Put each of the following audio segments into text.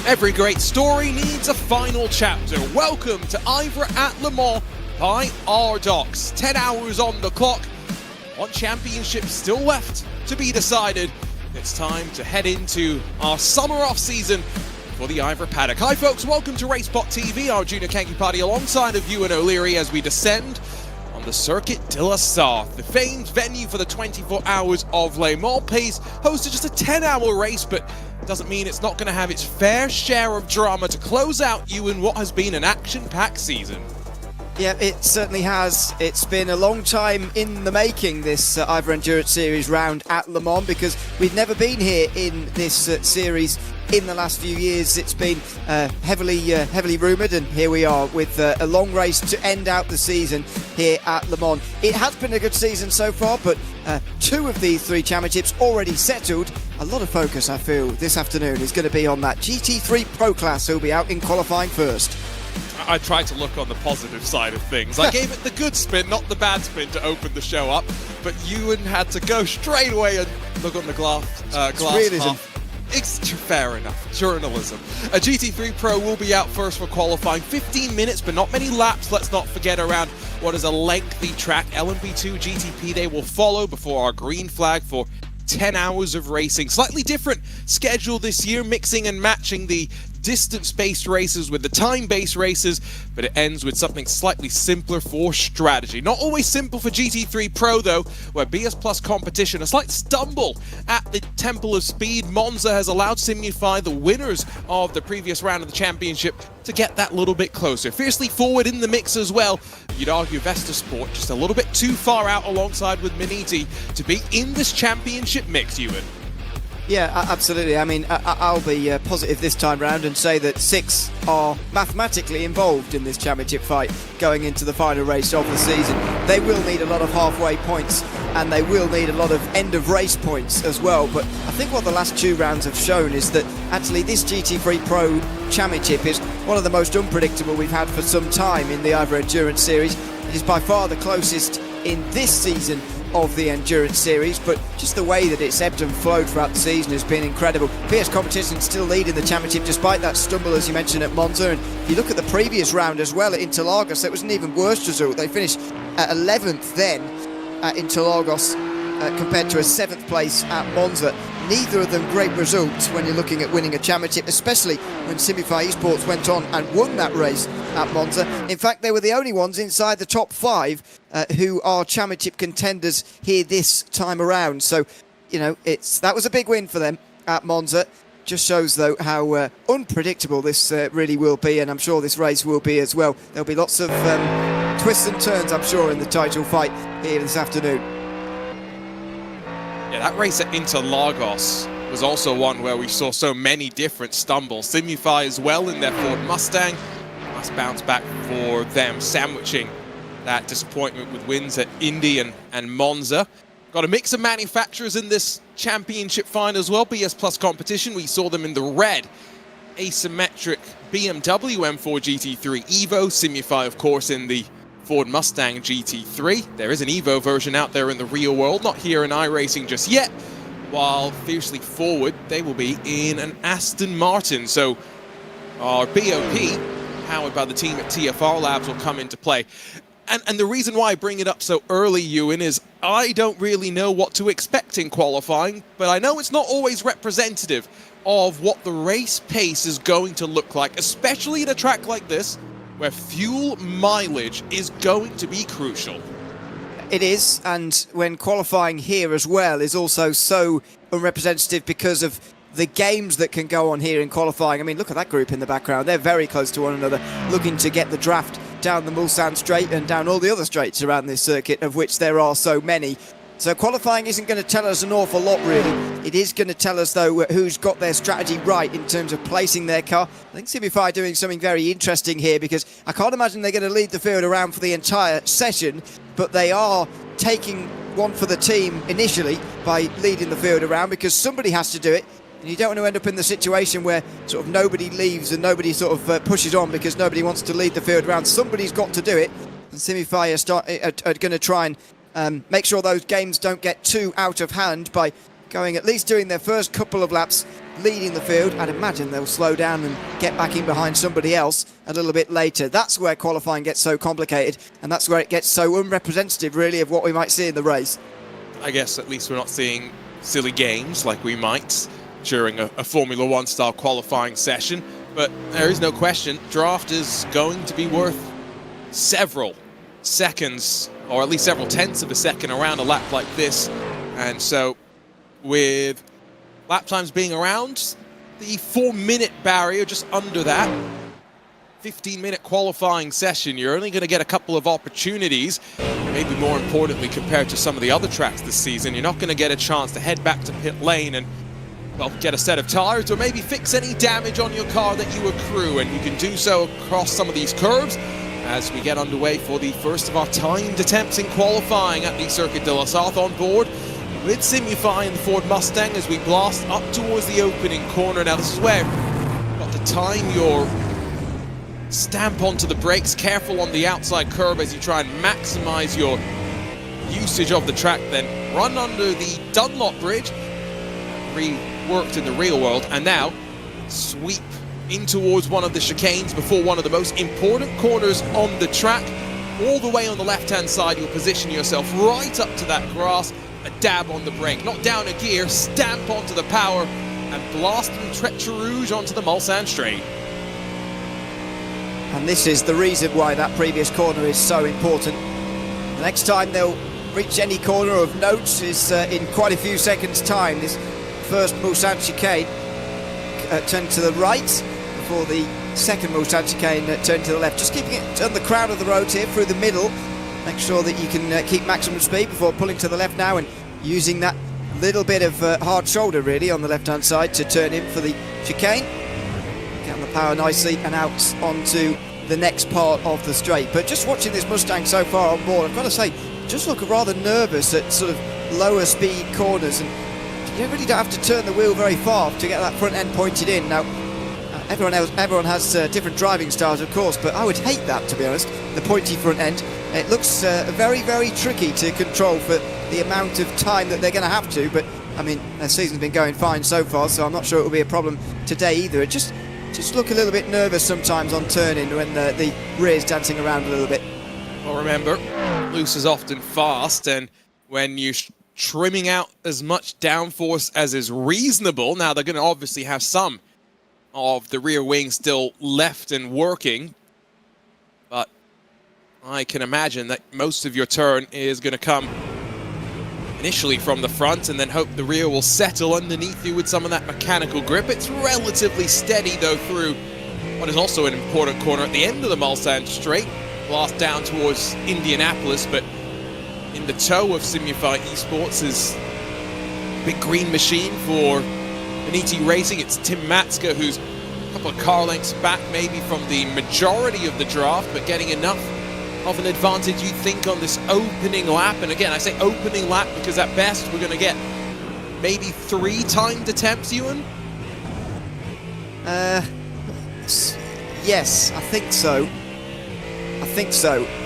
Every great story needs a final chapter. Welcome to IVRA at Le Mans by RDoks. 10 hours on the clock. One championship still left to be decided. It's time to head into our summer off season for the IVRA paddock. Hi folks, welcome to RaceSpotTV, our junior Kanky party alongside of Ewan O'Leary as we descend on the Circuit de la Sarthe, the famed venue for the 24 hours of Le Mans. Pays hosted just a 10-hour race, but doesn't mean it's not going to have its fair share of drama to close out Ewan what has been an action-packed season. Yeah, it certainly has. It's been a long time in the making, this IVRA Endurance Series round at Le Mans, because we've never been here in this series in the last few years. It's been heavily rumoured, and here we are with a long race to end out the season here at Le Mans. It has been a good season so far, but two of these three championships already settled. A lot of focus, I feel, this afternoon is going to be on that GT3 Pro class who'll be out in qualifying first. I tried to look on the positive side of things. I gave it the good spin, not the bad spin, to open the show up, but Ewan had to go straight away and look on the glass half. It's fair enough. Journalism. A GT3 Pro will be out first for qualifying. 15 minutes, but not many laps. Let's not forget around what is a lengthy track. LMP2 GTP they will follow before our green flag for 10 hours of racing. Slightly different schedule this year, mixing and matching the distance-based races with the time-based races, but it ends with something slightly simpler for strategy. Not always simple for GT3 Pro though, where BS Plus competition, a slight stumble at the Temple of Speed. Monza has allowed Simify, the winners of the previous round of the championship, to get that little bit closer. Fiercely forward in the mix as well. You'd argue Vesta Sport just a little bit too far out alongside with Miniti to be in this championship mix, Ewan. Yeah, absolutely. I mean, I'll be positive this time round and say that 6 are mathematically involved in this championship fight going into the final race of the season. They will need a lot of halfway points and they will need a lot of end of race points as well. But I think what the last 2 rounds have shown is that actually this GT3 Pro Championship is one of the most unpredictable we've had for some time in the IVRA Endurance Series. It is by far the closest in this season of the Endurance Series, but just the way that it's ebbed and flowed throughout the season has been incredible. PS Competition still leading the championship despite that stumble, as you mentioned, at Monza. And if you look at the previous round as well at Interlagos, it was an even worse result. They finished at 11th then at Interlagos compared to a 7th place at Monza. Neither of them great results when you're looking at winning a championship, especially when Simify Esports went on and won that race at Monza. In fact, they were the only ones inside the top 5 who are championship contenders here this time around. So, you know, that was a big win for them at Monza. Just shows, though, how unpredictable this really will be, and I'm sure this race will be as well. There'll be lots of twists and turns, I'm sure, in the title fight here this afternoon. Yeah, that race at Interlagos was also one where we saw so many different stumbles. Simify as well in their Ford Mustang. Nice bounce back for them, sandwiching that disappointment with wins at Indy and Monza. Got a mix of manufacturers in this championship final as well. BS Plus competition, we saw them in the red asymmetric BMW M4 GT3 Evo. Simify, of course, in the Ford Mustang GT3. There is an Evo version out there in the real world, not here in iRacing just yet. While fiercely forward, they will be in an Aston Martin. So our BOP, powered by the team at TFR Labs, will come into play. And the reason why I bring it up so early, Ewan, is I don't really know what to expect in qualifying, but I know it's not always representative of what the race pace is going to look like, especially at a track like this, where fuel mileage is going to be crucial. It is, and when qualifying here as well is also so unrepresentative because of the games that can go on here in qualifying. I mean, look at that group in the background. They're very close to one another, looking to get the draft down the Mulsanne Straight and down all the other straights around this circuit, of which there are so many. So qualifying isn't going to tell us an awful lot, really. It is going to tell us, though, who's got their strategy right in terms of placing their car. I think Simify are doing something very interesting here, because I can't imagine they're going to lead the field around for the entire session, but they are taking one for the team initially by leading the field around, because somebody has to do it. And you don't want to end up in the situation where sort of nobody leaves and nobody sort of pushes on because nobody wants to lead the field around. Somebody's got to do it. And Simify are going to try and make sure those games don't get too out of hand by going, at least doing their first couple of laps leading the field. I'd imagine they'll slow down and get back in behind somebody else a little bit later. That's where qualifying gets so complicated, and that's where it gets so unrepresentative, really, of what we might see in the race. I guess at least we're not seeing silly games like we might during a Formula One style qualifying session. But there is no question, draft is going to be worth several seconds, or at least several tenths of a second around a lap like this. And so with lap times being around the 4-minute barrier, just under that, 15-minute qualifying session, you're only going to get a couple of opportunities. Maybe more importantly, compared to some of the other tracks this season, you're not going to get a chance to head back to pit lane and, well, get a set of tires or maybe fix any damage on your car that you accrue, and you can do so across some of these curves as we get underway for the first of our timed attempts in qualifying at the Circuit de la Sarthe. On board with Simify and the Ford Mustang as we blast up towards the opening corner. Now this is where you've got to time your stamp onto the brakes, careful on the outside curb as you try and maximize your usage of the track, then run under the Dunlop Bridge, reworked in the real world, and now sweep in towards one of the chicanes before one of the most important corners on the track. All the way on the left-hand side, you'll position yourself right up to that grass, a dab on the brake, not down a gear, stamp onto the power, and blast from Tretche Rouge onto the Mulsanne Straight. And this is the reason why that previous corner is so important. The next time they'll reach any corner of note is in quite a few seconds' time. This first Mulsanne chicane turned to the right before the second Mulsanne chicane turned to the left. Just keeping it on the crown of the road here through the middle. Make sure that you can keep maximum speed before pulling to the left now and using that little bit of hard shoulder really on the left-hand side to turn in for the chicane. Get on the power nicely and out onto the next part of the straight. But just watching this Mustang so far on board, I've got to say, just look rather nervous at sort of lower speed corners, and you really don't have to turn the wheel very far to get that front end pointed in. Now, everyone has different driving styles, of course, but I would hate that, to be honest, the pointy front end. It looks very, very tricky to control for the amount of time that they're going to have to, but I mean, their season's been going fine so far, so I'm not sure it will be a problem today either. It just look a little bit nervous sometimes on turning when the rear's dancing around a little bit. Well, remember, loose is often fast, and when you're trimming out as much downforce as is reasonable, now they're going to obviously have some of the rear wing still left and working, but I can imagine that most of your turn is going to come initially from the front, and then hope the rear will settle underneath you with some of that mechanical grip. It's relatively steady though through what is also an important corner at the end of the Mulsanne Straight. Blast down towards Indianapolis, but in the tow of Simify Esports is a big green machine for Beniti Racing. It's Tim Matska, who's a couple of car lengths back maybe from the majority of the draft, but getting enough of an advantage, you think, on this opening lap. And again, I say opening lap because at best we're going to get maybe 3 timed attempts, Ewan? Yes, I think so.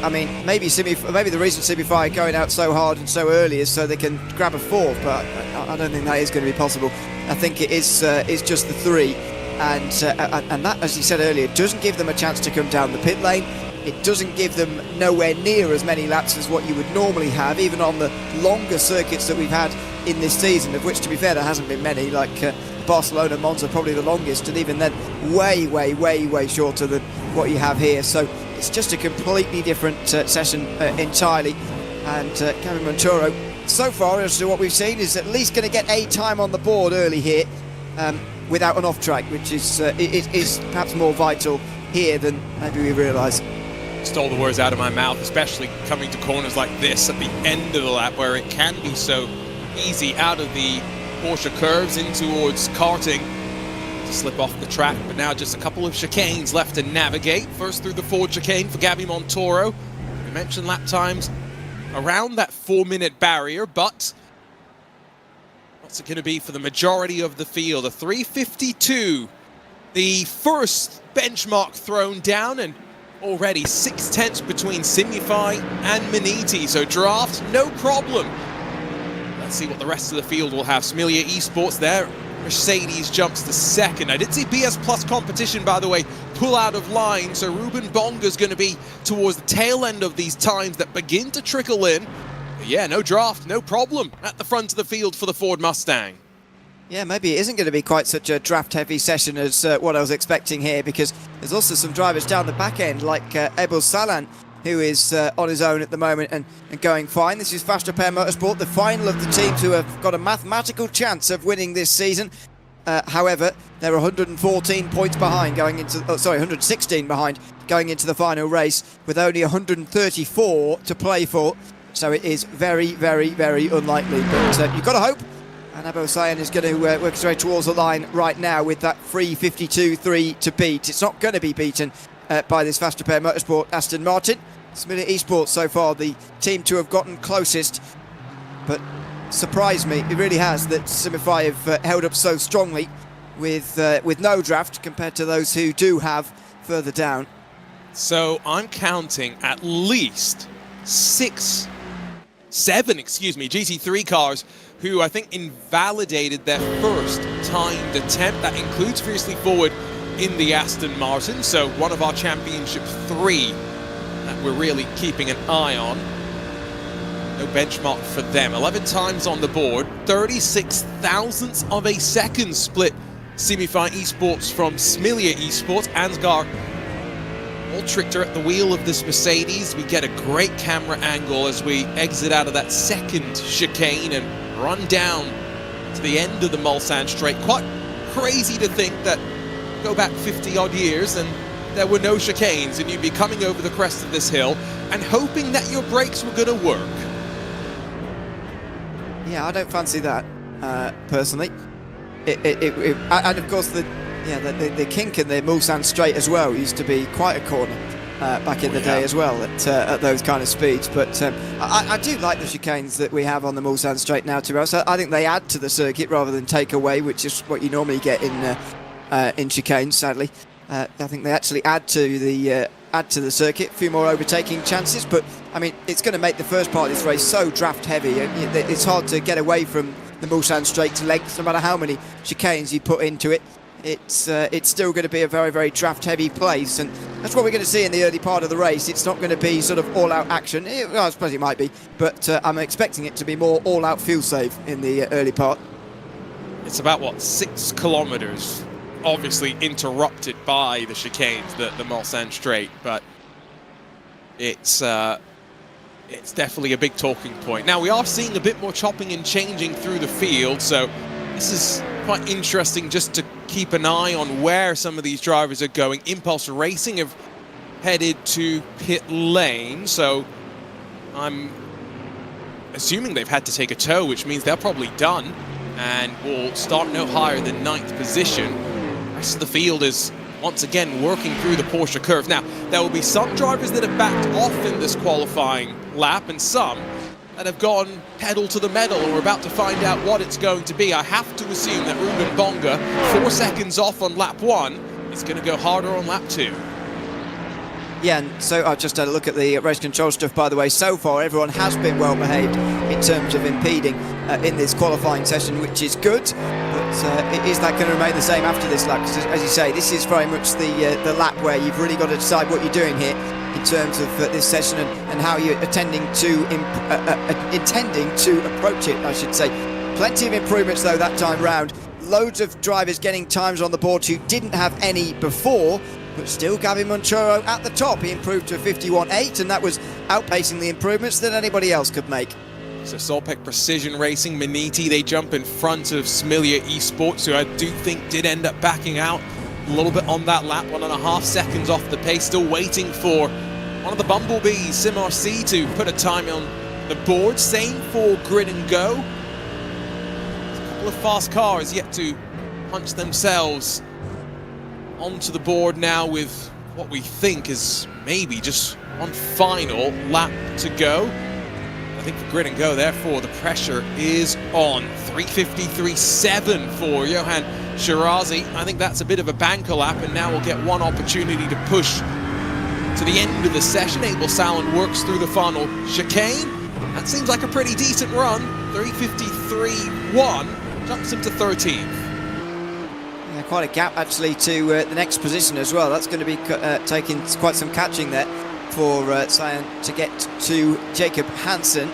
I mean, maybe the reason Simify are going out so hard and so early is so they can grab a 4th, but I don't think that is going to be possible. I think it is just the 3, and that, as you said earlier, doesn't give them a chance to come down the pit lane. It doesn't give them nowhere near as many laps as what you would normally have, even on the longer circuits that we've had in this season, of which, to be fair, there hasn't been many, like Barcelona, Monza, probably the longest, and even then way, way, way, way shorter than what you have here. So it's just a completely different session entirely. And Gavin Montoro, so far, as to what we've seen, is at least going to get a time on the board early here without an off-track, which is perhaps more vital here than maybe we realise. Stole the words out of my mouth, especially coming to corners like this at the end of the lap, where it can be so easy out of the Porsche curves in towards karting to slip off the track. But now just a couple of chicanes left to navigate. First through the Ford chicane for Gabby Montoro. We mentioned lap times around that 4-minute barrier, but what's it going to be for the majority of the field? A 3:52, the first benchmark thrown down, and already 6 tenths between Simify and Beniti, so draft no problem. Let's see what the rest of the field will have. Smilia Esports there Mercedes jumps to second. I did see BS Plus competition, by the way, pull out of line, so Ruben Bonga's going to be towards the tail end of these times that begin to trickle in. But yeah, no draft, no problem at the front of the field for the Ford Mustang. Yeah, maybe it isn't going to be quite such a draft-heavy session as what I was expecting here, because there's also some drivers down the back end, like Ebel Salan, who is on his own at the moment and going fine. This is Fast Repair Motorsport, the final of the teams who have got a mathematical chance of winning this season. However, they're 114 points behind going into, 116 behind going into the final race, with only 134 to play for. So it is very, very, very unlikely. But you've got to hope. And Abu Sayan is going to work his way towards the line right now with that 3:52.3 to beat. It's not going to be beaten by this Fast Repair Motorsport Aston Martin. Similar Esports so far, the team to have gotten closest, but surprised me, it really has, that Simify have held up so strongly with no draft compared to those who do have further down. So I'm counting at least seven GT3 cars who I think invalidated their first timed attempt. That includes Fiercely Forward in the Aston Martin, so one of our Championship 3 that we're really keeping an eye on. No benchmark for them. 11 times on the board, 36 thousandths of a second split Simify Esports from Smilia Esports. Ansgar all tricked her at the wheel of this Mercedes. We get a great camera angle as we exit out of that second chicane and run down to the end of the Mulsanne Straight. Quite crazy to think that go back 50 odd years and there were no chicanes and you'd be coming over the crest of this hill and hoping that your brakes were going to work. Yeah, I don't fancy that, personally. And of course, the kink in the Mulsanne Straight as well used to be quite a corner back in the day as well at those kind of speeds. But I do like the chicanes that we have on the Mulsanne Straight now, to be honest. I think they add to the circuit rather than take away, which is what you normally get in chicanes, sadly. I think they actually add to the circuit, a few more overtaking chances, but I mean, it's going to make the first part of this race so draft heavy. It's hard to get away from the Mulsanne Straight to length, no matter how many chicanes you put into it. It's still going to be a very, very draft heavy place, and that's what we're going to see in the early part of the race. It's not going to be sort of all out action. Well, I suppose it might be, but I'm expecting it to be more all out fuel save in the early part. It's about, what, 6 kilometers? Obviously interrupted by the chicanes, the Mulsanne Straight, but it's definitely a big talking point. Now, we are seeing a bit more chopping and changing through the field, so this is quite interesting just to keep an eye on where some of these drivers are going. Impulse Racing have headed to pit lane, so I'm assuming they've had to take a tow, which means they're probably done and will start no higher than 9th position. The rest of the field is once again working through the Porsche curve. Now, there will be some drivers that have backed off in this qualifying lap and some that have gone pedal to the metal, and we're about to find out what it's going to be. I have to assume that Ruben Bonga, 4 seconds off on lap 1, is going to go harder on lap 2. Yeah, and so I just had a look at the race control stuff, by the way. So far, everyone has been well behaved in terms of impeding in this qualifying session, which is good. But is that going to remain the same after this lap? Because, as you say, this is very much the lap where you've really got to decide what you're doing here in terms of this session and how you're intending to approach it, I should say. Plenty of improvements, though, that time round. Loads of drivers getting times on the board who didn't have any before. But still, Gavin Monchoro at the top. He improved to a 51.8, and that was outpacing the improvements that anybody else could make. So Solpec Precision Racing, Maniti, they jump in front of Smilia Esports, who I do think did end up backing out a little bit on that lap, 1.5 seconds off the pace, still waiting for one of the Bumblebees, SimRC, to put a time on the board. Same for Grid and Go. A couple of fast cars yet to punch themselves onto the board now with what we think is maybe just one final lap to go. I think for Grid and Go, therefore, the pressure is on. 3:53.7 for Johan Shirazi. I think that's a bit of a banker lap, and now we'll get one opportunity to push to the end of the session. Abel Salin works through the final chicane. That seems like a pretty decent run. 3:53.1 jumps him to 13th. quite a gap actually to the next position as well. That's going to be taking quite some catching there for Cyan to get to Jacob Hansen,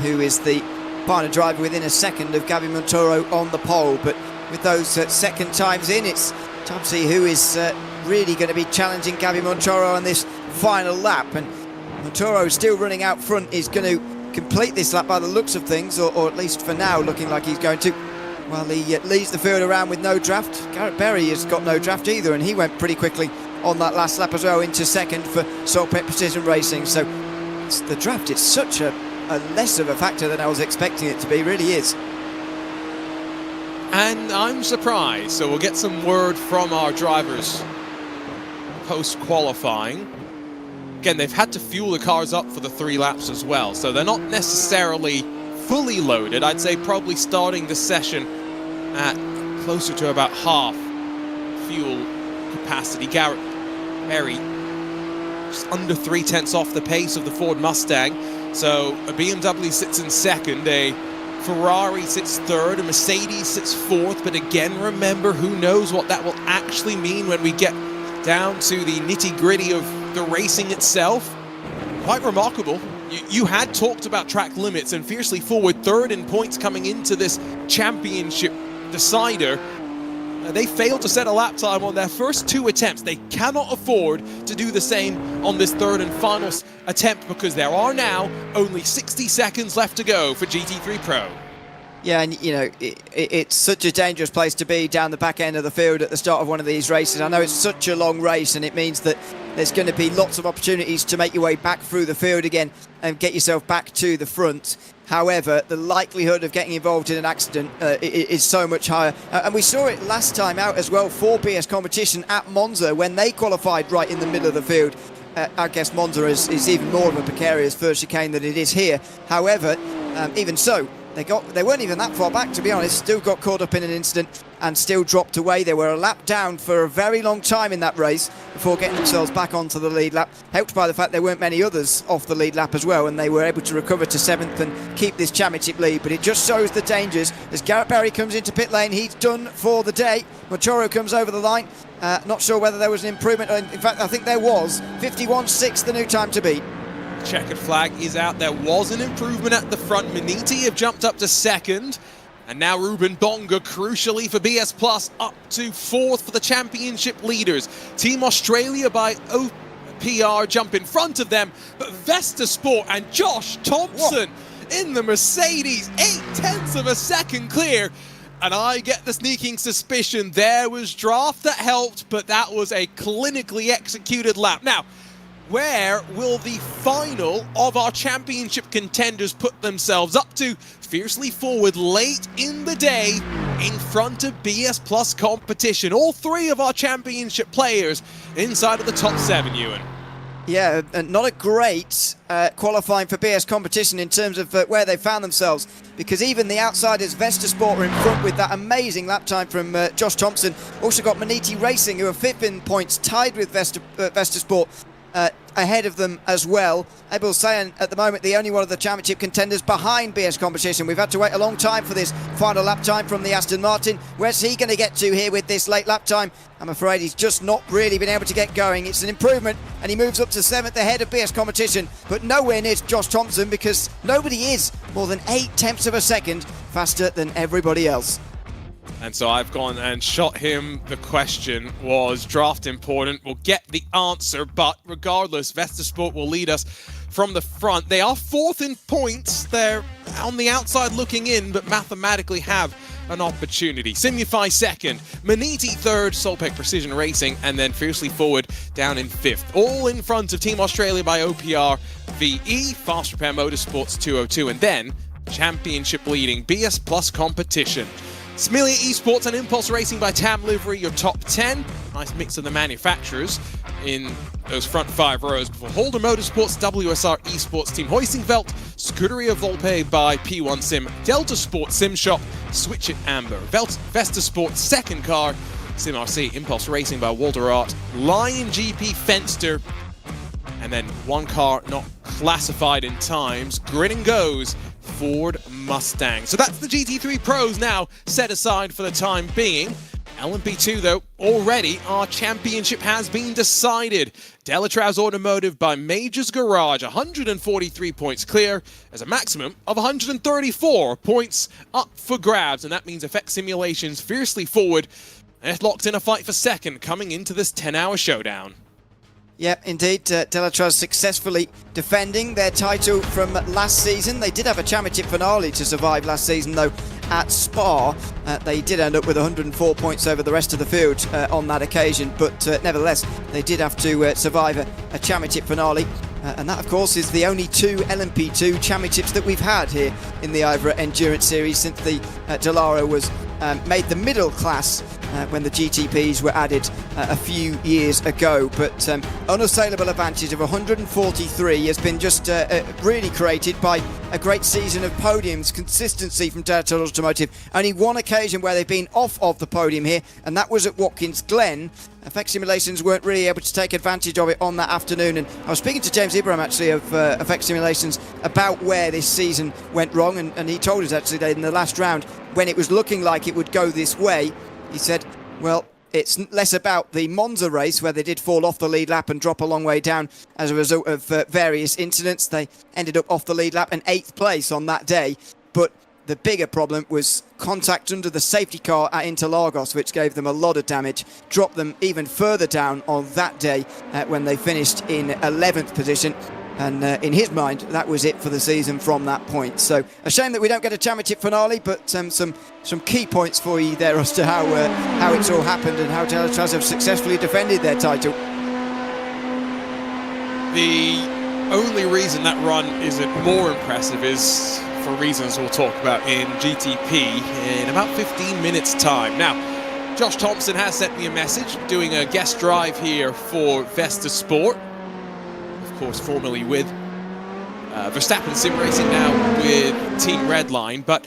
who is the partner driver within a second of Gabby Montoro on the pole. But with those second times in, it's time to see who is really going to be challenging Gabby Montoro on this final lap. And Montoro still running out front, is going to complete this lap by the looks of things, or at least for now looking like he's going to. Well, he leads the field around with no draft. Garrett Berry has got no draft either, and he went pretty quickly on that last lap as well into second for Saltpit Precision Racing. So it's the draft, it's such a less of a factor than I was expecting it to be, really is. And I'm surprised, so we'll get some word from our drivers post-qualifying. Again, they've had to fuel the cars up for the 3 laps as well, so they're not necessarily fully loaded. I'd say probably starting the session at closer to about half fuel capacity. Garrett Berry just under 3/10 off the pace of the Ford Mustang. So a BMW sits in second, a Ferrari sits third, a Mercedes sits fourth. But again, remember, who knows what that will actually mean when we get down to the nitty-gritty of the racing itself. Quite remarkable. You had talked about track limits, and Fiercely Forward third in points coming into this championship decider. They failed to set a lap time on their first 2 attempts. They cannot afford to do the same on this third and final attempt, because there are now only 60 seconds left to go for GT3 Pro. Yeah, and you know, it's such a dangerous place to be down the back end of the field at the start of one of these races. I know it's such a long race, and it means that there's going to be lots of opportunities to make your way back through the field again and get yourself back to the front. However, the likelihood of getting involved in an accident is so much higher. And we saw it last time out as well for BS Competition at Monza when they qualified right in the middle of the field. I guess Monza is even more of a precarious first chicane than it is here. However, even so, they weren't even that far back, to be honest. Still got caught up in an incident and still dropped away. They were a lap down for a very long time in that race before getting themselves back onto the lead lap, helped by the fact there weren't many others off the lead lap as well, and they were able to recover to 7th and keep this championship lead. But it just shows the dangers as Garrett Berry comes into pit lane. He's done for the day. Montoro comes over the line. Not sure whether there was an improvement. In fact, I think there was. 51.6, the new time to beat. Checkered flag is out. There was an improvement at the front. Maniti have jumped up to second. And now Ruben Bonga, crucially for BS Plus, up to 4th for the championship leaders. Team Australia by OPR jump in front of them. But Vesta Sport and Josh Thompson in the Mercedes, 0.8 of a second clear. And I get the sneaking suspicion there was draft that helped, but that was a clinically executed lap. Now, where will the final of our championship contenders put themselves up to? Fiercely Forward late in the day in front of BS Plus Competition. All 3 of our championship players inside of the top 7, Ewan. Yeah, not a great qualifying for BS Competition in terms of where they found themselves, because even the outsiders, Vesta Sport, are in front with that amazing lap time from Josh Thompson. Also got Maniti Racing, who are 5th in points, tied with Vesta Sport. Ahead of them as well. Abel Sayan at the moment the only one of the championship contenders behind BS Competition. We've had to wait a long time for this final lap time from the Aston Martin. Where's he going to get to here with this late lap time? I'm afraid he's just not really been able to get going. It's an improvement, and he moves up to 7th ahead of BS Competition, but nowhere near Josh Thompson, because nobody is more than 0.8 of a second faster than everybody else. And so I've gone and shot him the question, was draft important? We'll get the answer, but regardless, Vesta Sport will lead us from the front. They are 4th in points. They're on the outside looking in, but mathematically have an opportunity. Simufy 2nd, Maniti 3rd, Solpec Precision Racing, and then Fiercely Forward down in 5th. All in front of Team Australia by OPR VE, Fast Repair Motorsports 202, and then championship leading BS Plus Competition. Smilia Esports and Impulse Racing by TAM Livery, your top 10. Nice mix of the manufacturers in those front 5 rows. Before Holder Motorsports, WSR Esports, Team Hoistingveld, Scuderia Volpe by P1 Sim, Delta Sport Sim Shop, Switch It Amber, Vesta Sport Second Car, Sim RC, Impulse Racing by Walter Art, Lion GP Fenster, and then one car not classified in times, Grin and Goes, Ford Mustang. So that's the GT3 Pros now set aside for the time being. LMP2, though, already our championship has been decided. Delatraz Automotive by Majors Garage, 143 points clear. There's a maximum of 134 points up for grabs, and that means FX Simulations fiercely forward. And it's locked in a fight for second coming into this 10-hour showdown. Yep, indeed. Delatraz successfully defending their title from last season. They did have a championship finale to survive last season, though, at Spa. They did end up with 104 points over the rest of the field on that occasion, but nevertheless, they did have to survive a championship finale. And that, of course, is the only two LMP2 championships that we've had here in the IVRA Endurance Series since the Dallara was made the middle class when the GTPs were added a few years ago. But unassailable advantage of 143 has been just really created by a great season of podiums, consistency from Delatraz Automotive. Only one occasion where they've been off of the podium here, and that was at Watkins Glen. FX Simulations weren't really able to take advantage of it on that afternoon, and I was speaking to James Ibrahim actually of FX Simulations about where this season went wrong, and he told us actually that in the last round, when it was looking like it would go this way, he said, well, it's less about the Monza race where they did fall off the lead lap and drop a long way down as a result of various incidents. They ended up off the lead lap in 8th place on that day, but the bigger problem was contact under the safety car at Interlagos, which gave them a lot of damage, dropped them even further down on that day when they finished in 11th position. And in his mind, that was it for the season from that point. So a shame that we don't get a championship finale, but some key points for you there as to how it's all happened and how Delatraz have successfully defended their title. The only reason that run isn't more impressive is for reasons we'll talk about in GTP in about 15 minutes time. Now, Josh Thompson has sent me a message doing a guest drive here for Vesta Sport, of course formerly with Verstappen Sim Racing, now with Team Redline, but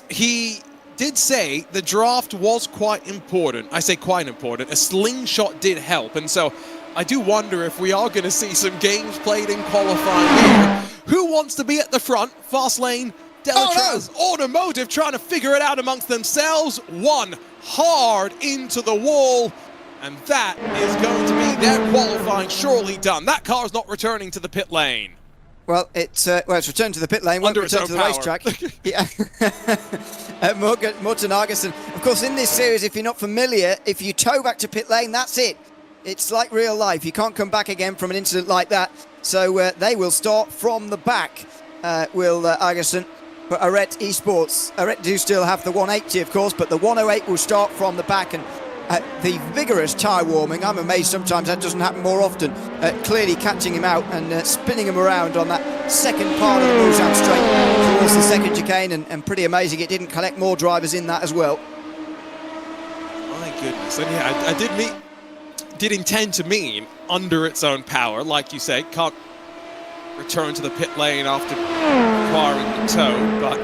he did say the draft was quite important. I say quite important. A slingshot did help, and so I do wonder if we are going to see some games played in qualifying here. Who wants to be at the front? Fast lane, Delatraz Automotive trying to figure it out amongst themselves. One hard into the wall, and that is going to be their qualifying surely done. That car is not returning to the pit lane. Well, it's returned to the pit lane, won't return to the racetrack. Yeah. Morten Argesen. Of course, in this series, if you're not familiar, if you tow back to pit lane, that's it. It's like real life. You can't come back again from an incident like that. So they will start from the back, will Argesen. But Arret Esports, Arret do still have the 180, of course, but the 108 will start from the back. And the vigorous tyre warming, I'm amazed sometimes that doesn't happen more often. Clearly catching him out and spinning him around on that second part of the Mulsanne straight towards the second chicane, and pretty amazing it didn't collect more drivers in that as well. My goodness. And yeah, I did intend to mean under its own power, like you say, can't return to the pit lane after acquiring the tow, but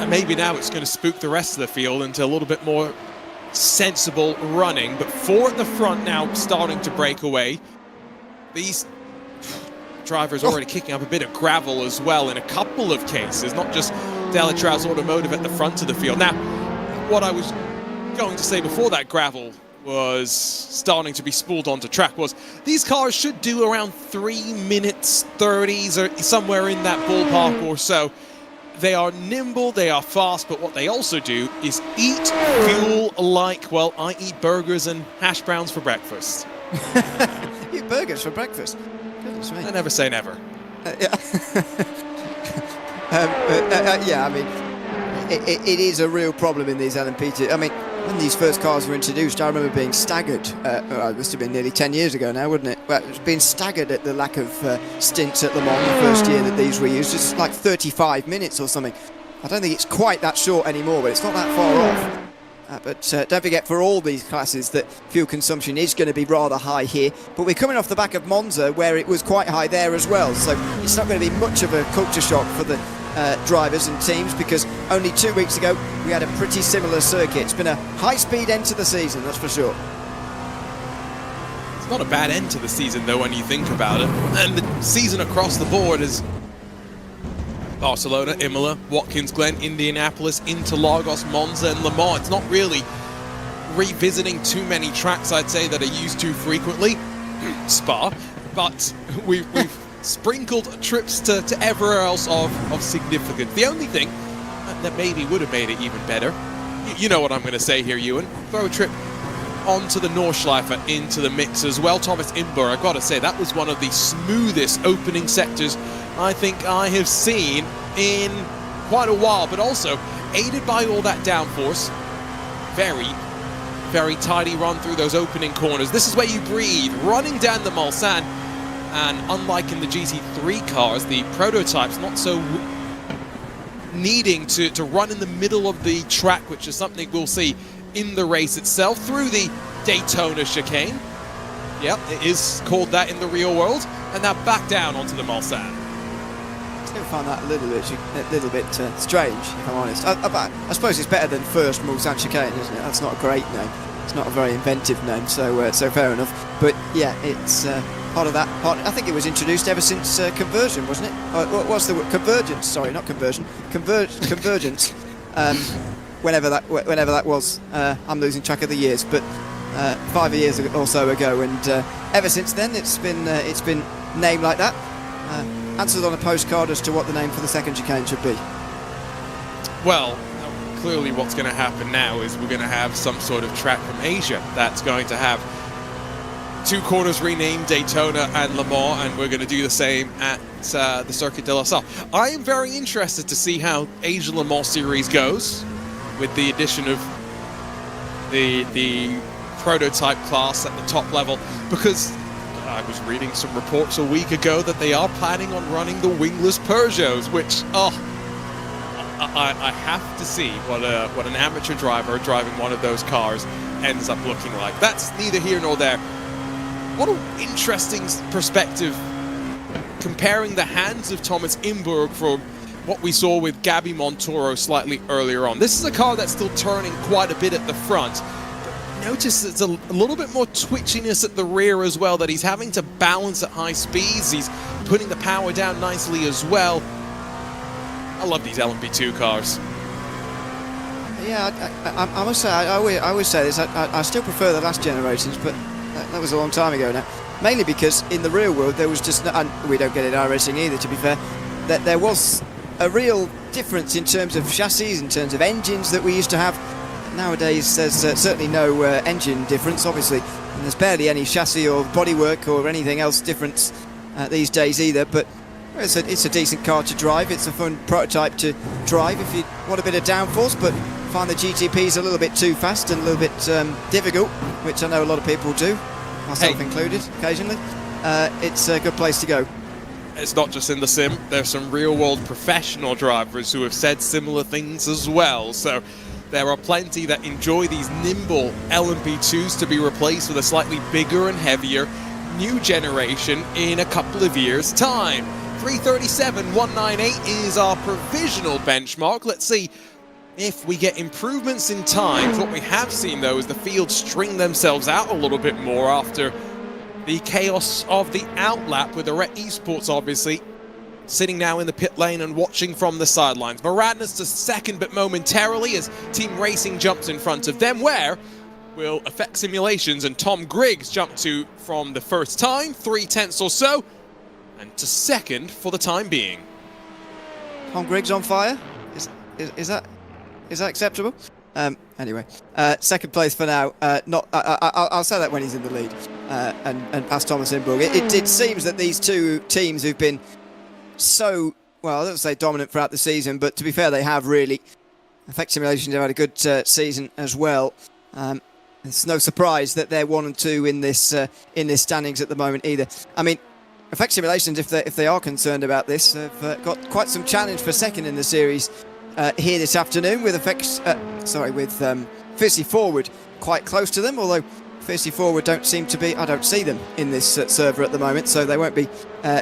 maybe now it's going to spook the rest of the field into a little bit more sensible running. But four at the front now starting to break away. These drivers already kicking up a bit of gravel as well in a couple of cases, not just Delatraz Automotive at the front of the field. Now, what I was going to say before that gravel was starting to be spooled onto track was these cars should do around 3 minutes 30s or somewhere in that ballpark or so. They are nimble, they are fast, but what they also do is eat fuel like, well, I eat burgers and hash browns for breakfast. Eat burgers for breakfast? Goodness me. I never say never. Yeah, I mean, it is a real problem in these LMP2. I mean, when these first cars were introduced, I remember being staggered. It must have been nearly 10 years ago now, wouldn't it? Well, it was being staggered at the lack of stints at Le Mans the first year that these were used. It's like 35 minutes or something. I don't think it's quite that short anymore, but it's not that far off. But don't forget, for all these classes, that fuel consumption is going to be rather high here. But we're coming off the back of Monza, where it was quite high there as well. So it's not going to be much of a culture shock for the drivers and teams, because only 2 weeks ago we had a pretty similar circuit. It's been a high-speed end to the season, that's for sure. It's not a bad end to the season, though, when you think about it. And the season across the board has Barcelona, Imola, Watkins Glen, Indianapolis, Interlagos, Monza and Le Mans. It's not really revisiting too many tracks, I'd say, that are used too frequently. Spa, but we've sprinkled trips to everywhere else of significance. The only thing that maybe would have made it even better, you know what I'm going to say here, Ewan, throw a trip onto the Nordschleife into the mix as well. Thomas Imber, I've got to say, that was one of the smoothest opening sectors I think I have seen in quite a while, but also aided by all that downforce. Very, very tidy run through those opening corners. This is where you breathe, running down the Mulsanne. And unlike in the GT3 cars, the prototypes not so needing to run in the middle of the track, which is something we'll see in the race itself, through the Daytona chicane. Yep, it is called that in the real world. And now back down onto the Mulsanne. I still find that a little bit strange, if I'm honest. I suppose it's better than first Mulsanne chicane, isn't it? That's not a great name. It's not a very inventive name, so fair enough. But yeah, it's part of that. I think it was introduced ever since conversion, wasn't it? What was the word? Convergence? Sorry, not conversion. Convergence. Whenever that was, I'm losing track of the years, but 5 years or so ago, and ever since then it's been named like that. Answered on a postcard as to what the name for the second chicane should be. Well, clearly what's going to happen now is we're going to have some sort of track from Asia that's going to have two corners renamed Daytona and Le Mans, and we're going to do the same at the Circuit de la Salle. I am very interested to see how Asia Le Mans series goes with the addition of the prototype class at the top level, because I was reading some reports a week ago that they are planning on running the wingless Peugeots, which, I have to see what an amateur driver driving one of those cars ends up looking like. That's neither here nor there. What an interesting perspective, comparing the hands of Thomas Imberg from what we saw with Gabby Montoro slightly earlier on. This is a car that's still turning quite a bit at the front. Notice it's a little bit more twitchiness at the rear as well, that he's having to balance at high speeds. He's putting the power down nicely as well. I love these LMP2 cars. Yeah, I must say, I always say this, I still prefer the last generations, but that was a long time ago now. Mainly because in the real world there was just, and we don't get it in iRacing either, to be fair, that there was a real difference in terms of chassis, in terms of engines that we used to have. Nowadays there's certainly no engine difference, obviously, and there's barely any chassis or bodywork or anything else difference these days either, but it's a decent car to drive. It's a fun prototype to drive if you want a bit of downforce, but find the GTP's a little bit too fast and a little bit difficult, which I know a lot of people do, myself included, occasionally. It's a good place to go. It's not just in the sim, there's some real-world professional drivers who have said similar things as well, so there are plenty that enjoy these nimble LMP2s to be replaced with a slightly bigger and heavier new generation in a couple of years' time. 337.198 is our provisional benchmark. Let's see if we get improvements in times. What we have seen, though, is the field string themselves out a little bit more after the chaos of the outlap, with the Ret Esports obviously sitting now in the pit lane and watching from the sidelines. Maradna's to second, but momentarily, as Team Racing jumps in front of them, where will Effect Simulations and Tom Griggs jump to from the first time, 3/10 or so, and to second for the time being. Tom Griggs on fire? Is that acceptable? Anyway, second place for now. I'll say that when he's in the lead and past Thomas Imberg. It seems that these two teams who've been so, well, I don't say dominant throughout the season, but to be fair, they have really. Effect Simulations have had a good season as well. It's no surprise that they're 1 and 2 in this standings at the moment either. I mean, Effect Simulations, if they are concerned about this, have got quite some challenge for second in the series here this afternoon, with Fiercely Forward quite close to them, although Fiercely Forward don't seem to be, I don't see them in this server at the moment, so they won't be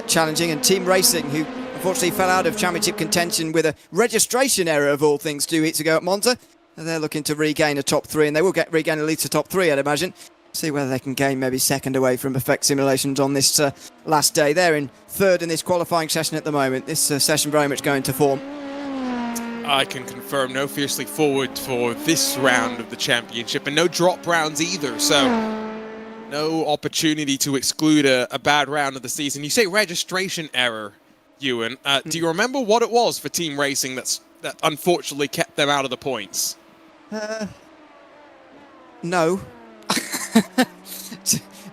challenging. And Team Racing, who unfortunately fell out of championship contention with a registration error of all things 2 weeks ago at Monza, they're looking to regain a top 3, and they will regain at least a top 3, I'd imagine. See whether they can gain maybe second away from Effect Simulations on this last day. They're in third in this qualifying session at the moment. This session very much going to form. I can confirm no fiercely forward for this round of the championship, and no drop rounds either, so no opportunity to exclude a bad round of the season. You say registration error, Ewan. Do you remember what it was for Team Racing that unfortunately kept them out of the points? No.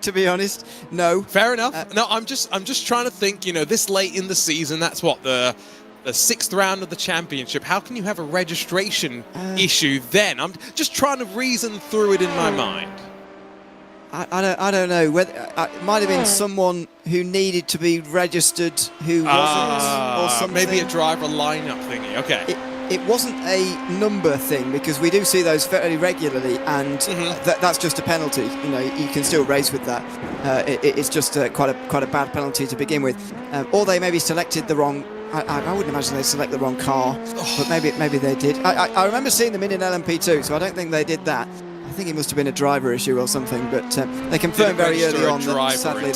To be honest, no. Fair enough. No, I'm just trying to think, you know, this late in the season, that's what, the 6th round of the championship. How can you have a registration issue then? I'm just trying to reason through it in my mind. I don't know. Whether it might have been someone who needed to be registered who wasn't, or something. Maybe a driver lineup thingy. Okay. It wasn't a number thing, because we do see those fairly regularly, and that's just a penalty. You know, you can still race with that. It's just quite a bad penalty to begin with. Or they maybe selected the wrong. I wouldn't imagine they select the wrong car, but maybe they did. I remember seeing them in LMP2, so I don't think they did that. I think it must have been a driver issue or something, but they confirmed very early on that sadly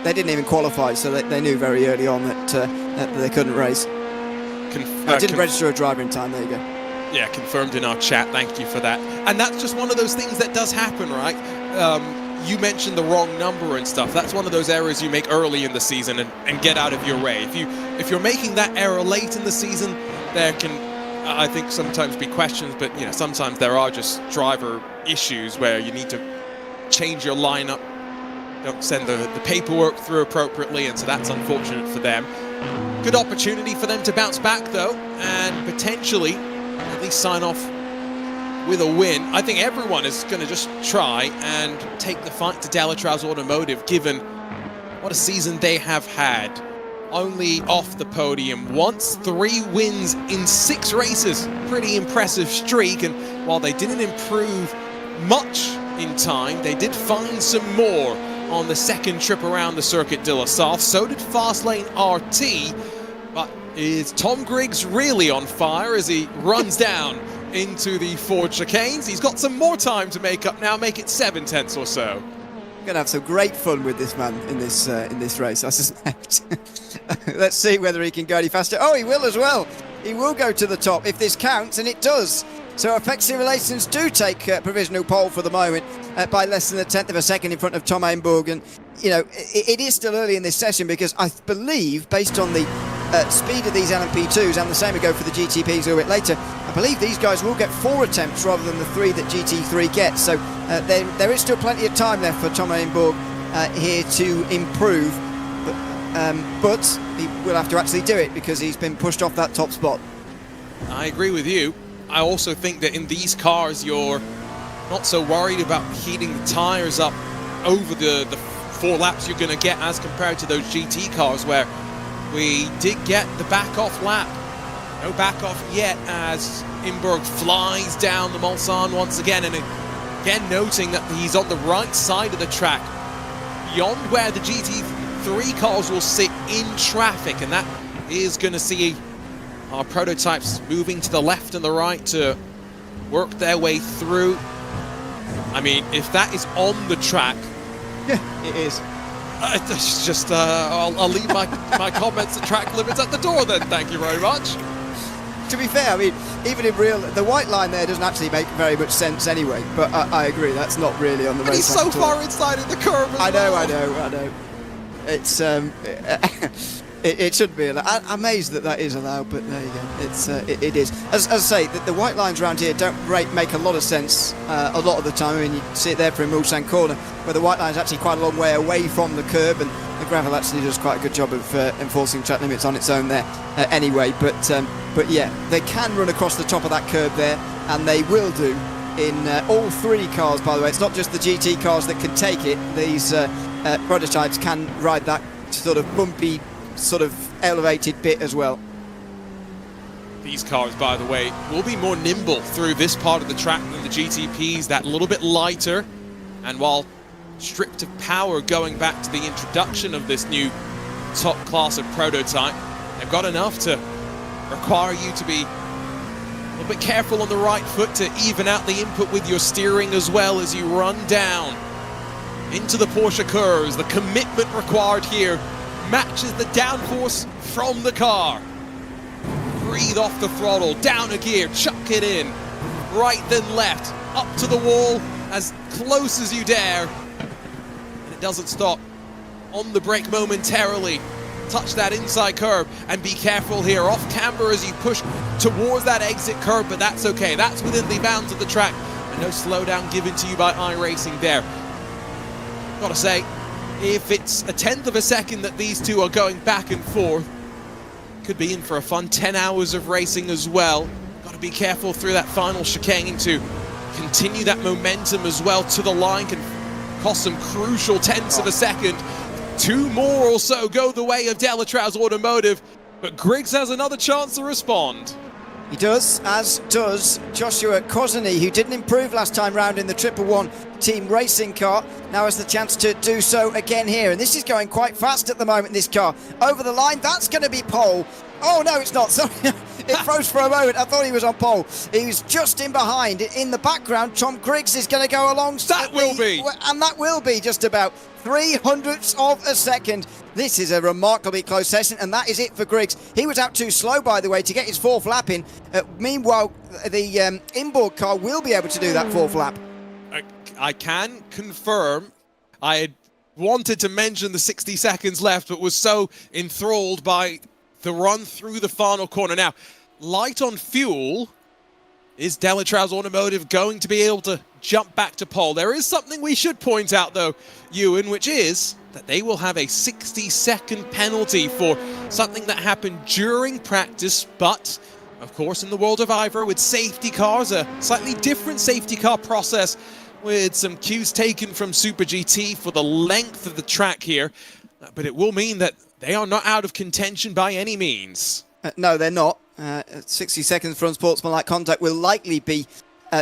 they didn't even qualify, so they knew very early on that they couldn't race. Didn't register a driver in time, there you go. Yeah, confirmed in our chat, thank you for that. And that's just one of those things that does happen, right? You mentioned the wrong number and stuff. That's one of those errors you make early in the season and get out of your way. If you're making that error late in the season, there can, I think, sometimes be questions, but you know, sometimes there are just driver issues where you need to change your lineup, don't send the paperwork through appropriately, and so that's unfortunate for them. Good opportunity for them to bounce back, though, and potentially at least sign off with a win. I think everyone is going to just try and take the fight to Delatraz Automotive, given what a season they have had. Only off the podium once, 3 wins in 6 races. Pretty impressive streak, and while they didn't improve much in time, they did find some more on the second trip around the Circuit de la Sarthe. So did Fastlane RT, but is Tom Griggs really on fire as he runs down into the Ford chicanes? He's got some more time to make up now, make it 7 tenths or so. We're going to have some great fun with this man in this race, I suspect. Let's see whether he can go any faster. Oh, he will as well. He will go to the top if this counts, and it does. So Effect Simulations do take provisional pole for the moment by less than a tenth of a second in front of Tom Einburg. And, you know, it is still early in this session, because I believe, based on the speed of these LMP2s, and the same will go for the GTPs a little bit later, I believe these guys will get 4 attempts rather than the 3 that GT3 gets. So there is still plenty of time left for Tom Einburg here to improve. But he will have to actually do it, because he's been pushed off that top spot. I agree with you. I also think that in these cars, you're not so worried about heating the tyres up over the 4 laps you're going to get as compared to those GT cars, where we did get the back-off lap. No back-off yet as Einburg flies down the Mulsanne once again, and again noting that he's on the right side of the track, beyond where the GT3 cars will sit in traffic, and that is going to see our prototypes moving to the left and the right to work their way through. I mean, if that is on the track... Yeah, it is. It's just, I'll leave my comments at track limits at the door then, thank you very much. To be fair, I mean, even in real... The white line there doesn't actually make very much sense anyway, but I agree, that's not really on the race. He's so far inside of the curve as I know. It's... It should be allowed. I'm amazed that is allowed, but there you go. It is. As I say, the white lines around here don't make a lot of sense a lot of the time. I mean, you see it there for Mulsanne corner, where the white line is actually quite a long way away from the curb, and the gravel actually does quite a good job of enforcing track limits on its own there anyway. But yeah, they can run across the top of that curb there, and they will do in all 3 cars, by the way. It's not just the GT cars that can take it. These prototypes can ride that sort of bumpy, sort of elevated bit as well. These cars, by the way, will be more nimble through this part of the track than the GTPs, that little bit lighter, and while stripped of power going back to the introduction of this new top class of prototype, they've got enough to require you to be A bit careful on the right foot to even out the input with your steering as well as you run down into the Porsche curves. The commitment required here matches the downforce from the car. Breathe off the throttle, down a gear, chuck it in. Right then left, up to the wall, as close as you dare. And it doesn't stop. On the brake momentarily. Touch that inside curb and be careful here. Off camber as you push towards that exit curb, but that's okay. That's within the bounds of the track. And no slowdown given to you by iRacing there. Gotta say, if it's a tenth of a second that these two are going back and forth, could be in for a fun 10 hours of racing as well. Gotta be careful through that final chicane to continue that momentum as well to the line. Can cost some crucial tenths of a second. Two more or so go the way of Delatraus Automotive, but Griggs has another chance to respond. He does, as does Joshua Kozeny, who didn't improve last time round in the 111 team racing car. Now has the chance to do so again here, and this is going quite fast at the moment, this car. Over the line, that's going to be pole. Oh no, it's not, sorry. It froze for a moment. I thought he was on pole. He was just in behind. In the background, Tom Griggs is going to go along. That will be. And that will be just about 0.03 of a second. This is a remarkably close session, and that is it for Griggs. He was out too slow, by the way, to get his fourth lap in. Meanwhile, the inboard car will be able to do that fourth lap. I can confirm. I had wanted to mention the 60 seconds left, but was so enthralled by the run through the final corner. Now, light on fuel. Is Delatraus Automotive going to be able to jump back to pole? There is something we should point out, though, Ewan, which is that they will have a 60-second penalty for something that happened during practice, but, of course, in the world of IVRA, with safety cars, a slightly different safety car process with some cues taken from Super GT for the length of the track here, but it will mean that they are not out of contention by any means. No, they're not. 60 seconds for unsportsmanlike conduct will likely be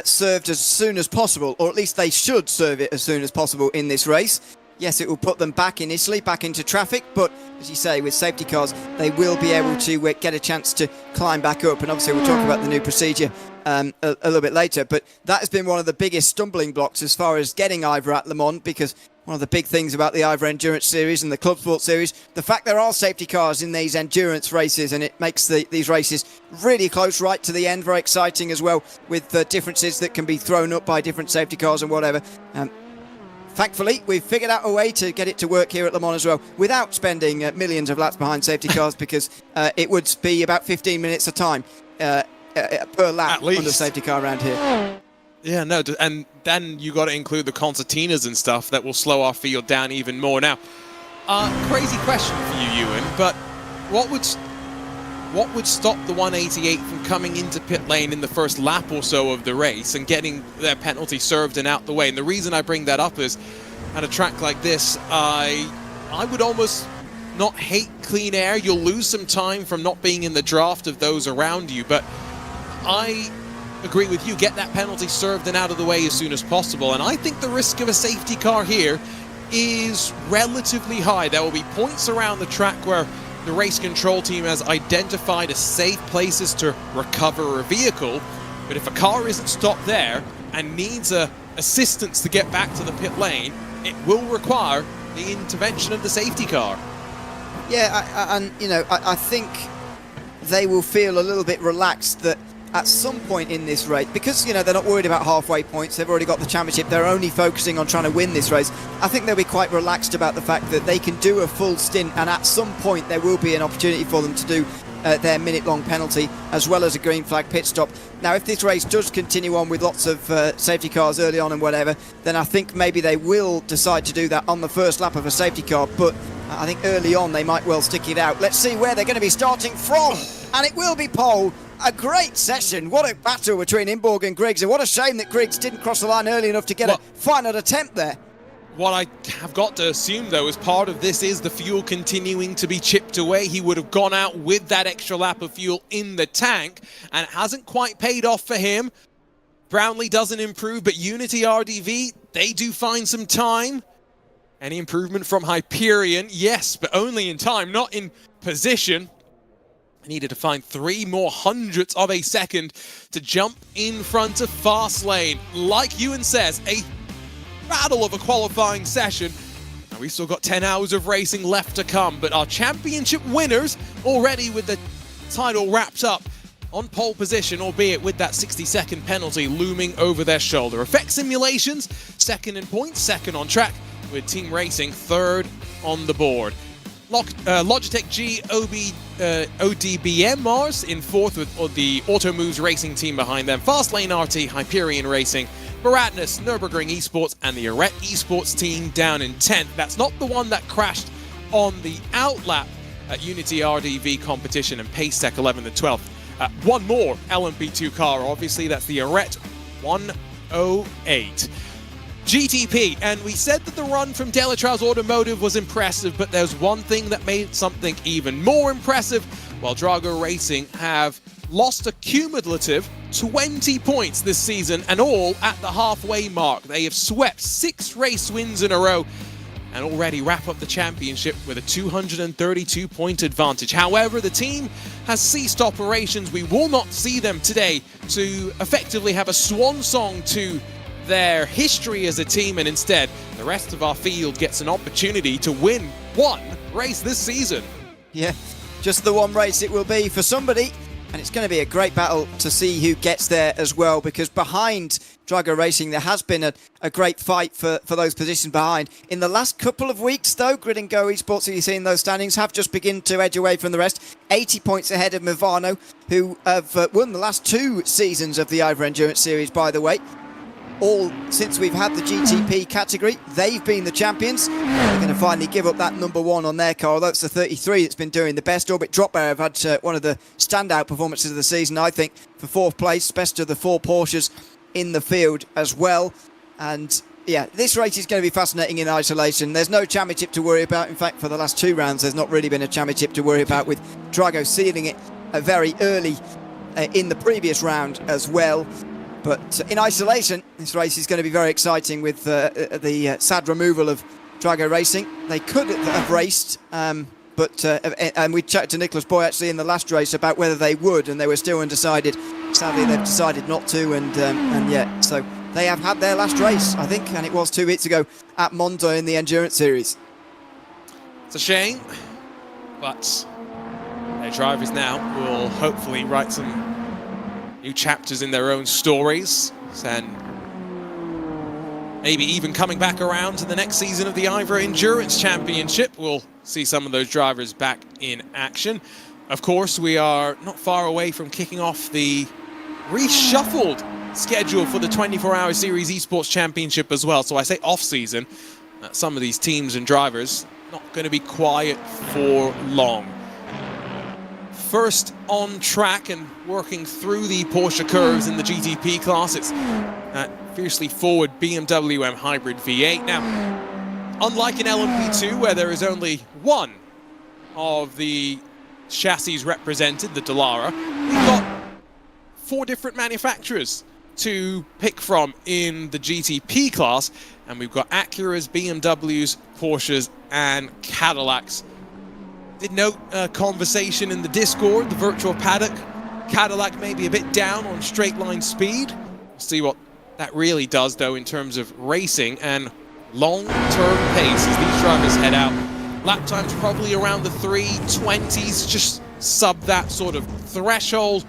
served as soon as possible, or at least they should serve it as soon as possible in this race. Yes, it will put them back initially, back into traffic, but as you say, with safety cars, they will be able to get a chance to climb back up. And obviously, we'll talk about the new procedure a little bit later, but that has been one of the biggest stumbling blocks as far as getting IVRA at Le Mans, because one of the big things about the IVRA Endurance Series and the Club Sport Series, the fact there are safety cars in these endurance races, and it makes these races really close right to the end, very exciting as well, with the differences that can be thrown up by different safety cars and whatever. Thankfully, we've figured out a way to get it to work here at Le Mans as well, without spending millions of laps behind safety cars, because it would be about 15 minutes of time per lap under safety car around here. Yeah, no, and then you got to include the concertinas and stuff that will slow our field down even more. Now, crazy question for you, Ewan, but what would stop the 188 from coming into pit lane in the first lap or so of the race and getting their penalty served and out the way? And the reason I bring that up is, at a track like this, I would almost not hate clean air. You'll lose some time from not being in the draft of those around you, but I agree with you. Get that penalty served and out of the way as soon as possible. And I think the risk of a safety car here is relatively high. There will be points around the track where the race control team has identified as safe places to recover a vehicle, but if a car isn't stopped there and needs assistance to get back to the pit lane, it will require the intervention of the safety car. Yeah, and you know, I think they will feel a little bit relaxed that at some point in this race, because you know they're not worried about halfway points, they've already got the championship, they're only focusing on trying to win this race. I think they'll be quite relaxed about the fact that they can do a full stint, and at some point there will be an opportunity for them to do their minute-long penalty as well as a green flag pit stop. Now, if this race does continue on with lots of safety cars early on and whatever, then I think maybe they will decide to do that on the first lap of a safety car, but I think early on they might well stick it out. Let's see where they're going to be starting from, and it will be pole. A great session. What a battle between Imborg and Griggs, and what a shame that Griggs didn't cross the line early enough to get a final attempt there. What I have got to assume, though, as part of this is the fuel continuing to be chipped away. He would have gone out with that extra lap of fuel in the tank, and it hasn't quite paid off for him. Brownlee doesn't improve, but Unity RDV, they do find some time. Any improvement from Hyperion? Yes, but only in time, not in position. Needed to find 3 more hundredths of a second to jump in front of Fastlane. Like Ewan says, a battle of a qualifying session. And we've still got 10 hours of racing left to come, but our championship winners already with the title wrapped up on pole position, albeit with that 60-second penalty looming over their shoulder. Effect Simulations, second in points, second on track, with Team Racing third on the board. Logitech G ODBMRs in fourth with the Auto Moves Racing team behind them. Fastlane RT, Hyperion Racing, Baratnus, Nürburgring Esports, and the Arret Esports team down in 10th. That's not the one that crashed on the outlap at Unity RDV competition, and Pace Tech 11th and 12th. One more LMP2 car, obviously, that's the Arret 108. GTP, and we said that the run from Delatraus Automotive was impressive, but there's one thing that made something even more impressive. While Drago Racing have lost a cumulative 20 points this season, and all at the halfway mark. They have swept 6 race wins in a row and already wrap up the championship with a 232-point advantage. However, the team has ceased operations. We will not see them today to effectively have a swan song to their history as a team, and instead the rest of our field gets an opportunity to win one race this season. Yeah, just the one race it will be for somebody, and it's going to be a great battle to see who gets there as well, because behind Drago Racing there has been a great fight for those positions behind. In the last couple of weeks though, Grid and Go Esports, as you see in those standings, have just begun to edge away from the rest. 80 points ahead of Movano, who have won the last 2 seasons of the IVRA Endurance Series, by the way. All since we've had the GTP category, they've been the champions. They're going to finally give up that number 1 on their car, although it's the 33 that's been doing the best. Orbit Dropbear have had one of the standout performances of the season, I think, for 4th place, best of the 4 Porsches in the field as well. And yeah, this race is going to be fascinating in isolation. There's no championship to worry about. In fact, for the last 2 rounds, there's not really been a championship to worry about, with Drago sealing it very early in the previous round as well. But in isolation, this race is going to be very exciting with the sad removal of Drago Racing. They could have raced, and we chatted to Nicholas Boy actually in the last race about whether they would, and they were still undecided. Sadly, they've decided not to, and yeah, so they have had their last race, I think, and it was 2 weeks ago at Monza in the Endurance Series. It's a shame, but their drivers now will hopefully write some new chapters in their own stories, and maybe even coming back around to the next season of the IVRA Endurance Championship. We'll see some of those drivers back in action. Of course, we are not far away from kicking off the reshuffled schedule for the 24-hour Series Esports Championship as well. So I say off-season, some of these teams and drivers not going to be quiet for long. First on track and working through the Porsche curves in the GTP class, it's that fiercely forward BMW M Hybrid V8. Now, unlike in LMP2, where there is only one of the chassis represented, the Dallara, we've got 4 different manufacturers to pick from in the GTP class, and we've got Acuras, BMWs, Porsches, and Cadillacs. Did note a conversation in the Discord, the virtual paddock. Cadillac may be a bit down on straight line speed. We'll see what that really does, though, in terms of racing and long-term pace as these drivers head out. Lap times probably around the 3:20s, just sub that sort of threshold.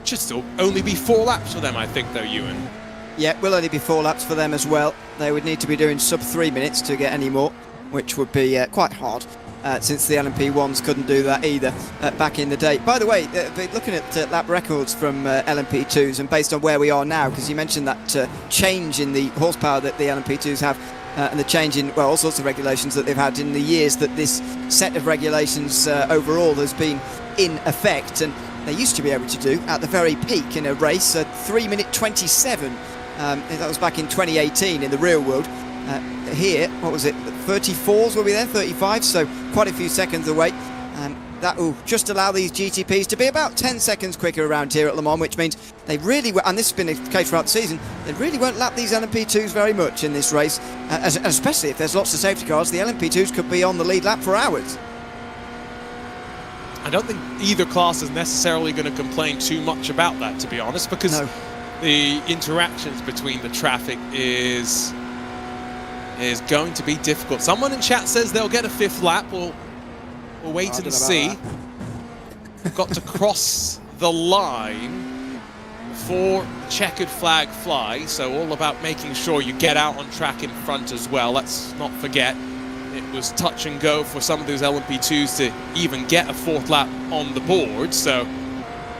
Should still only be 4 laps for them, I think, though, Ewan. Yeah, will only be 4 laps for them as well. They would need to be doing sub 3 minutes to get any more, which would be quite hard. Since the LMP1s couldn't do that either back in the day. By the way, looking at lap records from LMP2s, and based on where we are now, because you mentioned that change in the horsepower that the LMP2s have, and the change in, well, all sorts of regulations that they've had in the years that this set of regulations overall has been in effect, and they used to be able to do, at the very peak in a race, 3 minute 27. That was back in 2018 in the real world. Here, what was it, 34s were we there, 35, so quite a few seconds away. That will just allow these GTPs to be about 10 seconds quicker around here at Le Mans, which means they really, and this has been the case throughout the season, they really won't lap these LMP2s very much in this race, especially if there's lots of safety cars. The LMP2s could be on the lead lap for hours. I don't think either class is necessarily going to complain too much about that, to be honest, because the interactions between the traffic is going to be difficult. Someone in chat says they'll get a 5th lap. We'll wait and see. We've got to cross the line for checkered flag fly, so all about making sure you get out on track in front as well. Let's not forget, it was touch and go for some of those LMP2s to even get a 4th lap on the board, so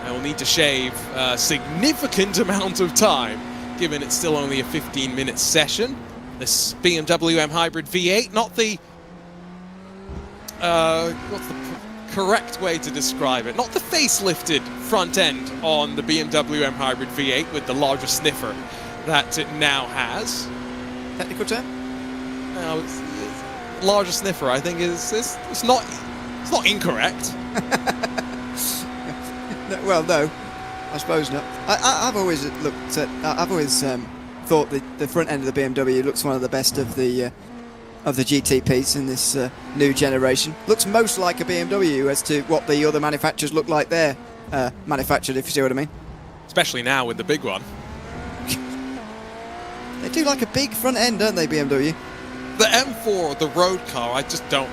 we'll need to shave a significant amount of time, given it's still only a 15-minute session. This BMW M Hybrid V8, not the what's the correct way to describe it? Not the facelifted front end on the BMW M Hybrid V8 with the larger sniffer that it now has. Technical term? No, it's larger sniffer. I think it's not incorrect. Well, no, I suppose not. I've always looked at. I've always thought that the front end of the BMW looks one of the best of the GTPs in this new generation. Looks most like a BMW as to what the other manufacturers look like they're manufactured, if you see what I mean. Especially now with the big one. They do like a big front end, don't they, BMW? The M4, the road car, I just don't.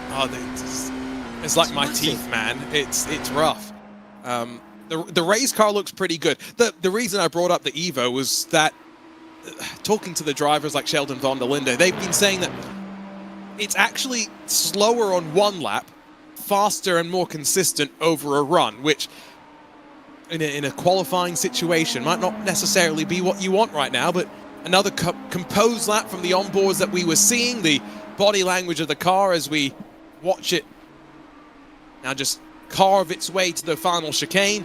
It's like my teeth, man. It's rough. The race car looks pretty good. The reason I brought up the Evo was that talking to the drivers like Sheldon von der Linde, they've been saying that it's actually slower on one lap, faster and more consistent over a run, which in a qualifying situation might not necessarily be what you want right now, but another composed lap from the onboards that we were seeing, the body language of the car as we watch it now just carve its way to the final chicane.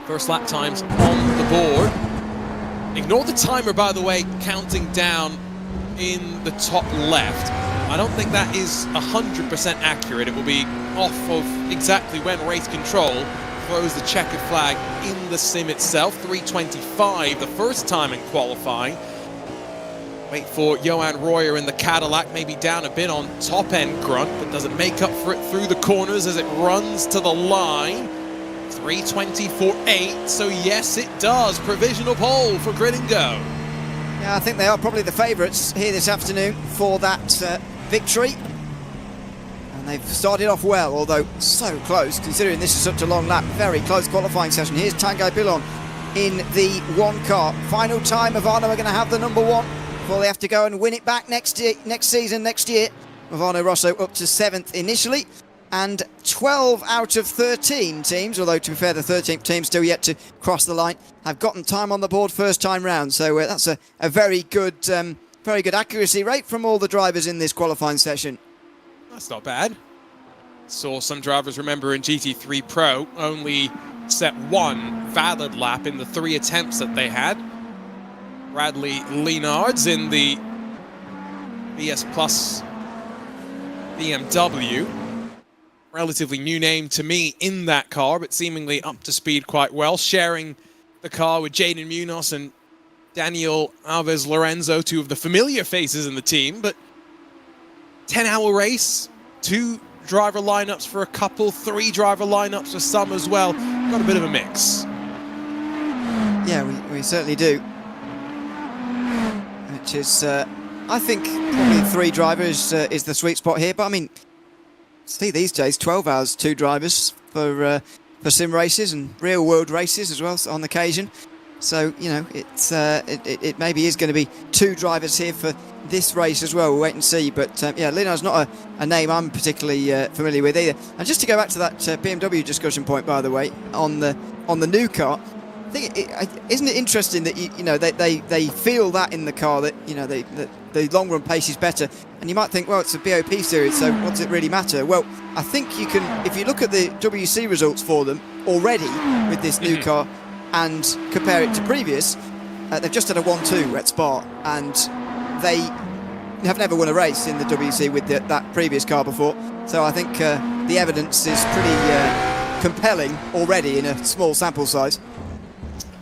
First lap times on the board. Ignore the timer, by the way, counting down in the top left. I don't think that is 100% accurate. It will be off of exactly when race control throws the checkered flag in the sim itself. 3:25 the first time in qualifying. Wait for Johan Royer in the Cadillac, maybe down a bit on top end grunt, but does it make up for it through the corners as it runs to the line? 3:24.8, so yes it does. Provisional pole for Grid and Go. Yeah, I think they are probably the favourites here this afternoon for that victory. And they've started off well, although so close, considering this is such a long lap. Very close qualifying session. Here's Tanguy Billon in the one car. Final time, Movano are going to have the number one before they have to go and win it back next year. Movano Rosso up to 7th initially. And 12 out of 13 teams, although to be fair, the 13th team still yet to cross the line, have gotten time on the board first time round. So that's a very good accuracy rate from all the drivers in this qualifying session. That's not bad. Saw some drivers, remember, in GT3 Pro only set one valid lap in the 3 attempts that they had. Bradley Leonards in the BS Plus BMW. Relatively new name to me in that car, but seemingly up to speed quite well, sharing the car with Jaden Munoz and Daniel Alves Lorenzo, 2 of the familiar faces in the team. But 10-hour race, 2 driver lineups for a couple, 3 driver lineups for some as well. Got a bit of a mix. Yeah, we certainly do. Which is, I think, probably 3 drivers is the sweet spot here. But I mean, see these days 12 hours 2 drivers for sim races and real world races as well on occasion. So you know it maybe is going to be 2 drivers here for this race as well. We'll wait and see. But yeah, Leonard's not a name I'm particularly familiar with either. And just to go back to that BMW discussion point, by the way, on the new car, I think isn't it interesting that they feel that in the car that the long run pace is better, and you might think, well, it's a BOP series, so what does it really matter? Well, I think you can, if you look at the WC results for them already with this new car and compare it to previous, they've just had a 1-2 at Spa, and they have never won a race in the WC with that previous car before. So I think the evidence is pretty compelling already in a small sample size.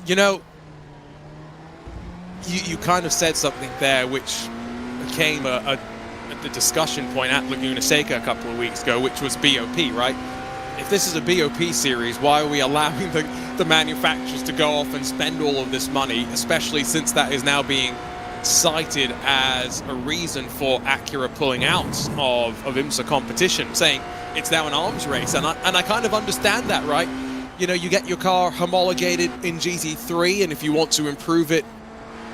You know, you kind of said something there which became the discussion point at Laguna Seca a couple of weeks ago, which was BOP, right? if this is a BOP series, why are we allowing the manufacturers to go off and spend all of this money, especially since that is now being cited as a reason for Acura pulling out of IMSA competition, saying it's now an arms race. And I kind of understand that, right? You know, you get your car homologated in GT3, and if you want to improve it,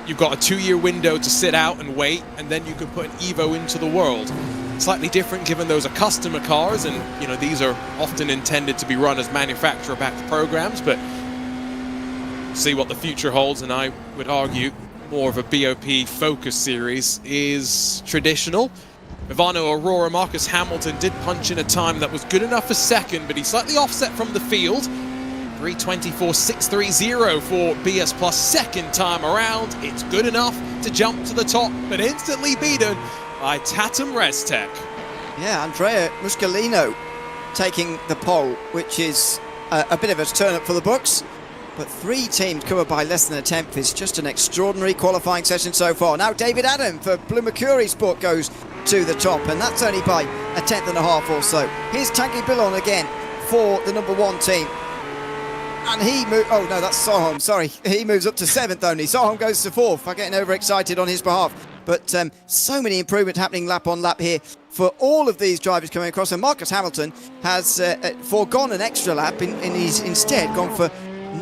you've got a 2-year window to sit out and wait, and then you can put an Evo into the world. Slightly different given those are customer cars, and you know, these are often intended to be run as manufacturer-backed programs, but see what the future holds. And I would argue more of a BOP focus series is traditional. Ivano Aurora, Marcus Hamilton did punch in a time that was good enough for second, but he's slightly offset from the field. 3:24.630 for BS Plus second time around. It's good enough to jump to the top, but instantly beaten by Tatum Restech. Yeah, Andrea Muscolino taking the pole, which is a bit of a turn-up for the books. But 3 teams covered by less than a tenth is just an extraordinary qualifying session so far. Now David Adam for Blue Mercury Sport goes to the top, and that's only by a tenth and a half or so. Here's Tanguy Billon again for the number 1 team. And he moves, oh no, that's Sohom, sorry. He moves up to 7th only. Sohom goes to 4th. I'm getting overexcited on his behalf. But so many improvements happening lap on lap here for all of these drivers coming across. And Marcus Hamilton has foregone an extra lap and he's instead gone for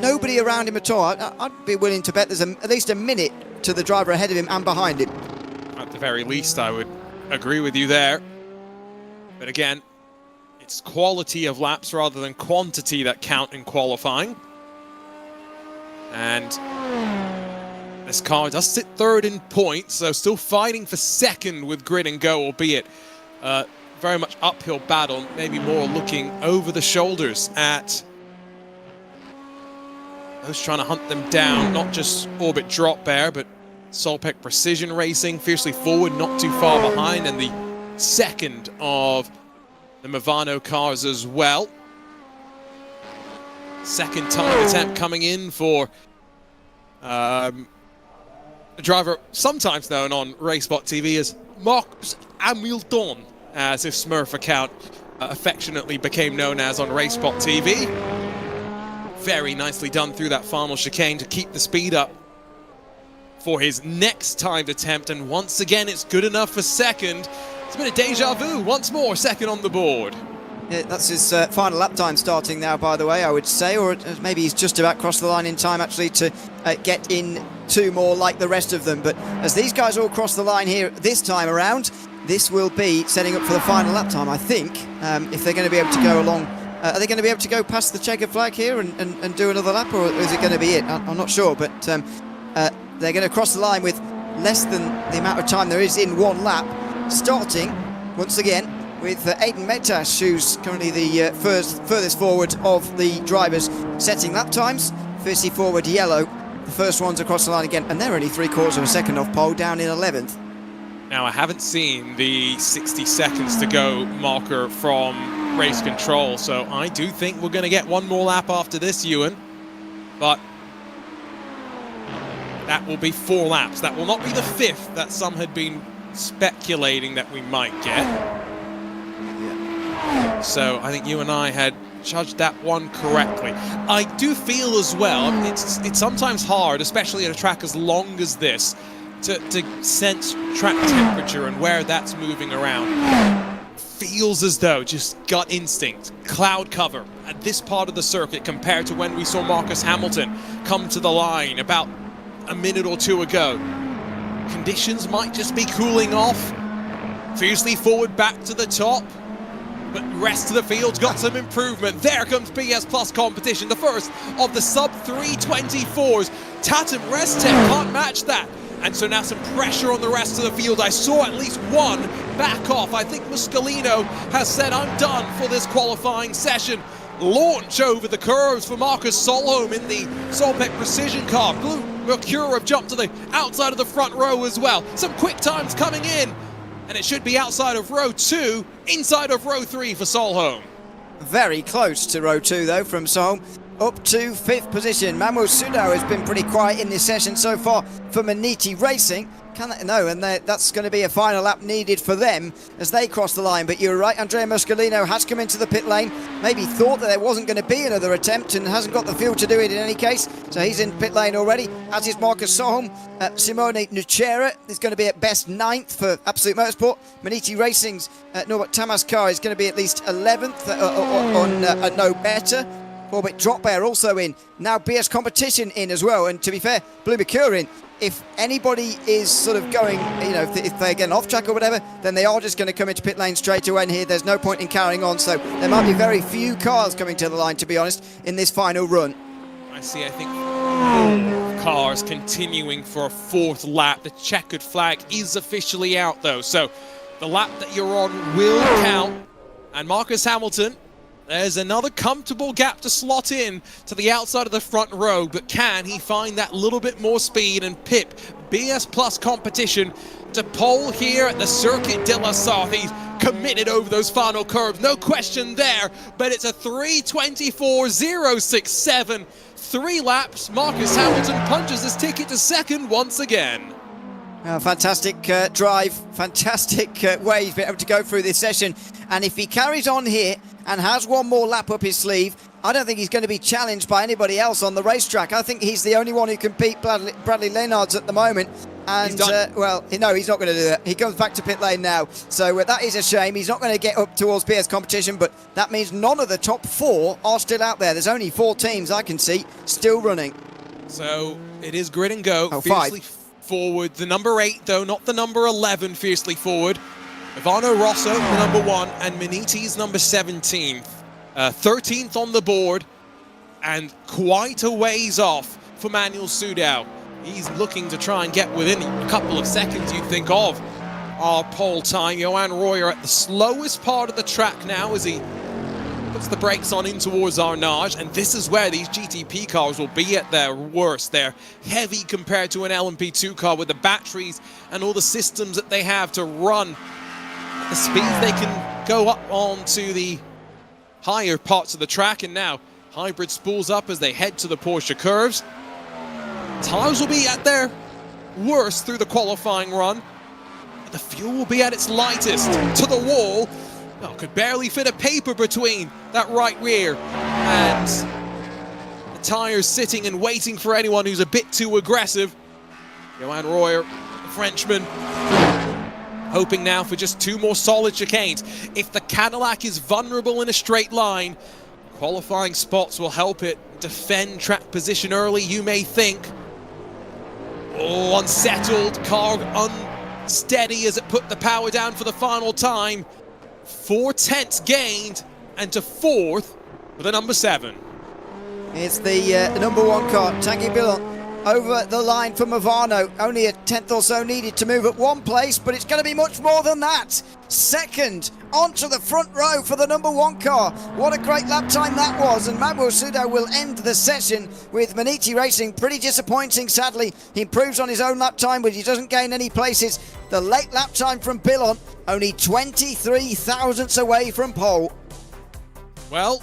nobody around him at all. I'd be willing to bet there's at least a minute to the driver ahead of him and behind him. At the very least, I would agree with you there. But again, it's quality of laps rather than quantity that count in qualifying. And this car does sit 3rd in points, so still fighting for 2nd with grid and go, albeit very much uphill battle, maybe more looking over the shoulders at those trying to hunt them down, not just Orbit Drop Bear, but Solpec Precision Racing, fiercely forward, not too far behind, and the second of the Movano cars as well. Second time attempt coming in for a driver sometimes known on RaceSpotTV as Marcus Hamilton, as his Smurf account affectionately became known as on RaceSpotTV. Very nicely done through that final chicane to keep the speed up for his next timed attempt, and once again it's good enough for 2nd. It's been a deja vu, once more 2nd on the board. Yeah, that's his final lap time starting now, by the way, I would say, or maybe he's just about crossed the line in time actually to get in 2 more like the rest of them. But as these guys all cross the line here this time around, this will be setting up for the final lap time, I think, if they're going to be able to go along. Are they going to be able to go past the checkered flag here and do another lap, or is it going to be it? I'm not sure, but they're going to cross the line with less than the amount of time there is in 1 lap, starting once again with Aiden Metash, who's currently the furthest forward of the drivers, setting lap times. Fiercely forward yellow, the first ones across the line again, and they're only 3/4 of a second off pole, down in 11th. Now, I haven't seen the 60 seconds to go marker from race control, so I do think we're going to get 1 more lap after this, Ewan. But that will be 4 laps. That will not be the 5th that some had been speculating that we might get. So I think you and I had judged that one correctly. I do feel as well, it's sometimes hard, especially at a track as long as this, to sense track temperature and where that's moving around. Feels as though, just gut instinct, cloud cover at this part of the circuit compared to when we saw Marcus Hamilton come to the line about a minute or 2 ago. Conditions might just be cooling off. Fiercely forward back to the top. But rest of the field's got some improvement. There comes BS Plus competition, the first of the sub-324s. Tatum Restech can't match that. And so now some pressure on the rest of the field. I saw at least one back off. I think Muscolino has said, I'm done for this qualifying session. Launch over the curves for Marcus Solholm in the Solpec Precision car. Blue Mercury have jumped to the outside of the front row as well. Some quick times coming in. And it should be outside of row 2, inside of row 3 for Solholm. Very close to row 2 though from Solholm. up to 5th position. Manuel Sudau has been pretty quiet in this session so far for Maniti Racing. And that's going to be a final lap needed for them as they cross the line. But you're right, Andrea Muscolino has come into the pit lane. Maybe thought that there wasn't going to be another attempt and hasn't got the fuel to do it in any case. So he's in pit lane already, as is Marcus Sohom. Simone Nucera is going to be at best 9th for Absolute Motorsport. Maniti Racing's Norbert Tamaskar is going to be at least 11th on no better. Orbit Drop Bear also in. Now BS Competition in as well. And to be fair, Blue Mercure in. If anybody is sort of going, if they're getting off track or whatever, then they are just going to come into pit lane straight away. And here, there's no point in carrying on. So there might be very few cars coming to the line, to be honest, in this final run. I think 4 cars continuing for a 4th lap. The checkered flag is officially out, though. So the lap that you're on will count. And Marcus Hamilton, there's another comfortable gap to slot in to the outside of the front row, but can he find that little bit more speed and pip BS Plus competition to pole here at the Circuit de la Sarthe? He's committed over those final curves, no question there, but it's a 3:24.067. 3 laps, Marcus Hamilton punches his ticket to 2nd once again. Fantastic drive, fantastic way he's been able to go through this session. And if he carries on here and has one more lap up his sleeve, I don't think he's going to be challenged by anybody else on the racetrack. I think he's the only one who can beat Bradley Leonards at the moment. And, well, no, he's not going to do that. He comes back to pit lane now. So that is a shame. He's not going to get up towards BS Competition, but that means none of the top 4 are still out there. There's only 4 teams I can see still running. So it is grid and go. Oh, fiercely 5. Forward. The number 8, though, not the number 11, fiercely forward. Ivano Rosso, the number 1, and Maniti's number 17th. 13th on the board, and quite a ways off for Manuel Sudau. He's looking to try and get within a couple of seconds, you'd think, of our pole time. Johan Royer at the slowest part of the track now as he puts the brakes on in towards Arnage, and this is where these GTP cars will be at their worst. They're heavy compared to an LMP2 car with the batteries and all the systems that they have to run at the speeds they can go up onto the higher parts of the track. And now hybrid spools up as they head to the Porsche curves. Tires will be at their worst through the qualifying run. The fuel will be at its lightest to the wall. Oh, could barely fit a paper between that right rear and the tires sitting and waiting for anyone who's a bit too aggressive. Johan Royer, the Frenchman, hoping now for just 2 more solid chicanes. If the Cadillac is vulnerable in a straight line, qualifying spots will help it defend track position early, you may think. Oh, unsettled, car unsteady as it put the power down for the final time. 4 tenths gained, and to 4th with the number 7. It's the number 1 car, Tanguy Billon, over the line from Ivano. Only a 10th or so needed to move at 1 place, but it's going to be much more than that. 2nd onto the front row for the number 1 car. What a great lap time that was, and Manuel Sudau will end the session with Maniti Racing. Pretty disappointing, sadly. He improves on his own lap time, but he doesn't gain any places. The late lap time from Billon, only 23 thousandths away from pole. Well,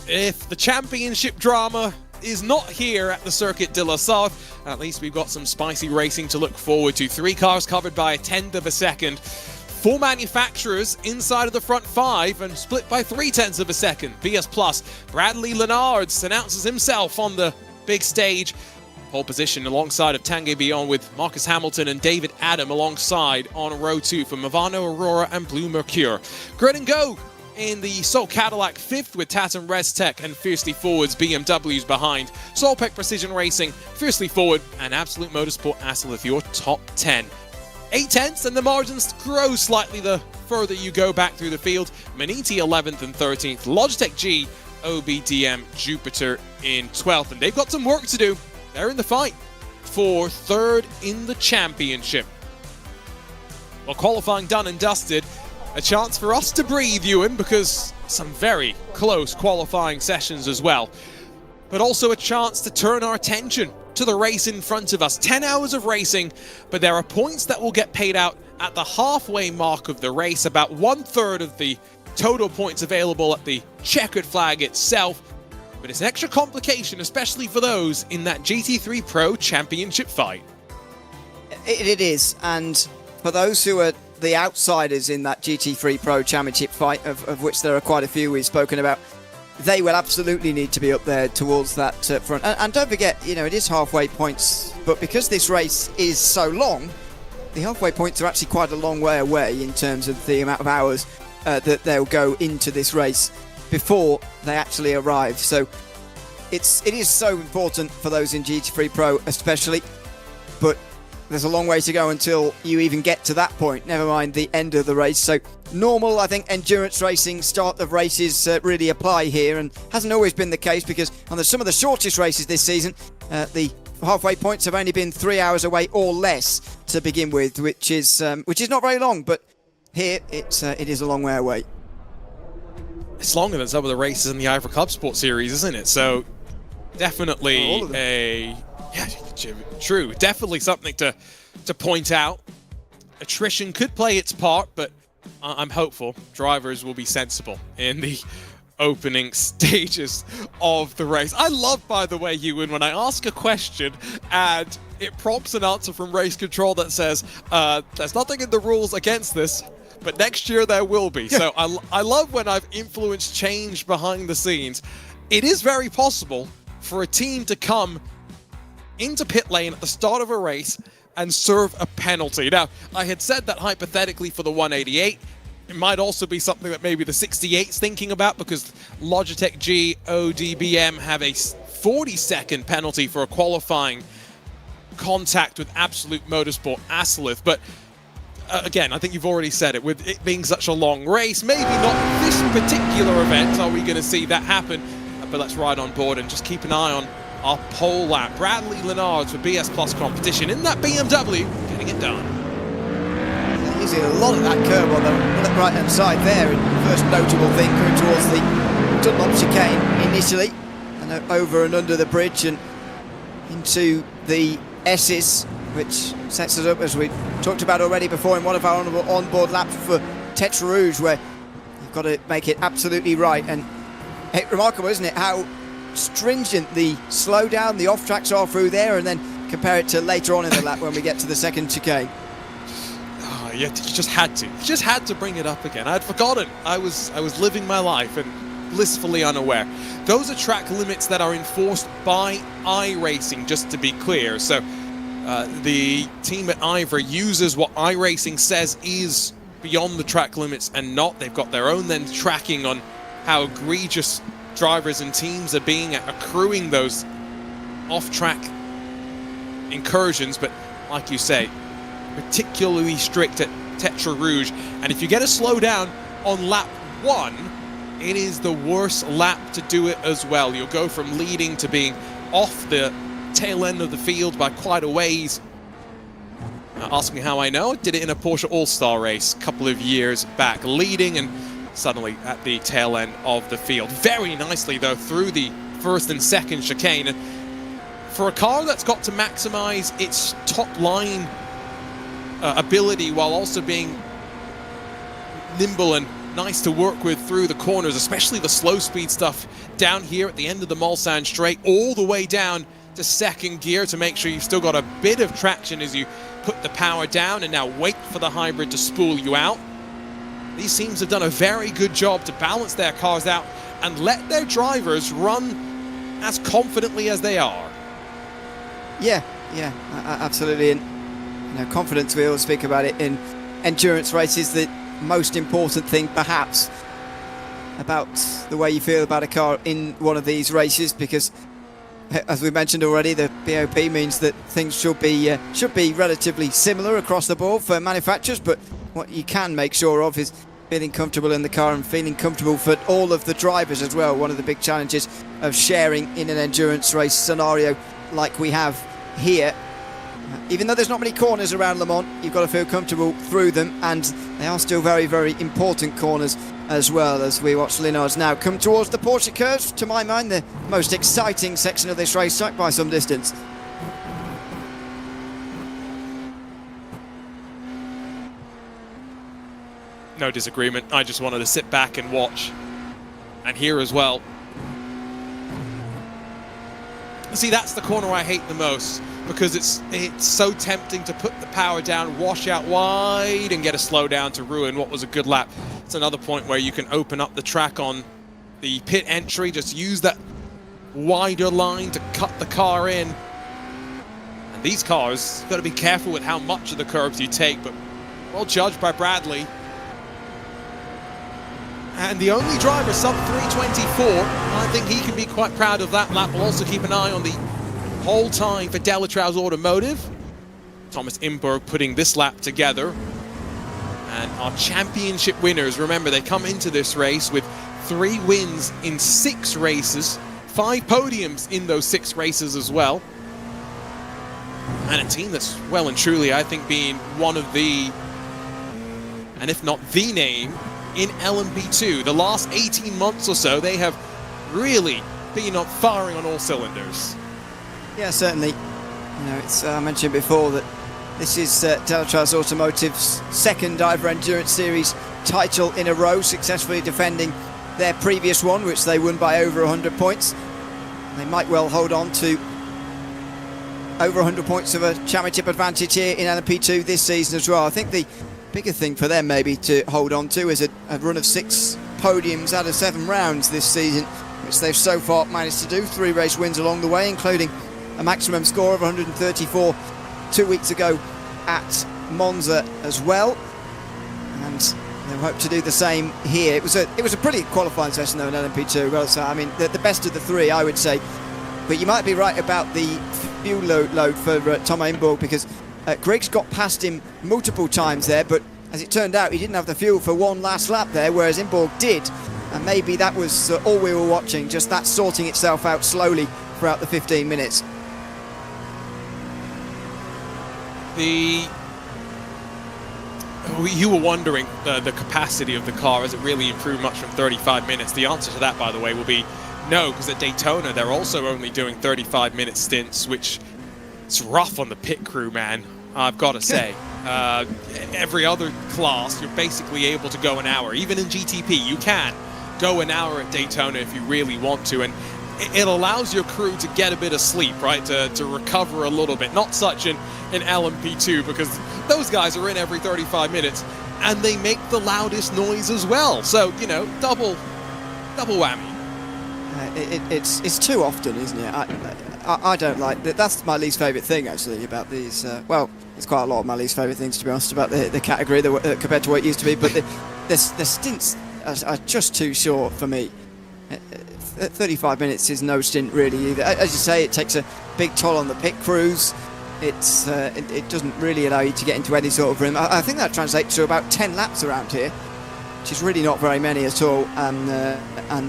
if the championship drama is not here at the Circuit de la Sarthe, at least we've got some spicy racing to look forward to. 3 cars covered by a 1/10 of a second. 4 manufacturers inside of the front 5 and split by 3/10 of a second. BS Plus, Bradley Leonards announces himself on the big stage. Pole position alongside of Tanguy Billon, with Marcus Hamilton and David Adam alongside on row 2 from Ivano Aurora and Blue Mercure. Grid and go in the Soul Cadillac 5th with Tatum Restech and Fiercely Forward's BMWs behind. Solpec Precision Racing, Fiercely Forward, and Absolute Motorsport Asalith, your top 10. 8 tenths, and the margins grow slightly the further you go back through the field. Maniti 11th and 13th, Logitech G, OBDM, Jupiter in 12th, and they've got some work to do. They're in the fight for 3rd in the championship. Well, qualifying done and dusted, a chance for us to breathe, Ewan, because some very close qualifying sessions as well. But also a chance to turn our attention to the race in front of us. 10 hours of racing, but there are points that will get paid out at the halfway mark of the race, about 1/3 of the total points available at the checkered flag itself. but it's an extra complication, especially for those in that GT3 Pro Championship fight. It is, and for those who are the outsiders in that GT3 Pro Championship fight, of which there are quite a few we've spoken about, they will absolutely need to be up there towards that front. And don't forget, you know, it is halfway points, but because this race is so long, the halfway points are actually quite a long way away in terms of the amount of hours that they'll go into this race before they actually arrive. So it is so important for those in GT3 Pro especially, but there's a long way to go until you even get to that point, never mind the end of the race. So normal, I think, endurance racing start of races really apply here, and hasn't always been the case, because on some of the shortest races this season, the halfway points have only been 3 hours away or less to begin with, which is not very long, but here it is a long way away. It's longer than some of the races in the IVRA Club Sport Series, isn't it? So definitely true. Definitely something to point out. Attrition could play its part, but I'm hopeful drivers will be sensible in the opening stages of the race. I love, by the way, Ewan, when I ask a question and it prompts an answer from race control that says, there's nothing in the rules against this, but next year there will be. So I love when I've influenced change behind the scenes. It is very possible for a team to come into pit lane at the start of a race and serve a penalty. Now, I had said that hypothetically for the 188, it might also be something that maybe the 68's thinking about, because Logitech G ODBM have a 40-second penalty for a qualifying contact with Absolute Motorsport Aslith. But again, I think you've already said it, with it being such a long race, maybe not this particular event are we going to see that happen, but let's ride on board and just keep an eye on our pole lap. Bradley Lenards for BS Plus competition in that BMW, getting it done. Using a lot of that curb on the right-hand side there, and first notable thing going towards the Dunlop chicane initially, and over and under the bridge and into the S's, which sets us up, as we talked about already before in one of our onboard laps, for Tetra Rouge, where you've got to make it absolutely right. And it's remarkable, isn't it, how stringent the slowdown, the off-tracks are through there, and then compare it to later on in the lap when we get to the second chicane. Oh, yeah, you just had to bring it up again. I'd forgotten. I was living my life and blissfully unaware. Those are track limits that are enforced by iRacing, just to be clear. So the team at IVRA uses what iRacing says is beyond the track limits and not. They've got their own then tracking on how egregious drivers and teams are being at accruing those off-track incursions, but like you say, particularly strict at Tetra Rouge. And if you get a slowdown on lap 1, it is the worst lap to do it as well. You'll go from leading to being off the tail end of the field by quite a ways. Ask me how I know. Did it in a Porsche All-Star race a couple of years back, leading and suddenly at the tail end of the field. Very nicely, though, through the first and second chicane. And for a car that's got to maximize its top-line ability while also being nimble and nice to work with through the corners, especially the slow-speed stuff down here at the end of the Mulsanne straight, all the way down to second gear to make sure you've still got a bit of traction as you put the power down and now wait for the hybrid to spool you out. These teams have done a very good job to balance their cars out and let their drivers run as confidently as they are. Yeah, absolutely. And you know, confidence, we always speak about it in endurance races, the most important thing perhaps about the way you feel about a car in one of these races, because as we mentioned already, the BOP means that things should be relatively similar across the board for manufacturers, but what you can make sure of is feeling comfortable in the car and feeling comfortable for all of the drivers as well. One of the big challenges of sharing in an endurance race scenario like we have here. Even though there's not many corners around Le Mans, you've got to feel comfortable through them, and they are still very, very important corners as well, as we watch Linards now come towards the Porsche curves. To my mind, the most exciting section of this racetrack by some distance. No disagreement. I just wanted to sit back and watch and hear as well. See, that's the corner I hate the most, because it's so tempting to put the power down, wash out wide, and get a slowdown to ruin what was a good lap. It's another point where you can open up the track on the pit entry, just use that wider line to cut the car in. And these cars, you've got to be careful with how much of the curbs you take, but well judged by Bradley. And the only driver sub 324, I think he can be quite proud of that lap. We'll also keep an eye on the whole time for Delatrau's Automotive. Thomas Imberg putting this lap together. And our championship winners, remember, they come into this race with 3 wins in 6 races, 5 podiums in those 6 races as well. And a team that's well and truly, I think, being one of the, and if not the name, in LMP2. The last 18 months or so, they have really been firing on all cylinders. Yeah, certainly. You know, it's I mentioned before that this is Delatrau's Automotive's second IVRA Endurance Series title in a row, successfully defending their previous one, which they won by over 100 points. They might well hold on to over 100 points of a championship advantage here in LMP2 this season as well. I think the bigger thing for them maybe to hold on to is a run of 6 podiums out of 7 rounds this season, which they've so far managed to do. 3 race wins along the way, including a maximum score of 134 2 weeks ago at Monza as well. And they'll hope to do the same here. It was a pretty qualifying session though in LMP2. Well, so I mean the best of the 3, I would say. But you might be right about the fuel load for Thomas Imberg, because Griggs got past him multiple times there, but as it turned out, he didn't have the fuel for one last lap there, whereas Imberg did. And maybe that was all we were watching, just that sorting itself out slowly throughout the 15 minutes. You were wondering the capacity of the car, has it really improved much from 35 minutes? The answer to that, by the way, will be no, because at Daytona, they're also only doing 35-minute stints, which is rough on the pit crew, man. I've got to say. Every other class, you're basically able to go an hour. Even in GTP, you can go an hour at Daytona if you really want to. And it allows your crew to get a bit of sleep, right? To recover a little bit. Not such in LMP2, because those guys are in every 35 minutes and they make the loudest noise as well. So, you know, double whammy. It's too often, isn't it? I don't like that. That's my least favourite thing, actually, about these. Well, it's quite a lot of my least favourite things, to be honest, about the category compared to what it used to be. But the stints are just too short for me. 35 minutes is no stint, really, either. As you say, it takes a big toll on the pit crews. It doesn't really allow you to get into any sort of rhythm. I think that translates to about 10 laps around here, which is really not very many at all. And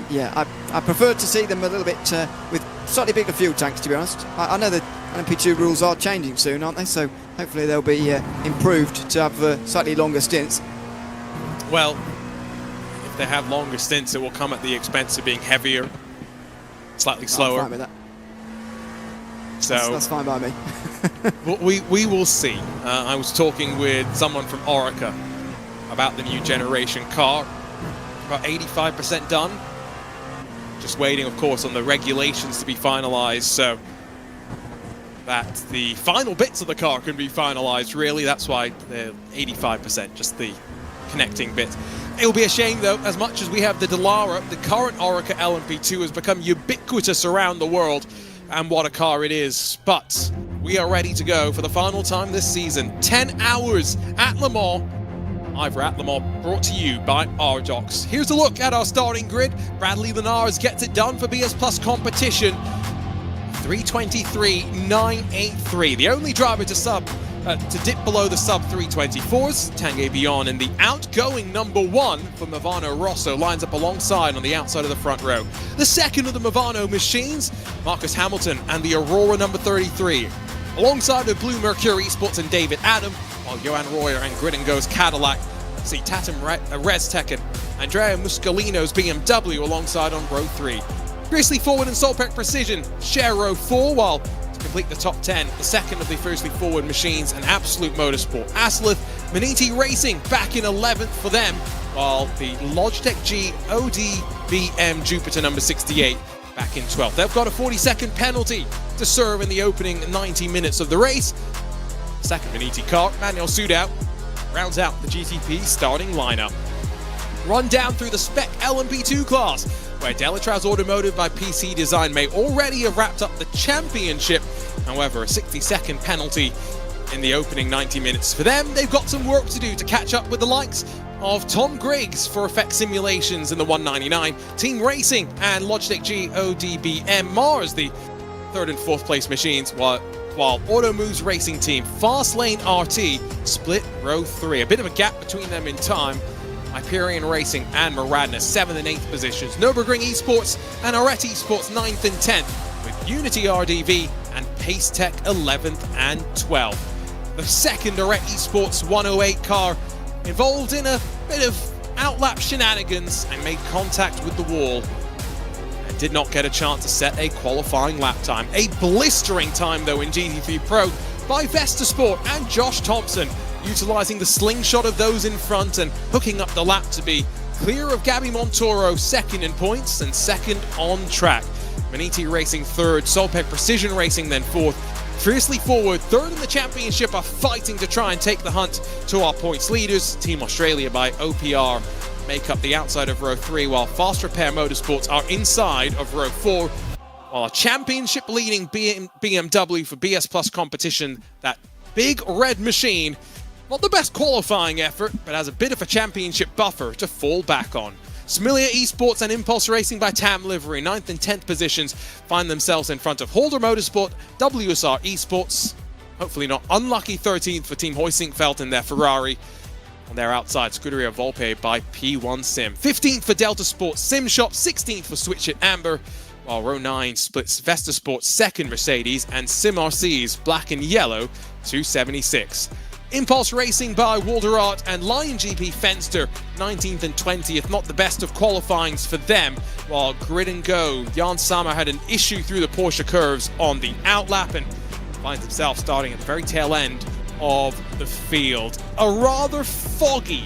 yeah, I prefer to see them a little bit with slightly bigger fuel tanks, to be honest. I know the LMP2 rules are changing soon, aren't they? So hopefully they'll be improved to have slightly longer stints. Well, if they have longer stints, it will come at the expense of being heavier, slightly slower. I'm fine with that. So that's fine by me. we will see. I was talking with someone from Orica about the new generation car. About 85% done. Just waiting, of course, on the regulations to be finalized, so that the final bits of the car can be finalized, really. That's why they're 85%, just the connecting bits. It'll be a shame, though, as much as we have the Dallara, the current Orica LMP2 has become ubiquitous around the world, and what a car it is. But we are ready to go for the final time this season. 10 hours at Le Mans. IVRA at Le Mans, brought to you by RDoks. Here's a look at our starting grid. Bradley Linares gets it done for BS Plus competition. 323.983. The only driver to dip below the sub 324s. Tanguy Beyond, and the outgoing number 1 for Movano Rosso lines up alongside on the outside of the front row. The second of the Movano machines, Marcus Hamilton and the Aurora number 33. Alongside the Blue Mercury Esports and David Adam, while Johan Royer and Grid & Go's Cadillac see Tatum Reztek and Andrea Muscolino's BMW alongside on row 3. Grizzly Forward and Solpec Precision share row 4, while to complete the top 10, the second of the Firstly Forward machines and Absolute Motorsport. Aslith Maniti Racing back in 11th for them, while the Logitech G OD BM Jupiter number 68 back in 12th. They've got a 40-second penalty to serve in the opening 90 minutes of the race. Second Veneti car, Manuel Sudau, rounds out the GTP starting lineup. Run down through the spec LMP2 class, where Delatraz Automotive by PC Design may already have wrapped up the championship. However, a 60-second penalty in the opening 90 minutes for them. They've got some work to do to catch up with the likes of Tom Griggs for effect simulations in the 199, Team Racing and Logitech GODBM Mars, the third and fourth place machines, while Automove's racing team Fastlane RT split row 3. A bit of a gap between them in time. Hyperion Racing and Maradna 7th and 8th positions. Nürburgring Esports and Arete Esports 9th and 10th, with Unity RDV and Pace Tech 11th and 12th. The second Arete Esports 108 car involved in a bit of outlap shenanigans and made contact with the wall and did not get a chance to set a qualifying lap time. A blistering time though in GT3 Pro by Vesta Sport and Josh Thompson, utilising the slingshot of those in front and hooking up the lap to be clear of Gabby Montoro, second in points and second on track. Veneti Racing third, Solpec Precision Racing then fourth. Fiercely forward, third in the championship, are fighting to try and take the hunt to our points leaders. Team Australia by OPR make up the outside of row 3, while Fast Repair Motorsports are inside of row 4. While a championship leading BMW for BS Plus competition, that big red machine, not the best qualifying effort, but has a bit of a championship buffer to fall back on. Smilia Esports and Impulse Racing by TAM Livery, 9th and 10th positions, find themselves in front of Holder Motorsport, WSR Esports, hopefully not unlucky 13th for Team Hoysinkfeld and their Ferrari. On their outside, Scuderia Volpe by P1 Sim. 15th for Delta Sports Sim Shop, 16th for Switch It Amber, while row 9 splits Vesta Sports second Mercedes and Sim RC's Black and Yellow 276. Impulse Racing by Walter Art and Lion GP Fenster, 19th and 20th, not the best of qualifyings for them, while Grid and Go, Jan Sama had an issue through the Porsche curves on the outlap and finds himself starting at the very tail end of the field. A rather foggy,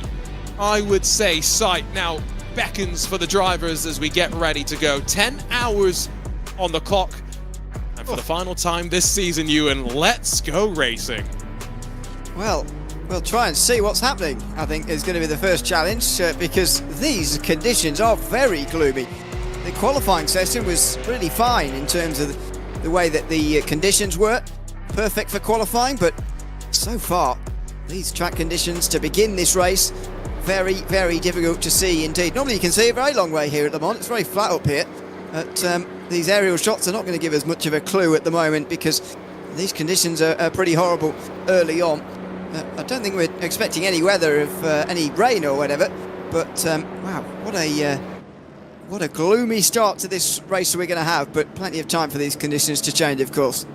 I would say, sight now beckons for the drivers as we get ready to go. 10 hours on the clock, and for the final time this season, Ewan, let's go racing. Well, we'll try and see what's happening, I think is going to be the first challenge, because these conditions are very gloomy. The qualifying session was really fine in terms of the way that the conditions were. Perfect for qualifying, but so far, these track conditions to begin this race, very, very difficult to see indeed. Normally you can see a very long way here at Le Mans. It's very flat up here, but these aerial shots are not going to give us much of a clue at the moment because these conditions are pretty horrible early on. I don't think we're expecting any weather of any rain or whatever, but wow, what a gloomy start to this race we're going to have, but plenty of time for these conditions to change, of course.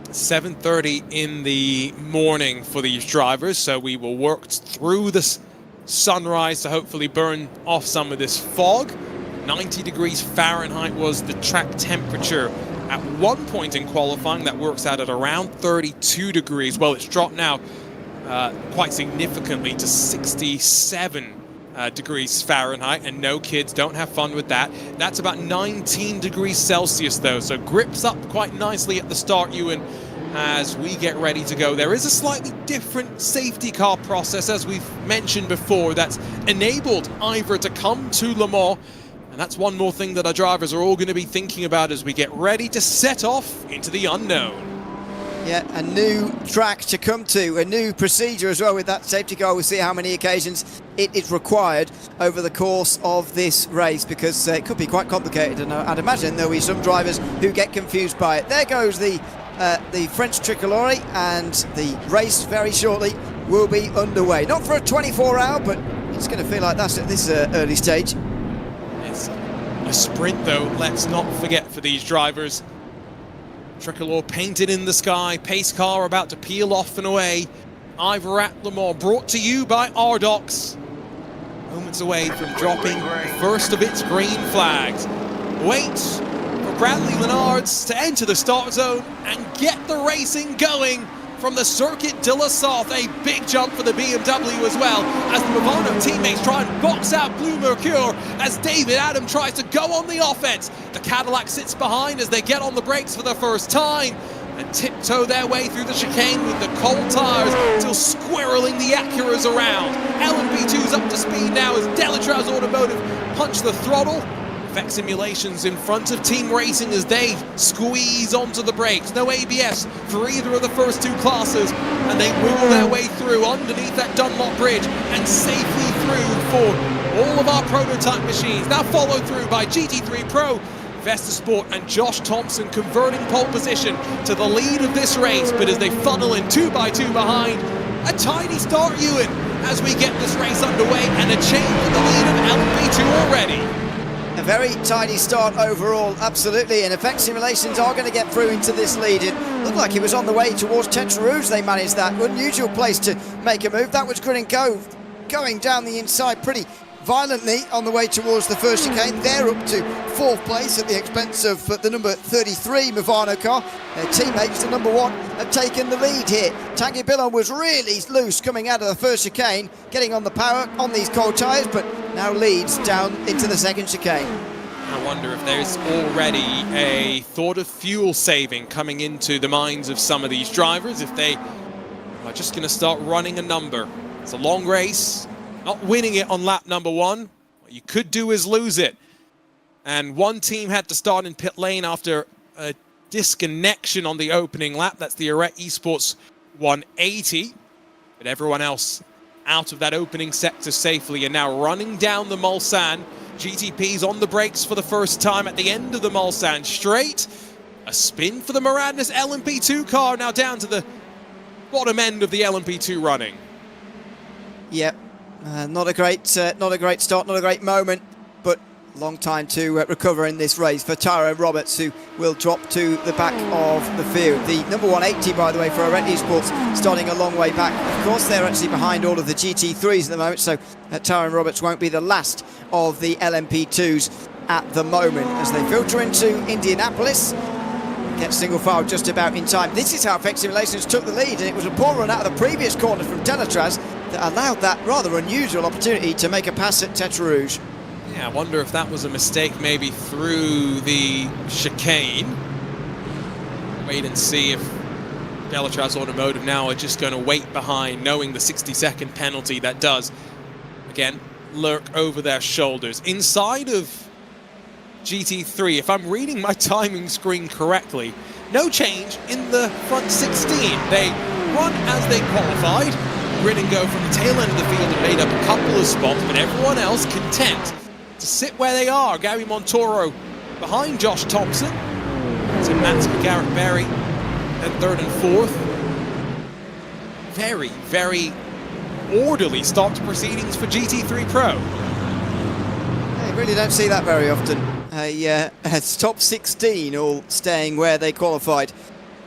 7:30 in the morning for these drivers, so we will work through the sunrise to hopefully burn off some of this fog. 90 degrees Fahrenheit was the track temperature at one point in qualifying. That works out at around 32 degrees. Well, it's dropped now quite significantly to 67 degrees Fahrenheit, and no, kids, don't have fun with that. That's about 19 degrees Celsius though, so grips up quite nicely at the start, Ewan, as we get ready to go. There is a slightly different safety car process, as we've mentioned before, that's enabled IVRA to come to Le Mans, and that's one more thing that our drivers are all going to be thinking about as we get ready to set off into the unknown. Yeah, a new track to come to, a new procedure as well with that safety car. We'll see how many occasions it is required over the course of this race, because it could be quite complicated, and I'd imagine there'll be some drivers who get confused by it. There goes the French tricolore, and the race very shortly will be underway. Not for a 24-hour, but it's going to feel like that's at this early stage. It's a sprint though, let's not forget, for these drivers. Tricolor painted in the sky, pace car about to peel off and away. IVRA at Le Mans, brought to you by RDoks. Moments away from dropping the first of its green flags. Wait for Bradley Lenards to enter the start zone and get the racing going from the Circuit de la Sarthe. A big jump for the BMW as well, as the Movano teammates try and box out Blue Mercure, as David Adam tries to go on the offense. The the Cadillac sits behind as they get on the brakes for the first time and tiptoe their way through the chicane with the cold tyres till squirreling the Acuras around. LMP2's up to speed now as Delatraz Automotive punch the throttle. Effect simulations in front of Team Racing as they squeeze onto the brakes. No ABS for either of the first two classes, and they wiggle their way through underneath that Dunlop bridge and safely through for all of our prototype machines. Now followed through by GT3 Pro, Vesta Sport and Josh Thompson converting pole position to the lead of this race, but as they funnel in 2 by 2 behind, a tiny start, Ewan, as we get this race underway, and a change in the lead of LMP2 already. A very tidy start overall, absolutely, and effect simulations are going to get through into this lead. It looked like he was on the way towards Tetra Rouge. They managed that unusual place to make a move. That was Grin and Go going down the inside pretty violently on the way towards the first chicane. They're up to 4th place at the expense of the number 33 Movano car. Their teammates, the number 1, have taken the lead here. Tanguy Billon was really loose coming out of the first chicane, getting on the power on these cold tyres, but now leads down into the second chicane. I wonder if there's already a thought of fuel saving coming into the minds of some of these drivers, if they are just going to start running a number. It's a long race. Not winning it on lap number 1, what you could do is lose it. And one team had to start in pit lane after a disconnection on the opening lap. That's the IVRA Esports 180. But everyone else out of that opening sector safely and now running down the Mulsanne. GTP's on the brakes for the first time at the end of the Mulsanne straight. A spin for the Maradness LMP2 car, now down to the bottom end of the LMP2 running. Yep. Not a great start, not a great moment, but long time to recover in this race for Tyrone Roberts, who will drop to the back of the field. The number 180, by the way, for IVRA Esports, starting a long way back. Of course, they're actually behind all of the GT3s at the moment, so Tyrone Roberts won't be the last of the LMP2s at the moment as they filter into Indianapolis. Get single file just about in time. This is how Effect Simulations took the lead, and it was a poor run out of the previous corner from Delatraz that allowed that rather unusual opportunity to make a pass at Tetra Rouge. Yeah, I wonder if that was a mistake maybe through the chicane. Wait and see if Delatraz Automotive now are just going to wait behind, knowing the 60-second penalty that does, again, lurk over their shoulders. Inside of GT3, if I'm reading my timing screen correctly, no change in the front 16. They run as they qualified. Grin and Go from the tail end of the field and made up a couple of spots, but everyone else content to sit where they are. Gary Montoro behind Josh Thompson. So Mats McGarrett Berry at 3rd and 4th. Very, very orderly start to proceedings for GT3 Pro. I really don't see that very often. A top 16 all staying where they qualified,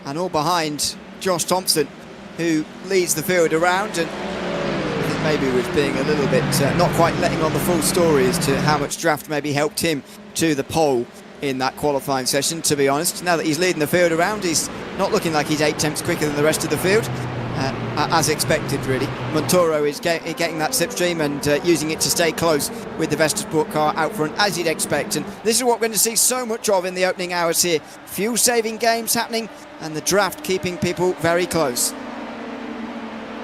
and all behind Josh Thompson, who leads the field around, and I think maybe was being a little bit not quite letting on the full story as to how much draft maybe helped him to the pole in that qualifying session, to be honest. Now that he's leading the field around, he's not looking like he's 8 tenths quicker than the rest of the field, as expected, really. Montoro is getting that slipstream and using it to stay close with the Vesta Sport car out front, as you'd expect. And this is what we're going to see so much of in the opening hours here. Fuel-saving games happening, and the draft keeping people very close.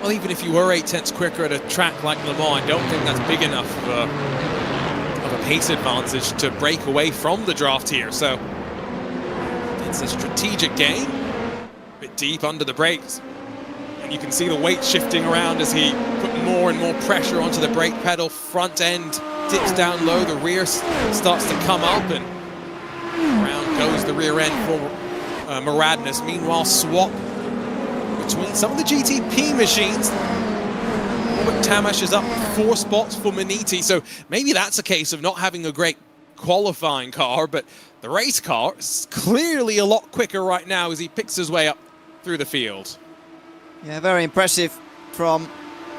Well, even if you were 8 tenths quicker at a track like Le Mans, I don't think that's big enough of a pace advantage to break away from the draft here. So it's a strategic game, a bit deep under the brakes. And you can see the weight shifting around as he put more and more pressure onto the brake pedal. Front end dips down low, the rear starts to come up, and around goes the rear end for Maradness. Meanwhile, swap between some of the GTP machines. Robert Tamash is up 4 spots for Maniti, so maybe that's a case of not having a great qualifying car, but the race car is clearly a lot quicker right now as he picks his way up through the field. Yeah, very impressive from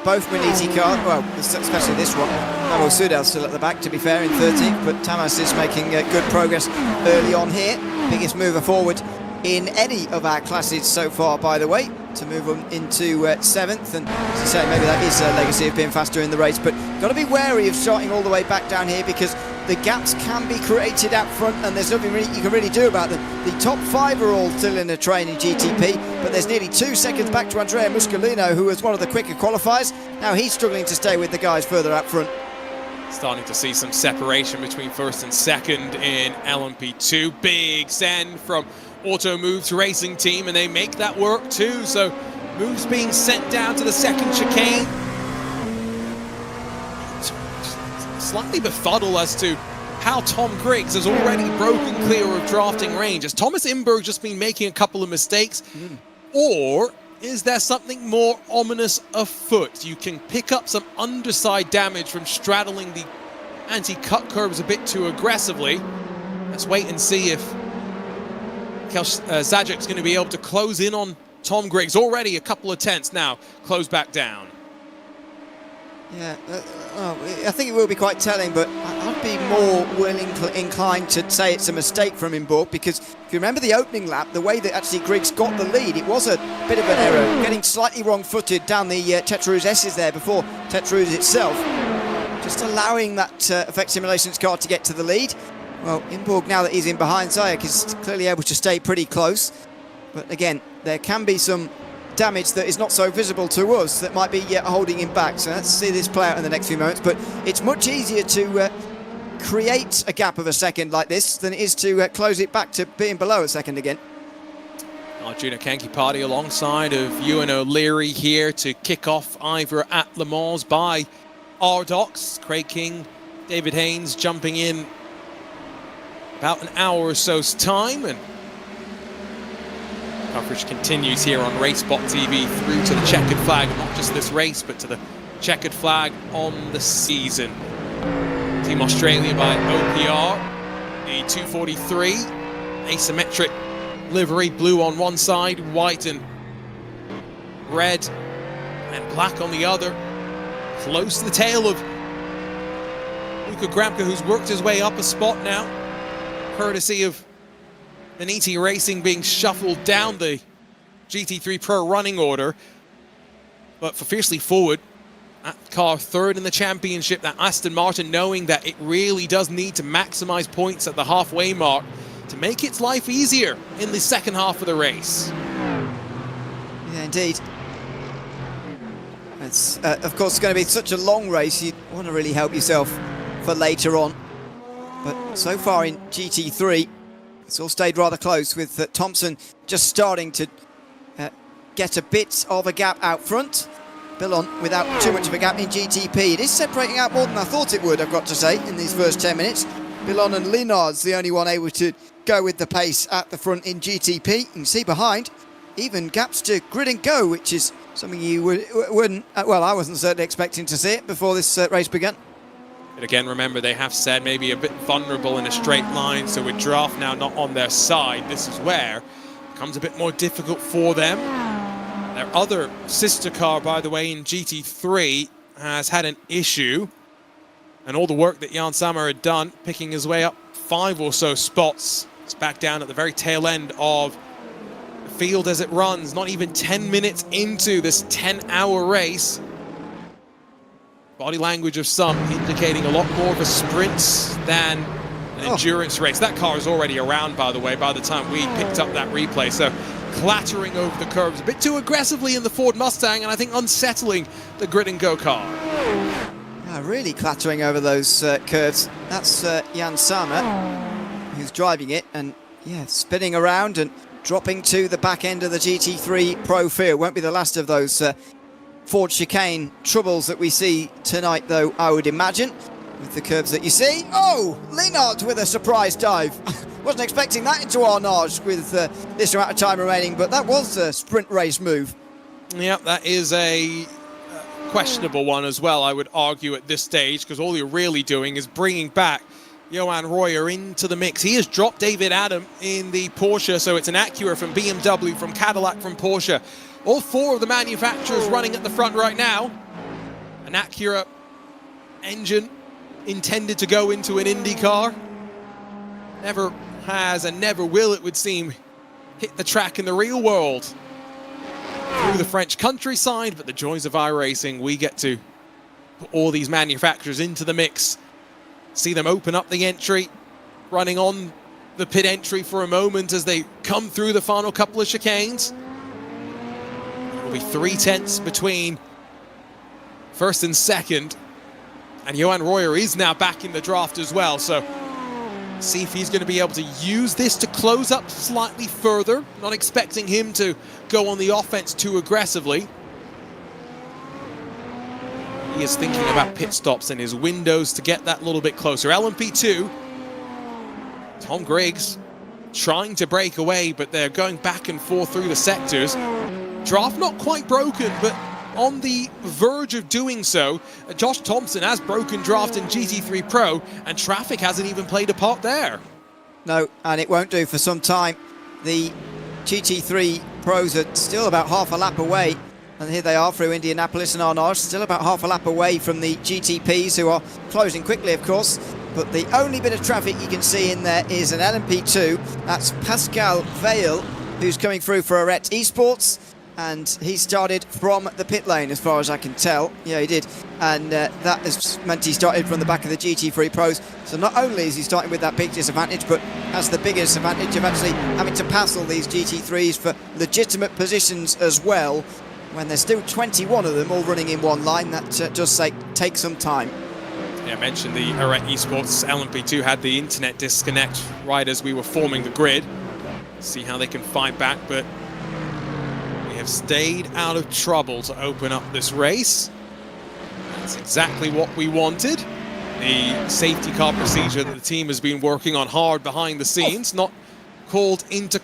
both Maniti cars, well, especially this one. Manuel Sudal still at the back, to be fair, in 13th, but Tamas is making good progress early on here. Biggest mover forward in any of our classes so far, by the way, to move on into 7th. And as I say, maybe that is a legacy of being faster in the race, but got to be wary of starting all the way back down here, because the gaps can be created out front, and there's nothing really you can really do about them. The top 5 are all still in a train in GTP, but there's nearly 2 seconds back to Andrea Muscolino, who was one of the quicker qualifiers. Now he's struggling to stay with the guys further up front. Starting to see some separation between first and second in LMP2. Big send from Auto Moves Racing Team, and they make that work too. So Moves being sent down to the second chicane. Slightly befuddled as to how Tom Griggs has already broken clear of drafting range. Has Thomas Imberg just been making a couple of mistakes? Or is there something more ominous afoot? You can pick up some underside damage from straddling the anti-cut curves a bit too aggressively. Let's wait and see if Zajic's going to be able to close in on Tom Griggs. Already a couple of tenths now, close back down. Yeah, I think it will be quite telling, but I'd be more inclined to say it's a mistake from Imborg, because if you remember the opening lap, the way that actually Griggs got the lead, it was a bit of an error, getting slightly wrong-footed down the Tetrus S's there before Tetrus itself, just allowing that Effect Simulations car to get to the lead. Well, Imborg, now that he's in behind, Zajc is clearly able to stay pretty close, but again, there can be some damage that is not so visible to us that might be holding him back. So let's see this play out in the next few moments. But it's much easier to create a gap of a second like this than it is to close it back to being below a second again. Arjuna Kankipati alongside of Ewan O'Leary here to kick off IVRA at Le Mans by RDoks. Craig King, David Haynes jumping in about an hour or so's time, and coverage continues here on RaceSpotTV through to the checkered flag, not just this race, but to the checkered flag on the season. Team Australia by OPR, the 243, asymmetric livery, blue on one side, white and red and black on the other. Close to the tail of Luka Gramka, who's worked his way up a spot now, courtesy of Beniti Racing being shuffled down the GT3 Pro running order. But for Fiercely Forward, that car third in the championship, that Aston Martin, knowing that it really does need to maximize points at the halfway mark to make its life easier in the second half of the race. Yeah, indeed. It's, of course, going to be such a long race, you want to really help yourself for later on. But so far in GT3, it's all stayed rather close, with Thompson just starting to get a bit of a gap out front. Billon without too much of a gap in GTP. It is separating out more than I thought it would, I've got to say, in these first 10 minutes. Billon and Linard's the only one able to go with the pace at the front in GTP. You can see behind, even gaps to Grid and Go, which is something you wouldn't, well, I wasn't certainly expecting to see it before this race began. But again, remember, they have said maybe a bit vulnerable in a straight line, so with draft now not on their side, this is where it becomes a bit more difficult for them. Their other sister car, by the way, in GT3 has had an issue, and all the work that Jan Sammer had done, picking his way up 5 or so spots, it's back down at the very tail end of the field as it runs, not even 10 minutes into this 10-hour race. Body language of some indicating a lot more of a sprint than an endurance race. That car is already around, by the way, by the time we picked up that replay. So clattering over the curves a bit too aggressively in the Ford Mustang, and I think unsettling the Grid and Go car. Yeah, really clattering over those curves. That's Jan Sammer who's driving it, and yeah, spinning around and dropping to the back end of the GT3 Pro field. Won't be the last of those Ford chicane troubles that we see tonight, though, I would imagine, with the curves that you see. Oh, Linard with a surprise dive. Wasn't expecting that into Arnage with this amount of time remaining, but that was a sprint race move. Yep, that is a questionable one as well, I would argue, at this stage, because all you're really doing is bringing back Johan Royer into the mix. He has dropped David Adam in the Porsche, so it's an Acura from BMW, from Cadillac, from Porsche. All 4 of the manufacturers running at the front right now. An Acura engine intended to go into an Indy car. Never has and never will, it would seem, hit the track in the real world. Through the French countryside, but the joys of iRacing, we get to put all these manufacturers into the mix See them open up the entry, running on the pit entry for a moment as they come through the final couple of chicanes. It'll be 3/10 between first and second, and Johan Royer is now back in the draft as well, so see if he's going to be able to use this to close up slightly further. Not expecting him to go on the offense too aggressively. He is thinking about pit stops and his windows to get that little bit closer. LMP2, Tom Griggs trying to break away, but they're going back and forth through the sectors. Draft not quite broken, but on the verge of doing so. Josh Thompson has broken draft in GT3 Pro, and traffic hasn't even played a part there. No, and it won't do for some time. The GT3 Pros are still about half a lap away, and here they are through Indianapolis and Arnage, still about half a lap away from the GTPs, who are closing quickly, of course. But the only bit of traffic you can see in there is an LMP2. That's Pascal Vale, who's coming through for Arret Esports. And he started from the pit lane, as far as I can tell. Yeah, he did. And that has meant he started from the back of the GT3 Pros. So not only is he starting with that big disadvantage, but has the biggest advantage of actually having to pass all these GT3s for legitimate positions as well. When there's still 21 of them all running in one line, that does take some time. Yeah, I mentioned the Arret Esports. LMP2 had the internet disconnect right as we were forming the grid. See how they can fight back, but have stayed out of trouble to open up this race. That's exactly what we wanted. The safety car procedure that the team has been working on hard behind the scenes, not called into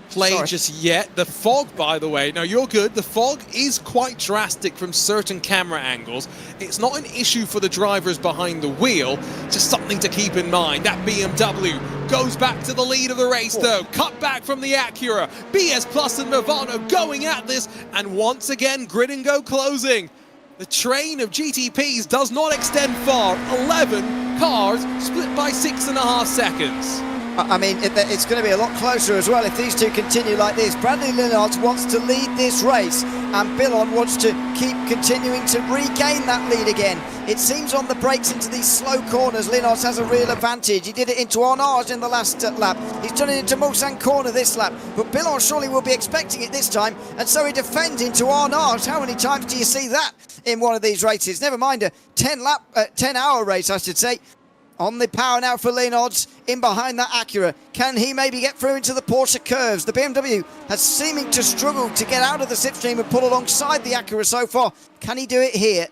play just yet. The fog, by the way, now you're good, the fog is quite drastic from certain camera angles. It's not an issue for the drivers behind the wheel, just something to keep in mind. That BMW goes back to the lead of the race though, cut back from the Acura. BS Plus and Movano going at this, and once again Grid and Go closing. The train of GTPs does not extend far. 11 cars split by 6.5 seconds. I mean, it's going to be a lot closer as well if these two continue like this. Bradley Linhardt wants to lead this race, and Billon wants to keep continuing to regain that lead again. It seems on the brakes into these slow corners, Linhardt has a real advantage. He did it into Arnage in the last lap. He's done it into Mulsanne corner this lap, but Billon surely will be expecting it this time, and so he defends into Arnage. How many times do you see that in one of these races? Never mind a 10-hour race, I should say. On the power now for Linhardt, in behind that Acura. Can he maybe get through into the Porsche curves? The BMW has seeming to struggle to get out of the slipstream and pull alongside the Acura so far. Can he do it here?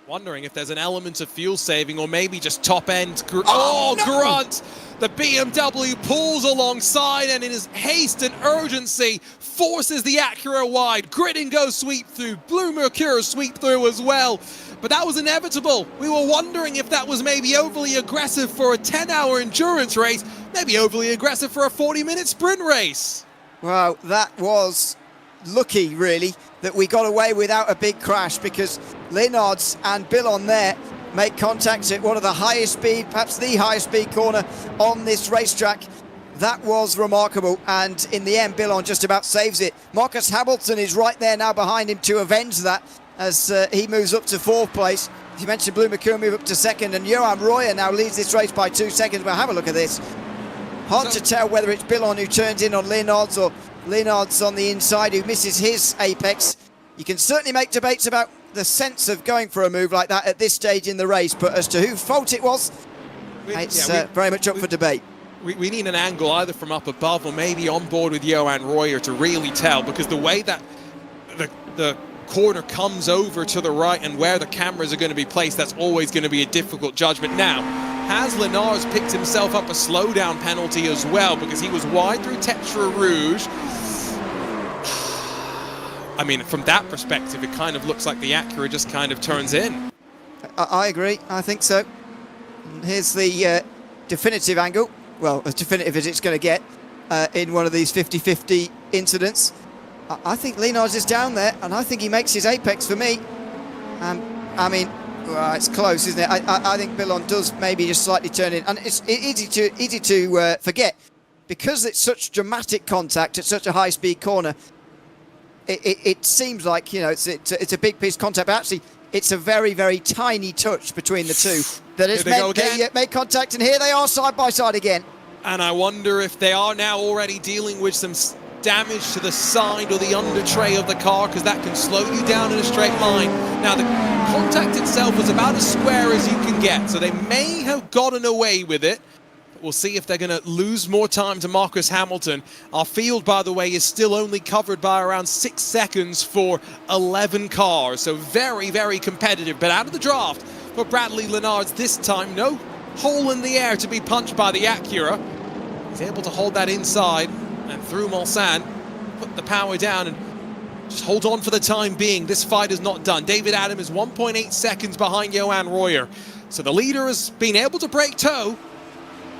Wondering if there's an element of fuel saving or maybe just top end. No! Grunt! The BMW pulls alongside and in his haste and urgency forces the Acura wide. Grid and Go sweep through. Blue Mercure sweep through as well. But that was inevitable. We were wondering if that was maybe overly aggressive for a 10-hour endurance race, maybe overly aggressive for a 40-minute sprint race. Well, that was lucky, really, that we got away without a big crash, because Linhardt and Billon there make contact at one of the highest speed, perhaps the highest speed corner on this racetrack. That was remarkable, and in the end, Billon just about saves it. Marcus Hamilton is right there now behind him to avenge that, as he moves up to 4th place. As you mentioned, Blue Mercure move up to 2nd, and Johan Royer now leads this race by 2 seconds. But have a look at this. Hard to tell whether it's Billon who turns in on Linhardt or Linhardt's on the inside who misses his apex. You can certainly make debates about the sense of going for a move like that at this stage in the race, but as to whose fault it was, it's very much up for debate. We need an angle either from up above or maybe on board with Johan Royer to really tell, because the way that the corner comes over to the right and where the cameras are going to be placed, that's always going to be a difficult judgment. Now, has Linhardt picked himself up a slowdown penalty as well, because he was wide through Tetra Rouge? I mean, from that perspective, it kind of looks like the Acura just kind of turns in. I agree, I think so. And here's the definitive angle, well, as definitive as it's going to get in one of these 50-50 incidents. I think Linhardt is down there, and I think he makes his apex for me. I mean, well, it's close, isn't it? I think Billon does maybe just slightly turn in, and it's easy to forget, because it's such dramatic contact at such a high-speed corner. It seems like, you know, it's a big piece of contact, but actually It's a very, very tiny touch between the two that has meant they made contact, and here they are side by side again. And I wonder if they are now already dealing with some damage to the side or the under tray of the car, because that can slow you down in a straight line. Now, the contact itself was about as square as you can get, so they may have gotten away with it. We'll see if they're going to lose more time to Marcus Hamilton. Our field, by the way, is still only covered by around 6 seconds for 11 cars. So very, very competitive. But out of the draft for Bradley Lenards this time, no hole in the air to be punched by the IVRA. He's able to hold that inside and through Mulsanne, put the power down and just hold on for the time being. This fight is not done. David Adam is 1.8 seconds behind Johan Royer. So the leader has been able to break toe.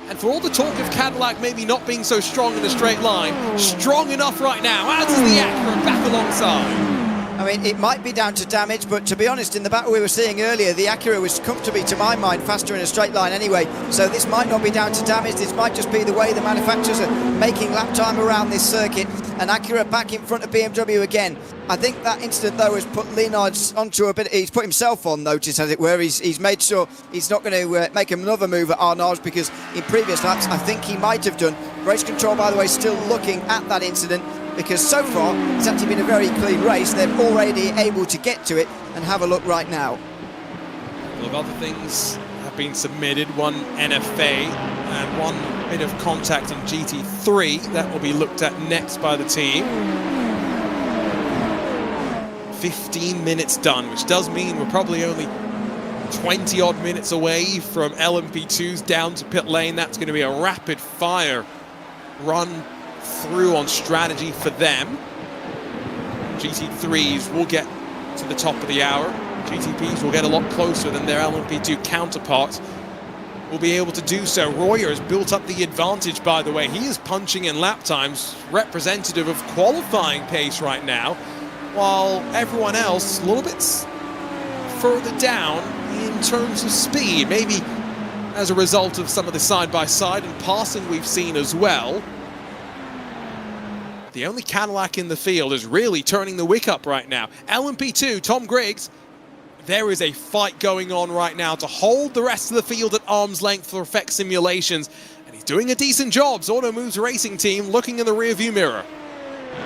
And for all the talk of Cadillac maybe not being so strong in a straight line, strong enough right now, as is the IVRA back alongside. I mean, it might be down to damage, but to be honest, in the battle we were seeing earlier, the IVRA was comfortably, to my mind, faster in a straight line anyway. So this might not be down to damage, this might just be the way the manufacturers are making lap time around this circuit. And IVRA back in front of BMW again. I think that incident, though, has put Lenards onto a bit, he's put himself on notice, as it were. He's made sure he's not going to make another move at Arnage, because in previous laps, I think he might have done. Race control, by the way, still looking at that incident, because so far it's actually been a very clean race. They're already able to get to it, and have a look right now. A couple of other things have been submitted, one NFA and one bit of contact in GT3 that will be looked at next by the team. 15 minutes done, which does mean we're probably only 20 odd minutes away from LMP2's down to pit lane. That's going to be a rapid fire run through on strategy for them. GT3s will get to the top of the hour. GTPs will get a lot closer than their LMP2 counterparts will be able to do so. Royer has built up the advantage, by the way. He is punching in lap times, representative of qualifying pace right now, while everyone else a little bit further down in terms of speed, maybe as a result of some of the side-by-side and passing we've seen as well. The only Cadillac in the field is really turning the wick up right now. LMP2, Tom Griggs, there is a fight going on right now to hold the rest of the field at arm's length for effect simulations, and he's doing a decent job. Auto Moves Racing Team looking in the rearview mirror.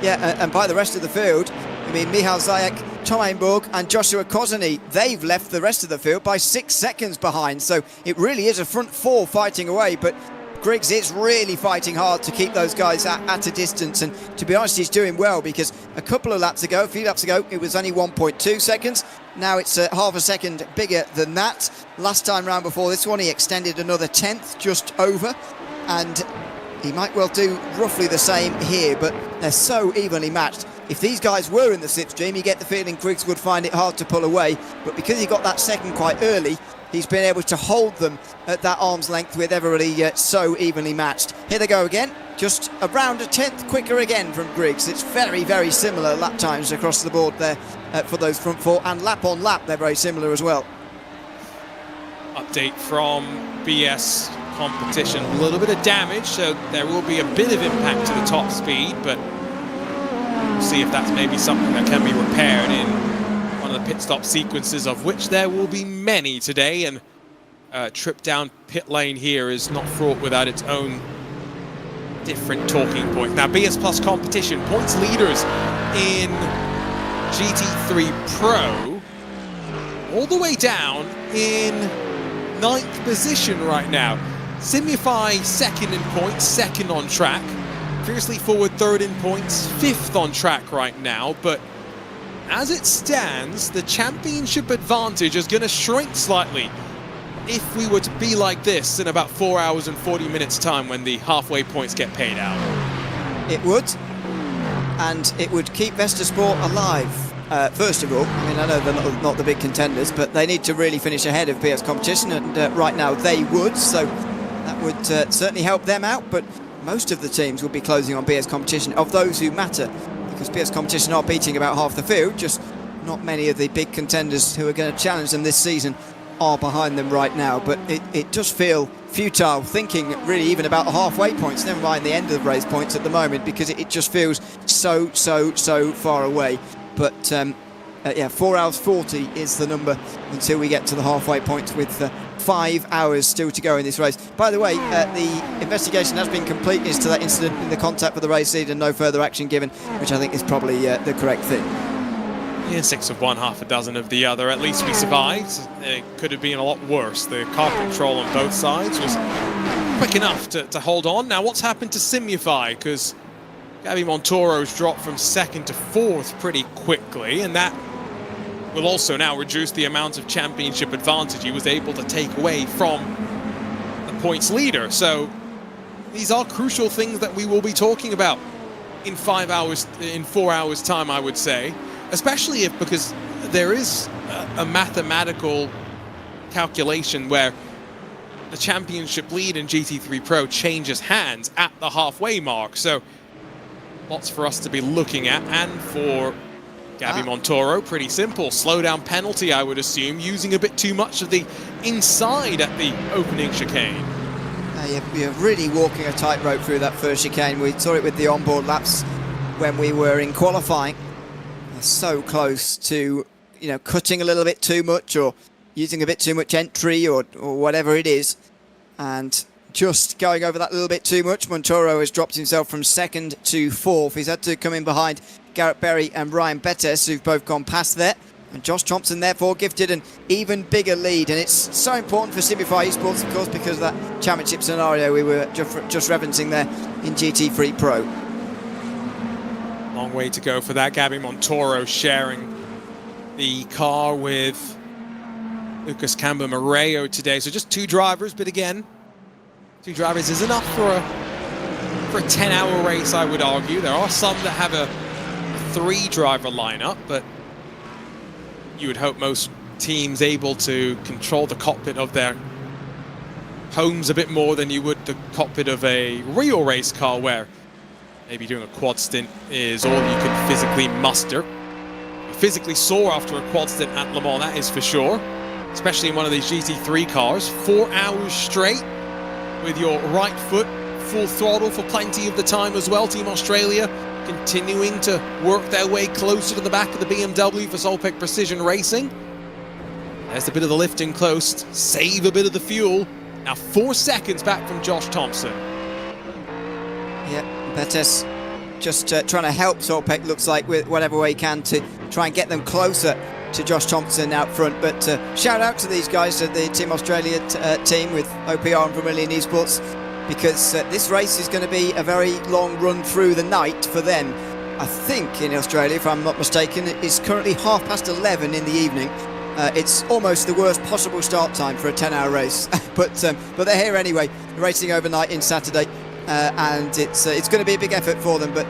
Yeah, and by the rest of the field, I mean, Michal Zajek, Tom Einburg and Joshua Kozeny, they've left the rest of the field by 6 seconds behind. So it really is a front four fighting away, but Griggs is really fighting hard to keep those guys at a distance. And to be honest, he's doing well, because a couple of laps ago, a few laps ago, it was only 1.2 seconds. Now it's half a second bigger than that. Last time round before this one, he extended another 10th just over. And he might well do roughly the same here, but they're so evenly matched. If these guys were in the slipstream, you get the feeling Griggs would find it hard to pull away. But because he got that second quite early, he's been able to hold them at that arm's length with everybody so evenly matched. Here they go again, just around a 10th quicker again from Griggs. It's very, very similar lap times across the board there for those front four, and lap on lap they're very similar as well. Update from BS competition, a little bit of damage, so there will be a bit of impact to the top speed, but we'll see if that's maybe something that can be repaired in one of the pit stop sequences, of which there will be many today. And trip down pit lane here is not fraught without its own different talking points. Now, BS Plus competition, points leaders in GT3 Pro, all the way down in 9th position right now. Simify second in points, second on track. Fiercely Forward third in points, 5th on track right now. But as it stands, the championship advantage is going to shrink slightly if we were to be like this in about 4 hours and 40 minutes time when the halfway points get paid out. It would, and it would keep Vestasport alive. First of all, I mean, I know they're not the big contenders, but they need to really finish ahead of BS competition, and right now they would, so that would certainly help them out. But most of the teams will be closing on BS competition, of those who matter, because BS competition are beating about half the field. Just not many of the big contenders who are going to challenge them this season are behind them right now. But it does feel futile thinking really even about the halfway points, never mind the end of the race points at the moment, because it just feels so far away. But 4 hours 40 is the number until we get to the halfway point, with 5 hours still to go in this race. By the way, the investigation has been complete as to that incident in the contact for the race lead, and no further action given, which I think is probably the correct thing. Yeah, 6 of one, half a dozen of the other. At least we survived. It could have been a lot worse. The car control on both sides was quick enough to hold on. Now, what's happened to Simufy? Because Gabby Montoro's dropped from 2nd to 4th pretty quickly, and that will also now reduce the amount of championship advantage he was able to take away from the points leader. So these are crucial things that we will be talking about in 4 hours time, I would say. Especially because there is a mathematical calculation where the championship lead in GT3 Pro changes hands at the halfway mark. So lots for us to be looking at. And for Gabby Montoro, pretty simple. Slowdown penalty, I would assume, using a bit too much of the inside at the opening chicane. You're really walking a tightrope through that first chicane. We saw it with the onboard laps when we were in qualifying. So close to, cutting a little bit too much or using a bit too much entry or whatever it is, and just going over that little bit too much. Montoro has dropped himself from 2nd to 4th. He's had to come in behind Garrett Berry and Ryan Bettes, who've both gone past there, and Josh Thompson therefore gifted an even bigger lead. And it's so important for Simplify Esports, of course, because of that championship scenario we were just referencing there in GT3 Pro. Long way to go for that. Gabby Montoro sharing the car with Lucas Camba-Moreo today. So just 2 drivers, but again, 2 drivers is enough for a 10-hour race, I would argue. There are some that have a 3-driver lineup, but you would hope most teams able to control the cockpit of their homes a bit more than you would the cockpit of a real race car, where maybe doing a quad stint is all you can physically muster. You're physically sore after a quad stint at Le Mans, that is for sure. Especially in one of these GT3 cars. 4 hours straight with your right foot full throttle for plenty of the time as well. Team Australia continuing to work their way closer to the back of the BMW for Solpec Precision Racing. There's a bit of the lifting close. Save a bit of the fuel. Now 4 seconds back from Josh Thompson. Yeah, Bettes just trying to help Solpec, looks like, with whatever way he can to try and get them closer to Josh Thompson out front. But shout out to these guys, to the Team Australia team with OPR and Vermilion Esports, because this race is going to be a very long run through the night for them. I think in Australia, if I'm not mistaken, it is currently 11:30 in the evening. It's almost the worst possible start time for a 10-hour race, but they're here anyway, racing overnight in Saturday. And it's going to be a big effort for them, but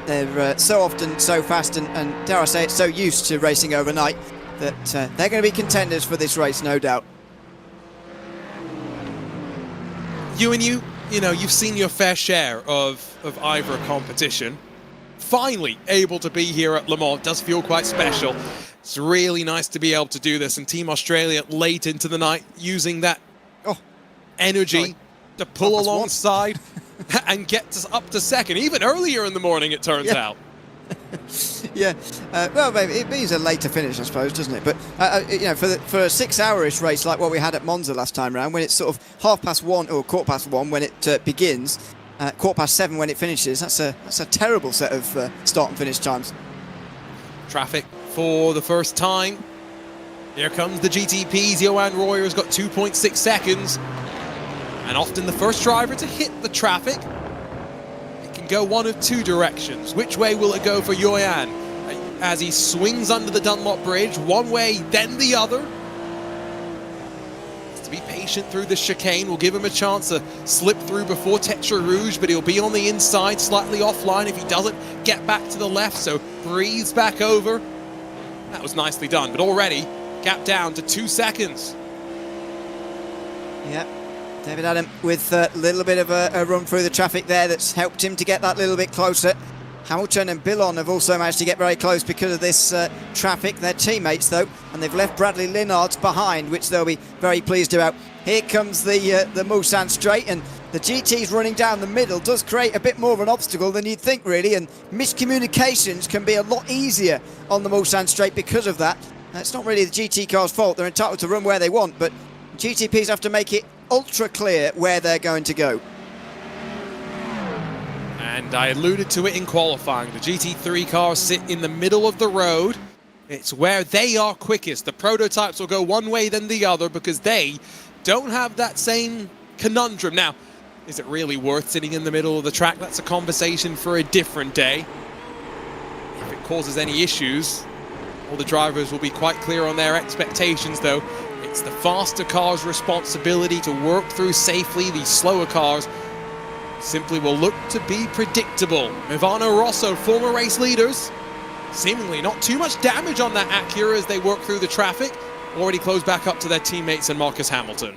they're so often so fast and dare I say it, so used to racing overnight that they're going to be contenders for this race, no doubt. You've seen your fair share of IVRA competition. Finally able to be here at Le Mans does feel quite special. It's really nice to be able to do this, and Team Australia late into the night using that energy to pull alongside and get up to 2nd, even earlier in the morning, it turns out. Yeah, well, maybe it means a later finish, I suppose, doesn't it? But for a 6-hour-ish race like what we had at Monza last time round, when it's sort of 1:30 or 1:15 when it begins, 7:15 when it finishes, that's a terrible set of start and finish times. Traffic for the first time. Here comes the GTPs. Johan Royer's got 2.6 seconds. And often the first driver to hit the traffic, it can go one of 2 directions. Which way will it go for Johan? As he swings under the Dunlop Bridge, one way, then the other. Has to be patient through the chicane. We'll give him a chance to slip through before Tetra Rouge, but he'll be on the inside, slightly offline if he doesn't get back to the left, so breathes back over. That was nicely done, but already gap down to 2 seconds. Yeah. David Adam with a little bit of a run through the traffic there that's helped him to get that little bit closer. Hamilton and Billon have also managed to get very close because of this traffic. They're teammates though, and they've left Bradley Linards behind, which they'll be very pleased about. Here comes the Mulsanne straight, and the GTs running down the middle does create a bit more of an obstacle than you'd think, really, and miscommunications can be a lot easier on the Mulsanne straight because of that. It's not really the GT car's fault. They're entitled to run where they want, but GTPs have to make it ultra clear where they're going to go. And I alluded to it in qualifying. The GT3 cars sit in the middle of the road. It's where they are quickest. The prototypes will go one way then the other because they don't have that same conundrum. Now, is it really worth sitting in the middle of the track? That's a conversation for a different day. If it causes any issues, all the drivers will be quite clear on their expectations, though. It's the faster cars' responsibility to work through safely. These slower cars simply will look to be predictable. Ivana Rosso, former race leaders, seemingly not too much damage on that Acura as they work through the traffic. Already closed back up to their teammates and Marcus Hamilton.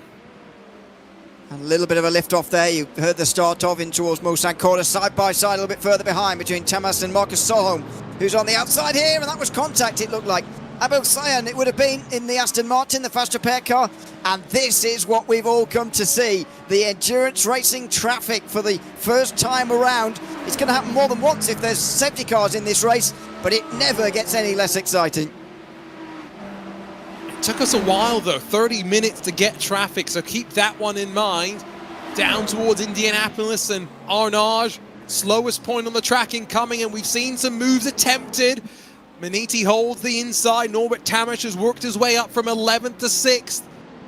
A little bit of a lift off there. You heard the start of in towards Mulsanne corner, side by side, a little bit further behind between Tamas and Marcus Solholm, who's on the outside here, and that was contact, it looked like. Abel Sayan, it would have been, in the Aston Martin, the fast repair car, and this is what we've all come to see. The endurance racing traffic for the first time around. It's going to happen more than once if there's safety cars in this race, but it never gets any less exciting. Took us a while though, 30 minutes to get traffic, so keep that one in mind. Down towards Indianapolis and Arnage, slowest point on the track incoming, and we've seen some moves attempted. Maniti holds the inside, Norbert Tamish has worked his way up from 11th to 6th,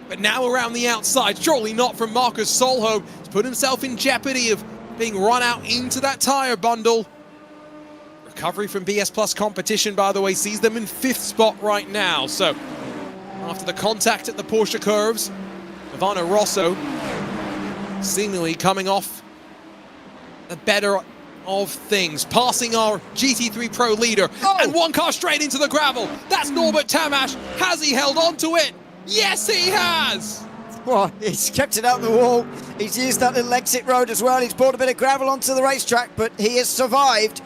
but now around the outside, surely not from Marcus Solholm. He's put himself in jeopardy of being run out into that tyre bundle. Recovery from BS Plus competition, by the way, sees them in 5th spot right now, so after the contact at the Porsche curves, Ivana Rosso seemingly coming off the better of things, passing our GT3 Pro leader, and one car straight into the gravel. That's Norbert Tamash. Has he held on to it? Yes, he has! Well, he's kept it out the wall. He's used that little exit road as well. He's brought a bit of gravel onto the racetrack, but he has survived.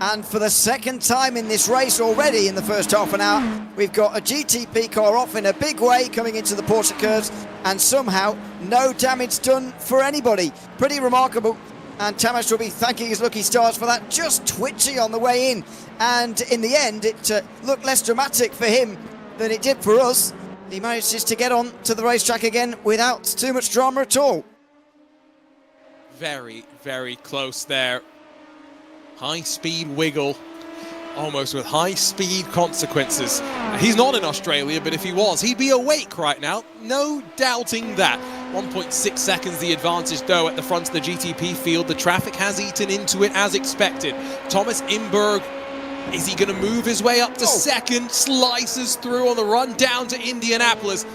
And for the second time in this race already in the first half an hour, we've got a GTP car off in a big way coming into the Porsche curves, and somehow no damage done for anybody. Pretty remarkable, and Tamas will be thanking his lucky stars for that. Just twitchy on the way in, and in the end it looked less dramatic for him than it did for us. He manages to get on to the racetrack again without too much drama at all. Very, very close there. High-speed wiggle, almost with high-speed consequences. He's not in Australia, but if he was, he'd be awake right now. No doubting that. 1.6 seconds the advantage, though, at the front of the GTP field. The traffic has eaten into it as expected. Thomas Imberg, is he going to move his way up to second? Slices through on the run down to Indianapolis.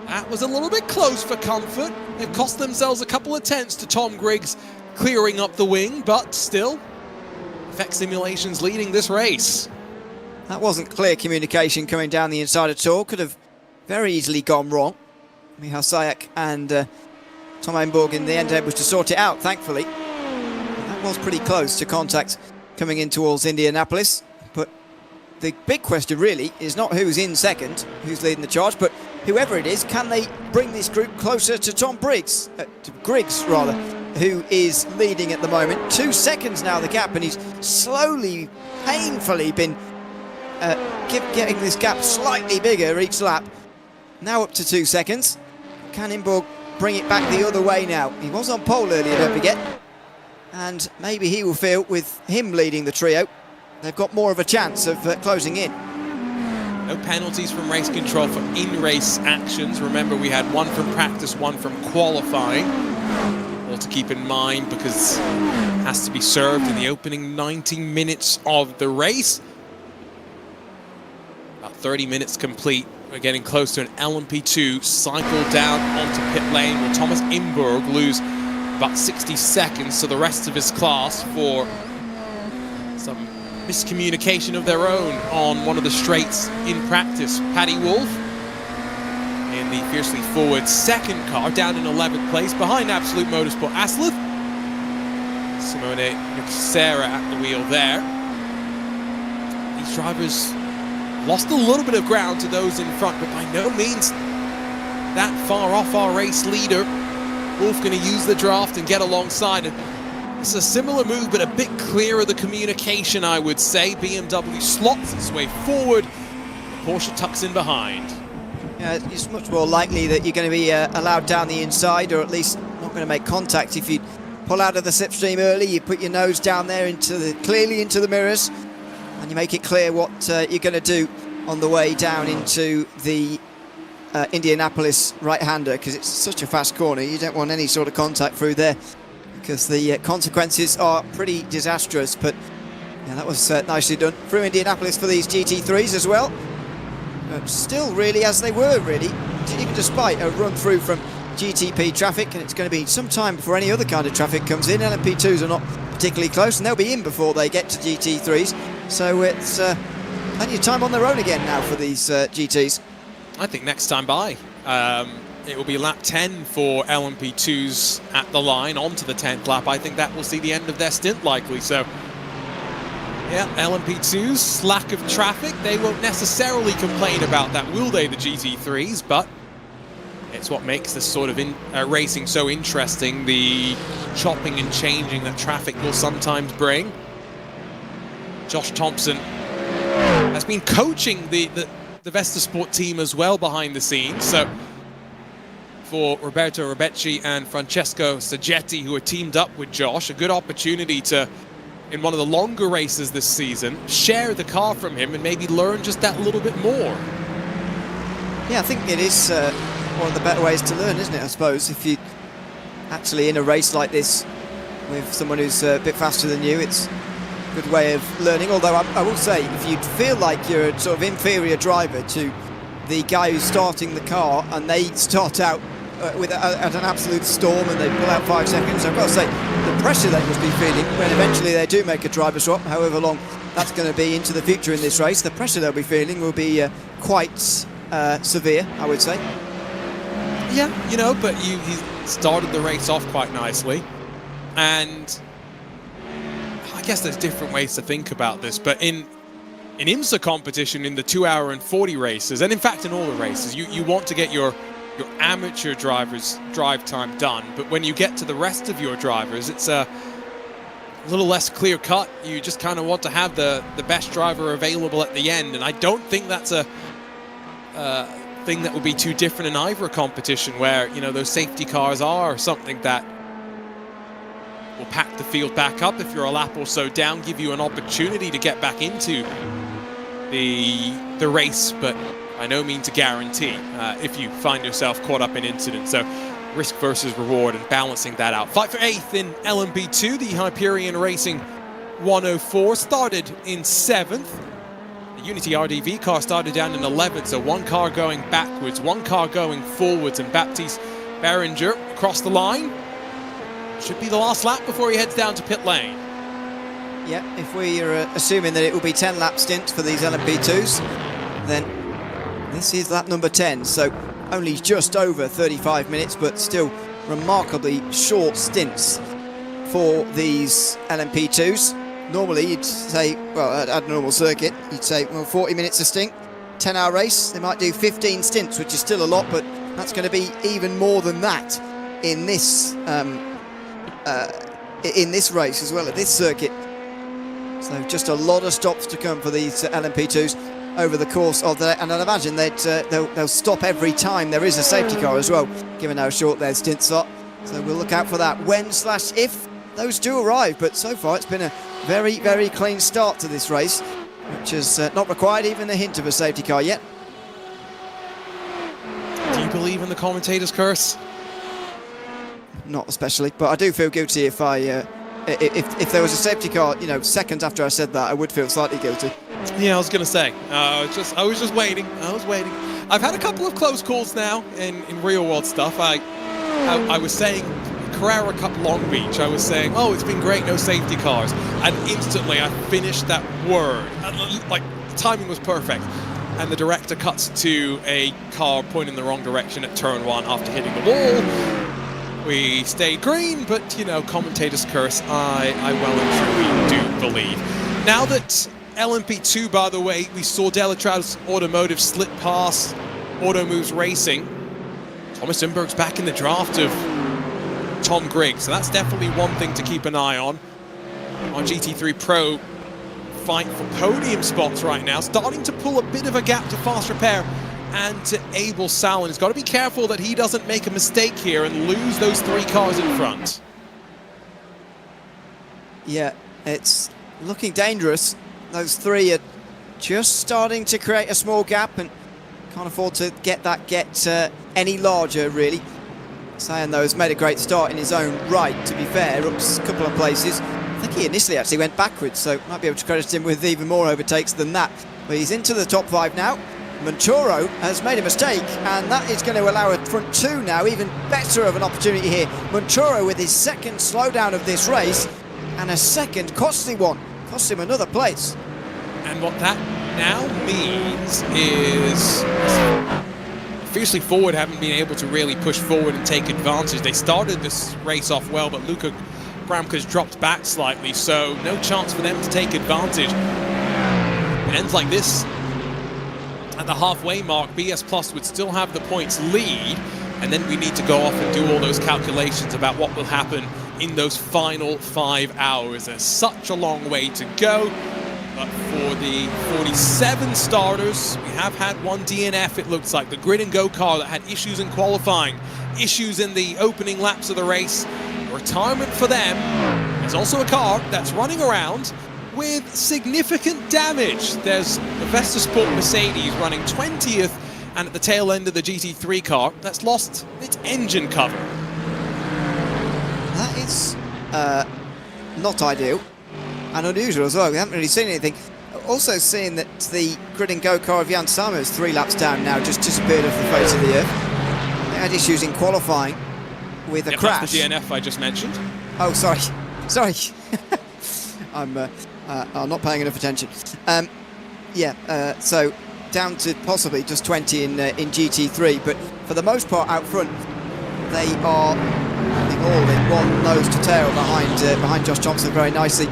That was a little bit close for comfort. They've cost themselves a couple of tenths to Tom Griggs clearing up the wing, but still, Effect Simulations leading this race. That wasn't clear communication coming down the inside at all. Could have very easily gone wrong. Michal Sajak and Tom Imberg in the end able to sort it out, thankfully. That was pretty close to contact coming in towards Indianapolis. But the big question really is not who's in second, who's leading the charge, but whoever it is, can they bring this group closer to Tom Griggs, who is leading at the moment. 2 seconds now the gap, and he's slowly, painfully been getting this gap slightly bigger each lap. Now up to 2 seconds. Can Imberg bring it back the other way now? He was on pole earlier, don't forget. And maybe he will feel, with him leading the trio, they've got more of a chance of closing in. No penalties from race control for in-race actions. Remember, we had one from practice, one from qualifying. All to keep in mind, because it has to be served in the opening 90 minutes of the race. About 30 minutes complete. We're getting close to an LMP2 cycle down onto pit lane. Will Thomas Imberg lose about 60 seconds to the rest of his class for some miscommunication of their own on one of the straights in practice? Paddy Wolf in the fiercely forward second car, down in 11th place, behind Absolute Motorsport Asleth. Simone Nixera at the wheel there. These drivers lost a little bit of ground to those in front, but by no means that far off our race leader. Wolf going to use the draft and get alongside. And it's a similar move, but a bit clearer the communication, I would say. BMW slots its way forward. Porsche tucks in behind. Yeah, it's much more likely that you're going to be allowed down the inside, or at least not going to make contact. If you pull out of the slipstream early, you put your nose down there clearly into the mirrors, and you make it clear what you're going to do on the way down into the Indianapolis right-hander, because it's such a fast corner. You don't want any sort of contact through there, because the consequences are pretty disastrous. But yeah, that was nicely done through Indianapolis for these GT3s as well. Still really as they were, really, even despite a run through from GTP traffic, and it's going to be some time before any other kind of traffic comes in. LMP2s are not particularly close, and they'll be in before they get to GT3s, so it's plenty of time on their own again now for these GTs. I think next time by, it will be lap 10 for LMP2s at the line, onto the 10th lap. I think that will see the end of their stint likely, so yeah, LMP2s, lack of traffic, they won't necessarily complain about that, will they, the GT3s, but it's what makes this sort of racing so interesting, the chopping and changing that traffic will sometimes bring. Josh Thompson has been coaching the VestaSport team as well behind the scenes, so for Roberto Robecci and Francesco Saggetti, who are teamed up with Josh, a good opportunity to, in one of the longer races this season, share the car from him and maybe learn just that little bit more. Yeah, I think it is one of the better ways to learn, isn't it, I suppose? If you actually in a race like this with someone who's a bit faster than you, it's a good way of learning. Although I will say, if you feel like you're a sort of inferior driver to the guy who's starting the car and they start out at an absolute storm and they pull out 5 seconds, I've got to say, the pressure they must be feeling when eventually they do make a driver swap, however long that's going to be into the future in this race, the pressure they'll be feeling will be quite severe, I would say. Yeah, you know, but he started the race off quite nicely, and I guess there's different ways to think about this, but in IMSA competition, in the 2 hour and 40 races, and in fact in all the races, you want to get your amateur drivers' drive time done, but when you get to the rest of your drivers, it's a little less clear cut. You just kind of want to have the best driver available at the end, and I don't think that's a thing that would be too different in IVRA competition, where, you know, those safety cars are something that will pack the field back up if you're a lap or so down, give you an opportunity to get back into the race, but by no means a guarantee if you find yourself caught up in incidents. So risk versus reward and balancing that out. Fight for 8th in LMP2. The Hyperion Racing 104 started in 7th. The Unity RDV car started down in 11th, so one car going backwards, one car going forwards, and Baptiste Berenger across the line. Should be the last lap before he heads down to pit lane. Yeah, if we are assuming that it will be 10 lap stints for these LMP2s, then this is lap number 10, so only just over 35 minutes, but still remarkably short stints for these LMP2s. Normally you'd say, well, at a normal circuit, you'd say, well, 40 minutes a stint, 10-hour race, they might do 15 stints, which is still a lot, but that's going to be even more than that in this race as well, at this circuit. So just a lot of stops to come for these LMP2s over the course of the day, and I'd imagine they'll stop every time there is a safety car as well, given how short their stints are. So we'll look out for that when/if those do arrive, but so far it's been a very, very clean start to this race, which has not required even a hint of a safety car yet. Do you believe in the commentator's curse? Not especially, but I do feel guilty if if there was a safety car, you know, seconds after I said that, I would feel slightly guilty. Yeah, I was going to say, I was just waiting. I've had a couple of close calls now in real world stuff. I was saying Carrera Cup Long Beach, I was saying, oh, it's been great, no safety cars, and instantly I finished that word, and, like, the timing was perfect, and the director cuts to a car pointing in the wrong direction at turn 1 after hitting the wall. We stayed green, but, you know, commentator's curse, I well and truly do believe. Now that LMP2, by the way, we saw Delatraus Automotive slip past Auto Moves Racing. Thomas Imberg's back in the draft of Tom Griggs. So that's definitely one thing to keep an eye on. Our GT3 Pro fight for podium spots right now, starting to pull a bit of a gap to Fast Repair and to Abel Salin. He's got to be careful that he doesn't make a mistake here and lose those 3 cars in front. Yeah, it's looking dangerous. Those 3 are just starting to create a small gap and can't afford to get that any larger, really. Sayan, though, has made a great start in his own right, to be fair, up a couple of places. I think he initially actually went backwards, so might be able to credit him with even more overtakes than that. But he's into the top 5 now. Montoro has made a mistake, and that is going to allow a front 2 now, even better of an opportunity here. Montoro with his second slowdown of this race, and a second costly one. Cost him another place. And what that now means is Fiercely Forward haven't been able to really push forward and take advantage. They started this race off well, but Luca Bramka's dropped back slightly, so no chance for them to take advantage. It ends like this. At the halfway mark, BS Plus would still have the points lead, and then we need to go off and do all those calculations about what will happen in those final 5 hours. There's such a long way to go, but for the 47 starters, we have had one DNF, it looks like. The Grid and Go car that had issues in qualifying, issues in the opening laps of the race. Retirement for them. There's also a car that's running around with significant damage. There's the Vesta Sport Mercedes running 20th, and at the tail end of the GT3 car that's lost its engine cover. That is not ideal and unusual as well. We haven't really seen anything. Also seeing that the Grid and Go car of Jan Summers 3 laps down now just disappeared off the face of the earth. They had issues in qualifying with a crash. That's the DNF I just mentioned. Oh, sorry. I'm not paying enough attention. So down to possibly just 20 in GT3, but for the most part out front, they are all in one nose to tail behind Josh Thompson very nicely.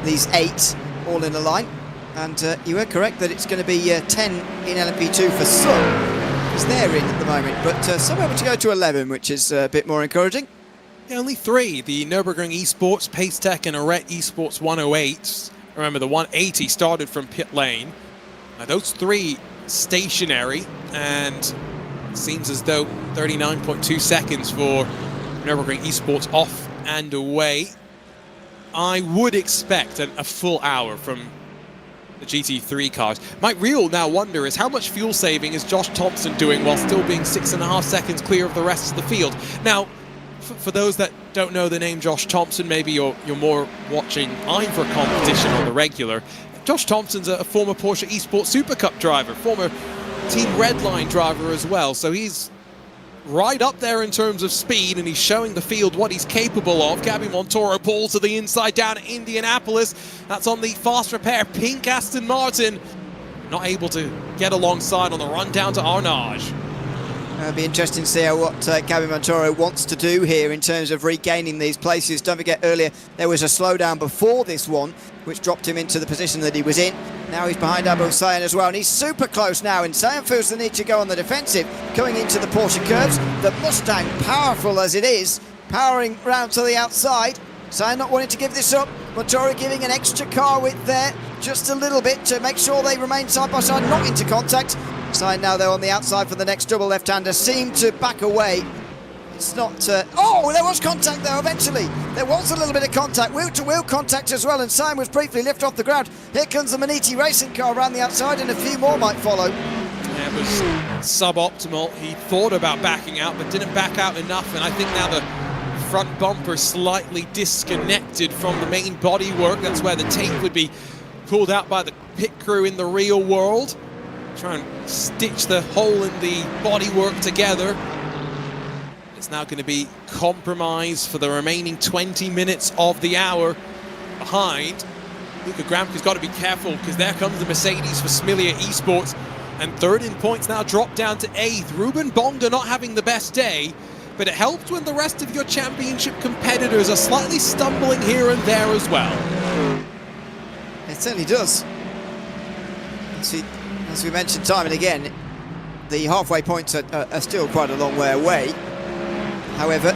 These 8 all in a line, and you were correct that it's going to be 10 in LMP2 for some. They're in at the moment, but some able to go to 11, which is a bit more encouraging. Yeah, only 3. The Nürburgring Esports, Pace Tech, and Arret Esports 108. Remember, the 180 started from pit lane. Those 3 stationary, and it seems as though 39.2 seconds for Nürburgring Esports off and away. I would expect a full hour from the GT3 cars. My real now wonder is how much fuel saving is Josh Thompson doing while still being 6.5 seconds clear of the rest of the field. Now, for those that don't know the name Josh Thompson, maybe you're more watching IVRA competition on the regular. Josh Thompson's a former Porsche Esports Super Cup driver, former Team Redline driver as well, so he's right up there in terms of speed, and he's showing the field what he's capable of. Gabby Montoro pulls to the inside down at Indianapolis. That's on the Fast Repair pink Aston Martin. Not able to get alongside on the run down to Arnage. It'll be interesting to see what Gabby Montoro wants to do here in terms of regaining these places. Don't forget, earlier there was a slowdown before this one, which dropped him into the position that he was in. Now he's behind Abel Sayan as well, and he's super close now, and Sayan feels the need to go on the defensive, coming into the Porsche curves. The Mustang, powerful as it is, powering round to the outside. Sayan not wanting to give this up. Montoro giving an extra car width there, just a little bit to make sure they remain side by side, not into contact. Sayan now though on the outside for the next double left-hander, seemed to back away. It's not... oh, there was contact though eventually. There was a little bit of contact, wheel-to-wheel contact as well, and Sayan was briefly lifted off the ground. Here comes the Maniti racing car around the outside, and a few more might follow. Yeah, it was suboptimal. He thought about backing out, but didn't back out enough, and I think now the front bumper slightly disconnected from the main bodywork. That's where the tape would be pulled out by the pit crew in the real world. Try and stitch the hole in the bodywork together. It's now going to be compromised for the remaining 20 minutes of the hour. Behind, Luca Gramka's got to be careful because there comes the Mercedes for Smilia Esports. And third in points now dropped down to 8th. Ruben Bonga not having the best day, but it helps when the rest of your championship competitors are slightly stumbling here and there as well. It certainly does. As we mentioned time and again, the halfway points are still quite a long way away. However,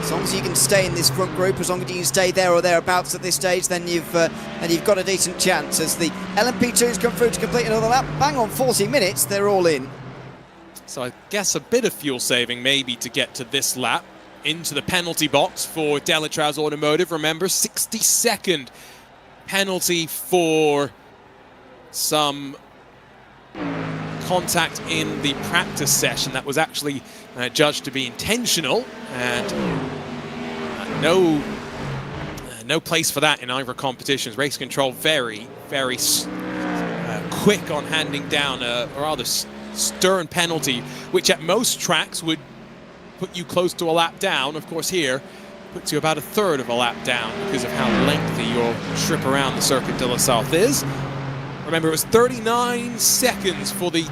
As long as you can stay in this front group, as long as you can stay there or thereabouts at this stage, then you've got a decent chance. As the LMP2s come through to complete another lap, bang on 40 minutes, they're all in. So I guess a bit of fuel saving maybe to get to this lap. Into the penalty box for Delatraz Automotive. Remember, 60-second penalty for some contact in the practice session that was actually judged to be intentional, and no place for that in IVRA competitions. Race control very, very quick on handing down a rather stern penalty, which at most tracks would put you close to a lap down. Of course, here puts you about a third of a lap down because of how lengthy your trip around the Circuit de la South is. Remember, it was 39 seconds for the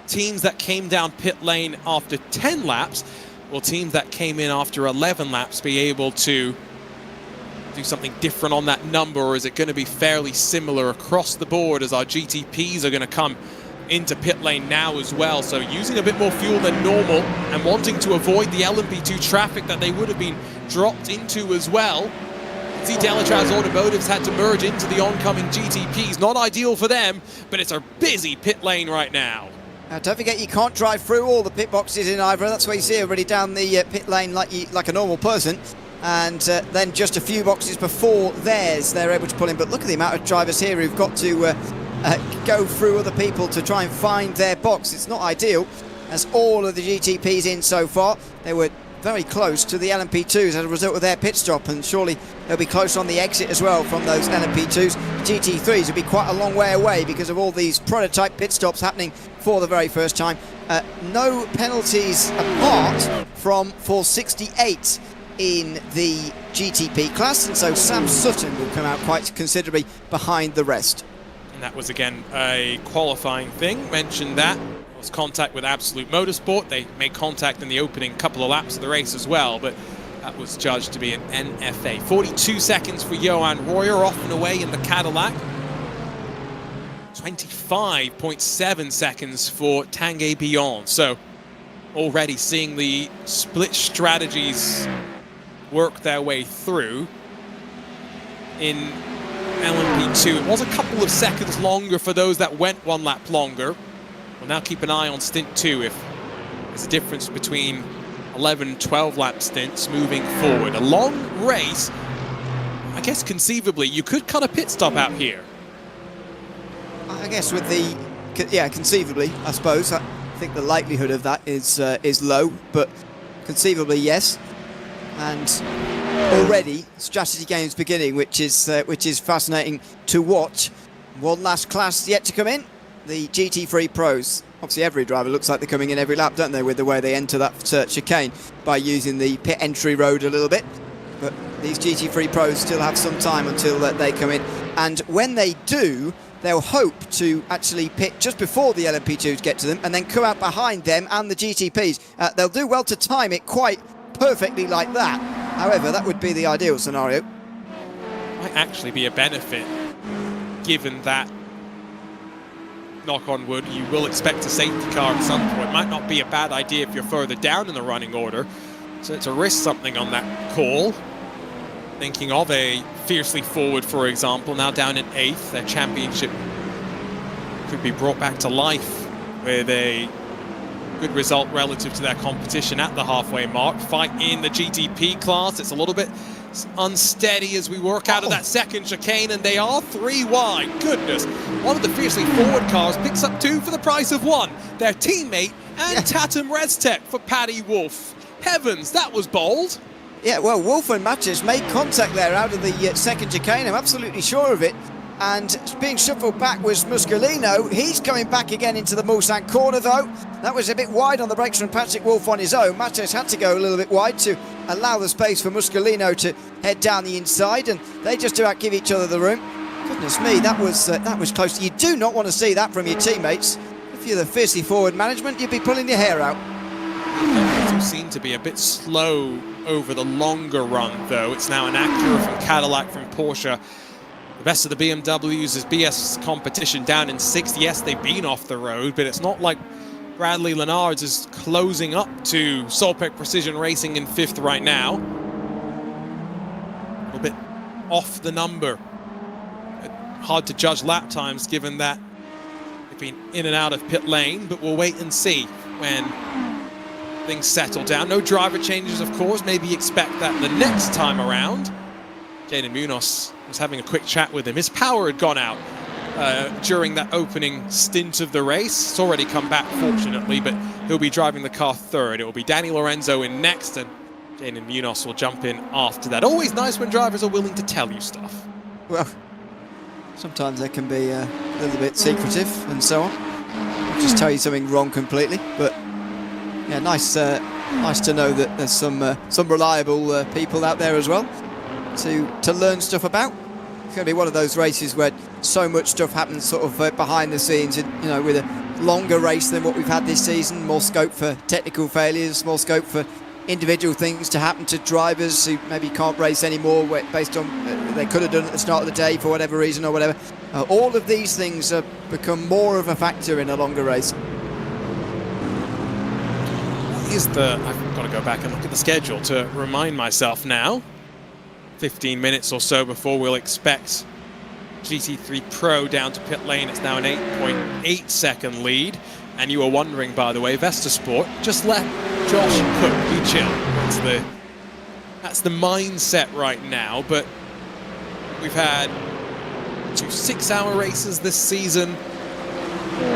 teams that came down pit lane after 10 laps. Will teams that came in after 11 laps be able to do something different on that number, or is it going to be fairly similar across the board as our GTPs are going to come into pit lane now as well? So using a bit more fuel than normal and wanting to avoid the LMP2 traffic that they would have been dropped into as well. See, Delatraz Automotive's had to merge into the oncoming GTPs. Not ideal for them, but it's a busy pit lane right now. Now, don't forget, you can't drive through all the pit boxes in IVRA. That's why you see everybody down the pit lane like a normal person. And then just a few boxes before theirs, they're able to pull in. But look at the amount of drivers here who've got to go through other people to try and find their box. It's not ideal, as all of the GTPs in so far. They were very close to the LMP2s as a result of their pit stop, and surely they'll be close on the exit as well from those LMP2s. GT3s will be quite a long way away because of all these prototype pit stops happening for the very first time. No penalties apart from 468 in the GTP class, and so Sam Sutton will come out quite considerably behind the rest. And that was again a qualifying thing. Mentioned that was contact with Absolute Motorsport. They made contact in the opening couple of laps of the race as well, but that was judged to be an NFA. 42 seconds for Johan Royer, off and away in the Cadillac. 25.7 seconds for Tanguy Billon. So already seeing the split strategies work their way through in LMP2. It was a couple of seconds longer for those that went one lap longer. We'll now keep an eye on stint 2 if there's a difference between 11 and 12 lap stints moving forward. A long race. I guess conceivably you could cut a pit stop out here. I guess with the, yeah, conceivably, I suppose. I think the likelihood of that is low, but conceivably, yes. And already strategy games beginning, which is fascinating to watch. One last class yet to come in, the GT3 Pros. Obviously, every driver looks like they're coming in every lap, don't they, with the way they enter that chicane by using the pit entry road a little bit. But these GT3 Pros still have some time until they come in, and when they do, they'll hope to actually pit just before the LMP2s get to them and then come out behind them and the GTPs. They'll do well to time it quite perfectly like that. However, that would be the ideal scenario. Might actually be a benefit, given that, knock on wood, you will expect a safety car at some point. Might not be a bad idea if you're further down in the running order. So to risk something on that call. Thinking of a Fiercely Forward, for example, now down in 8th. Their championship could be brought back to life with a good result relative to their competition at the halfway mark. Fight in the GTP class. It's a little bit unsteady as we work out of that second chicane, and they are 3 wide. Goodness. One of the Fiercely Forward cars picks up 2 for the price of 1. Their teammate and Tatum Restec for Paddy Wolf. Heavens, that was bold. Yeah, well, Wolf and Matches made contact there out of the second chicane. I'm absolutely sure of it. And being shuffled back was Muscolino. He's coming back again into the Mulsanne corner, though. That was a bit wide on the brakes from Patrick Wolf on his own. Matches had to go a little bit wide to allow the space for Muscolino to head down the inside, and they just about give each other the room. Goodness me, that was close. You do not want to see that from your teammates. If you're the Fiercely Forward management, you'd be pulling your hair out. They seem to be a bit slow over the longer run, though. It's now an Acura from Cadillac from Porsche. The best of the BMWs is BS competition down in 6th. Yes, they've been off the road, but it's not like Bradley Lenards is closing up to Solpec Precision Racing in 5th right now. little bit off the number. Hard to judge lap times given that they've been in and out of pit lane, but we'll wait and see when things settle down. No driver changes, of course. Maybe expect that the next time around. Jaden Munoz was having a quick chat with him. His power had gone out during that opening stint of the race. It's already come back, fortunately, but he'll be driving the car third. It will be Danny Lorenzo in next, and Jaden Munoz will jump in after that. Always nice when drivers are willing to tell you stuff. Well, sometimes they can be a little bit secretive and so on. I'll just tell you something wrong completely, but yeah, nice to know that there's some reliable people out there as well to learn stuff about. It's going to be one of those races where so much stuff happens sort of behind the scenes, and, you know, with a longer race than what we've had this season, more scope for technical failures, more scope for individual things to happen to drivers who maybe can't race anymore based on they could have done at the start of the day for whatever reason or whatever. All of these things become more of a factor in a longer race. I've got to go back and look at the schedule to remind myself now. 15 minutes or so before we'll expect GT3 Pro down to pit lane. It's now an 8.8 second lead. And you were wondering, by the way, VestaSport, just let Josh Cook be chill. That's the mindset right now. But we've had 2 6-hour races this season.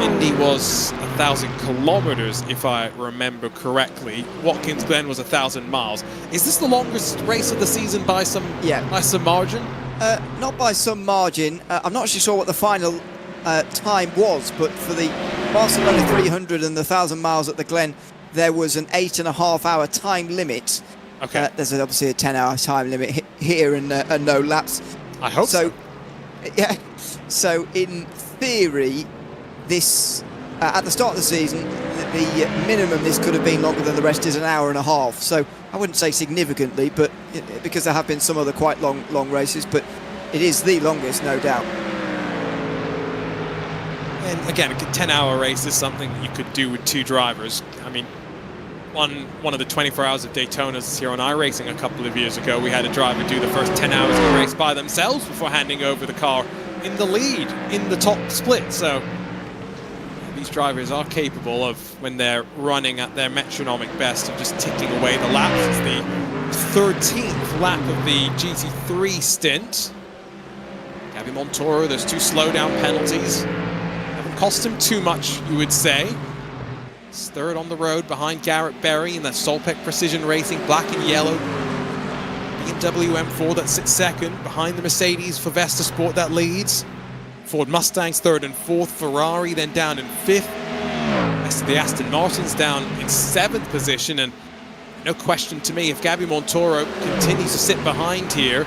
Indy was 1,000 kilometers, if I remember correctly. Watkins Glen was 1,000 miles. Is this the longest race of the season by some margin? Not by some margin. I'm not actually sure what the final time was, but for the Barcelona 300 and the 1,000 miles at the Glen, there was an 8.5-hour time limit. Okay. There's obviously a 10-hour time limit here and no laps. I hope so. Yeah. So in theory, this at the start of the season, the minimum this could have been longer than the rest is an hour and a half. So I wouldn't say significantly, but because there have been some other quite long races, but it is the longest, no doubt. And again, a 10-hour race is something that you could do with 2 drivers. I mean, one of the 24 hours of Daytonas here on iRacing a couple of years ago, we had a driver do the first 10 hours of the race by themselves before handing over the car in the lead in the top split. So these drivers are capable of, when they're running at their metronomic best, of just ticking away the laps. It's the 13th lap of the GT3 stint. Gabby Montoro, there's 2 slowdown penalties. Haven't cost him too much, you would say. He's third on the road behind Garrett Berry in the Solpec Precision Racing black and yellow. BMW M4 that sits second behind the Mercedes for VestaSport that leads. Ford Mustangs third and fourth, Ferrari then down in fifth. Rest of the Aston Martins down in 7th position, and no question to me, if Gabby Montoro continues to sit behind here,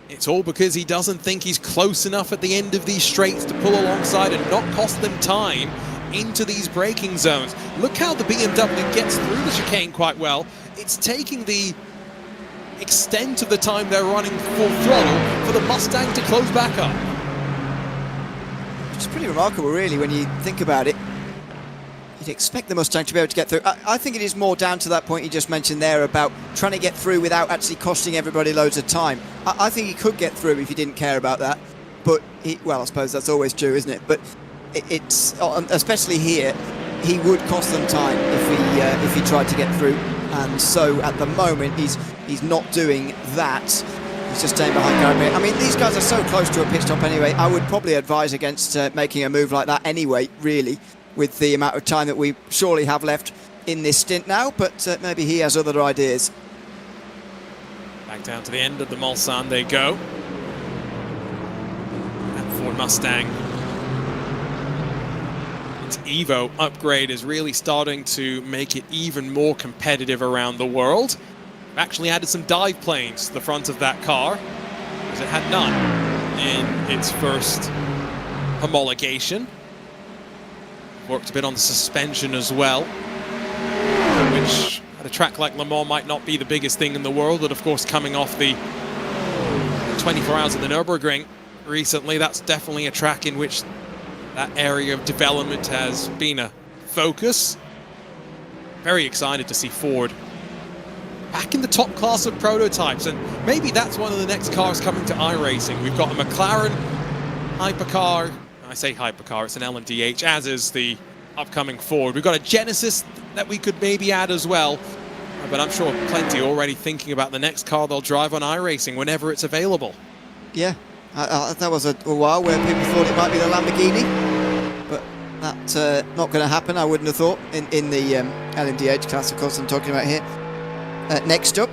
it's all because he doesn't think he's close enough at the end of these straights to pull alongside and not cost them time into these braking zones. Look how the BMW gets through the chicane quite well. It's taking the extent of the time they're running full throttle for the Mustang to close back up. Which is pretty remarkable, really, when you think about it. You'd expect the Mustang to be able to get through. I think it is more down to that point you just mentioned there about trying to get through without actually costing everybody loads of time. I think he could get through if he didn't care about that. But, well, I suppose that's always true, isn't it? But it's, especially here, he would cost them time if he tried to get through. And so at the moment he's not doing that. He's just staying behind Garrett. I mean, these guys are so close to a pit stop anyway. I would probably advise against making a move like that anyway, really, with the amount of time that we surely have left in this stint now. But maybe he has other ideas. Back down to the end of the Mulsanne they go. And Ford Mustang, its Evo upgrade is really starting to make it even more competitive around the world. We've actually added some dive planes to the front of that car, because it had none in its first homologation. Worked a bit on the suspension as well, which at a track like Le Mans might not be the biggest thing in the world, but of course coming off the 24 hours at the Nürburgring recently, that's definitely a track in which that area of development has been a focus. Very excited to see Ford back in the top class of prototypes, and maybe that's one of the next cars coming to iRacing. We've got a McLaren hypercar. I say hypercar, it's an LMDH, as is the upcoming Ford. We've got a Genesis that we could maybe add as well. But I'm sure plenty already thinking about the next car they'll drive on iRacing whenever it's available. Yeah, that was a while where people thought it might be the Lamborghini, but that's not going to happen, I wouldn't have thought, in the LMDH class, of course, I'm talking about here. Next up,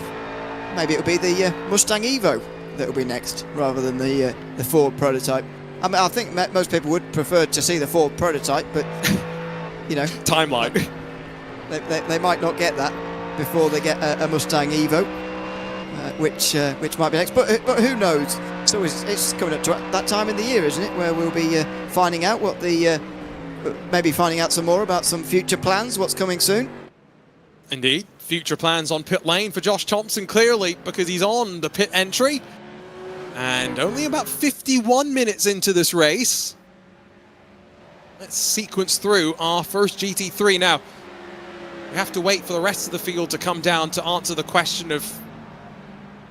maybe it'll be the Mustang Evo that will be next, rather than the Ford prototype. I mean, I think most people would prefer to see the Ford prototype, but, you know... Timeline. They might not get that before they get a Mustang Evo, which might be next. But who knows? So it's coming up to that time in the year, isn't it, where we'll be finding out what maybe finding out some more about some future plans, what's coming soon. Indeed. Future plans on pit lane for Josh Thompson, clearly, because he's on the pit entry. And only about 51 minutes into this race. Let's sequence through our first GT3 now. We have to wait for the rest of the field to come down to answer the question of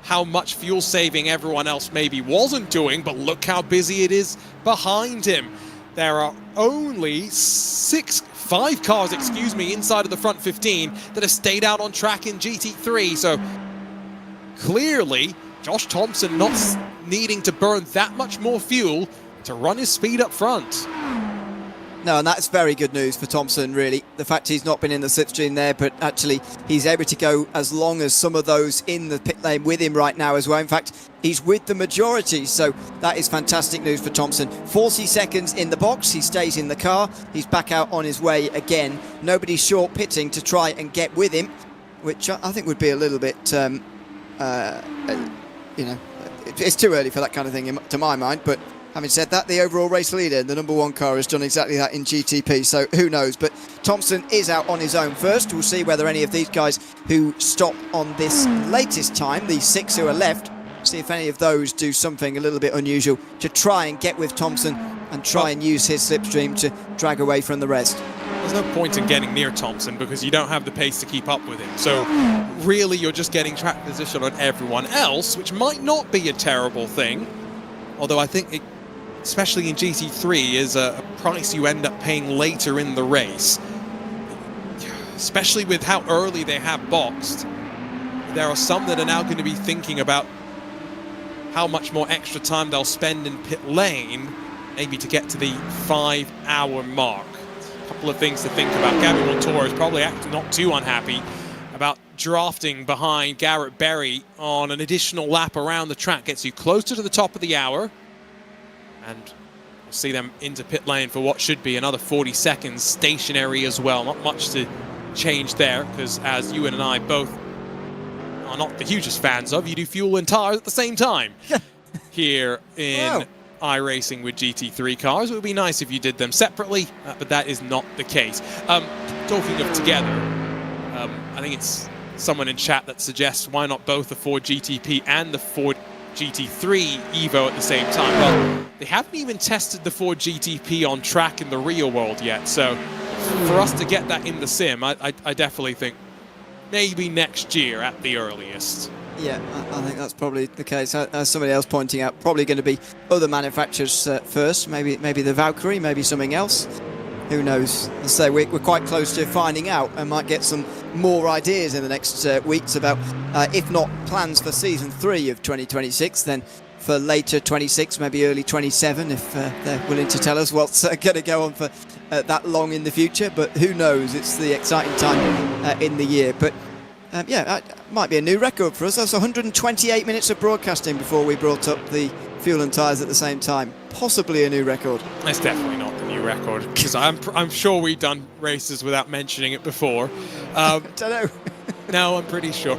how much fuel saving everyone else maybe wasn't doing, but look how busy it is behind him. There are only five cars, inside of the front 15 that have stayed out on track in GT3. So clearly, Josh Thompson not needing to burn that much more fuel to run his speed up front. No, and that's very good news for Thompson, really. The fact he's not been in the slipstream there, but actually he's able to go as long as some of those in the pit lane with him right now as well. In fact, he's with the majority, so that is fantastic news for Thompson. 40 seconds in the box, he stays in the car, he's back out on his way again. Nobody's short pitting to try and get with him, which I think would be a little bit, you know, it's too early for that kind of thing to my mind, but having said that, the overall race leader, the number one car, has done exactly that in GTP, so who knows. But Thompson is out on his own first. We'll see whether any of these guys who stop on this latest time, the 6 who are left, see if any of those do something a little bit unusual to try and get with Thompson and try and use his slipstream to drag away from the rest. There's no point in getting near Thompson because you don't have the pace to keep up with him. So really you're just getting track position on everyone else, which might not be a terrible thing. Although I think it, especially in GT3, is a price you end up paying later in the race. Especially with how early they have boxed. There are some that are now going to be thinking about how much more extra time they'll spend in pit lane, maybe to get to the 5-hour mark. A couple of things to think about. Gabby Montour is probably not too unhappy about drafting behind Garrett Berry on an additional lap around the track. Gets you closer to the top of the hour. And we'll see them into pit lane for what should be another 40 seconds stationary as well. Not much to change there, because as you and I both are not the hugest fans of, you do fuel and tires at the same time here in iRacing with GT3 cars. It would be nice if you did them separately, but that is not the case. Talking of together, I think it's someone in chat that suggests why not both the Ford GTP and the Ford GT3 Evo at the same time. Well, they haven't even tested the Ford GTP on track in the real world yet, so for us to get that in the sim, I definitely think maybe next year at the earliest. Yeah, I think that's probably the case. As somebody else pointing out, probably going to be other manufacturers first, maybe the Valkyrie, maybe something else. Who knows? As I say, we're quite close to finding out and might get some more ideas in the next weeks about, if not plans for Season 3 of 2026, then for later 26, maybe early 27, if they're willing to tell us what's going to go on for that long in the future. But who knows? It's the exciting time in the year. But yeah, might be a new record for us. That's 128 minutes of broadcasting before we brought up the fuel and tyres at the same time. Possibly a new record. It's definitely not the new record, because I'm sure we've done races without mentioning it before. Don't know. No, I'm pretty sure.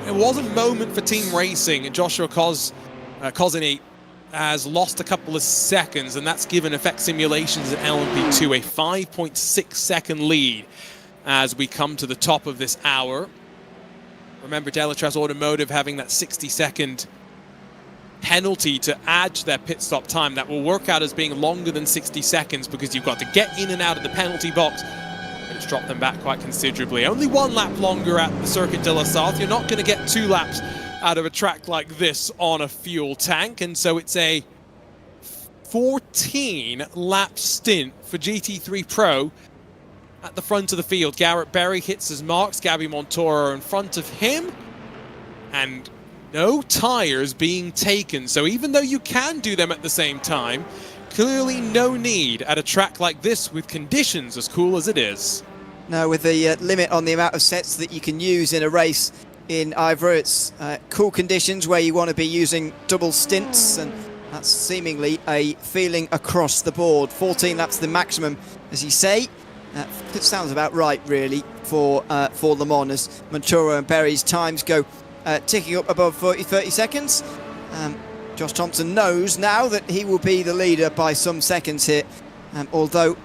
It was a moment for team racing. Joshua Kozeny has lost a couple of seconds, and that's given Effect Simulations and LMP2 a 5.6 second lead as we come to the top of this hour. Remember, Delatraz Automotive having that 60-second penalty to add to their pit stop time that will work out as being longer than 60 seconds because you've got to get in and out of the penalty box. It's dropped them back quite considerably. Only one lap longer at the Circuit de la Sarthe. You're not going to get 2 laps out of a track like this on a fuel tank, and so it's a 14-lap stint for GT3 Pro at the front of the field. Garrett Berry hits his marks, Gabby Montoro in front of him, and no tires being taken. So even though you can do them at the same time, clearly no need at a track like this with conditions as cool as it is. No, with the limit on the amount of sets that you can use in a race in IVRA, it's cool conditions where you want to be using double stints, and that's seemingly a feeling across the board. 14 laps the maximum, as you say. It sounds about right, really, for Le Mans, as Montoro and Berry's times go ticking up above 30 seconds. Josh Thompson knows now that he will be the leader by some seconds here, although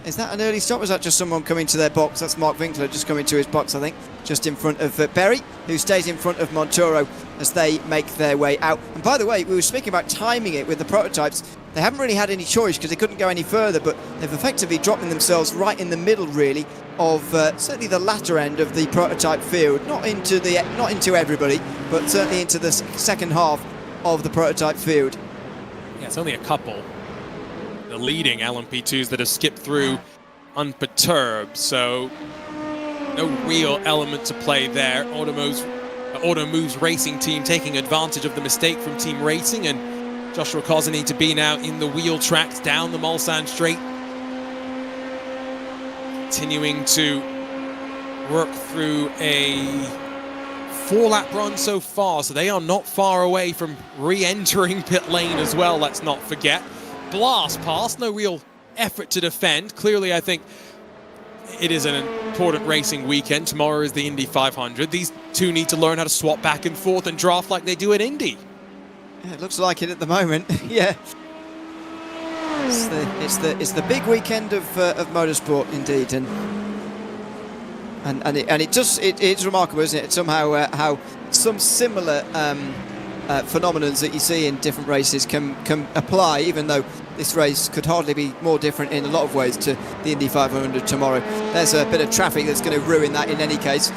is that an early stop? Was that just someone coming to their box? That's Mark Winkler just coming to his box, I think, just in front of Berry, who stays in front of Montoro as they make their way out. And by the way, we were speaking about timing it with the prototypes. They haven't really had any choice because they couldn't go any further, but they've effectively dropping themselves right in the middle, really, of certainly the latter end of the prototype field. Not into everybody, but certainly into the second half of the prototype field. Yeah, it's only a couple. The leading LMP2s that have skipped through unperturbed, so no real element to play there. Automove's racing team taking advantage of the mistake from Team Racing, and Joshua Kozany to be now in the wheel tracks down the Mulsanne Straight, continuing to work through a 4-lap run so far, so they are not far away from re-entering pit lane as well, let's not forget. Blast past, no real effort to defend. Clearly, I think it is an important racing weekend. Tomorrow is the Indy 500. These two need to learn how to swap back and forth and draft like they do at Indy. Yeah, it looks like it at the moment. Yeah, it's the big weekend of motorsport indeed, and it's remarkable, isn't it? Somehow how some similar phenomenons that you see in different races can apply, even though this race could hardly be more different in a lot of ways to the Indy 500 tomorrow. There's a bit of traffic that's going to ruin that in any case,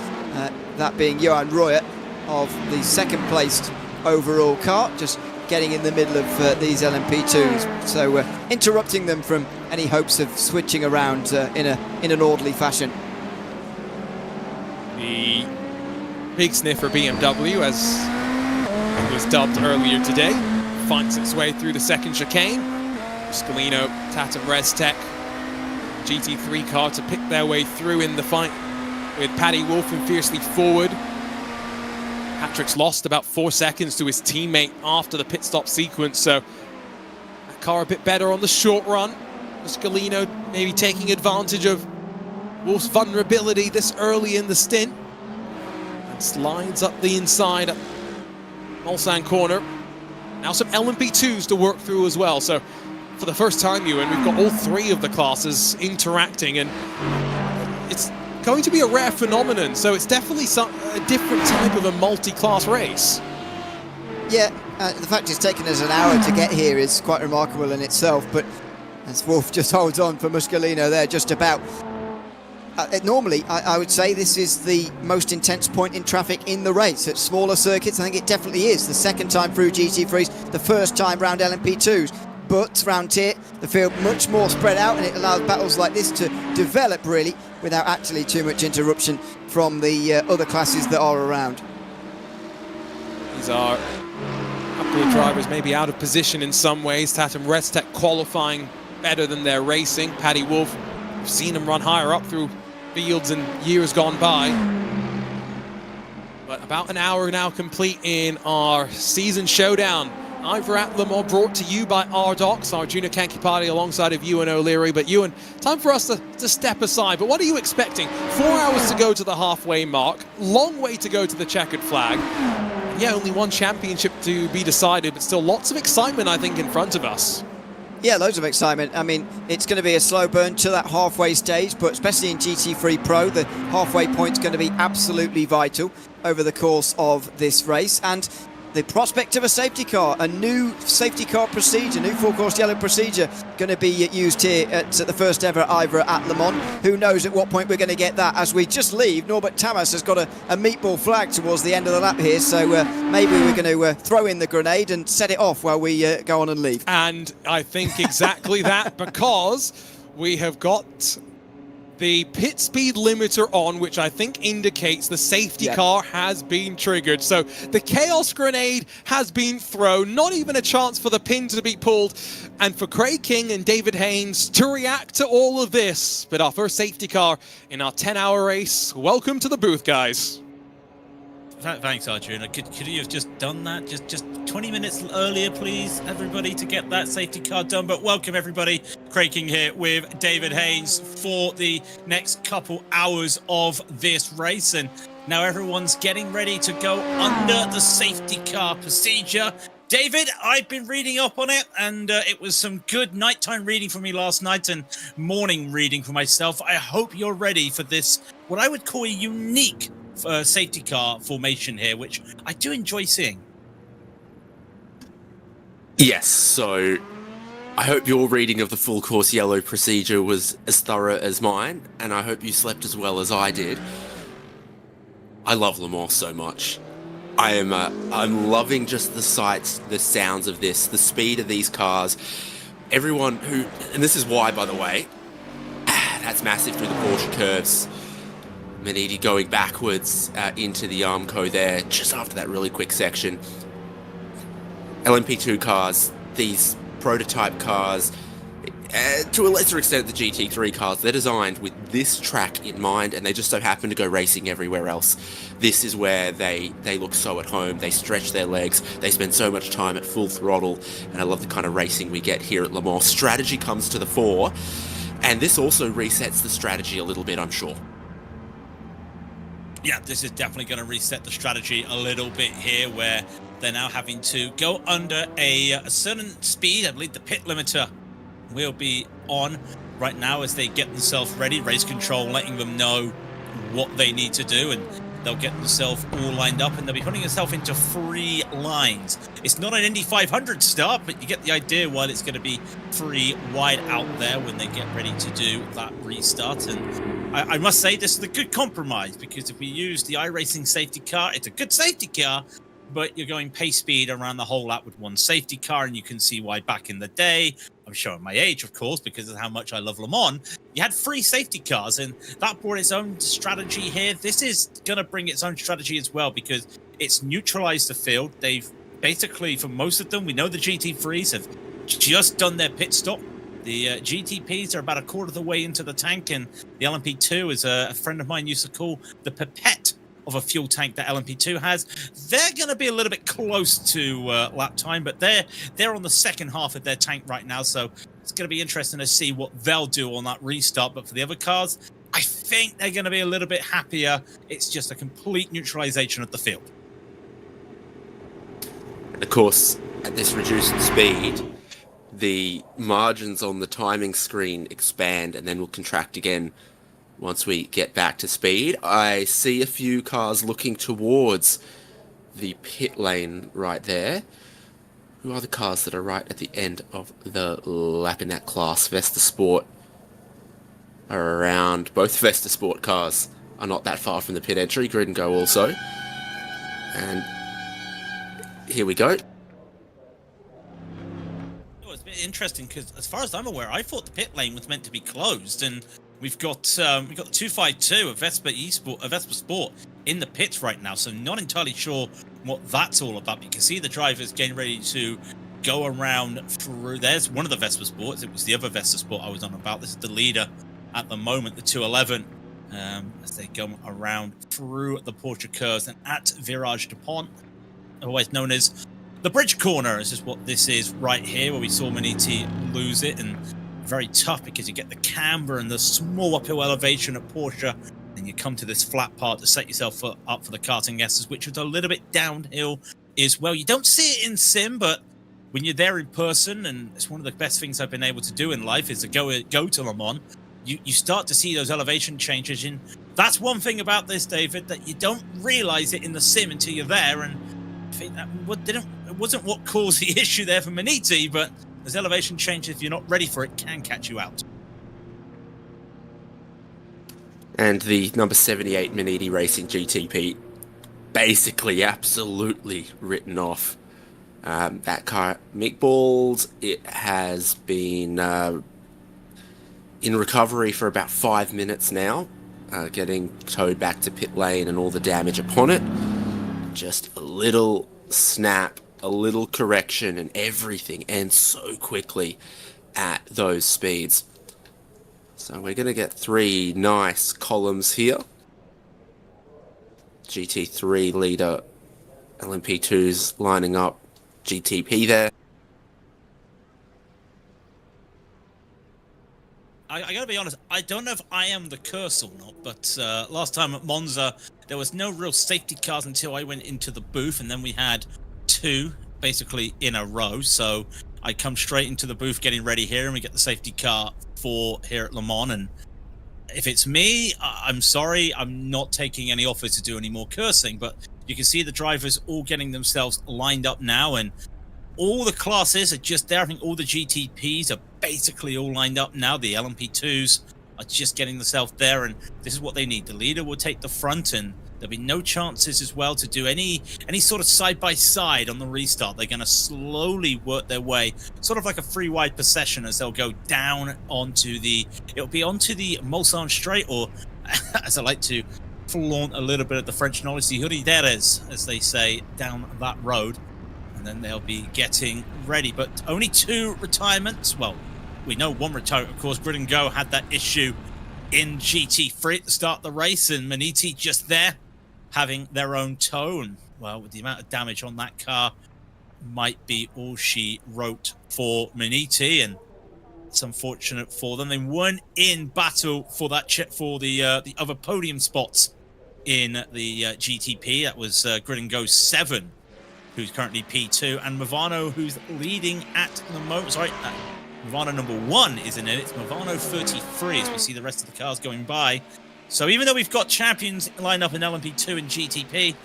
that being Johan Royer of the second placed overall car, just getting in the middle of these LMP2s, so interrupting them from any hopes of switching around in an orderly fashion. The big sniffer BMW, as it was dubbed earlier today, finds its way through the second chicane. Scalino, Tatum Restec, GT3 car to pick their way through in the fight, with Paddy Wolfen fiercely forward. Patrick's lost about 4 seconds to his teammate after the pit stop sequence, so that car a bit better on the short run. Scalino maybe taking advantage of Wolf's vulnerability this early in the stint, and slides up the inside at Mulsanne corner. Now some LMP2s to work through as well, so for the first time, Ewan, we've got all three of the classes interacting, and it's going to be a rare phenomenon, so it's definitely a different type of a multi-class race. Yeah, the fact it's taken us an hour to get here is quite remarkable in itself, but as Wolf just holds on for Muscolino there, just about. Normally, I would say this is the most intense point in traffic in the race. At smaller circuits, I think it definitely is. The second time through GT3s, the first time round LMP2s. But round here, the field much more spread out, and it allows battles like this to develop, really, without actually too much interruption from the other classes that are around. These are a couple of drivers maybe out of position in some ways. Tatum Restec qualifying better than their racing. Paddy Wolf, we've seen him run higher up through fields in years gone by. But about an hour now complete in our season showdown. IVRA at Le Mans, brought to you by RDoks, our junior Kanki party alongside of Ewan O'Leary. But Ewan, time for us to step aside. But what are you expecting? 4 hours to go to the halfway mark, long way to go to the checkered flag. Yeah, only one championship to be decided, but still lots of excitement, I think, in front of us. Yeah, loads of excitement. I mean, it's going to be a slow burn to that halfway stage, but especially in GT3 Pro, the halfway point's going to be absolutely vital over the course of this race. And the prospect of a safety car, a new safety car procedure, new full-course yellow procedure going to be used here at the first ever IVRA at Le Mans. Who knows at what point we're going to get that. As we just leave, Norbert Tamas has got a meatball flag towards the end of the lap here, so maybe we're going to throw in the grenade and set it off while we go on and leave. And I think exactly that, because we have got the pit speed limiter on, which I think indicates the safety car has been triggered. So the chaos grenade has been thrown, not even a chance for the pin to be pulled, and for Craig King and David Haynes to react to all of this. But our first safety car in our 10-hour race. Welcome to the booth, guys. Thanks, Arjun. Could you have just done that? Just 20 minutes earlier, please, everybody, to get that safety car done. But welcome, everybody. Craig King here with David Haynes for the next couple hours of this race. And now everyone's getting ready to go under the safety car procedure. David, I've been reading up on it, and it was some good nighttime reading for me last night and morning reading for myself. I hope you're ready for this, what I would call a unique safety car formation here, which I do enjoy seeing. Yes, so I hope your reading of the full course yellow procedure was as thorough as mine, and I hope you slept as well as I did. I love Le Mans so much. I'm loving just the sights, the sounds of this, the speed of these cars. Everyone who, and this is why, by the way, that's massive through the Porsche curves. Manidi going backwards into the Armco there, just after that really quick section. LMP2 cars, these prototype cars, to a lesser extent the GT3 cars, they're designed with this track in mind, and they just so happen to go racing everywhere else. This is where they look so at home, they stretch their legs, they spend so much time at full throttle, and I love the kind of racing we get here at Le Mans. Strategy comes to the fore, and this also resets the strategy a little bit, I'm sure. Yeah, this is definitely going to reset the strategy a little bit here, where they're now having to go under a certain speed. I believe the pit limiter will be on right now as they get themselves ready. Race control letting them know what they need to do, and they'll get themselves all lined up, and they'll be putting themselves into 3 lines. It's not an Indy 500 start, but you get the idea while it's going to be 3 wide out there when they get ready to do that restart. And I must say, this is a good compromise, because if we use the iRacing safety car, it's a good safety car, but you're going pace speed around the whole lap with one safety car, and you can see why back in the day, I'm showing my age, of course, because of how much I love Le Mans, you had 3 safety cars, and that brought its own strategy here. This is going to bring its own strategy as well, because it's neutralized the field. They've basically, for most of them, we know the GT3s have just done their pit stop. The GTPs are about a quarter of the way into the tank, and the LMP2, as a friend of mine used to call the pipette of a fuel tank that LMP2 has. They're going to be a little bit close to lap time, but they're on the second half of their tank right now, so it's going to be interesting to see what they'll do on that restart. But for the other cars, I think they're going to be a little bit happier. It's just a complete neutralization of the field. And of course, at this reduced speed, the margins on the timing screen expand and then will contract again once we get back to speed. I see a few cars looking towards the pit lane right there. Who are the cars that are right at the end of the lap in that class? Vesta Sport are around. Both Vesta Sport cars are not that far from the pit entry. Grid and Go also. And here we go. Interesting, because as far as I'm aware, I thought the pit lane was meant to be closed, and we've got 252, a Vespa Sport in the pits right now, so not entirely sure what that's all about. You can see the drivers getting ready to go around through. There's one of the Vespa Sports. It was the other Vespa Sport I was on about. This is the leader at the moment, the 211, as they go around through the Porsche curves and at Virage de Pont, otherwise known as the bridge corner. This is what this is right here, where we saw Maniti lose it, and very tough because you get the camber and the small uphill elevation at Porsche, and you come to this flat part to set yourself up for the karting S's, which is a little bit downhill as well. You don't see it in sim, but when you're there in person, and it's one of the best things I've been able to do in life is to go to Le Mans, you start to see those elevation changes. And that's one thing about this, David, that you don't realize it in the sim until you're there. And think that it wasn't what caused the issue there for Maniti, but as elevation changes, if you're not ready for it, can catch you out. And the number 78 Maniti Racing GTP basically absolutely written off. That car, meatballs, it has been in recovery for about 5 minutes now, getting towed back to pit lane and all the damage upon it. Just a little snap, a little correction, and everything ends so quickly at those speeds. So we're going to get 3 nice columns here. GT3 leader, LMP2's lining up, GTP there. I gotta be honest, I don't know if I am the curse or not, but last time at Monza, there was no real safety cars until I went into the booth, and then we had 2 basically in a row. So I come straight into the booth getting ready here, and we get the safety car for here at Le Mans. And if it's me, I'm sorry, I'm not taking any offers to do any more cursing, but you can see the drivers all getting themselves lined up now, and all the classes are just there. I think all the GTPs are basically all lined up now. The LMP2s are just getting themselves there, and this is what they need. The leader will take the front, and there'll be no chances as well to do any sort of side-by-side on the restart. They're going to slowly work their way, sort of like a free-wide procession, as they'll go down onto it'll be onto the Mulsanne Straight, or as I like to flaunt a little bit of the French knowledge, the Hurideres, as they say, down that road. And then they'll be getting ready. But only 2 retirements. Well, we know 1 retirement, of course. Grid and Go had that issue in GT3 at the start of the race, and Maniti just there having their own tow. And, well, with the amount of damage on that car, might be all she wrote for Maniti, and it's unfortunate for them. They weren't in battle for that for the other podium spots in the GTP. That was Grid and Go 7. Who's currently P2, and Movano, who's leading at the moment. Sorry, Movano number 1 isn't in it. It's Movano 33 as we see the rest of the cars going by. So even though we've got champions lined up in LMP2 and GTP,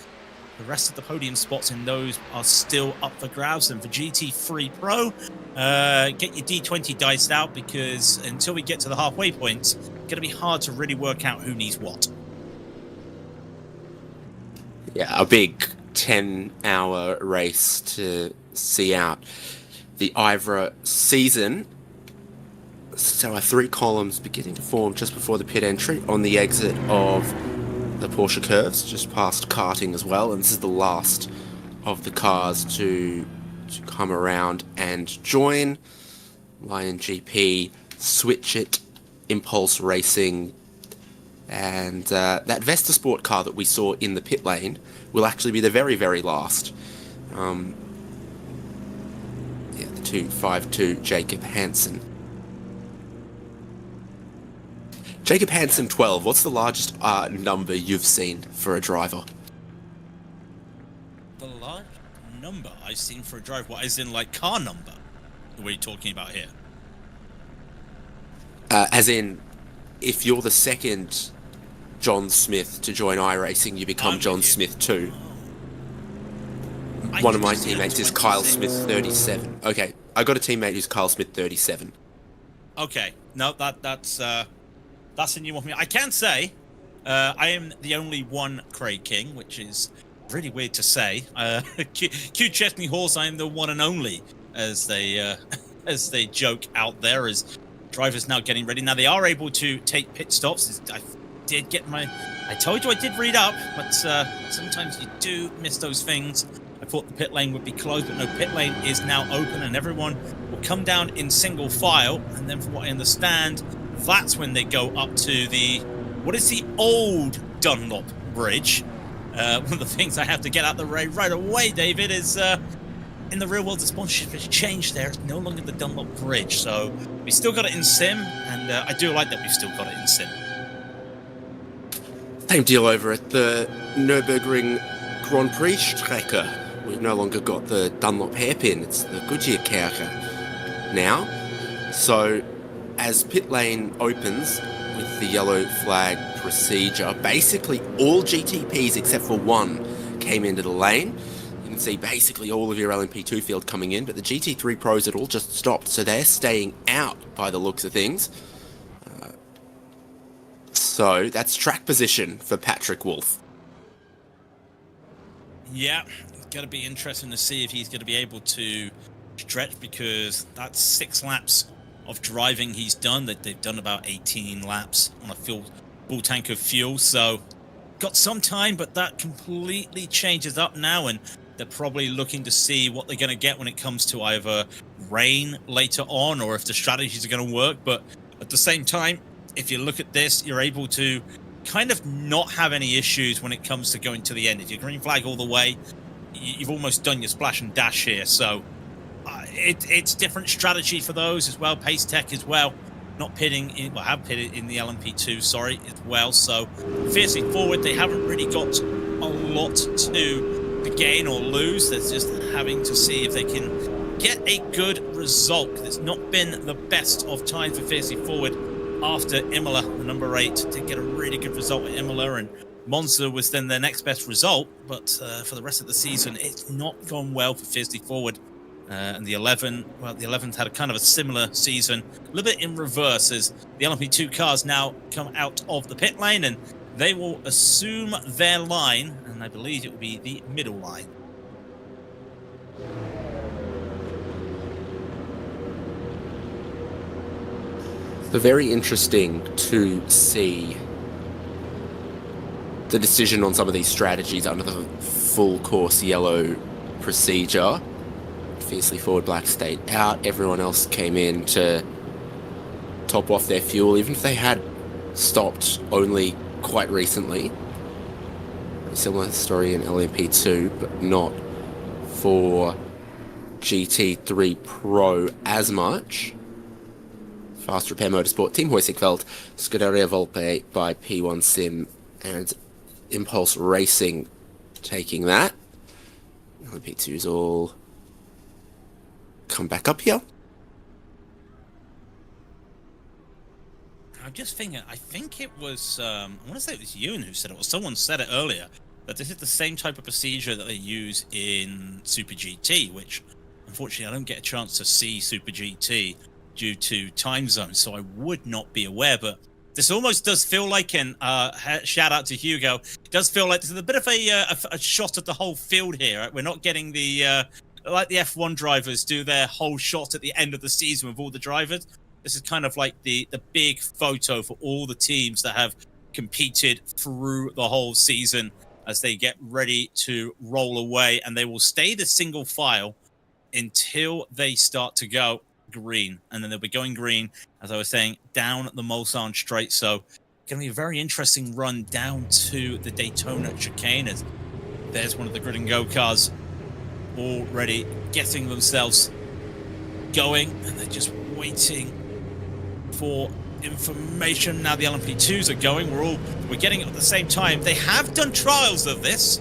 the rest of the podium spots in those are still up for grabs. And for GT3 Pro, get your D20 diced out, because until we get to the halfway points, it's going to be hard to really work out who needs what. Yeah, a big 10-hour race to see out the IVRA season. So our 3 columns beginning to form just before the pit entry on the exit of the Porsche curves, just past karting as well. And this is the last of the cars to come around and join. Lion GP, Switch It, Impulse Racing, and that Vesta Sport car that we saw in the pit lane will actually be the very, very last. The 252 Jacob Hansen. Jacob Hansen 12, what's the largest number you've seen for a driver? The large number I've seen for a driver? What, as in like car number? What are you talking about here? As in, if you're the second John Smith to join iRacing, you become John Smith 2. One of my teammates is Kyle Smith 37. Okay, I got a teammate who's Kyle Smith 37. Okay, no, that's a new one for me. I can say I am the only one Craig King, which is really weird to say. Q Chesney Horse, I am the one and only, as they joke out there, as drivers now getting ready. Now they are able to take pit stops. I told you I did read up, but sometimes you do miss those things. I thought the pit lane would be closed, but no, pit lane is now open, and everyone will come down in single file. And then from what I understand, that's when they go up to what is the old Dunlop Bridge. One of the things I have to get out the way right away, David, is in the real world, the sponsorship has changed there. It's no longer the Dunlop Bridge. So we still got it in sim, and I do like that we've still got it in sim. Same deal over at the Nürburgring Grand Prix Strecke. We've no longer got the Dunlop hairpin, it's the Goodyear Kerker now. So as pit lane opens with the yellow flag procedure, basically all GTPs except for one came into the lane. You can see basically all of your LMP2 field coming in, but the GT3 pros had all just stopped, so they're staying out by the looks of things. So that's track position for Patrick Wolf. Yeah, it's going to be interesting to see if he's going to be able to stretch, because that's 6 laps of driving he's done. They've done about 18 laps on a full tank of fuel, so got some time, but that completely changes up now, and they're probably looking to see what they're going to get when it comes to either rain later on or if the strategies are going to work. But at the same time, if you look at this, you're able to kind of not have any issues when it comes to going to the end. If you green flag all the way, you've almost done your splash and dash here. So it's different strategy for those as well. Pace Tech as well. Not pitting in, well, have pitted in the LMP2, sorry, as well. So Fiercely Forward, they haven't really got a lot to gain or lose. They're just having to see if they can get a good result. It's not been the best of times for Fiercely Forward after Imola, the number 8, did get a really good result at Imola, and Monza was then their next best result. But for the rest of the season, it's not gone well for Fiercely Forward. And the 11th had a kind of a similar season, a little bit in reverse, as the LMP2 cars now come out of the pit lane and they will assume their line, and I believe it will be the middle line. So very interesting to see the decision on some of these strategies under the full course yellow procedure. Fiercely Forward Black stayed out. Everyone else came in to top off their fuel, even if they had stopped only quite recently. Similar story in LMP2, but not for GT3 Pro as much. Fast Repair Motorsport, Team Hoisingfeld, Scuderia Volpe by P1 Sim, and Impulse Racing taking that. LMP2's all come back up here. I'm just thinking, I think it was, I want to say it was Ewan who said it, or someone said it earlier, that this is the same type of procedure that they use in Super GT, which unfortunately I don't get a chance to see Super GT due to time zones, so I would not be aware. But this almost does feel like, and shout out to Hugo, it does feel like this is a bit of a shot at the whole field here. Right? We're not getting the like the F1 drivers do their whole shot at the end of the season with all the drivers. This is kind of like the big photo for all the teams that have competed through the whole season as they get ready to roll away, and they will stay the single file until they start to go green, and then they'll be going green, as I was saying, down the Mulsanne Straight. So going to be a very interesting run down to the Daytona chicane, as there's one of the Grid and Go cars already getting themselves going, and they're just waiting for information. Now the LMP2s are going. We're getting it at the same time. They have done trials of this.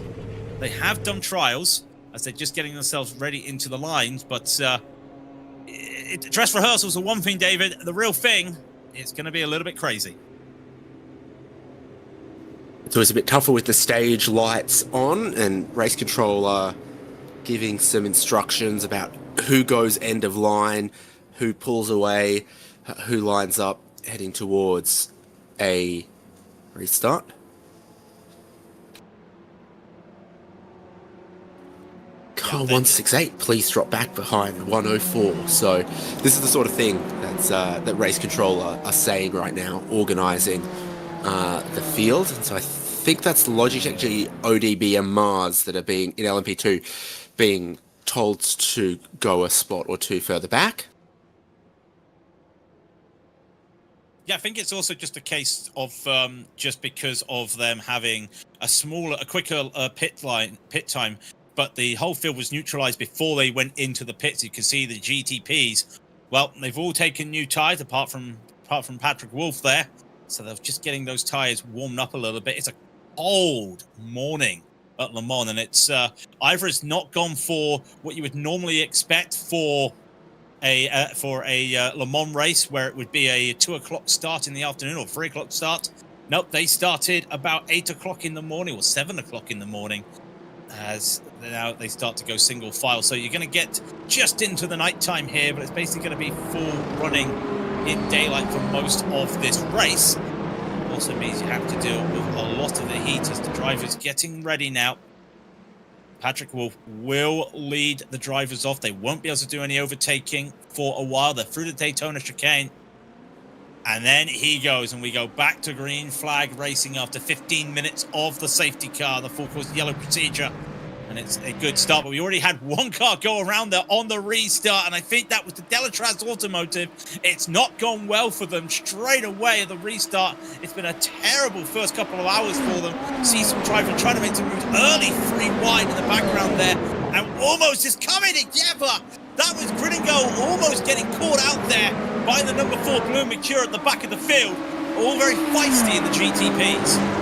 They have done trials as they're just getting themselves ready into the lines, but dress rehearsals are one thing, David. The real thing is going to be a little bit crazy. It's always a bit tougher with the stage lights on and race controller giving some instructions about who goes end of line, who pulls away, who lines up heading towards a restart. Car 168, please drop back behind 104. So this is the sort of thing that race controller are saying right now, organising the field. And so I think that's the Logitech ODB and Mars that are being, in LMP2, being told to go a spot or two further back. Yeah, I think it's also just a case of just because of them having a quicker pit time, but the whole field was neutralized before they went into the pits. You can see the GTPs. Well, they've all taken new tires apart from Patrick Wolf there, so they're just getting those tires warmed up a little bit. It's a cold morning at Le Mans, and it's IVRA's not gone for what you would normally expect for a Le Mans race, where it would be a 2 o'clock start in the afternoon or 3 o'clock start. Nope, they started about 8 o'clock in the morning or 7 o'clock in the morning. as now they start to go single file. So you're going to get just into the nighttime here, but it's basically going to be full running in daylight for most of this race. Also means you have to deal with a lot of the heat as the drivers getting ready now. Patrick Wolf will lead the drivers off. They won't be able to do any overtaking for a while. They're through the Daytona chicane. And then he goes, and we go back to green flag racing after 15 minutes of the safety car, the full course yellow procedure. And it's a good start, but we already had one car go around there on the restart, and I think that was the Delatraz Automotive. It's not gone well for them straight away at the restart. It's been a terrible first couple of hours for them. See some driver trying to make some moves early, 3 wide in the background there, and almost is coming together. That was Gringo almost getting caught out there by the number 4 Blue Mercure at the back of the field. All very feisty in the GTPs.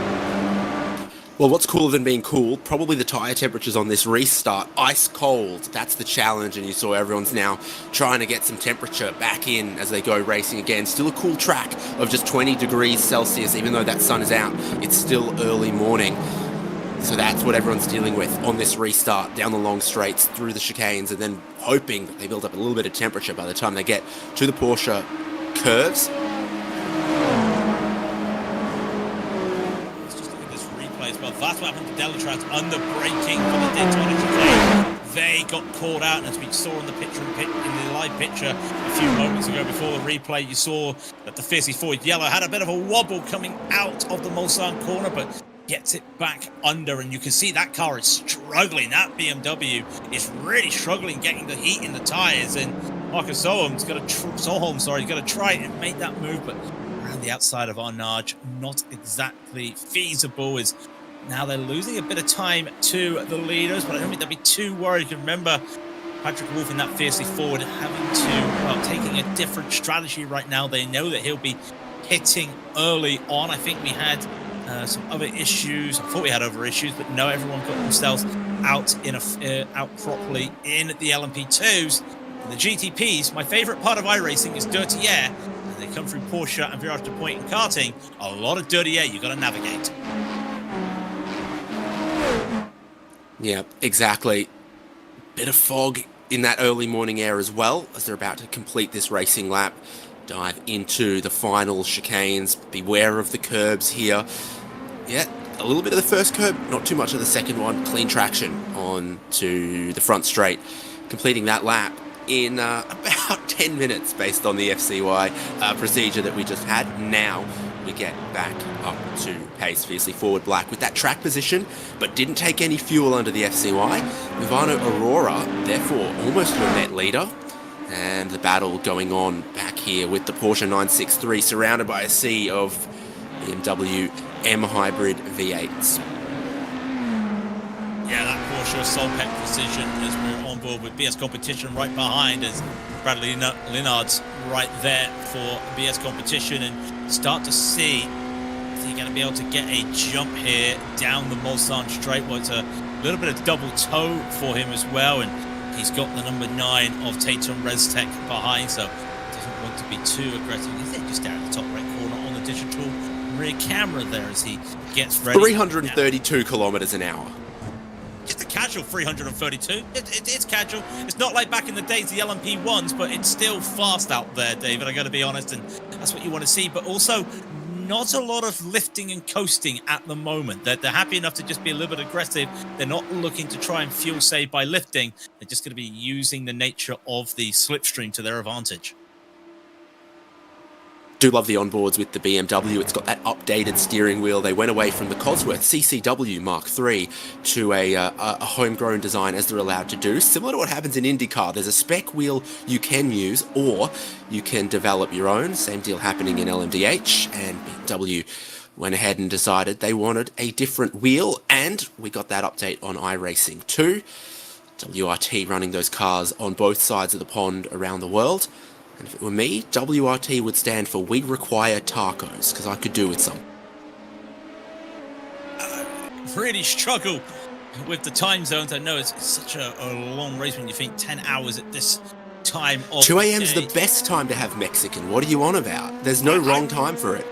Well, what's cooler than being cool? Probably the tyre temperatures on this restart. Ice cold. That's the challenge, and you saw everyone's now trying to get some temperature back in as they go racing again. Still a cool track of just 20 degrees Celsius, even though that sun is out. It's still early morning. So that's what everyone's dealing with on this restart, down the long straights, through the chicanes, and then hoping that they build up a little bit of temperature by the time they get to the Porsche curves. Well, that's what happened to Delatraz under braking for the Daytona chicane. They got caught out, and as we saw in the live picture a few moments ago before the replay, you saw that the Fiercely Forward Yellow had a bit of a wobble coming out of the Mulsanne corner, but gets it back under, and you can see that car is struggling. That BMW is really struggling getting the heat in the tires, and Marcus Solholm's got to try and make that move, but around the outside of Arnage, not exactly feasible. Is now they're losing a bit of time to the leaders, but I don't think they'll be too worried. You can remember Patrick Wolf in that Fiercely Forward having to, taking a different strategy right now. They know that he'll be hitting early on. I think we had some other issues. I thought we had other issues, but no, everyone got themselves out out properly in the LMP2s. And the GTPs, my favorite part of iRacing is dirty air. And they come through Porsche and Virage de Point and karting. A lot of dirty air you got to navigate. Yeah, exactly. Bit of fog in that early morning air as well, as they're about to complete this racing lap. Dive into the final chicanes. Beware of the curbs here. Yeah, a little bit of the first curb, not too much of the second one. Clean traction on to the front straight. Completing that lap in about 10 minutes based on the FCY procedure that we just had. Now we get back up to pace. Fiercely Forward Black with that track position, but didn't take any fuel under the FCY. Ivano Aurora, therefore, almost your net leader. And the battle going on back here with the Porsche 963 surrounded by a sea of BMW M Hybrid V8s. Yeah, that Porsche Solpec Precision as we're on board with BS Competition right behind as Bradley Linard's right there for BS Competition, and start to see if they're going to be able to get a jump here down the Mulsanne straight. Well, it's a little bit of double toe for him as well, and he's got the number 9 of Tatum Reztech behind, so doesn't want to be too aggressive. He's there just down at the top right corner on the digital rear camera there as he gets ready. 332 kilometers an hour. Just a casual 332. It's casual. It's not like back in the days, the LMP1s, but it's still fast out there, David. I got to be honest, and that's what you want to see. But also, not a lot of lifting and coasting at the moment. They're happy enough to just be a little bit aggressive. They're not looking to try and fuel save by lifting. They're just going to be using the nature of the slipstream to their advantage. Do love the onboards with the BMW. It's got that updated steering wheel. They went away from the Cosworth CCW Mark III to a homegrown design, as they're allowed to do. Similar to what happens in IndyCar, there's a spec wheel you can use, or you can develop your own. Same deal happening in LMDH, and BMW went ahead and decided they wanted a different wheel, and we got that update on iRacing too. WRT running those cars on both sides of the pond around the world. And if it were me, WRT would stand for We Require Tacos, because I could do with some. Really struggle with the time zones. I know it's such a long race when you think 10 hours at this time of 2 a.m. is the best time to have Mexican. What are you on about? There's no wrong time for it.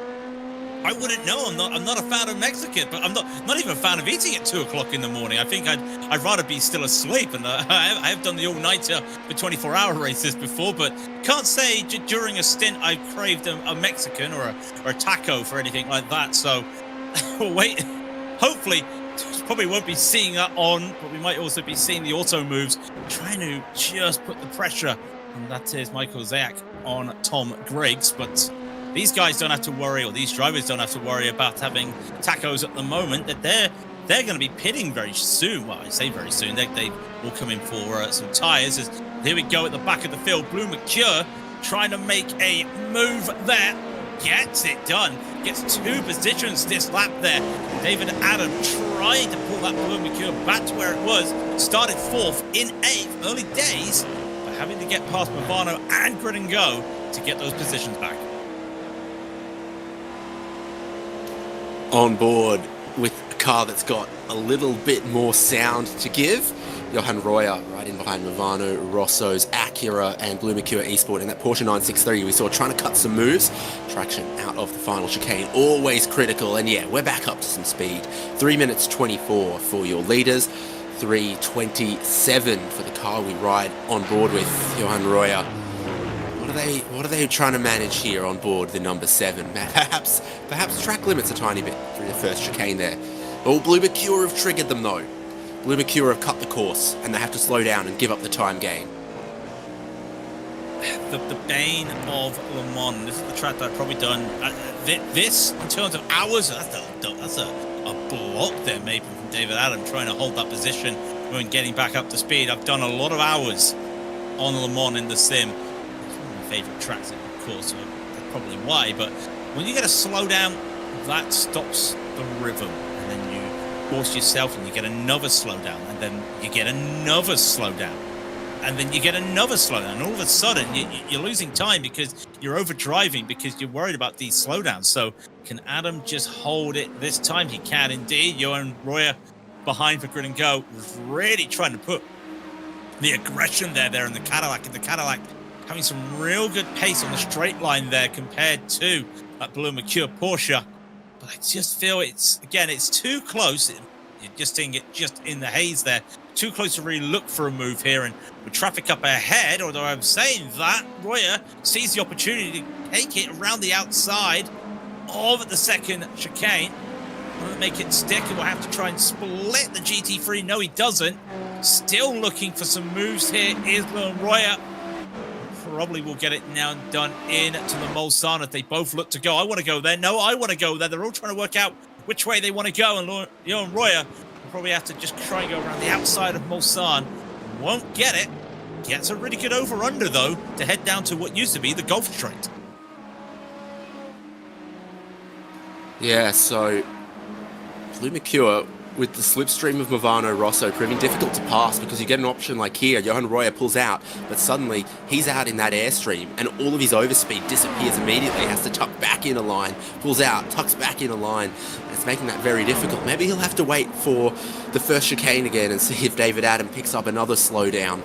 I wouldn't know. I'm not a fan of Mexican, but I'm not even a fan of eating at 2 o'clock in the morning. I think I'd rather be still asleep. And I have done the all-nighter for 24-hour races before, but can't say during a stint I craved a Mexican or a taco for anything like that. So we'll wait. Hopefully, probably won't be seeing that on, but we might also be seeing the auto moves trying to just put the pressure. And that is Michael Zayak on Tom Griggs, but these guys don't have to worry, or these drivers don't have to worry about having tacos at the moment, that they're going to be pitting very soon. Well, I say very soon. They will come in for some tyres. Here we go at the back of the field. Blue McCure trying to make a move there. Gets it done. Gets 2 positions this lap there. David Adam trying to pull that Blue McCure back to where it was. Started 4th in 8th. Early days, but having to get past Movano and Grid and Go to get those positions back. On board with a car that's got a little bit more sound to give. Johan Royer right in behind Movano, Rosso's Acura and Blue Mercure Esport in that Porsche 963 we saw trying to cut some moves. Traction out of the final chicane, always critical, and yeah, we're back up to some speed. 3 minutes 24 for your leaders, 3:27 for the car we ride on board with Johan Royer. What are they trying to manage here on board the number 7? Perhaps track limits a tiny bit through the first chicane there. All Blue Mercure have triggered them though. Blue Mercure have cut the course and they have to slow down and give up the time gain. The bane of Le Mans. This is the track that I've probably done. This, in terms of hours, that's a block there maybe from David Adam trying to hold that position when getting back up to speed. I've done a lot of hours on Le Mans in the sim. It's one of my favourite tracks, of course, so that's probably why. But when you get a slowdown, that stops the rhythm. And then you force yourself and you get another slowdown. And then you get another slowdown. And then you get another slowdown. And all of a sudden, you're losing time because you're overdriving because you're worried about these slowdowns. So can Adam just hold it this time? He can indeed. Johan Royer behind for Grid and Go was really trying to put the aggression there in the Cadillac. And the Cadillac having some real good pace on the straight line there compared to that Blue Mercure Porsche. But I just feel it's too close. You're just seeing it just in the haze there. Too close to really look for a move here. And with traffic up ahead, although I'm saying that, Royer sees the opportunity to take it around the outside of the second chicane. Want to make it stick and we'll have to try and split the GT3. No, he doesn't. Still looking for some moves here is Royer. Probably will get it now done in to the Mulsanne if they both look to go. I want to go there. No, I want to go there. They're all trying to work out which way they want to go. And Johan Royer will probably have to just try and go around the outside of Mulsanne. Won't get it. Gets a really good over-under, though, to head down to what used to be the Gulf Straight. Yeah, so Blue Mercure with the slipstream of Movano Rosso proving difficult to pass because you get an option like here, Johan Royer pulls out, but suddenly he's out in that airstream and all of his overspeed disappears immediately, has to tuck back in a line, pulls out, tucks back in a line, and it's making that very difficult. Maybe he'll have to wait for the first chicane again and see if David Adam picks up another slowdown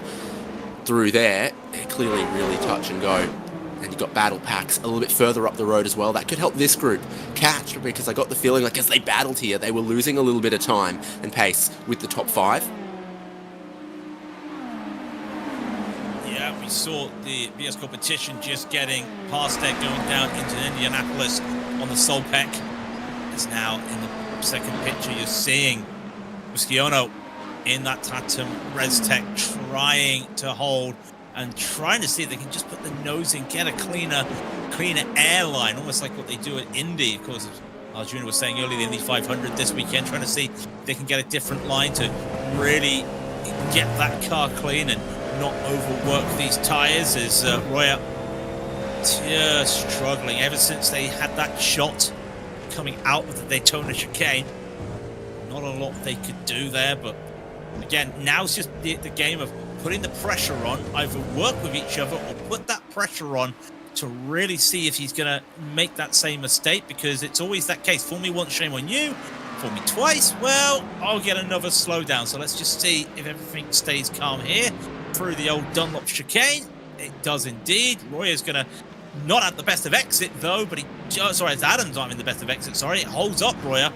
through there. They're clearly really touch and go. And you've got battle packs a little bit further up the road as well. That could help this group catch, because I got the feeling like as they battled here, they were losing a little bit of time and pace with the top 5. Yeah, we saw the BS competition just getting past there, going down into Indianapolis on the Solpec. It's now in the second picture. You're seeing Musciono in that Tatum ResTech trying to hold and trying to see if they can just put the nose in, get a cleaner airline, almost like what they do at Indy. Of course, Arjuna was saying earlier, the Indy 500 this weekend, trying to see if they can get a different line to really get that car clean and not overwork these tyres. As Royer just struggling ever since they had that shot coming out of the Daytona chicane. Not a lot they could do there, but again, now it's just the game of putting the pressure on, either work with each other or put that pressure on to really see if he's going to make that same mistake, because it's always that case. Fool me once, shame on you. Fool me twice, well, I'll get another slowdown. So let's just see if everything stays calm here through the old Dunlop chicane. It does indeed. Royer's going to Not at the best of exit, though, but as Adam's not in the best of exit, sorry. It holds up, Royer.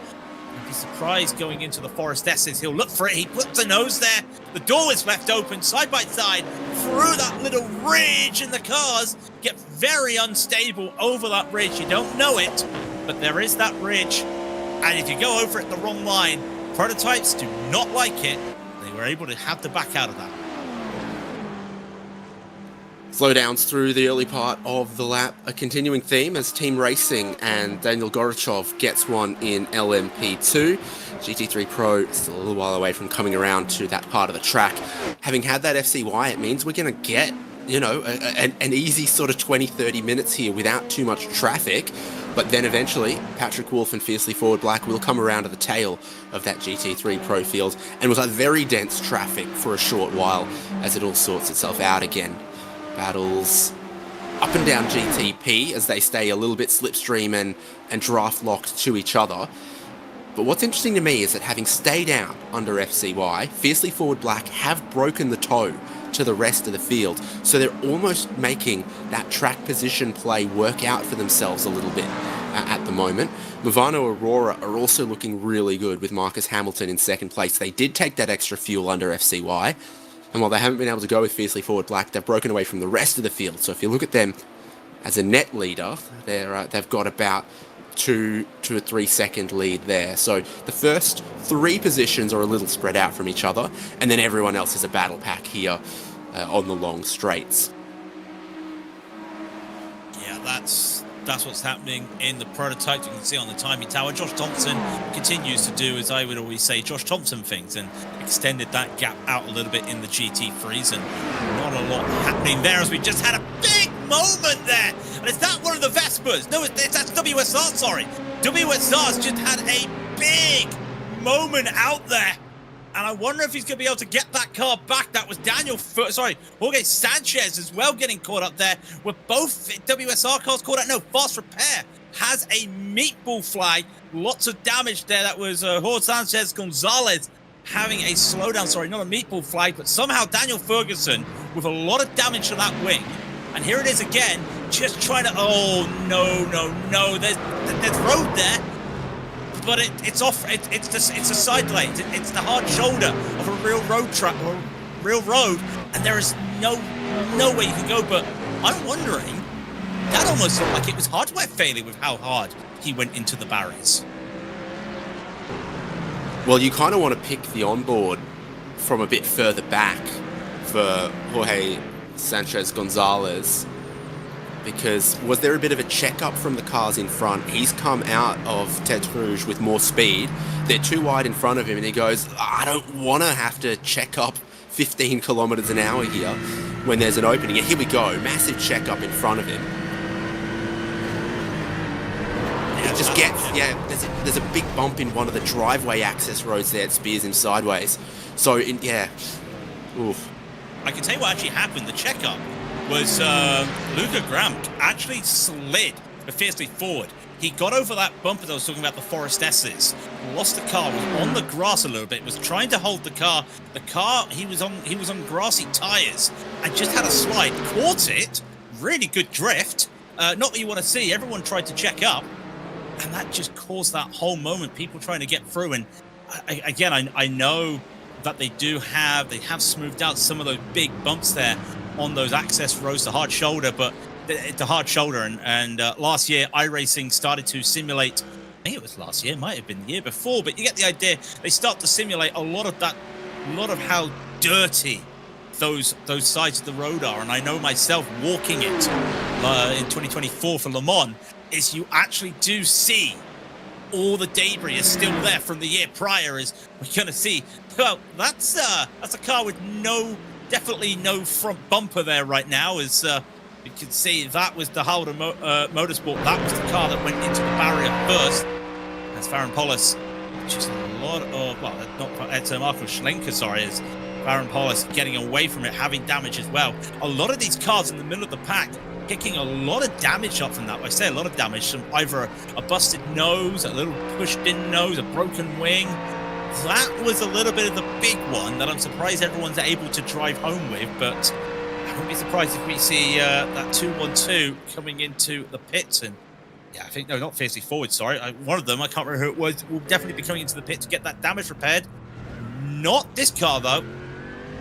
If he's surprised going into the Forest S's, he'll look for it. He puts the nose there. The door is left open, side by side, through that little ridge, and the cars get very unstable over that ridge. You don't know it, but there is that ridge. And if you go over it the wrong line, prototypes do not like it. They were able to have to back out of that. Slowdowns through the early part of the lap, a continuing theme as Team Racing and Daniel Gorachov gets one in LMP2. GT3 Pro is still a little while away from coming around to that part of the track. Having had that FCY, it means we're going to get, an easy sort of 20-30 minutes here without too much traffic. But then eventually, Patrick Wolf and Fiercely Forward Black will come around to the tail of that GT3 Pro field, and was like very dense traffic for a short while as it all sorts itself out again. Battles up and down GTP as they stay a little bit slipstream and draft locked to each other. But what's interesting to me is that having stayed down under FCY, Fiercely Forward Black have broken the toe to the rest of the field, so they're almost making that track position play work out for themselves a little bit at the moment. Movano Aurora are also looking really good with Marcus Hamilton in second place. They did take that extra fuel under FCY, and while they haven't been able to go with Fiercely Forward Black, they've broken away from the rest of the field. So if you look at them as a net leader, they've got about 2 to 3 second lead there. So the first 3 positions are a little spread out from each other, and then everyone else is a battle pack here on the long straights. Yeah, that's what's happening in the prototypes. You can see on the timing tower, Josh Thompson continues to do, as I would always say, Josh Thompson things, and extended that gap out a little bit in the GT3s, and not a lot happening there as we just had a big moment there. And is that one of the Vespers? No, that's WSR, sorry. WSR's just had a big moment out there. And I wonder if he's going to be able to get that car back. That was Jorge Sanchez as well getting caught up there. With both WSR cars caught out. No, Fast Repair has a meatball flag. Lots of damage there. That was Jorge Sanchez Gonzalez having a slowdown. Sorry, not a meatball flag, but somehow Daniel Ferguson with a lot of damage to that wing. And here it is again, just trying to... Oh, no. There's road there. But it's off. It's a side lane. It's the hard shoulder of a real road track or real road, and there is no way you can go. But I'm wondering, that almost looked like it was hardware failure with how hard he went into the barriers. Well, you kind of want to pick the onboard from a bit further back for Jorge Sanchez Gonzalez. Because was there a bit of a checkup from the cars in front? He's come out of Tete Rouge with more speed. They're too wide in front of him, and he goes, I don't want to have to check up 15 kilometers an hour here when there's an opening. And here we go, massive checkup in front of him. It just gets, there's a big bump in one of the driveway access roads there. It spears him sideways. So, oof. I can tell you what actually happened. The checkup was Luca Graham actually slid fiercely forward. He got over that bump that I was talking about, the Forest S's, lost the car, was on the grass a little bit, was trying to hold the car. The car, he was on grassy tyres and just had a slide, caught it, really good drift. Not what you want to see. Everyone tried to check up, and that just caused that whole moment, people trying to get through. And I know that they have smoothed out some of those big bumps there on those access roads, the hard shoulder, but the hard shoulder. And last year, iRacing started to simulate, I think it was last year, might have been the year before, but you get the idea. They start to simulate a lot of how dirty those sides of the road are. And I know myself walking it in 2024 for Le Mans, is you actually do see all the debris is still there from the year prior. As we're going to see, well, that's a car with definitely no front bumper there right now. As you can see, that was the Halder Motorsport. That was the car that went into the barrier first. That's Farron Polis. Just a lot of, well, it's Marco Schlenker, sorry, is Farron Polis getting away from it, having damage as well. A lot of these cars in the middle of the pack picking a lot of damage up from that. I say a lot of damage, from either a busted nose, a little pushed-in nose, a broken wing. That was a little bit of the big one that I'm surprised everyone's able to drive home with, but I wouldn't be surprised if we see that 2-1-2 coming into the pits. And yeah, I think, no, not fiercely forward, sorry. One of them, I can't remember who it was, will definitely be coming into the pit to get that damage repaired. Not this car, though.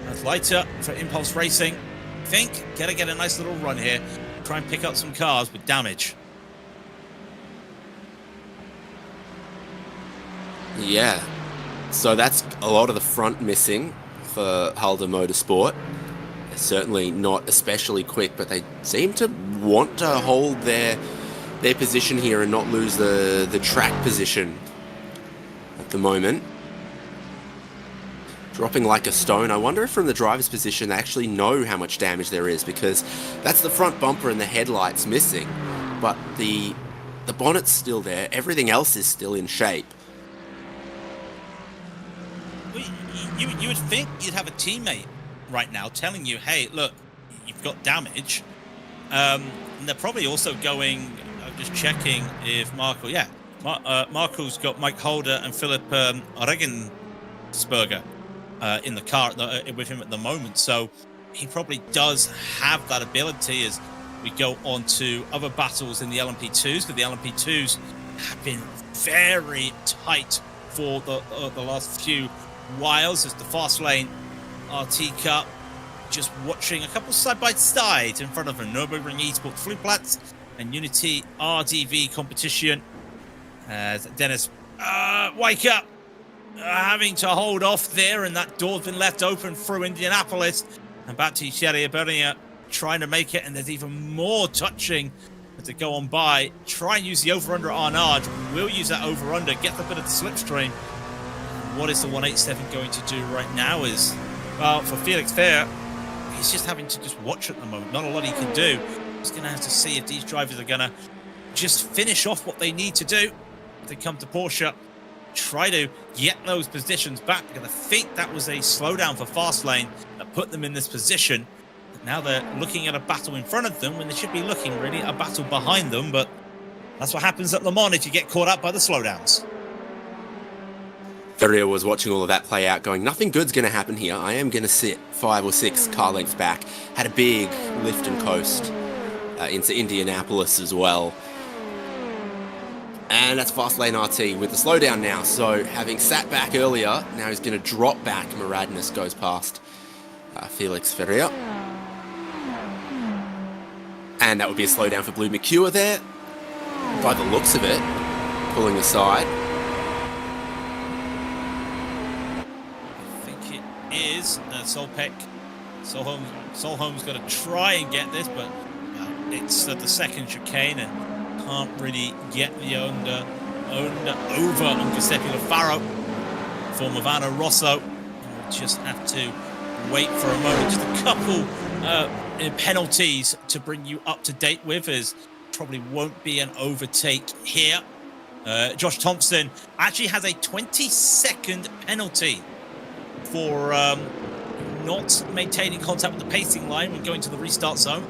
That's lighter for Impulse Racing. I think gonna get a nice little run here. Try and pick up some cars with damage. Yeah. So that's a lot of the front missing for Halder Motorsport. They're certainly not especially quick, but they seem to want to hold their position here and not lose the track position at the moment. Dropping like a stone. I wonder if from the driver's position they actually know how much damage there is, because that's the front bumper and the headlights missing, but the bonnet's still there. Everything else is still in shape. You would think you'd have a teammate right now telling you, hey, look, you've got damage. And they're probably also going, I'm just checking if Marco, Marco's got Mike Holder and Philip Regensberger in the car with him at the moment. So he probably does have that ability as we go on to other battles in the LMP2s, because the LMP2s have been very tight for the last few whiles, as the fast lane RT Cup just watching a couple side by side in front of a Nürburgring Esports Flugplatz and Unity RDV competition, as Dennis wake up having to hold off there, and that door's been left open through Indianapolis, and Baptiste Bernier trying to make it, and there's even more touching to go on by. Try and use the over-under Arnage. We'll use that over-under, get a bit of the slipstream. What is the 187 going to do right now is, well, for Felix Fair, he's just having to just watch at the moment. Not a lot he can do. He's going to have to see if these drivers are going to just finish off what they need to do. If they come to Porsche, try to get those positions back, because I think that was a slowdown for Fastlane that put them in this position. Now they're looking at a battle in front of them when they should be looking really at a battle behind them, but that's what happens at Le Mans if you get caught up by the slowdowns. Ferrier was watching all of that play out, going, nothing good's going to happen here. I am going to sit 5 or 6 car lengths back. Had a big lift and coast into Indianapolis as well. And that's Fastlane RT with the slowdown now. So having sat back earlier, now he's going to drop back. Maradness goes past Felix Ferrier. And that would be a slowdown for Blue McCure there. By the looks of it, pulling aside. Is Solpeck. Solholm's got to try and get this, but it's the second chicane and can't really get the over on Giuseppe Lafaro for Movano Rosso. We'll just have to wait for a moment. Just a couple penalties to bring you up to date with, as probably won't be an overtake here. Josh Thompson actually has a 20-second penalty for not maintaining contact with the pacing line when going to the restart zone.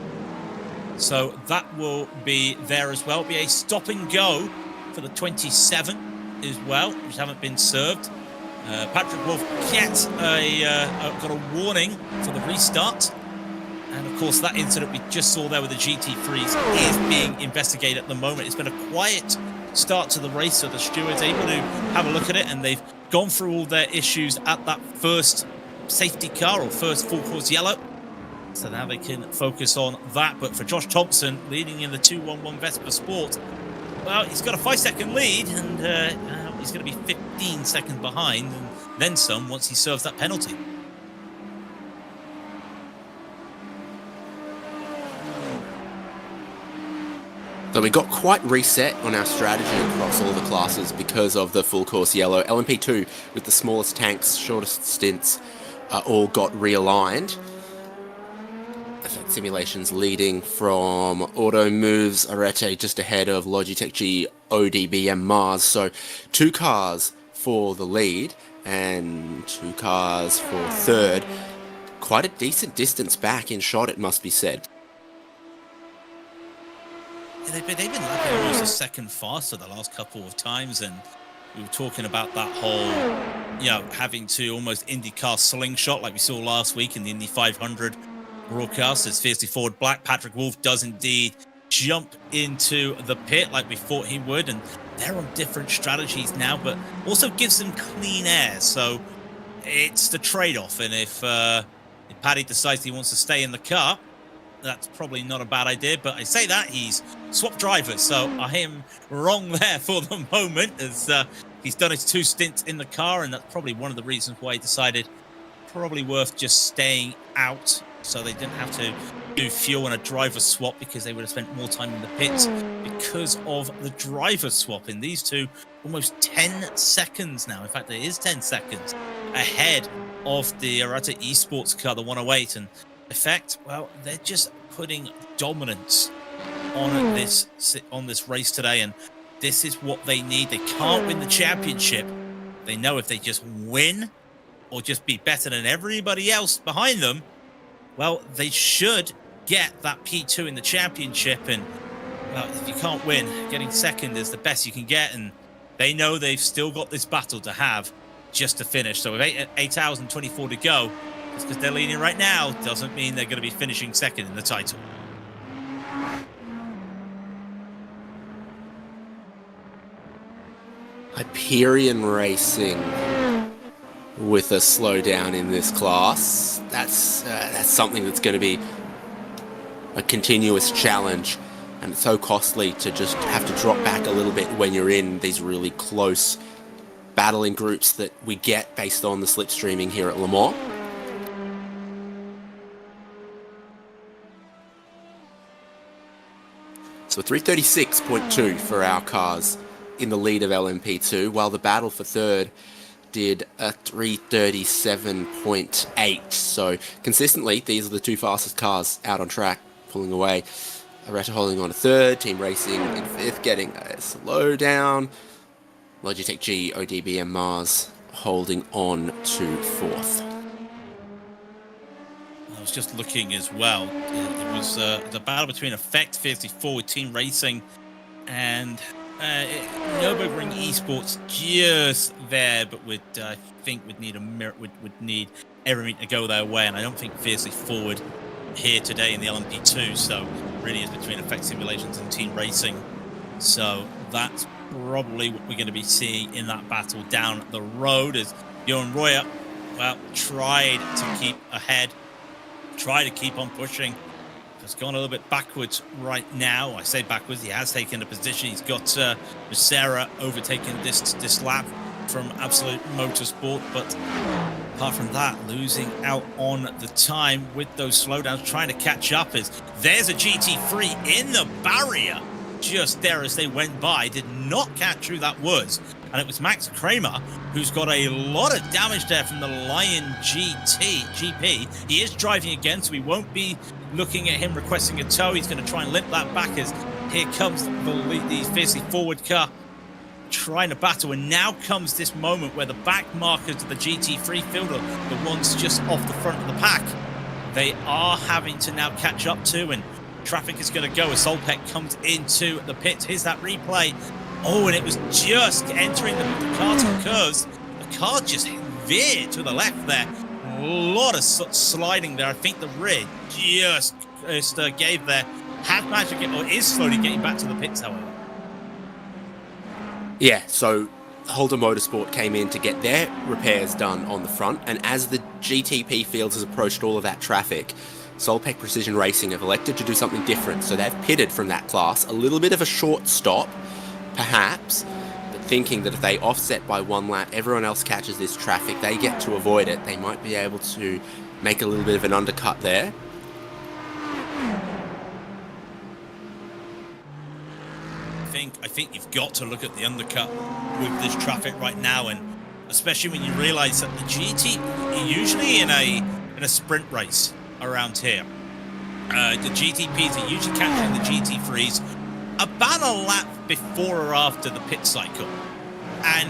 So that will be there as well. Be a stop and go for the 27 as well, which haven't been served. Patrick Wolf gets got a warning for the restart. And of course, that incident we just saw there with the GT3s is being investigated at the moment. It's been a quiet start to the race, so the stewards able to have a look at it, and they've gone through all their issues at that first safety car, or first full course yellow. So now they can focus on that. But for Josh Thompson, leading in the 2-1-1 Vespa Sport, well, he's got a 5-second lead, and he's going to be 15 seconds behind, and then some once he serves that penalty. So we got quite reset on our strategy across all the classes because of the full course yellow. LMP2 with the smallest tanks, shortest stints, all got realigned. Effect simulations leading from Auto Moves Arete just ahead of Logitech G ODBM Mars. So 2 cars for the lead and 2 cars for third. Quite a decent distance back in shot, it must be said. They've been like almost a second faster the last couple of times, and we were talking about that whole, having to almost IndyCar slingshot like we saw last week in the Indy 500 broadcast is fiercely forward black. Patrick Wolf does indeed jump into the pit like we thought he would, and they're on different strategies now, but also gives them clean air. So it's the trade-off, and if Paddy decides he wants to stay in the car, that's probably not a bad idea. But I say that he's swapped drivers, so I am wrong there for the moment, as he's done his 2 stints in the car, and that's probably one of the reasons why he decided probably worth just staying out, so they didn't have to do fuel and a driver swap, because they would have spent more time in the pits because of the driver swap. In these two, almost 10 seconds now. In fact, it is 10 seconds ahead of the Arata Esports car, the 108. And effect, well, they're just putting dominance on this race today, and this is what they need. They can't win the championship. They know if they just win or just be better than everybody else behind them, well, they should get that P2 in the championship. And well, if you can't win, getting second is the best you can get, and they know they've still got this battle to have just to finish. So with 8 hours and 24 to go, just because they're leading right now doesn't mean they're going to be finishing second in the title. Hyperion Racing with a slowdown in this class. That's something that's going to be a continuous challenge, and it's so costly to just have to drop back a little bit when you're in these really close battling groups that we get based on the slipstreaming here at Le Mans. So 336.2 for our cars in the lead of LMP2, while the battle for third did a 337.8. So consistently, these are the 2 fastest cars out on track, pulling away. Arata holding on to third, Team Racing in 5th, getting a slowdown. Logitech G, ODB and Mars holding on to 4th. I was just looking as well. It was the battle between Effect 54 with Team Racing and Nürburgring Esports just there, but I think would need everything to go their way, and I don't think Fiercely Forward here today in the LMP2, so really is between Effect Simulations and Team Racing. So that's probably what we're going to be seeing in that battle down the road, as Johan Royer, well, tried to keep ahead, tried to keep on pushing. Has gone a little bit backwards right now. I say backwards, he has taken a position. He's got Sarah overtaking this lap from Absolute Motorsport, but apart from that, losing out on the time with those slowdowns, trying to catch up. As there's a GT3 in the barrier just there as they went by. Did not catch who that was, and it was Max Kramer, who's got a lot of damage there from the Lion GP. He is driving again, so we won't be looking at him requesting a tow. He's going to try and limp that back, as here comes the Fiercely Forward car trying to battle. And now comes this moment where the back markers of the GT3 field are the ones just off the front of the pack. They are having to now catch up to, and traffic is going to go as Solpek comes into the pits. Here's that replay. Oh, and it was just entering the car to curves. The car just veered to the left there. A lot of sliding there. I think the rear just gave there. Had managed to get, or is slowly getting back to the pits, however. Yeah, so Holder Motorsport came in to get their repairs done on the front, and as the GTP fields has approached all of that traffic, Solpek Precision Racing have elected to do something different. So they've pitted from that class, a little bit of a short stop, perhaps, but thinking that if they offset by 1 lap, everyone else catches this traffic, they get to avoid it. They might be able to make a little bit of an undercut there. I think you've got to look at the undercut with this traffic right now, and especially when you realise that the GT usually in a sprint race around here, the GTPs are usually catching the GT3s about a lap before or after the pit cycle, and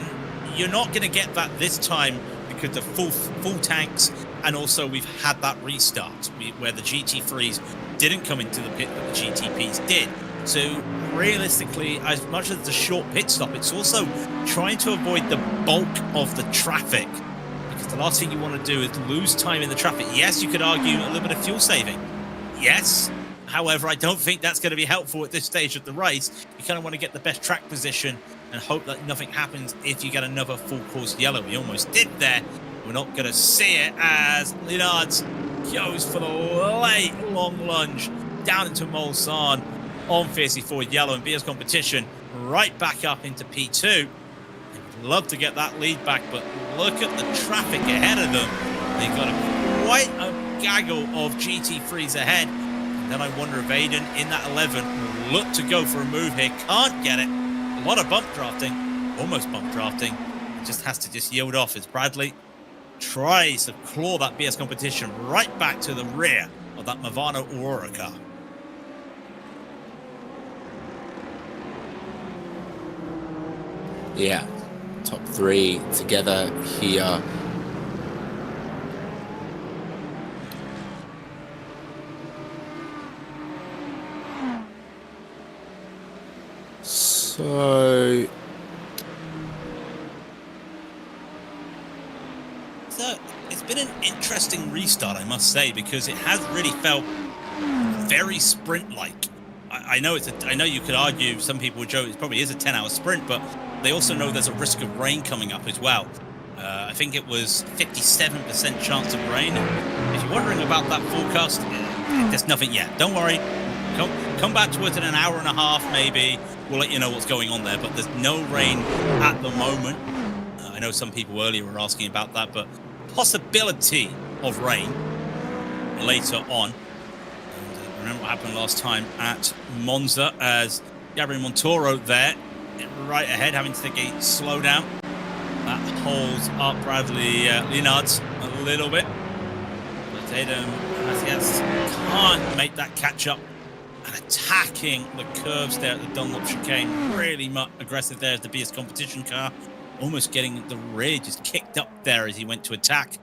you're not going to get that this time because of full tanks, and also we've had that restart where the GT3s didn't come into the pit, but the GTPs did. So realistically, as much as it's a short pit stop, it's also trying to avoid the bulk of the traffic, because the last thing you want to do is lose time in the traffic. Yes, you could argue a little bit of fuel saving, Yes. However, I don't think that's going to be helpful at this stage of the race. You kind of want to get the best track position and hope that nothing happens if you get another full course yellow. We almost did there. We're not going to see it as Leonard goes for the late long lunge down into Mulsanne on Fiercely Forward Yellow and BS competition right back up into P2. They'd love to get that lead back, but look at the traffic ahead of them. They've got quite a gaggle of GT3s ahead. And then I wonder if Aiden in that 11 will look to go for a move here. Can't get it. A lot of bump drafting, almost bump drafting. It just has to just yield off as Bradley tries to claw that BS competition right back to the rear of that Movano Aurora car. Yeah, top three together here. So it's been an interesting restart, I must say, because it has really felt very sprint-like. I know I know you could argue, some people would joke it probably is a 10-hour sprint, but they also know there's a risk of rain coming up as well. I think it was 57% chance of rain. If you're wondering about that forecast, there's nothing yet. Don't worry. Come back to it in an hour and a half, maybe. We'll let you know what's going on there, but there's no rain at the moment. I know some people earlier were asking about that, but possibility of rain later on. And remember what happened last time at Monza as Gabriel Montoro there, right ahead, having to take a slowdown. That holds up Bradley Leonards a little bit. But Tatum can't make that catch up. And attacking the curves there at the Dunlop chicane. Really aggressive there as the BS competition car. Almost getting the rear just kicked up there as he went to attack.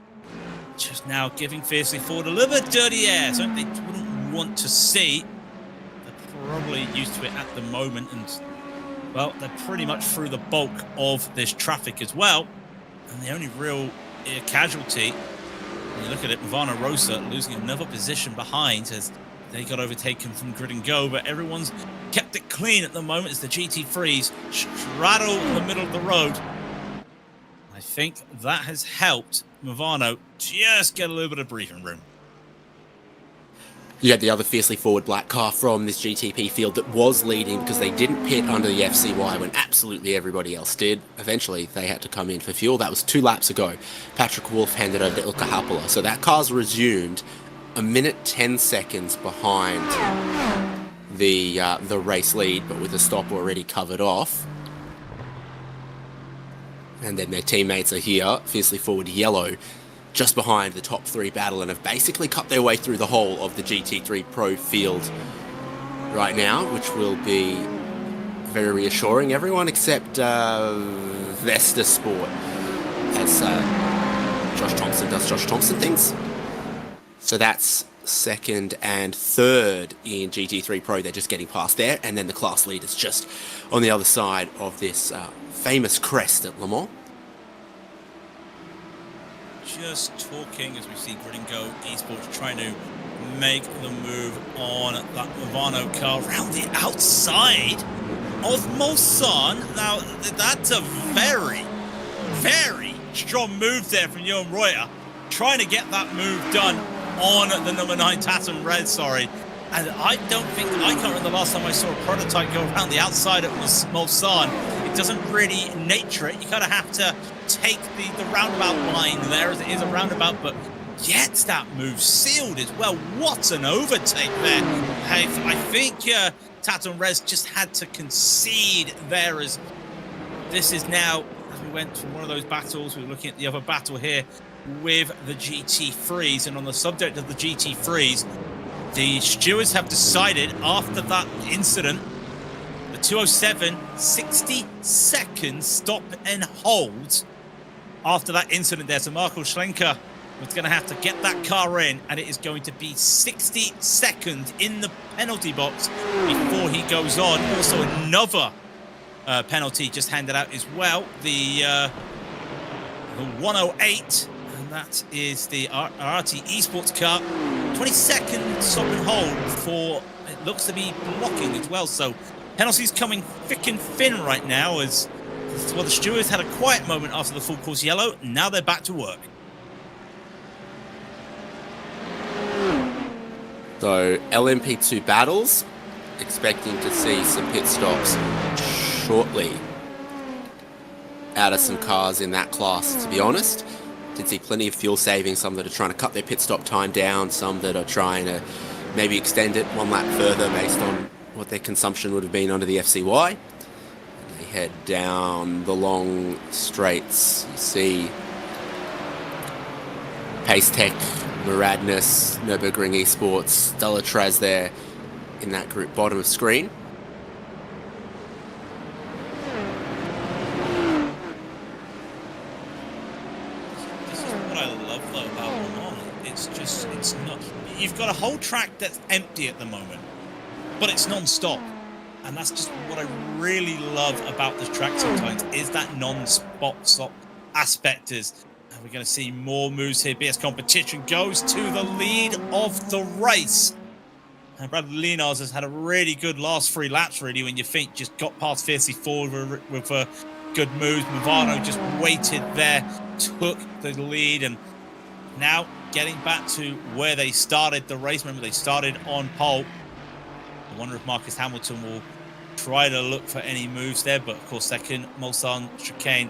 Just now giving Fiercely Forward a little bit dirty air. Something they wouldn't want to see. They're probably used to it at the moment. And, well, they're pretty much through the bulk of this traffic as well. And the only real casualty, when you look at it, Movano Rosa losing another position behind as they got overtaken from grid and go, but everyone's kept it clean at the moment as the GT3s straddle the middle of the road. I think that has helped Movano just get a little bit of breathing room. You had the other Fiercely Forward black car from this GTP field that was leading because they didn't pit under the FCY when absolutely everybody else did. Eventually, they had to come in for fuel. That was 2 laps ago. Patrick Wolf handed over to Ilkka Hapola. So that car's resumed a minute 10 seconds behind the race lead, but with the stop already covered off. And then their teammates are here, Fiercely Forward Yellow, just behind the top 3 battle, and have basically cut their way through the whole of the GT3 Pro field right now, which will be very reassuring. Everyone except Vesta Sport, as Josh Thompson does Josh Thompson things. So that's second and third in GT3 Pro. They're just getting past there, and then the class leaders just on the other side of this famous crest at Le Mans. Just talking as we see Grid and Go Esports trying to make the move on that Movano car around the outside of Mulsanne. Now, that's a very, very strong move there from Johan Reuter, trying to get that move done on the number 9 Tatum Red, sorry. And I can't remember the last time I saw a prototype go around the outside of Mulsanne. It doesn't really nature it. You kind of have to take the roundabout line there, as it is a roundabout, but gets that move sealed as well. What an overtake there. I think Tatum Rez just had to concede there, as this is now, as we went from one of those battles, we were looking at the other battle here with the GT3s, and on the subject of the GT3s, the stewards have decided after that incident, the 207, 60 seconds stop and hold after that incident there. So Marco Schlenker was going to have to get that car in, and it is going to be 60 seconds in the penalty box before he goes on. Also another penalty just handed out as well. The 108, and and that is the RT Esports car. 22nd stop and hold for, it looks to be blocking as well, so penalties coming thick and thin right now as well. The stewards had a quiet moment after the full course yellow. Now they're back to work. So LMP2 battles, expecting to see some pit stops shortly out of some cars in that class, to be honest. Did see plenty of fuel saving, some that are trying to cut their pit stop time down, some that are trying to maybe extend it one lap further based on what their consumption would have been under the FCY. They head down the long straights. You see Pace Tech, Muradness, Nürburgring Esports, Delatraz there in that group bottom of screen. This is what I love though about Le Mans. It's not, you've got a whole track that's empty at the moment, but it's non-stop. And that's just what I really love about this track sometimes, is that non-stop aspect. Is we're going to see more moves here. BS Competition goes to the lead of the race. And Bradley Linars has had a really good last 3 laps, really, when you think just got past Fiercely forward with good moves. Movano just waited there, took the lead, and now getting back to where they started the race. Remember, they started on pole. I wonder if Marcus Hamilton will try to look for any moves there, but of course, second Mulsanne chicane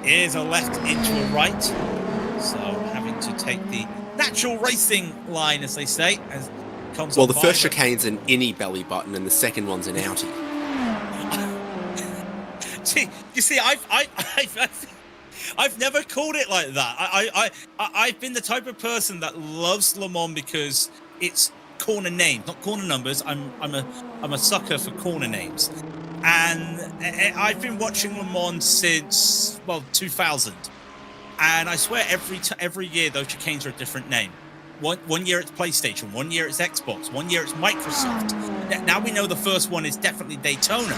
is a left into a right, so having to take the natural racing line, as they say, as comes. Well, the first chicane's an innie belly button, and the second one's an outie. You see, I've never called it like that. I've been the type of person that loves Le Mans because it's corner names, not corner numbers. I'm a sucker for corner names, and I've been watching Le Mans since 2000, and I swear every year those chicanes are a different name. One year it's PlayStation, one year it's Xbox, one year it's Microsoft. Now we know the first one is definitely Daytona,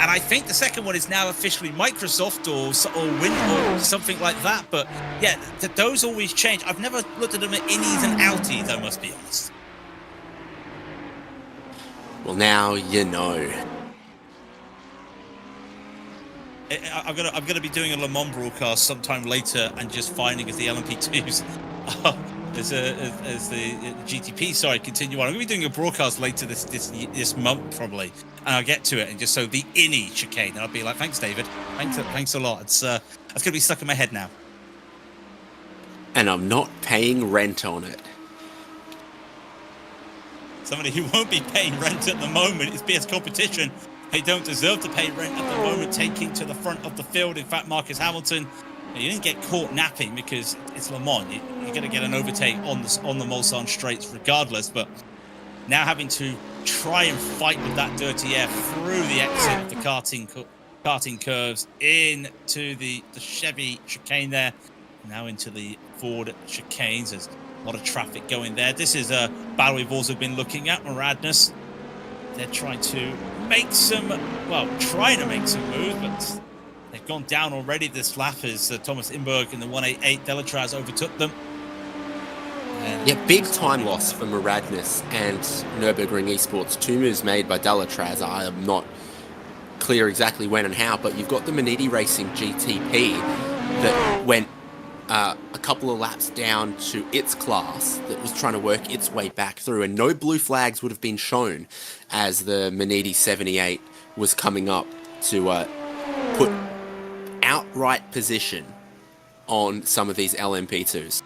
and I think the second one is now officially Microsoft or Win or something like that. But yeah, those always change. I've never looked at them at innies and outies, I must be honest. Well, now you know. I'm gonna be doing a Le Mans broadcast sometime later and just finding as the LMP2s as the GTP. Sorry, continue on. I'm gonna be doing a broadcast later this month probably, and I'll get to it and just so the innie chicane, and I'll be like, thanks, David. Thanks a lot. It's that's gonna be stuck in my head now. And I'm not paying rent on it. Somebody who won't be paying rent at the moment is BS Competition. They don't deserve to pay rent at the moment, taking to the front of the field. In fact, Marcus Hamilton, you didn't get caught napping because it's Le Mans. You're going to get an overtake on the Mulsanne straights regardless, but now having to try and fight with that dirty air through the exit of the karting curves into the Chevy chicane there, now into the Ford chicanes. There's a lot of traffic going there. This is a battle we've also been looking at, Muradness. They're trying to make some moves, but they've gone down already this lap as Thomas Imberg in the 188 Delatraz overtook them. Yeah, big time loss for Muradness and Nürburgring Esports. 2 moves made by Delatraz. I am not clear exactly when and how, but you've got the Maniti Racing GTP that went a couple of laps down to its class that was trying to work its way back through, and no blue flags would have been shown as the Maniti 78 was coming up to put outright position on some of these LMP2s.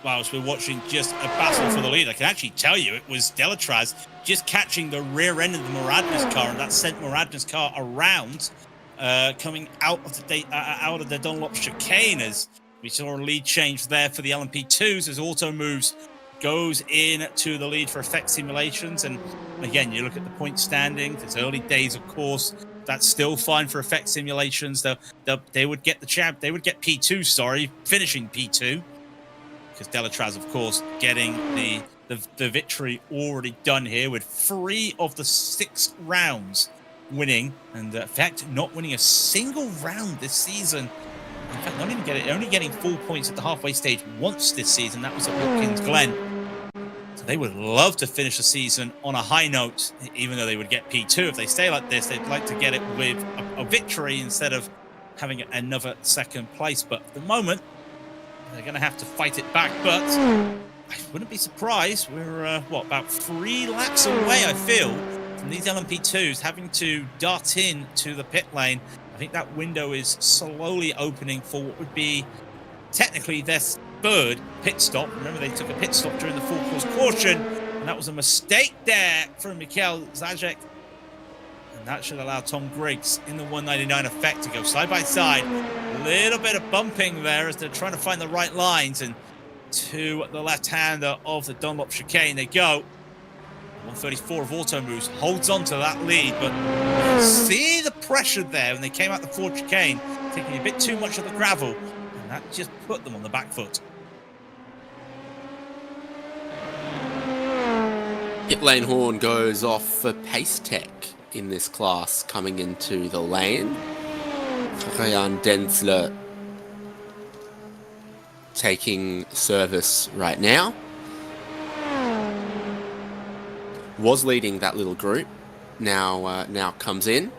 Whilst we're watching just a battle for the lead, I can actually tell you it was Delatraz just catching the rear end of the Muradness car, and that sent Muradness car around, coming out of the Dunlop chicane. As we saw a lead change there for the LMP2s as Auto Moves goes in to the lead for effect simulations. And again, you look at the point standings, it's early days, of course. That's still fine for effect simulations. They would get they would get P2, finishing P2. Because Delatraz, of course, getting the victory already done here with 3 of the 6 rounds winning. And in fact, not winning a single round this season In fact, only getting 4 points at the halfway stage once this season. That was at Watkins Glen. So they would love to finish the season on a high note, even though they would get P2 if they stay like this. They'd like to get it with a victory instead of having another second place. But at the moment, they're going to have to fight it back. But I wouldn't be surprised. We're, about 3 laps away, I feel, from these LMP2s having to dart in to the pit lane. I think that window is slowly opening for what would be technically their 3rd pit stop. Remember, they took a pit stop during the full course caution, and that was a mistake there from Mikhail Zajac. And that should allow Tom Griggs in the 199 effect to go side by side. A little bit of bumping there as they're trying to find the right lines, and to the left-hander of the Dunlop chicane they go. 134 of Auto Moves holds on to that lead, but you can see the pressure there when they came out the Ford chicane, taking a bit too much of the gravel, and that just put them on the back foot. Pit lane horn goes off for Pace Tech in this class coming into the lane. Ryan Denzler taking service right now. Was leading that little group, now comes in,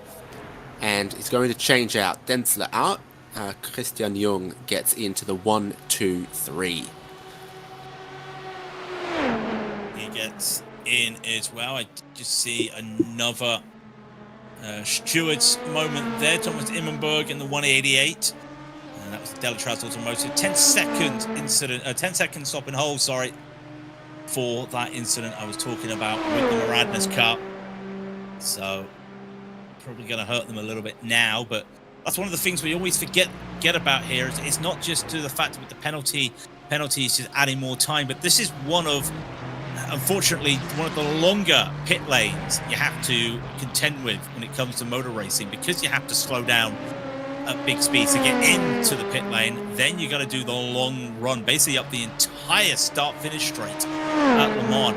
and is going to change out. Denzler out, Christian Jung gets into the 1, 2, 3. He gets in as well. I just see another Stewards moment there. Thomas Immenberg in the 188. And that was the Delatraz Automotive. 10-second incident, 10-second stop and hold, sorry, for that incident I was talking about with the Maradnes car. So probably going to hurt them a little bit now, but that's one of the things we always forget about here. It's not just to the fact with the penalties just adding more time, but this is unfortunately one of the longer pit lanes you have to contend with when it comes to motor racing, because you have to slow down at big speeds to get into the pit lane. Then you got to do the long run, basically up the entire start-finish straight at Le Mans,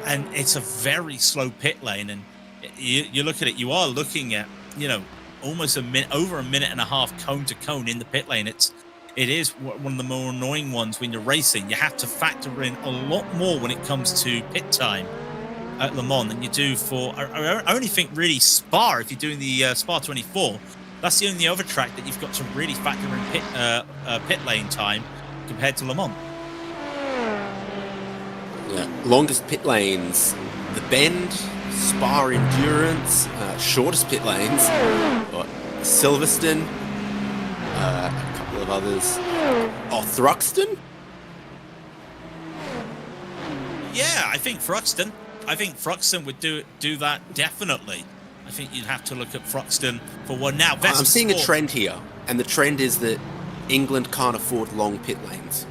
and it's a very slow pit lane. And you look at it, you are looking at almost over a minute and a half cone to cone in the pit lane. It is one of the more annoying ones when you're racing. You have to factor in a lot more when it comes to pit time at Le Mans than you do for, I only think really Spa. If you're doing the Spa 24, that's the only other track that you've got to really factor in pit lane time compared to Le Mans. Yeah, longest pit lanes, the Bend, Spa Endurance, shortest pit lanes, Silverstone, a couple of others. Thruxton? Yeah, I think Thruxton would do that definitely. I think you'd have to look at Thruxton for one now. I'm seeing a trend here, and the trend is that England can't afford long pit lanes.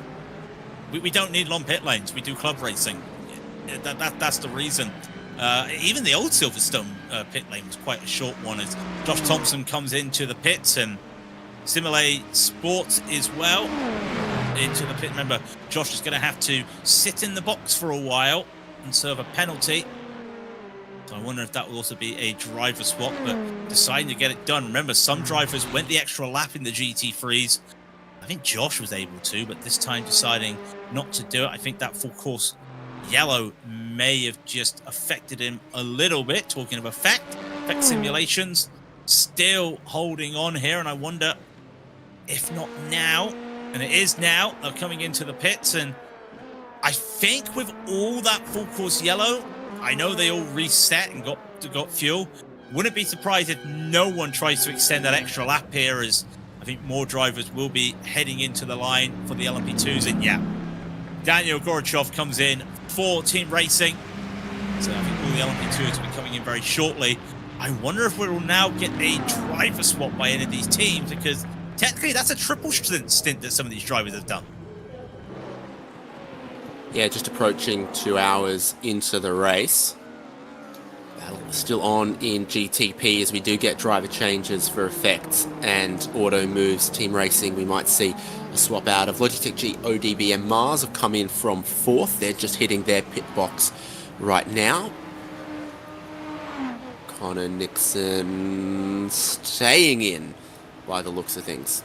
We don't need long pit lanes. We do club racing. That's the reason. Even the old Silverstone pit lane was quite a short one, as Josh Thompson comes into the pits, and Simile Sports as well into the pit. Remember, Josh is going to have to sit in the box for a while and serve a penalty. So I wonder if that will also be a driver swap, but deciding to get it done. Remember, some drivers went the extra lap in the GT3s. I think Josh was able to, but this time deciding not to do it. I think that full course yellow may have just affected him a little bit. Talking of effect simulations, still holding on here, and I wonder if not now, and it is now, they're coming into the pits, and I think with all that full course yellow, I know they all reset and got fuel. Wouldn't be surprised if no one tries to extend that extra lap here, as I think more drivers will be heading into the line for the LMP2s. And yeah, Daniel Gorachov comes in for Team Racing. So I think all the LMP2s will be coming in very shortly. I wonder if we will now get a driver swap by any of these teams, because technically that's a triple stint that some of these drivers have done. Yeah, just approaching 2 hours into the race. Battle still on in GTP as we do get driver changes for effects and auto moves. Team Racing, we might see a swap out of Logitech G, ODB and Mars have come in from 4th. They're just hitting their pit box right now. Connor Nixon staying in by the looks of things.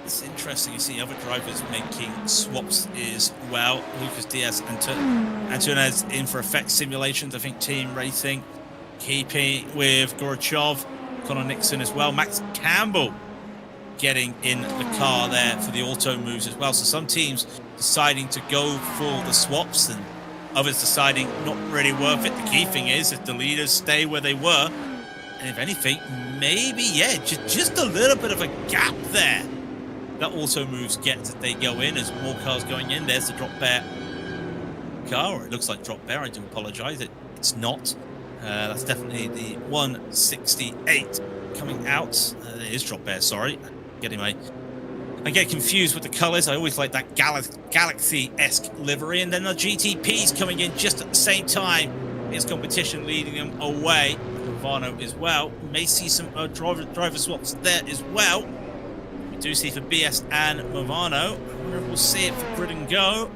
It's interesting. You see other drivers making swaps as well. Lucas Diaz and Antunes in for effect simulations. I think Team Racing keeping with Gorachov, Connor Nixon as well. Max Campbell getting in the car there for the auto moves as well. So some teams deciding to go for the swaps and others deciding not really worth it. The key thing is if the leaders stay where they were, and if anything, maybe, yeah, just a little bit of a gap there that auto moves get as they go in, as more cars going in. There's the drop bear car, or it looks like drop bear. I do apologize. It's not. That's definitely the 168 coming out. It is drop bear, sorry. I get confused with the colors. I always like that Galaxy-esque livery. And then the GTP's coming in just at the same time. It's competition leading them away. Movano as well. We may see some driver swaps there as well. We do see for BS and Movano. I wonder if we'll see it for Grid and Go.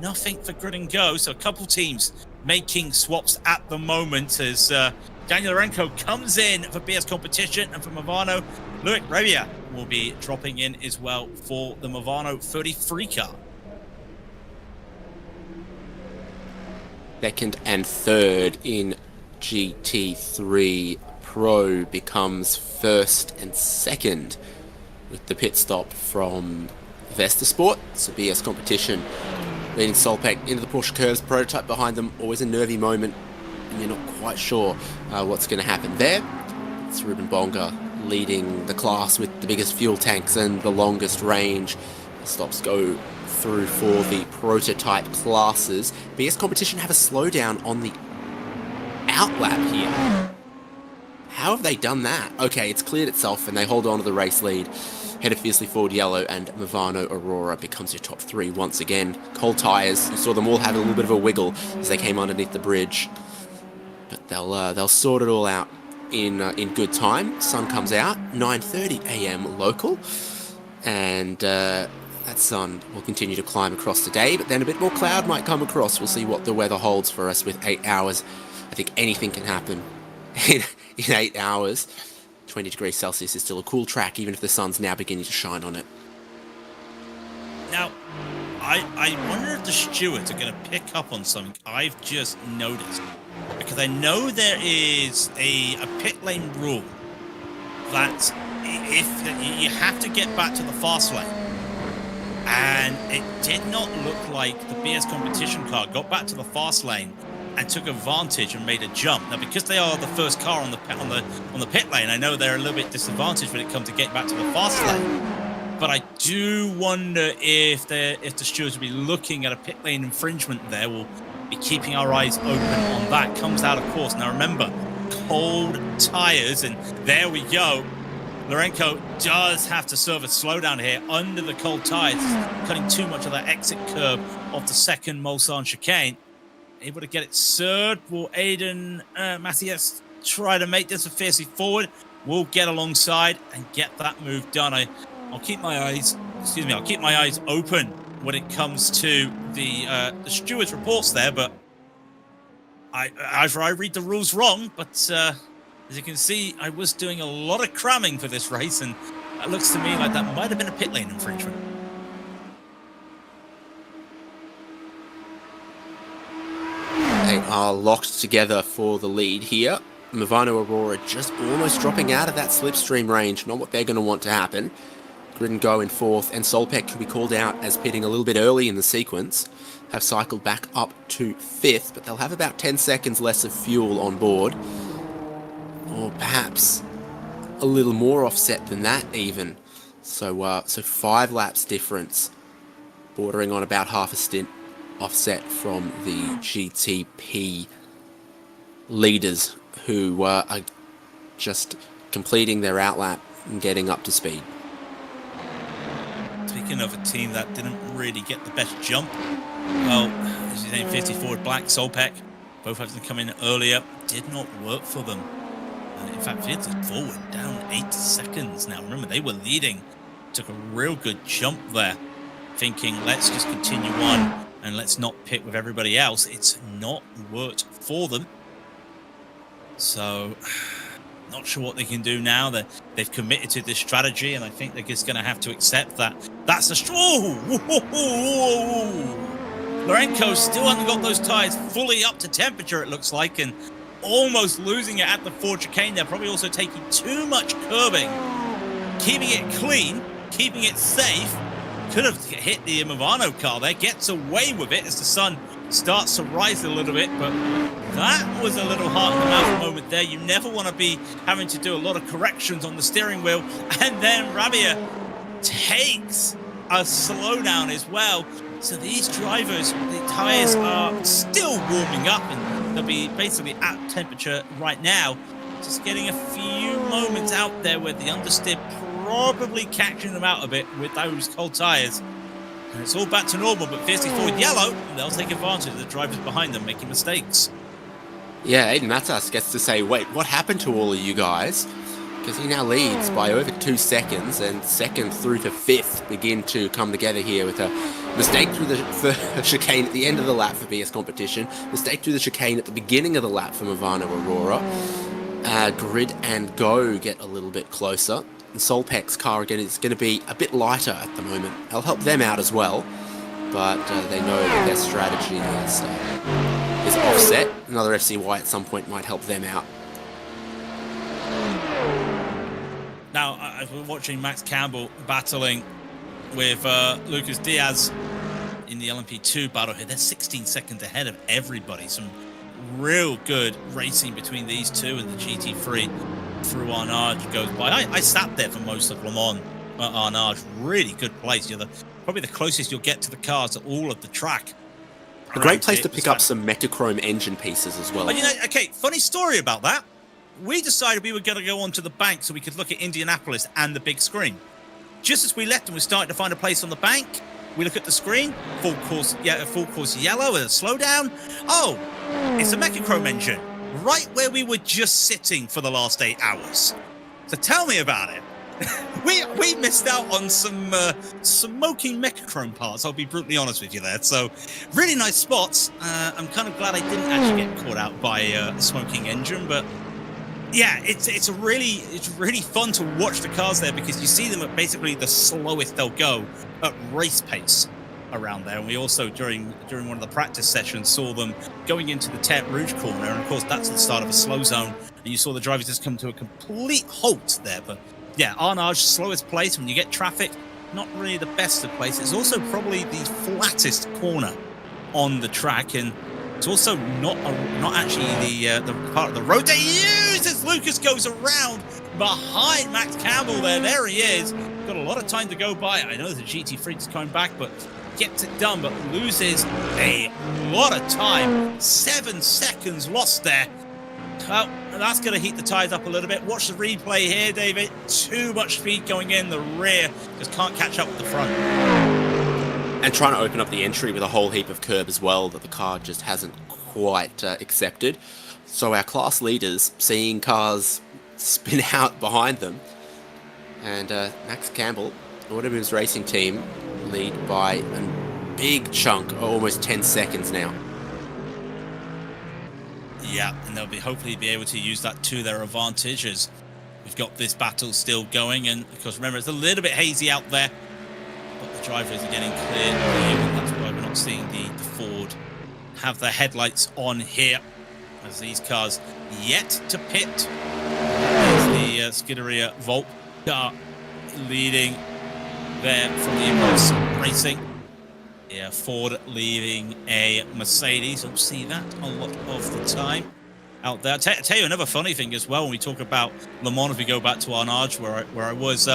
Nothing for Grid and Go. So a couple teams making swaps at the moment as Daniel Lorenko comes in for BS competition, and for Movano, Loic Revia will be dropping in as well for the Movano 33 car. Second and third in GT3 Pro becomes first and second with the pit stop from Vesta Sport. So BS competition leading Solpec into the Porsche curves, prototype behind them, always a nervy moment and you're not quite sure what's going to happen there. It's Ruben Bonga leading the class with the biggest fuel tanks and the longest range. The stops go through for the prototype classes. BS competition have a slowdown on the outlap here. How have they done that? Okay, it's cleared itself and they hold on to the race lead. Headed fiercely forward yellow, and Movano Aurora becomes your top three once again. Cold tyres, you saw them all have a little bit of a wiggle as they came underneath the bridge. But they'll sort it all out in good time. Sun comes out, 9:30 a.m. local, and that sun will continue to climb across the day, but then a bit more cloud might come across. We'll see what the weather holds for us with 8 hours. I think anything can happen in 8 hours. 20 degrees Celsius is still a cool track, even if the sun's now beginning to shine on it. Now, I wonder if the stewards are going to pick up on something I've just noticed. Because I know there is a pit lane rule that if you have to get back to the fast lane. And it did not look like the BS competition car got back to the fast lane and took advantage and made a jump. Now, because they are the first car on the pit lane, I know they're a little bit disadvantaged when it comes to getting back to the fast lane. But I do wonder if the stewards will be looking at a pit lane infringement there. We'll be keeping our eyes open on that. Comes out, of course. Now, remember, cold tires, and there we go. Lorenko does have to serve a slowdown here under the cold tires, cutting too much of that exit curb of the second Mulsanne chicane. Able to get it served. Will Aiden Matthias try to make this a fiercely forward? We'll get alongside and get that move done. I'll keep my eyes open when it comes to the stewards' reports there, but either I read the rules wrong, but as you can see, I was doing a lot of cramming for this race, and it looks to me like that might have been a pit lane infringement. They are locked together for the lead here. Movano Aurora just almost dropping out of that slipstream range. Not what they're going to want to happen. Grid and Go in fourth, and Solpec can be called out as pitting a little bit early in the sequence. Have cycled back up to fifth, but they'll have about 10 seconds less of fuel on board. Or perhaps a little more offset than that even. So 5 laps difference, bordering on about half a stint offset from the GTP leaders who are just completing their outlap and getting up to speed. Speaking of a team that didn't really get the best jump, well, as you say, 50 forward Black, Solpec, both having to come in earlier, did not work for them. And in fact, 50 forward, down 8 seconds. Now, remember, they were leading, took a real good jump there, thinking, let's just continue on and let's not pit with everybody else. It's not worked for them. So Not sure what they can do now. They've committed to this strategy, and I think they're just going to have to accept that. That's a Lorenko still hasn't got those tires fully up to temperature, it looks like, and almost losing it at the Ford chicane. They're probably also taking too much curbing, keeping it clean, keeping it safe. Could have hit the Movano car there, gets away with it as the sun starts to rise a little bit, but that was a little heart in the mouth moment there. You never want to be having to do a lot of corrections on the steering wheel, and then Rabia takes a slowdown as well. So these drivers, the tires are still warming up, and they'll be basically at temperature right now. Just getting a few moments out there where the understeer probably catching them out a bit with those cold tires. And it's all back to normal, but fiercely forward yellow, and they'll take advantage of the drivers behind them making mistakes. Yeah, Aiden Matas gets to say, wait, what happened to all of you guys? Because he now leads by over 2 seconds, and second through to fifth begin to come together here with a mistake through the chicane at the end of the lap for BS competition, mistake through the chicane at the beginning of the lap for Movano Aurora. Grid and Go get a little bit closer. And Solpek's car again is going to be a bit lighter at the moment. It'll help them out as well, but they know that their strategy is offset. Another FCY at some point might help them out. Now, as we're watching Max Campbell battling with Lucas Diaz in the LMP2 battle here, they're 16 seconds ahead of everybody. Some real good racing between these two, and the GT3 through Arnage goes by. I sat there for most of Le Mans at Arnage. Really good place. You're probably the closest you'll get to the cars at all of the track. A great place to pick up some Metachrome engine pieces as well. But okay, funny story about that. We decided we were going to go onto the bank so we could look at Indianapolis and the big screen. Just as we left and we started to find a place on the bank, we look at the screen, full course yellow and a slowdown. Oh, it's a Metachrome engine, right where we were just sitting for the last 8 hours. So tell me about it. we missed out on some smoking Metachrome parts, I'll be brutally honest with you there. So really nice spots. I'm kind of glad I didn't actually get caught out by a smoking engine, but yeah, it's really fun to watch the cars there, because you see them at basically the slowest they'll go at race pace around there. And we also during one of the practice sessions saw them going into the Terre Rouge corner, and of course that's the start of a slow zone, and you saw the drivers just come to a complete halt there. But yeah, Arnage, slowest place. When you get traffic, not really the best of place. It's also probably the flattest corner on the track, and it's also not actually the part of the road they use as Lucas goes around behind Max Campbell there. There he is. Got a lot of time to go by. I know the GT3 is coming back, but gets it done, but loses a lot of time. 7 seconds lost there. Well, that's going to heat the tyres up a little bit. Watch the replay here, David. Too much speed going in the rear. Just can't catch up with the front. And trying to open up the entry with a whole heap of curb as well that the car just hasn't quite accepted. So our class leaders seeing cars spin out behind them. And Max Campbell, Automobiles Racing Team, lead by a big chunk, almost 10 seconds now. Yeah, and they'll hopefully be able to use that to their advantage, as we've got this battle still going. And of course, remember, it's a little bit hazy out there, but the drivers are getting clear, and that's why we're not seeing the Ford have their headlights on here, as these cars yet to pit. There's the Scuderia Volt car leading there from the Impulse Racing. Yeah, Ford leaving a Mercedes. You'll see that a lot of the time out there. I'll tell you another funny thing as well, when we talk about Le Mans, if we go back to Arnage, where I was,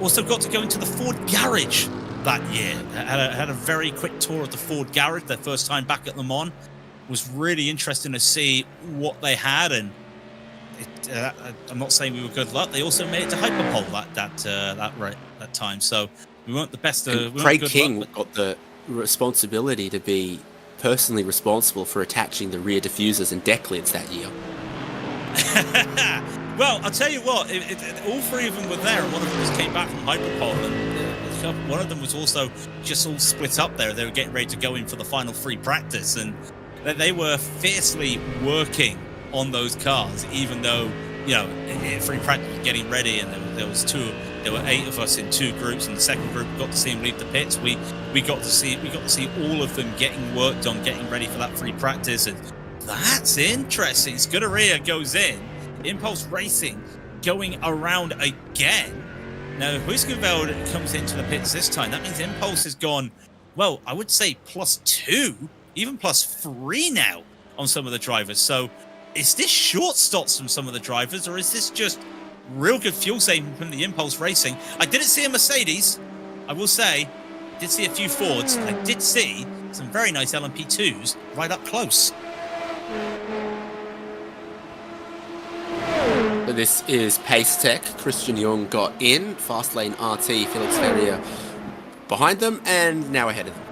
also got to go into the Ford garage that year. I had a very quick tour of the Ford garage, their first time back at Le Mans. It was really interesting to see what they had, and I'm not saying we were good luck. They also made it to Hyperpole that time, so we weren't the best. Craig King got the responsibility to be personally responsible for attaching the rear diffusers and deck lids that year. Well, I'll tell you what, all three of them were there, and one of them just came back from Hyperpole, and one of them was also just all split up there. They were getting ready to go in for the final free practice, and they were fiercely working on those cars, even though you know, free practice getting ready, and there were 8 of us in 2 groups, and the second group got to see him leave the pits. We got to see all of them getting worked on, getting ready for that free practice, and that's interesting. Scuderia goes in, Impulse Racing going around again. Now Huisgeveld comes into the pits this time. That means Impulse has gone, well, I would say +2, even +3 now on some of the drivers. So is this short stops from some of the drivers, or is this just real good fuel saving from the Impulse Racing? I didn't see a Mercedes, I will say. I did see a few Fords. I did see some very nice LMP2s right up close. So this is Pace Tech. Christian Jung got in. Fast lane RT, Felix Ferrier behind them, and now ahead of them.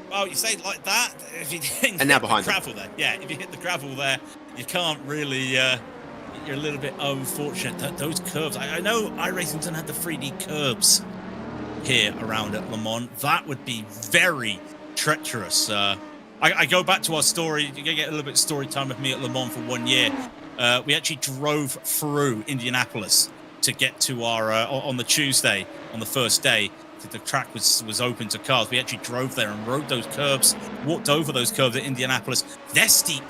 Well, you say it like that. If you didn't and now hit behind the gravel there, yeah. If you hit the gravel there, you can't really. You're a little bit unfortunate that those curves. I know iRacing doesn't have the 3D curbs here around at Le Mans. That would be very treacherous. I go back to our story. You can get a little bit of story time with me at Le Mans for 1 year. We actually drove through Indianapolis to get to our on the Tuesday, on the first day. The track was open to cars. We actually drove there and rode those curves, walked over those curves at Indianapolis. They're steep,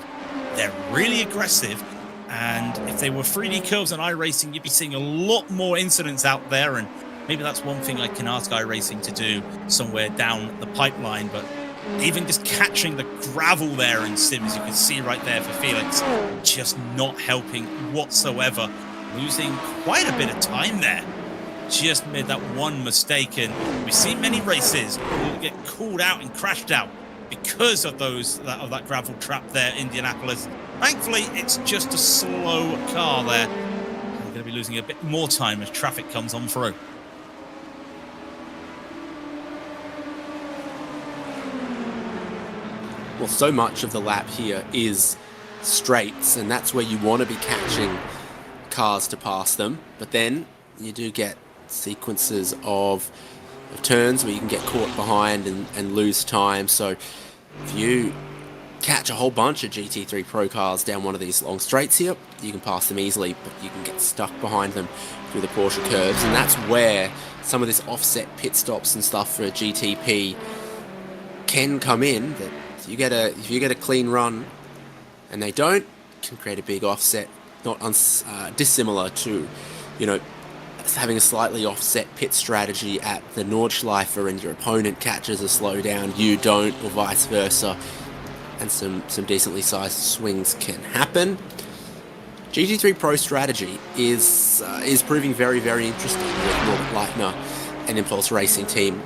they're really aggressive, and if they were 3D curves on iRacing, you'd be seeing a lot more incidents out there, and maybe that's one thing I can ask iRacing to do somewhere down the pipeline. But even just catching the gravel there in sim, as you can see right there for Felix, just not helping whatsoever, losing quite a bit of time there. Just made that one mistake, and we've seen many races get called out and crashed out because of that gravel trap there, Indianapolis. Thankfully, it's just a slow car there. We're going to be losing a bit more time as traffic comes on through. Well, so much of the lap here is straights, and that's where you want to be catching cars to pass them, but then you do get sequences of turns where you can get caught behind and lose time. So if you catch a whole bunch of GT3 Pro cars down one of these long straights here, you can pass them easily, but you can get stuck behind them through the Porsche curves, and that's where some of this offset pit stops and stuff for a GTP can come in. That if you get a clean run and they don't, it can create a big offset, not dissimilar to, you know, having a slightly offset pit strategy at the Nordschleife, and your opponent catches a slowdown, you don't, or vice versa, and some decently sized swings can happen. GT3 Pro strategy is proving very, very interesting, with Norbert Leitner and Impulse Racing team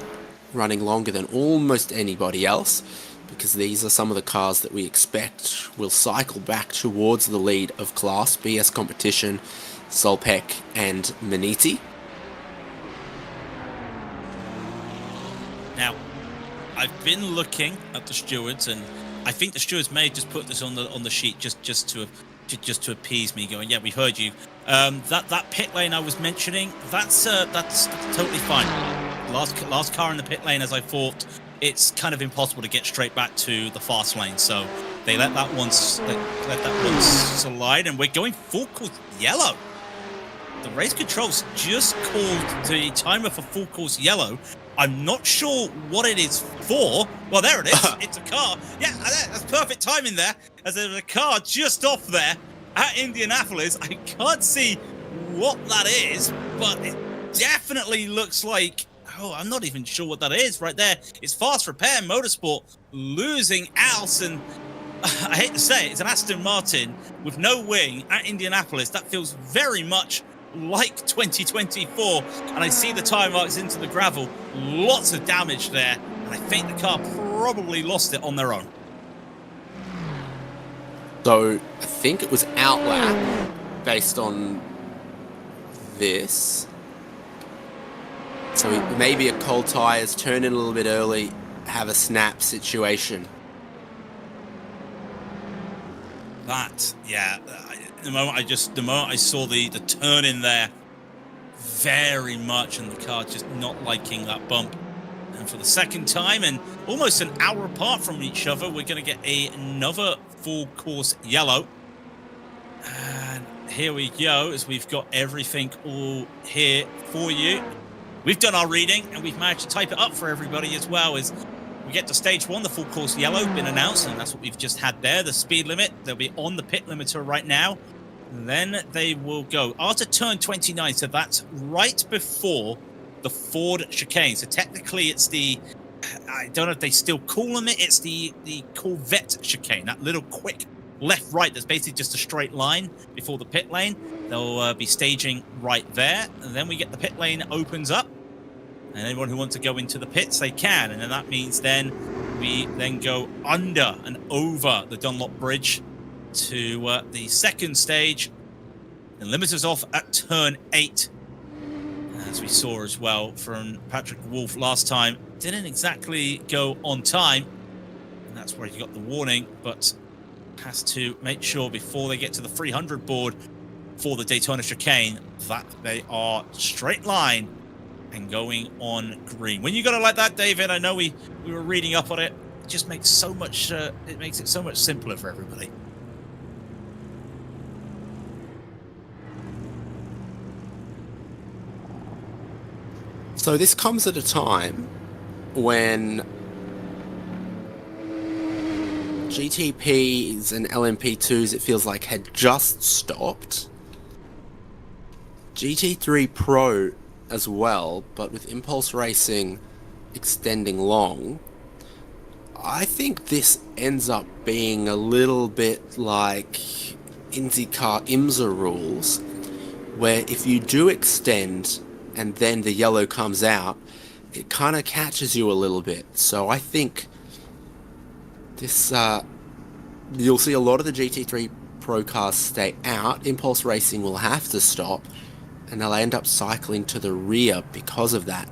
running longer than almost anybody else, because these are some of the cars that we expect will cycle back towards the lead of class, BS Competition, Solpec and Maniti. Now, I've been looking at the stewards, and I think the stewards may have just put this on the sheet just to appease me, going, yeah, we've heard you. That pit lane I was mentioning, that's totally fine. Last car in the pit lane, as I thought, it's kind of impossible to get straight back to the fast lane, so they let that one slide, and we're going full course yellow. The race controls just called the timer for full course yellow. I'm not sure what it is for. Well, there it is. It's a car. Yeah, that's perfect timing there, as there's a car just off there at Indianapolis. I can't see what that is, but it definitely looks like, oh, I'm not even sure what that is right there. It's Fast Repair Motorsport losing out, and I hate to say it, it's an Aston Martin with no wing at Indianapolis. That feels very much like 2024, and I see the tire marks into the gravel. Lots of damage there, and I think the car probably lost it on their own. So I think it was outlap based on this. So maybe a cold tires, turn in a little bit early, have a snap situation. That, yeah. The moment I saw the turn in there, very much, and the car just not liking that bump. And for the second time, and almost an hour apart from each other, we're going to get another full course yellow. And here we go, as we've got everything all here for you. We've done our reading, and we've managed to type it up for everybody as well. As we get to stage 1, the full course yellow been announced, and that's what we've just had there. The speed limit, they'll be on the pit limiter right now. And then they will go after turn 29, so that's right before the Ford chicane. So technically it's the, I don't know if they still call them it, it's the Corvette chicane, that little quick left-right that's basically just a straight line before the pit lane. They'll be staging right there, and then we get the pit lane opens up, and anyone who wants to go into the pits, they can. And then that means then we then go under and over the Dunlop Bridge to the second stage. The limiters off at turn 8, as we saw as well from Patrick Wolf last time. Didn't exactly go on time, and that's where he got the warning, but has to make sure before they get to the 300 board for the Daytona chicane that they are straight line and going on green. When you got it like that, David, I know we were reading up on it. It just makes so much. It makes it so much simpler for everybody. So this comes at a time when GTPs and LMP2s, it feels like, had just stopped. GT3 Pro as well, but with Impulse Racing extending long, I think this ends up being a little bit like IndyCar IMSA rules, where if you do extend and then the yellow comes out, it kind of catches you a little bit. So I think this, you'll see a lot of the GT3 Pro cars stay out. Impulse Racing will have to stop, and they'll end up cycling to the rear because of that.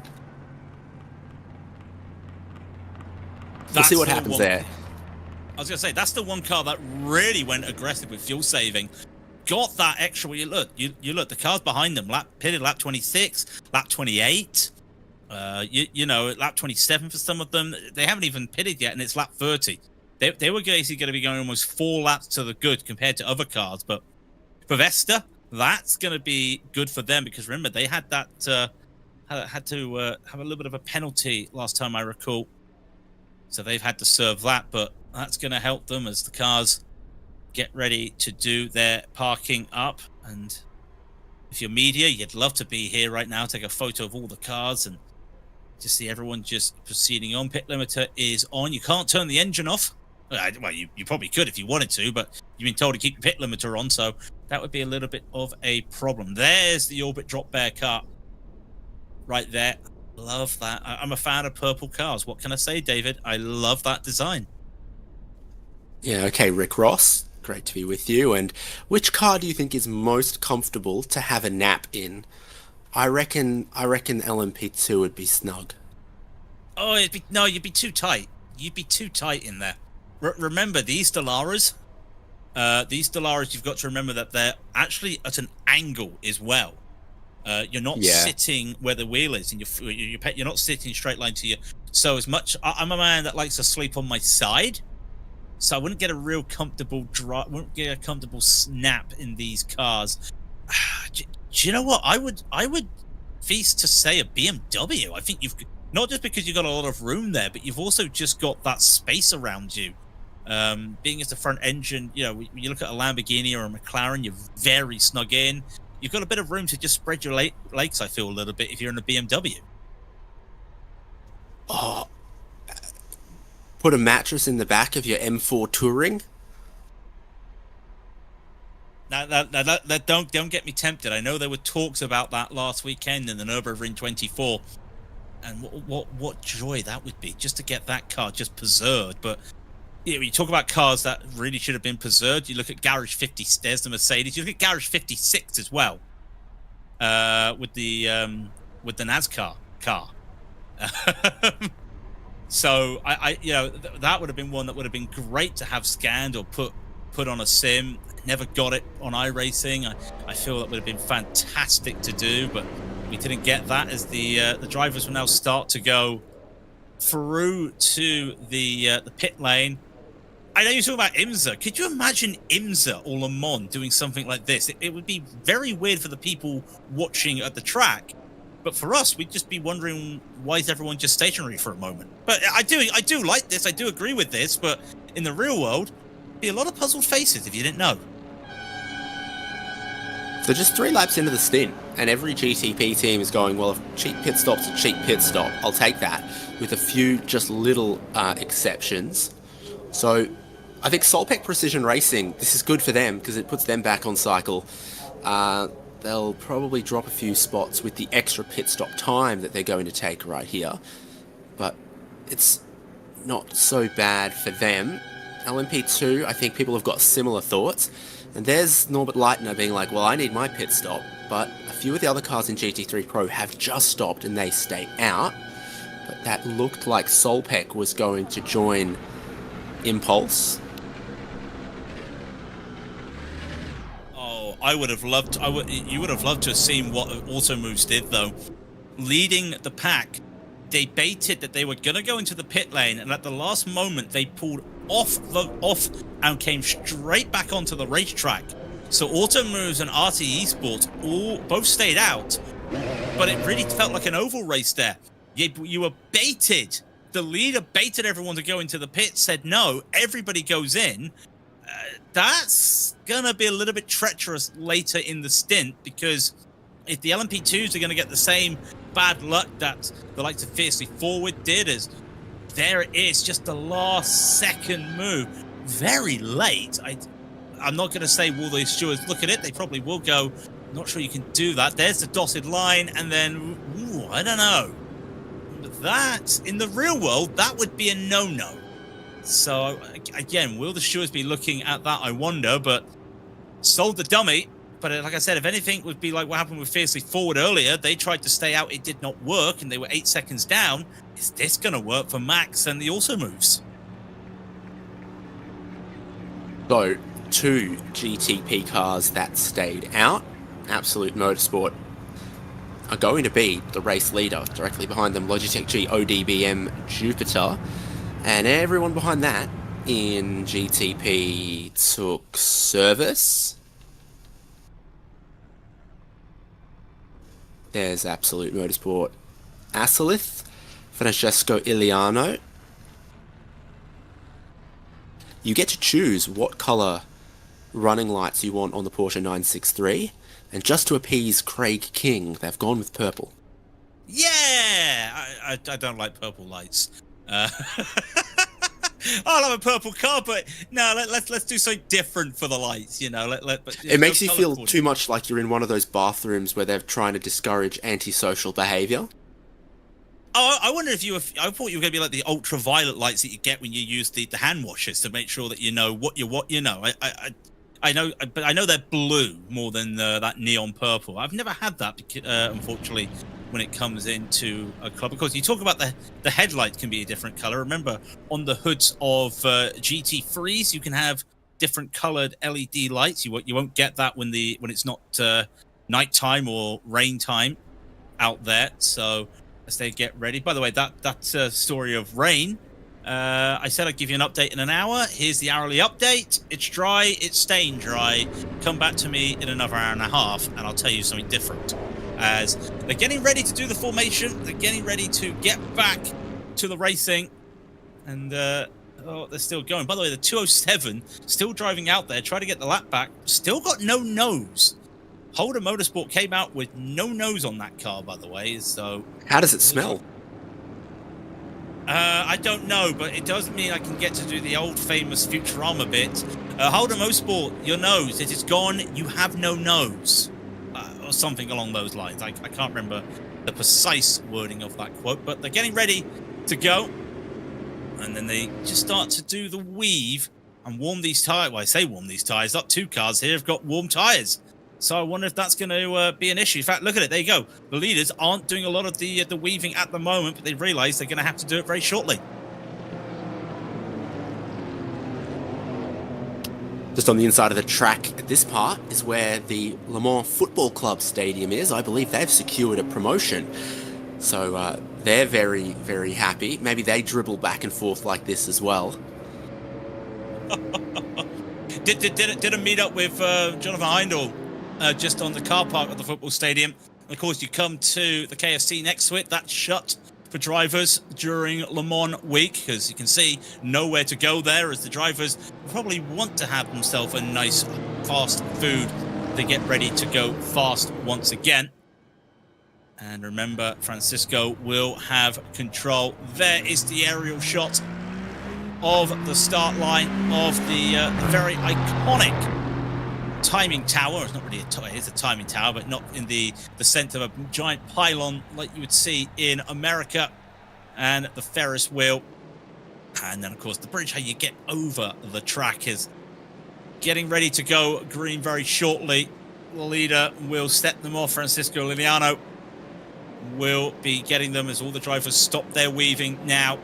We'll see what happens there. I was going to say, that's the one car that really went aggressive with fuel saving. Got that extra. You look, the cars behind them, pitted lap 26, lap 28, you know, lap 27 for some of them. They haven't even pitted yet, and it's lap 30. They were basically going to be going almost 4 laps to the good compared to other cars. But for Vesta, that's going to be good for them, because remember, they had that had to have a little bit of a penalty last time I recall. So they've had to serve that, but that's going to help them as the cars get ready to do their parking up. And if you're media, you'd love to be here right now, take a photo of all the cars and just see everyone just proceeding on. Pit limiter is on. You can't turn the engine off. Well, you probably could if you wanted to, but you've been told to keep the pit limiter on, so that would be a little bit of a problem. There's the Orbit Drop Bear car right there. Love that. I'm a fan of purple cars. What can I say, David? I love that design. Yeah, okay, Rick Ross, great to be with you. And which car do you think is most comfortable to have a nap in? I reckon LMP2 would be snug. Oh, you'd be too tight. You'd be too tight in there. Remember, these Stellaras, you've got to remember that they're actually at an angle as well. You're not sitting where the wheel is, and you're not sitting straight line to you. So as much, I'm a man that likes to sleep on my side, so I wouldn't get a real comfortable snap in these cars. Do you know what? I would feast to say a BMW. I think you've, not just because you've got a lot of room there, but you've also just got that space around you. Being as the front engine, you know, when you look at a Lamborghini or a McLaren, you're very snug in. You've got a bit of room to just spread your legs, I feel, a little bit if you're in a BMW. Oh, put a mattress in the back of your M4 Touring? Now, don't get me tempted. I know there were talks about that last weekend in the Nürburgring 24, and what joy that would be, just to get that car just preserved. But you talk about cars that really should have been preserved. You look at Garage 50, there's the Mercedes. You look at Garage 56 as well, with the NASCAR car. So I that would have been one that would have been great to have scanned or put on a sim. Never got it on iRacing. I feel that would have been fantastic to do, but we didn't get that, as the drivers will now start to go through to the pit lane. I know you're talking about IMSA. Could you imagine IMSA or Le Mans doing something like this? It would be very weird for the people watching at the track, but for us, we'd just be wondering, why is everyone just stationary for a moment? But I do like this. I do agree with this, but in the real world, it'd be a lot of puzzled faces if you didn't know. So just 3 laps into the stint, and every GTP team is going, well, if cheap pit stop's a cheap pit stop, I'll take that, with a few just little exceptions. So I think Solpec Precision Racing, this is good for them because it puts them back on cycle. They'll probably drop a few spots with the extra pit stop time that they're going to take right here, but it's not so bad for them. LMP2, I think people have got similar thoughts. And there's Norbert Leitner being like, well, I need my pit stop, but a few of the other cars in GT3 Pro have just stopped and they stay out. But that looked like Solpec was going to join Impulse. Oh, I would have loved. You would have loved to have seen what Auto Moves did, though. Leading the pack, they baited that they were going to go into the pit lane, and at the last moment, they pulled off and came straight back onto the racetrack. So Auto Moves and RT Esports both stayed out, but it really felt like an oval race there. You were baited. The leader baited everyone to go into the pit, said no, everybody goes in. That's gonna be a little bit treacherous later in the stint, because if the LMP2s are gonna get the same bad luck that the likes of Fiercely Forward did, as there it is, just the last second move, very late. I'm not going to say will the stewards look at it. They probably will go, not sure you can do that. There's the dotted line, and then, ooh, I don't know. But that, in the real world, that would be a no-no. So, again, will the stewards be looking at that? I wonder, but sold the dummy. But like I said, if anything would be like what happened with Fiercely Forward earlier, they tried to stay out, it did not work, and they were 8 seconds down. Is this going to work for Max and the Also Moves? So, 2 GTP cars that stayed out, Absolute Motorsport, are going to be the race leader. Directly behind them, Logitech G ODBM Jupiter, and everyone behind that in GTP took service. There's Absolute Motorsport Asalith, Francesco Iliano. You get to choose what colour running lights you want on the Porsche 963, and just to appease Craig King, they've gone with purple. Yeah! I don't like purple lights. I'll have a purple car, but no, let's do something different for the lights, you know. It makes you feel too much like you're in one of those bathrooms where they're trying to discourage antisocial behaviour. Oh, I wonder if I thought you were going to be like the ultraviolet lights that you get when you use the hand washers to make sure that you know what you know. I know, but I know they're blue more than that neon purple. I've never had that, unfortunately, when it comes into a club. Because you talk about the headlight can be a different color. Remember, on the hoods of GT3s, you can have different colored LED lights. You won't get that when it's not nighttime or rain time out there. So as they get ready. By the way, that story of rain. I said I'd give you an update in an hour. Here's the hourly update. It's dry. It's staying dry. Come back to me in another hour and a half, and I'll tell you something different. As they're getting ready to do the formation, they're getting ready to get back to the racing, and they're still going. By the way, the 207 still driving out there, trying to get the lap back. Still got no nose. Holder Motorsport came out with no nose on that car, by the way. So how does it smell? I don't know, but it does mean I can get to do the old famous Futurama bit. Holder Motorsport, your nose, it is gone. You have no nose. Or something along those lines. I can't remember the precise wording of that quote, but they're getting ready to go. And then they just start to do the weave and warm these tyres. Well, I say warm these tyres. Not 2 cars here have got warm tyres. So I wonder if that's going to be an issue. In fact, look at it. There you go. The leaders aren't doing a lot of the weaving at the moment, but they realise they're going to have to do it very shortly. Just on the inside of the track, this part is where the Le Mans Football Club Stadium is. I believe they've secured a promotion. So they're very, very happy. Maybe they dribble back and forth like this as well. Did a meet up with Jonathan Heindel just on the car park at the football stadium. And of course, you come to the KFC next to it. That's shut for drivers during Le Mans week, because you can see nowhere to go there, as the drivers probably want to have themselves a nice fast food to get ready to go fast once again. And remember, Francisco will have control. There is the aerial shot of the start line of the very iconic timing tower. It's not really it is a timing tower, but not in the center of a giant pylon like you would see in America, and the Ferris wheel. And then, of course, the bridge, how you get over the track, is getting ready to go green very shortly. The leader will set them off. Francisco Liliano will be getting them as all the drivers stop their weaving now.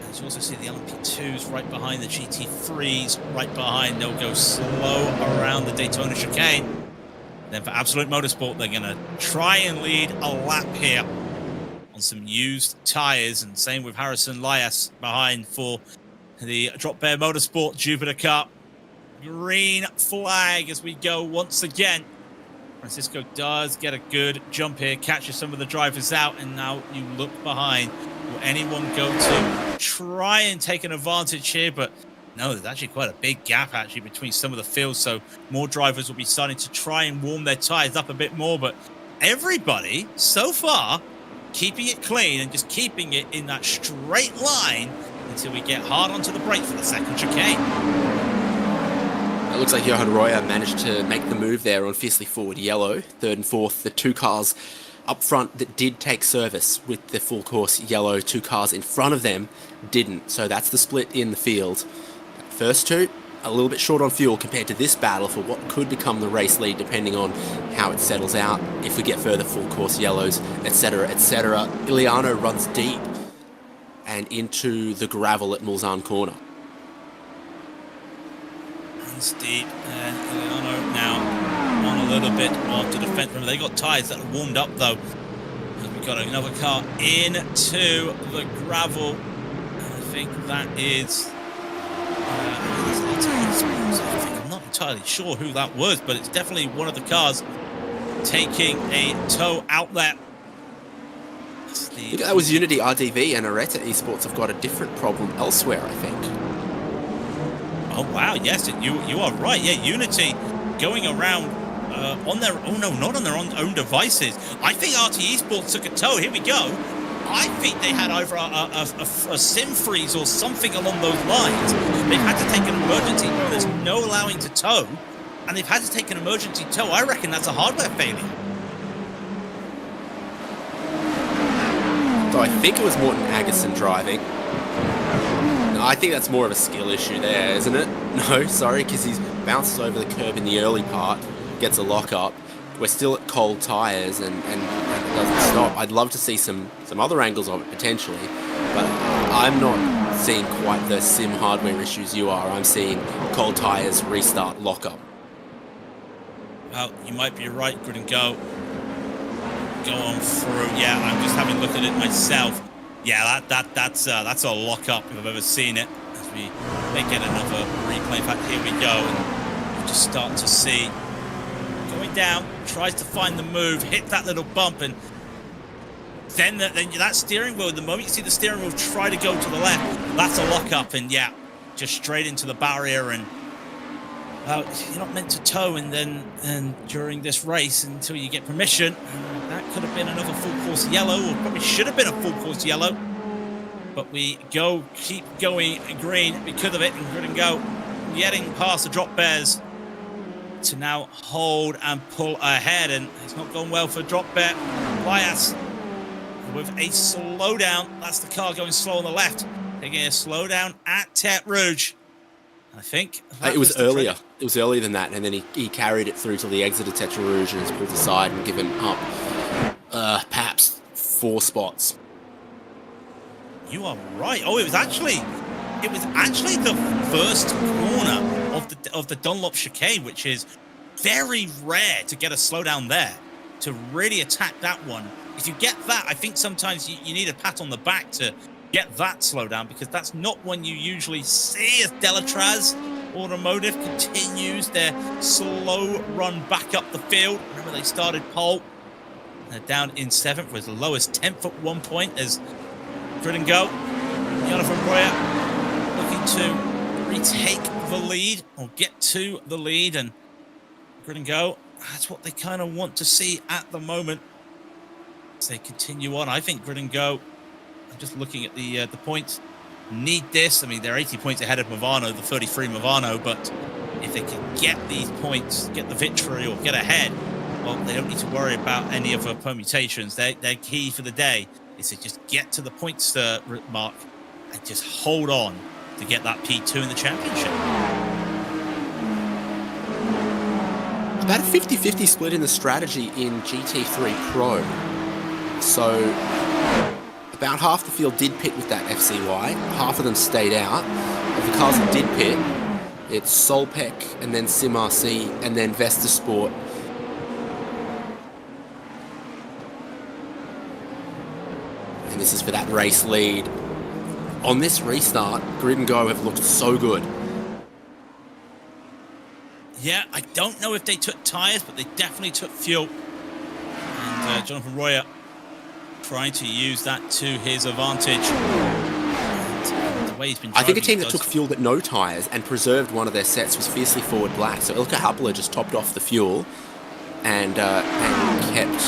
And you also see the LMP2s right behind, the GT3s right behind. They'll go slow around the Daytona chicane. Then for Absolute Motorsport, they're going to try and lead a lap here on some used tyres. And same with Harrison Lias behind for the Drop Bear Motorsport Jupiter Cup. Green flag as we go once again. Francisco does get a good jump here, catches some of the drivers out, and now you look behind. Will anyone go to try and take an advantage here? But no, there's actually quite a big gap actually between some of the fields, so more drivers will be starting to try and warm their tyres up a bit more. But everybody so far keeping it clean and just keeping it in that straight line until we get hard onto the brake for the second chicane. It looks like Johan Royer managed to make the move there on Fiercely Forward Yellow. Third and fourth, the two cars up front that did take service with the full course yellow. Two cars in front of them didn't. So that's the split in the field. First two, a little bit short on fuel compared to this battle for what could become the race lead, depending on how it settles out, if we get further full course yellows, etc., etc. Iliano runs deep and into the gravel at Mulsanne Corner. Deep, and Iliano now on a little bit after defense. Remember, they got tyres that are warmed up though. And we've got another car into the gravel. And I think that is I'm not entirely sure who that was, but it's definitely one of the cars taking a tow out there. That was Unity RDV, and Areta Esports have got a different problem elsewhere, I think. Oh wow, yes, you are right. Yeah, Unity going around on their not on their own devices. I think RT Esports took a tow. Here we go. I think they had either a sim freeze or something along those lines. They've had to take an emergency. There's no allowing to tow, and they've had to take an emergency tow. I reckon that's a hardware failure. So I think it was Morten Agerson driving. I think that's more of a skill issue there, isn't it? No, sorry, because he bounces over the curb in the early part, gets a lock-up. We're still at cold tyres and it doesn't stop. I'd love to see some other angles of it, potentially, but I'm not seeing quite the sim hardware issues you are. I'm seeing cold tyres, restart, lock-up. Well, you might be right, good and go. Go on through. Yeah, I'm just having a look at it myself. Yeah, that's a lock-up if I've ever seen it. As we may get another replay. In fact, here we go. And we just start to see going down, tries to find the move, hit that little bump, and then that steering wheel, the moment you see the steering wheel try to go to the left, that's a lock-up, and yeah, just straight into the barrier. And you're not meant to tow and during this race until you get permission. That could have been another full course yellow, or probably should have been a full course yellow. But we keep going green because of it, and good and go, getting past the Drop Bears to now hold and pull ahead. And it's not gone well for Drop Bear. Lias with a slowdown. That's the car going slow on the left. Taking a slowdown at Tete Rouge. I think it was earlier. It was earlier than that, and then he carried it through till the exit of Tete Rouge and has pulled aside and given up perhaps 4 spots. You are right. Oh, it was actually the first corner of the Dunlop chicane, which is very rare to get a slowdown there. To really attack that one if you get that, I think sometimes you need a pat on the back to get that slowdown, because that's not one you usually see as Delatraz Automotive continues their slow run back up the field. Remember, they started pole. They're down in 7th, was the lowest 10th at one point as Grid and Go. Jonathan Royer looking to retake the lead or get to the lead, and Grid and Go, that's what they kind of want to see at the moment as they continue on. I think Grid and Go, I'm just looking at the points, need this. I mean, they're 80 points ahead of Movano, the 33 Movano, but if they can get these points, get the victory or get ahead, well, they don't need to worry about any other permutations. Their key for the day is to just get to the points mark and just hold on to get that P2 in the championship. About a 50-50 split in the strategy in GT3 Pro. So about half the field did pit with that FCY, half of them stayed out. Of the cars that did pit, it's Solpec and then SimRC and then Vesta Sport. And this is for that race lead. On this restart, Grid and Go have looked so good. Yeah, I don't know if they took tyres, but they definitely took fuel. And Jonathan Royer trying to use that to his advantage. And the way he's been driving, I think a team that took fuel but no tyres and preserved one of their sets was Fiercely Forward Black. So Ilka Happler just topped off the fuel and kept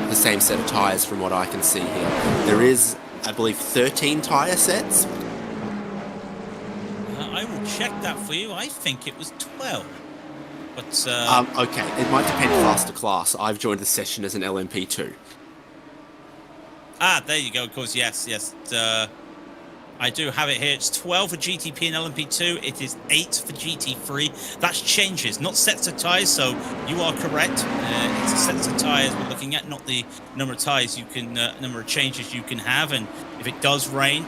the same set of tyres from what I can see here. There is, I believe, 13 tyre sets. I will check that for you. I think it was 12. But okay, it might depend class to class. I've joined the session as an LMP2. Ah, there you go. Of course, yes. I do have it here. It's 12 for GTP and LMP2. It is 8 for GT3. That's changes, not sets of tyres. So you are correct. It's the sets of tyres we're looking at, not the number of tyres you can, number of changes you can have. And if it does rain,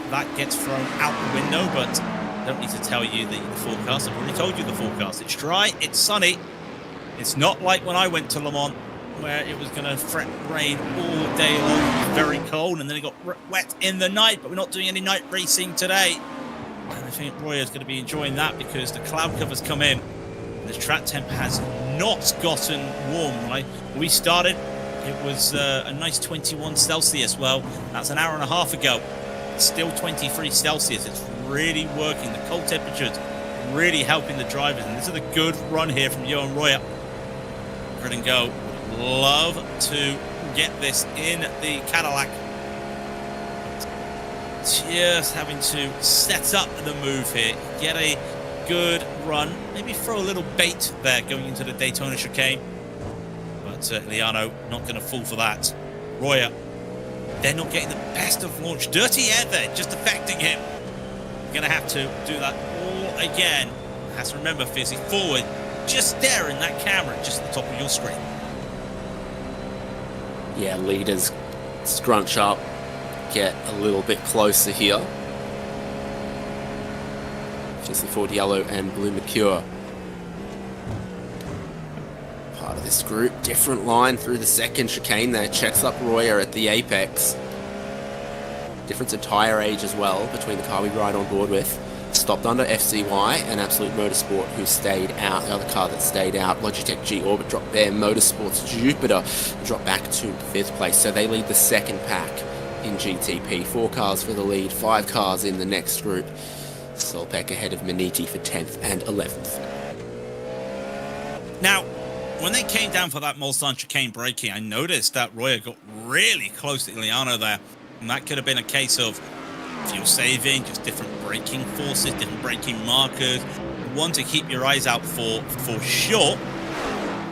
that gets thrown out the window. But I don't need to tell you the forecast. I've already told you the forecast. It's dry. It's sunny. It's not like when I went to Le Mans, where it was going to rain all day long. It was very cold, and then it got wet in the night, but we're not doing any night racing today. And I think Royer's going to be enjoying that because the cloud cover's come in. The track temp has not gotten warm. When we started, it was a nice 21 Celsius. Well, that's an hour and a half ago. It's still 23 Celsius. It's really working. The cold temperatures really helping the drivers. And this is a good run here from Johan Royer. Grid and Go. Love to get this in the Cadillac. Just having to set up the move here, get a good run, maybe throw a little bait there going into the Daytona chicane. But Liano not going to fall for that. Royer, they're not getting the best of launch. Dirty air there, just affecting him. Going to have to do that all again. Has to remember, Fizzy, forward, just there in that camera, just at the top of your screen. Yeah, leaders scrunch up, get a little bit closer here. Just the Ford Yellow and Blue Mercure. Part of this group, different line through the second chicane there, checks up Royer at the apex. Difference in tyre age as well between the car we ride on board with. Stopped under FCY and Absolute Motorsport, who stayed out. The other car that stayed out, Logitech G Orbit, dropped there. Motorsports Jupiter dropped back to 5th place. So they lead the second pack in GTP. 4 cars for the lead, 5 cars in the next group. Solpec ahead of Maniti for 10th and 11th. Now, when they came down for that Mulsanne chicane braking, I noticed that Royer got really close to Iliano there. And that could have been a case of fuel saving, just different braking forces, different braking markers. One to keep your eyes out for sure.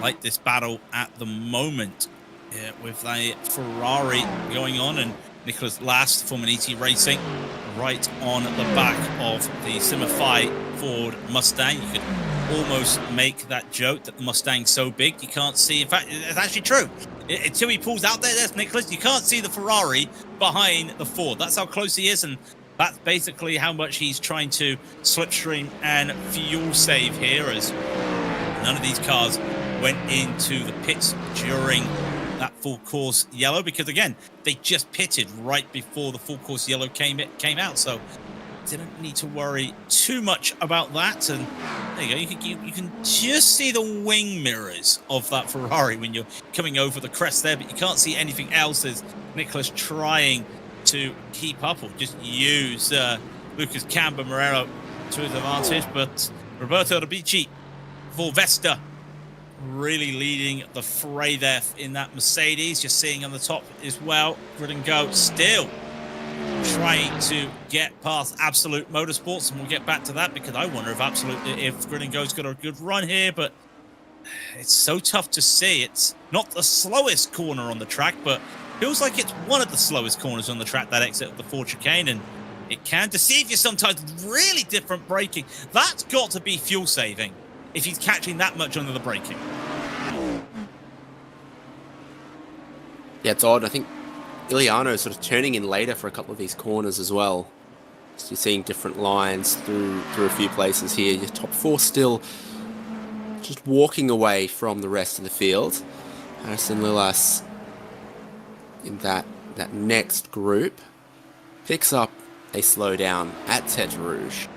Like this battle at the moment with a Ferrari going on and Nicholas Last for Maniti Racing right on the back of the Simify Ford Mustang. You could almost make that joke that the Mustang's so big you can't see. In fact, it's actually true. Until he pulls out there's Nicholas. You can't see the Ferrari behind the Ford. That's how close he is, and that's basically how much he's trying to slipstream and fuel save here, as none of these cars went into the pits during that full course yellow, because again, they just pitted right before the full course yellow came out, so didn't need to worry too much about that. And there you go, you can just see the wing mirrors of that Ferrari when you're coming over the crest there, but you can't see anything else as Nicholas trying to keep up or just use Lucas Camba Morero to his advantage. But Roberto Robici for Vesta really leading the fray there in that Mercedes. Just seeing on the top as well, Grid and Go still trying to get past Absolute Motorsports, and we'll get back to that because I wonder if Grid and Go's got a good run here, but it's so tough to see. It's not the slowest corner on the track, but feels like it's one of the slowest corners on the track, that exit of the Ford chicane, and it can deceive you sometimes with really different braking. That's got to be fuel saving if he's catching that much under the braking. Yeah, it's odd. I think Iliano's sort of turning in later for a couple of these corners as well. So you're seeing different lines through a few places here. Your top four still just walking away from the rest of the field. Harrison Lilas in that next group picks up a slowdown at Tete Rouge.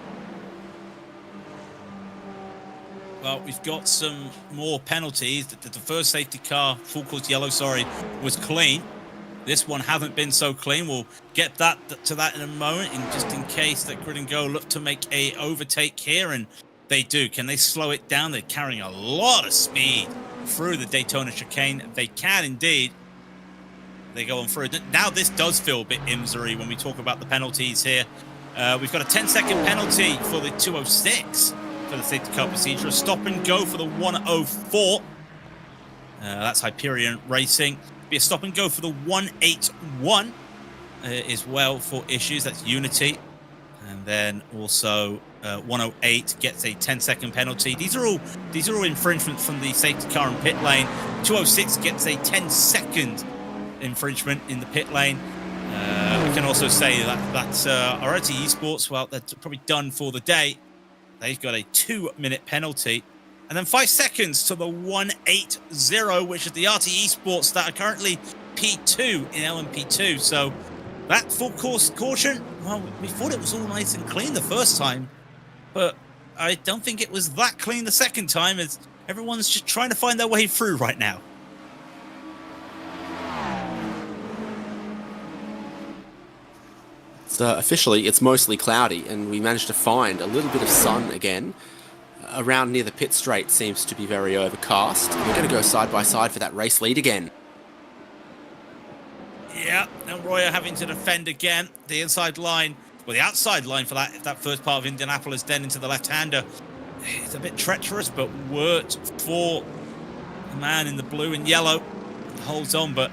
Well, we've got some more penalties. The first safety car, full course yellow, sorry, was clean. This one hasn't been so clean. We'll get to that in a moment, and just in case that Grid and Go look to make a overtake here, and they do. Can they slow it down? They're carrying a lot of speed through the Daytona chicane. They can indeed. They go on through. Now this does feel a bit IMSA-y when we talk about the penalties here. We've got a 10-second penalty for the 206 for the safety car procedure. A stop and go for the 104. That's Hyperion Racing. Be a stop and go for the 181 as well for issues. That's Unity. And then also 108 gets a 10-second penalty. These are all infringements from the safety car in pit lane. 206 gets a 10-second infringement in the pit lane. We can also say that our RT Esports, well, they're probably done for the day. They've got a 2-minute penalty. And then 5 seconds to the 180, which is the RT Esports that are currently P2 in LMP2. So that full course caution, well, we thought it was all nice and clean the first time, but I don't think it was that clean the second time, as everyone's just trying to find their way through right now. So officially, it's mostly cloudy, and we managed to find a little bit of sun again. Around near the pit straight seems to be very overcast. We're going to go side by side for that race lead again. Yeah, and Royer having to defend again. The inside line, well, the outside line for that first part of Indianapolis, then into the left-hander. It's a bit treacherous, but worked for the man in the blue and yellow. Holds on, but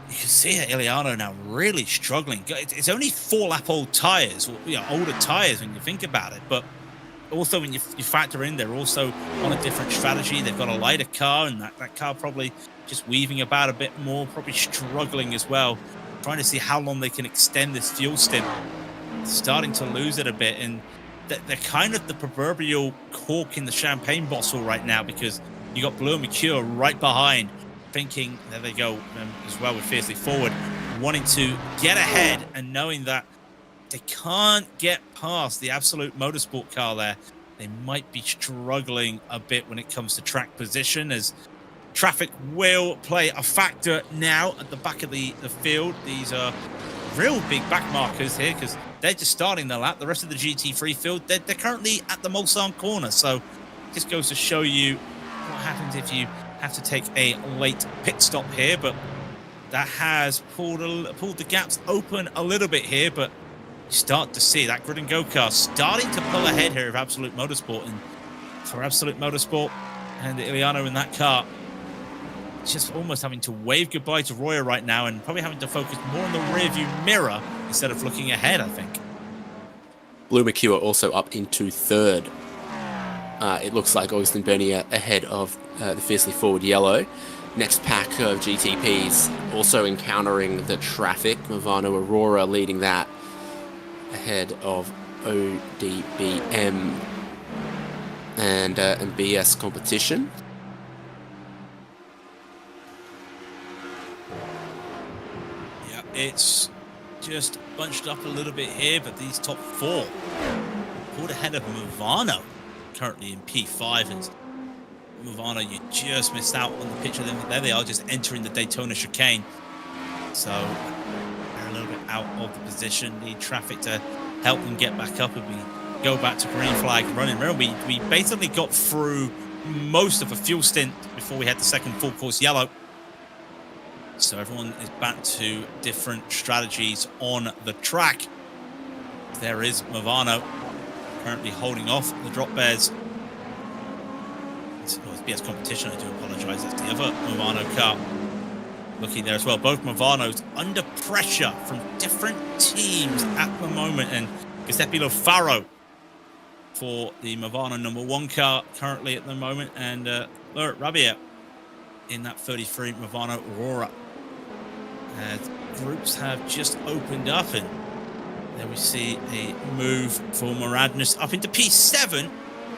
you can see Iliano now really struggling. It's only 4-lap-old tyres, or older tyres when you think about it, but also when you factor in they're also on a different strategy. They've got a lighter car, and that car probably just weaving about a bit more, probably struggling as well, trying to see how long they can extend this fuel stint. Starting to lose it a bit, and they're kind of the proverbial cork in the champagne bottle right now, because you got Blue and Mercure right behind, thinking, there they go as well with Fiercely Forward, wanting to get ahead and knowing that they can't get past the Absolute Motorsport car there. They might be struggling a bit when it comes to track position, as traffic will play a factor now at the back of the field. These are real big back markers here, because they're just starting the lap. The rest of the GT3 field, they're currently at the Mulsanne corner. So this goes to show you what happens if you have to take a late pit stop here. But that has pulled the gaps open a little bit here, but you start to see that Grid and Go car starting to pull ahead here of Absolute Motorsport. And for Absolute Motorsport and Iliano in that car, just almost having to wave goodbye to Royer right now, and probably having to focus more on the rearview mirror instead of looking ahead, I think. Blue Mercure also up into third. It looks like Augustin Bernier ahead of the Fiercely Forward Yellow. Next pack of GTPs also encountering the traffic. Movano Aurora leading that ahead of ODBM and BS Competition. it's just bunched up a little bit here, but these top 4 pulled ahead of Movano, currently in P5. And Movano, you just missed out on the picture. There they are, just entering the Daytona chicane. So they're a little bit out of the position. Need traffic to help them get back up as we go back to green flag running. Remember, we basically got through most of a fuel stint before we had the second full course yellow. So everyone is back to different strategies on the track. There is Movano currently holding off the drop bears. It's BS competition, I do apologize. That's the other Movano car looking there as well. Both Movanos under pressure from different teams at the moment. And Giuseppe Lofaro for the Movano number 1 car currently at the moment. And Rabia in that 33 Movano Aurora. Groups have just opened up, and there we see a move for Maradness up into P7,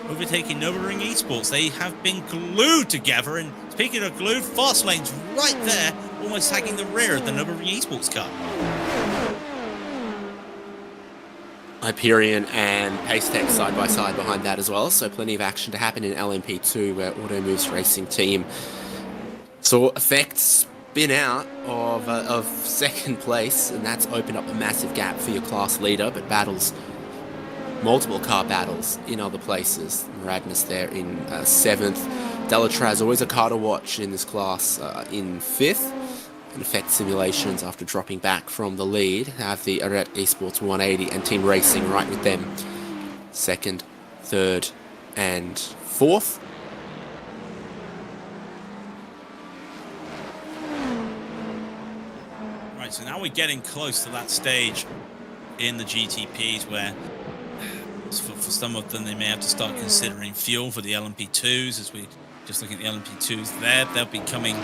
overtaking Nürburgring Esports. They have been glued together, and speaking of glued, fast lane's right there, almost tagging the rear of the Nürburgring Esports car. Hyperion and Pacetech side by side behind that as well, so plenty of action to happen in LMP2, where Automove's racing team saw effects spin out of second place, and that's opened up a massive gap for your class leader, but battles, multiple car battles in other places. Maradness there in 7th. Delatraz, always a car to watch in this class, in 5th. And effect simulations after dropping back from the lead. Have the Aret Esports 180 and Team Racing right with them. 2nd, 3rd, and 4th. Right, so now we're getting close to that stage in the GTPs where for some of them they may have to start considering fuel for the LMP2s. As we just look at the LMP2s there, they'll be coming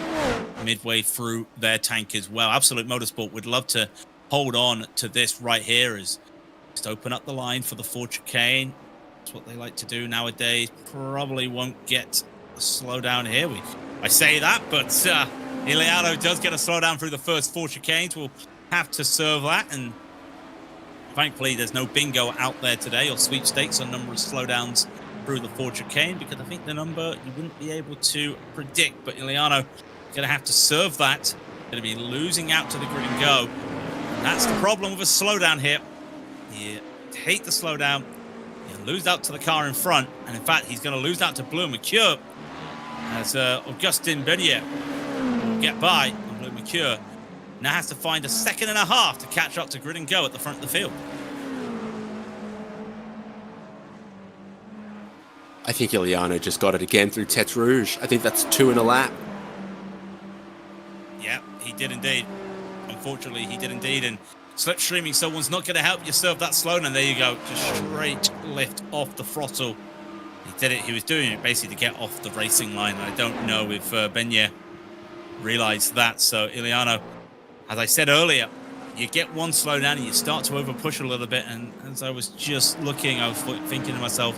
midway through their tank as well. Absolute Motorsport would love to hold on to this right here, as just open up the line for the Ford chicane. That's what they like to do nowadays. Probably won't get a slowdown here. I say that, but Iliano does get a slowdown through the first 4 chicanes. We'll have to serve that, and thankfully there's no bingo out there today or sweepstakes on number of slowdowns through the 4 chicane, because I think the number you wouldn't be able to predict. But Iliano going to have to serve that. Going to be losing out to the grid and go. And that's the problem with a slowdown here. You hate the slowdown. You lose out to the car in front, and in fact he's going to lose out to Blue Mercure as Augustin Bernier will get by, and Blue Mercure now has to find a 2.5 seconds to catch up to grid and go at the front of the field. I think Iliano just got it again through Tete Rouge. I think that's 2 in a lap. Yeah, he did indeed. Unfortunately, he did indeed. And slipstreaming, someone's not going to help you serve that slowdown. There you go. Just straight lift off the throttle. He did it. He was doing it basically to get off the racing line. I don't know if Bernier realized that. So Iliano, as I said earlier, you get one slowdown and you start to over push a little bit. And as I was just looking, I was thinking to myself,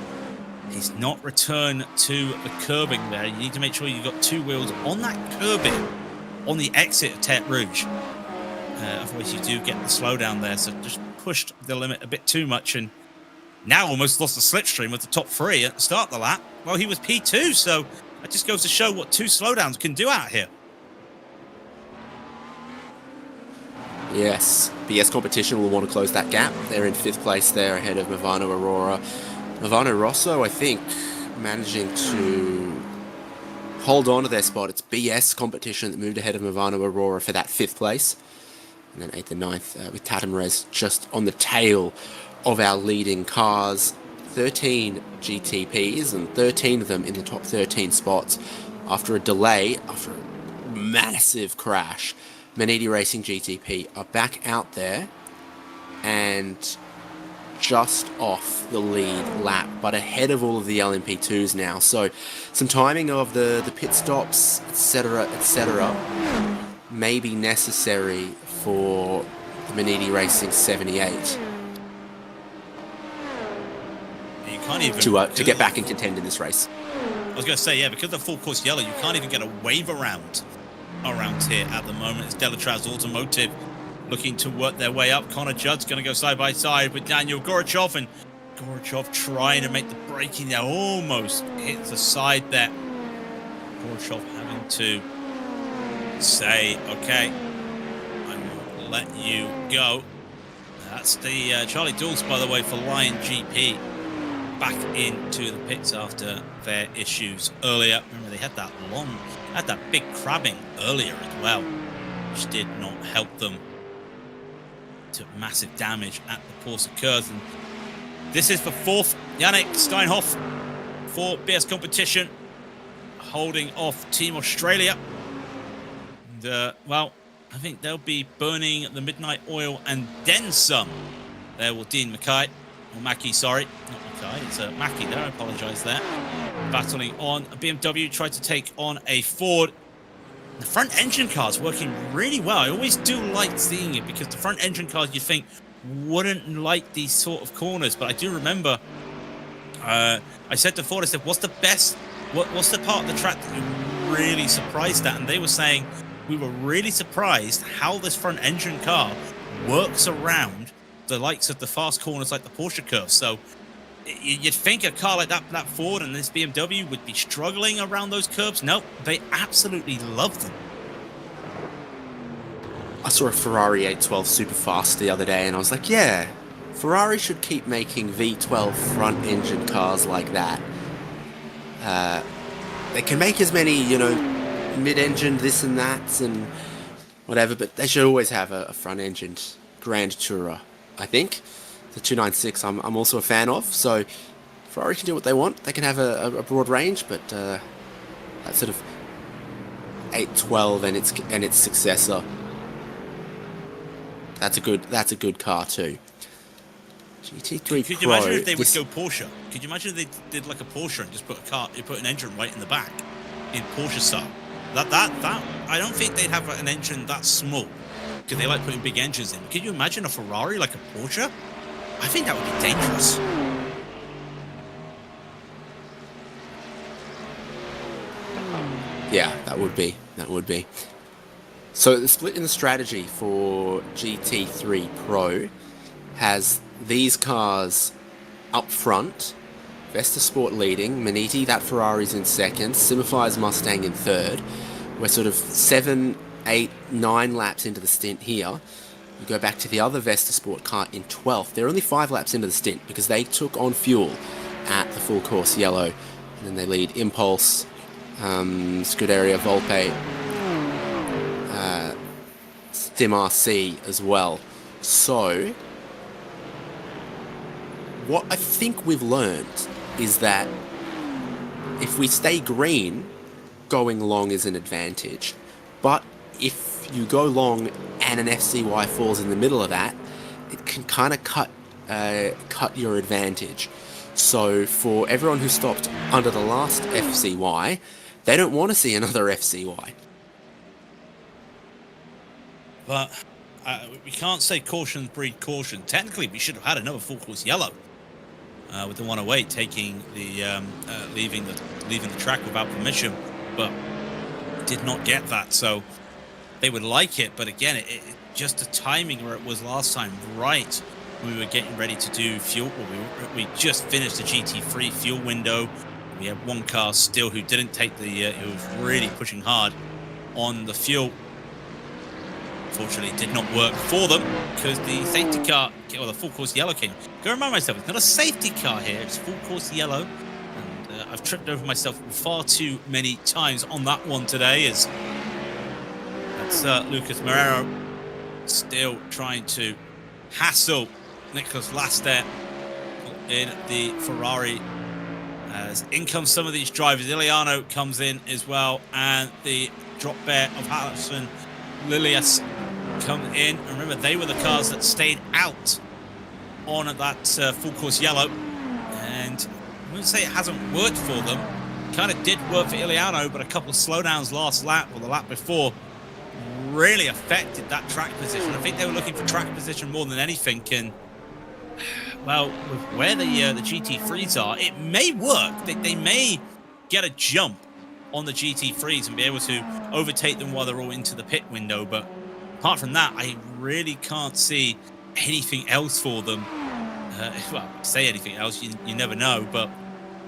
he's not returned to the curbing there. You need to make sure you've got 2 wheels on that curbing on the exit of Tete Rouge. Otherwise you do get the slowdown there. So just pushed the limit a bit too much, and now almost lost the slipstream with the top 3 at the start of the lap. Well, he was P2, so that just goes to show what 2 slowdowns can do out here. Yes, BS Competition will want to close that gap. They're in 5th place there ahead of Movano Aurora. Movano Rosso, I think, managing to hold on to their spot. It's BS Competition that moved ahead of Movano Aurora for that 5th place. And then 8th and 9th with Tatum Rez just on the tail of our leading cars. 13 GTPs and 13 of them in the top 13 spots after a delay, after a massive crash. Manidi Racing GTP are back out there and just off the lead lap, but ahead of all of the LMP2s now. So some timing of the pit stops, etc., may be necessary for the Manidi Racing 78 You can't even to get back and contend in this race. I was going to say, yeah, because of the full course yellow, you can't even get a wave around here at the moment. It's Delatraz Automotive looking to work their way up. Connor Judd's going to go side by side with Daniel Gorachov, and Gorachov trying to make the braking there. Almost hits the side there. Gorachov having to say, okay, I will let you go. That's the Charlie Dawes, by the way, for Lion GP, back into the pits after their issues earlier. Remember, they had that big crabbing earlier as well, which did not help them. Took massive damage at the Porsche curves. And this is for fourth, Yannick Steinhoff for BS Competition, holding off Team Australia. And, well, I think they'll be burning the midnight oil and then some. There will Dean Mackay, or Mackie, sorry, not Mackay, it's Mackie there, I apologise there. Battling on. A BMW tried to take on a Ford. The front engine car's working really well. I always do like seeing it because the front engine cars you think wouldn't like these sort of corners, but I do remember I said to Ford, I said, what's the part of the track that you're really surprised at? And they were saying, we were really surprised how this front engine car works around the likes of the fast corners like the Porsche curve. So you'd think a car like that Ford and this BMW would be struggling around those curves. No, they absolutely love them. I saw a Ferrari 812 super fast the other day and I was like, yeah, Ferrari should keep making V12 front engine cars like that. They can make as many, mid-engine this and that and whatever, but they should always have a front-engined Grand Tourer, I think. The 296 I'm also a fan of, so Ferrari can do what they want. They can have a broad range, but that sort of 812 and its successor, that's a good car too. GT3 Could Pro, you imagine if they would go Porsche? Could you imagine if they did like a Porsche and just put an engine right in the back in Porsche style? That I don't think they'd have an engine that small because they like putting big engines in. Could you imagine a Ferrari like a Porsche? I think that would be dangerous. Yeah, that would be. So the split in the strategy for GT3 Pro has these cars up front, Vesta Sport leading, Maniti, that Ferrari's in second, Simify's Mustang in third. We're sort of 7, 8, 9 laps into the stint here. You go back to the other Vesta Sport car in 12th. They're only 5 laps into the stint because they took on fuel at the full course yellow. And then they lead Impulse, Scuderia Volpe, Stim RC as well. So what I think we've learned is that if we stay green, going long is an advantage. But if you go long and an FCY falls in the middle of that, it can kind of cut your advantage. So for everyone who stopped under the last FCY, they don't want to see another FCY. But we can't say caution breed caution. Technically, we should have had another full course yellow with the 108 taking the leaving the track without permission, but did not get that. So they would like it, but again, it just the timing where it was last time, right when we were getting ready to do fuel. We just finished the GT3 fuel window. We had one car still who didn't take who was really pushing hard on the fuel. Unfortunately, it did not work for them because the safety car, or the full course yellow came. Go remind myself, it's not a safety car here, it's full course yellow. And I've tripped over myself far too many times on that one today. That's Lucas Moreira still trying to hassle Nicholas Laster in the Ferrari. As in comes some of these drivers. Iliano comes in as well, and the drop bear of Harrison Lilias come in. And remember, they were the cars that stayed out on that full course yellow. And I wouldn't say it hasn't worked for them. Kind of did work for Iliano, but a couple of slowdowns last lap, or the lap before, really affected that track position. I think they were looking for track position more than anything. And well, with where the GT3s are, it may work. They may get a jump on the GT3s and be able to overtake them while they're all into the pit window, but apart from that, I really can't see anything else for them. Well, say anything else, you never know, but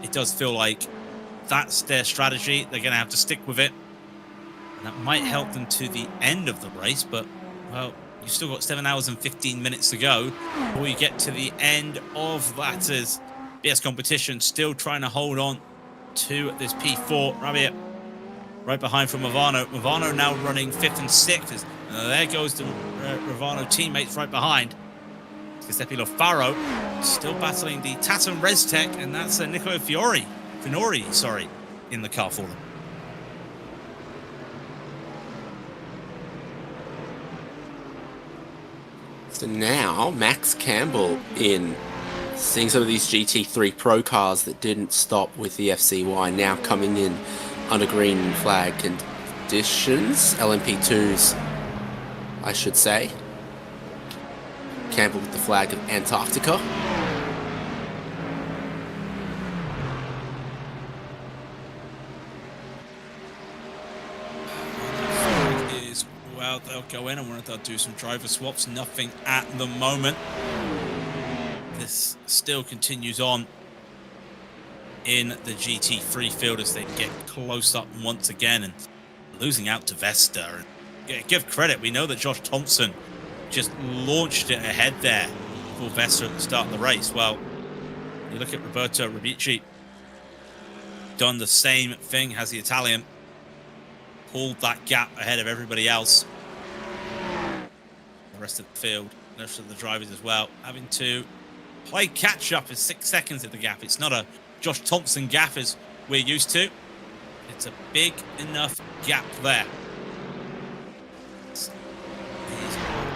it does feel like that's their strategy. They're going to have to stick with it. And that might help them to the end of the race, but, well, you've still got 7 hours and 15 minutes to go before you get to the end of that as BS Competition still trying to hold on to this P4. Right behind from Movano. Movano now running 5th and 6th. There goes the Rovano teammates right behind. Giuseppe Lofaro still battling the Tatum Restec, and that's Nicolo Finori, in the car for them. So now Max Campbell in, seeing some of these GT3 Pro cars that didn't stop with the FCY now coming in under green flag conditions, LMP2s, I should say. Campbell with the flag of Antarctica. Well, they'll go in and they'll do some driver swaps. Nothing at the moment. This still continues on in the GT3 field as they get close up once again and losing out to Vesta. And give credit, we know that Josh Thompson just launched it ahead there for Vesta at the start of the race. Well, you look at Roberto Rabici, done the same thing, has the Italian pulled that gap ahead of everybody else. The rest of the field, the rest of the drivers as well, having to play catch up with 6 seconds of the gap. It's not a Josh Thompson gap as we're used to. It's a big enough gap there. He's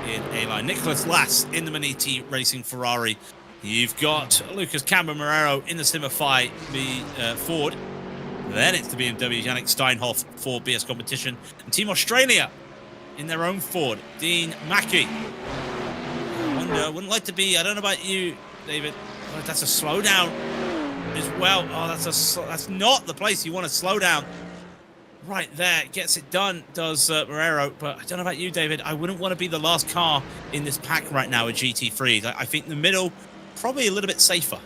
in a line. Nicholas Lass in the Maniti Racing Ferrari. You've got Lucas Cambermarero in the Simify Ford. Then it's the BMW Yannick Steinhoff for BS Competition. And Team Australia in their own Ford. Dean Mackey. I wouldn't like to be, I don't know about you, David. Oh, that's a slowdown as well. Oh, that's not the place you want to slow down. Right there, gets it done, does Marrero. But I don't know about you, David. I wouldn't want to be the last car in this pack right now with GT3s. I think the middle, probably a little bit safer.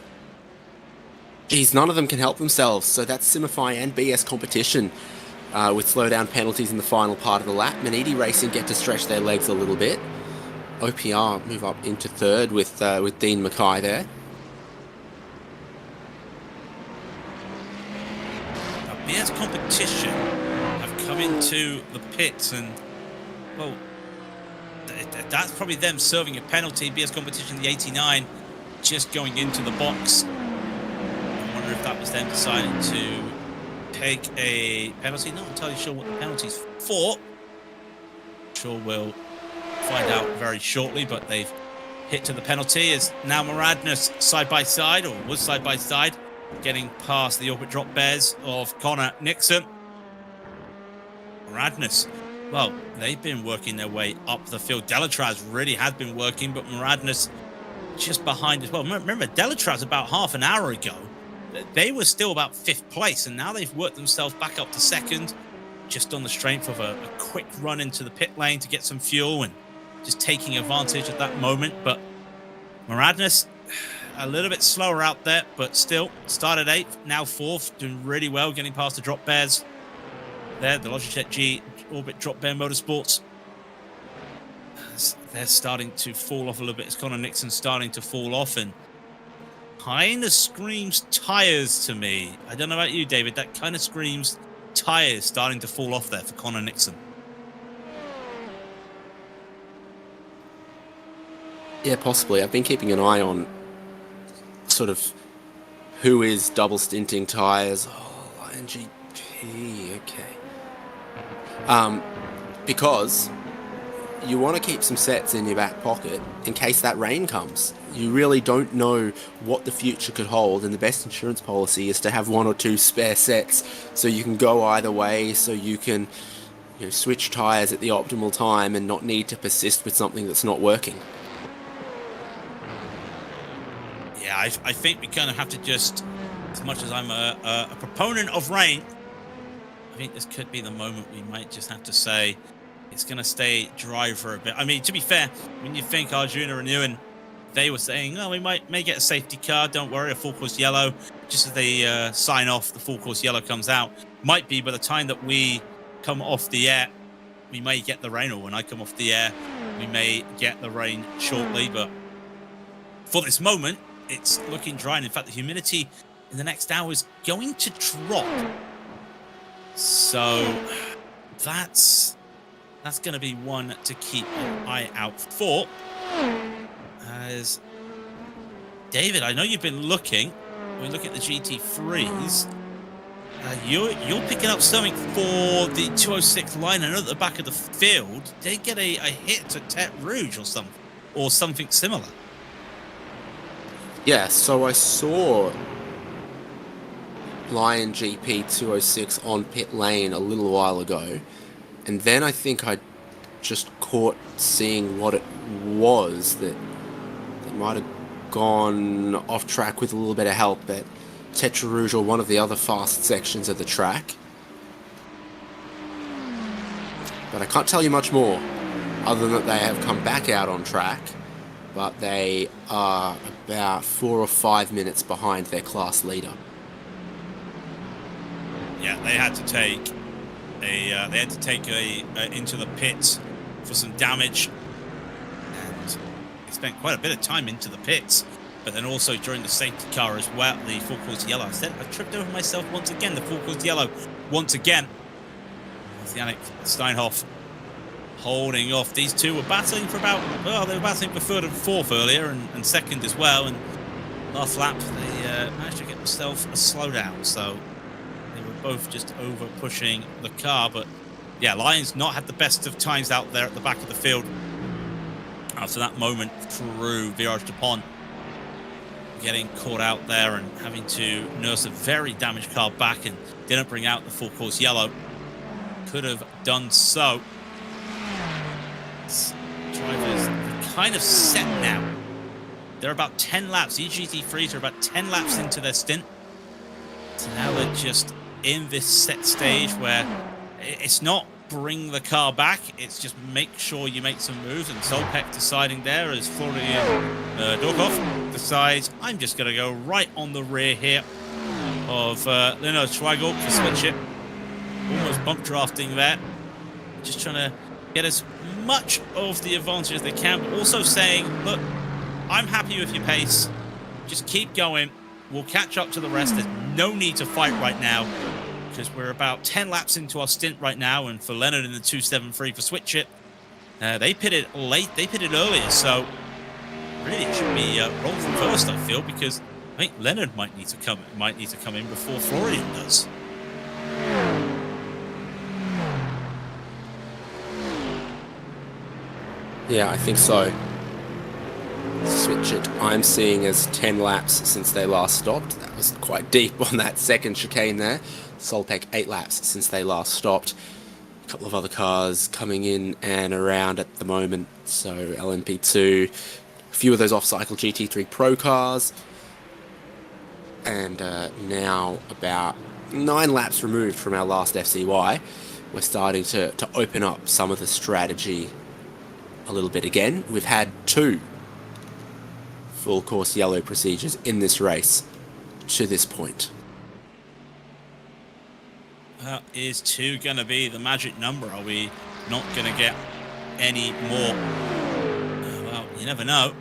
Geez, none of them can help themselves. So that's Simify and BS Competition with slowdown penalties in the final part of the lap. Maniti Racing get to stretch their legs a little bit. OPR move up into third with Dean Mackay there. Now, BS Competition have come into the pits and, well, that's probably them serving a penalty. BS Competition, the 89, just going into the box. I wonder if that was them deciding to take a penalty. Not entirely sure what the penalty's for. Sure we'll find out very shortly, but they've hit to the penalty. Is now Maradness side by side, or was side by side, getting past the orbit drop bears of Connor Nixon. Maradness, well, they've been working their way up the field. Delatraz really has been working, but Maradness just behind as well. Remember, Delatraz about half an hour ago, they were still about 5th place, and now they've worked themselves back up to 2nd, just on the strength of a quick run into the pit lane to get some fuel and just taking advantage at that moment. But Maradness, a little bit slower out there, but still started 8th, now 4th, doing really well, getting past the drop bears. There, the Logitech G Orbit Drop Bear Motorsports. They're starting to fall off a little bit. It's Connor Nixon starting to fall off and kind of screams tyres to me. I don't know about you, David. That kind of screams tyres starting to fall off there for Connor Nixon. Yeah, possibly. I've been keeping an eye on sort of who is double stinting tyres. Oh, NGP, okay. Because you want to keep some sets in your back pocket in case that rain comes. You really don't know what the future could hold, and the best insurance policy is to have 1 or 2 spare sets so you can go either way, so you can switch tyres at the optimal time and not need to persist with something that's not working. Yeah, I think we kind of have to just, as much as I'm a proponent of rain, I think this could be the moment we might just have to say, it's going to stay dry for a bit. I mean, to be fair, when you think Arjuna and Ewan, they were saying, oh, we may get a safety car, don't worry, a full course yellow. Just as they sign off, the full course yellow comes out. Might be by the time that we come off the air, we may get the rain, or when I come off the air, we may get the rain shortly. But for this moment, it's looking dry. And in fact, the humidity in the next hour is going to drop. So that's going to be one to keep an eye out for. As David, I know you've been looking. We look at the GT3s. You're picking up something for the 206 line. I know at the back of the field, they get a hit to Tet Rouge or something similar. Yeah, so I saw Lion GP 206 on pit lane a little while ago, and then I think I just caught seeing what it was that might have gone off track with a little bit of help at Tetra Rouge or one of the other fast sections of the track. But I can't tell you much more other than that they have come back out on track, but they are about 4 or 5 minutes behind their class leader. Yeah, they had to take into the pits for some damage, and they spent quite a bit of time into the pits. But then also during the safety car as well, the full course yellow. I tripped over myself once again. The full course yellow once again. It's Yannick Steinhoff holding off. These two were battling for they were battling for third and fourth earlier, and second as well. And last lap, they managed to get themselves a slowdown. So they were both just over pushing the car. But yeah, Lions not had the best of times out there at the back of the field after that moment through Virage de Pont. Getting caught out there and having to nurse a very damaged car back, and didn't bring out the full course yellow. Could have done so. Drivers are kind of set now. They're about 10 laps. These GT3s are about 10 laps into their stint. So now they're just in this set stage where it's not bring the car back, it's just make sure you make some moves. And Solpek deciding there as Florian Dorkhoff decides, I'm just going to go right on the rear here of Leonard Schweigel to switch it. Almost bump drafting there. Just trying to get as much of the advantage as they can, but also saying, look, I'm happy with your pace. Just keep going. We'll catch up to the rest. There's no need to fight right now, because we're about 10 laps into our stint right now. And for Leonard in the 273 for Switch It, they pitted late, they pitted earlier, so really it should be roll from first, I feel, because I think Leonard might need to come in before Florian does. Yeah, I think so. Switch It, I'm seeing as 10 laps since they last stopped. That was quite deep on that second chicane there. Solpek 8 laps since they last stopped. A couple of other cars coming in and around at the moment. So LMP2, a few of those off-cycle GT3 Pro cars. And now about 9 laps removed from our last FCY, we're starting to open up some of the strategy a little bit again. We've had 2 full course yellow procedures in this race to this point. Is 2 going to be the magic number? Are we not going to get any more? Well, you never know.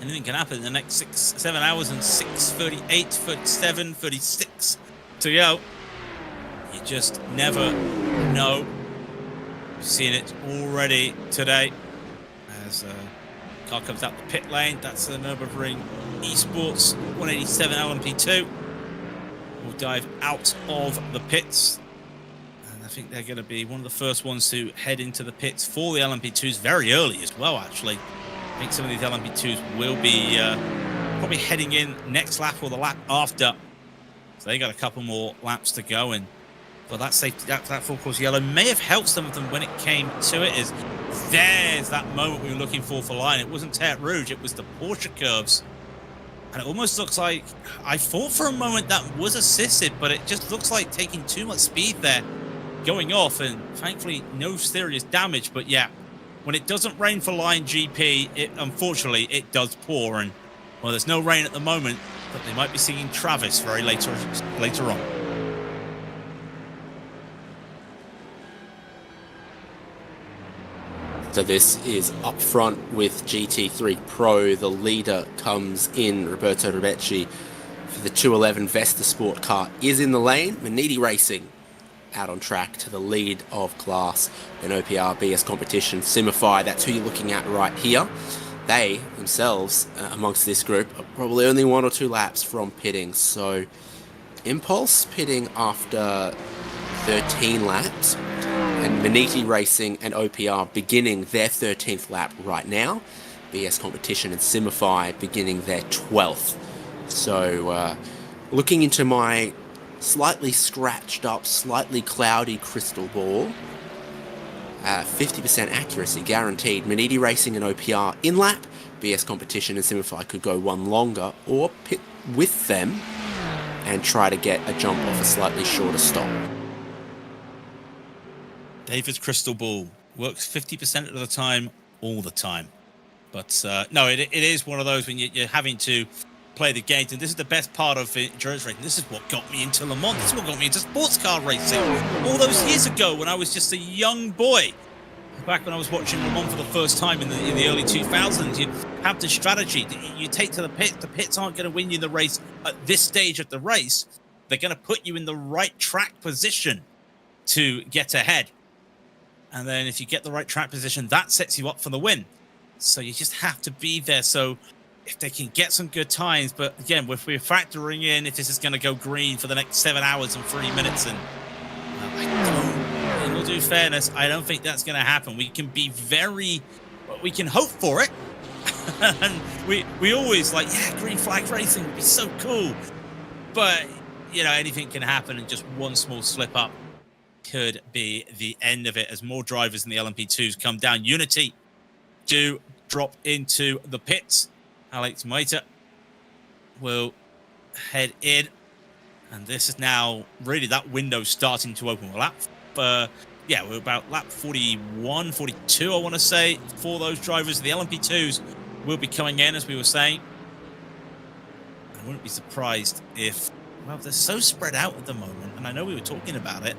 Anything can happen in the next 6-7 hours and 6:38, 37, 36 to go. You just never know. We've seen it already today as car comes out the pit lane. That's the Nürburgring Esports 187 LMP2. We'll dive out of the pits. And I think they're going to be one of the first ones to head into the pits for the LMP2s very early as well, actually. I think some of these LMP2s will be probably heading in next lap or the lap after. So they got a couple more laps to go. And well, that safety, that full course yellow may have helped some of them when it came to it. Is there's that moment we were looking for Line. It wasn't Tet Rouge, it was the Porsche curves. And it almost looks like, I thought for a moment that was assisted, but it just looks like taking too much speed there going off, and thankfully no serious damage. But yeah, when it doesn't rain for Lion GP, unfortunately it does pour, and well, there's no rain at the moment, but they might be seeing Travis very later on. So this is up front with GT3 Pro. The leader comes in. Roberto Rebecci for the 211 Vesta Sport car is in the lane. Maniti Racing out on track to the lead of class. Then OPR BS Competition, Simify, that's who you're looking at right here. They themselves, amongst this group, are probably only 1 or 2 laps from pitting. So Impulse pitting after 13 laps. And Maniti Racing and OPR beginning their 13th lap right now. BS Competition and Simify beginning their 12th. So looking into my slightly scratched up, slightly cloudy crystal ball, 50% accuracy guaranteed. Maniti Racing and OPR in lap. BS Competition and Simify could go one longer or pit with them and try to get a jump off a slightly shorter stop. David's crystal ball works 50% of the time, all the time. But no, it is one of those when you're having to play the games, and this is the best part of endurance racing. This is what got me into Le Mans. This is what got me into sports car racing all those years ago when I was just a young boy. Back when I was watching Le Mans for the first time in the early 2000s, you have the strategy that you take to the pit. The pits aren't going to win you the race at this stage of the race. They're going to put you in the right track position to get ahead. And then if you get the right track position, that sets you up for the win. So you just have to be there. So if they can get some good times, but again, if we're factoring in if this is going to go green for the next 7 hours and 3 minutes, and in all due fairness, I don't think that's going to happen. We can be we can hope for it. And we always like, yeah, green flag racing would be so cool. But, you know, anything can happen, and just one small slip up could be the end of it as more drivers in the LMP2s come down. Unity do drop into the pits. Alex Maita will head in, and this is now really that window starting to open. We're about lap 41, 42, I want to say, for those drivers. The LMP2s will be coming in, as we were saying. I wouldn't be surprised if, well, they're so spread out at the moment, and I know we were talking about it.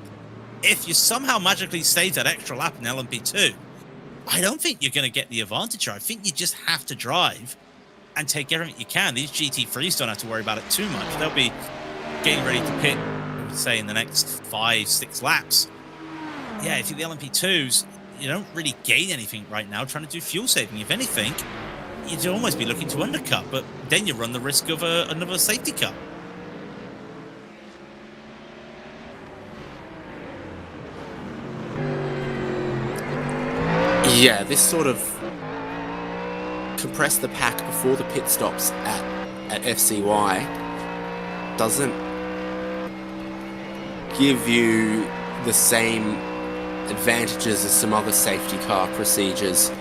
If you somehow magically save that extra lap in LMP2, I don't think you're going to get the advantage. I think you just have to drive and take everything you can. These GT3s don't have to worry about it too much. They'll be getting ready to pit, I would say, in the next 5-6 laps. Yeah, if you're the LMP2s, you don't really gain anything right now trying to do fuel saving. If anything, you'd almost be looking to undercut, but then you run the risk of another safety car. Yeah, this sort of compress the pack before the pit stops at FCY doesn't give you the same advantages as some other safety car procedures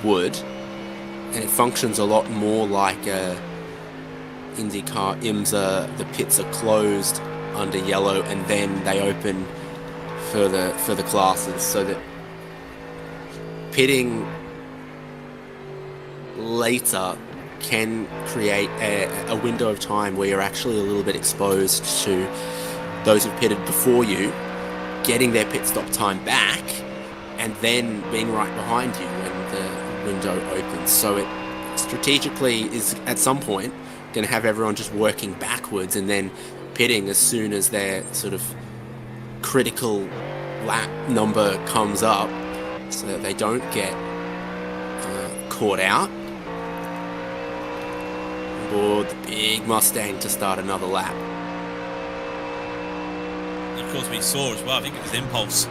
would, and it functions a lot more like a IndyCar IMSA. The pits are closed under yellow and then they open for the classes, so that pitting later can create a window of time where you're actually a little bit exposed to those who've pitted before you getting their pit stop time back and then being right behind you when the window opens. So it strategically is at some point going to have everyone just working backwards and then pitting as soon as their sort of critical lap number comes up, so that they don't get caught out. Board the big Mustang to start another lap. And of course, we saw as well, I think it was Impulse,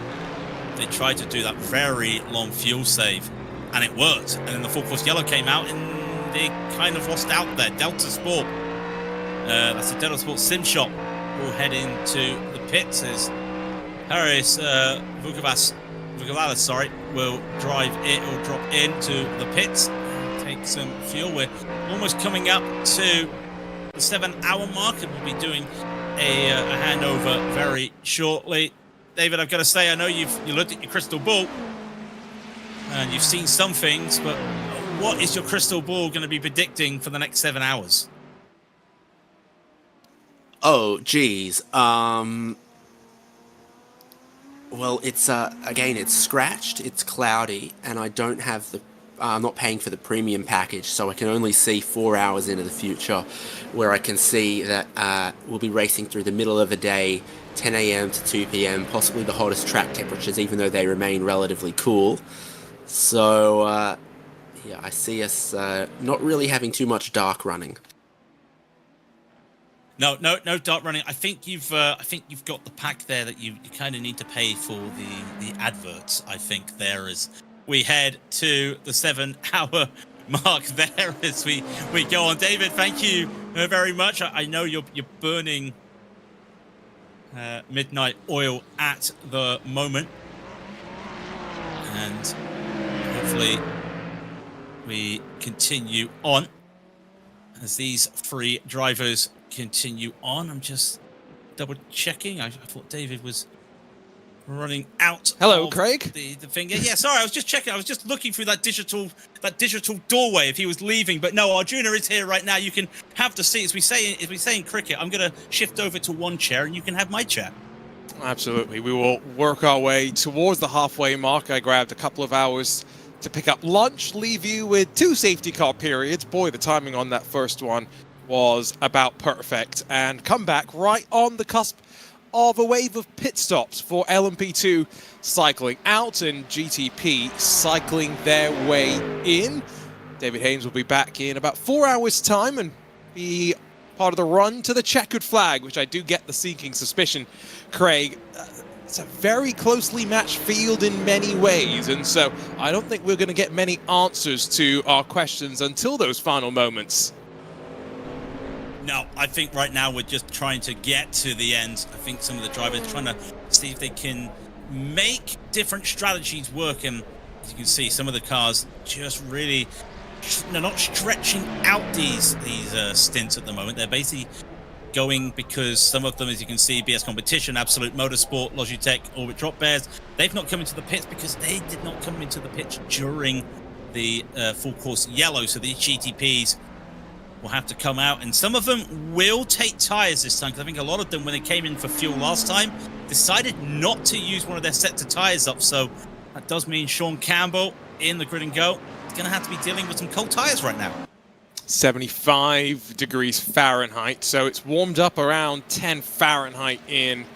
they tried to do that very long fuel save, and it worked. And then the full course yellow came out, and they kind of lost out there. Delta Sport, that's the Delta Sport Sim Shop, will head into the pits as Harris Vukavalis, will drive it or drop into the pits and take some fuel. We're almost coming up to the 7-hour mark, and we'll be doing a handover very shortly. David, I've got to say, I know you looked at your crystal ball and you've seen some things, but what is your crystal ball going to be predicting for the next 7 hours? Oh, geez. Well, it's again, it's scratched, it's cloudy, and I don't have the. I'm not paying for the premium package, so I can only see 4 hours into the future, where I can see that we'll be racing through the middle of the day, 10 a.m. to 2 p.m., possibly the hottest track temperatures, even though they remain relatively cool. So, yeah, I see us not really having too much dark running. No dark running. I think you've got the pack there that you kind of need to pay for the adverts. I think there is. We head to the 7 hour mark there as we go on. David, thank you very much. I know you're burning midnight oil at the moment, and hopefully we continue on as these 3 drivers continue on. I'm just double checking. I thought David was running out. Hello, of Craig. The finger. Yeah, sorry, I was just checking. I was just looking through that digital doorway if he was leaving. But no, Arjuna is here right now. You can have the seat. As we say in cricket, I'm going to shift over to one chair and you can have my chair. Absolutely. We will work our way towards the halfway mark. I grabbed a couple of hours to pick up lunch, leave you with 2 safety car periods. Boy, the timing on that first one was about perfect, and come back right on the cusp of a wave of pit stops for LMP2 cycling out and GTP cycling their way in. David Haynes will be back in about 4 hours' time and be part of the run to the checkered flag, which I do get the sinking suspicion, Craig. It's a very closely matched field in many ways, and so I don't think we're going to get many answers to our questions until those final moments. No, I think right now we're just trying to get to the end. I think some of the drivers are trying to see if they can make different strategies work. And as you can see, some of the cars just really, they're not stretching out these stints at the moment. They're basically going because some of them, as you can see, BS Competition, Absolute Motorsport, Logitech, Orbit Drop Bears, they've not come into the pits because they did not come into the pits during the full course yellow. So these GTPs will have to come out, and some of them will take tires this time, because I think a lot of them, when they came in for fuel last time, decided not to use one of their sets of tires up. So that does mean Sean Campbell in the grid and go is going to have to be dealing with some cold tires right now. 75 degrees Fahrenheit, so it's warmed up around 10 Fahrenheit in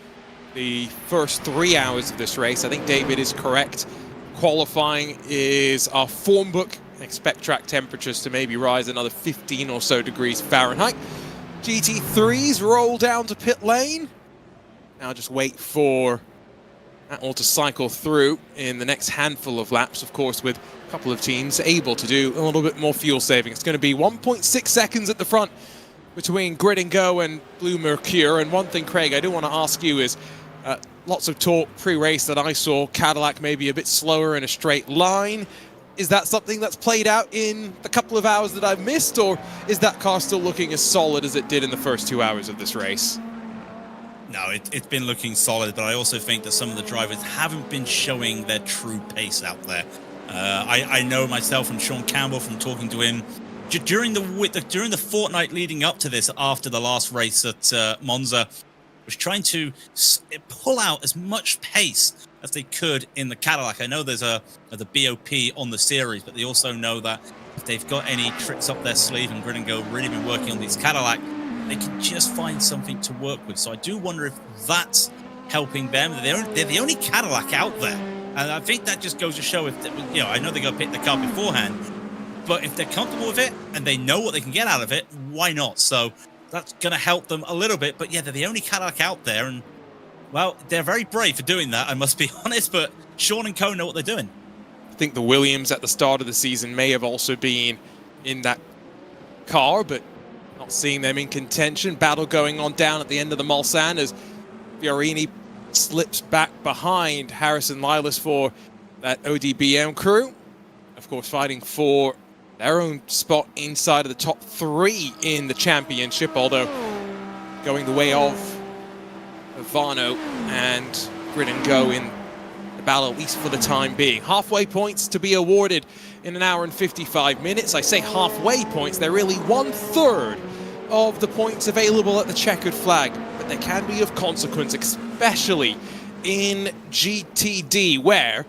the first 3 hours of this race. I think David is correct. Qualifying is our form book. Expect track temperatures to maybe rise another 15 or so degrees Fahrenheit. GT3s roll down to pit lane. Now just wait for that all to cycle through in the next handful of laps, of course, with a couple of teams able to do a little bit more fuel saving. It's going to be 1.6 seconds at the front between Grid and Go and Blue Mercure. And one thing, Craig, I do want to ask you is, lots of talk pre-race that I saw Cadillac maybe a bit slower in a straight line. Is that something that's played out in the couple of hours that I've missed, or is that car still looking as solid as it did in the first 2 hours of this race? No, it's been looking solid, but I also think that some of the drivers haven't been showing their true pace out there. I know myself and Sean Campbell from talking to him during the fortnight leading up to this, after the last race at Monza, was trying to pull out as much pace as they could in the Cadillac. I know there's the BOP on the series, but they also know that if they've got any tricks up their sleeve, and Grid and Go really been working on these Cadillac, they can just find something to work with. So I do wonder if that's helping them. They're the only Cadillac out there, and I think that just goes to show, if I know they got to pick the car beforehand, but if they're comfortable with it and they know what they can get out of it, why not? So that's going to help them a little bit. But yeah, they're the only Cadillac out there, and well, they're very brave for doing that, I must be honest, but Sean and Co know what they're doing. I think the Williams at the start of the season may have also been in that car, but not seeing them in contention. Battle going on down at the end of the Mulsanne as Fiorini slips back behind Harrison Lilas for that ODBM crew. Of course, fighting for their own spot inside of the top 3 in the championship, although going the way of Vano and grid and go in the battle, at least for the time being. Halfway points to be awarded in an hour and 55 minutes. I say halfway points, they're really 1/3 of the points available at the checkered flag, but they can be of consequence, especially in GTD, where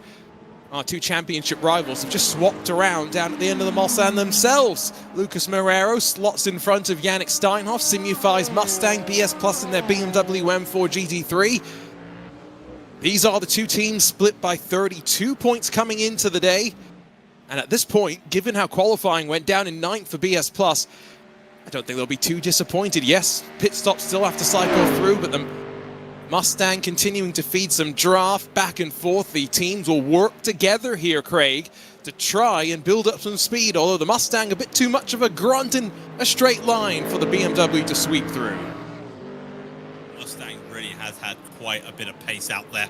our two championship rivals have just swapped around down at the end of the Mulsanne themselves. Lucas Moreiro slots in front of Yannick Steinhoff, Simufy's Mustang BS Plus in their BMW M4 GT3. These are the two teams split by 32 points coming into the day. And at this point, given how qualifying went down in 9th for BS Plus, I don't think they'll be too disappointed. Yes, pit stops still have to cycle through, but the Mustang continuing to feed some draft back and forth. The teams will work together here, Craig, to try and build up some speed, although the Mustang a bit too much of a grunt in a straight line for the BMW to sweep through. Mustang really has had quite a bit of pace out there.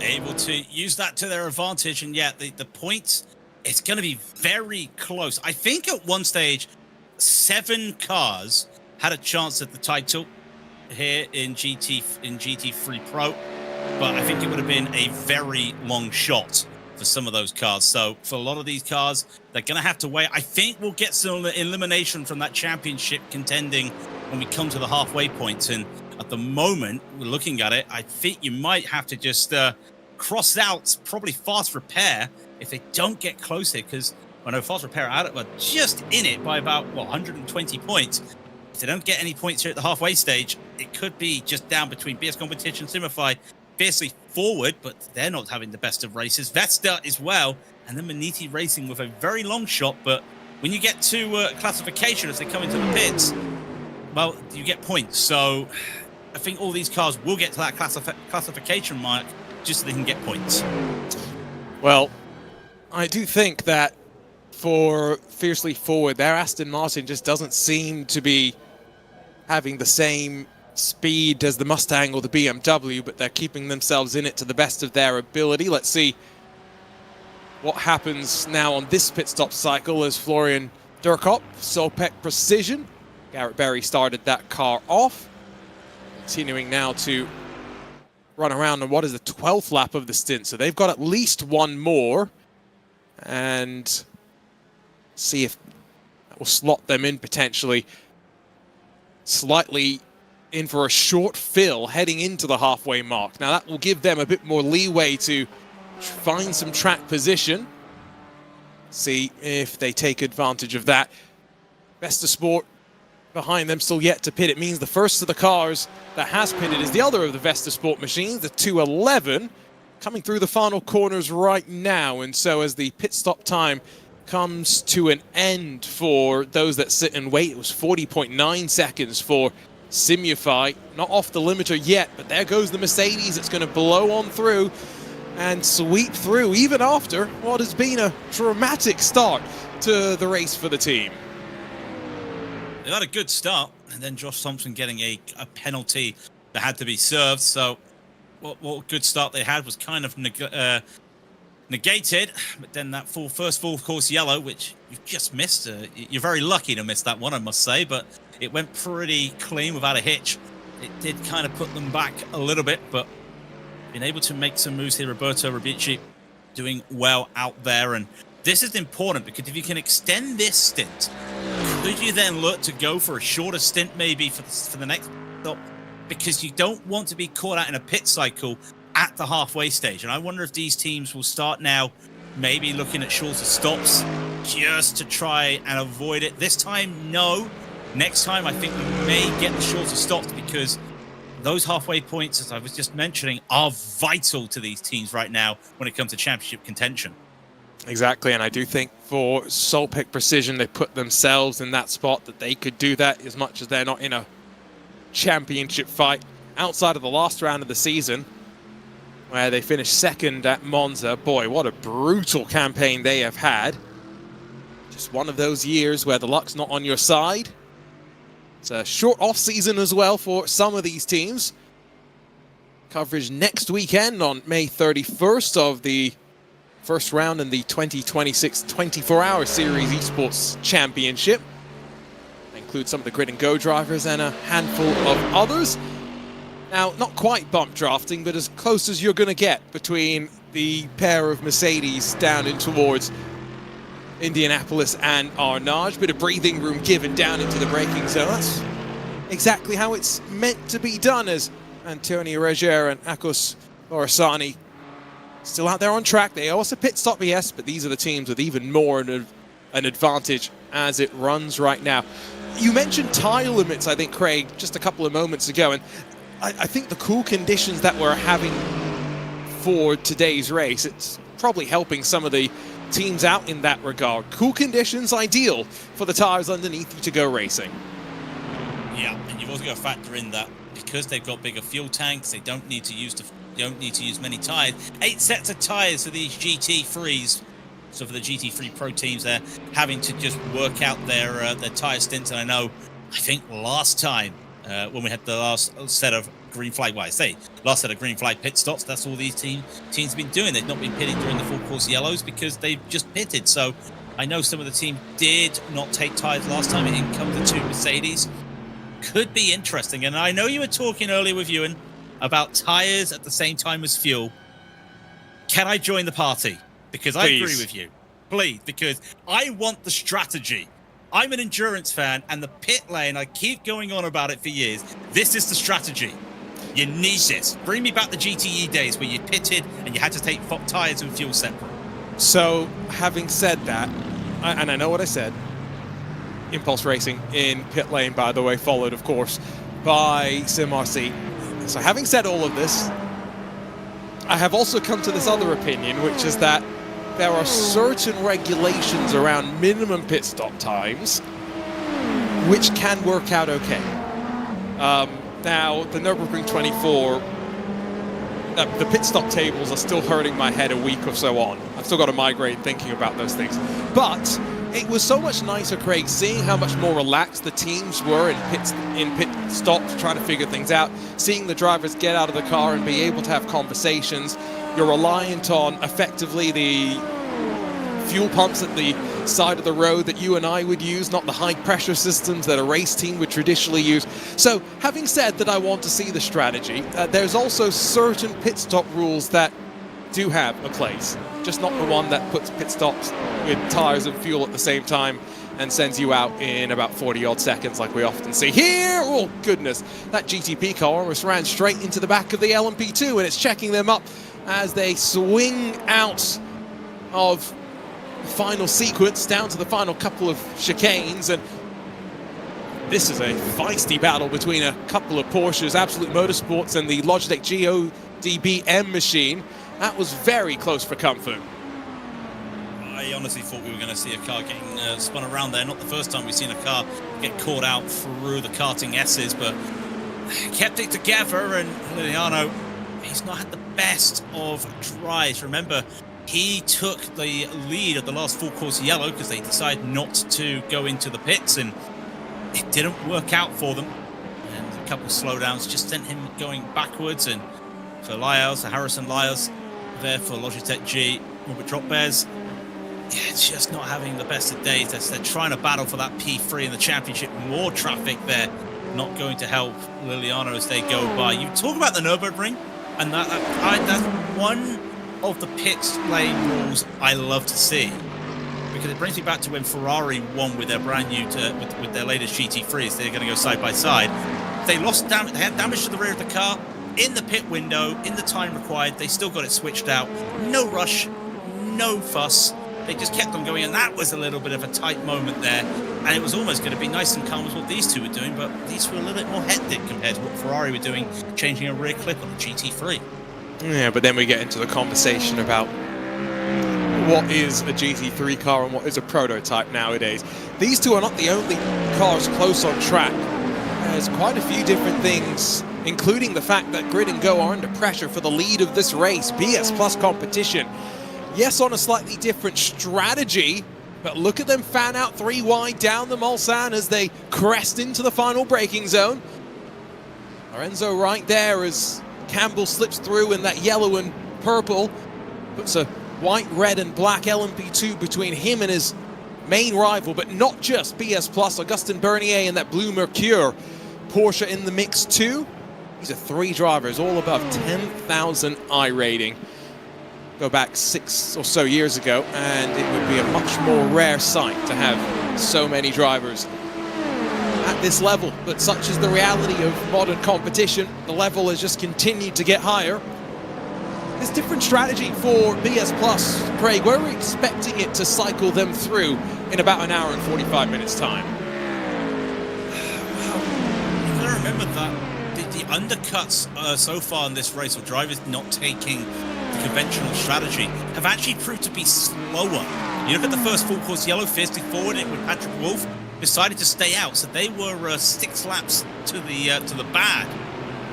Able to use that to their advantage, and yet the points, it's going to be very close. I think at one stage, 7 cars had a chance at the title here in GT3 Pro, but I think it would have been a very long shot for some of those cars. So for a lot of these cars, they're going to have to wait. I think we'll get some elimination from that championship contending when we come to the halfway points. And at the moment, we're looking at it, I think you might have to just cross out probably fast repair if they don't get close here, because I know fast repair are just in it by about 120 points. If they don't get any points here at the halfway stage, it could be just down between BS Competition, Simify, fiercely forward, but they're not having the best of races. Vesta as well, and then Maniti Racing with a very long shot. But when you get to classification, as they come into the pits, well, you get points. So I think all these cars will get to that classification mark just so they can get points. Well, I do think that for Fiercely Forward, their Aston Martin just doesn't seem to be having the same speed as the Mustang or the BMW, but they're keeping themselves in it to the best of their ability. Let's see what happens now on this pit stop cycle as Florian Durkop, Solpec Precision. Garrett Berry started that car off. Continuing now to run around on what is the 12th lap of the stint, so they've got at least one more. And see if that will slot them in potentially slightly in for a short fill heading into the halfway mark. Now that will give them a bit more leeway to find some track position. See if they take advantage of that. Vesta Sport behind them still yet to pit. It means the first of the cars that has pitted is the other of the Vesta Sport machines, the 211, coming through the final corners right now. And so as the pit stop time comes to an end for those that sit and wait, it was 40.9 seconds for Simufy. Not off the limiter yet, but there goes the Mercedes. It's going to blow on through and sweep through, even after what has been a dramatic start to the race for the team. They had a good start, and then Josh Thompson getting a penalty that had to be served. So what good start they had was kind of negated, but then that first full course yellow, which you've just missed. You're very lucky to miss that one, I must say, but it went pretty clean without a hitch. It did kind of put them back a little bit, but being able to make some moves here. Roberto Rabici doing well out there, and this is important because if you can extend this stint, could you then look to go for a shorter stint maybe for the next stop? Because you don't want to be caught out in a pit cycle at the halfway stage. And I wonder if these teams will start now maybe looking at shorter stops just to try and avoid it. This time, no. Next time, I think we may get the shorter stops because those halfway points, as I was just mentioning, are vital to these teams right now when it comes to championship contention. Exactly, and I do think for Solpec Precision, they put themselves in that spot that they could do that as much as they're not in a championship fight outside of the last round of the season, where they finished second at Monza. Boy, what a brutal campaign they have had. Just one of those years where the luck's not on your side. It's a short off-season as well for some of these teams. Coverage next weekend on May 31st of the first round in the 2026 24-hour Series Esports Now, not quite bump drafting, but as close as you're going to get between the pair of Mercedes down in towards Indianapolis and Arnage. Bit of breathing room given down into the braking zone. That's exactly how it's meant to be done, as Antonio Reger and Akos Orasani still out there on track. They owe us a pit stop, yes, but these are the teams with even more an advantage as it runs right now. You mentioned tire limits, I think, Craig, just a couple of moments ago, and I think the cool conditions that we're having for today's race, it's probably helping some of the teams out in that regard. Cool conditions, ideal for the tires underneath you to go racing. Yeah, and you've also got to factor in that because they've got bigger fuel tanks, they don't need to use many tires. 8 sets of tires for these GT3s. So for the GT3 Pro teams, they're having to just work out their tire stints. And I think last time when we had the last set of green flag, last set of green flag pit stops, that's all these teams have been doing. They've not been pitting during the full course yellows because they've just pitted. So I know some of the team did not take tires last time. It didn't come to 2 Mercedes. Could be interesting. And I know you were talking earlier with Ewan about tires at the same time as fuel. Can I join the party? Because I agree with you. Please, because I want the strategy. I'm an endurance fan, and the pit lane, I keep going on about it for years. This is the strategy. You need this. Bring me back the GTE days where you pitted and you had to take tires and fuel separate. So, having said that, and I know what I said, Impulse Racing in pit lane, by the way, followed, of course, by SimRC. So having said all of this, I have also come to this other opinion, which is that there are certain regulations around minimum pit stop times which can work out okay. Now, the Nürburgring 24, the pit stop tables are still hurting my head a week or so on. I've still got a migraine thinking about those things. But it was so much nicer, Craig, seeing how much more relaxed the teams were in pit stops, trying to figure things out, seeing the drivers get out of the car and be able to have conversations. You're reliant on, effectively, the fuel pumps at the side of the road that you and I would use, not the high-pressure systems that a race team would traditionally use. So, having said that I want to see the strategy, there's also certain pit stop rules that do have a place, just not the one that puts pit stops with tires and fuel at the same time and sends you out in about 40-odd seconds like we often see here. Oh, goodness. That GTP car almost ran straight into the back of the LMP2, and it's checking them up as they swing out of the final sequence down to the final couple of chicanes. And this is a feisty battle between a couple of Porsches, Absolute Motorsports, and the Logitech GODBM machine. That was very close for comfort. I honestly thought we were going to see a car getting spun around there. Not the first time we've seen a car get caught out through the karting S's, but kept it together. And Liliano, he's not had the best of drives. Remember, he took the lead of the last full course yellow because they decided not to go into the pits, and it didn't work out for them. And a couple of slowdowns just sent him going backwards. And for Lyles, Harrison Lyles, there for Logitech G, Robert Drop Bears. Yeah, it's just not having the best of days. They're trying to battle for that P3 in the championship. More traffic there, not going to help Liliano as they go by. You talk about the Nürburgring, and that's one of the pit lane rules I love to see, because it brings me back to when Ferrari won with their brand new, with their latest GT3s. They're going to go side by side. They had damage to the rear of the car. In the pit window, in the time required, they still got it switched out. No rush, no fuss. They just kept on going, and that was a little bit of a tight moment there. And it was almost going to be nice and calm as what these two were doing, but these were a little bit more hectic compared to what Ferrari were doing, changing a rear clip on the GT3. Yeah, but then we get into the conversation about what is a GT3 car and what is a prototype nowadays. These two are not the only cars close on track. There's quite a few different things, including the fact that Grid and Go are under pressure for the lead of this race. BS Plus competition. Yes, on a slightly different strategy, but look at them fan out 3 wide down the Mulsanne as they crest into the final braking zone. Lorenzo right there as Campbell slips through in that yellow and purple. Puts a white, red and black LMP2 between him and his main rival, but not just BS Plus. Augustin Bernier and that blue Mercure Porsche in the mix too. These are 3 drivers, all above 10,000 I rating. Go back 6 or so years ago, and it would be a much more rare sight to have so many drivers at this level. But such is the reality of modern competition. The level has just continued to get higher. There's different strategy for BS Plus. Craig, where are we expecting it to cycle them through in about an hour and 45 minutes time? Well, you've got to remember that the undercuts so far in this race, or drivers not taking the conventional strategy, have actually proved to be slower. You look at the first full course, Yellow Fist forward it with Patrick Wolf, decided to stay out, so they were 6 laps to the bad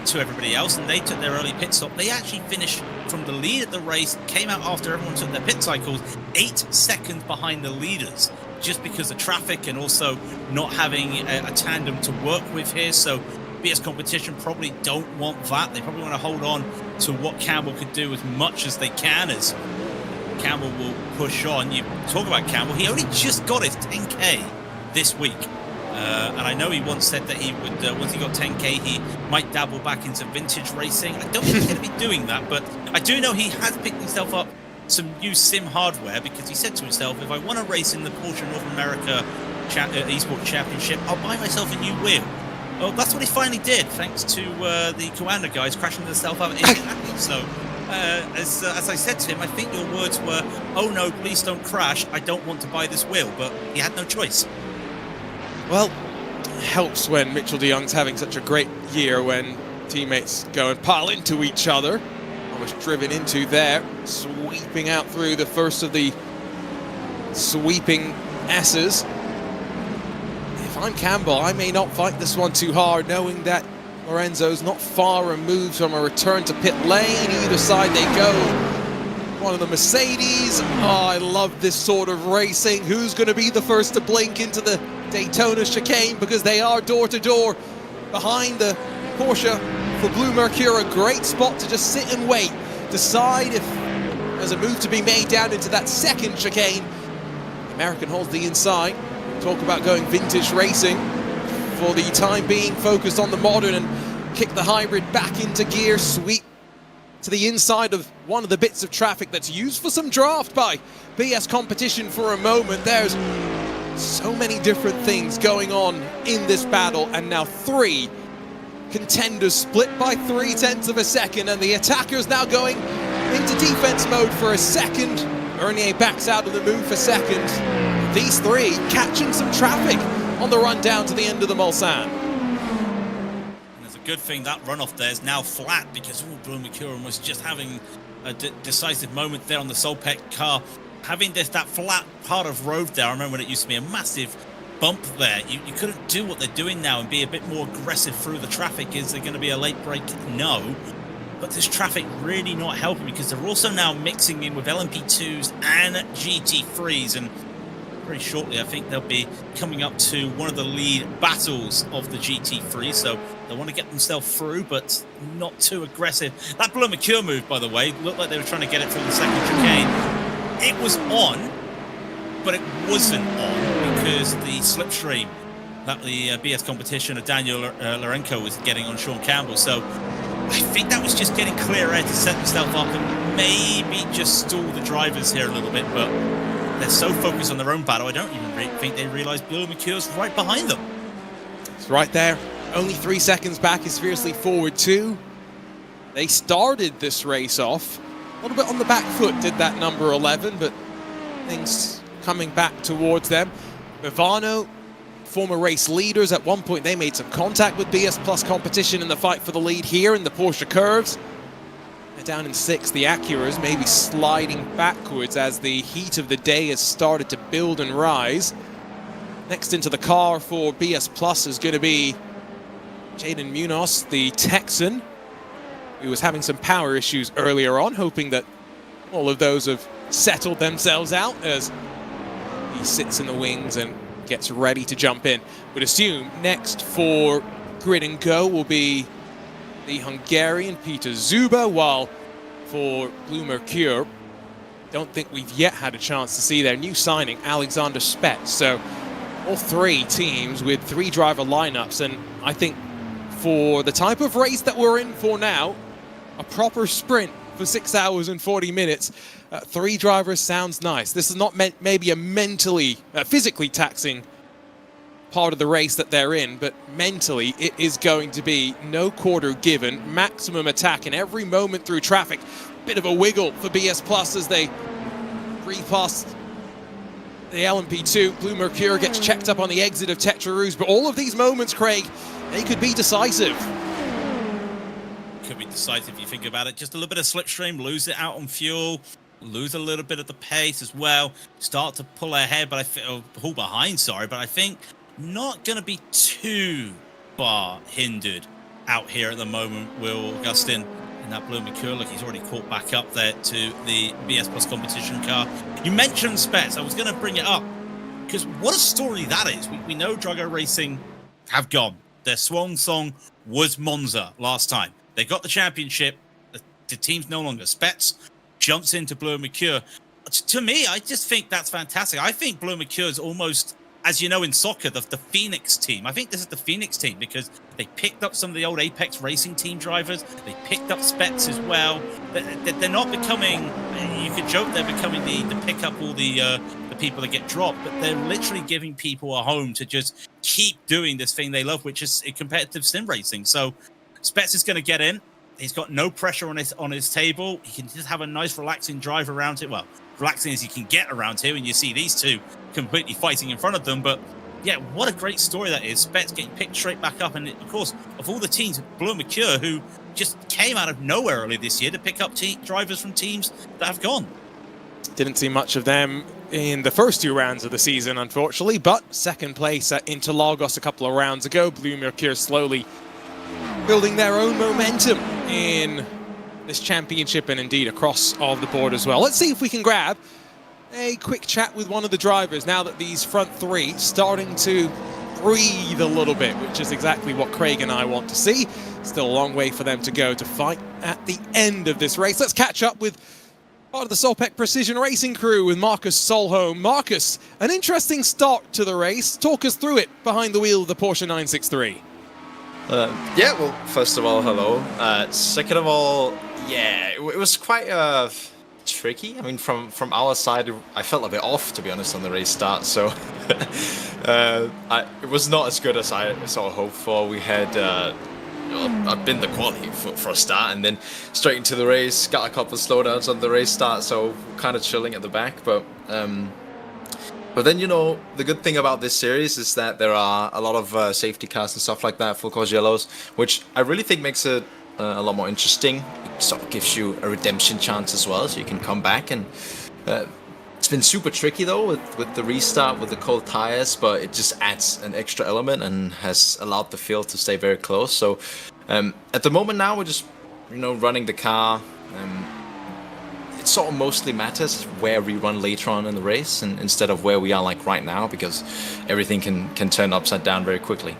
to everybody else, and they took their early pit stop. They actually finished from the lead at the race, came out after everyone took their pit cycles, 8 seconds behind the leaders, just because of traffic and also not having a tandem to work with here. So BS Competition probably don't want that. They probably want to hold on to what Campbell could do as much as they can, as Campbell will push on. You talk about Campbell, he only just got his 10K this week. And I know he once said that he would, once he got 10K, he might dabble back into vintage racing. I don't think he's going to be doing that, but I do know he has picked himself up some new sim hardware, because he said to himself, if I want to race in the Porsche North America Esports Championship, I'll buy myself a new wheel. Well, that's what he finally did, thanks to the Coanda guys crashing themselves out in Indianapolis. So, as I said to him, I think your words were, oh no, please don't crash, I don't want to buy this wheel, but he had no choice. Well, it helps when Mitchell de Jong's having such a great year, when teammates go and pile into each other. Almost driven into there, sweeping out through the first of the sweeping S's. If I'm Campbell, I may not fight this one too hard, knowing that Lorenzo's not far removed from a return to pit lane. Either side they go. One of the Mercedes. Oh, I love this sort of racing. Who's going to be the first to blink into the Daytona chicane, because they are door to door behind the Porsche for Blue Mercure. A great spot to just sit and wait, decide if there's a move to be made down into that second chicane. The American holds the inside. Talk about going vintage racing. For the time being, focused on the modern, and kick the hybrid back into gear, sweep to the inside of one of the bits of traffic that's used for some draft by BS Competition for a moment. There's so many different things going on in this battle, and now 3 contenders split by 0.3 of a second, and the attackers now going into defense mode for a second. Bernier backs out of the move for second. These 3 catching some traffic on the run down to the end of the Mulsanne. And it's a good thing that runoff there is now flat, because Blue Mercure was just having a decisive moment there on the Solpec car. Having that flat part of road there, I remember when it used to be a massive bump there. You couldn't do what they're doing now and be a bit more aggressive through the traffic. Is there going to be a late break? No. But this traffic really not helping, because they're also now mixing in with LMP2s and GT3s. And very shortly, I think they'll be coming up to one of the lead battles of the GT3. So they want to get themselves through, but not too aggressive. That Blue Mercure move, by the way, looked like they were trying to get it through the second chicane. It was on, but it wasn't on, because the slipstream that the BS Competition of Daniel Lorenko was getting on Sean Campbell. So I think that was just getting clear air to set themselves up and maybe just stall the drivers here a little bit, but they're so focused on their own battle, I don't even think they realise Blue Mercure's right behind them. It's right there. Only 3 seconds back is fiercely forward too. They started this race off a little bit on the back foot, did that number 11, but things coming back towards them. Ivano, former race leaders, at one point they made some contact with BS Plus Competition in the fight for the lead here in the Porsche curves. They're down in 6th. The Acuras maybe sliding backwards as the heat of the day has started to build and rise. Next into the car for BS Plus is going to be Jaden Munoz, the Texan, who was having some power issues earlier on, hoping that all of those have settled themselves out as he sits in the wings and gets ready to jump in. Would assume next for Grid and Go will be the Hungarian Peter Zuba, while for Blue Mercure, don't think we've yet had a chance to see their new signing, Alexander Spetz. So all 3 teams with 3 driver lineups, and I think for the type of race that we're in for now, a proper sprint for 6 hours and 40 minutes. 3 drivers sounds nice. This is not maybe a mentally, physically taxing part of the race that they're in, but mentally it is going to be no quarter given, maximum attack in every moment through traffic. Bit of a wiggle for BS Plus as they breathe past the LMP2. Blue Mercure gets checked up on the exit of Tetra Rouge, but all of these moments, Craig, they could be decisive. Could be decisive if you think about it. Just a little bit of slipstream, lose it out on fuel, lose a little bit of the pace as well, start to pull ahead, but pull behind, sorry, but I think not going to be too far hindered out here at the moment. Will Augustin in that Blue Mercure, look, he's already caught back up there to the BS Plus competition car. You mentioned Spets, I was going to bring it up, because what a story that is. We know Drago Racing have gone. Their swan song was Monza last time. They got the championship, the team's no longer. Spets jumps into Blue Mercure. To me, I just think that's fantastic. I think Blue Mercure is almost, as you know in soccer, the Phoenix team. I think this is the Phoenix team because they picked up some of the old Apex Racing team drivers. They picked up Spets as well. They're not becoming, you could joke they're becoming the pick up all the people that get dropped, but they're literally giving people a home to just keep doing this thing they love, which is competitive sim racing. So Spets is going to get in. He's got no pressure on his table. He can just have a nice relaxing drive around it. Well, relaxing as you can get around here, and you see these two completely fighting in front of them. But yeah, what a great story that is. Spets getting picked straight back up, and of course, of all the teams, Blue Mercure, who just came out of nowhere early this year to pick up drivers from teams that have gone. Didn't see much of them in the first 2 rounds of the season, unfortunately, but second place at Interlagos a couple of rounds ago. Blue Mercure slowly building their own momentum in this championship and indeed across all the board as well. Let's see if we can grab a quick chat with one of the drivers now that these front 3 starting to breathe a little bit, which is exactly what Craig and I want to see. Still a long way for them to go to fight at the end of this race. Let's catch up with part of the Solpec Precision Racing crew with Marcus Solholm. Marcus, an interesting start to the race. Talk us through it behind the wheel of the Porsche 963. Yeah, well, first of all, hello. Second of all, yeah, it was quite tricky. I mean, from our side, I felt a bit off, to be honest, on the race start. So it was not as good as I sort of hoped for. We had I'd been the quality for a start, and then straight into the race. Got a couple of slowdowns on the race start, so kind of chilling at the back. But then, you know, the good thing about this series is that there are a lot of safety cars and stuff like that, full course yellows, which I really think makes it a lot more interesting. It sort of gives you a redemption chance as well, so you can come back. And it's been super tricky though with the restart with the cold tires, but it just adds an extra element and has allowed the field to stay very close. So at the moment now, we're just, you know, running the car. It sort of mostly matters where we run later on in the race, and instead of where we are like right now, because everything can turn upside down very quickly.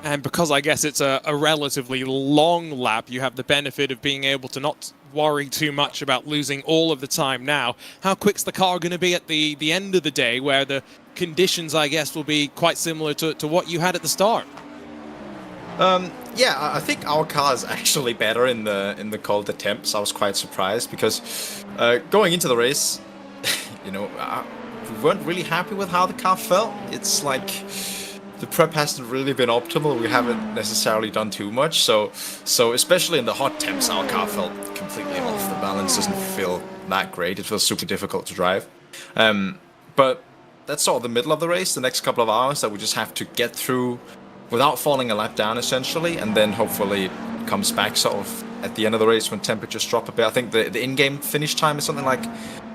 And because I guess it's a relatively long lap, you have the benefit of being able to not worry too much about losing all of the time now. How quick's the car going to be at the end of the day, where the conditions, I guess, will be quite similar to what you had at the start? Yeah, I think our car is actually better in the colder temps. I was quite surprised because going into the race, you know, we weren't really happy with how the car felt. It's like the prep hasn't really been optimal. We haven't necessarily done too much. So especially in the hot temps, our car felt completely off. The balance doesn't feel that great. It feels super difficult to drive. But that's sort of the middle of the race, the next couple of hours that we just have to get through without falling a lap down, essentially, and then hopefully it comes back sort of at the end of the race when temperatures drop a bit. I think the in-game finish time is something like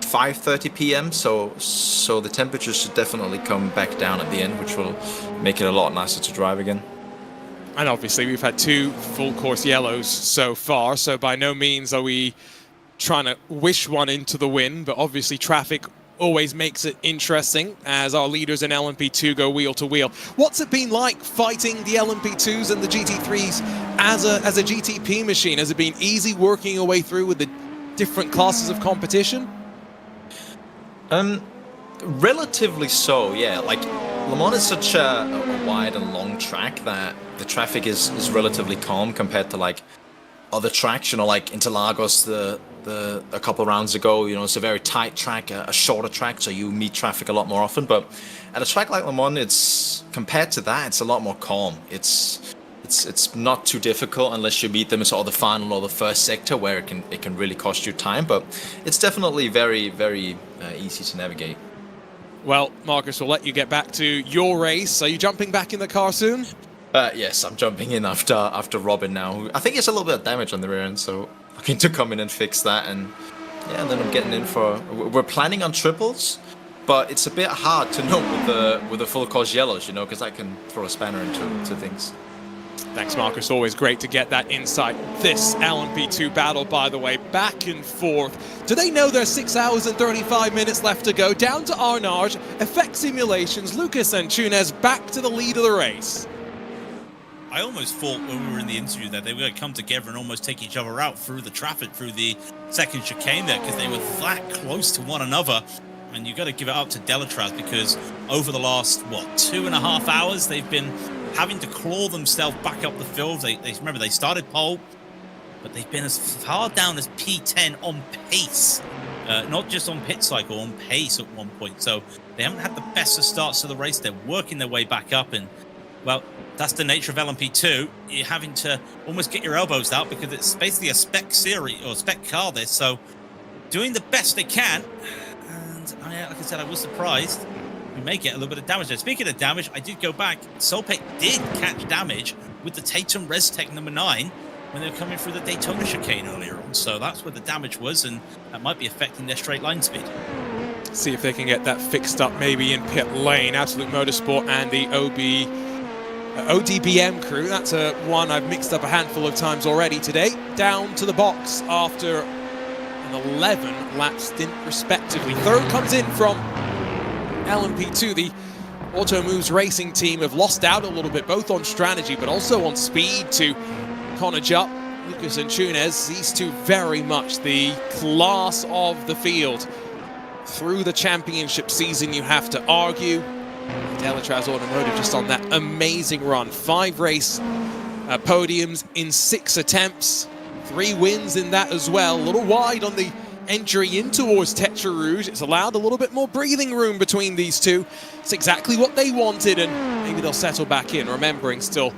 5:30 p.m., so the temperatures should definitely come back down at the end, which will make it a lot nicer to drive again. And obviously we've had 2 full course yellows so far, so by no means are we trying to wish one into the wind, but obviously traffic always makes it interesting as our leaders in LMP2 go wheel to wheel. What's it been like fighting the LMP2s and the GT3s as a GTP machine? Has it been easy working your way through with the different classes of competition? Relatively so, yeah. Like Le Mans is such a wide and long track that the traffic is relatively calm compared to like other tracks, you know, like Interlagos a couple of rounds ago. You know, it's a very tight track, a shorter track, so you meet traffic a lot more often. But at a track like Le Mans, it's compared to that, it's a lot more calm. It's not too difficult unless you meet them in sort of the final or the first sector where it can really cost you time. But it's definitely very, very easy to navigate. Well, Marcus, we'll let you get back to your race. Are you jumping back in the car soon? Yes, I'm jumping in after Robin now. I think it's a little bit of damage on the rear end, so looking to come in and fix that. And yeah, then I'm getting in for. We're planning on triples, but it's a bit hard to know with the full course yellows, you know, because that can throw a spanner into things. Thanks, Marcus. Always great to get that insight. This LMP2 battle, by the way, back and forth. Do they know there's 6 hours and 35 minutes left to go? Down to Arnage, Effect Simulations, Lucas and Túnez back to the lead of the race. I almost thought when we were in the interview that they were going to come together and almost take each other out through the traffic, through the second chicane there, because they were that close to one another. And you've got to give it up to Delatraz, because over the last, 2.5 hours, they've been having to claw themselves back up the field. They remember, they started pole, but they've been as far down as P10 on pace. Not just on pit cycle, on pace at one point. So they haven't had the best of starts to the race. They're working their way back up, and, well, that's the nature of LMP2. You're having to almost get your elbows out because it's basically a spec series or spec car this. So doing the best they can. And like I said, I was surprised. We may get a little bit of damage there. Speaking of damage, I did go back. Solpec did catch damage with the Tatum ResTech number 9 when they were coming through the Daytona chicane earlier on. So that's where the damage was, and that might be affecting their straight line speed. See if they can get that fixed up maybe in pit lane. Absolute Motorsport and the ODBM crew. That's one I've mixed up a handful of times already today. Down to the box after an 11-lap stint respectively. Third comes in from LMP2. The Auto Moves Racing team have lost out a little bit, both on strategy but also on speed, to Connor Jupp, Lucas and Túnez. These two very much the class of the field. Through the championship season, you have to argue. Delatraz Automotive just on that amazing run. 5 race podiums in 6 attempts. 3 wins in that as well. A little wide on the entry in towards Tetra Rouge. It's allowed a little bit more breathing room between these two. It's exactly what they wanted, and maybe they'll settle back in, remembering still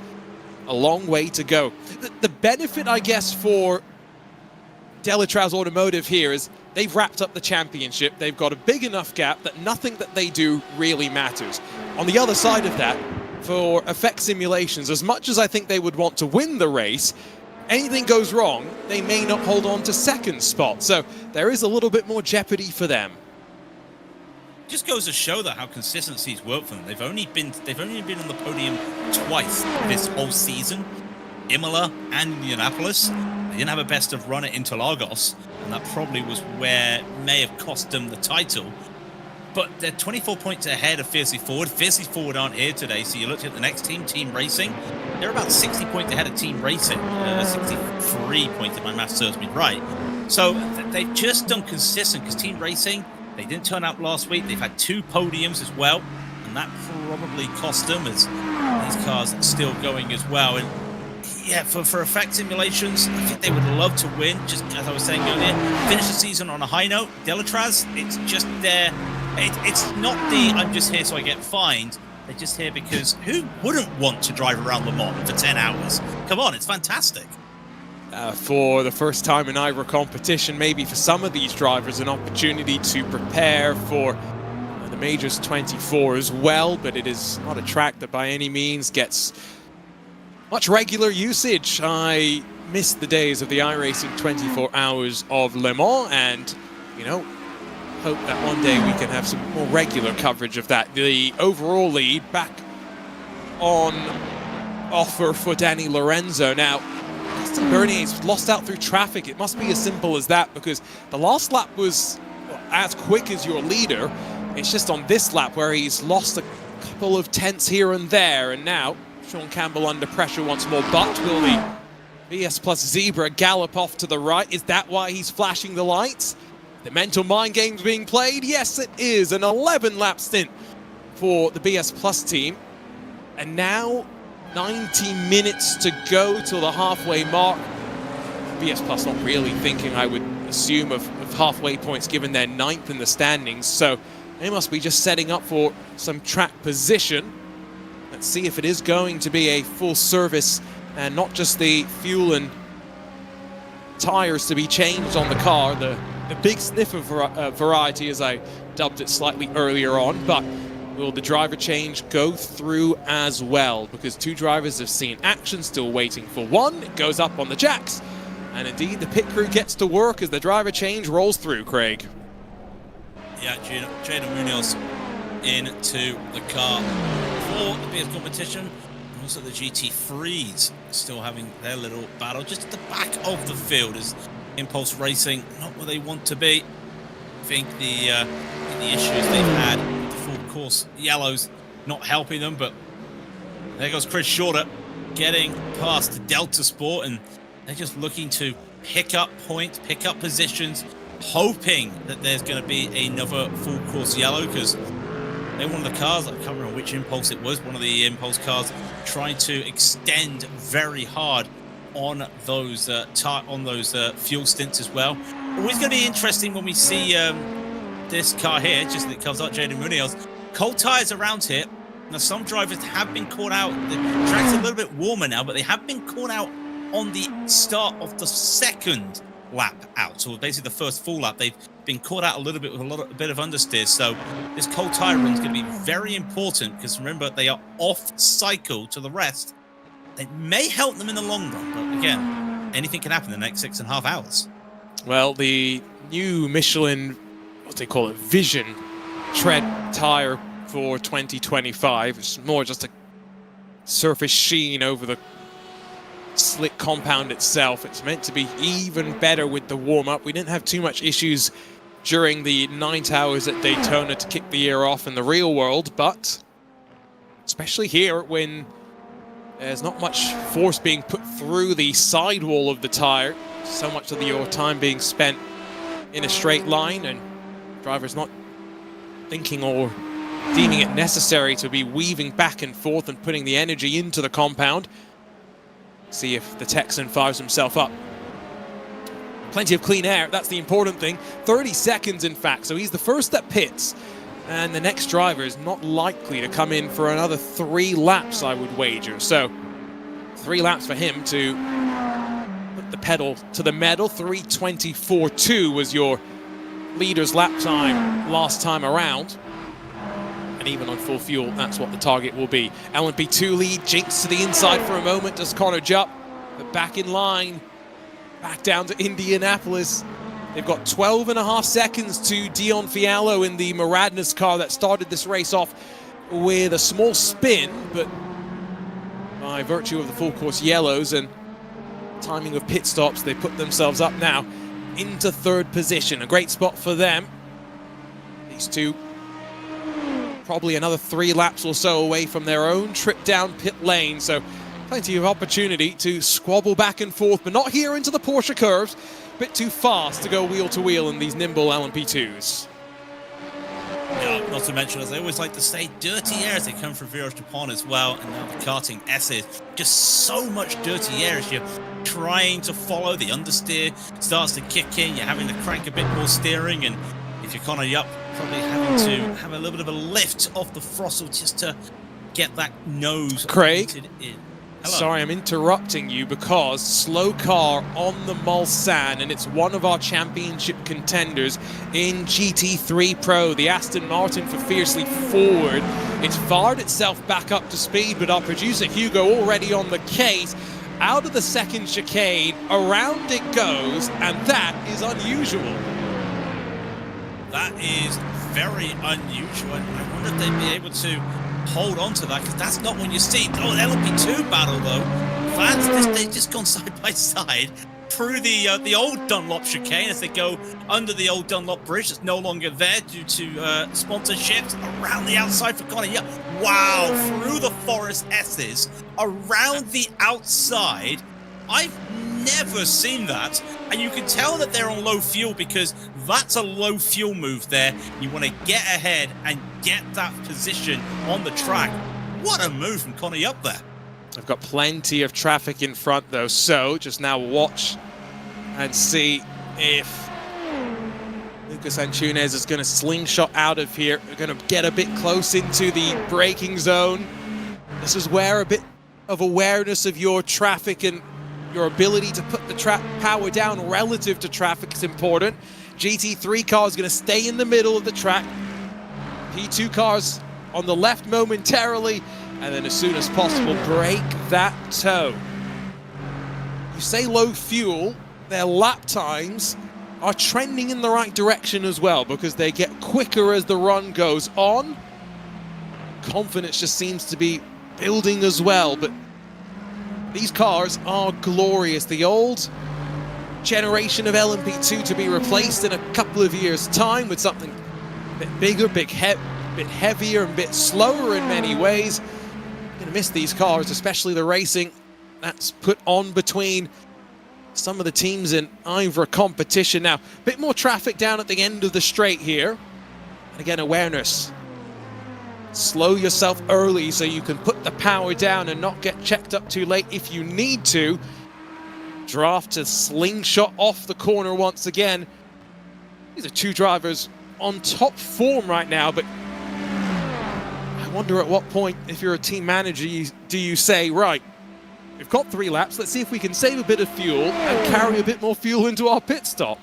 a long way to go. The benefit, I guess, for Delatraz Automotive here is they've wrapped up the championship. They've got a big enough gap that nothing that they do really matters. On the other side of that, for Effect Simulations, as much as I think they would want to win the race, anything goes wrong, they may not hold on to second spot. So there is a little bit more jeopardy for them. Just goes to show that how consistency's worked for them. They've only been on the podium twice this whole season, Imola and Indianapolis. They didn't have a best of run at Interlagos, and that probably was where may have cost them the title. But they're 24 points ahead of Fiercely Forward. Fiercely Forward aren't here today, so you looked at the next team, Team Racing. They're about 60 points ahead of Team Racing. 63 points if my math serves me right. So they've just done consistent, because Team Racing, they didn't turn up last week. They've had 2 podiums as well, and that probably cost them, as these cars are still going as well. And yeah, for Effect Simulations, I think they would love to win, just as I was saying earlier, finish the season on a high note. Delatraz, it's just their... It's not the I'm just here so I get fined. They're just here because who wouldn't want to drive around Le Mans for 10 hours? Come on, it's fantastic. For the first time in IVRA competition, maybe for some of these drivers, an opportunity to prepare for the Majors 24 as well, but it is not a track that by any means gets much regular usage. I miss the days of the iRacing 24 hours of Le Mans, and, you know, hope that one day we can have some more regular coverage of that. The overall lead back on offer for Danny Lorenzo. Now, Austin Bernier's lost out through traffic. It must be as simple as that, because the last lap was as quick as your leader. It's just on this lap where he's lost a couple of tenths here and there, and now Sean Campbell under pressure once more. But will the VS Plus Zebra gallop off to the right? Is that why he's flashing the lights? The mental mind game's being played? Yes, it is. An 11-lap stint for the BS Plus team. And now 90 minutes to go till the halfway mark. BS Plus not really thinking, I would assume, of halfway points given their 9th in the standings. So they must be just setting up for some track position. Let's see if it is going to be a full service and not just the fuel and tires to be changed on the car. The big sniffer variety, as I dubbed it slightly earlier on. But will the driver change go through as well? Because 2 drivers have seen action, still waiting for one. It goes up on the jacks. And indeed, the pit crew gets to work as the driver change rolls through, Craig. Yeah, Jaden Munoz into the car for the BS competition. And also the GT3s still having their little battle just at the back of the field as Impulse Racing not where they want to be. I think the issues they've had with the full course yellows not helping them, but there goes Chris Shorter getting past the Delta Sport, and they're just looking to pick up points, pick up positions, hoping that there's going to be another full course yellow, because they're one of the cars, I can't remember which Impulse it was, one of the Impulse cars trying to extend very hard on those fuel stints as well. Always going to be interesting when we see this car here, just as it comes up, Jaden Munoz. Cold tires around here. Now, some drivers have been caught out. The track's a little bit warmer now, but they have been caught out on the start of the second lap out. So basically the first full lap, they've been caught out a little bit with a bit of understeer. So this cold tire run is going to be very important, because remember, they are off cycle to the rest. It may help them in the long run, but again, anything can happen in the next 6.5 hours. Well, the new Michelin, what they call it, Vision tread tire for 2025. It's more just a surface sheen over the slick compound itself. It's meant to be even better with the warm-up. We didn't have too much issues during the 9 hours at Daytona to kick the year off in the real world, but especially here when there's not much force being put through the sidewall of the tire, so much of your time being spent in a straight line, and drivers not thinking or deeming it necessary to be weaving back and forth and putting the energy into the compound. See if the Texan fires himself up. Plenty of clean air, that's the important thing. 30 seconds, in fact, so he's the first that pits. And the next driver is not likely to come in for another 3 laps, I would wager. So 3 laps for him to put the pedal to the metal. 3:24.2 was your leader's lap time last time around. And even on full fuel, that's what the target will be. LMP2 lead, jinks to the inside for a moment. Does Connor Jupp, but back in line. Back down to Indianapolis. They've got 12.5 seconds to Dion Fiallo in the Maradness car that started this race off with a small spin, but by virtue of the full course yellows and timing of pit stops, they put themselves up now into 3rd position. A great spot for them. These two probably another 3 laps or so away from their own trip down pit lane, so plenty of opportunity to squabble back and forth, but not here into the Porsche curves. Bit too fast to go wheel to wheel in these nimble LMP2s. Yeah, not to mention, as I always like to say, dirty air as they come from Virage Dupont as well, and now the karting S's. Just so much dirty air as you're trying to follow. The understeer starts to kick in, you're having to crank a bit more steering, and if you're Connor Jupp, probably having to have a little bit of a lift off the throttle just to get that nose Craig, in. Hello. Sorry, I'm interrupting you because slow car on the Mulsanne, and it's one of our championship contenders in GT3 Pro, the Aston Martin for Fiercely Forward. It's fired itself back up to speed, but our producer Hugo already on the case. Out of the second chicane, around it goes, and that is unusual. That is very unusual, and I wonder if they'd be able to hold on to that, because that's not when you see LMP2 battle though. They've just gone side by side through the old Dunlop chicane as they go under the old Dunlop bridge that's no longer there due to sponsorships. Around the outside for Connor. Yeah, wow, through the Forest S's, around the outside. I've never seen that. And you can tell that they're on low fuel because that's a low fuel move there. You want to get ahead and get that position on the track. What a move from Connie up there. I've got plenty of traffic in front though, so just now watch and see if Lucas Antunes is going to slingshot out of here. We're going to get a bit close into the braking zone. This is where a bit of awareness of your traffic and your ability to put the power down relative to traffic is important. GT3 car is going to stay in the middle of the track. P2 cars on the left momentarily, and then as soon as possible break that toe. You say low fuel, their lap times are trending in the right direction as well because they get quicker as the run goes on. Confidence just seems to be building as well, but these cars are glorious. The old generation of LMP2 to be replaced in a couple of years' time with something a bit bigger, bit heavier, and a bit slower in many ways. Gonna miss these cars, especially the racing that's put on between some of the teams in IVRA competition. Now, a bit more traffic down at the end of the straight here. And again, awareness. Slow yourself early so you can put the power down and not get checked up too late if you need to. Draft to slingshot off the corner once again. These are two drivers on top form right now, but I wonder at what point, if you're a team manager, do you say, right, we've got 3 laps, let's see if we can save a bit of fuel and carry a bit more fuel into our pit stop.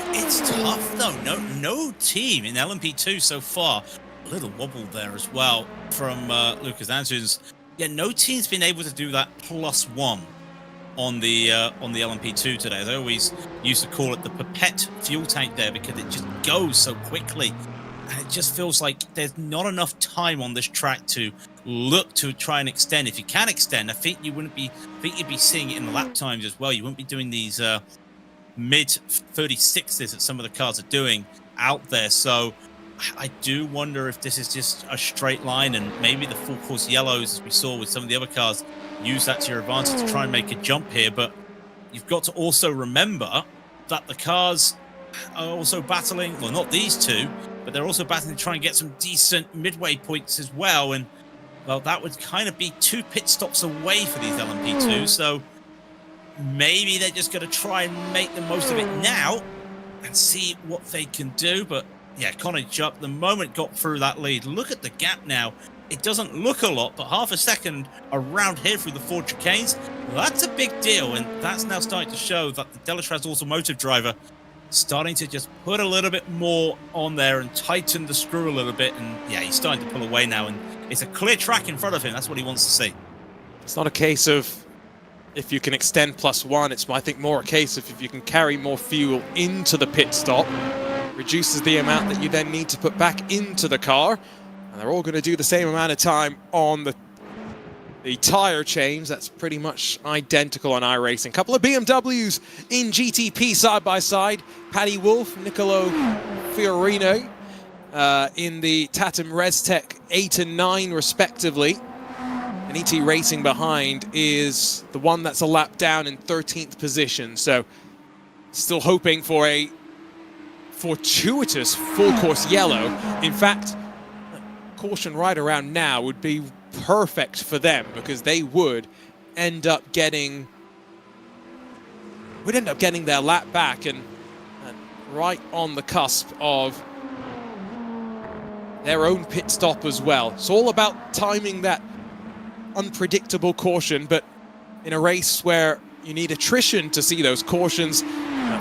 It's tough though. No team in LMP2 so far. A little wobble there as well from Lucas Antunes. Yeah, no team's been able to do that +1 on the LMP2 today. They always used to call it the pipette fuel tank there because it just goes so quickly. And it just feels like there's not enough time on this track to look to try and extend. If you can extend, I think you'd be seeing it in the lap times as well. You wouldn't be doing these mid 36s that some of the cars are doing out there. So I do wonder if this is just a straight line, and maybe the full course yellows, as we saw with some of the other cars, use that to your advantage to try and make a jump here. But you've got to also remember that the cars are also battling, well, not these two, but they're also battling to try and get some decent midway points as well. And well, that would kind of be 2 pit stops away for these LMP2. So maybe they're just going to try and make the most of it now and see what they can do. But yeah, Connor Jupp, the moment got through that lead. Look at the gap now. It doesn't look a lot, but half a second around here through the 4 chicanes, that's a big deal. And that's now starting to show that the Delatraz Automotive driver starting to just put a little bit more on there and tighten the screw a little bit. And yeah, he's starting to pull away now. And it's a clear track in front of him. That's what he wants to see. It's not a case of if you can extend +1. It's, I think, more a case of if you can carry more fuel into the pit stop, reduces the amount that you then need to put back into the car. And they're all going to do the same amount of time on the tire change. That's pretty much identical on iRacing. Couple of BMWs in GTP side by side. Paddy Wolf, Nicolo Fiorino in the Tatum ResTech 8 and 9 respectively. And ET Racing behind is the one that's a lap down in 13th position. So still hoping for a fortuitous full course yellow. In fact, caution right around now would be perfect for them because they would end up getting their lap back and right on the cusp of their own pit stop as well. It's all about timing that unpredictable caution, but in a race where you need attrition to see those cautions,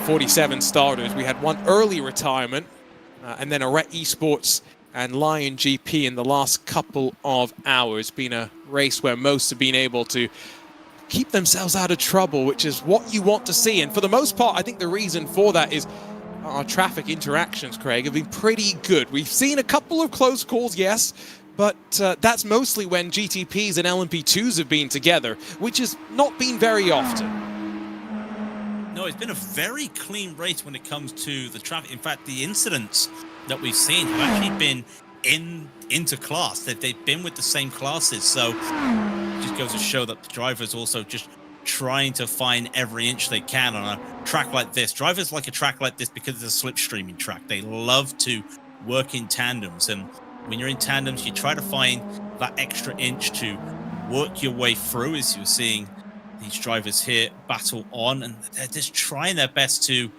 47 starters, we had one early retirement and then a Rett Esports and Lion GP in the last couple of hours. Been a race where most have been able to keep themselves out of trouble, which is what you want to see. And for the most part, I think the reason for that is our traffic interactions, Craig, have been pretty good. We've seen a couple of close calls, yes, but that's mostly when GTPs and LMP2s have been together, which has not been very often. No, it's been a very clean race when it comes to the traffic. In fact, the incidents that we've seen have actually been into class. They've been with the same classes. So it just goes to show that the drivers also just trying to find every inch they can on a track like this. Drivers like a track like this because it's a slipstreaming track. They love to work in tandems, and when you're in tandems, you try to find that extra inch to work your way through, as you're seeing these drivers here battle on, and they're just trying their best to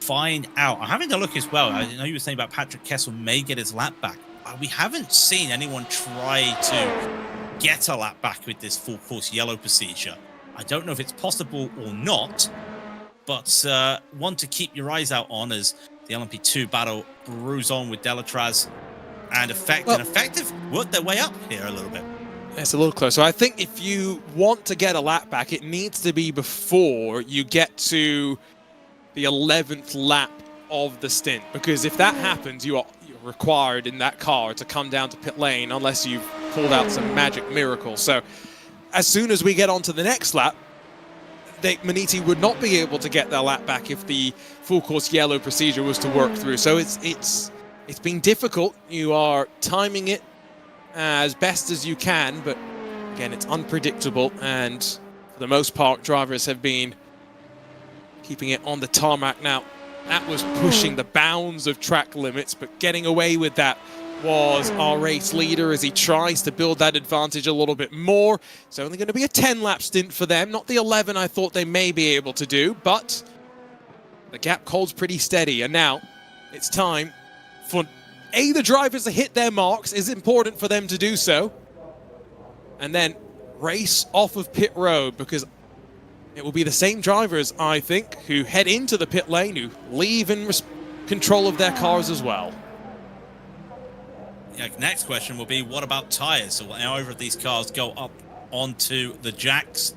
find out. I'm having a look as well. I know you were saying about Patrick Kessel may get his lap back. We haven't seen anyone try to get a lap back with this full course yellow procedure. I don't know if it's possible or not, but one to keep your eyes out on as the LMP2 battle brews on with Delatraz and Effective work their way up here a little bit. It's a little closer. I think if you want to get a lap back, it needs to be before you get to the 11th lap of the stint, because if that happens, you're required in that car to come down to pit lane unless you've pulled out some magic miracle. So as soon as we get onto the next lap, Maniti would not be able to get their lap back if the full course yellow procedure was to work through. So it's been difficult. You are timing it as best as you can, but again, it's unpredictable, and for the most part, drivers have been keeping it on the tarmac. Now, that was pushing the bounds of track limits, but getting away with that was our race leader as he tries to build that advantage a little bit more. It's only going to be a 10-lap stint for them, not the 11 I thought they may be able to do, but the gap holds pretty steady. And now it's time for the drivers to hit their marks. It's important for them to do so, and then race off of pit road, because it will be the same drivers, I think, who head into the pit lane, who leave in control of their cars as well. Yeah, next question will be, what about tyres? So either of these cars go up onto the jacks?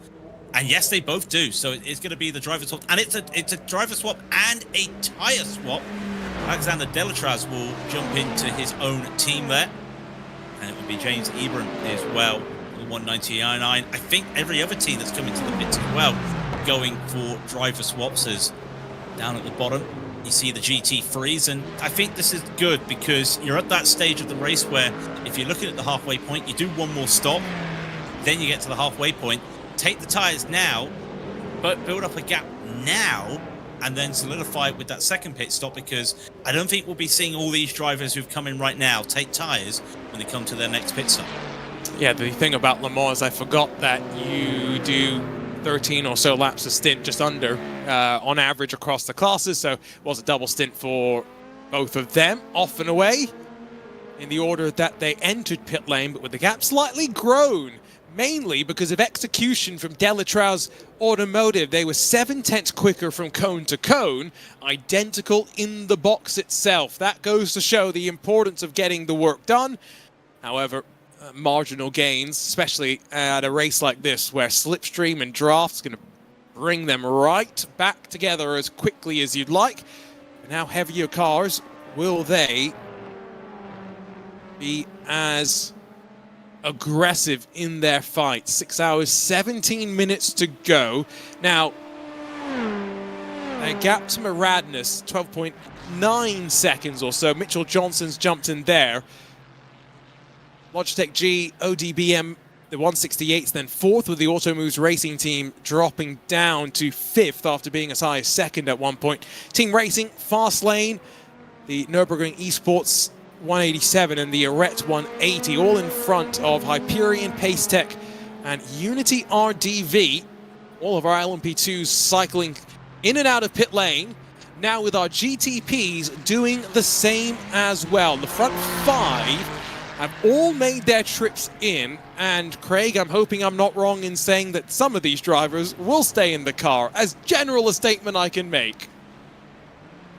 And yes, they both do. So it's going to be the driver swap, and it's a driver swap and a tyre swap. Alexander Delatraz will jump into his own team there, and it will be James Ebron as well, the 199. I think every other team that's coming to the pits as well going for driver swaps. Is down at the bottom you see the GT3s, and I think this is good because you're at that stage of the race where if you're looking at the halfway point, you do one more stop, then you get to the halfway point, take the tyres now, but build up a gap now, and then solidify it with that second pit stop, because I don't think we'll be seeing all these drivers who've come in right now take tyres when they come to their next pit stop. Yeah, the thing about Le Mans is I forgot that you do 13 or so laps a stint, just under, on average across the classes, so it was a double stint for both of them, off and away, in the order that they entered pit lane, but with the gap slightly grown, mainly because of execution from Delatraz Automotive. They were 7/10 quicker from cone to cone, identical in the box itself. That goes to show the importance of getting the work done. However, marginal gains, especially at a race like this where slipstream and draft's going to bring them right back together as quickly as you'd like. And how heavier cars, will they be as aggressive in their fight? 6 hours, 17 minutes to go. Now, a gap to Maradness, 12.9 seconds or so. Mitchell Johnson's jumped in there. Logitech G, ODBM, the 168th, then fourth, with the Automoves Racing team dropping down to fifth after being as high as second at one point. Team Racing, Fast Lane, the Nürburgring Esports 187 and the Arret 180, all in front of Hyperion, Pacetech, and Unity RDV. All of our LMP2s cycling in and out of pit lane. Now with our GTPs doing the same as well. The front five have all made their trips in, and Craig, I'm hoping I'm not wrong in saying that some of these drivers will stay in the car, as general a statement I can make.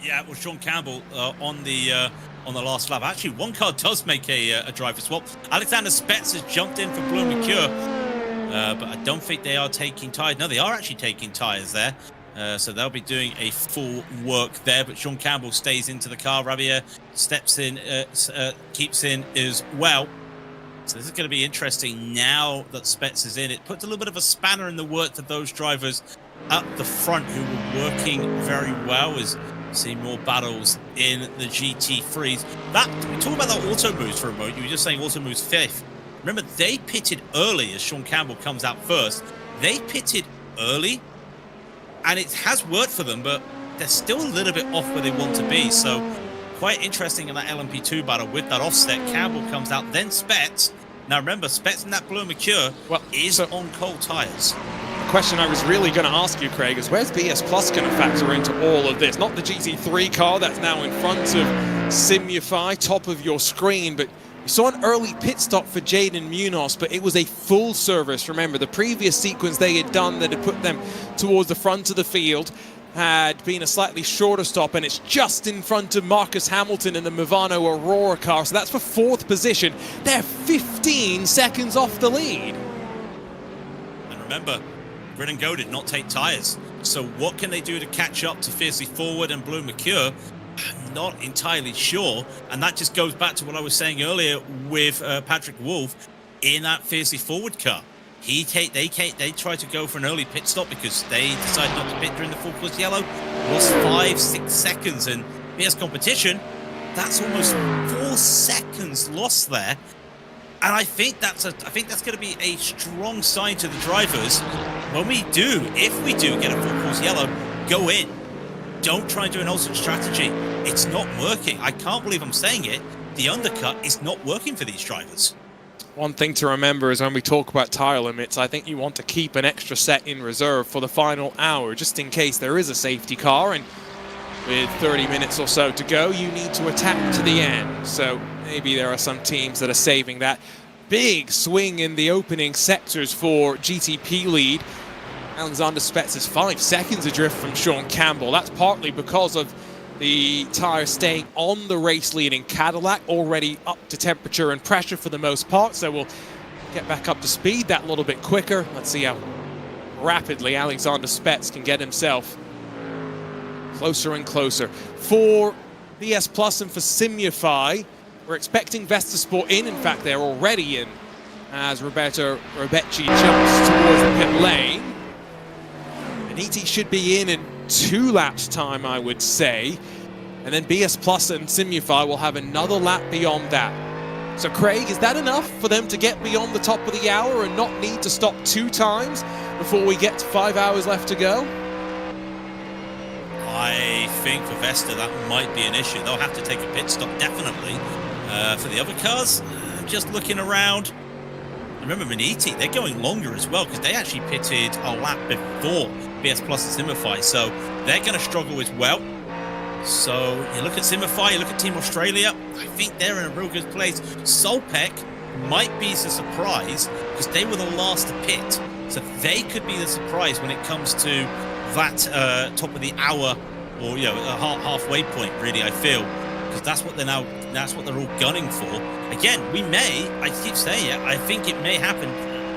Yeah, well, Sean Campbell on the last lap. Actually, one car does make a driver swap. Alexander Spetz has jumped in for Blue Mercure, but I don't think they are taking tyres. No, they are actually taking tyres there. So they'll be doing a full work there, but Sean Campbell stays into the car. Rabia steps in, keeps in as well. So this is going to be interesting now that Spetz is in. It puts a little bit of a spanner in the work of those drivers up the front who were working very well, as see more battles in the GT3s. We talk about that Automoves for a moment. You were just saying Automoves fifth. Remember, they pitted early as Sean Campbell comes out first. They pitted early, and it has worked for them, but they're still a little bit off where they want to be. So quite interesting in that LMP2 battle with that offset. Campbell comes out, then Spets. Now remember, Spets in that blue Mercure is on cold tires. The question I was really going to ask you, Craig, is where's BS Plus going to factor into all of this? Not the GT3 car that's now in front of Simufy, top of your screen, but you saw an early pit stop for Jaden Munoz, but it was a full service. Remember, the previous sequence they had done that had put them towards the front of the field had been a slightly shorter stop, and it's just in front of Marcus Hamilton in the Movano Aurora car, so that's for 4th position. They're 15 seconds off the lead. And remember, Grid and Go did not take tyres, so what can they do to catch up to Fiercely Forward and Blue Mercure? I'm not entirely sure, and that just goes back to what I was saying earlier with Patrick Wolf in that Fiercely Forward car. They tried to go for an early pit stop because they decided not to pit during the full course yellow. Lost 5-6 seconds, and BS Competition, that's almost 4 seconds lost there. And I think that's going to be a strong sign to the drivers when if we do get a full course yellow, go in. Don't try and do an alternate strategy. It's not working. I can't believe I'm saying it. The undercut is not working for these drivers. One thing to remember is when we talk about tire limits, I think you want to keep an extra set in reserve for the final hour, just in case there is a safety car, and with 30 minutes or so to go, you need to attack to the end. So maybe there are some teams that are saving that. Big swing in the opening sectors for GTP lead. Alexander Spets is 5 seconds adrift from Sean Campbell. That's partly because of the tyre staying on the race-leading Cadillac, already up to temperature and pressure for the most part, so we'll get back up to speed that little bit quicker. Let's see how rapidly Alexander Spets can get himself closer and closer. For BS Plus and for Simufy, we're expecting Vestasport in. In fact, they're already in as Roberto Robecci jumps towards the pit lane. And ET should be in 2 laps time, I would say. And then BS Plus and Simufy will have another lap beyond that. So Craig, is that enough for them to get beyond the top of the hour and not need to stop 2 times before we get to 5 hours left to go? I think for Vesta that might be an issue. They'll have to take a pit stop, definitely. For the other cars, just looking around. Remember, Maniti, they're going longer as well because they actually pitted a lap before BS Plus and Simufy, so they're going to struggle as well. So you look at Simufy, you look at Team Australia, I think they're in a real good place. Solpec might be a surprise because they were the last to pit, so they could be the surprise when it comes to that top of the hour, or a halfway point. Really, I feel, because that's what they're all gunning for. Again, I keep saying it, I think it may happen.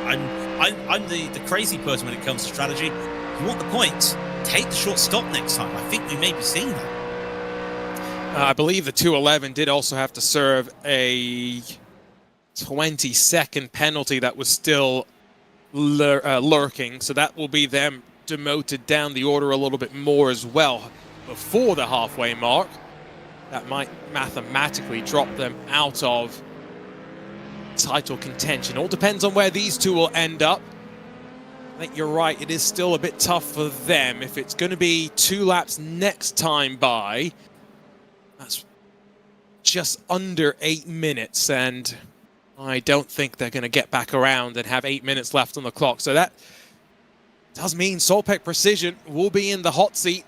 I'm the crazy person when it comes to strategy. You want the points, take the short stop next time. I think we may be seeing that. I believe the 211 did also have to serve a 20-second penalty that was still lurking, so that will be them demoted down the order a little bit more as well before the halfway mark. That might mathematically drop them out of title contention. All depends on where these two will end up. I think you're right, it is still a bit tough for them. If it's going to be 2 laps next time by, that's just under 8 minutes, and I don't think they're going to get back around and have 8 minutes left on the clock. So that does mean Solpec Precision will be in the hot seat.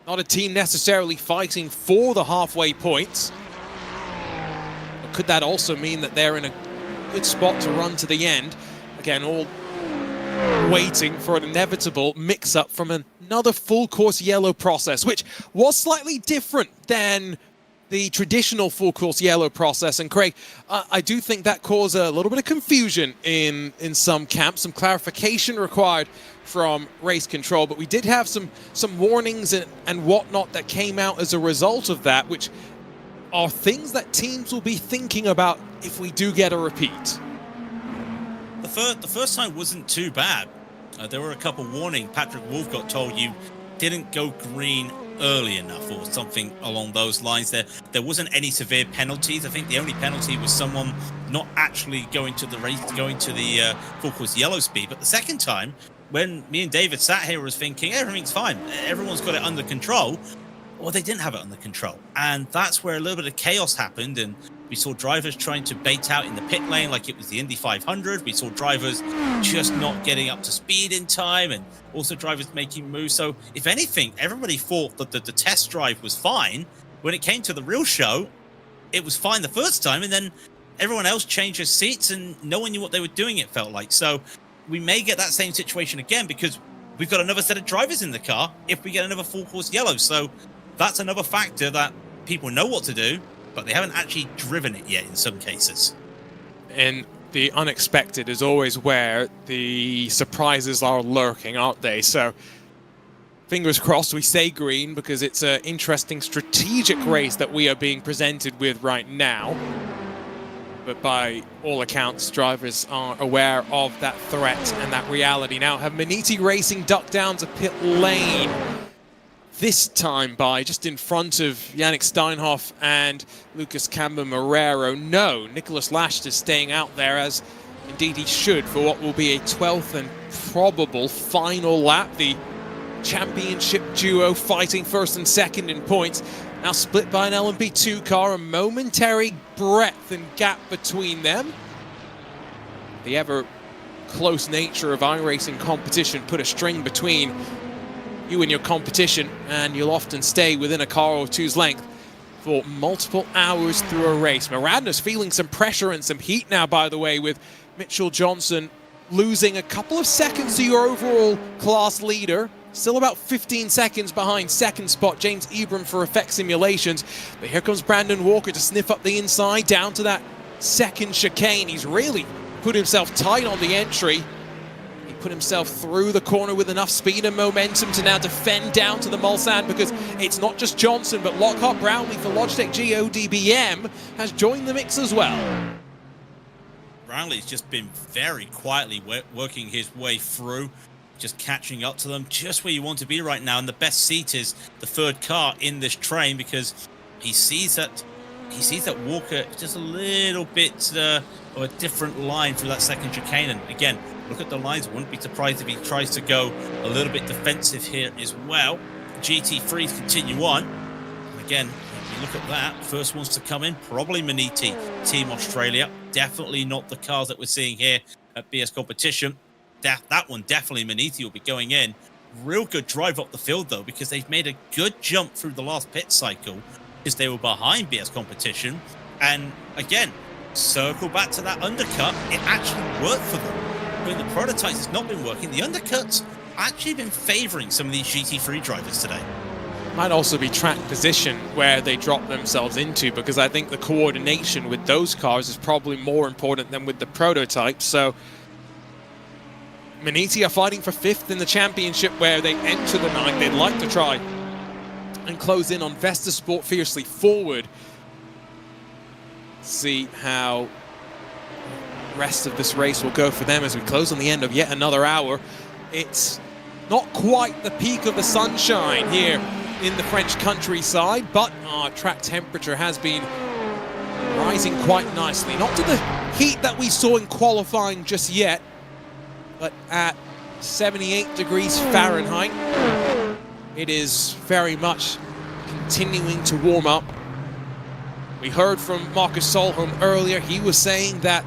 Not a team necessarily fighting for the halfway points. But could that also mean that they're in a good spot to run to the end? Again, all waiting for an inevitable mix-up from another full course yellow process, which was slightly different than the traditional full course yellow process. And Craig, I do think that caused a little bit of confusion in some camps, some clarification required from race control, but we did have some warnings and whatnot that came out as a result of that, which are things that teams will be thinking about if we do get a repeat. The first time wasn't too bad. There were a couple warnings. Patrick Wolf got told you didn't go green early enough or something along those lines. There wasn't any severe penalties. I think the only penalty was someone not actually going to the race, going to the full course yellow speed. But the second time, when me and David sat here was thinking everything's fine, everyone's got it under control. Well, they didn't have it under control, and that's where a little bit of chaos happened. And we saw drivers trying to bait out in the pit lane like it was the Indy 500. We saw drivers just not getting up to speed in time, and also drivers making moves. So if anything, everybody thought that the test drive was fine. When it came to the real show, it was fine the first time, and then everyone else changed their seats and no one knew what they were doing, it felt like. So we may get that same situation again because we've got another set of drivers in the car if we get another full course yellow. So that's another factor that people know what to do, but they haven't actually driven it yet in some cases. And the unexpected is always where the surprises are lurking, aren't they? So fingers crossed we stay green, because it's an interesting strategic race that we are being presented with right now. But by all accounts, drivers are aware of that threat and that reality. Now, have Maniti Racing ducked down to pit lane? This time by just in front of Yannick Steinhoff and Lucas Camba Marrero. No, Nicholas Lasht is staying out there, as indeed he should, for what will be a 12th and probable final lap. The championship duo fighting first and second in points. Now split by an LMP2 car, a momentary breadth and gap between them. The ever close nature of iRacing competition put a string between you and your competition, and you'll often stay within a car or two's length for multiple hours through a race. Miranda's feeling some pressure and some heat now, by the way, with Mitchell Johnson losing a couple of seconds to your overall class leader. Still about 15 seconds behind second spot James Ebram for Effect Simulations. But here comes Brandon Walker to sniff up the inside down to that second chicane. He's really put himself tight on the entry. He put himself through the corner with enough speed and momentum to now defend down to the Mulsanne, because it's not just Johnson, but Lockhart Brownlee for Logitech GODBM has joined the mix as well. Brownlee's just been very quietly working his way through, just catching up to them just where you want to be right now. And the best seat is the third car in this train, because he sees that Walker just a little bit of a different line through that second chicane. And again, look at the lines. Wouldn't be surprised if he tries to go a little bit defensive here as well. GT3s continue on. And again, if you look at that, first ones to come in, probably Maniti, Team Australia. Definitely not the cars that we're seeing here at BS Competition. That one, definitely Maniti will be going in. Real good drive up the field, though, because they've made a good jump through the last pit cycle, because they were behind BS Competition. And again, circle back to that undercut. It actually worked for them. When the prototypes has not been working, the undercuts actually been favoring some of these GT3 drivers today. Might also be track position where they drop themselves into, because I think the coordination with those cars is probably more important than with the prototypes. So Maniti are fighting for 5th in the championship, where they enter the 9th. They'd like to try and close in on Vesta Sport fiercely forward. See how the rest of this race will go for them as we close on the end of yet another hour. It's not quite the peak of the sunshine here in the French countryside, but our track temperature has been rising quite nicely. Not to the heat that we saw in qualifying just yet, but at 78 degrees Fahrenheit, it is very much continuing to warm up. We heard from Marcus Solholm earlier. He was saying that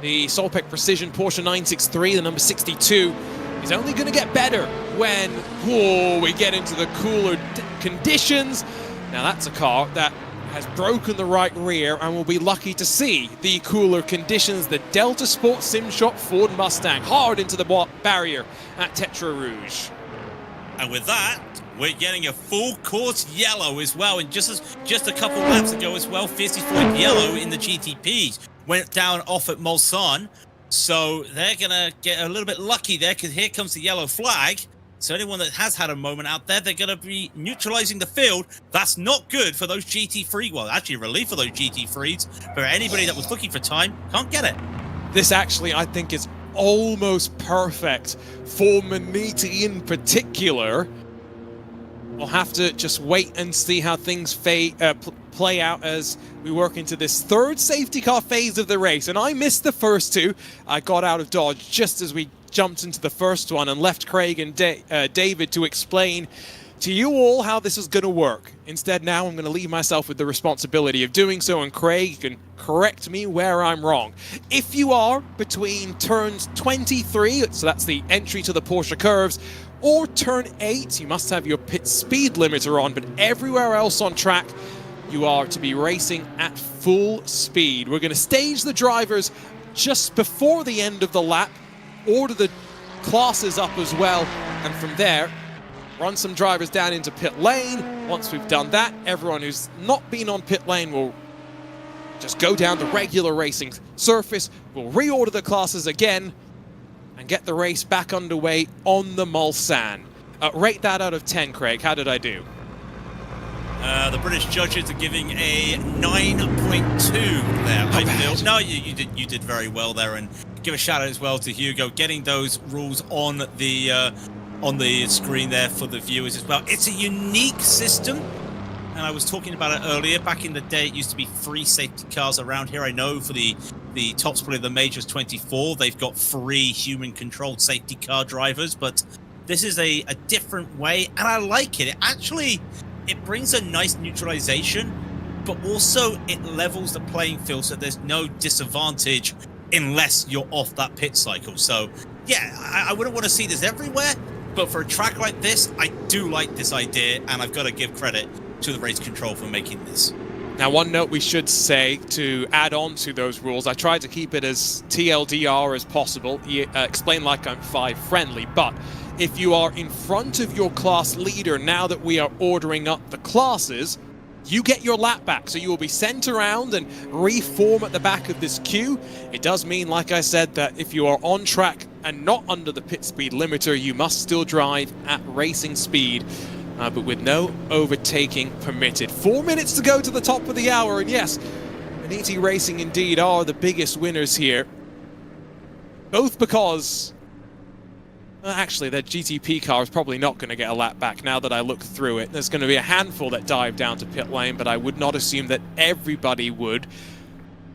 the Solpec Precision Porsche 963, the number 62, is only going to get better when we get into the cooler conditions. Now that's a car that has broken the right rear and will be lucky to see the cooler conditions. The Delta Sport SimShop Ford Mustang hard into the barrier at Tetra Rouge. And with that, we're getting a full course yellow as well. And just a couple laps ago as well, Fiercely Ford yellow in the GTPs went down off at Mulsanne. So they're going to get a little bit lucky there, because here comes the yellow flag. So anyone that has had a moment out there, they're going to be neutralizing the field. That's not good for those GT3. Well, actually a relief for those GT3s. For anybody that was looking for time, can't get it. This actually, I think, is almost perfect for Maniti in particular. We'll have to just wait and see how things play out as we work into this third safety car phase of the race. And I missed the first two. I got out of Dodge just as we jumped into the first one and left Craig and David to explain to you all how this is going to work. Instead, now I'm going to leave myself with the responsibility of doing so, and Craig can correct me where I'm wrong. If you are between turns 23, so that's the entry to the Porsche curves, or turn 8, you must have your pit speed limiter on, but everywhere else on track, you are to be racing at full speed. We're going to stage the drivers just before the end of the lap, order the classes up as well, and from there, run some drivers down into pit lane. Once we've done that, everyone who's not been on pit lane will just go down the regular racing surface. We'll reorder the classes again and get the race back underway on the Mulsanne. Rate that out of 10, Craig. How did I do? The British judges are giving a 9.2 there. I feel. No, you did very well there, and give a shout out as well to Hugo getting those rules on the screen there for the viewers as well. It's a unique system, and I was talking about it earlier. Back in the day, it used to be 3 safety cars around here. I know for the top split of the Majors 24, they've got 3 human-controlled safety car drivers, but this is a different way, and I like it. It brings a nice neutralization, but also it levels the playing field so there's no disadvantage unless you're off that pit cycle. So, yeah, I wouldn't want to see this everywhere, but for a track like this, I do like this idea, and I've got to give credit to the race control for making this. Now, one note we should say to add on to those rules, I tried to keep it as TLDR as possible, explain like I'm 5 friendly, but if you are in front of your class leader now that we are ordering up the classes, you get your lap back, so you will be sent around and reform at the back of this queue. It does mean, like I said, that if you are on track and not under the pit speed limiter, you must still drive at racing speed, but with no overtaking permitted. 4 minutes to go to the top of the hour, and yes, Beniti Racing indeed are the biggest winners here, both because actually, their GTP car is probably not going to get a lap back now that I look through it. There's going to be a handful that dive down to pit lane, but I would not assume that everybody would,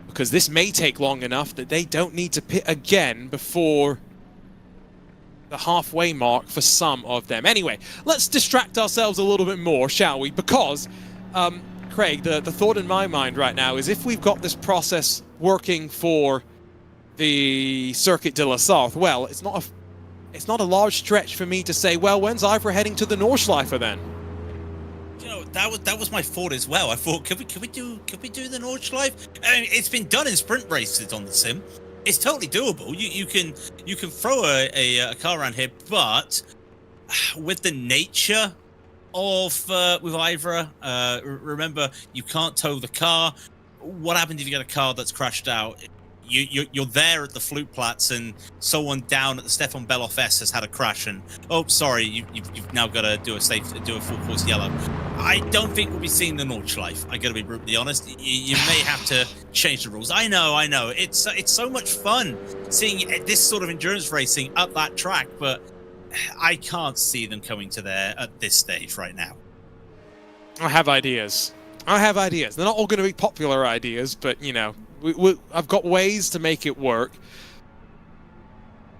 because this may take long enough that they don't need to pit again before the halfway mark for some of them. Anyway, let's distract ourselves a little bit more, shall we? Because, Craig, the thought in my mind right now is if we've got this process working for the Circuit de la Sarthe, well, it's not a large stretch for me to say, well, when's IVRA heading to the Nordschleife then? You know, that was my thought as well. I thought, could we do the Nordschleife? I mean, it's been done in sprint races on the sim. It's totally doable. You can throw a car around here, but with the nature of with IVRA, remember you can't tow the car. What happens if you get a car that's crashed out? You're there at the Flutplatz, and someone down at the Stefan Beloff S has had a crash, and oh, sorry, you've now got to do a full course yellow. I don't think we'll be seeing the Nordschleife. I got to be brutally honest. You may have to change the rules. I know. It's so much fun seeing this sort of endurance racing at that track, but I can't see them coming to there at this stage right now. I have ideas. They're not all going to be popular ideas, but you know. I've got ways to make it work.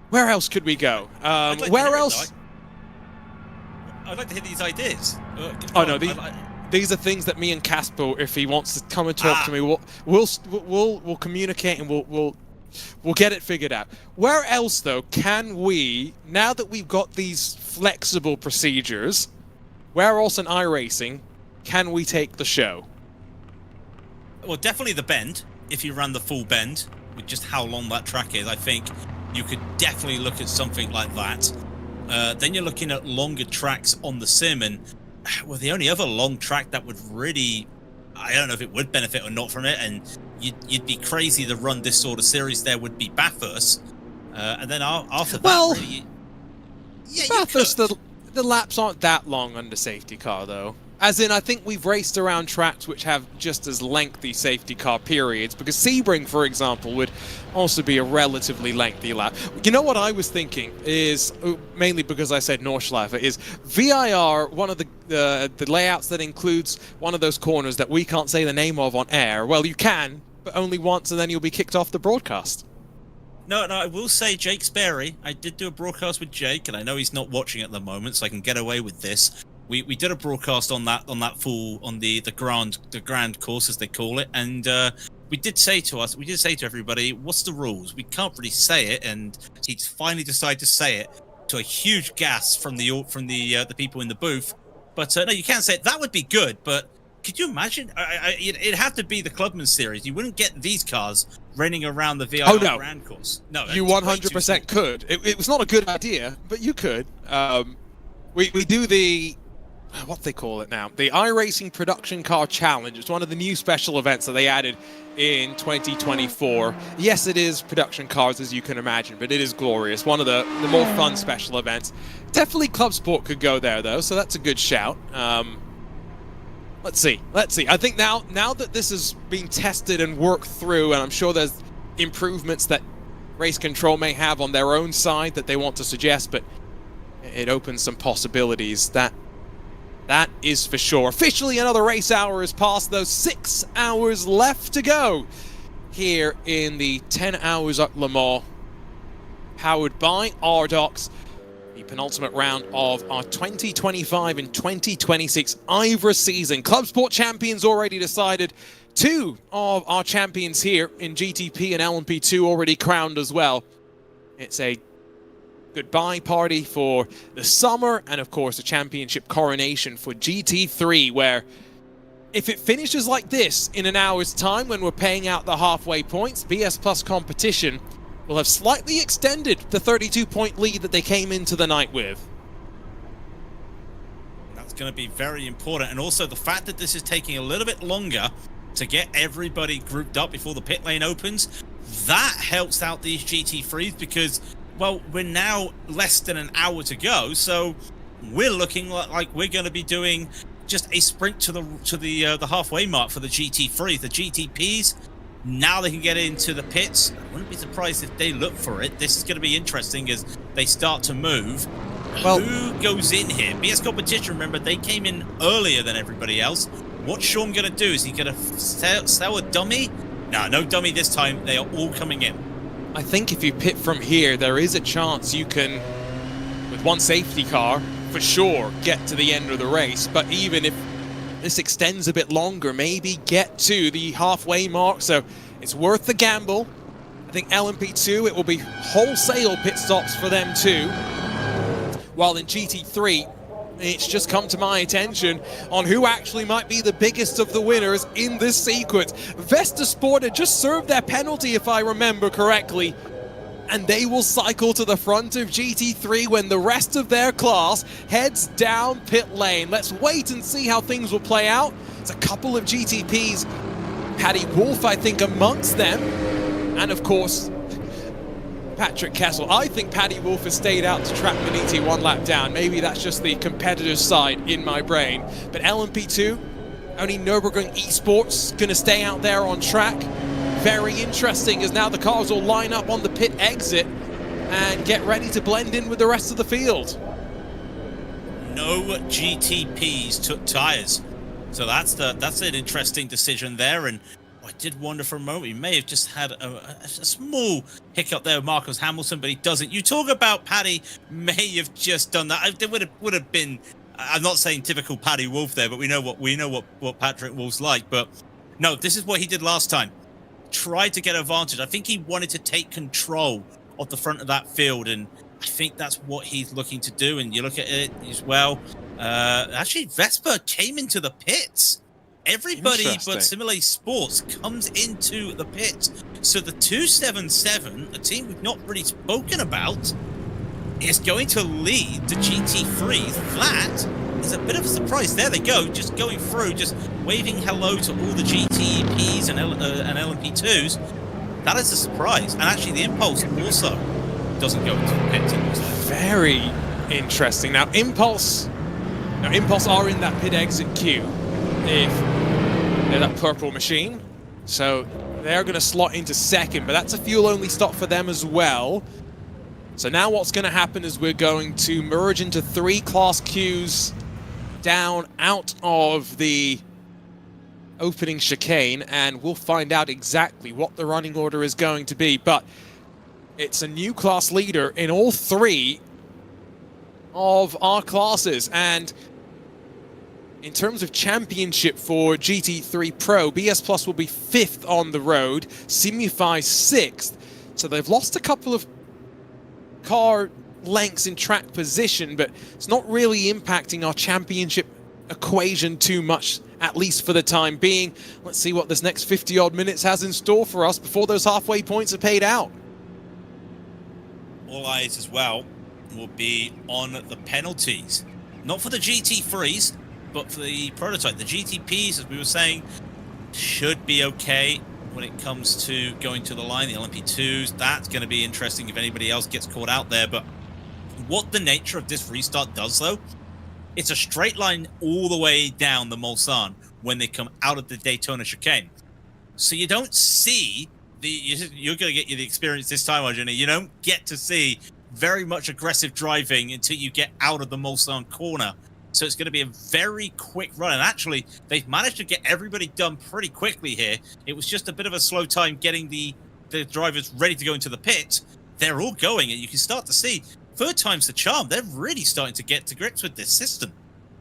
Where else could we go? Where else? I'd like to hear these ideas. These are things that me and Casper, if he wants to come and talk to me, we'll communicate and we'll get it figured out. Where else, though, can we, now that we've got these flexible procedures, where else in iRacing can we take the show? Well, definitely the bend. If you ran the full bend, with just how long that track is, I think you could definitely look at something like that. Then you're looking at longer tracks on the sim, and well, the only other long track that would really, I don't know if it would benefit or not from it, and you'd be crazy to run this sort of series there, would be Bathurst. And then after that, well, really, Bathurst, the laps aren't that long under safety car, though. As in, I think we've raced around tracks which have just as lengthy safety car periods, because Sebring, for example, would also be a relatively lengthy lap. You know what I was thinking is, mainly because I said Nordschleife, is VIR one of the layouts that includes one of those corners that we can't say the name of on air? Well, you can, but only once, and then you'll be kicked off the broadcast. No, I will say Jake Sperry. I did do a broadcast with Jake, and I know he's not watching at the moment, so I can get away with this. We did a broadcast on the grand course, as they call it, and we did say to everybody, what's the rules? We can't really say it, and he finally decided to say it, to a huge gasp from the people in the booth. But no, you can't say it. That would be good, but could you imagine? It'd have to be the Clubman Series. You wouldn't get these cars running around the VIR grand course. No, you 100% could. It was not a good idea, but you could. We do the... what they call it now, the iRacing Production Car Challenge. It's one of the new special events that they added in 2024. Yes, it is production cars, as you can imagine, but it is glorious. One of the more fun special events. Definitely Club Sport could go there, though, so that's a good shout. Let's see. I think now that this is being tested and worked through, and I'm sure there's improvements that Race Control may have on their own side that they want to suggest, but it opens some possibilities. That is for sure. Officially, another race hour has passed, though. 6 hours left to go here in the 10 Hours at Le Mans, powered by RDoks. The penultimate round of our 2025 and 2026 IVRA season. Club Sport champions already decided. 2 of our champions here in GTP and LMP2 already crowned as well. It's a goodbye party for the summer, and of course a championship coronation for GT3, where if it finishes like this in an hour's time when we're paying out the halfway points, BS Plus competition will have slightly extended the 32-point lead that they came into the night with. That's going to be very important, and also the fact that this is taking a little bit longer to get everybody grouped up before the pit lane opens, that helps out these GT3s, because well, we're now less than an hour to go, so we're looking like we're going to be doing just a sprint to the halfway mark for the GT3s. The GTPs, now they can get into the pits. I wouldn't be surprised if they look for it. This is going to be interesting as they start to move. Well, who goes in here? BS Competition, remember, they came in earlier than everybody else. What's Sean going to do? Is he going to sell a dummy? No dummy this time. They are all coming in. I think if you pit from here, there is a chance you can, with one safety car, for sure, get to the end of the race. But even if this extends a bit longer, maybe get to the halfway mark. So it's worth the gamble. I think LMP2, it will be wholesale pit stops for them too. While in GT3, it's just come to my attention on who actually might be the biggest of the winners in this sequence. Vesta Sport had just served their penalty, if I remember correctly, and they will cycle to the front of GT3 when the rest of their class heads down pit lane. Let's wait and see how things will play out. It's a couple of GTPs, Paddy Wolf, I think, amongst them, and of course, Patrick Kessel. I think Paddy Wolf has stayed out to track Maniti 1 lap down. Maybe that's just the competitor's side in my brain. But LMP2, only Nürburgring Esports going to stay out there on track. Very interesting, as now the cars will line up on the pit exit and get ready to blend in with the rest of the field. No GTPs took tyres. So that's an interesting decision there, and I did wonder for a moment, he may have just had a small hiccup there with Marcus Hamilton, but he doesn't. You talk about Paddy may have just done that. It would have been, I'm not saying typical Paddy Wolf there, but we know what Patrick Wolf's like. But no, this is what he did last time. Tried to get advantage. I think he wanted to take control of the front of that field, and I think that's what he's looking to do. And you look at it as well. Actually, Vespa came into the pits. Everybody but Simulate Sports comes into the pit. So the 277, a team we've not really spoken about, is going to lead the GT3s. That is a bit of a surprise. There they go, just going through, just waving hello to all the GTPs and LMP2s. That is a surprise. And actually the Impulse also doesn't go into the pit. It looks like. Very interesting. Now, Impulse Now, Impulse are in that pit exit queue if they're that purple machine. So they're going to slot into second, but that's a fuel-only stop for them as well. So now what's going to happen is we're going to merge into 3 class queues down out of the opening chicane, and we'll find out exactly what the running order is going to be. But it's a new class leader in all 3 of our classes, and in terms of championship for GT3 Pro, BS Plus will be 5th on the road, Simufy 6th. So they've lost a couple of car lengths in track position, but it's not really impacting our championship equation too much, at least for the time being. Let's see what this next 50-odd minutes has in store for us before those halfway points are paid out. All eyes as well will be on the penalties. Not for the GT3s, but for the prototype. The GTPs, as we were saying, should be okay when it comes to going to the line. The LMP2s, that's going to be interesting if anybody else gets caught out there. But what the nature of this restart does, though, it's a straight line all the way down the Mulsanne when they come out of the Daytona chicane. So you don't see you're going to get the experience this time, Arjuna. You don't get to see very much aggressive driving until you get out of the Mulsanne corner. So it's going to be a very quick run. And actually, they've managed to get everybody done pretty quickly here. It was just a bit of a slow time getting the drivers ready to go into the pit. They're all going, and you can start to see, third time's the charm. They're really starting to get to grips with this system.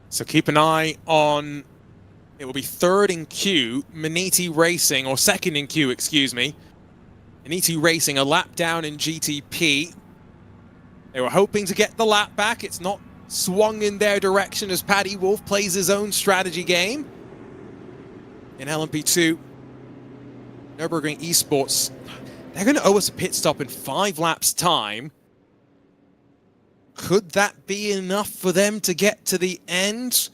So keep an eye on, it will be 3rd in queue, Maniti Racing, or 2nd in queue, excuse me. Maniti Racing, a lap down in GTP. They were hoping to get the lap back. It's not swung in their direction as Paddy Wolf plays his own strategy game. In LMP2, Nürburgring Esports, they're going to owe us a pit stop in 5 laps' time. Could that be enough for them to get to the end?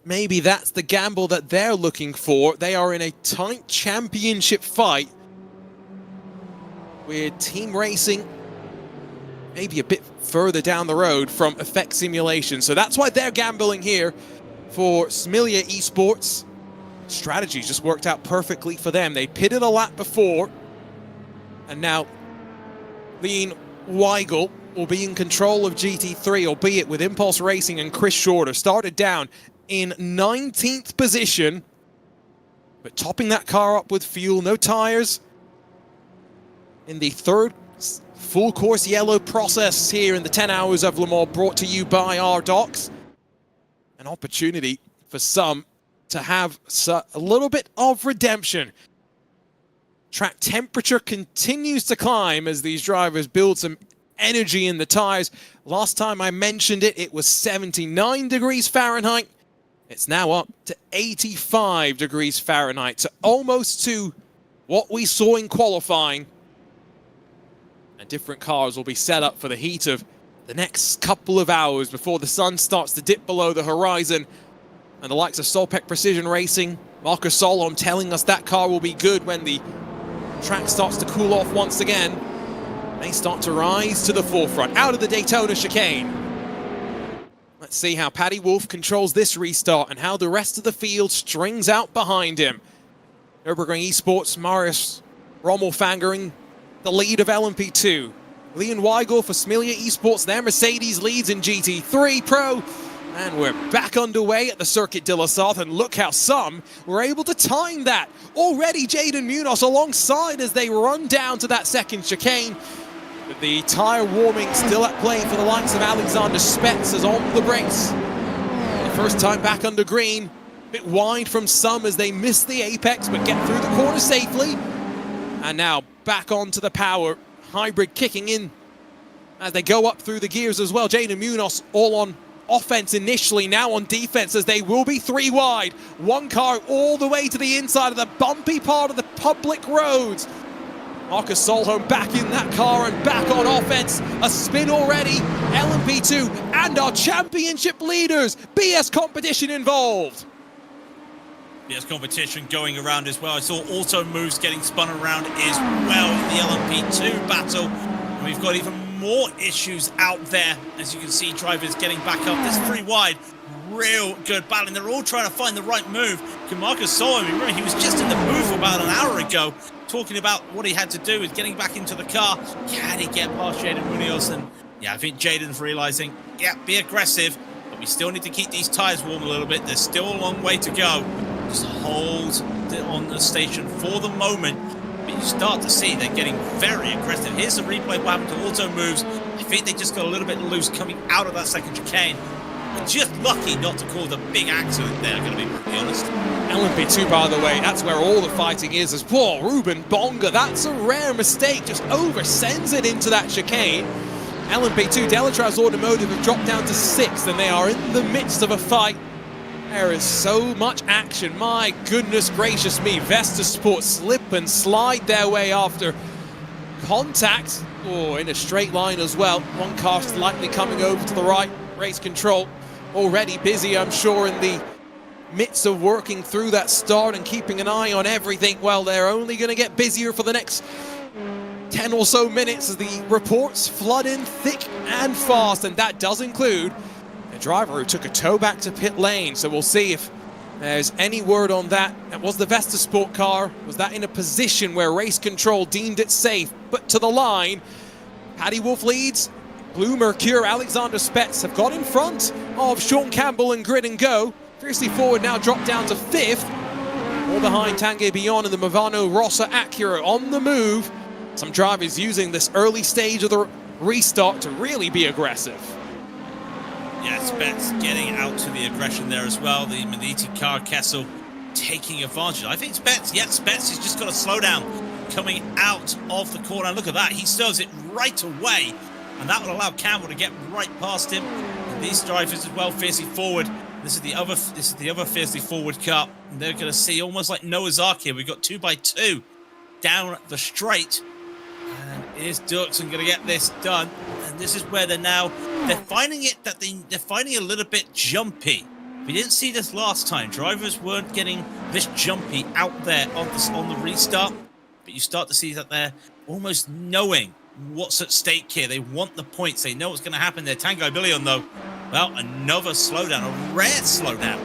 Maybe that's the gamble that they're looking for. They are in a tight championship fight with Team Racing maybe a bit further down the road from Effect Simulation. So that's why they're gambling here for Smilia Esports. Strategy just worked out perfectly for them. They pitted a lap before, and now Lean Weigel will be in control of GT3, albeit with Impulse Racing and Chris Shorter. Started down in 19th position, but topping that car up with fuel, no tires. In the 3rd full course yellow process here in the 10 Hours of Le Mans, brought to you by RDoks. An opportunity for some to have a little bit of redemption. Track temperature continues to climb as these drivers build some energy in the tires. Last time I mentioned it, it was 79 degrees Fahrenheit. It's now up to 85 degrees Fahrenheit, so almost to what we saw in qualifying. And different cars will be set up for the heat of the next couple of hours before the sun starts to dip below the horizon. And the likes of Solpec Precision Racing, Marcus Solom telling us that car will be good when the track starts to cool off once again. They start to rise to the forefront, out of the Daytona chicane. Let's see how Paddy Wolf controls this restart and how the rest of the field strings out behind him. Nürburgring Esports, Marius Rommelfangering, the lead of LMP2. Leon Weigel for Smilia Esports, their Mercedes leads in GT3 Pro. And we're back underway at the Circuit de la Sarthe, and look how some were able to time that. Already Jaden Munoz alongside as they run down to that second chicane. But the tyre warming still at play for the likes of Alexander Spetz as on the brakes. The first time back under green, a bit wide from some as they miss the apex but get through the corner safely. And now back onto the power. Hybrid kicking in as they go up through the gears as well. Jaden Munoz all on offense initially, now on defense as they will be 3 wide. One car all the way to the inside of the bumpy part of the public roads. Marcus Solholm back in that car and back on offense. A spin already. LMP2 and our championship leaders. BS competition involved. BS competition going around as well. I saw auto moves getting spun around as well in the LMP2 battle. And we've got even more issues out there. As you can see, drivers getting back up. This 3 wide real good battling. They're all trying to find the right move. Marcus saw him. Remember, he was just in the move about an hour ago, talking about what he had to do with getting back into the car. Can he get past Jaden Munoz? And yeah, I think Jaden's realizing, yeah, be aggressive, but we still need to keep these tires warm a little bit. There's still a long way to go. Just hold on the station for the moment. But you start to see they're getting very aggressive. Here's the replay what happened to auto moves. I think they just got a little bit loose coming out of that second chicane. But just lucky not to cause a big accident there, going to be pretty honest. LMP2, by the way, that's where all the fighting is. As poor Ruben Bonga, that's a rare mistake, just oversends it into that chicane. LMP2, Delatraz Automotive have dropped down to 6th, and they are in the midst of a fight. There is so much action. My goodness gracious me. Vesta Sport slip and slide their way after contact. Oh, in a straight line as well. One car slightly coming over to the right. Race control already busy, I'm sure, in the midst of working through that start and keeping an eye on everything. Well, they're only going to get busier for the next 10 or so minutes as the reports flood in thick and fast, and that does include a driver who took a tow back to pit lane. So we'll see if there's any word on that. That was the Vesta Sport car. Was that in a position where race control deemed it safe? But to the line, Paddy Wolf leads. Blue Mercure, Alexander Spetz have got in front of Sean Campbell and Grid and Go. Fiercely Forward now dropped down to 5th. All behind Tanguy Beyond and the Movano Rossa Acura on the move. Some drivers using this early stage of the restart to really be aggressive. Yeah, Spetz getting out to the aggression there as well. The Medici car, Kessel taking advantage. I think Spetz has just got to slow down coming out of the corner. And look at that, he serves it right away. And that will allow Campbell to get right past him. And these drivers as well, Fiercely Forward. This is the other Fiercely Forward car. And they're going to see almost like Noah's Ark here. We've got 2x2 down the straight. And is Dirksen going to get this done? And this is where they're finding it that they're finding it a little bit jumpy. We didn't see this last time. Drivers weren't getting this jumpy out there on the restart. But you start to see that they're almost knowing what's at stake here. They want the points. They know what's going to happen there. Tanguy Billion, though, well, another slowdown, a rare slowdown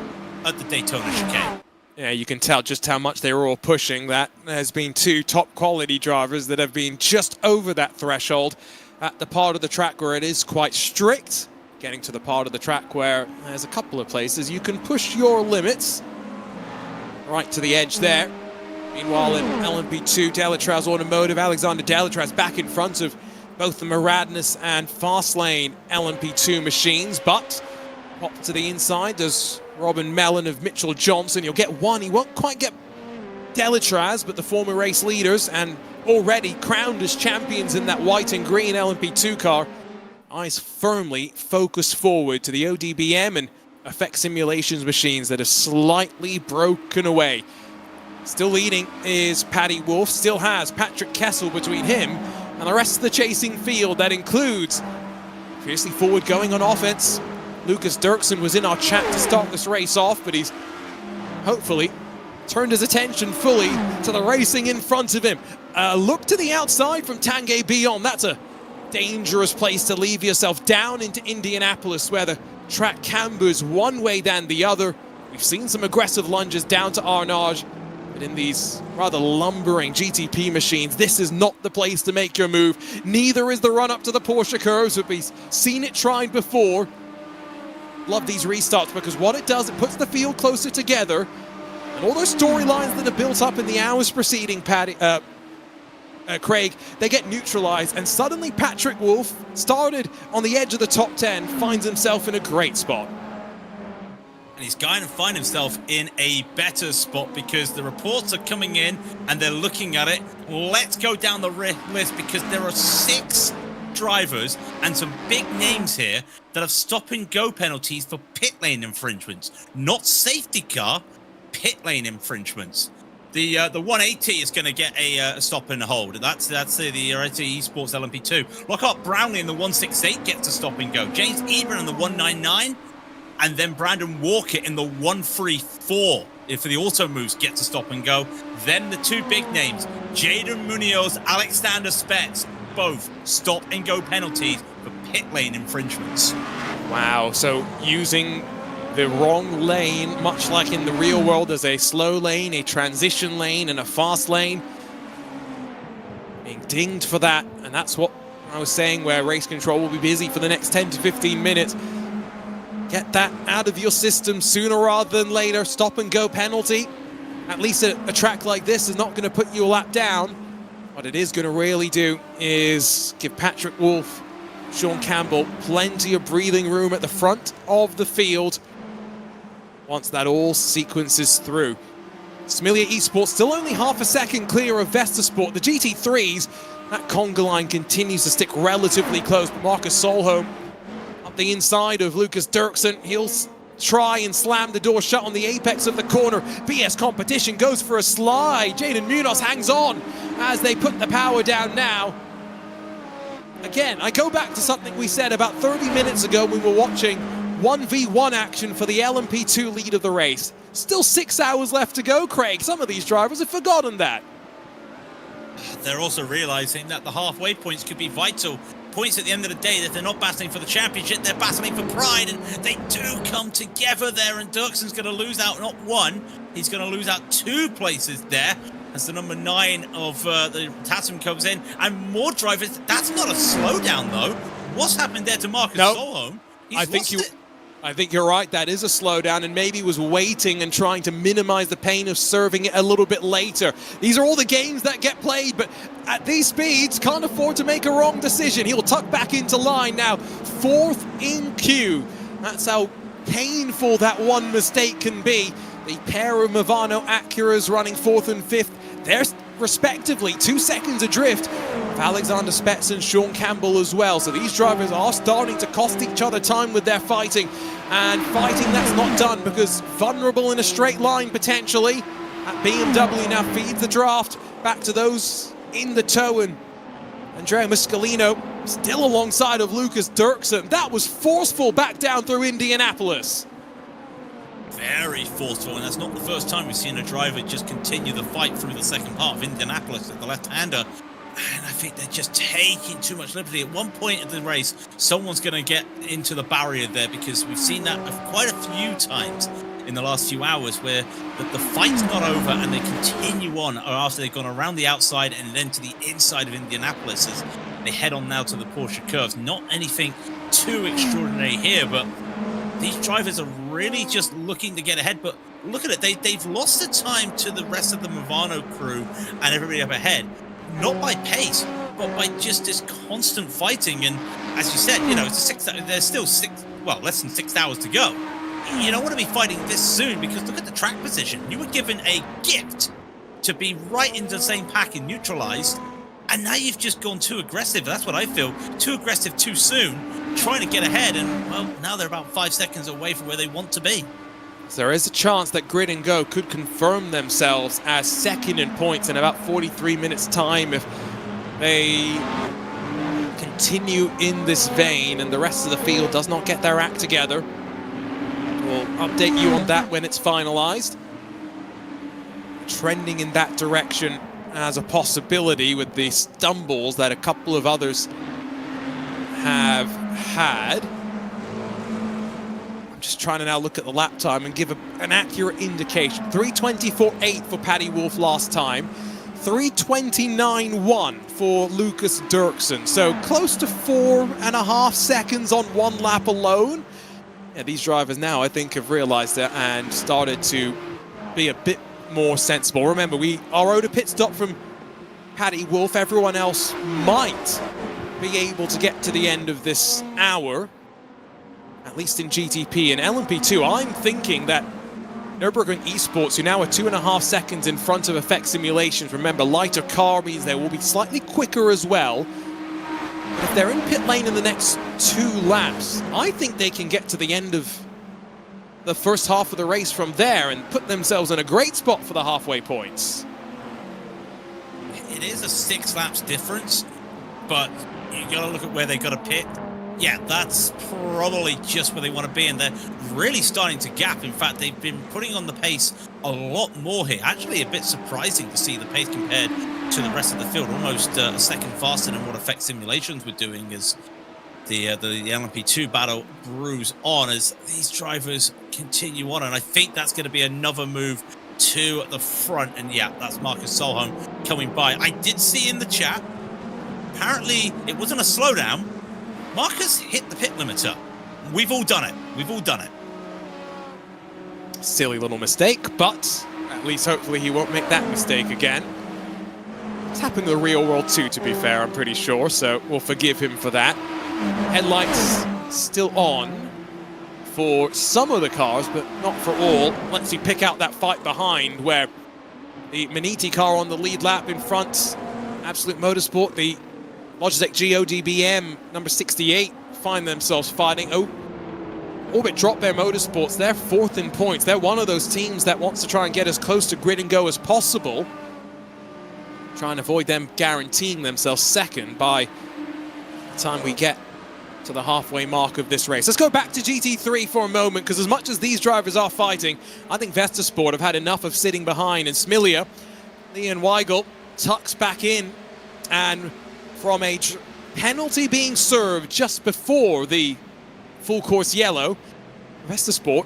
at the Daytona chicane. Yeah, you can tell just how much they were all pushing that. There's been 2 top quality drivers that have been just over that threshold at the part of the track where it is quite strict. Getting to the part of the track where there's a couple of places you can push your limits. Right to the edge there. Meanwhile, in LMP2, Delatraz Automotive, Alexander Delatraz back in front of both the Maradness and Fastlane LMP2 machines, but pop to the inside, does Robin Mellon of Mitchell Johnson. He'll get one. He won't quite get Delatraz, but the former race leaders and already crowned as champions in that white and green LMP2 car. Eyes firmly focused forward to the ODBM and Effect Simulations machines that have slightly broken away. Still leading is Paddy Wolf, still has Patrick Kessel between him and the rest of the chasing field. That includes Fiercely Forward going on offense. Lucas Dirksen was in our chat to start this race off, but he's hopefully turned his attention fully to the racing in front of him. Look to the outside from Tanguy Beyond. That's a dangerous place to leave yourself, down into Indianapolis where the track cambers one way than the other. We've seen some aggressive lunges down to Arnage, but in these rather lumbering GTP machines, this is not the place to make your move. Neither is the run up to the Porsche curves, but we've seen it tried before. Love these restarts because what it does, it puts the field closer together, and all those storylines that are built up in the hours preceding Craig, they get neutralized, and suddenly Patrick Wolf, started on the edge of the top 10, finds himself in a great spot. And he's going to find himself in a better spot because the reports are coming in and they're looking at it. Let's go down the list because there are 6 drivers and some big names here that have stop and go penalties for pit lane infringements. Not safety car, pit lane infringements. The 180 is going to get a stop and hold. That's the Esports LMP2. Lockhart Brownlee in the 168 gets a stop and go. James Ebron in the 199. And then Brandon Walker in the 134, for the auto moves, gets a stop and go. Then the 2 big names, Jaden Munoz, Alexander Spetz, both stop and go penalties for pit lane infringements. Wow, so using the wrong lane, much like in the real world. There's a slow lane, a transition lane, and a fast lane. Being dinged for that, and that's what I was saying, where race control will be busy for the next 10 to 15 minutes. Get that out of your system sooner rather than later. Stop and go penalty. At least a track like this is not going to put you a lap down. What it is going to really do is give Patrick Wolf, Sean Campbell, plenty of breathing room at the front of the field once that all sequences through. Smilia Esports still only half a second clear of Vesta Sport. The GT3s, that conga line continues to stick relatively close. Marcus Solholm up the inside of Lucas Dirksen. He'll try and slam the door shut on the apex of the corner. BS Competition goes for a slide. Jaden Munoz hangs on as they put the power down now. Again, I go back to something we said about 30 minutes ago when we were watching 1v1 action for the LMP2 lead of the race. Still 6 hours left to go, Craig. Some of these drivers have forgotten that. They're also realizing that the halfway points could be vital. Points at the end of the day, that they're not battling for the championship, they're battling for pride, and they do come together there, and Dirksen's going to lose out not one, he's going to lose out 2 places there as the number 9 of the Tatum comes in, and more drivers. That's not a slowdown though. What's happened there to Marcus Solholm? I think you're right, that is a slowdown, and maybe was waiting and trying to minimize the pain of serving it a little bit later. These are all the games that get played, but at these speeds, can't afford to make a wrong decision. He'll tuck back into line now, 4th in queue. That's how painful that one mistake can be. The pair of Movano Acuras running 4th and 5th. They're respectively 2 seconds adrift of Alexander Spetz and Sean Campbell as well. So these drivers are starting to cost each other time with their fighting, and fighting that's not done because vulnerable in a straight line potentially. That BMW now feeds the draft back to those in the tow, and Andrea Muscolino still alongside of Lucas Dirksen. That was forceful back down through Indianapolis. Very forceful, and that's not the first time we've seen a driver just continue the fight through the second part of Indianapolis at the left-hander. And I think they're just taking too much liberty. At one point in the race, someone's going to get into the barrier there, because we've seen that quite a few times in the last few hours where the fight's not over and they continue on after they've gone around the outside and then to the inside of Indianapolis as they head on now to the Porsche curves. Not anything too extraordinary here, but these drivers are really just looking to get ahead. But look at it, they've lost the time to the rest of the Movano crew and everybody up ahead. Not by pace, but by just this constant fighting. And as you said, you know, there's still less than 6 hours to go. You don't want to be fighting this soon, because look at the track position. You were given a gift to be right into the same pack and neutralized, and now you've just gone too aggressive. That's what I feel. Too aggressive too soon, trying to get ahead, and well, now they're about 5 seconds away from where they want to be. So there is a chance that Grid and Go could confirm themselves as second in points in about 43 minutes time if they continue in this vein and the rest of the field does not get their act together. We'll update you on that when it's finalized. Trending in that direction as a possibility with the stumbles that a couple of others have had. I'm just trying to now look at the lap time and give an accurate indication. 3:24.8 for Paddy Wolf last time. 3:29.1 for Lucas Dirksen. So close to 4.5 seconds on one lap alone. Yeah, these drivers now, I think, have realized that and started to be a bit more sensible. Remember, our owed a pit stop from Paddy Wolf. Everyone else might be able to get to the end of this hour, at least in GTP and LMP2. I'm thinking that Nürburgring Esports, who now are 2.5 seconds in front of Effect Simulations. Remember, lighter car means they will be slightly quicker as well. But if they're in pit lane in the next 2 laps, I think they can get to the end of the first half of the race from there and put themselves in a great spot for the halfway points. It is a 6 laps difference, but you got to look at where they got to pit. Yeah, that's probably just where they want to be, and they're really starting to gap. In fact, they've been putting on the pace a lot more here. Actually, a bit surprising to see the pace compared to the rest of the field. Almost a second faster than what Effect Simulations were doing, as the LMP2 battle brews on as these drivers continue on, and I think that's going to be another move to the front. And yeah, that's Marcus Solholm coming by. I did see in the chat, apparently it wasn't a slowdown. Marcus hit the pit limiter. We've all done it. We've all done it. Silly little mistake, but at least hopefully he won't make that mistake again. It's happened in the real world too, to be fair, I'm pretty sure, so we'll forgive him for that. Headlights still on for some of the cars, but not for all. Let's see, pick out that fight behind where the Maniti car on the lead lap in front. Absolute Motorsport, the Logitech GODBM number 68 find themselves fighting. Oh, Orbit dropped their Motorsports. They're fourth in points. They're one of those teams that wants to try and get as close to grid and go as possible. Try and avoid them guaranteeing themselves second by the time we get to the halfway mark of this race. Let's go back to GT3 for a moment, because as much as these drivers are fighting, I think VestaSport have had enough of sitting behind. And Smilia, Leon Weigel, tucks back in, and from a penalty being served just before the full course yellow, VestaSport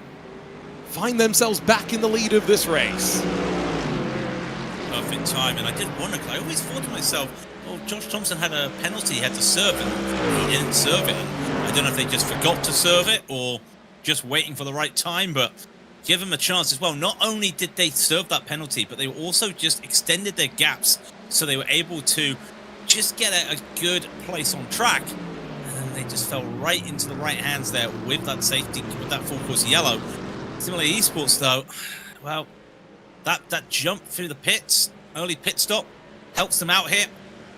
find themselves back in the lead of this race. Perfect time, and I did wonder, because I always thought to myself, well, Josh Thompson had a penalty he had to serve it. He didn't serve it. And I don't know if they just forgot to serve it or just waiting for the right time, but give him a chance as well. Not only did they serve that penalty, but they also just extended their gaps, so they were able to just get a good place on track. And then they just fell right into the right hands there with that safety, with that full course yellow. Similarly, esports though, well, that jump through the pits, early pit stop, helps them out here.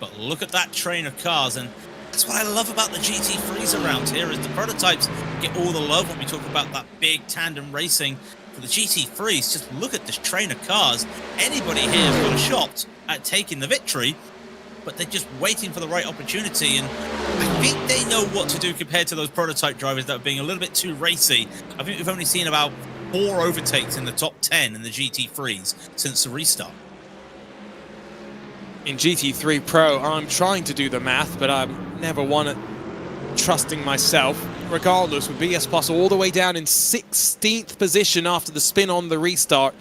But look at that train of cars, and that's what I love about the GT3s around here, is the prototypes get all the love when we talk about that big tandem racing. For the GT3s, just look at this train of cars. Anybody here has got a shot at taking the victory, but they're just waiting for the right opportunity, and I think they know what to do compared to those prototype drivers that are being a little bit too racy. I think we've only seen about 4 overtakes in the top 10 in the GT3s since the restart. In GT3 Pro, I'm trying to do the math, but I'm never one at trusting myself. Regardless, with BS Plus all the way down in 16th position after the spin on the restart,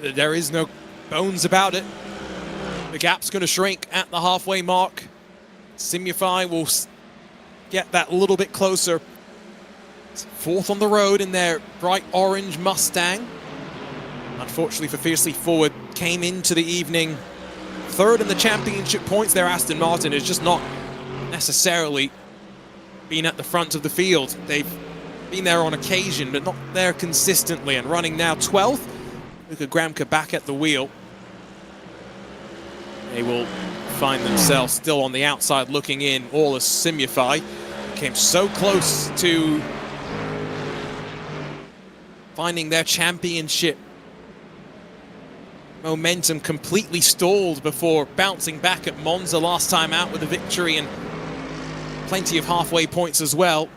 there is no bones about it. The gap's going to shrink at the halfway mark. Simufy will get that a little bit closer. It's fourth on the road in their bright orange Mustang. Unfortunately for Fiercely Forward, came into the evening third in the championship points. Their Aston Martin has just not necessarily been at the front of the field. They've been there on occasion, but not there consistently, and running now 12th. Luka Gramka back at the wheel. They will find themselves still on the outside looking in, all as Simufy came so close to finding their championship momentum completely stalled before bouncing back at Monza last time out with a victory and plenty of halfway points as well,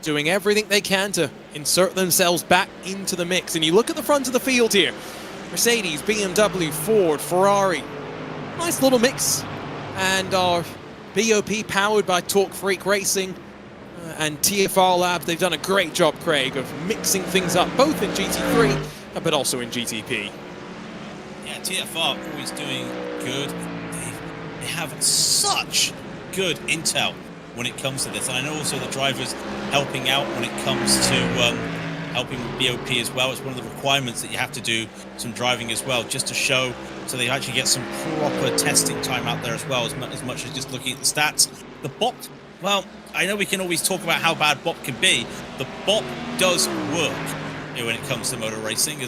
doing everything they can to insert themselves back into the mix. And you look at the front of the field here, Mercedes, BMW, Ford, Ferrari, nice little mix, and our BOP powered by Torque Freak Racing and TFR Labs. They've done a great job, Craig, of mixing things up both in GT3 but also in GTP. Yeah, TFR always doing good. They have such good intel when it comes to this, and I know also the drivers helping out when it comes to helping with BOP as well. It's one of the requirements that you have to do some driving as well, just to show, so they actually get some proper testing time out there as well, as much as just looking at the stats. The BOP, well, I know we can always talk about how bad BOP can be. The BOP does work when it comes to motor racing,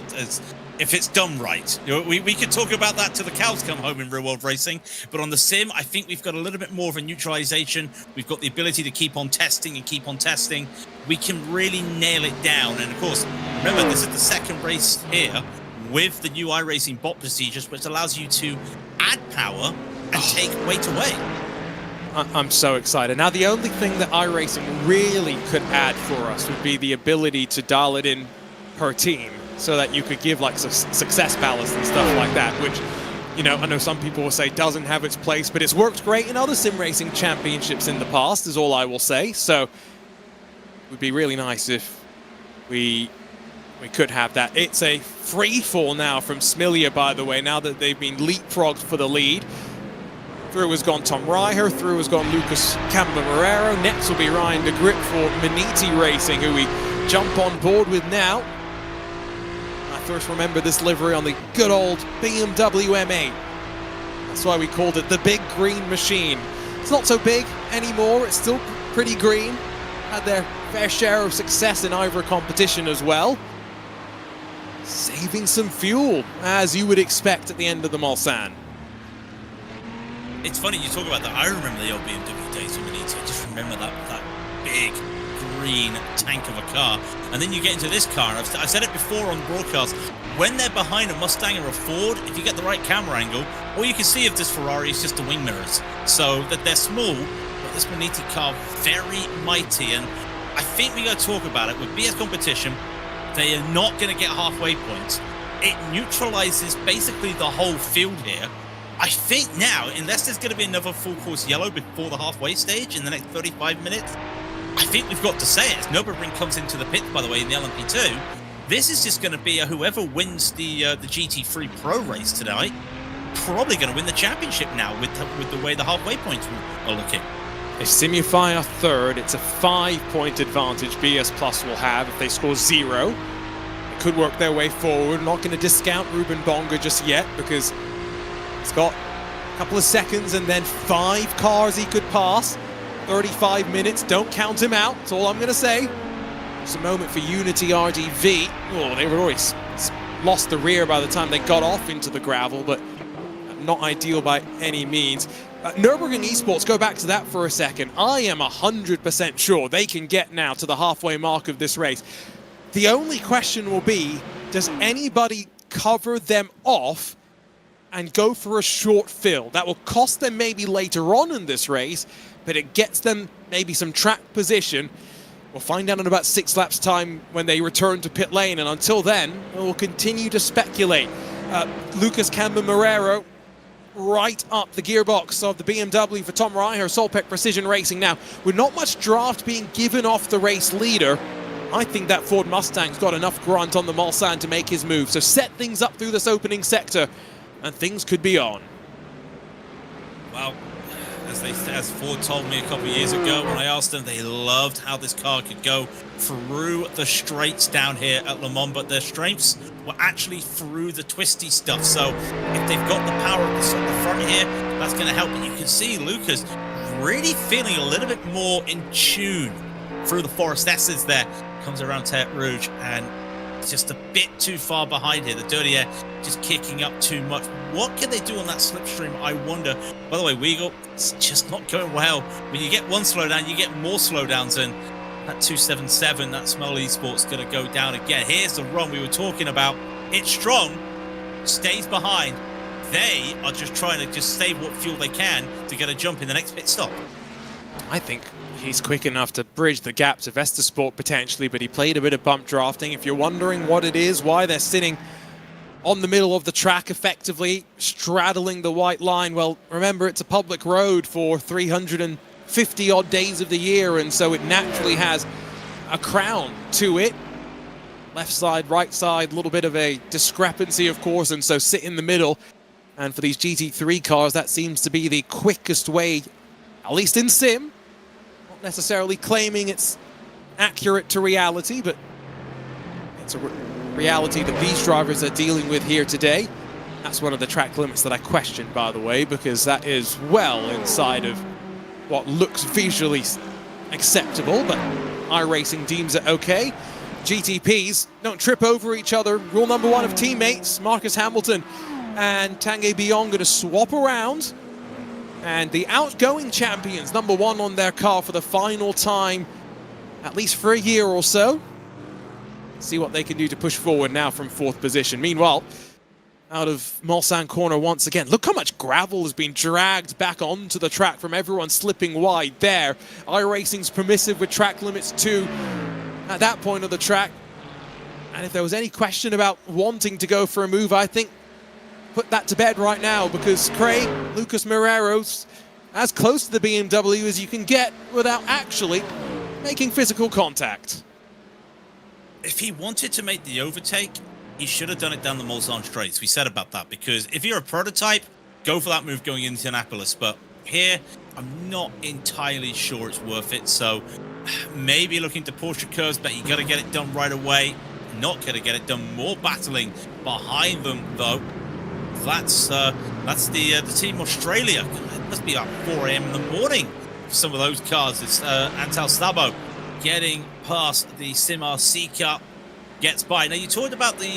if it's done right. We could talk about that till the cows come home in real world racing, but on the sim, I think we've got a little bit more of a neutralization. We've got the ability to keep on testing and keep on testing. We can really nail it down. And of course, remember, this is the second race here with the new iRacing BOP procedures, which allows you to add power and take weight away. I'm so excited. Now, the only thing that iRacing really could add for us would be the ability to dial it in per team, so that you could give like success ballast and stuff like that, which you know, I know some people will say doesn't have its place, but it's worked great in other sim racing championships in the past, is all I will say. So it would be really nice if we could have that. It's a free fall now from Smilia, by the way, now that they've been leapfrogged for the lead. Through has gone Tom Reiher, through has gone Lucas Cambamarero. Next will be Ryan de Grip for Maniti Racing, who we jump on board with now. I first remember this livery on the good old BMW M8. That's why we called it the Big Green Machine. It's not so big anymore, it's still pretty green. Had their fair share of success in IVRA competition as well. Saving some fuel, as you would expect at the end of the Mulsanne. It's funny you talk about that. I remember the old BMW days when we need to just remember that big green tank of a car. And then you get into this car, and I've said it before on broadcast, when they're behind a Mustang or a Ford, if you get the right camera angle, all you can see of this Ferrari is just the wing mirrors. So that they're small, but this Maniti car very mighty. And I think we got to talk about it with BS competition. They are not going to get halfway points. It neutralizes basically the whole field here. I think now, unless there's going to be another full course yellow before the halfway stage in the next 35 minutes, I think we've got to say it. As Nürburgring comes into the pit, by the way, in the LMP2, this is just going to be whoever wins the GT3 Pro race tonight, probably going to win the championship now with the way the halfway points are looking. If Simify are third, it's a 5-point advantage BS Plus will have if they score 0. They could work their way forward. Not going to discount Ruben Bonga just yet because he's got a couple of seconds and then 5 cars he could pass. 35 minutes, don't count him out, that's all I'm going to say. It's a moment for Unity RDV. Oh, they were already lost the rear by the time they got off into the gravel, but not ideal by any means. Nürburgring Esports, go back to that for a second. I am 100% sure they can get now to the halfway mark of this race. The only question will be, does anybody cover them off and go for a short fill? That will cost them maybe later on in this race, but it gets them maybe some track position. We'll find out in about 6 laps time when they return to pit lane, and until then, we'll continue to speculate. Lucas Cambamarero right up the gearbox of the BMW for Tom Reiher, Solpec Precision Racing now. With not much draft being given off the race leader, I think that Ford Mustang's got enough grunt on the Mulsanne to make his move. So set things up through this opening sector, and things could be on. Well, as Ford told me a couple of years ago when I asked them, they loved how this car could go through the straights down here at Le Mans, but their strengths were actually through the twisty stuff. So if they've got the power at the front here, that's going to help. And you can see Lucas really feeling a little bit more in tune through the Forest S's there. Comes around Terre Rouge and just a bit too far behind here. The dirty air just kicking up too much. What can they do on that slipstream, I wonder? By the way, Weagle, it's just not going well. When you get one slowdown, you get more slowdowns, and that 277, that Small Esports going to go down again. Here's the run we were talking about. It's strong, stays behind. They are just trying to just save what fuel they can to get a jump in the next pit stop. I think he's quick enough to bridge the gap to Vestasport potentially, but he played a bit of bump drafting. If you're wondering what it is, why they're sitting on the middle of the track effectively, straddling the white line, well, remember, it's a public road for 350 odd days of the year, and so it naturally has a crown to it. Left side, right side, a little bit of a discrepancy, of course, and so sit in the middle. And for these GT3 cars, that seems to be the quickest way, at least in sim. Not necessarily claiming it's accurate to reality, but it's a reality that these drivers are dealing with here today. That's one of the track limits that I questioned, by the way, because that is well inside of what looks visually acceptable, but iRacing deems it okay. GTPs don't trip over each other. Rule number 1 of teammates, Marcus Hamilton and Tanguy Bion going to swap around. And the outgoing champions, number 1 on their car for the final time, at least for a year or so. See what they can do to push forward now from 4th position. Meanwhile, out of Mulsanne corner once again. Look how much gravel has been dragged back onto the track from everyone slipping wide there. iRacing's permissive with track limits too at that point of the track. And if there was any question about wanting to go for a move, I think put that to bed right now, because Craig, Lucas Moreiro's as close to the BMW as you can get without actually making physical contact. If he wanted to make the overtake, he should have done it down the Mulsanne straights. We said about that, because if you're a prototype, go for that move going into Indianapolis. But here, I'm not entirely sure it's worth it. So maybe looking to Porsche curves, but you got to get it done right away. Not going to get it done. More battling behind them, though. That's the Team Australia. It must be about 4 a.m. in the morning for some of those cars. It's Antal Stabo getting past the Sim RC car. Gets by. Now, you talked about the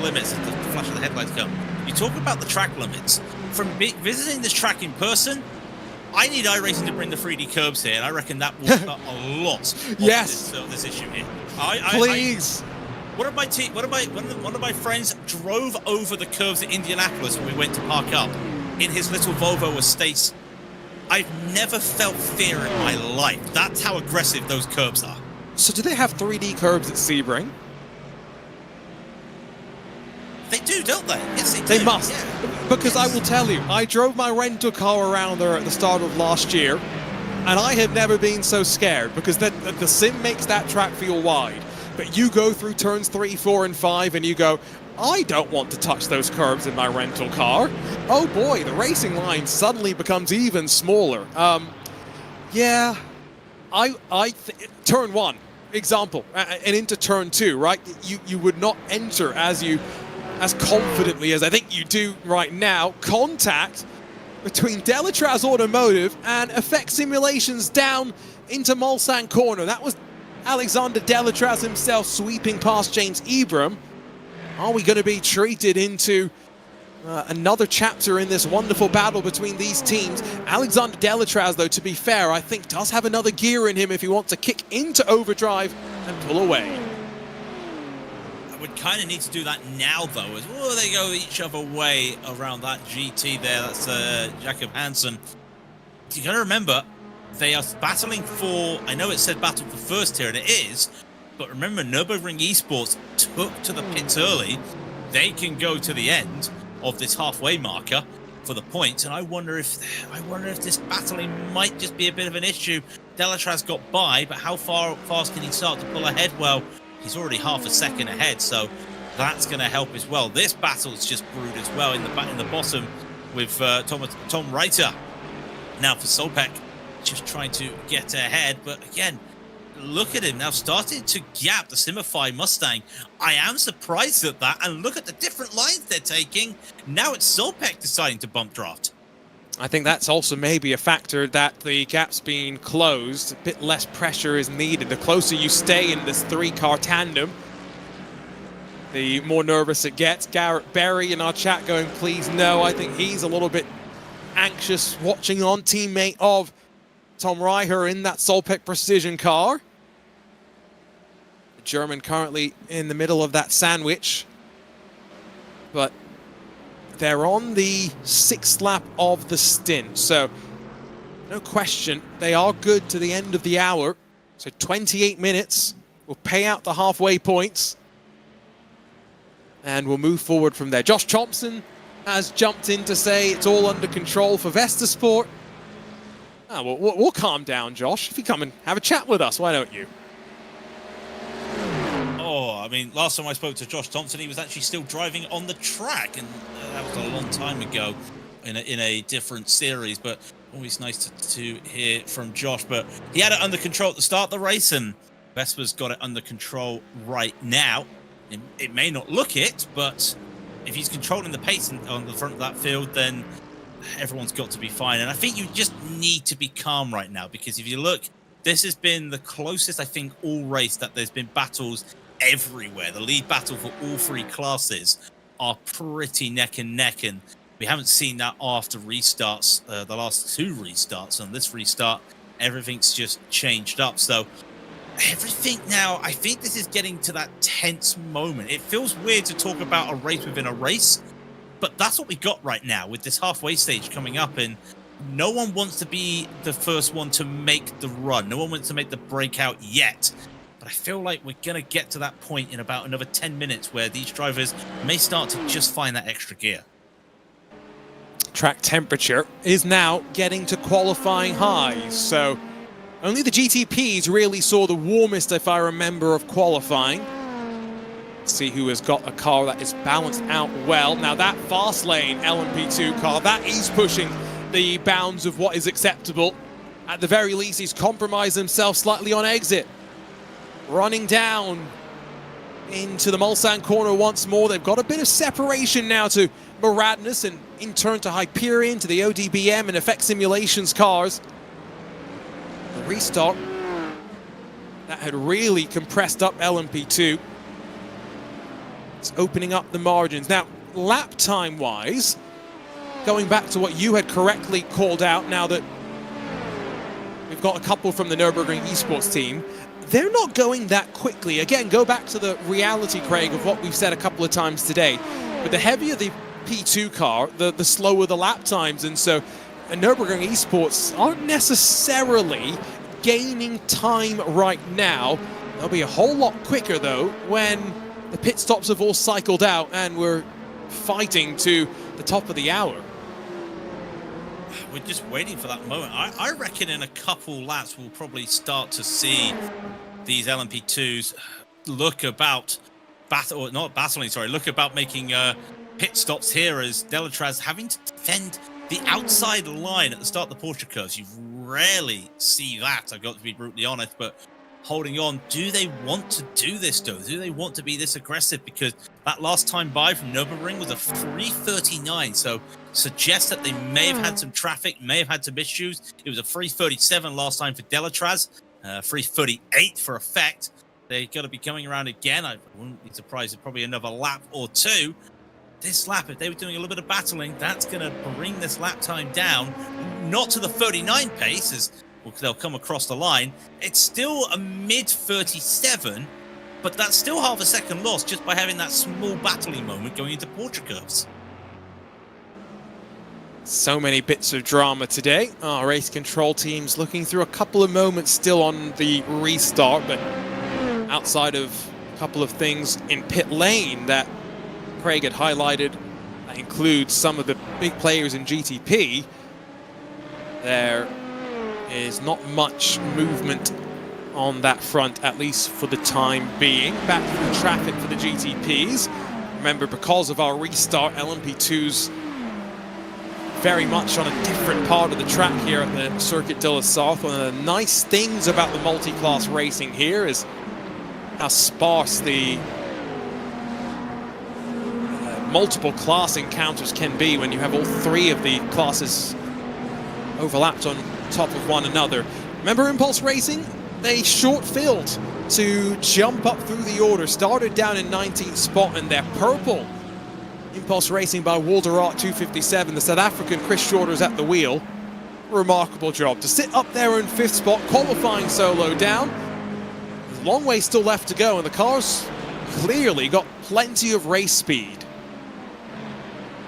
limits, the flash of the headlights come. You talk about the track limits. From visiting this track in person, I need iRacing to bring the 3D curbs here, and I reckon that will cut a lot of this issue here. Please. One of my friends drove over the curves at Indianapolis when we went to park up in his little Volvo Estate. I've never felt fear in my life. That's how aggressive those curbs are. So do they have 3D curbs at Sebring? They do, don't they? Yes, they must. Yeah. Because I will tell you, I drove my rental car around there at the start of last year, and I have never been so scared, because the sim makes that track feel wide. But you go through turns 3, 4, and 5, and you go, I don't want to touch those curbs in my rental car. Oh boy, the racing line suddenly becomes even smaller. Yeah, turn 1, example, and into turn 2, right? You would not enter as confidently as I think you do right now. Contact between Delatraz Automotive and Effect Simulations down into Mulsanne corner. That was Alexander Delatraz himself sweeping past James Ebram. Are we going to be treated into another chapter in this wonderful battle between these teams? Alexander Delatraz, though, to be fair, I think does have another gear in him if he wants to kick into overdrive and pull away. Would kind of need to do that now, though, as they go each other way around that GT there. That's Jakob Hansen. You got to remember, they are battling for, I know it said battle for first here, and it is, but remember, Nürburgring Esports took to the pits early. They can go to the end of this halfway marker for the points, and I wonder if this battling might just be a bit of an issue. Delatraz got by, but how fast can he start to pull ahead? Well, he's already half a second ahead, so that's going to help as well. This battle's just brewed as well in the bottom with Tom Reiter. Now for Solpek, just trying to get ahead, but again, look at him now starting to gap the Simify Mustang. I am surprised at that, and look at the different lines they're taking. Now it's Solpek deciding to bump draft. I think that's also maybe a factor that the gap's being closed. A bit less pressure is needed. The closer you stay in this 3-car tandem, the more nervous it gets. Garrett Berry in our chat going, please no. I think he's a little bit anxious watching on, teammate of Tom Reicher in that Solpek Precision car. The German currently in the middle of that sandwich. But they're on the 6th lap of the stint, so no question, they are good to the end of the hour. So 28 minutes will pay out the halfway points, and we'll move forward from there. Josh Thompson has jumped in to say it's all under control for Vestasport. We'll calm down, Josh. If you come and have a chat with us, why don't you? Oh, I mean, last time I spoke to Josh Thompson, he was actually still driving on the track, and that was a long time ago in a different series, but always nice to hear from Josh. But he had it under control at the start of the race, and Vespa's got it under control right now. It may not look it, but if he's controlling the pace on the front of that field, then everyone's got to be fine. And I think you just need to be calm right now, because if you look, this has been the closest, I think, all race that there's been battles everywhere. The lead battle for all 3 classes are pretty neck and neck, and we haven't seen that after restarts, the last 2 restarts. On this restart, everything's just changed up. So everything now, I think this is getting to that tense moment. It feels weird to talk about a race within a race, but that's what we got right now with this halfway stage coming up, and no one wants to be the first one to make the run. No one wants to make the breakout yet. But I feel like we're going to get to that point in about another 10 minutes where these drivers may start to just find that extra gear. track temperature is now getting to qualifying highs. So only the GTPs really saw the warmest, if I remember, of qualifying. Let's see who has got a car that is balanced out well. Now that fast lane LMP2 car, that is pushing the bounds of what is acceptable. At the very least, he's compromised himself slightly on exit. Running down into the Mulsanne corner once more. They've got a bit of separation now to Maradness and in turn to Hyperion, to the ODBM and Effect Simulations cars. The restart that had really compressed up LMP2. It's opening up the margins. Now, lap time wise, going back to what you had correctly called out, now that we've got a couple from the Nürburgring esports team, they're not going that quickly. Again, go back to the reality, Craig, of what we've said a couple of times today. But the heavier the P2 car, the slower the lap times. And so Nürburgring esports aren't necessarily gaining time right now. They'll be a whole lot quicker, though, when the pit stops have all cycled out and we're fighting to the top of the hour. We're just waiting for that moment. I reckon in a couple laps we'll probably start to see these LMP2s look about look about making pit stops here, as Delatraz having to defend the outside line at the start of the Porsche curves. You rarely see that, I've got to be brutally honest, but holding on. Do they want to do this, though? Do they want to be this aggressive? Because that last time by from Nürburgring was a 3:39, so suggests that they may have had some traffic, may have had some issues. It was a 3:37 last time for Delatraz, 3:38 for Effect. They're going to be coming around again. I wouldn't be surprised if probably another lap or two. This lap, if they were doing a little bit of battling, that's going to bring this lap time down, not to the 39 pace, as they'll come across the line. It's still a mid-37, but that's still half a second loss just by having that small battling moment going into Porsche curves. So many bits of drama today. Our race control team's looking through a couple of moments still on the restart, but outside of a couple of things in pit lane that Craig had highlighted, that includes some of the big players in GTP, there is not much movement on that front, at least for the time being. Back through traffic for the GTPs. Remember, because of our restart, LMP2's very much on a different part of the track here at the Circuit de la Sarthe. One of the nice things about the multi-class racing here is how sparse the multiple class encounters can be when you have all three of the classes overlapped on top of one another. Remember Impulse Racing? They short-filled to jump up through the order. Started down in 19th spot, and they're purple. Impulse Racing by Walderat 257. The South African Chris Shorter's at the wheel. Remarkable job to sit up there in 5th spot, qualifying solo down. There's a long way still left to go, and the car's clearly got plenty of race speed.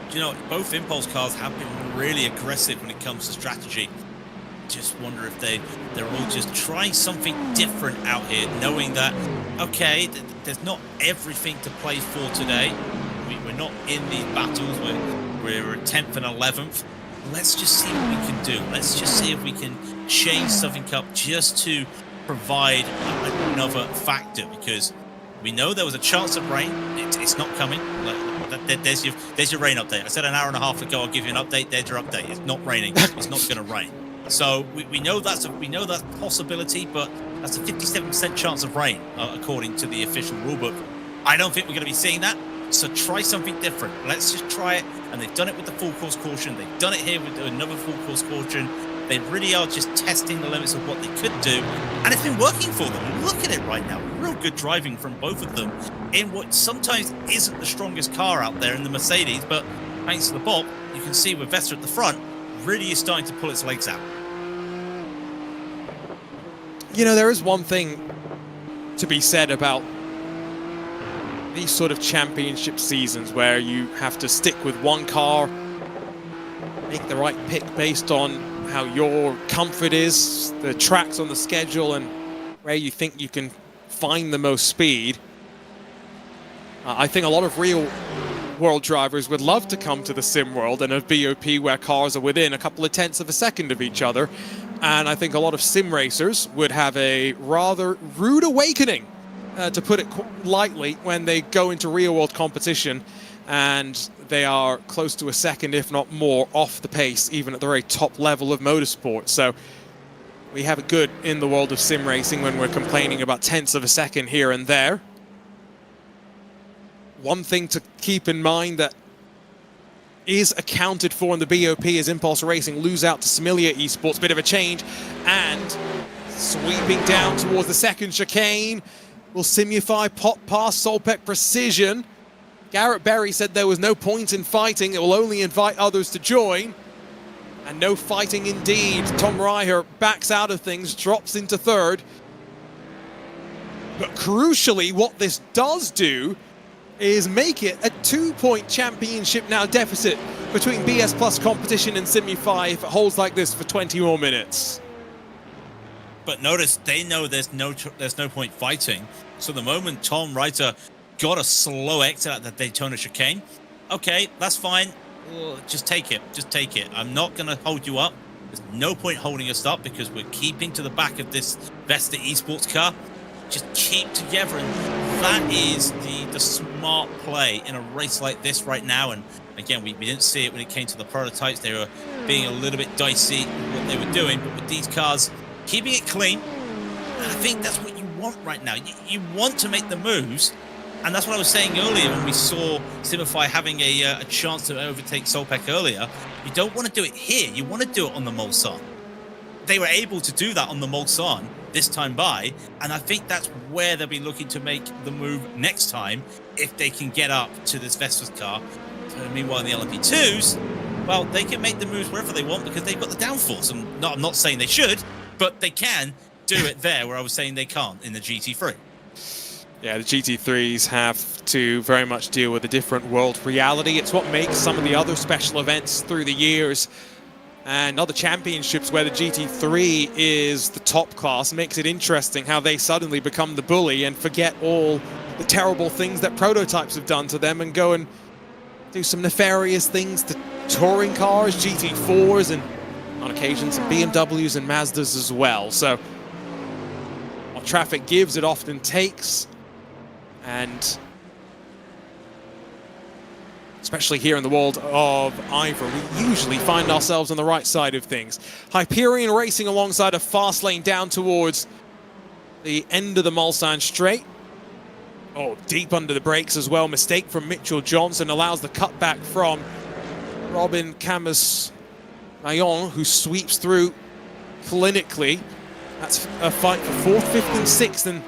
Do you know, both Impulse cars have been really aggressive when it comes to strategy. Just wonder if they're all just trying something different out here, knowing that, okay, there's not everything to play for today. We're not in these battles. We're at 10th and 11th. Let's just see what we can do. Let's just see if we can change something up just to provide another factor, because we know there was a chance of rain. It's not coming. There's your rain update. I said an hour and a half ago I'll give you an update. There's your update. It's not raining. It's not going to rain. So we know that's a possibility, but that's a 57% chance of rain according to the official rulebook. I don't think we're going to be seeing that. So try something different. Let's just try it. And they've done it with the full course caution. They've done it here with another full course caution. They really are just testing the limits of what they could do. And it's been working for them. Look at it right now. Real good driving from both of them in what sometimes isn't the strongest car out there in the Mercedes. But thanks to the Bob, you can see with Vettel at the front, really is starting to pull its legs out. You know, there is one thing to be said about these sort of championship seasons where you have to stick with one car, make the right pick based on how your comfort is, the tracks on the schedule, and where you think you can find the most speed. I think a lot of real world drivers would love to come to the sim world and a BOP where cars are within a couple of tenths of a second of each other. And I think a lot of sim racers would have a rather rude awakening, to put it lightly, when they go into real world competition and they are close to a second, if not more, off the pace, even at the very top level of motorsport. So we have it good in the world of sim racing when we're complaining about tenths of a second here and there. One thing to keep in mind that is accounted for in the BOP is Impulse Racing lose out to Similia Esports. Bit of a change, and sweeping down towards the second chicane. Will Simufy pop past Solpec Precision? Garrett Berry said there was no point in fighting. It will only invite others to join. And no fighting indeed. Tom Reiher backs out of things, drops into third. But crucially, what this does do is make it a 2-point championship now deficit between BS Plus competition and Simufy if it holds like this for 20 more minutes. But notice they know there's no point fighting. So the moment Tom Reiter got a slow exit at the Daytona chicane, okay, that's fine. Just take it. Just take it. I'm not going to hold you up. There's no point holding us up because we're keeping to the back of this Vesta Esports car. Just keep together, and that is the smart play in a race like this right now. And again, we didn't see it when it came to the prototypes. They were being a little bit dicey with what they were doing, but with these cars, keeping it clean, and I think that's what you want right now. You want to make the moves, and that's what I was saying earlier when we saw Simify having a chance to overtake Solpec earlier. You don't want to do it here. You want to do it on the Mulsanne. They were able to do that on the Mulsanne this time by, and I think that's where they'll be looking to make the move next time if they can get up to this Vestas car. Meanwhile, in the LMP2s, well, they can make the moves wherever they want because they've got the downforce. I'm not saying they should, but they can do it there where I was saying they can't in the GT3. Yeah, the GT3s have to very much deal with a different world reality. It's what makes some of the other special events through the years and other championships where the GT3 is the top class, makes it interesting how they suddenly become the bully and forget all the terrible things that prototypes have done to them and go and do some nefarious things to touring cars, GT4s, and on occasion some BMWs and Mazdas as well. So what traffic gives, it often takes. And especially here in the world of IVRA, we usually find ourselves on the right side of things. Hyperion racing alongside a fast lane down towards the end of the Mulsanne straight. Oh, deep under the brakes as well. Mistake from Mitchell Johnson allows the cutback from Robin Camus-Mayon, who sweeps through clinically. That's a fight for 4th, 5th, and 6th in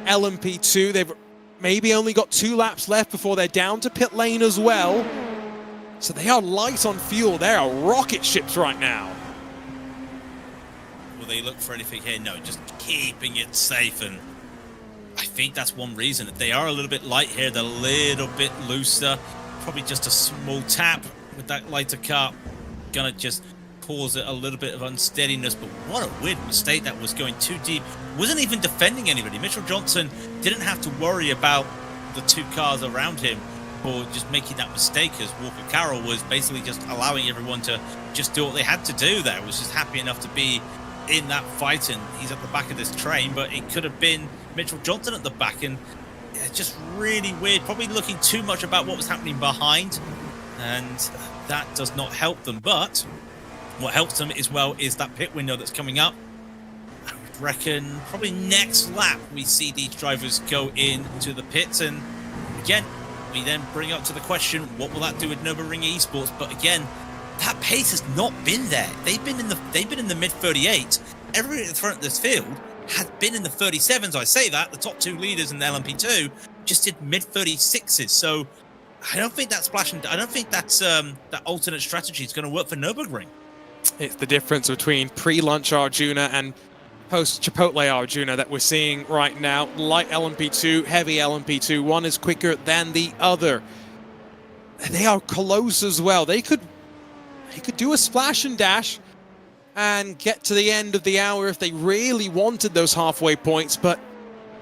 LMP2. They've maybe only got 2 laps left before they're down to pit lane as well. So they are light on fuel. They are rocket ships right now. Will they look for anything here? No, just keeping it safe. And I think that's one reason that they are a little bit light here. They're a little bit looser. Probably just a small tap with that lighter car. Gonna just cause it a little bit of unsteadiness, but what a weird mistake that was, going too deep. Wasn't even defending anybody. Mitchell Johnson didn't have to worry about the 2 cars around him for just making that mistake, as Walker Carroll was basically just allowing everyone to just do what they had to do there. Was just happy enough to be in that fight, and he's at the back of this train, but it could have been Mitchell Johnson at the back, and yeah, just really weird. Probably looking too much about what was happening behind, and that does not help them. But what helps them as well is that pit window that's coming up. I would reckon probably next lap we see these drivers go into the pits, and again we then bring up to the question, what will that do with Nürburgring Esports? But again, that pace has not been there. They've been in the mid 38s. Everybody at the front of this field had been in the 37s. I say that the top 2 leaders in the LMP2 just did mid 36s. So I don't think that I don't think that's that alternate strategy is going to work for Nürburgring. It's the difference between pre-lunch Arjuna and post-Chipotle Arjuna that we're seeing right now. Light LMP2, heavy LMP2. One is quicker than the other. They are close as well. They could do a splash and dash and get to the end of the hour if they really wanted those halfway points, but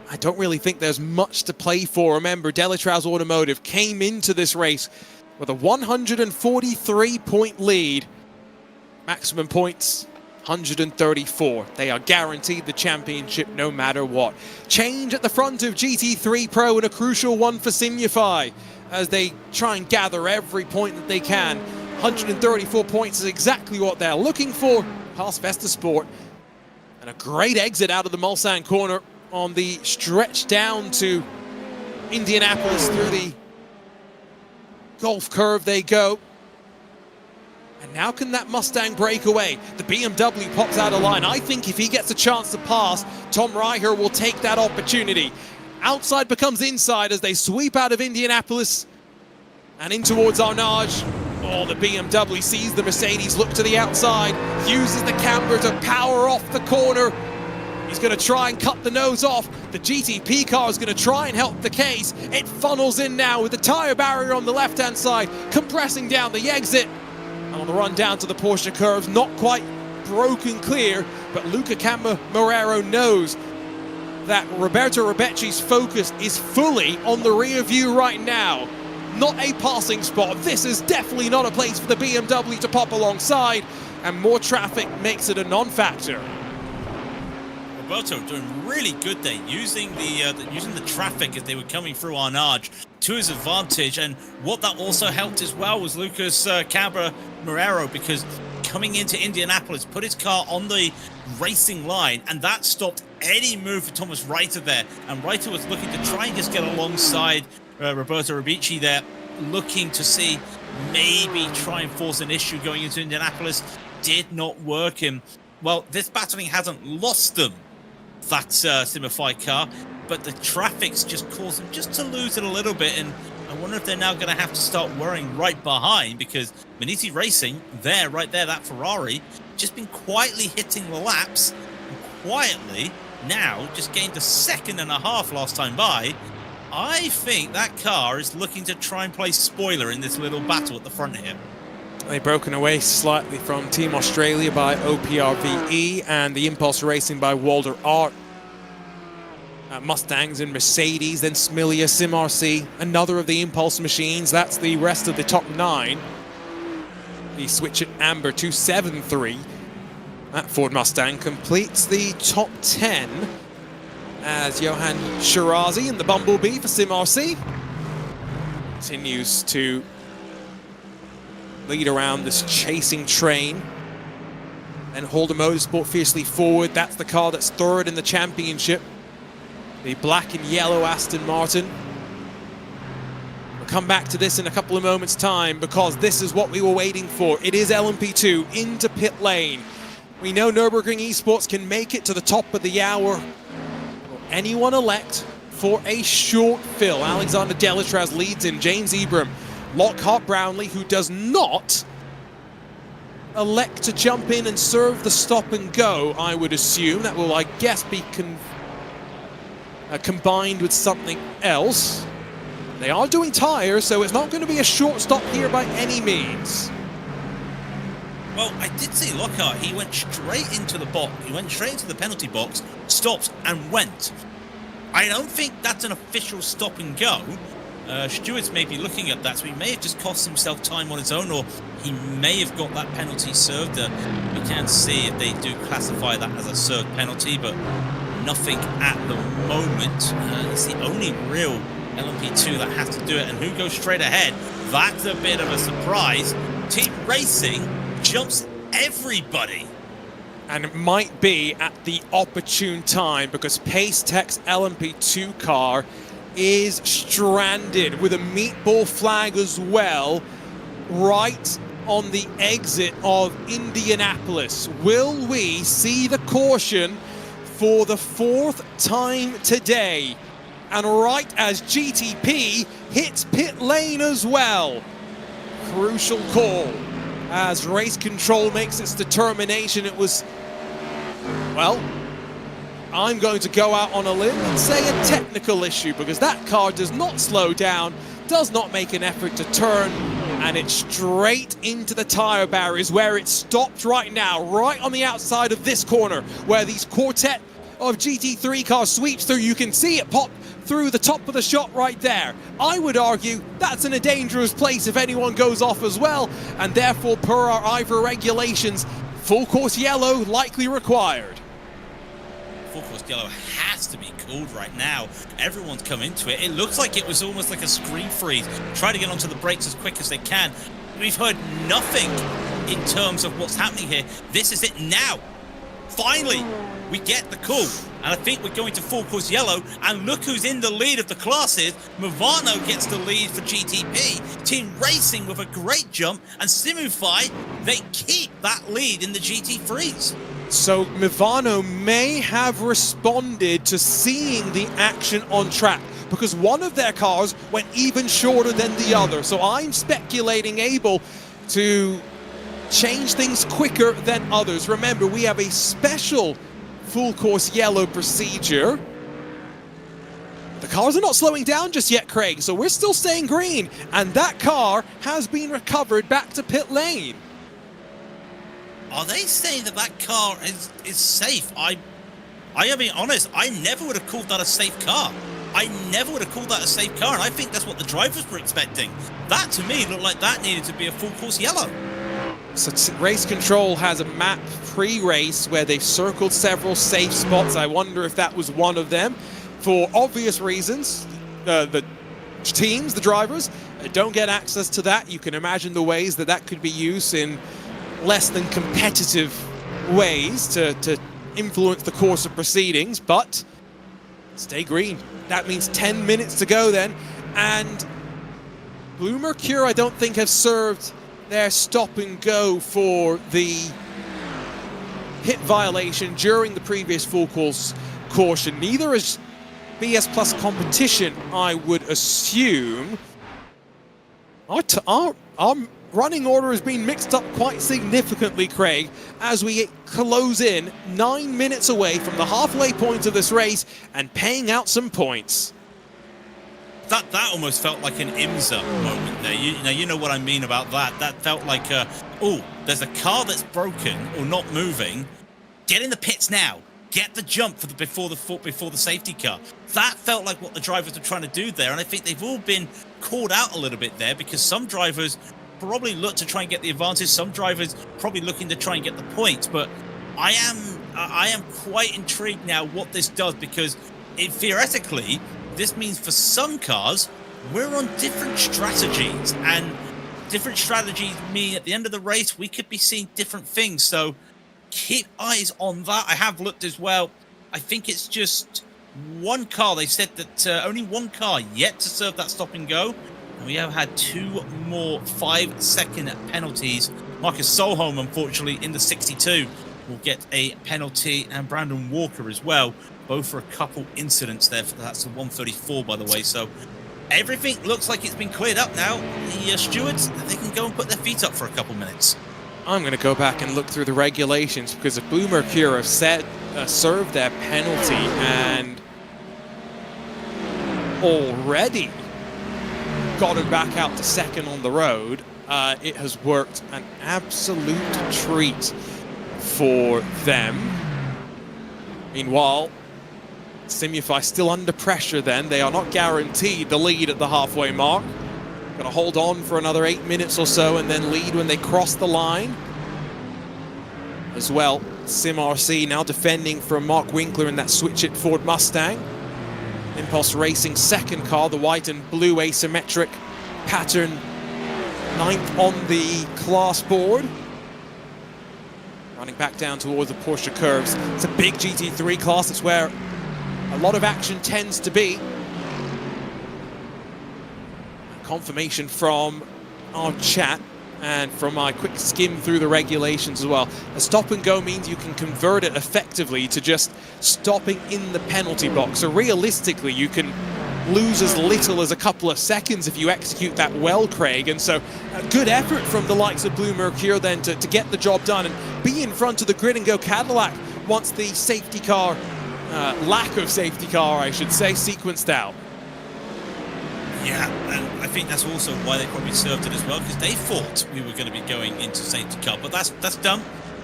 I don't really think there's much to play for. Remember, Delitraus Automotive came into this race with a 143-point lead. Maximum points, 134. They are guaranteed the championship no matter what. Change at the front of GT3 Pro, and a crucial one for Signify as they try and gather every point that they can. 134 points is exactly what they're looking for. Past Vesta Sport. And a great exit out of the Mulsanne corner on the stretch down to Indianapolis. Through the golf curve they go. And now can that Mustang break away? The BMW pops out of line. I think if he gets a chance to pass, Tom Reicher will take that opportunity. Outside becomes inside as they sweep out of Indianapolis and in towards Arnage. Oh, the BMW sees the Mercedes, look to the outside, uses the camber to power off the corner. He's going to try and cut the nose off. The GTP car is going to try and help the case. It funnels in now with the tyre barrier on the left-hand side, compressing down the exit. And on the run down to the Porsche curves, not quite broken clear, but Luca Cammarero knows that Roberto Rebecci's focus is fully on the rear view right now. Not a passing spot. This is definitely not a place for the BMW to pop alongside, and more traffic makes it a non-factor. Roberto doing really good there, using the traffic as they were coming through Arnage to his advantage. And what that also helped as well was Lucas Cammarero, because coming into Indianapolis, put his car on the racing line, and that stopped any move for Thomas Reiter there. And Reiter was looking to try and just get alongside Roberto Rebecci there, looking to see maybe try and force an issue going into Indianapolis. Did not work. And well, this battling hasn't lost them that Signify car, but the traffic's just caused them just to lose it a little bit. And I wonder if they're now going to have to start worrying right behind, because Maniti Racing there, right there, that Ferrari, just been quietly hitting the laps, and quietly now just gained a second and a half last time by. I think that car is looking to try and play spoiler in this little battle at the front here. They've broken away slightly from Team Australia by OPRVE and the Impulse Racing by Walder Art. Mustangs and Mercedes, then Smilia, SimRC, another of the Impulse machines. That's the rest of the top 9. The Switch at Amber 273. That Ford Mustang completes the top 10 as Johan Shirazi and the Bumblebee for SimRC continues to lead around this chasing train. And Holder Motorsport fiercely forward. That's the car that's third in the championship. The black and yellow Aston Martin. We'll come back to this in a couple of moments' time, because this is what we were waiting for. It is LMP2 into pit lane. We know Nürburgring Esports can make it to the top of the hour. Will anyone elect for a short fill? Alexander Delitraus leads in. James Ebram, Lockhart Brownlee, who does not elect to jump in and serve the stop and go, I would assume. That will, I guess, be combined with something else. They are doing tires, so it's not going to be a short stop here by any means. Well, I did see Lockhart. He went straight into the box. He went straight into the penalty box, stopped and went. I don't think that's an official stop and go. Stewart's may be looking at that, so he may have just cost himself time on his own, or he may have got that penalty served. We can't see if they do classify that as a served penalty, but nothing at the moment. It's the only real LMP2 that has to do it. And who goes straight ahead? That's a bit of a surprise. Team Racing jumps everybody. And it might be at the opportune time, because Pace Tech's LMP2 car is stranded with a meatball flag as well, right on the exit of Indianapolis. Will we see the caution for the 4th time today? And right as GTP hits pit lane as well. Crucial call as race control makes its determination. It was, well, I'm going to go out on a limb and say a technical issue, because that car does not slow down, does not make an effort to turn, and it's straight into the tire barriers, where it stopped right now, right on the outside of this corner, where these quartet of GT3 cars sweeps through. You can see it pop through the top of the shot right there. I would argue that's in a dangerous place if anyone goes off as well, and therefore, per our IVRA regulations, full course yellow likely required. Full course yellow has to be called right now. Everyone's come into it. It looks like it was almost like a screen freeze. Try to get onto the brakes as quick as they can. We've heard nothing in terms of what's happening here. This is it now. Finally, we get the call. And I think we're going to full course yellow. And look who's in the lead of the classes. Movano gets the lead for GTP. Team Racing with a great jump. And Simify, they keep that lead in the GT3s. So Movano may have responded to seeing the action on track, because one of their cars went even shorter than the other. So I'm speculating able to change things quicker than others. Remember, we have a special full course yellow procedure. The cars are not slowing down just yet, Craig, so we're still staying green. And that car has been recovered back to pit lane. Are they saying that that car is safe? I am being honest, I never would have called that a safe car. I never would have called that a safe car, and I think that's what the drivers were expecting. That, to me, looked like that needed to be a full course yellow. So Race Control has a map pre-race where they've circled several safe spots. I wonder if that was one of them. For obvious reasons, the teams, the drivers, don't get access to that. You can imagine the ways that that could be used in less than competitive ways to influence the course of proceedings, but stay green. That means 10 minutes to go then, and Blue Mercure I don't think have served their stop and go for the hit violation during the previous full course caution. Neither is BS Plus Competition, I would assume. Our running order has been mixed up quite significantly, Craig, as we close in 9 minutes away from the halfway point of this race and paying out some points. That almost felt like an IMSA moment there. You know what I mean about that. That felt like, oh, there's a car that's broken or not moving. Get in the pits now. Get the jump for before the safety car. That felt like what the drivers were trying to do there, and I think they've all been called out a little bit there, because some drivers probably look to try and get the advantage. Some drivers probably looking to try and get the points. But I am quite intrigued now what this does, because theoretically this means for some cars we're on different strategies, and different strategies mean at the end of the race we could be seeing different things. So keep eyes on that. I have looked as well. I think it's just one car. They said that only one car yet to serve that stop and go. And we have had 2 more 5-second penalties. Marcus Solholm, unfortunately, in the 62, will get a penalty, and Brandon Walker as well, both for a couple incidents there. That's the 134, by the way. So everything looks like it's been cleared up now. The stewards, they can go and put their feet up for a couple minutes. I'm going to go back and look through the regulations, because if Blue Mercure have served their penalty and already gotten back out to second on the road, it has worked an absolute treat for them. Meanwhile, Simify still under pressure then. They are not guaranteed the lead at the halfway mark. Got to hold on for another 8 minutes or so and then lead when they cross the line. As well, Sim RC now defending from Mark Winkler in that Switch It Ford Mustang. Impulse Racing second car, the white and blue asymmetric pattern, 9th on the class board. Running back down towards the Porsche curves. It's a big GT3 class. It's where a lot of action tends to be. Confirmation from our chat and from my quick skim through the regulations as well. A stop and go means you can convert it effectively to just stopping in the penalty box. So realistically, you can lose as little as a couple of seconds if you execute that well, Craig. And so a good effort from the likes of Blue Mercure then to get the job done and be in front of the grid and go Cadillac once the safety car, lack of safety car, I should say, sequenced out. Yeah, and I think that's also why they probably served it as well, because they thought we were going to be going into safety car. But that's done.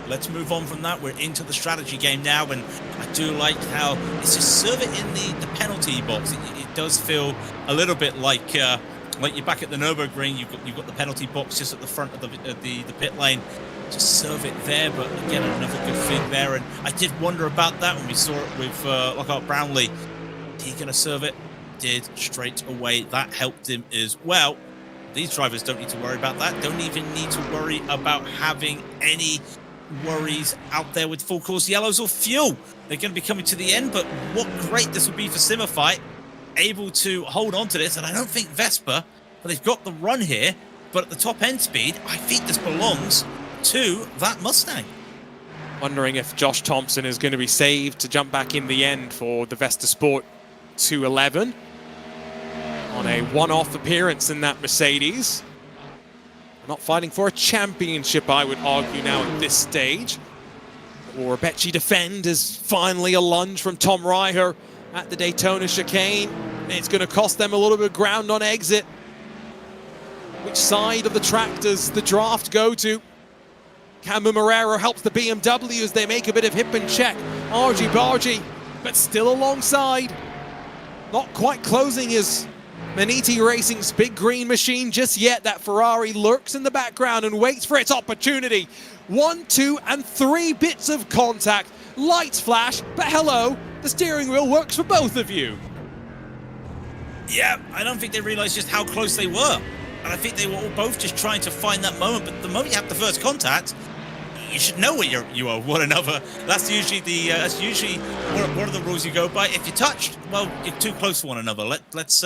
let's move on from that. We're into the strategy game now, and I do like how it's just serve it in the penalty box. It does feel a little bit like you're back at the Nürburgring. You've got the penalty box just at the front of the pit lane. Just serve it there, but again, another good thing there. And I did wonder about that when we saw it with Lockhart Brownlee. Is he going to serve it? Did straight away. That helped him as well. These drivers don't need to worry about that. Don't even need to worry about having any worries out there with full course yellows or fuel. They're going to be coming to the end, but what great this would be for Simify, able to hold on to this. And I don't think Vespa, but they've got the run here, but at the top end speed, I think this belongs to that Mustang. Wondering if Josh Thompson is going to be saved to jump back in the end for the Vesta Sport 211 on a one-off appearance in that Mercedes. Not fighting for a championship, I would argue, now at this stage. Or Becci defend is finally a lunge from Tom Reicher at the Daytona chicane. It's going to cost them a little bit of ground on exit. Which side of the track does the draft go to? Cameron Marrero helps the BMW as they make a bit of hip and check. Argy-bargy, but still alongside. Not quite closing his Maniti Racing's big green machine just yet. That Ferrari lurks in the background and waits for its opportunity. 1, 2, and 3 bits of contact. Lights flash, but hello, the steering wheel works for both of you. Yeah, I don't think they realized just how close they were. And I think they were both just trying to find that moment. But the moment you have the first contact, you should know where you are one another. That's usually one of the rules you go by. If you're touched, well, you're too close to one another. Let's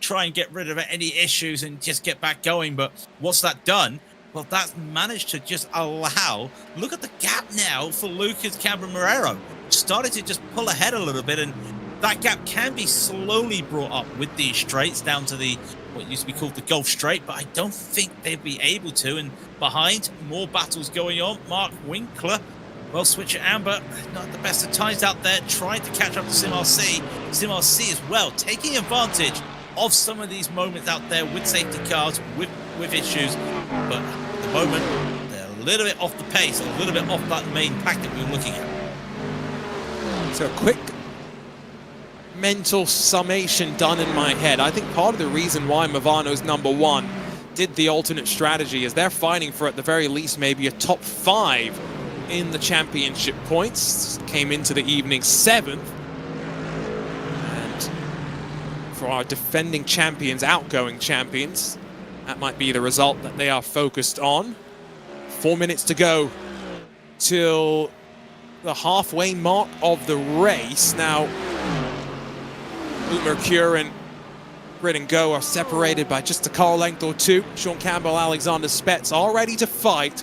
try and get rid of any issues and just get back going. But what's that done? Well, that's managed to just allow. Look at the gap now for Lucas Cameron Marrero. Started to just pull ahead a little bit, and that gap can be slowly brought up with these straights down to what used to be called the Gulf Straight, but I don't think they'd be able to. And behind, more battles going on. Mark Winkler, well, Switcher Amber, not the best of times out there, trying to catch up to SimRC. SimRC as well, taking advantage of some of these moments out there with safety cars, with issues. But at the moment, they're a little bit off the pace, a little bit off that main pack that we were looking at. So a quick mental summation done in my head. I think part of the reason why Movano's #1 did the alternate strategy is they're fighting for, at the very least, maybe a top 5 in the championship points. Came into the evening 7th. And for our defending champions, outgoing champions, that might be the result that they are focused on. 4 minutes to go till the halfway mark of the race. Now, Mercure and Grid and Go are separated by just a car length or 2. Sean Campbell, Alexander Spetz are ready to fight.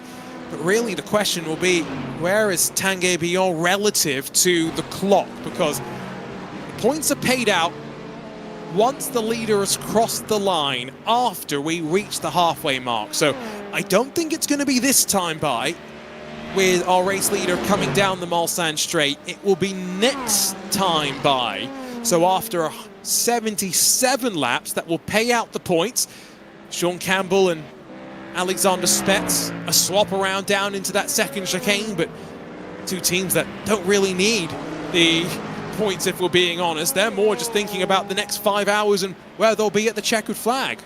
But really the question will be, where is Tanguy Billon relative to the clock? Because the points are paid out once the leader has crossed the line after we reach the halfway mark. So I don't think it's going to be this time by with our race leader coming down the Mulsanne Straight. It will be next time by. So after 77 laps, that will pay out the points. Sean Campbell and Alexander Spetz, a swap around down into that second chicane, but two teams that don't really need the points, if we're being honest. They're more just thinking about the next 5 hours and where they'll be at the checkered flag.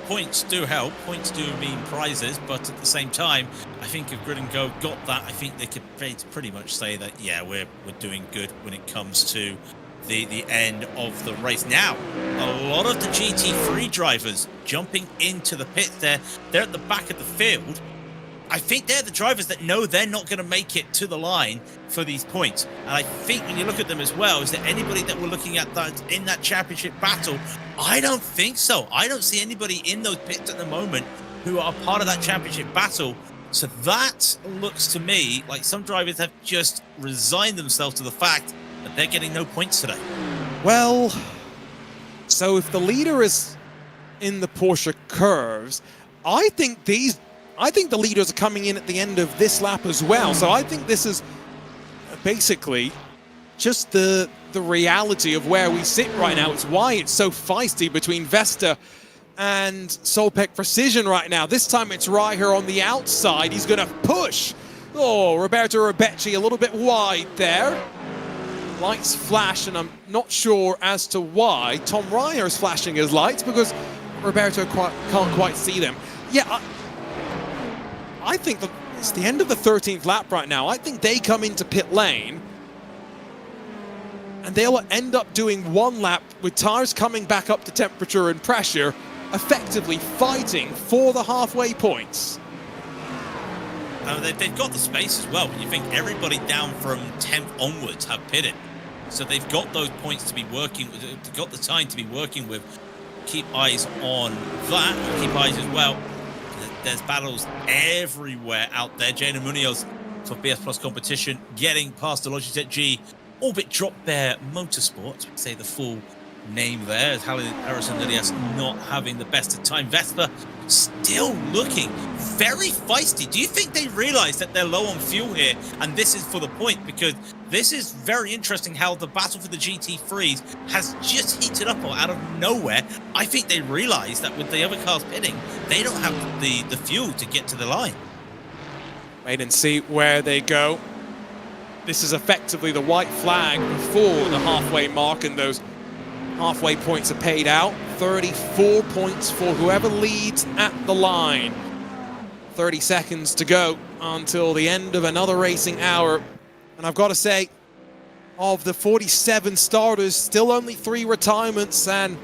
Points do help, points do mean prizes, but at the same time, I think if Grid and Go got that, I think they could pretty much say that, yeah, we're doing good when it comes to the end of the race. Now, a lot of the GT3 drivers jumping into the pits there. They're at the back of the field. I think they're the drivers that know they're not going to make it to the line for these points. And I think when you look at them as well, is there anybody that we're looking at that in that championship battle? I don't think so. I don't see anybody in those pits at the moment who are part of that championship battle. So that looks to me like some drivers have just resigned themselves to the fact that they're getting no points today. Well, so if the leader is in the Porsche curves, I think the leaders are coming in at the end of this lap as well. So I think this is basically just the reality of where we sit right now. It's why it's so feisty between Vesta and Solpec precision right now. This time it's Reiher on the outside. He's going to push. Oh, Roberto Rebecci a little bit wide there. Lights flash, and I'm not sure as to why. Tom Reiher is flashing his lights because Roberto can't quite see them. Yeah, I think that it's the end of the 13th lap right now. I think they come into pit lane and they'll end up doing one lap with tires coming back up to temperature and pressure, effectively fighting for the halfway points. They've got the space as well. You think everybody down from 10th onwards have pitted. So they've got those points to be working with, they've got the time to be working with. Keep eyes on that, keep eyes as well. There's battles everywhere out there. Jana Munoz for BS Plus competition, getting past the Logitech G. Orbit dropped their motorsport, say the full name there, as Harrison Lilias not having the best of time. Vespa still looking very feisty. Do you think they realize that they're low on fuel here and this is for the point? Because this is very interesting how the battle for the GT3s has just heated up out of nowhere. I think they realize that with the other cars pitting, they don't have the fuel to get to the line. Wait and see where they go. This is effectively the white flag before the halfway mark, and those halfway points are paid out. 34 points for whoever leads at the line. 30 seconds to go until the end of another racing hour. And I've got to say, of the 47 starters, still only 3 retirements, and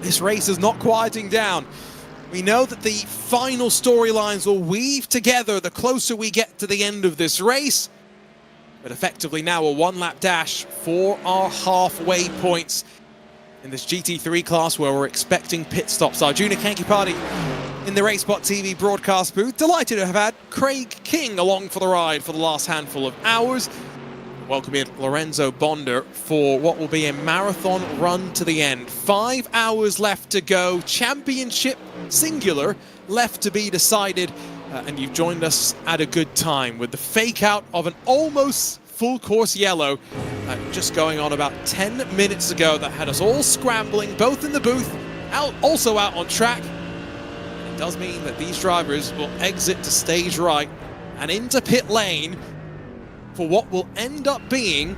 this race is not quieting down. We know that the final storylines will weave together the closer we get to the end of this race. But effectively now a one-lap dash for our halfway points in this GT3 class where we're expecting pit stops. Arjuna Kankipati in the RaceSpotTV broadcast booth. Delighted to have had Craig King along for the ride for the last handful of hours. Welcome in Lorenzo Bonder for what will be a marathon run to the end. 5 hours left to go. Championship singular left to be decided. And you've joined us at a good time with the fake out of an almost full course yellow just going on about 10 minutes ago that had us all scrambling, both in the booth, also out on track. It does mean that these drivers will exit to stage right and into pit lane for what will end up being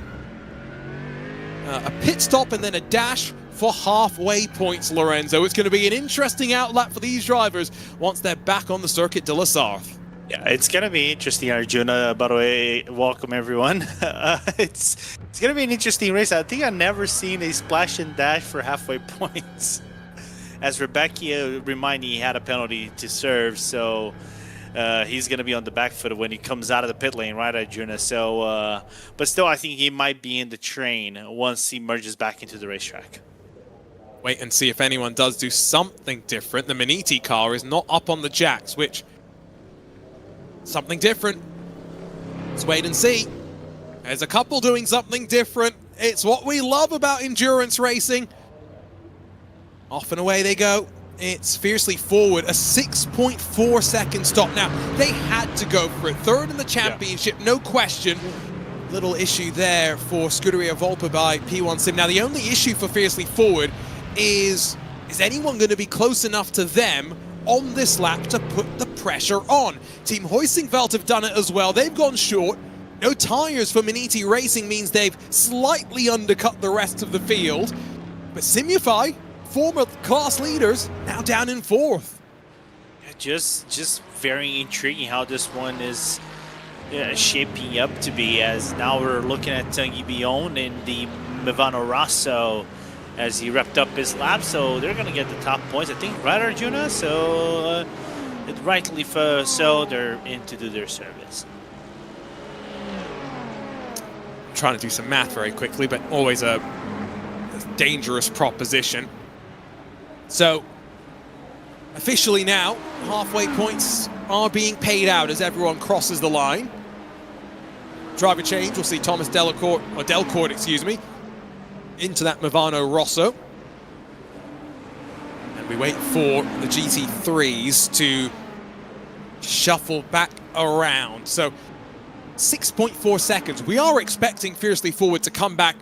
a pit stop and then a dash for halfway points, Lorenzo. It's going to be an interesting outlap for these drivers once they're back on the Circuit de la Sarthe. Yeah, it's going to be interesting, Arjuna. By the way, welcome everyone. It's going to be an interesting race. I think I've never seen a splash and dash for halfway points. As Rebecca reminded, he had a penalty to serve, so he's going to be on the back foot when he comes out of the pit lane, right, Arjuna? So, but still, I think he might be in the train once he merges back into the racetrack. Wait and see if anyone does do something different. The Maniti car is not up on the jacks, which... something different. Let's wait and see. There's a couple doing something different. It's what we love about endurance racing. Off and away they go. It's fiercely forward. A 6.4 second stop. Now, they had to go for it. Third in the championship, no question. Little issue there for Scuderia Volpe by P1 Sim. Now, the only issue for Fiercely Forward is anyone going to be close enough to them on this lap to put the pressure on? Team Hoisingveld have done it as well. They've gone short. No tires for Maniti Racing means they've slightly undercut the rest of the field. But Simufy, former class leaders, now down in 4th. Yeah, just very intriguing how this one is shaping up to be, as now we're looking at Tanguy Bion in the Movano Rosso as he wrapped up his lap, so they're going to get the top points, I think, right, Arjuna? So, rightly so, they're in to do their service. I'm trying to do some math very quickly, but always a dangerous proposition. So, officially now, halfway points are being paid out as everyone crosses the line. Driver change, we'll see Thomas Delcourt, excuse me, into that Movano Rosso. And we wait for the GT3s to shuffle back around. So 6.4 seconds. We are expecting Fiercely Forward to come back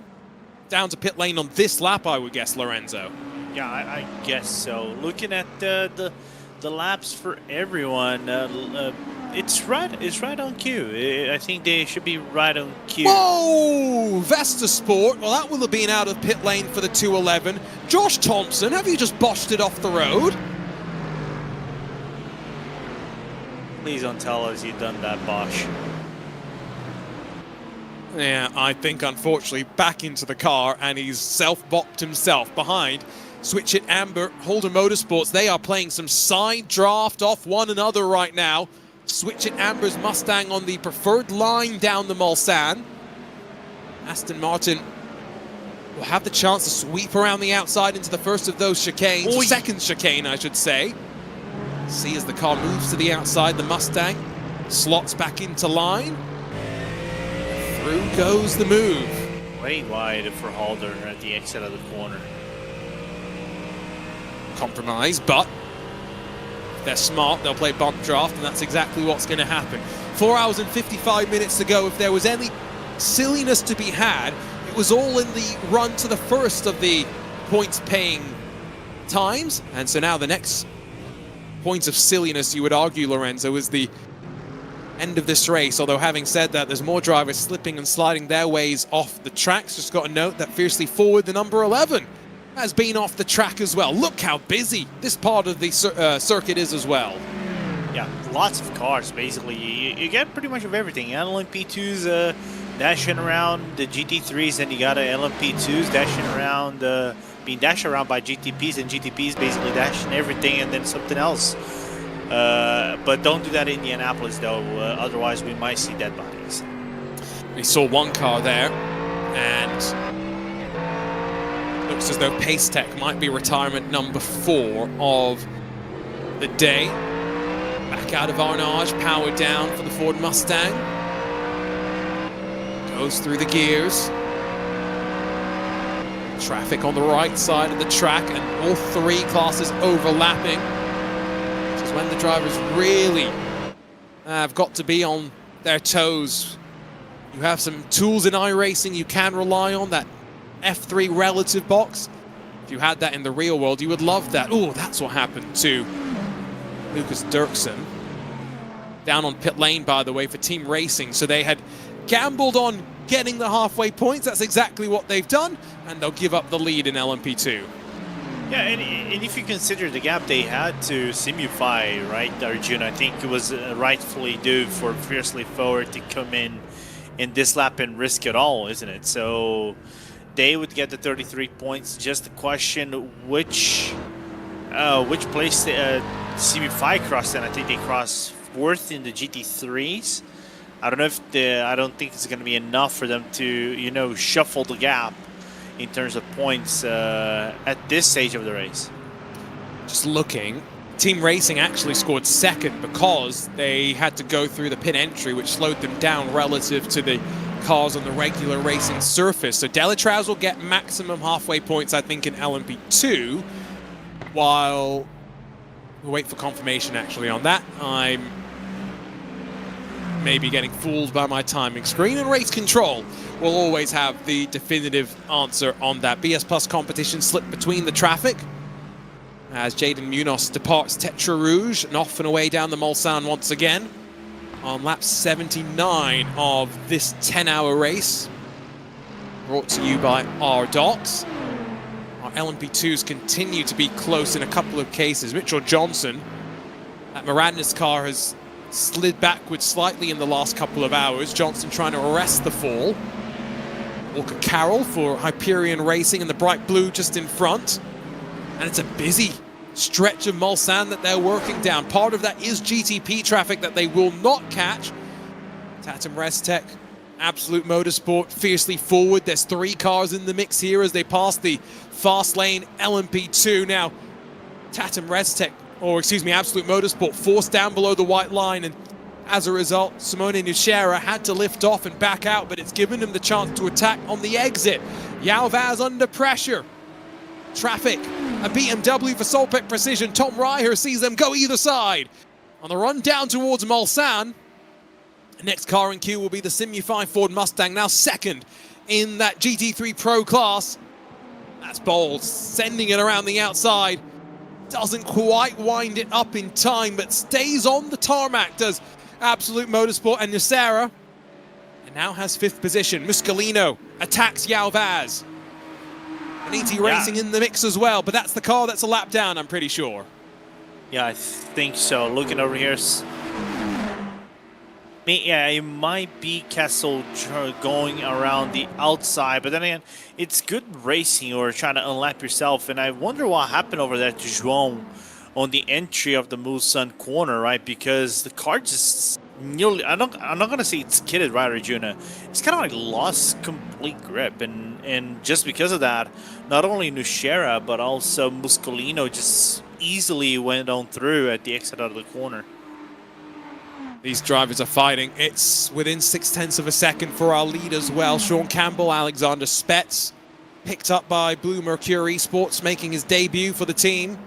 down to pit lane on this lap, I would guess, Lorenzo. Yeah, I guess so. Looking at the laps for everyone, it's right on cue. I think they should be right on cue. Whoa! Vesta Sport. Well, that will have been out of pit lane for the 211. Josh Thompson, have you just botched it off the road? Please don't tell us you've done that, Bosch. Yeah, I think, unfortunately, back into the car, and he's self-bopped himself behind Switch It Amber, Holden Motorsports. They are playing some side draft off one another right now. Switch It Amber's Mustang on the preferred line down the Mulsanne. Aston Martin will have the chance to sweep around the outside into the first of those chicanes. Oy. Second chicane, I should say. See as the car moves to the outside, the Mustang slots back into line. Through goes the move. Way wide for Halder at the exit of the corner. Compromise, but if they're smart, they'll play bump draft, and that's exactly what's going to happen. 4 hours and 55 minutes to go. If there was any silliness to be had, it was all in the run to the first of the points-paying times, and so now the next point of silliness, you would argue, Lorenzo, is the end of this race. Although having said that, there's more drivers slipping and sliding their ways off the tracks. Just got to note that Fiercely Forward, the number 11, has been off the track as well. Look how busy this part of the circuit is as well. Yeah, lots of cars, basically. You get pretty much of everything. LMP2s dashing around the GT3s, and you got LMP2s dashing around, being dashed around by GTPs, and GTPs basically dashing everything and then something else. But don't do that in Indianapolis, though. Otherwise, we might see dead bodies. We saw one car there, and looks as though Pace Tech might be retirement number 4 of the day. Back out of Arnage, powered down for the Ford Mustang. Goes through the gears. Traffic on the right side of the track, and all 3 classes overlapping. This is when the drivers really have got to be on their toes. You have some tools in iRacing you can rely on, that F3 relative box. If you had that in the real world, you would love that. Oh, that's what happened to Lucas Dirksen. Down on pit lane, by the way, for Team Racing. So they had gambled on getting the halfway points. That's exactly what they've done, and they'll give up the lead in LMP2. Yeah, and if you consider the gap they had to Simufy, right, Arjun, I think it was rightfully due for Fiercely Forward to come in this lap and risk it all, isn't it? So they would get the 33 points. Just the question, which place Simufy crossed in. I think they crossed 4th in the GT3s. I don't know if I don't think it's going to be enough for them to, you know, shuffle the gap in terms of points at this stage of the race. Just looking, Team Racing actually scored 2nd because they had to go through the pit entry, which slowed them down relative to the cars on the regular racing surface. So Delatraz will get maximum halfway points, I think, in LMP2, while we'll wait for confirmation actually on that. I'm maybe getting fooled by my timing screen, and Race Control will always have the definitive answer on that. BS Plus competition slipped between the traffic as Jaden Munoz departs Tetra Rouge and off and away down the Mulsanne once again on lap 79 of this 10-hour race. Brought to you by RDoks. Our LMP2s continue to be close in a couple of cases. Mitchell Johnson, that Miranda's car, has slid backwards slightly in the last couple of hours. Johnson trying to arrest the fall. Walker Carroll for Hyperion Racing in the bright blue just in front. And it's a busy stretch of Mulsanne that they're working down. Part of that is GTP traffic that they will not catch. Tatum Restech, Absolute Motorsport, Fiercely Forward. There's 3 cars in the mix here as they pass the fast lane LMP2. Now, Tatum Restech, or excuse me, Absolute Motorsport, forced down below the white line, and as a result, Simone Nuchera had to lift off and back out, but it's given him the chance to attack on the exit. Yalvaz under pressure. Traffic, a BMW for Solpec Precision. Tom Reiher sees them go either side. On the run down towards Mulsanne, the next car in queue will be the Simufy Ford Mustang, now 2nd in that GT3 Pro class. That's bold, sending it around the outside. Doesn't quite wind it up in time, but stays on the tarmac, does Absolute Motorsport. And Nucera, and now has 5th position. Muscolino attacks Yalvaz. And ET Racing in the mix as well, but that's the car that's a lap down, I'm pretty sure. Yeah, I think so. Looking over here. Yeah, it might be Kessel going around the outside, but then again, it's good racing or trying to unlap yourself. And I wonder what happened over there to João on the entry of the Mulsanne corner, right? Because the car just nearly, I'm not gonna say it's kidded, right, Arjuna? It's kind of like lost complete grip, and just because of that, not only Nucera but also Muscolino just easily went on through at the exit out of the corner. These drivers are fighting. It's within 0.6 of a second for our lead as well. Sean Campbell, Alexander Spetz, picked up by Blue Mercury Esports, making his debut for the team.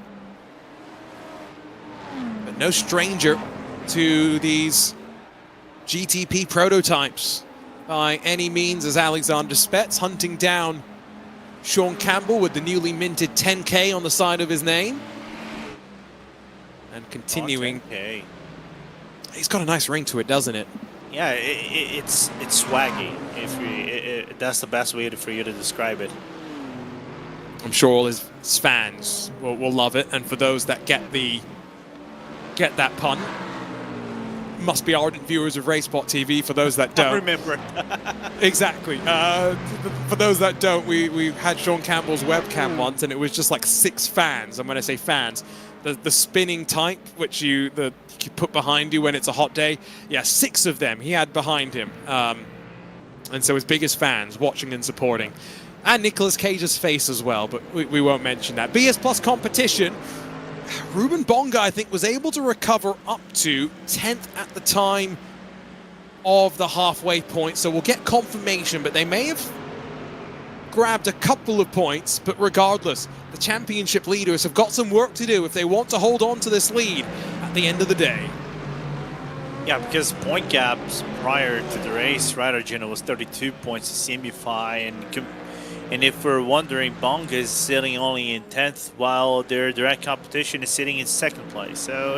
But no stranger to these GTP prototypes by any means, as Alexander Spetz hunting down Sean Campbell with the newly minted 10K on the side of his name. And continuing. 10K. He's got a nice ring to it, doesn't it? Yeah, it's swaggy. That's the best way for you to describe it. I'm sure all his fans will love it, and for those that get that pun, must be ardent viewers of RaceSpotTV. For those that don't, I remember. Exactly. For those that don't, we had Sean Campbell's webcam once, and it was just like 6 fans. And when I say fans, the spinning type, which you put behind you when it's a hot day. Yeah, 6 of them he had behind him. And so his biggest fans watching and supporting. And Nicolas Cage's face as well, but we won't mention that. BS Plus competition. Ruben Bonga, I think, was able to recover up to 10th at the time of the halfway point. So we'll get confirmation, but they may have grabbed a couple of points. But regardless, the championship leaders have got some work to do if they want to hold on to this lead at the end of the day. Yeah, because point gaps prior to the race, right, Arjuna, was 32 points to Simify, and if we're wondering, Bonga is sitting only in 10th, while their direct competition is sitting in 2nd place. So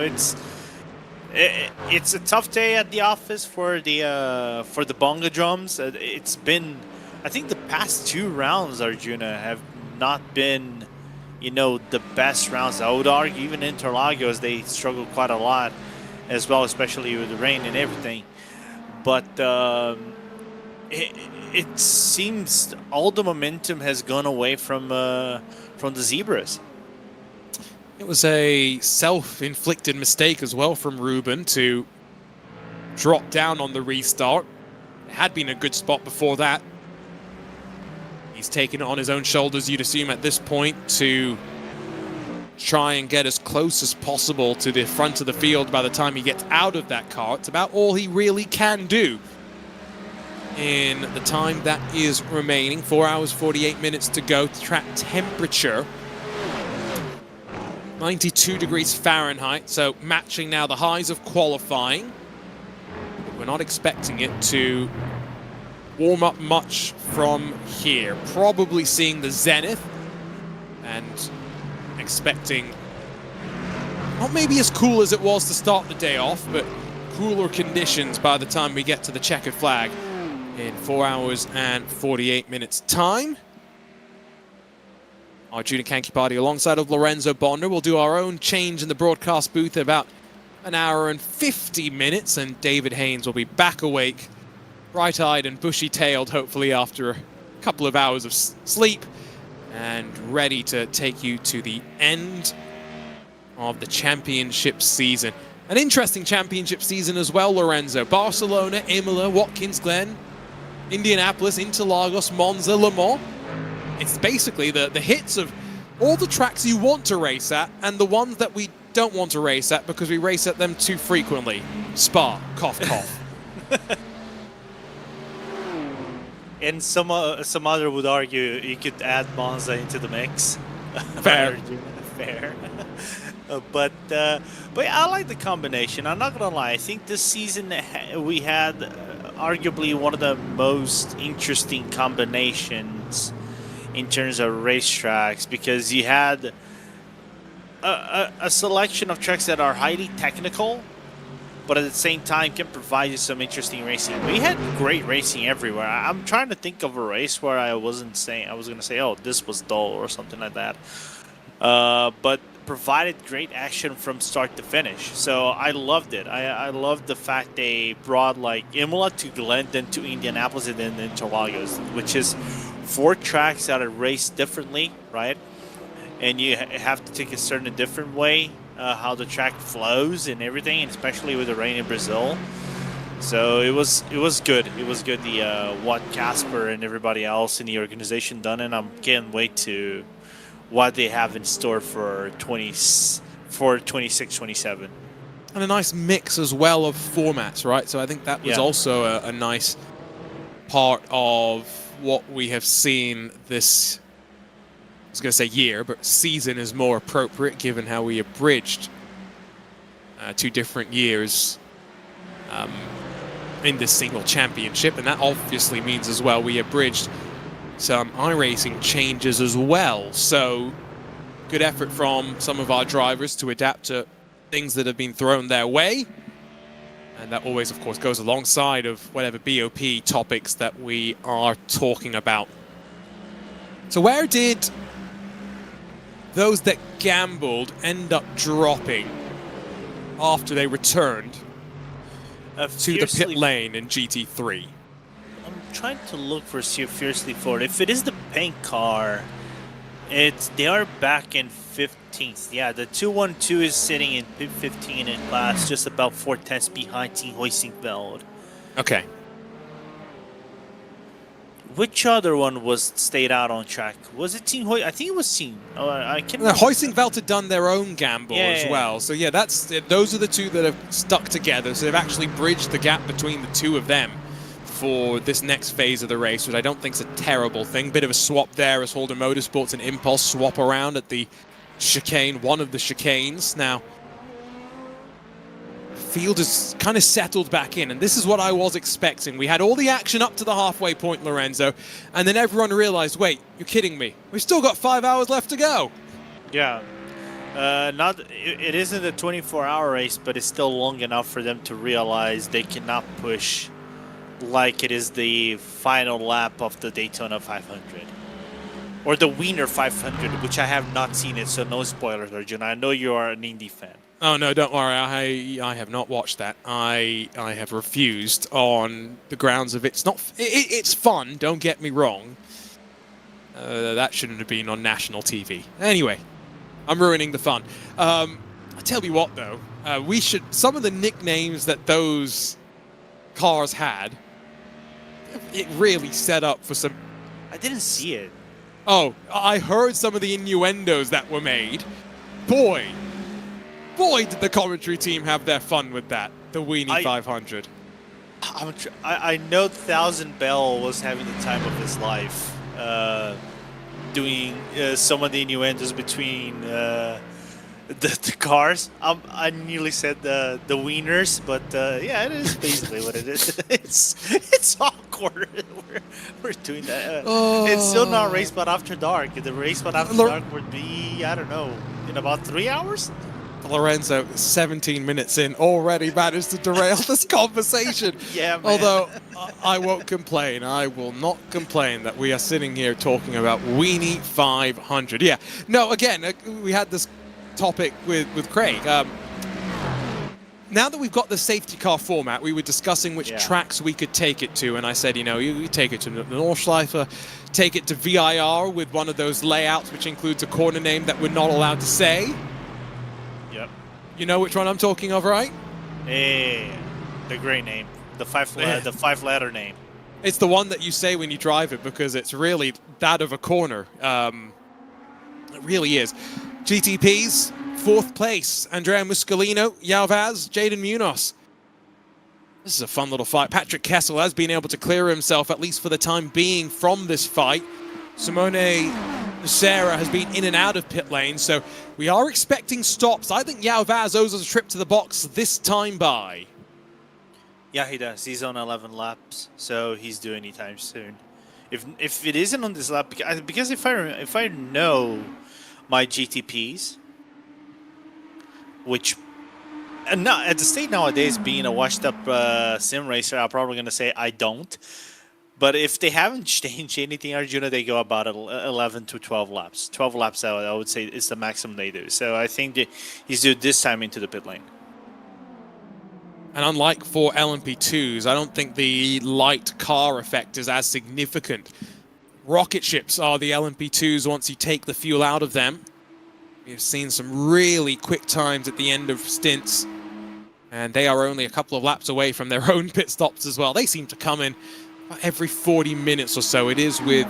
it's a tough day at the office for the Bonga drums. It's been, I think, the past 2 rounds, Arjuna, have not been, the best rounds. I would argue even Interlagos, they struggled quite a lot as well, especially with the rain and everything. But it seems all the momentum has gone away from the Zebras. It was a self-inflicted mistake as well from Ruben to drop down on the restart. It had been a good spot before that. He's taken it on his own shoulders, you'd assume, at this point, to try and get as close as possible to the front of the field by the time he gets out of that car. It's about all he really can do in the time that is remaining. 4 hours, 48 minutes to go. Track temperature, 92 degrees Fahrenheit, so matching now the highs of qualifying. We're not expecting it to warm up much from here. Probably seeing the zenith and expecting not maybe as cool as it was to start the day off, but cooler conditions by the time we get to the checkered flag in 4 hours and 48 minutes time. Arjuna Kankipati alongside of Lorenzo Bonder. We'll do our own change in the broadcast booth in about an hour and 50 minutes, and David Haynes will be back awake, bright-eyed and bushy-tailed, hopefully after a couple of hours of sleep, and ready to take you to the end of the championship season. An interesting championship season as well, Lorenzo. Barcelona, Imola, Watkins Glen, Indianapolis, Interlagos, Monza, Le Mans. It's basically the hits of all the tracks you want to race at and the ones that we don't want to race at because we race at them too frequently. Spa, cough, cough. And some other would argue you could add Monza into the mix. Fair. Fair. But I like the combination. I'm not gonna lie. I think this season we had arguably one of the most interesting combinations in terms of racetracks, because you had a selection of tracks that are highly technical, but at the same time can provide you some interesting racing. We had great racing everywhere. I'm trying to think of a race where I was going to say, oh, this was dull or something like that. But provided great action from start to finish. So I loved it. I loved the fact they brought like Imola to Glendon to Indianapolis and then Interlagos, which is 4 tracks that are raced differently, right? And you have to take a certain different way how the track flows and everything, and especially with the rain in Brazil. So it was good. It was good. What Casper and everybody else in the organization done, and I'm can't wait to what they have in store for 26-27. And a nice mix as well of formats, right? So I think that was also a nice part of what we have seen this, I was going to say year, but season is more appropriate given how we abridged 2 different years in this single championship. And that obviously means as well we abridged some iRacing changes as well. So good effort from some of our drivers to adapt to things that have been thrown their way. And that always, of course, goes alongside of whatever BOP topics that we are talking about. So where did those that gambled end up dropping after they returned to the pit lane in GT3? I'm trying to look for Fiercely Forward. If it is the pink car, they are back in 15th. Yeah, the 212 is sitting in 15 in class, just about 4/10 behind Team Hoisingveld. Okay. Which other one was stayed out on track? Was it Team Hoy? I think it was Team. I can't remember. Hoisingveld had done their own gamble as well. So yeah, those are the 2 that have stuck together. So they've actually bridged the gap between the 2 of them for this next phase of the race, which I don't think is a terrible thing. Bit of a swap there as Holden Motorsports and Impulse swap around at the chicane, one of the chicanes. Now, field is kind of settled back in, and this is what I was expecting. We had all the action up to the halfway point, Lorenzo, and then everyone realized, wait, you're kidding me. We've still got 5 hours left to go. Yeah. It isn't a 24-hour race, but it's still long enough for them to realize they cannot push like it is the final lap of the Daytona 500 or the Wiener 500, which I have not seen it, so no spoilers, Arjun. I know you are an Indy fan. Oh no, don't worry. I have not watched that. I have refused on the grounds of it's not. It's fun. Don't get me wrong. That shouldn't have been on national TV. Anyway, I'm ruining the fun. I tell you what, though, we should. Some of the nicknames that those cars had, it really set up for some. I didn't see it. Oh, I heard some of the innuendos that were made. Boy, did the commentary team have their fun with that. The Weenie 500. I know Thousand Bell was having the time of his life, doing some of the innuendos between the cars. I nearly said the wieners, but yeah, it is basically what it is. It's awkward. We're doing that. It's still not RaceSpot After Dark. The RaceSpot After Dark would be, I don't know, in about 3 hours. Lorenzo, 17 minutes in, already managed to derail this conversation. Yeah, man. Although, I won't complain. I will not complain that we are sitting here talking about Weenie 500. Yeah. No, again, we had this topic with Craig. Now that we've got the safety car format, we were discussing which tracks we could take it to, and I said, you take it to the Nordschleife, take it to VIR with one of those layouts which includes a corner name that we're not allowed to say. Yep. You know which one I'm talking of, right? Yeah, the great name, the five-letter name. It's the one that you say when you drive it because it's really that of a corner. It really is. GTP's 4th place. Andrea Muscolino, Yao Vaz, Jaden Munoz. This is a fun little fight. Patrick Kessel has been able to clear himself, at least for the time being, from this fight. Simone Sarah has been in and out of pit lane, so we are expecting stops. I think Yao Vaz owes us a trip to the box this time by. Yeah, he does. He's on 11 laps, so he's due anytime soon. If it isn't on this lap, because if I know my GTPs, which and now at the state nowadays, being a washed-up sim racer, I'm probably gonna say I don't. But if they haven't changed anything, Arjuna, they go about 11 to 12 laps. 12 laps out, I would say, is the maximum they do. So I think that he's due this time into the pit lane. And unlike for LMP2s, I don't think the light car effect is as significant. Rocket ships are the LMP2s once you take the fuel out of them. We've seen some really quick times at the end of stints, and they are only a couple of laps away from their own pit stops as well. They seem to come in every 40 minutes or so. It is with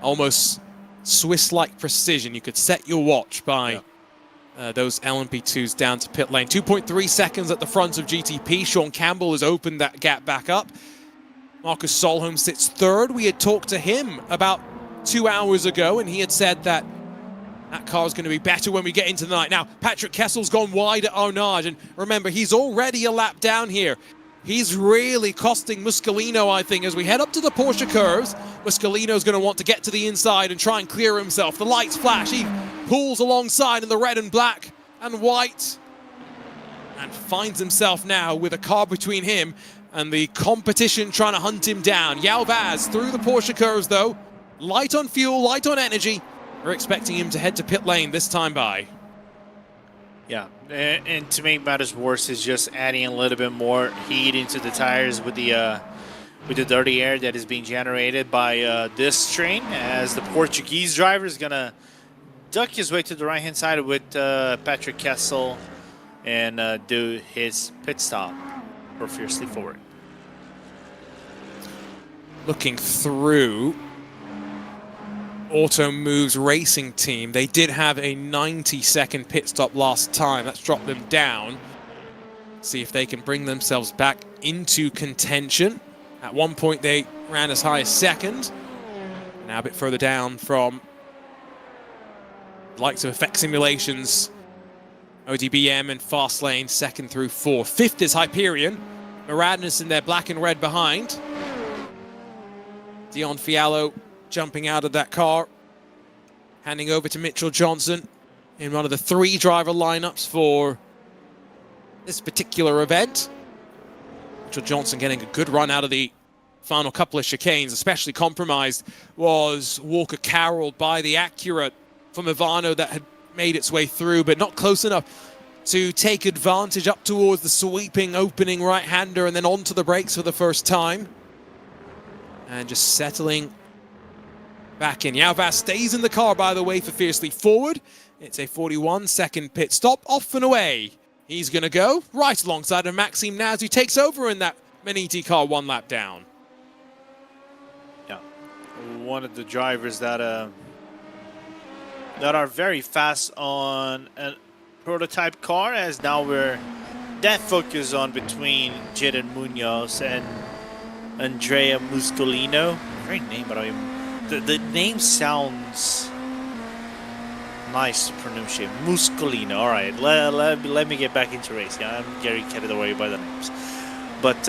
almost Swiss-like precision. You could set your watch by those LMP2s down to pit lane. 2.3 seconds at the front of GTP. Sean Campbell has opened that gap back up. Marcus Solholm sits third. We had talked to him about 2 hours ago, and he had said that that car is going to be better when we get into the night. Now, Patrick Kessel's gone wide at Arnage, and remember, he's already a lap down here. He's really costing Muscolino, I think, as we head up to the Porsche curves. Muscolino's going to want to get to the inside and try and clear himself. The lights flash. He pulls alongside in the red and black and white and finds himself now with a car between him and the competition trying to hunt him down. Yao Vaz through the Porsche curves, though. Light on fuel, light on energy. We're expecting him to head to pit lane this time by. Yeah, and to make matters worse is just adding a little bit more heat into the tires with the dirty air that is being generated by this train, as the Portuguese driver is gonna duck his way to the right-hand side with Patrick Kessel and do his pit stop for Fiercely Forward. Looking through Auto Moves Racing team, they did have a 90-second pit stop last time. That's dropped them down. See if they can bring themselves back into contention. At one point they ran as high as second. Now a bit further down from the likes of Effect Simulations, ODBM and Fastlane, second through fourth. Fifth is Hyperion. Maradness in their black and red behind. Dion Fiallo jumping out of that car, handing over to Mitchell Johnson in one of the 3 driver lineups for this particular event. Mitchell Johnson getting a good run out of the final couple of chicanes. Especially compromised was Walker Carroll by the Acura from Ivano that had made its way through, but not close enough to take advantage up towards the sweeping opening right-hander and then onto the brakes for the first time. And just settling back in. Yao Vaz stays in the car, by the way, for Fiercely Forward. It's a 41-second pit stop. Off and away. He's going to go right alongside of Maxime Naz, who takes over in that Maniti car 1 lap down. Yeah, one of the drivers that are very fast on a prototype car, as now we're that focus on between Jaden Munoz and Andrea Muscolino. Great name, but the name sounds nice to pronunciate. Muscolino. All right, let me get back into racing. I'm getting carried away by the names. But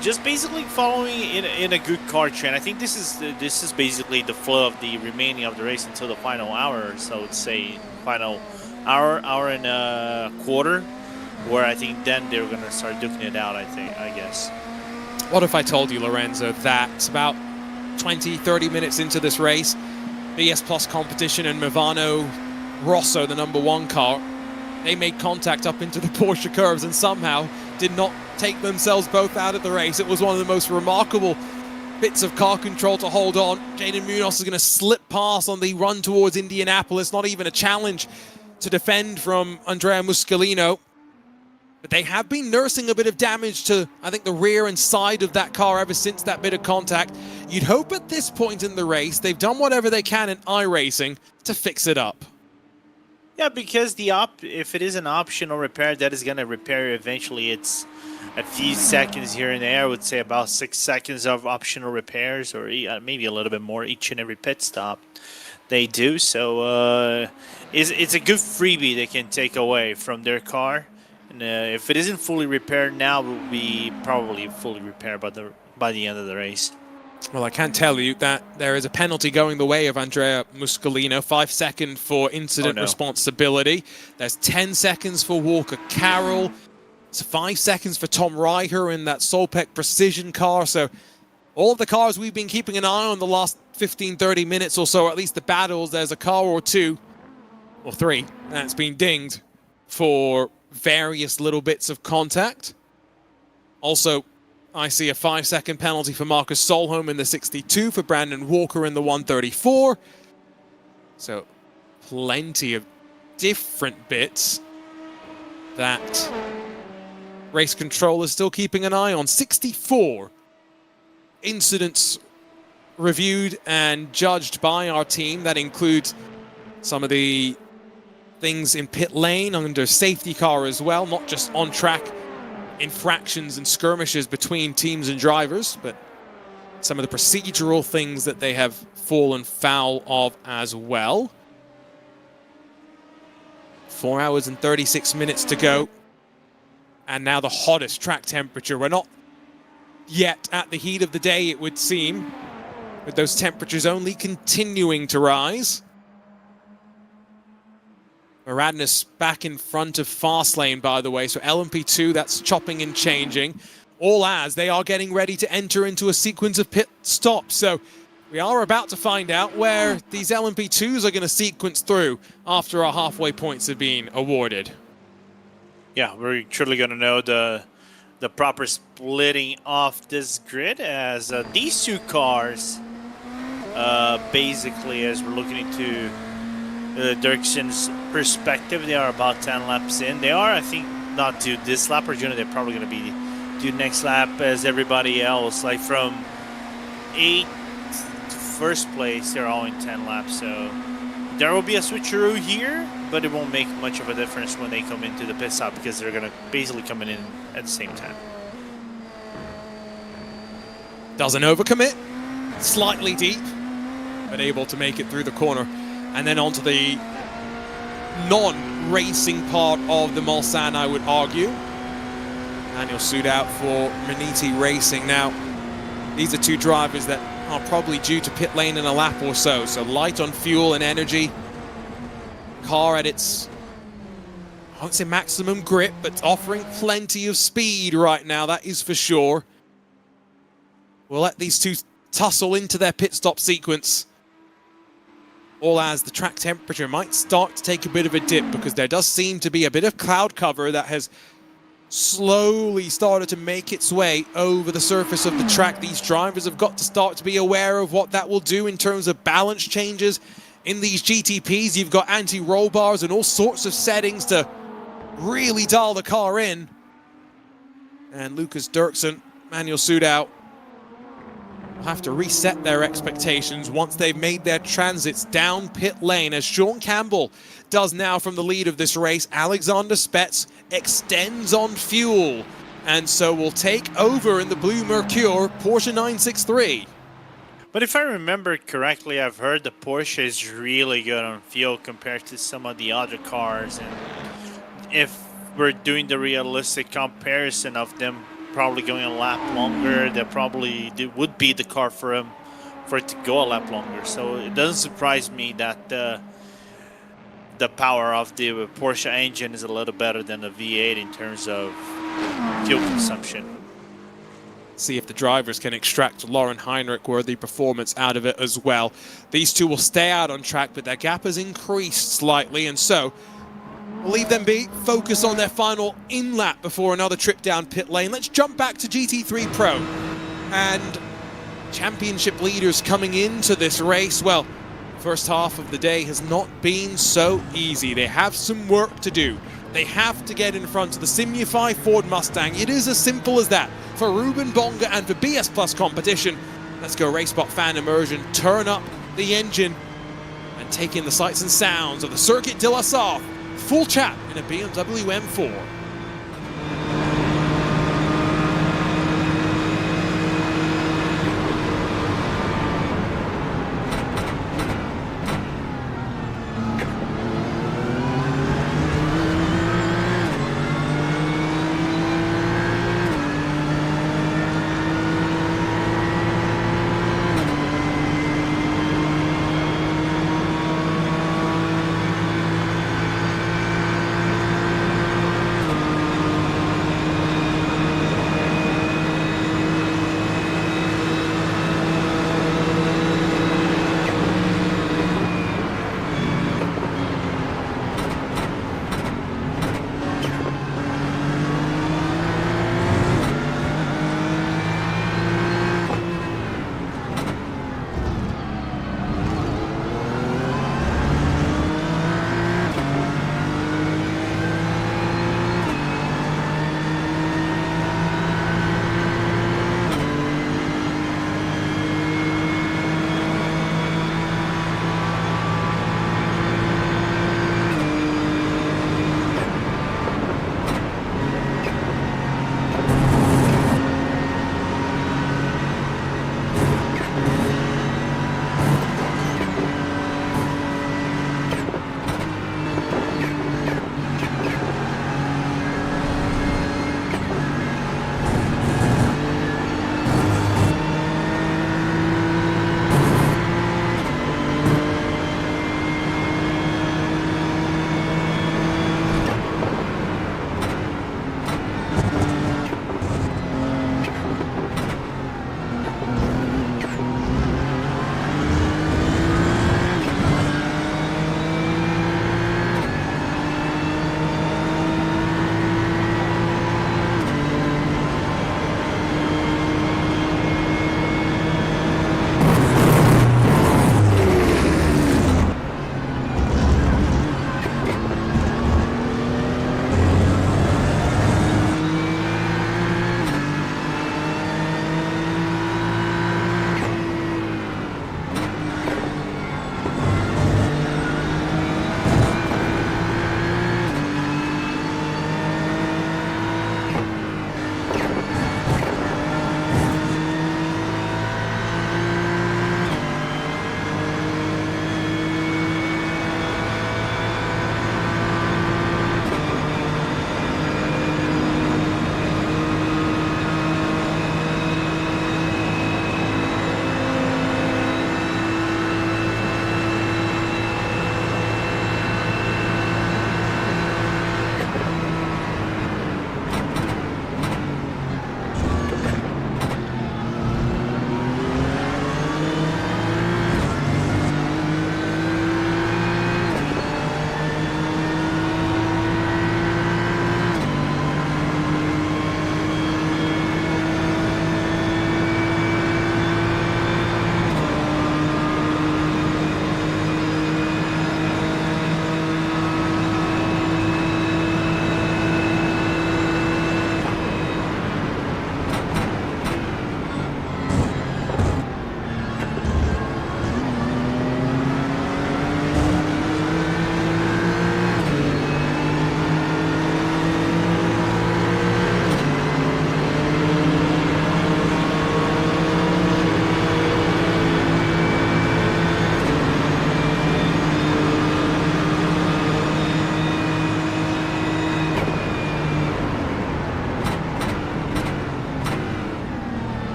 just basically following in a good car trend. I think this is basically the flow of the remaining of the race until the final hour or so. Let's say final hour and a quarter, where I think then they're gonna start duking it out. I guess. What if I told you, Lorenzo, that about 20-30 minutes into this race, BS Plus competition and Movano Rosso, the #1 car, they made contact up into the Porsche curves and somehow did not take themselves both out of the race. It was one of the most remarkable bits of car control to hold on. Jaden Munoz is going to slip past on the run towards Indianapolis. Not even a challenge to defend from Andrea Muscolino. But they have been nursing a bit of damage to, I think, the rear and side of that car ever since that bit of contact. You'd hope at this point in the race, they've done whatever they can in iRacing to fix it up. Yeah, because if it is an optional repair, that is going to repair eventually. It's a few seconds here and there. I would say about 6 seconds of optional repairs, or maybe a little bit more each and every pit stop they do. So it's a good freebie they can take away from their car. And if it isn't fully repaired now, it will be probably fully repaired by the end of the race. Well, I can tell you that there is a penalty going the way of Andrea Muscolino. 5 seconds for incident responsibility. There's 10 seconds for Walker Carroll. It's 5 seconds for Tom Reicher in that Solpec Precision car. So all of the cars we've been keeping an eye on the last 15, 30 minutes or so, or at least the battles, there's a car or two, or three, that's been dinged for various little bits of contact. Also, I see a 5-second penalty for Marcus Solholm in the 62, for Brandon Walker in the 134. So plenty of different bits that Race Control is still keeping an eye on. 64 incidents reviewed and judged by our team. That includes some of the things in pit lane under safety car as well, not just on track infractions and skirmishes between teams and drivers, but some of the procedural things that they have fallen foul of as well. 4 hours and 36 minutes to go. And now the hottest track temperature. We're not yet at the heat of the day, it would seem, with those temperatures only continuing to rise. Radness back in front of Fastlane, by the way. So LMP2, that's chopping and changing. All as they are getting ready to enter into a sequence of pit stops. So we are about to find out where these LMP2s are going to sequence through after our halfway points have been awarded. Yeah, we're truly going to know the proper splitting off this grid, as these two cars, basically, as we're looking into Dirksen's perspective, they are about 10 laps in. They are, I think, not due this lap or June. They're probably going to be due next lap as everybody else. Like from 8th to first place, they're all in 10 laps. So there will be a switcheroo here, but it won't make much of a difference when they come into the pit stop, because they're going to basically come in at the same time. Doesn't overcommit, slightly deep, but able to make it through the corner. And then onto the non-racing part of the Mulsanne, I would argue. Daniel Sood out for Maniti Racing. Now, these are two drivers that are probably due to pit lane in a lap or so. So light on fuel and energy. Car at its, I won't say maximum grip, but offering plenty of speed right now, that is for sure. We'll let these two tussle into their pit stop sequence. All as the track temperature might start to take a bit of a dip, because there does seem to be a bit of cloud cover that has slowly started to make its way over the surface of the track. These drivers have got to start to be aware of what that will do in terms of balance changes in these GTPs. You've got anti-roll bars and all sorts of settings to really dial the car in. And Lucas Dirksen, Manuel Sood out, will have to reset their expectations once they've made their transits down pit lane, as Sean Campbell does now from the lead of this race. Alexander Spetz extends on fuel, and so will take over in the Blue Mercure Porsche 963. But if I remember correctly, I've heard the Porsche is really good on fuel compared to some of the other cars, and if we're doing the realistic comparison of them probably going a lap longer, they would be the car for it to go a lap longer. So it doesn't surprise me that the power of the Porsche engine is a little better than the V8 in terms of fuel consumption. See if the drivers can extract Lauren Heinrich-worthy performance out of it as well. These two will stay out on track, but their gap has increased slightly, and so we'll leave them be, focus on their final in-lap before another trip down pit lane. Let's jump back to GT3 Pro. And championship leaders coming into this race, well, first half of the day has not been so easy. They have some work to do. They have to get in front of the Simufy Ford Mustang. It is as simple as that. For Ruben Bonga and for BS Plus competition, let's go RaceSpot Fan Immersion, turn up the engine, and take in the sights and sounds of the Circuit de la Sarthe. Full chat in a BMW M4.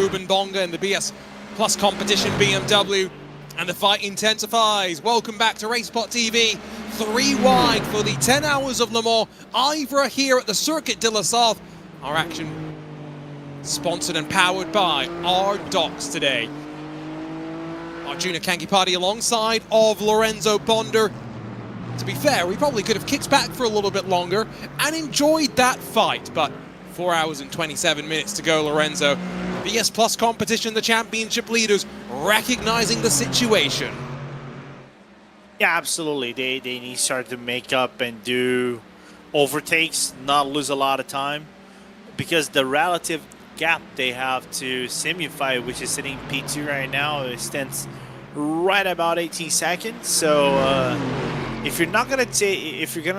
Ruben Bonga in the BS Plus competition BMW, and the fight intensifies. Welcome back to RaceSpotTV. 3 wide for the 10 hours of Le Mans. IVRA here at the Circuit de la South. Our action sponsored and powered by RDoks today. Arjuna Kankipati alongside of Lorenzo Bonder. To be fair, we probably could have kicked back for a little bit longer and enjoyed that fight, but 4 hours and 27 minutes to go, Lorenzo. BS Plus competition, the championship leaders recognizing the situation. Yeah, absolutely. They need to start to make up and do overtakes, not lose a lot of time, because the relative gap they have to Simify, which is sitting P2 right now, extends right about 18 seconds. So if you're not gonna take, if you're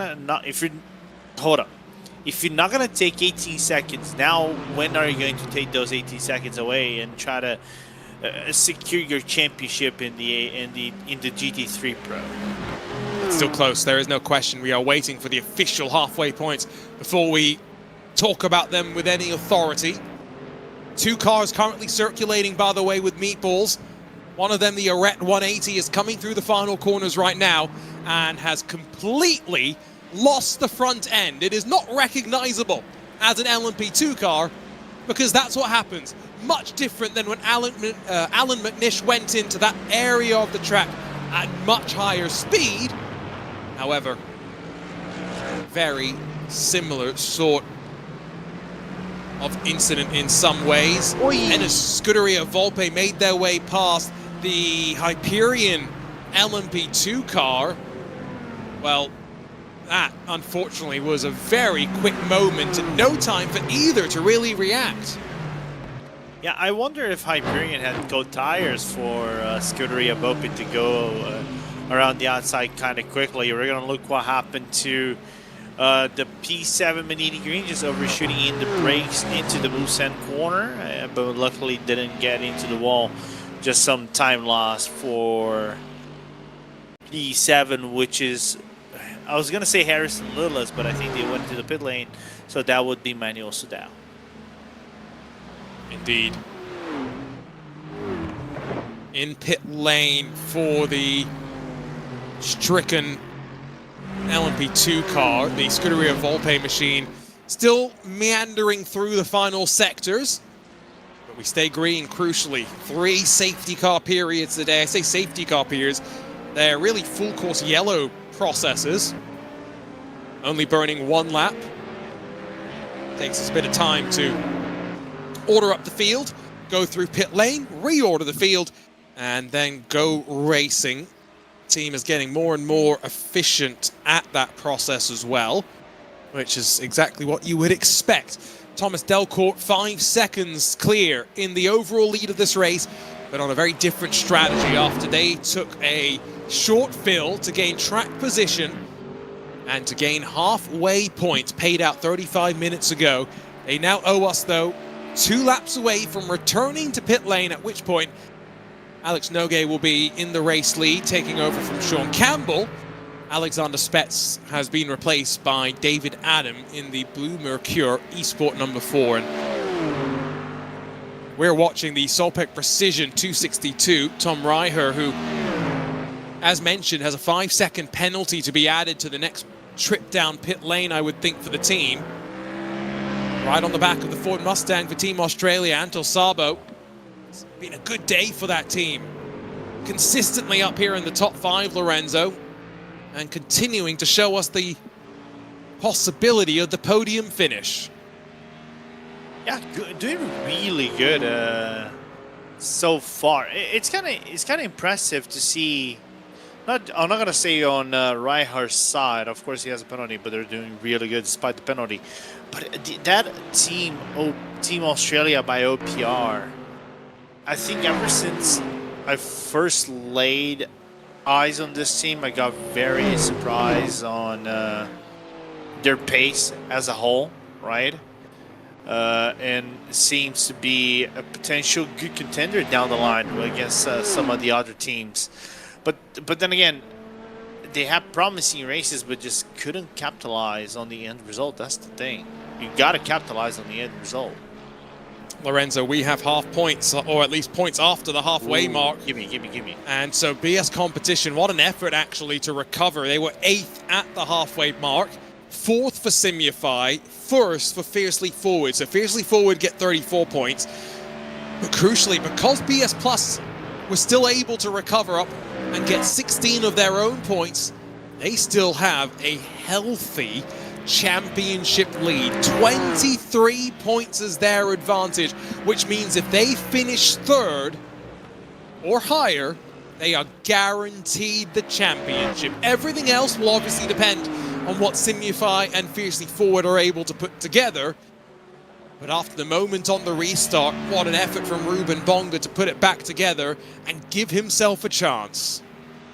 not gonna take 18 seconds now, when are you going to take those 18 seconds away and try to secure your championship in the GT3 Pro? It's still close, there is no question. We are waiting for the official halfway points before we talk about them with any authority. 2 cars currently circulating, by the way, with meatballs. One of them, the Arret 180, is coming through the final corners right now and has completely lost the front end. It is not recognizable as an LMP2 car because that's what happens. Much different than when Alan McNish went into that area of the track at much higher speed. However, very similar sort of incident in some ways. And as Scuderia Volpe made their way past the Hyperion LMP2 car, well, that unfortunately was a very quick moment and no time for either to really react. Yeah, I wonder if Hyperion had cold tires for Scuderia Volpe to go around the outside kind of quickly. We're going to look what happened to the P7 Manini Green, just overshooting in the brakes into the loose end corner, but luckily didn't get into the wall. Just some time loss for P7, which is, I was going to say Harrison Lillis, but I think they went to the pit lane, so that would be Manuel Sudal. Indeed. In pit lane for the stricken LMP2 car, the Scuderia Volpe machine, still meandering through the final sectors. But we stay green, crucially. 3 safety car periods today. I say safety car periods. They're really full course yellow processes. Only burning 1 lap. Takes us a bit of time to order up the field, go through pit lane, reorder the field, and then go racing. Team is getting more and more efficient at that process as well, which is exactly what you would expect. Thomas Delcourt 5 seconds clear in the overall lead of this race, but on a very different strategy after they took a short fill to gain track position and to gain halfway points paid out 35 minutes ago. They now owe us, though, 2 laps away from returning to pit lane, at which point Alex Noguet will be in the race lead, taking over from Sean Campbell. Alexander Spetz has been replaced by David Adam in the Blue Mercure Esport number 4. And we're watching the Solpec Precision 262, Tom Reicher, who, as mentioned, has a 5-second penalty to be added to the next trip down pit lane, I would think, for the team. Right on the back of the Ford Mustang for Team Australia, Antal Sabo. It's been a good day for that team. Consistently up here in the top 5, Lorenzo, and continuing to show us the possibility of the podium finish. Yeah, doing really good so far. It's kind of impressive to see. I'm not gonna say on Reicher's side. Of course, he has a penalty, but they're doing really good despite the penalty. But that team Australia by OPR, I think ever since I first laid eyes on this team, I got very surprised on their pace as a whole, right? And seems to be a potential good contender down the line against some of the other teams. But then again, they have promising races, but just couldn't capitalize on the end result. That's the thing. You got to capitalize on the end result. Lorenzo, we have half points, or at least points after the halfway mark. Give me. And so BS Competition, what an effort actually to recover. They were 8th at the halfway mark, 4th for Simufy, 1st for Fiercely Forward. So Fiercely Forward get 34 points. But crucially, because BS Plus was still able to recover up and get 16 of their own points, they still have a healthy championship lead. 23 points is their advantage, which means if they finish 3rd or higher, they are guaranteed the championship. Everything else will obviously depend on what Simufy and Fiercely Forward are able to put together. But after the moment on the restart, what an effort from Ruben Bonga to put it back together and give himself a chance.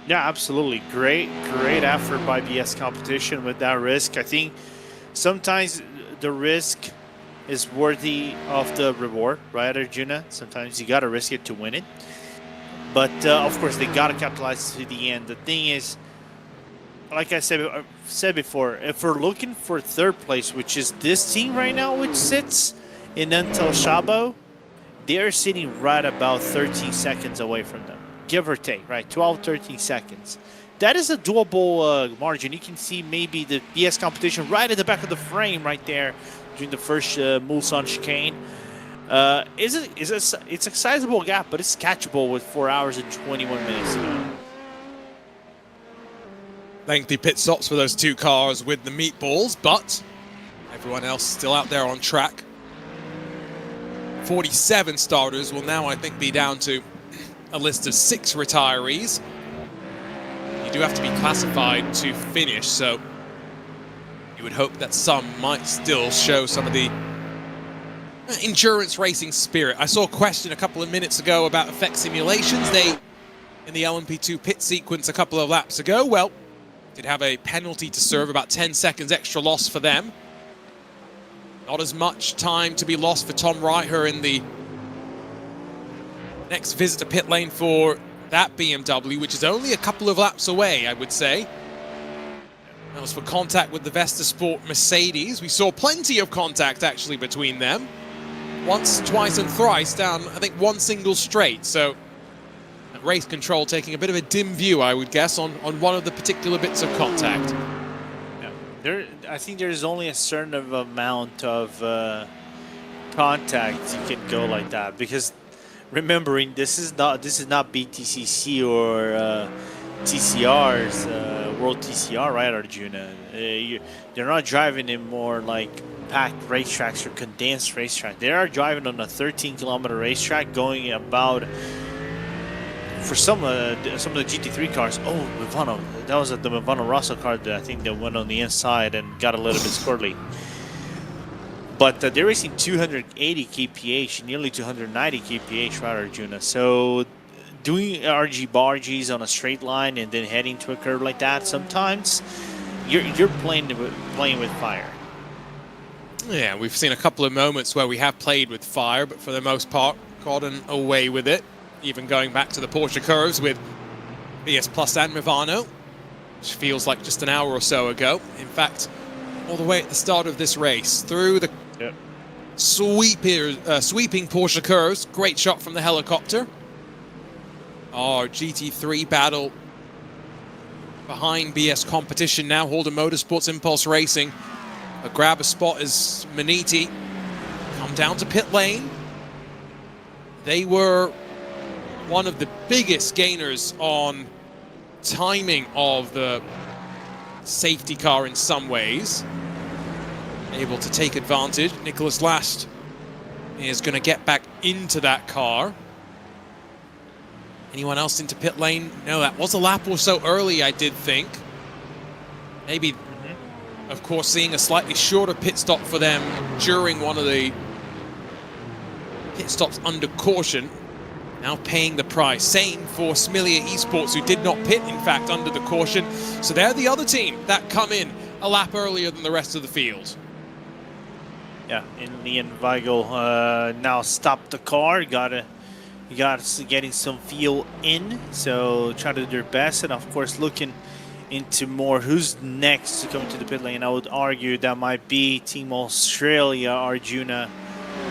Yeah, absolutely. Great effort by BS Competition with that risk. I think sometimes the risk is worthy of the reward, right, Arjuna? Sometimes you got to risk it to win it. But, of course, they got to capitalize to the end. The thing is, like I said before, if we're looking for 3rd place, which is this team right now, which sits in Intel Shabo, they're sitting right about 13 seconds away from them. Give or take, right? 12, 13 seconds. That is a doable margin. You can see maybe the BS Competition right at the back of the frame right there during the first Mulsanne chicane. It's a sizable gap, but it's catchable with 4 hours and 21 minutes. Lengthy pit stops for those 2 cars with the meatballs, but everyone else still out there on track. 47 starters will now, I think, be down to a list of 6 retirees. You do have to be classified to finish, so you would hope that some might still show some of the endurance racing spirit. I saw a question a couple of minutes ago about effect simulations. They, in the LMP2 pit sequence a couple of laps ago, well, did have a penalty to serve, about 10 seconds extra loss for them. Not as much time to be lost for Tom Reicher in the next visit to pit lane for that BMW, which is only a couple of laps away, I would say. That was for contact with the Vesta Sport Mercedes. We saw plenty of contact, actually, between them. Once, twice, and thrice down, I think, 1 single straight. So, race control taking a bit of a dim view, I would guess, on one of the particular bits of contact. I think there's only a certain amount of contact you can go like that, because remembering this is not BTCC or TCR's World TCR, right, Arjuna? They're not driving in more like packed racetracks or condensed racetrack. They are driving on a 13-kilometer racetrack, going about, for some of the GT3 cars. Oh, Mivano. That was the Mivano Rosso car that I think that went on the inside and got a little bit squirrely. But they're racing 280 kph, nearly 290 kph, right, Arjuna? So doing RG barges on a straight line and then heading to a curve like that, sometimes you're playing with fire. Yeah, we've seen a couple of moments where we have played with fire, but for the most part, gotten away with it. Even going back to the Porsche curves with BS Plus and Mivano, which feels like just an hour or so ago. In fact, all the way at the start of this race, through the sweeping Porsche curves. Great shot from the helicopter. Our GT3 battle behind BS Competition now. Holden Motorsports, Impulse Racing. A grab a spot as Maniti come down to pit lane. They were one of the biggest gainers on timing of the safety car in some ways. Able to take advantage. Nicholas Last is going to get back into that car. Anyone else into pit lane? No, that was a lap or so early, I did think. Maybe, of course, seeing a slightly shorter pit stop for them during one of the pit stops under caution. Now paying the price. Same for Smilia Esports, who did not pit, in fact, under the caution. So they're the other team that come in a lap earlier than the rest of the field. Yeah, and Leon Weigel now stopped the car. Getting some fuel in, so try to do their best, and of course looking into more who's next to come into the pit lane. I would argue that might be Team Australia, Arjuna,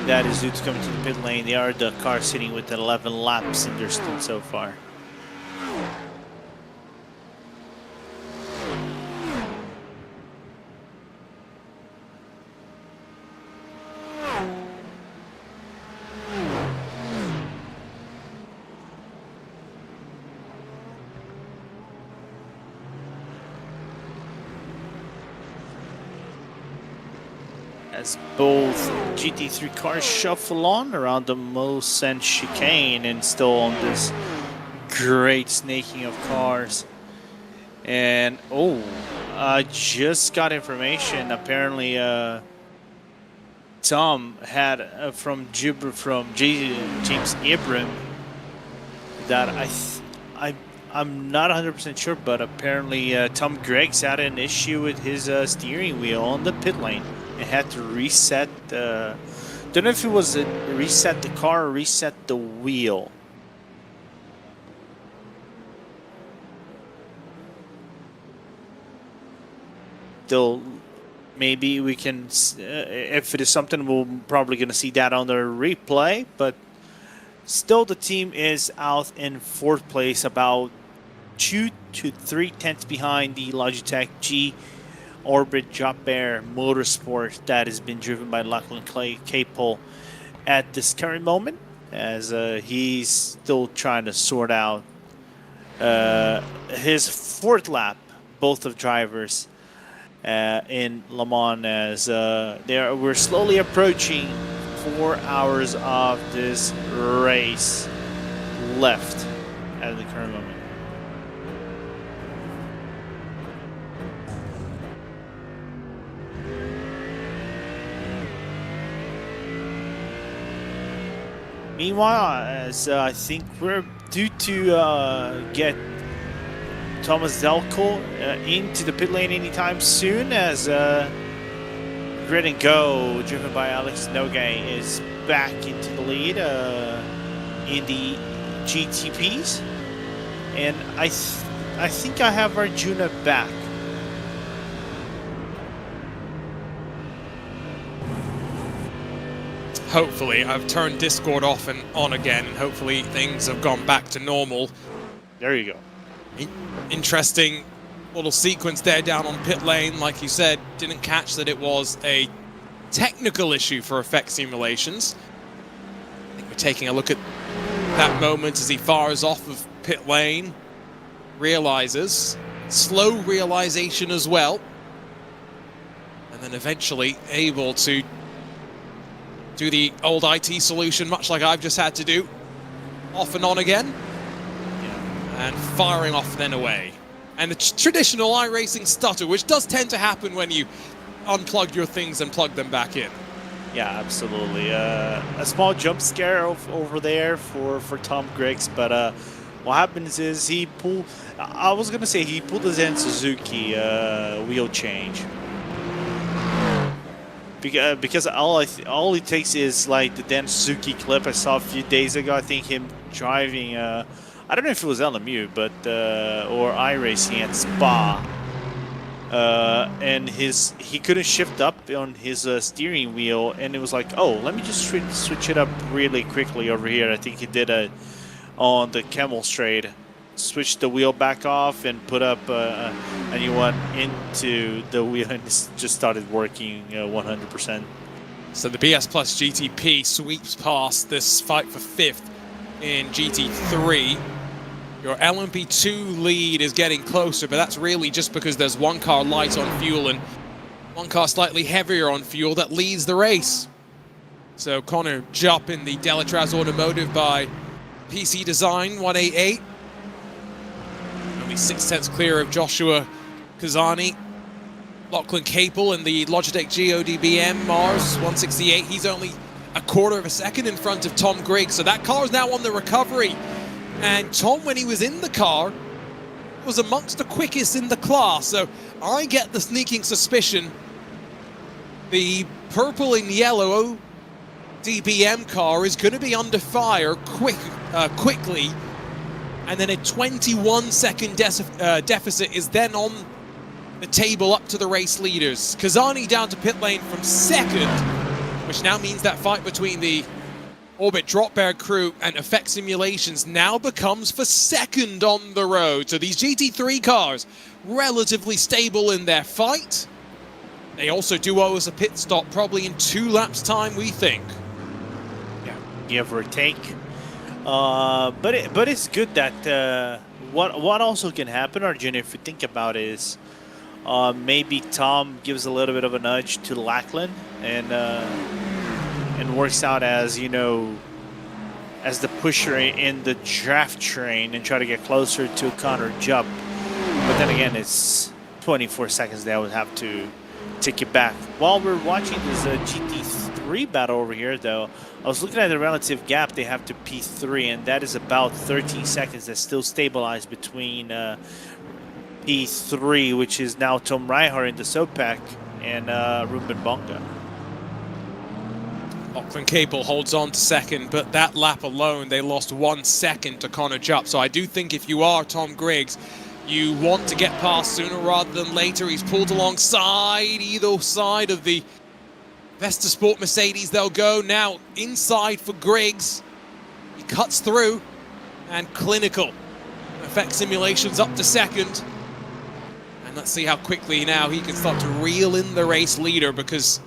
that is due to come to the pit lane. They are the car sitting with 11 laps in their stint so far. As both GT3 cars shuffle on around the Mosen chicane and still on this great snaking of cars. And I just got information. Apparently, Tom had from James Abram that I'm not 100% sure, but apparently Tom Greggs had an issue with his steering wheel on the pit lane. It had to reset. Don't know if it was reset the car or reset the wheel. Though maybe we can, if it is something, we're probably going to see that on the replay. But still, the team is out in 4th place, about 2 to 3 tenths behind the Logitech G Orbit Drop Air Motorsport that has been driven by Lachlan Capel at this current moment, as he's still trying to sort out his 4th lap, both of drivers in Le Mans, as we're slowly approaching 4 hours of this race left at the current moment. Meanwhile, as I think we're due to get Thomas Delco into the pit lane anytime soon, as Grid and Go, driven by Alex Nogue, is back into the lead in the GTPs. And I think I have Arjuna back. Hopefully, I've turned Discord off and on again, and hopefully things have gone back to normal. There you go. Interesting little sequence there down on pit lane. Like you said, didn't catch that it was a technical issue for Effect Simulations. I think we're taking a look at that moment as he fires off of pit lane, realizes, slow realization as well, and then eventually able to do the old IT solution, much like I've just had to do, off and on again, and firing off then away. And the traditional iRacing stutter, which does tend to happen when you unplug your things and plug them back in. Yeah, absolutely. A small jump scare over there for Tom Greggs, but what happens is he pulled, I was going to say he pulled his Zen Suzuki wheel change. Because all it takes is like the Dan Suzuki clip I saw a few days ago. I think him driving, I don't know if it was LMU, but or iRacing at Spa, and he couldn't shift up on his steering wheel, and it was like, oh, let me just switch it up really quickly over here. I think he did it on the Camel Straight. Switched the wheel back off and put up a new one into the wheel, and it just started working 100%. So the BS Plus GTP sweeps past this fight for 5th in GT3. Your LMP2 lead is getting closer, but that's really just because there's one car light on fuel and one car slightly heavier on fuel that leads the race. So Connor Jupp in the Delatraz Automotive by PC Design 188. Only 6 tenths clear of Joshua Kazani. Lachlan Capel in the Logitech GODBM Mars 168. He's only a quarter of a second in front of Tom Griggs. So that car is now on the recovery. And Tom, when he was in the car, was amongst the quickest in the class. So I get the sneaking suspicion the purple and yellow DBM car is going to be under fire quickly. And then a 21-second deficit is then on the table up to the race leaders. Kazani down to pit lane from 2nd, which now means that fight between the Orbit Drop Bear crew and Effect Simulations now becomes for second on the road. So these GT3 cars, relatively stable in their fight. They also do owe us a pit stop probably in 2 laps time, we think. Yeah, give or take. But it's good that what also can happen, Arjun, if you think about it, is maybe Tom gives a little bit of a nudge to Lackland and works out as, you know, as the pusher in the draft train and try to get closer to Connor Jupp. But then again, it's 24 seconds they would have to take it back. While we're watching this GT3 battle over here, though, I was looking at the relative gap they have to P3, and that is about 13 seconds. That's still stabilized between P3, which is now Tom Reihar in the Sopak, and Ruben Bonga. Lachlan Capel holds on to second, but that lap alone, they lost 1 second to Connor Jupp. So I do think if you are Tom Griggs, you want to get past sooner rather than later. He's pulled alongside either side of the Vesta Sport Mercedes. They'll go now inside for Griggs. He cuts through, and Clinical. Effect Simulations up to second. And let's see how quickly now he can start to reel in the race leader, because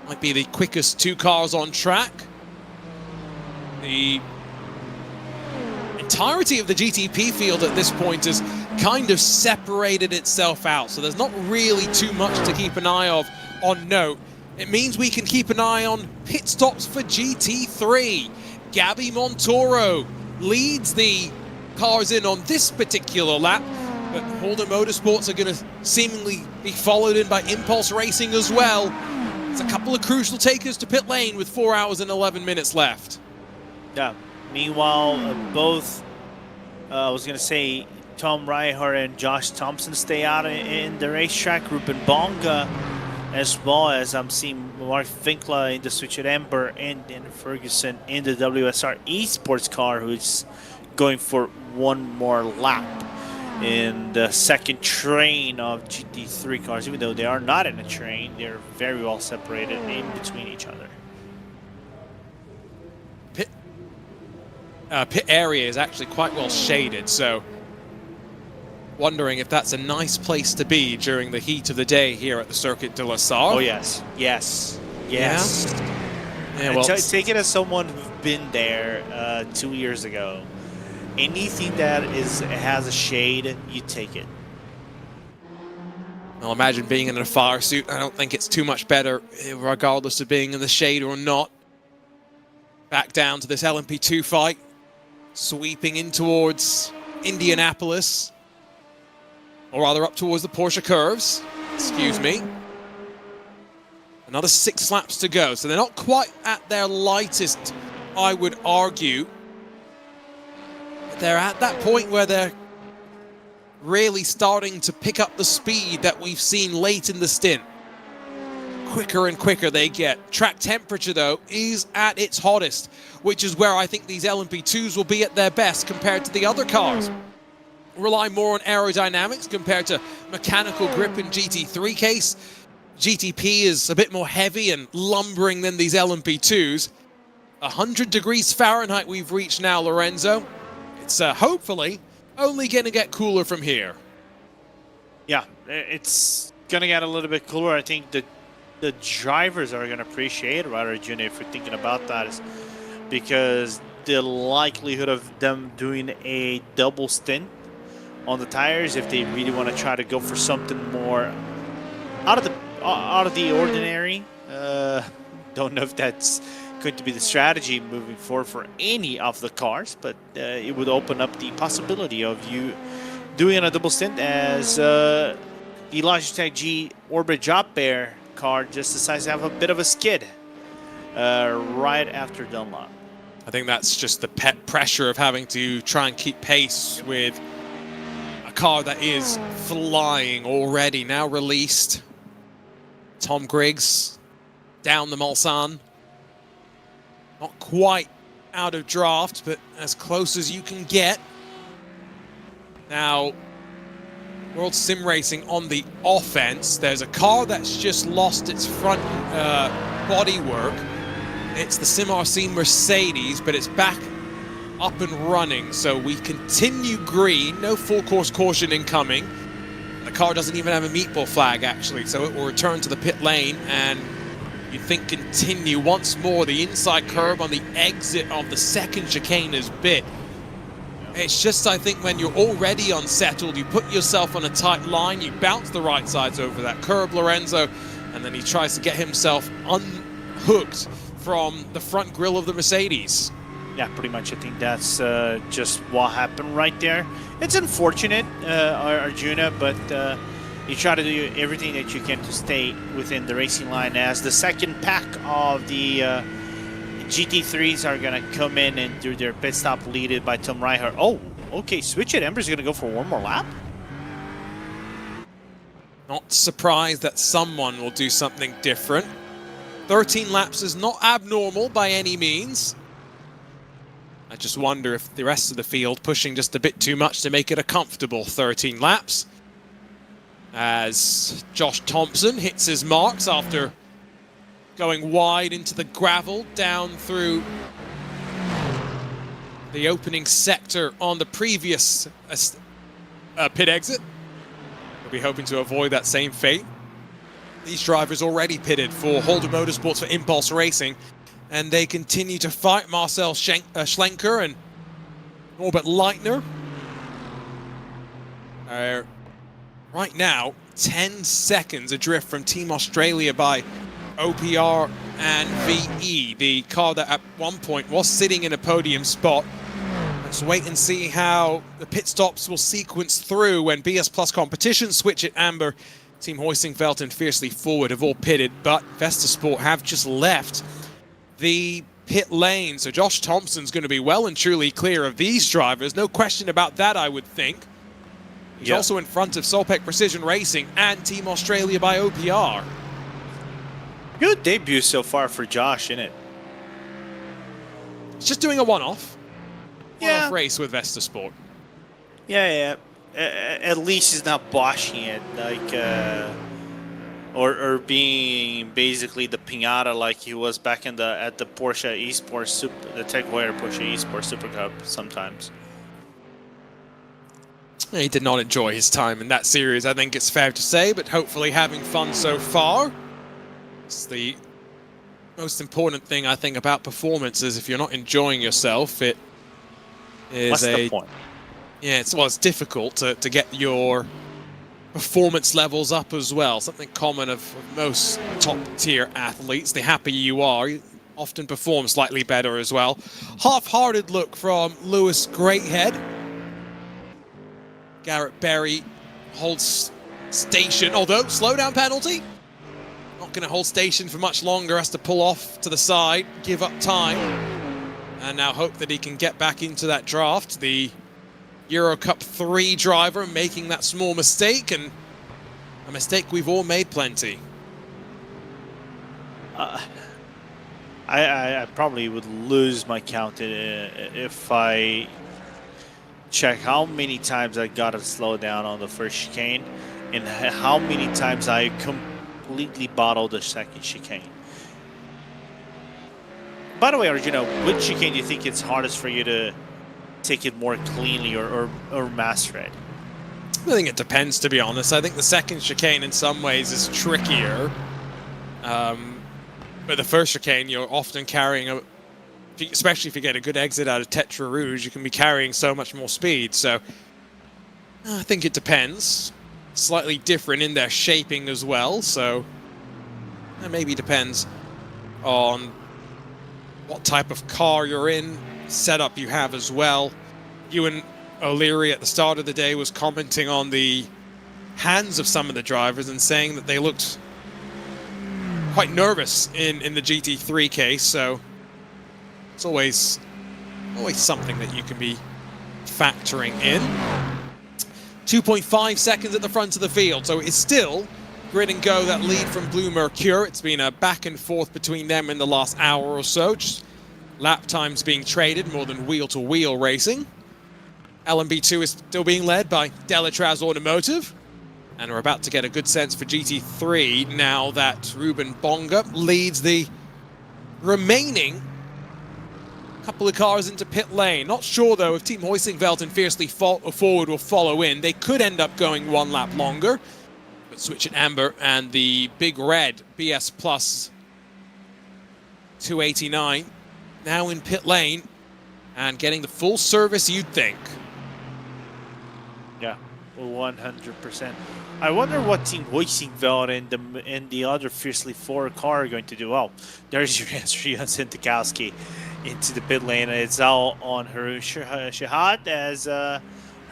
might be the quickest 2 cars on track. The entirety of the GTP field at this point has kind of separated itself out, so there's not really too much to keep an eye of on note. It means we can keep an eye on pit stops for GT3. Gabby Montoro leads the cars in on this particular lap, but Holden Motorsports are going to seemingly be followed in by Impulse Racing as well. There's a couple of crucial takers to pit lane with 4 hours and 11 minutes left. Yeah. Meanwhile, both, I was going to say, Tom Reihar and Josh Thompson stay out in the racetrack. Ruben Bonga, as well as I'm seeing Mark Finkler in the Switch at Ember, and Dan Ferguson in the WSR Esports car, who's going for one more lap in the second train of GT3 cars. Even though they are not in a train, they're very well separated in between each other. Pit area is actually quite well shaded, so wondering if that's a nice place to be during the heat of the day here at the Circuit de la Sarre. Oh yes, yes, yes. Yeah, well, take it as someone who's been there 2 years ago. Anything that has a shade, you take it. I'll imagine being in a fire suit. I don't think it's too much better, regardless of being in the shade or not. Back down to this LMP2 fight, sweeping in towards Indianapolis, or rather up towards the Porsche curves. Excuse me. Another 6 laps to go, so they're not quite at their lightest, I would argue. But they're at that point where they're really starting to pick up the speed that we've seen late in the stint. Quicker and quicker they get. Track temperature, though, is at its hottest, which is where I think these LMP2s will be at their best compared to the other cars. Rely more on aerodynamics compared to mechanical grip in GT3 case. GTP is a bit more heavy and lumbering than these LMP2s. 100 degrees Fahrenheit we've reached now, Lorenzo. It's hopefully only going to get cooler from here. Yeah, it's going to get a little bit cooler. I think the drivers are going to appreciate it, rather, Junior, if you're thinking about that, is because the likelihood of them doing a double stint on the tires, if they really want to try to go for something more out of the ordinary. Don't know if that's going to be the strategy moving forward for any of the cars, but it would open up the possibility of you doing a double stint as the Logitech G Orbit Drop Bear car just decides to have a bit of a skid right after Dunlop. I think that's just the pressure of having to try and keep pace with a car that is flying already, now released. Tom Griggs down the Mulsanne. Not quite out of draft, but as close as you can get. Now, World Sim Racing on the offense. There's a car that's just lost its front bodywork. It's the SimRC Mercedes, but it's back up and running. So we continue green, no full course caution incoming. The car doesn't even have a meatball flag, actually, so it will return to the pit lane, and you think continue once more. The inside curb on the exit of the second chicane is bit. It's just, I think, when you're already unsettled, you put yourself on a tight line, you bounce the right sides over that curb, Lorenzo, and then he tries to get himself unhooked from the front grille of the Mercedes. Yeah, pretty much. I think that's just what happened right there. It's unfortunate, Arjuna, but you try to do everything that you can to stay within the racing line, as the second pack of the GT3s are going to come in and do their pit stop, leaded by Tom Reicher. Oh, okay, switch it. Ember's going to go for one more lap. Not surprised that someone will do something different. 13 laps is not abnormal by any means. I just wonder if the rest of the field pushing just a bit too much to make it a comfortable 13 laps. As Josh Thompson hits his marks after going wide into the gravel down through the opening sector on the previous pit exit. We'll be hoping to avoid that same fate. These drivers already pitted for Holder Motorsports for Impulse Racing, and they continue to fight. Marcel Schlenker and Norbert Leitner are right now 10 seconds adrift from Team Australia by OPR and VE, the car that at one point was sitting in a podium spot. Let's wait and see how the pit stops will sequence through when BS Plus Competition, Switch It, Amber, Team Hoisingfeld and Fiercely Forward have all pitted, but Vestasport have just left the pit lane. So Josh Thompson's going to be well and truly clear of these drivers. No question about that, I would think. He's also in front of Solpec Precision Racing and Team Australia by OPR. Good debut so far for Josh, isn't it? He's just doing a one-off. Yeah. One-off race with Vestasport. Yeah. At least he's not boshing it, like, or being basically the pinata like he was back at the Porsche Esports Super, the Tech Heuer Porsche Esports Super Cup sometimes. He did not enjoy his time in that series, I think it's fair to say, but hopefully having fun so far. It's the most important thing, I think, about performance is if you're not enjoying yourself, it is What's the point? Yeah, it's difficult to get your performance levels up as well. Something common of most top-tier athletes. The happier you are, you often perform slightly better as well. Half-hearted look from Lewis Greathead. Garrett Berry holds station, although slowdown penalty. Not going to hold station for much longer, has to pull off to the side, give up time, and now hope that he can get back into that draft. The Euro Cup 3 driver making that small mistake, and a mistake we've all made plenty. I probably would lose my count if I check how many times I got to slow down on the first chicane and how many times I completely bottled the second chicane. By the way, Arjuna, which chicane do you think it's hardest for you to take it more cleanly or master it? I think it depends, to be honest. I think the second chicane in some ways is trickier. But the first chicane, you're often carrying especially if you get a good exit out of Tetra Rouge, you can be carrying so much more speed. So I think it depends. Slightly different in their shaping as well. So it maybe depends on what type of car you're in, setup you have as well. Ewan O'Leary at the start of the day was commenting on the hands of some of the drivers and saying that they looked quite nervous in the GT3 case. So it's always something that you can be factoring in. 2.5 seconds at the front of the field, so it's still grid and go that lead from Blue Mercure. It's been a back and forth between them in the last hour or so. Just lap times being traded more than wheel-to-wheel racing. LMP2 is still being led by Delatraz Automotive, and we're about to get a good sense for GT3 now that Ruben Bonga leads the remaining. Couple of cars into pit lane. Not sure though if Team Hoisingveld and Fiercely Forward will follow in. They could end up going one lap longer. But Switch and Amber and the big red BS Plus 289 now in pit lane and getting the full service, you'd think. Yeah, 100%. I wonder what Team Hoisingveld and the other Fiercely Forward car are going to do. Well, there's your answer, Jan Sintikowski into the pit lane. It's all on Haroon Shahad as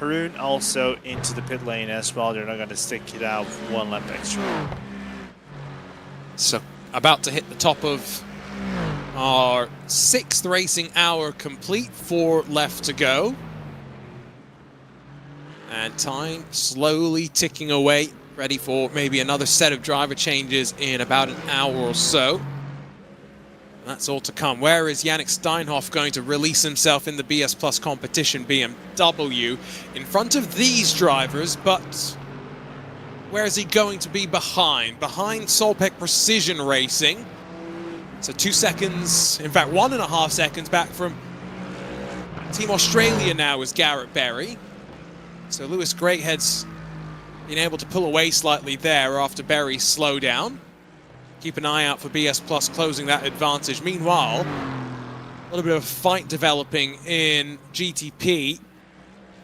Haroon also into the pit lane as well. They're not going to stick it out one lap extra. So about to hit the top of our 6th racing hour complete. 4 left to go. And time slowly ticking away, ready for maybe another set of driver changes in about an hour or so. That's all to come. Where is Yannick Steinhoff going to release himself in the BS Plus competition BMW? In front of these drivers, but where is he going to be behind? Behind Solpec Precision Racing. So 2 seconds, in fact 1.5 seconds back from Team Australia now is Garrett Berry. So Lewis Greathead's been able to pull away slightly there after Berry's slowdown. Keep an eye out for BS Plus closing that advantage. Meanwhile, a little bit of a fight developing in GTP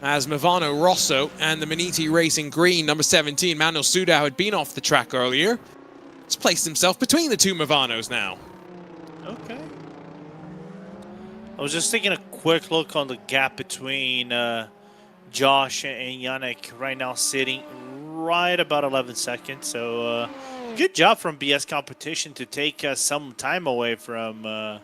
as Movano Rosso and the Maniti Racing Green, number 17, Manuel Sudau, had been off the track earlier. He's placed himself between the two Movanos now. Okay. I was just taking a quick look on the gap between Josh and Yannick right now, sitting right about 11 seconds. So good job from BS Competition to take some time away from the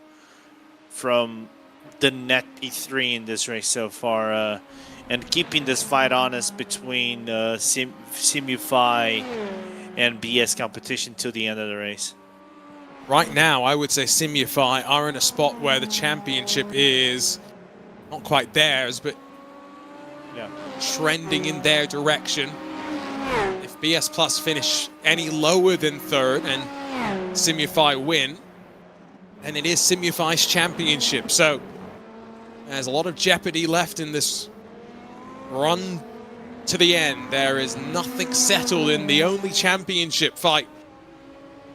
net E3 in this race so far, and keeping this fight honest between Simufy and BS Competition till the end of the race. Right now, I would say Simufy are in a spot where the championship is not quite theirs, but yeah, trending in their direction. If BS Plus finish any lower than 3rd and Simufy win, then it is Simufy's championship. So there's a lot of jeopardy left in this run to the end. There is nothing settled in the only championship fight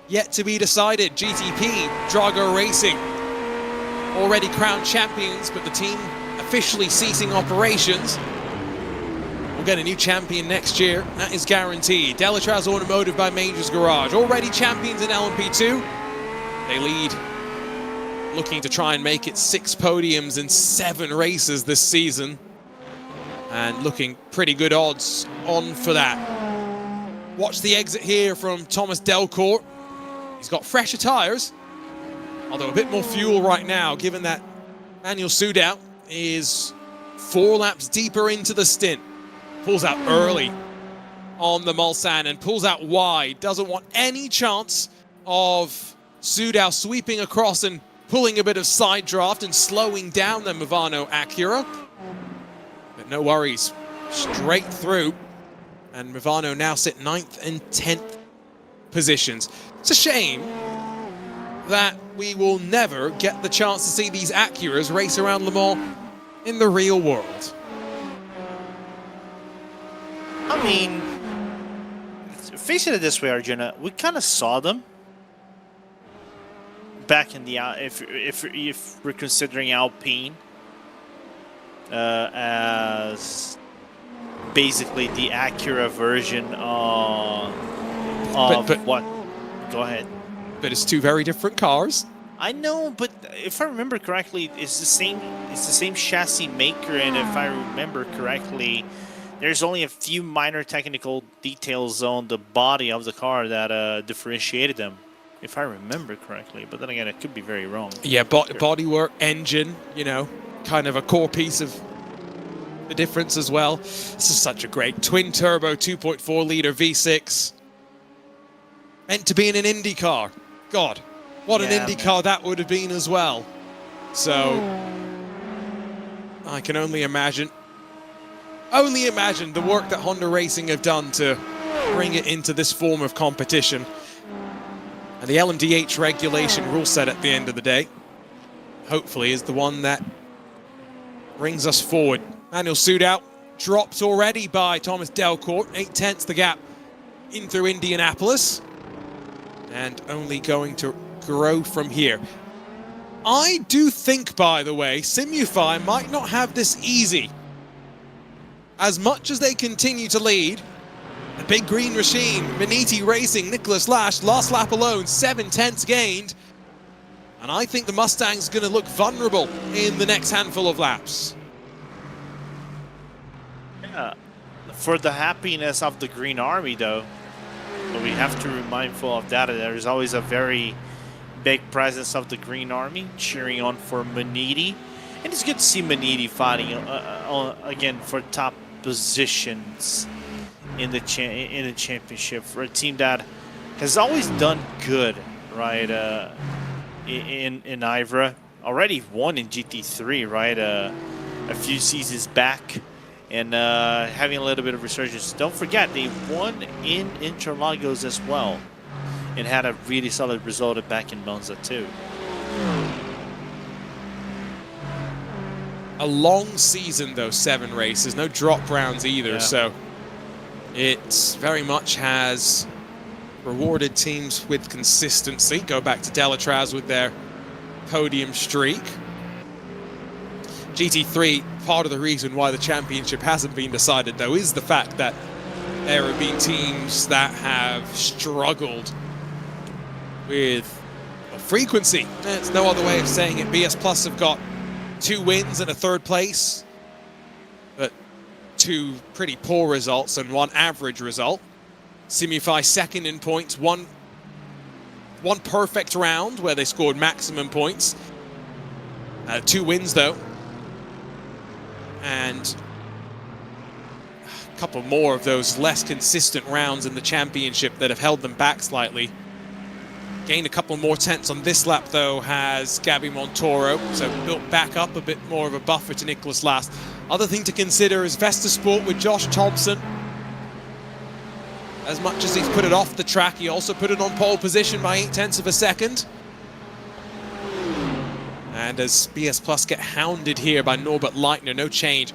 yet to be decided. GTP, Drago Racing, already crowned champions, but the team officially ceasing operations. We'll get a new champion next year, that is guaranteed. Delatraz Automotive by Majors Garage, already champions in LMP2. They lead, looking to try and make it 6 podiums in 7 races this season. And looking pretty good odds on for that. Watch the exit here from Thomas Delcourt. He's got fresher tyres, although a bit more fuel right now, given that Manuel Sudau is 4 laps deeper into the stint. Pulls out early on the Mulsanne and pulls out wide. Doesn't want any chance of Sudau sweeping across and pulling a bit of side draft and slowing down the Movano Acura. But no worries, straight through. And Movano now sit 9th and 10th positions. It's a shame that we will never get the chance to see these Acuras race around Le Mans in the real world. I mean, face it this way, Arjuna, we kind of saw them back in the if we're considering Alpine as basically the Acura version of what? Go ahead. But it's 2 very different cars. I know, but if I remember correctly, it's the same chassis maker, and if I remember correctly, there's only a few minor technical details on the body of the car that differentiated them, if I remember correctly. But then again, it could be very wrong. Yeah, bodywork, engine, you know, kind of a core piece of the difference as well. This is such a great twin-turbo 2.4-liter V6. Meant to be in an Indy car. God, what an Indy car that would have been as well. So, I can only imagine the work that Honda Racing have done to bring it into this form of competition. And the LMDH regulation rule set at the end of the day, hopefully, is the one that brings us forward. Manual Shootout dropped already by Thomas Delcourt, 8/10 the gap in through Indianapolis, and only going to grow from here. I do think, by the way, Simufy might not have this easy. As much as they continue to lead, the big green machine, Maniti Racing, Nicholas Lash, last lap alone, 7/10 gained. And I think the Mustang's going to look vulnerable in the next handful of laps. Yeah, for the happiness of the Green Army, though, we have to be mindful of that. There's always a very big presence of the Green Army cheering on for Maniti. And it's good to see Maniti fighting again for top positions in the championship, for a team that has always done good, right? In IVRA, already won in GT3, right? A few seasons back, and having a little bit of resurgence. Don't forget, they won in Interlagos as well, and had a really solid result back in Monza too. A long season, though, 7 races, no drop rounds either, so it very much has rewarded teams with consistency. Go back to Delatraz with their podium streak. GT3, part of the reason why the championship hasn't been decided, though, is the fact that there have been teams that have struggled with frequency. There's no other way of saying it. BS Plus have got 2 wins and a 3rd place, but 2 pretty poor results and 1 average result. Simufy 2nd in points, one perfect round where they scored maximum points. 2 wins though, and a couple more of those less consistent rounds in the championship that have held them back slightly. Gained a couple more tenths on this lap, though, has Gabby Montoro, so built back up a bit more of a buffer to Nicholas Last. Other thing to consider is Vesta Sport with Josh Thompson. As much as he's put it off the track, he also put it on pole position by 8/10 of a second. And as BS Plus get hounded here by Norbert Leitner, no change.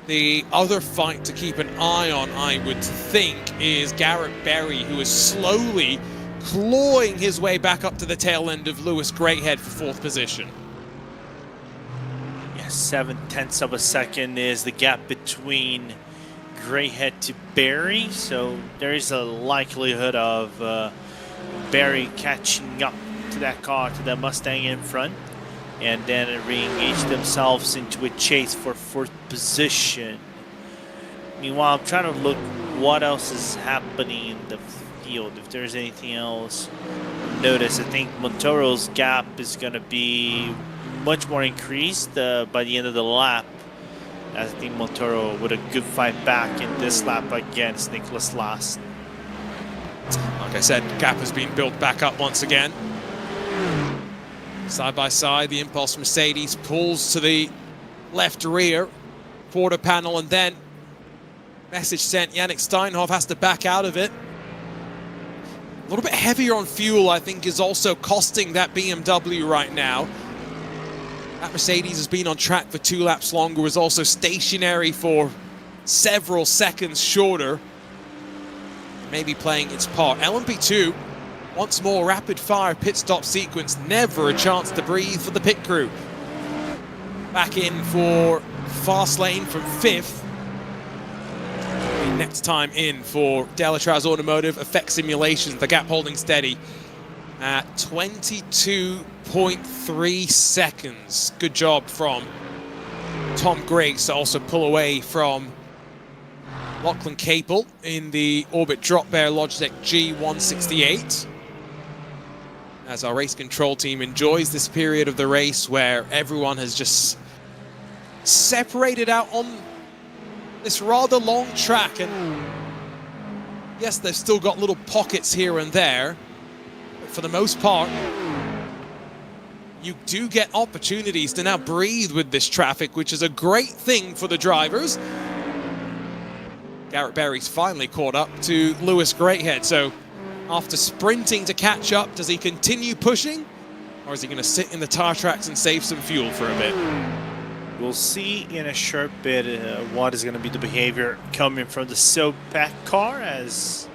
The other fight to keep an eye on, I would think, is Garrett Berry, who is slowly clawing his way back up to the tail end of Lewis Greathead for 4th position. Yeah, 7/10 of a second is the gap between Greathead to Barry, so there is a likelihood of Barry catching up to that car, to that Mustang in front, and then re-engage themselves into a chase for 4th position. Meanwhile, I'm trying to look what else is happening in the field, if there's anything else. Notice, I think Montoro's gap is going to be much more increased by the end of the lap. I think Montoro with a good fight back in this lap against Nicholas Last. Like I said, gap has been built back up once again. Side by side, the Impulse Mercedes pulls to the left rear quarter panel, and then message sent, Yannick Steinhoff has to back out of it. A little bit heavier on fuel, I think, is also costing that BMW right now. That Mercedes has been on track for 2 laps longer, was also stationary for several seconds shorter. Maybe playing its part. LMP2, once more rapid fire pit stop sequence, never a chance to breathe for the pit crew. Back in for fast lane from 5th. Next time in for Delatraz Automotive, Effect Simulations, the gap holding steady at 22.3 seconds. Good job from Tom Griggs to also pull away from Lachlan Capel in the Orbit Drop Bear Logitech G168. As our race control team enjoys this period of the race where everyone has just separated out on this rather long track, and yes, they've still got little pockets here and there, but for the most part, you do get opportunities to now breathe with this traffic, which is a great thing for the drivers. Garrett Berry's finally caught up to Lewis Greathead, so after sprinting to catch up. Does he continue pushing, or is he going to sit in the tire tracks and save some fuel for a bit? We'll see in a short bit what is going to be the behavior coming from the Sopak car, as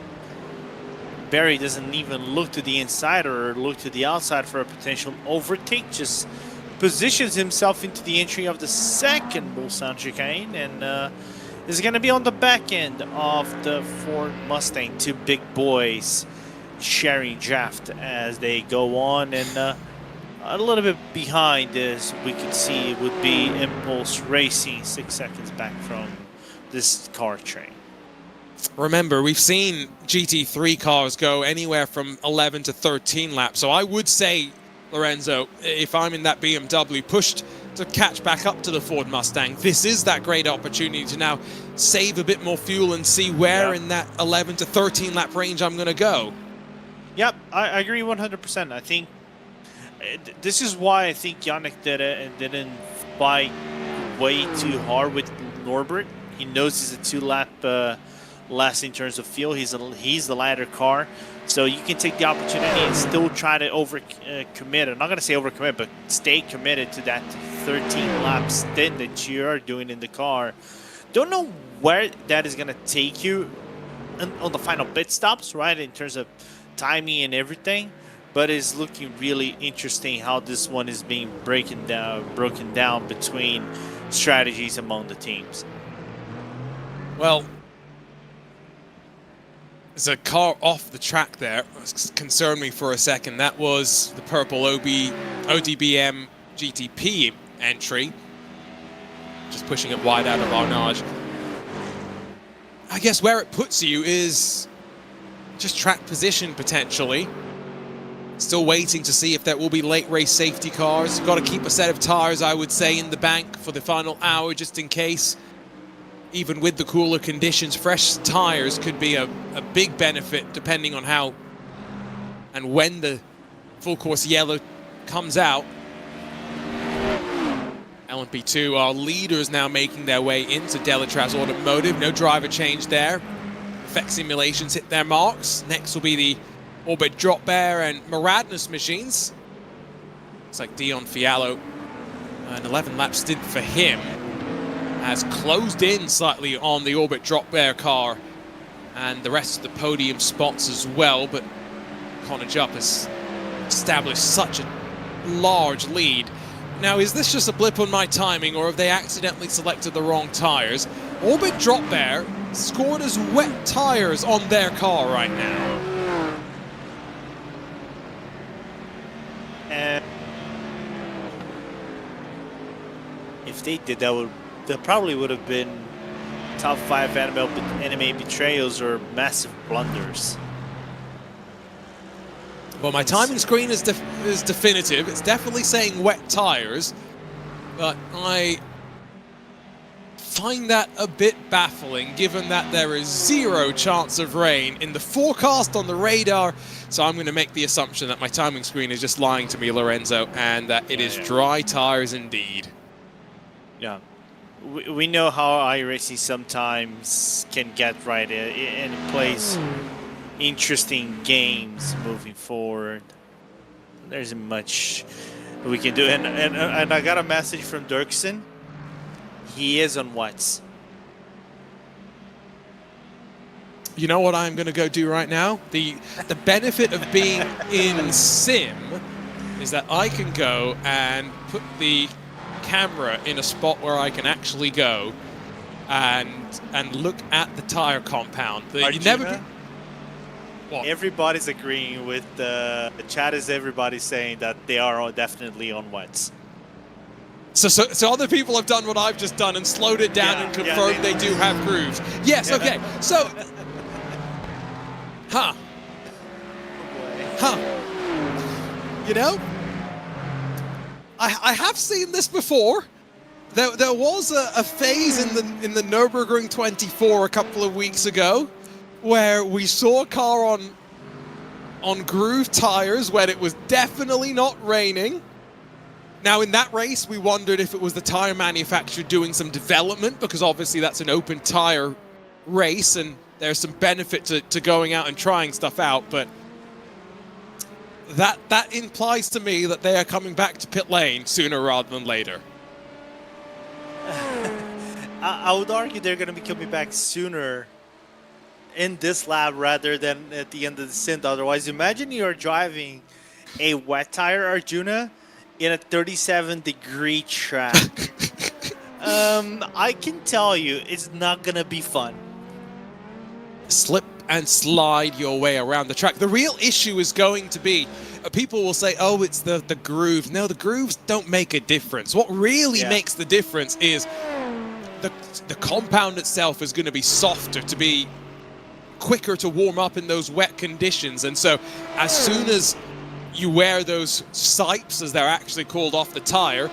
Barry doesn't even look to the inside or look to the outside for a potential overtake, just positions himself into the entry of the second Mulsanne chicane, and is going to be on the back end of the Ford Mustang. Two big boys sharing draft as they go on, and a little bit behind, as we can see, would be Impulse Racing, 6 seconds back from this car train. Remember, we've seen GT3 cars go anywhere from 11 to 13 laps, so I would say, Lorenzo, if I'm in that BMW pushed to catch back up to the Ford Mustang, this is that great opportunity to now save a bit more fuel and see where in that 11 to 13 lap range I'm going to go. Yep, I agree 100%. I think this is why I think Yannick didn't fight way too hard with Norbert. He knows he's a 2-lap less in terms of fuel. He's the lighter car, so you can take the opportunity and still try to commit. I'm not going to say overcommit, but stay committed to that 13-lap stint that you are doing in the car. Don't know where that is going to take you on the final pit stops, right, in terms of timing and everything. But it's looking really interesting how this one is being broken down between strategies among the teams. Well, there's a car off the track there. It concerned me for a second. That was the purple ODBM GTP entry. Just pushing it wide out of Arnage. I guess where it puts you is just track position, potentially. Still waiting to see if there will be late race safety cars. Got to keep a set of tires, I would say, in the bank for the final hour, just in case. Even with the cooler conditions, fresh tires could be a big benefit, depending on how and when the full course yellow comes out. LMP2 are leaders now, making their way into Delatraz Automotive. No driver change there. Effect simulations hit their marks. Next will be the Orbit Drop Bear and Maradness machines. Looks like Dion Fiallo, an 11-lap stint for him, has closed in slightly on the Orbit Drop Bear car and the rest of the podium spots as well, but Connor Jupp has established such a large lead. Now, is this just a blip on my timing, or have they accidentally selected the wrong tires? Orbit Drop Bear scored as wet tires on their car right now. And if they did, that probably would have been top 5 anime betrayals or massive blunders. Well, my timing screen is definitive. It's definitely saying wet tires, but I find that a bit baffling, given that there is 0 chance of rain in the forecast on the radar. So I'm going to make the assumption that my timing screen is just lying to me, Lorenzo, and that it is dry tires indeed. Yeah. We know how iRacing sometimes can get right and it plays interesting games moving forward. There isn't much we can do. And I got a message from Dirksen. He is on wets. You know what I'm going to go do right now? The benefit of being in Sim is that I can go and put the camera in a spot where I can actually go and look at the tire compound. Everybody's agreeing with the chat. Is everybody saying that they are definitely on wets? So other people have done what I've just done and slowed it down and confirmed they do have grooves. Yes, okay. So, you know, I have seen this before. There was a phase in the Nürburgring 24 a couple of weeks ago where we saw a car on groove tires when it was definitely not raining. Now, in that race, we wondered if it was the tire manufacturer doing some development, because obviously that's an open tire race and there's some benefit to going out and trying stuff out. But that implies to me that they are coming back to pit lane sooner rather than later. I would argue they're going to be coming back sooner in this lap rather than at the end of the stint. Otherwise, imagine you're driving a wet tire, Arjuna, in a 37-degree track. I can tell you, it's not going to be fun. Slip and slide your way around the track. The real issue is going to be, people will say, oh, it's the groove. No, the grooves don't make a difference. What really makes the difference is the compound itself is going to be softer, to be quicker to warm up in those wet conditions. And so as soon as you wear those sipes, as they're actually called, off the tire,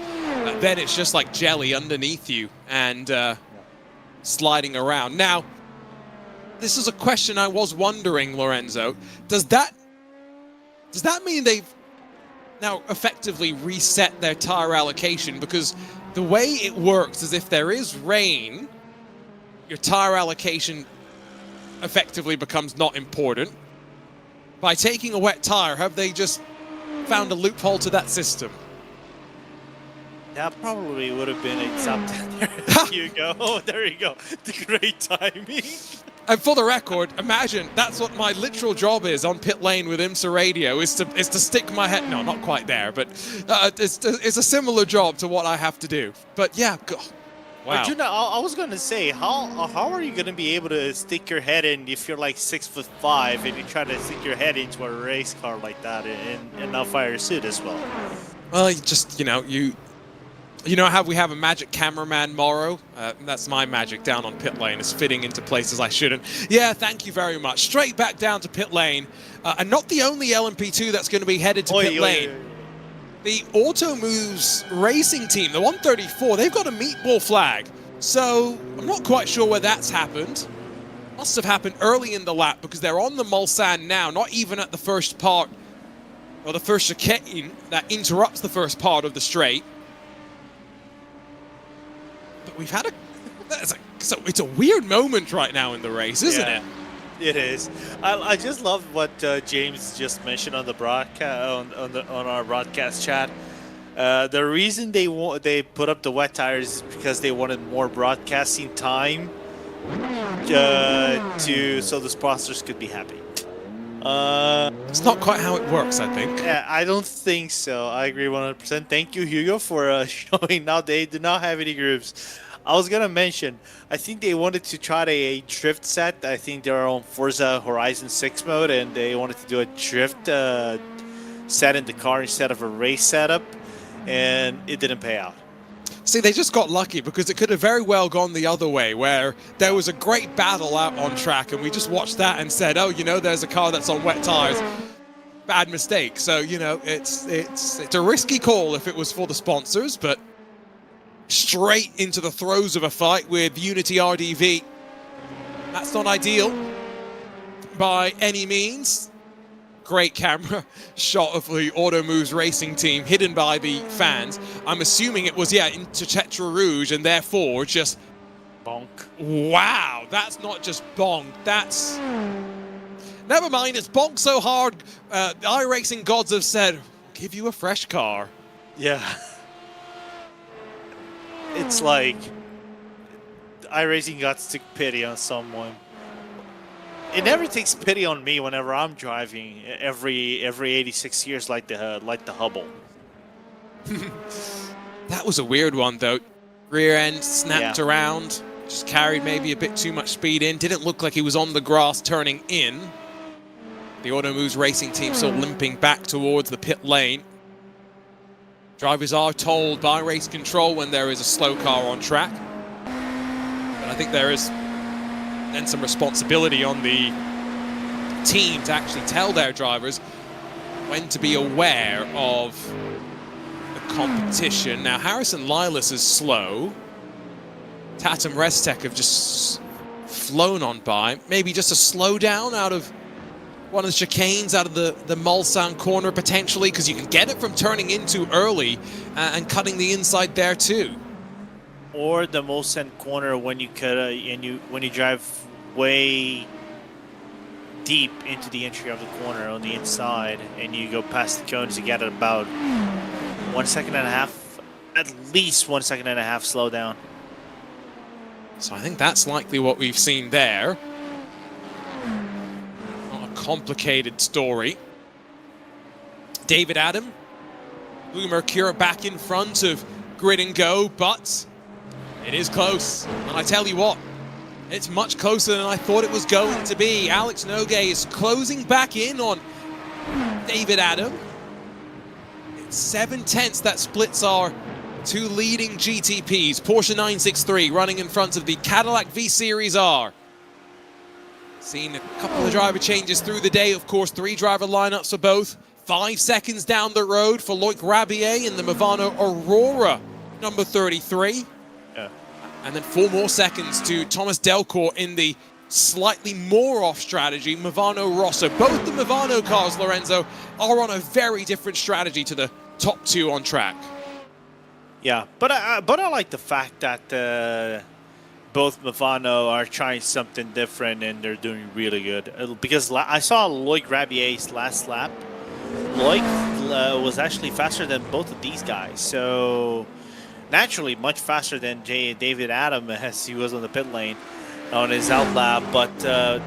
then it's just like jelly underneath you and sliding around. Now, this is a question I was wondering, Lorenzo. Does that mean they've now effectively reset their tire allocation? Because the way it works is if there is rain, your tire allocation effectively becomes not important. By taking a wet tire, have they just found a loophole to that system? That probably would have been a top 10 there. You go. Oh, there you go. The great timing. And for the record, imagine that's what my literal job is on pit lane with IMSA Radio, is to stick my head. No, not quite there, but it's a similar job to what I have to do. But yeah, wow. Arjuna, I was going to say, how are you going to be able to stick your head in if you're like 6'5" and you try to stick your head into a race car like that and not fire your suit as well? Well, you just, you know how we have a magic cameraman, Morrow? That's my magic down on pit lane, is fitting into places I shouldn't. Yeah, thank you very much. Straight back down to pit lane. And not the only LMP2 that's going to be headed to pit lane. The Auto Moves racing team, the 134, they've got a meatball flag. So I'm not quite sure where that's happened. Must have happened early in the lap because they're on the Mulsanne now, not even at the first part, or the first chicane that interrupts the first part of the straight. We've had it's a weird moment right now in the race, isn't it? It is. I just love what James just mentioned on the broadcast on our broadcast chat. The reason they put up the wet tires is because they wanted more broadcasting time so the sponsors could be happy. It's not quite how it works, I think. Yeah, I don't think so. I agree 100%. Thank you, Hugo, for showing. Now they do not have any grooves. I was going to mention, I think they wanted to try a drift set. I think they're on Forza Horizon 6 mode, and they wanted to do a drift set in the car instead of a race setup, and it didn't pay out. See, they just got lucky because it could have very well gone the other way, where there was a great battle out on track, and we just watched that and said, oh, there's a car that's on wet tires. Bad mistake. So, it's a risky call if it was for the sponsors, but straight into the throes of a fight with Unity RDV. That's not ideal by any means. Great camera shot of the Auto Moves racing team hidden by the fans. I'm assuming it was, into Tetra Rouge, and therefore just bonk. Wow, that's not just bonk. That's... Never mind, it's bonk so hard, the iRacing gods have said, give you a fresh car. Yeah. It's like iRacing gods took pity on someone. It never takes pity on me whenever I'm driving every 86 years like the Hubble. That was a weird one though. Rear end snapped around, just carried maybe a bit too much speed in. Didn't look like he was on the grass turning in. The Auto Moves racing team still limping back towards the pit lane. Drivers are told by race control when there is a slow car on track. But I think there is then some responsibility on the team to actually tell their drivers when to be aware of the competition. Now, Harrison Lilas is slow. Tatum Restek have just flown on by. Maybe just a slowdown out of one of the chicanes, out of the Mulsanne corner potentially, because you can get it from turning in too early and cutting the inside there too. Or the Mulsanne corner when you cut when you drive way deep into the entry of the corner on the inside, and you go past the cones, you get about 1.5 seconds, at least 1.5 seconds slow down. So I think that's likely what we've seen there. Not a complicated story. David Adam, Blue Mercure back in front of Grid and Go, but it is close. And I tell you what, it's much closer than I thought it was going to be. Alex Nogué is closing back in on David Adam. It's 7/10 that splits our two leading GTPs. Porsche 963 running in front of the Cadillac V-Series R. Seen a couple of driver changes through the day, of course, 3 driver lineups for both. 5 seconds down the road for Loic Rabier in the Movano Aurora, number 33. Yeah. And then 4 more seconds to Thomas Delcourt in the slightly more off strategy, Movano Rosso. Both the Movano cars, Lorenzo, are on a very different strategy to the top 2 on track. Yeah, but I like the fact that both Movano are trying something different and they're doing really good. Because I saw Loic Rabier's last lap. Loic was actually faster than both of these guys, so naturally much faster than David Adam as he was on the pit lane on his out lap, but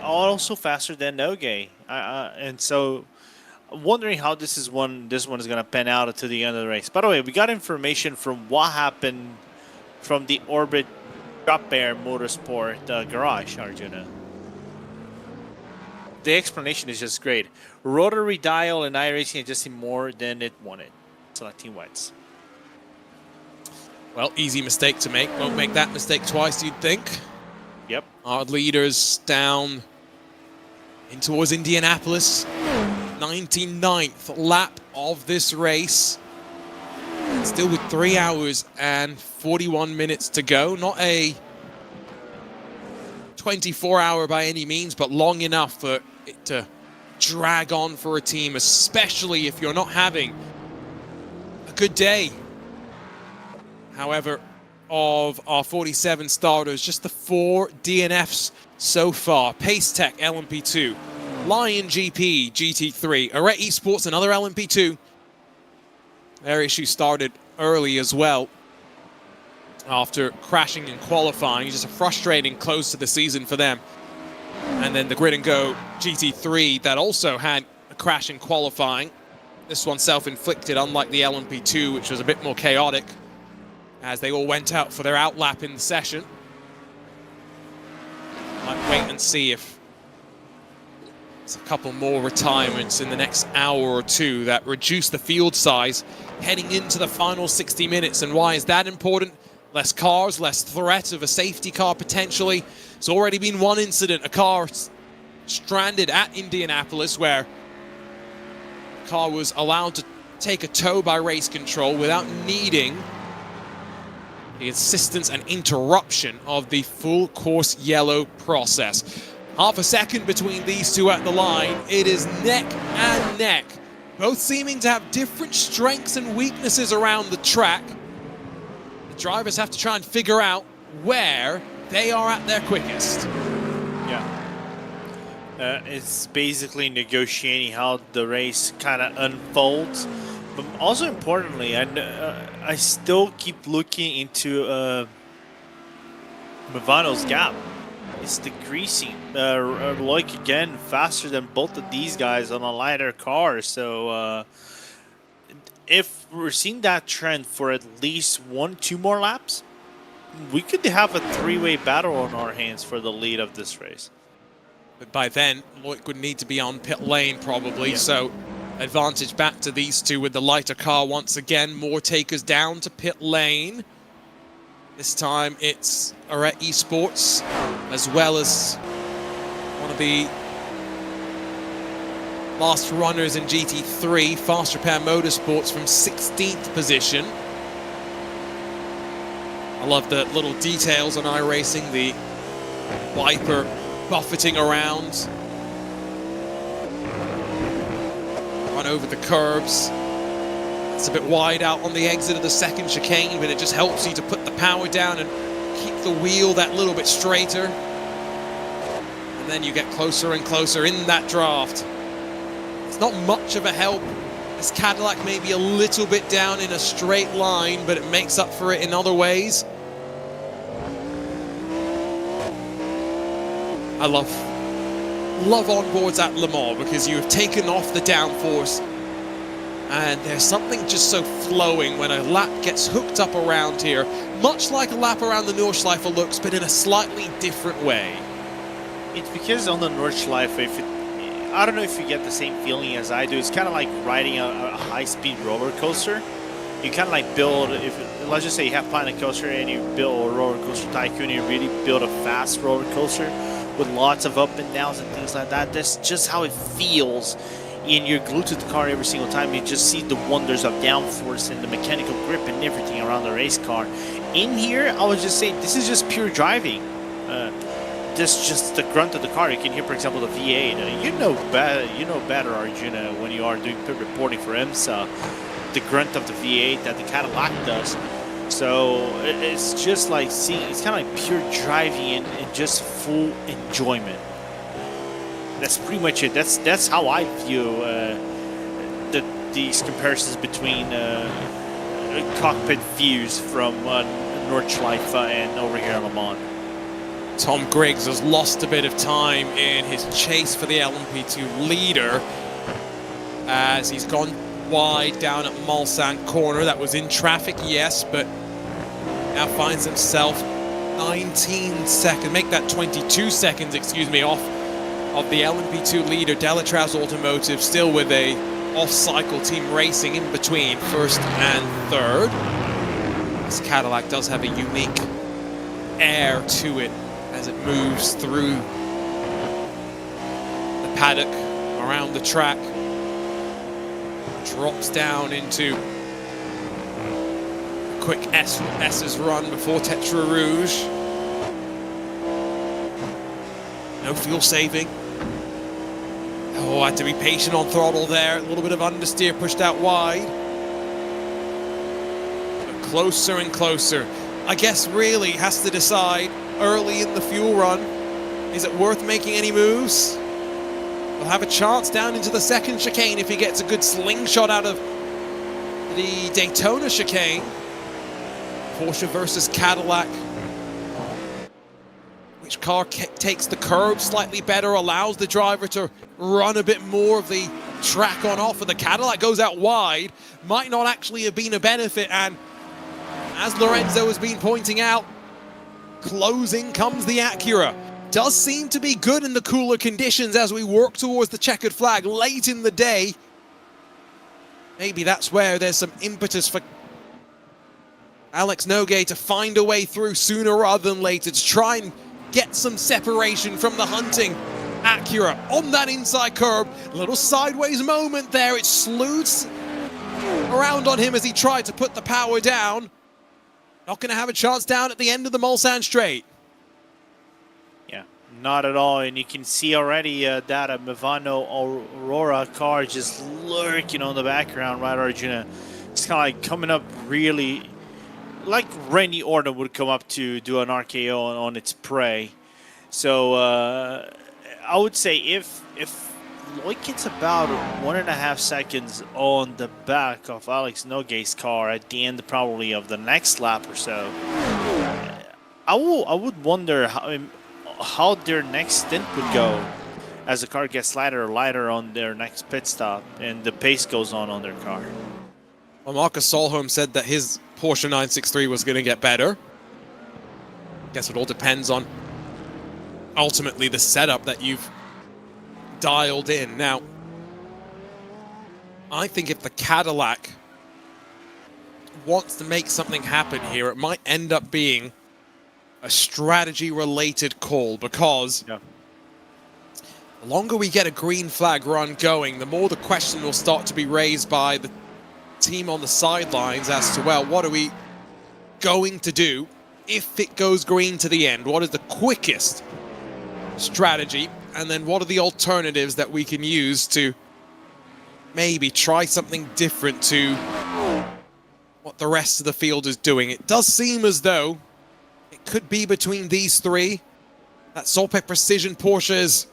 also faster than Nogué. And so wondering how this one is going to pan out to the end of the race. By the way, we got information from what happened from the Orbit Drop Bear Motorsport garage, Arjuna. The explanation is just great. Rotary dial and iRacing adjusting more than it wanted. Selecting wets. Well, easy mistake to make. Won't make that mistake twice, you'd think. Yep. Our leaders down in towards Indianapolis. 99th lap of this race. Still with 3 hours and 41 minutes to go. Not a 24-hour by any means, but long enough for it to drag on for a team, especially if you're not having a good day. However, of our 47 starters, just the 4 DNFs so far. Pace Tech, LMP2. Lion GP, GT3. Arete Esports, another LMP2. Their issue started early as well after crashing in qualifying. Just a frustrating close to the season for them. And then the Grid and Go GT3 that also had a crash in qualifying. This one self-inflicted, unlike the LMP2, which was a bit more chaotic as they all went out for their outlap in the session. Might wait and see if there's a couple more retirements in the next hour or two that reduce the field size heading into the final 60 minutes. And why is that important? Less cars, less threat of a safety car potentially. There's already been one incident, a car stranded at Indianapolis where the car was allowed to take a tow by race control without needing the assistance and interruption of the full course yellow process. Half a second between these two at the line. It is neck and neck. Both seeming to have different strengths and weaknesses around the track. The drivers have to try and figure out where they are at their quickest. Yeah. It's basically negotiating how the race kind of unfolds. But also importantly, I still keep looking into Movano's gap. It's decreasing. Loic again faster than both of these guys on a lighter car. So if we're seeing that trend for at least 1-2 more laps, we could have a 3-way battle on our hands for the lead of this race. But by then, Loic would need to be on pit lane probably. Yeah. So advantage back to these two with the lighter car once again. More takers down to pit lane. This time it's Arete Esports, as well as one of the last runners in GT3, Fast Repair Motorsports from 16th position. I love the little details on iRacing, the wiper buffeting around. Run over the curbs. It's a bit wide out on the exit of the second chicane, but it just helps you to put the power down and keep the wheel that little bit straighter. And And then you get closer and closer in that draft. It's not much of a help. This Cadillac may be a little bit down in a straight line, but it makes up for it in other ways. I love onboards at Le Mans because you have taken off the downforce, and there's something just so flowing when a lap gets hooked up around here, much like a lap around the Nordschleife looks, but in a slightly different way. It's because on the Nordschleife, I don't know if you get the same feeling as I do. It's kind of like riding a high-speed roller coaster. You kind of like build, let's just say you have Planet Coaster and you build a roller coaster tycoon, you really build a fast roller coaster with lots of up and downs and things like that. That's just how it feels. And you're glued to the car every single time. You just see the wonders of downforce and the mechanical grip and everything around the race car. In here, I would just say this is just pure driving. This is just the grunt of the car. You can hear, for example, the V8. You know better, Arjuna, when you are doing pit reporting for IMSA, the grunt of the V8 that the Cadillac does. So it's just like seeing, it's kind of like pure driving and just full enjoyment. That's pretty much it. That's how I view these comparisons between cockpit views from Nordschleife and over here in Le Mans. Tom Griggs has lost a bit of time in his chase for the LMP2 leader as he's gone wide down at Mulsanne corner. That was in traffic, yes, but now finds himself 19 seconds, make that 22 seconds, excuse me, off of the LMP2 leader, Delatraz Automotive, still with a off-cycle team racing in between first and third. This Cadillac does have a unique air to it as it moves through the paddock, around the track, drops down into a quick S's run before Tetra Rouge. No fuel saving. Oh, had to be patient on throttle there. A little bit of understeer pushed out wide. But closer and closer. I guess really has to decide early in the fuel run, is it worth making any moves? We'll have a chance down into the second chicane if he gets a good slingshot out of the Daytona chicane. Porsche versus Cadillac. Which car takes the curb slightly better, allows the driver to run a bit more of the track on offer. The Cadillac goes out wide, might not actually have been a benefit, and as Lorenzo has been pointing out, closing comes the Acura. Does seem to be good in the cooler conditions as we work towards the checkered flag late in the day. Maybe that's where there's some impetus for Alex Noguet to find a way through sooner rather than later to try and get some separation from the hunting Acura on that inside curb. A little sideways moment there. It sleuths around on him as he tried to put the power down. Not going to have a chance down at the end of the Mulsanne straight. Yeah, not at all. And you can see already that a Movano Aurora car just lurking on the background, right, Arjuna? It's kind of like coming up really like Randy Orton would come up to do an RKO on its prey. So I would say if Lloyd gets about 1.5 seconds on the back of Alex Noguet's car at the end probably of the next lap or so, I would wonder how their next stint would go as the car gets lighter and lighter on their next pit stop and the pace goes on their car. Well, Marcus Solholm said that his Porsche 963 was going to get better. Guess it all depends on ultimately the setup that you've dialed in. Now, I think if the Cadillac wants to make something happen here, it might end up being a strategy-related call, because the longer we get a green flag run going, the more the question will start to be raised by the team on the sidelines as to, well, what are we going to do if it goes green to the end? What is the quickest strategy? And then what are the alternatives that we can use to maybe try something different to what the rest of the field is doing? It does seem as though it could be between these three. that Solpec Precision Porsche is,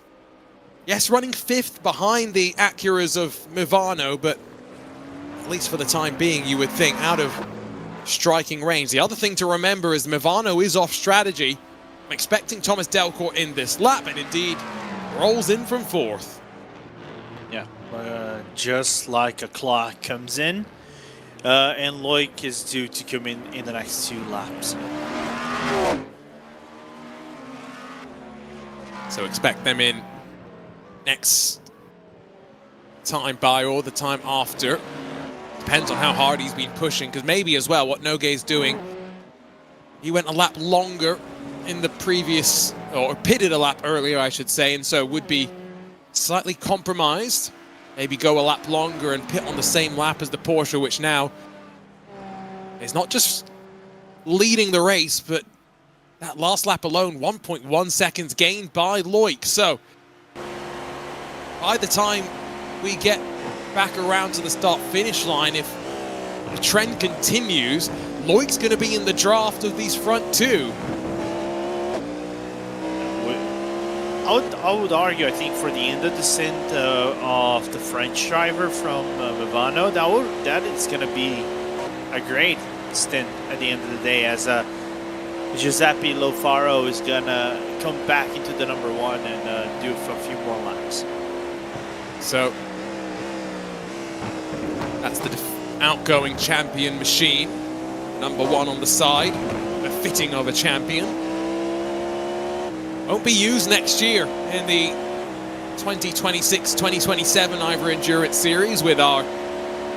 yes, running 5th behind the Acuras of Movano, but at least for the time being, you would think, out of striking range. The other thing to remember is Movano is off strategy. I'm expecting Thomas Delcourt in this lap, and indeed rolls in from 4th. Yeah, just like a clock comes in, and Loic is due to come in the next 2 laps. So expect them in next time by or the time after. Depends on how hard he's been pushing, because maybe as well what Nogue's doing, he went a lap longer in the previous, or pitted a lap earlier I should say, and so would be slightly compromised. Maybe go a lap longer and pit on the same lap as the Porsche, which now is not just leading the race, but that last lap alone, 1.1 seconds gained by Loic. So by the time we get back around to the start-finish line, if the trend continues, Loic's going to be in the draft of these front 2. I would argue, I think, for the end of the stint of the French driver from Movano, that is going to be a great stint at the end of the day, as Giuseppe Lofaro is going to come back into the number 1 and do a few more laps. So that's the outgoing champion machine, number 1 on the side, a fitting of a champion. Won't be used next year in the 2026-2027 IVRA Endurance Series, with our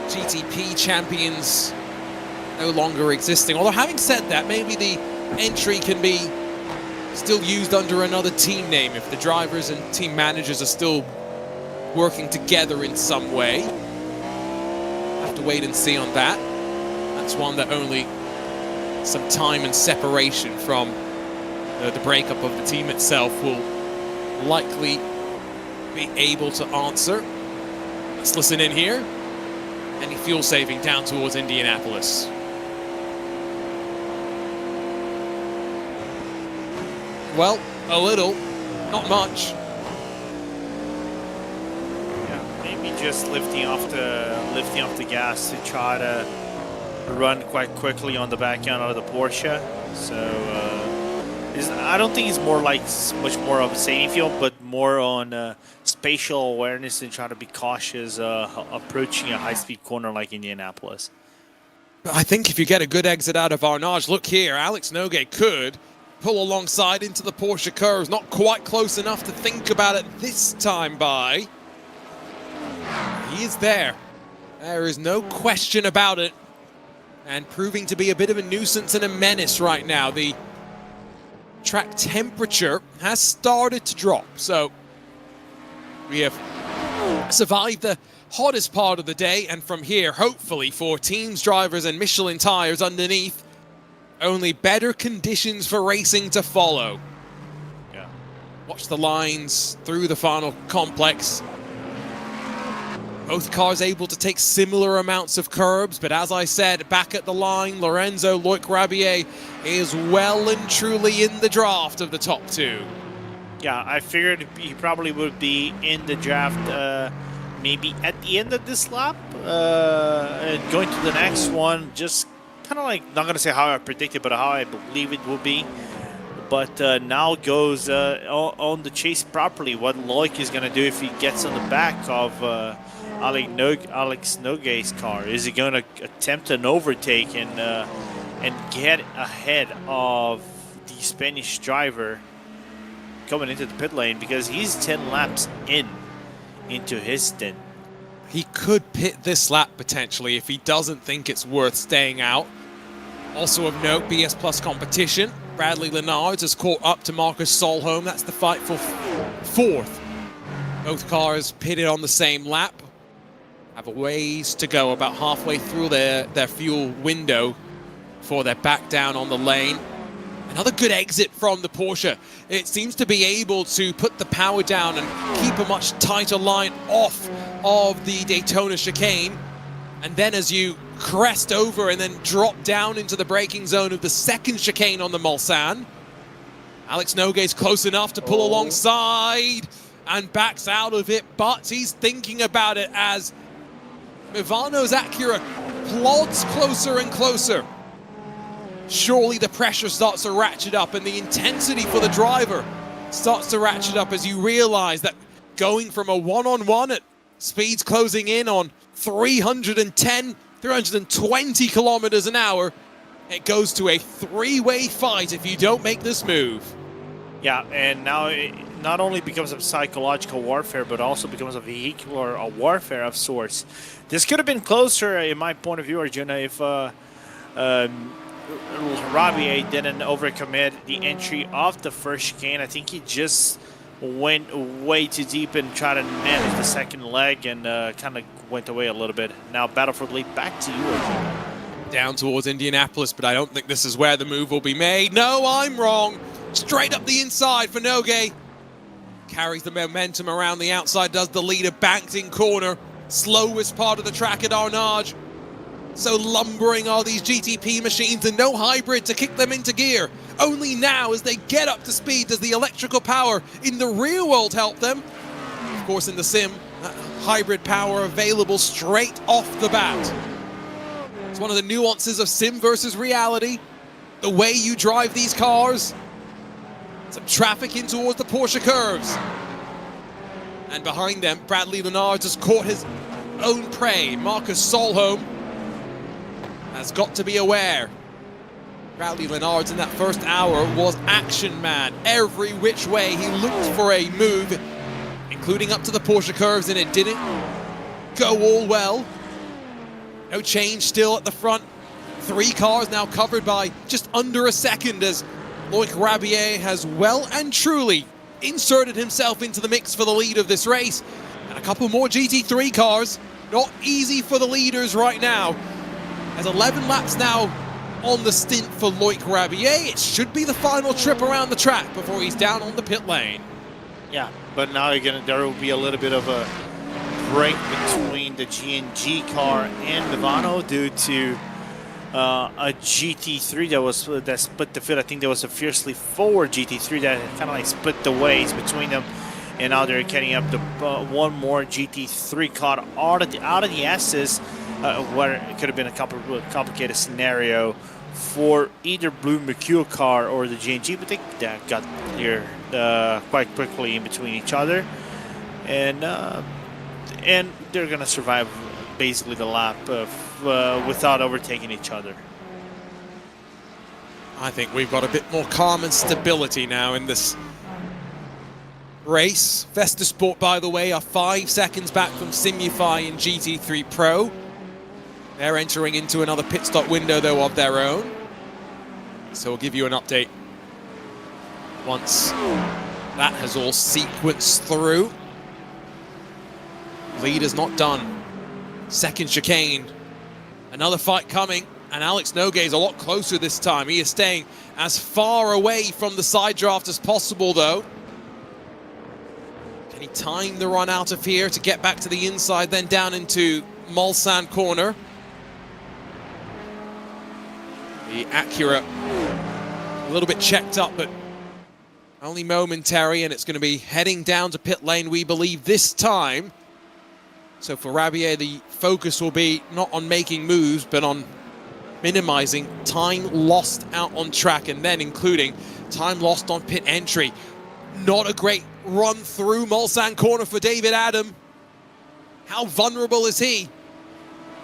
GTP champions no longer existing. Although having said that, maybe the entry can be still used under another team name if the drivers and team managers are still working together in some way. Have to wait and see on that. That's one that only some time and separation from the breakup of the team itself will likely be able to answer. Let's listen in here. Any fuel saving down towards Indianapolis? Well, a little, not much. Yeah, maybe just lifting off the gas to try to run quite quickly on the back end of the Porsche. So I don't think it's more like much more of a saving fuel, but more on spatial awareness and trying to be cautious approaching a high-speed corner like Indianapolis. But I think if you get a good exit out of Arnage, look here, Alex Nogues could pull alongside into the Porsche curves. Not quite close enough to think about it this time by. He is there. There is no question about it. And proving to be a bit of a nuisance and a menace right now. The track temperature has started to drop, so we have survived the hottest part of the day, and from here, hopefully for teams, drivers and Michelin tires underneath, only better conditions for racing to follow. Yeah. Watch the lines through the final complex. Both cars able to take similar amounts of curbs, but as I said, back at the line, Lorenzo Loic Rabier is well and truly in the draft of the top 2. Yeah, I figured he probably would be in the draft maybe at the end of this lap, and going to the next one, just kind of like, not going to say how I predicted, but how I believe it will be. But now goes on the chase properly, what Loic is going to do if he gets on the back of Alex Nogues' car. Is he going to attempt an overtake and get ahead of the Spanish driver coming into the pit lane, because he's 10 laps into his stint? He could pit this lap potentially if he doesn't think it's worth staying out. Also of note, BS Plus competition. Bradley Lenards has caught up to Marcus Solholm. That's the fight for 4th. Both cars pitted on the same lap. Have a ways to go, about halfway through their fuel window before they're back down on the lane. Another good exit from the Porsche. It seems to be able to put the power down and keep a much tighter line off of the Daytona chicane. And then as you crest over and then drop down into the braking zone of the second chicane on the Mulsanne, Alex Nogue's close enough to pull alongside and backs out of it, but he's thinking about it as Ivano's Acura plods closer and closer. Surely the pressure starts to ratchet up and the intensity for the driver starts to ratchet up as you realize that going from a one-on-one at speeds closing in on 310, 320 kilometers an hour, it goes to a three-way fight if you don't make this move. Yeah, and now it not only becomes a psychological warfare, but also becomes a vehicular warfare of sorts. This could have been closer, in my point of view, Arjuna, if Rabier didn't overcommit the entry of the first chicane. I think he just went way too deep and tried to manage the second leg and kind of went away a little bit. Now, battle for the lead, back to you, Arjuna. Down towards Indianapolis, but I don't think this is where the move will be made. No, I'm wrong. Straight up the inside for Nogue. Carries the momentum around the outside, does the leader, banked in corner. Slowest part of the track at Arnage. So lumbering are these GTP machines and no hybrid to kick them into gear. Only now as they get up to speed does the electrical power in the real world help them. Of course in the sim, hybrid power available straight off the bat. It's one of the nuances of sim versus reality. The way you drive these cars. Some traffic in towards the Porsche curves. And behind them, Bradley Lenard has caught his own prey. Marcus Solholm has got to be aware. Bradley Lenard in that first hour was action man. Every which way he looked for a move, including up to the Porsche curves, and it didn't go all well. No change still at the front. 3 cars now covered by just under a second as Loic Rabier has well and truly inserted himself into the mix for the lead of this race. And a couple more GT3 cars. Not easy for the leaders right now. As 11 laps now on the stint for Loic Rabier. It should be the final trip around the track before he's down on the pit lane. Yeah, but now there will be a little bit of a break between the G&G car and the Vano due to a GT3 that split the field. I think there was a fiercely forward GT3 that kind of like split the ways between them, and now they're getting up the one more GT3 car out of the S's, where it could have been a complicated scenario for either Blue Mercure car or the G&G, but they got here quite quickly in between each other, and they're gonna survive basically the lap without overtaking each other. I think we've got a bit more calm and stability now in this race. Vesta Sport, by the way, are 5 seconds back from Simufy and GT3 Pro. They're entering into another pit stop window, though, of their own. So we'll give you an update once that has all sequenced through. Lead is not done. Second chicane. Another fight coming, and Alex Nogue is a lot closer this time. He is staying as far away from the side draft as possible, though. Can he time the run out of here to get back to the inside, then down into Mulsanne corner? The Acura a little bit checked up, but only momentary, and it's going to be heading down to pit lane, we believe, this time. So for Rabier, the focus will be not on making moves, but on minimizing time lost out on track, and then including time lost on pit entry. Not a great run through Mulsanne corner for David Adam. How vulnerable is he?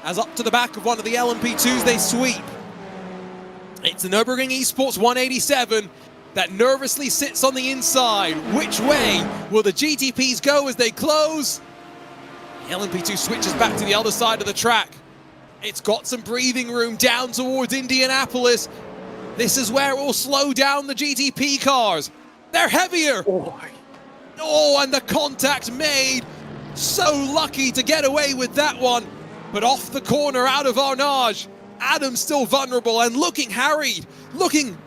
As up to the back of one of the LMP2s they sweep. It's the Nürburgring Esports 187 that nervously sits on the inside. Which way will the GTPs go as they close? The LMP2 switches back to the other side of the track. It's got some breathing room down towards Indianapolis. This is where it will slow down the GTP cars. They're heavier. Oh, and the contact made. So lucky to get away with that one. But off the corner out of Arnage. Adam's still vulnerable and looking harried. Looking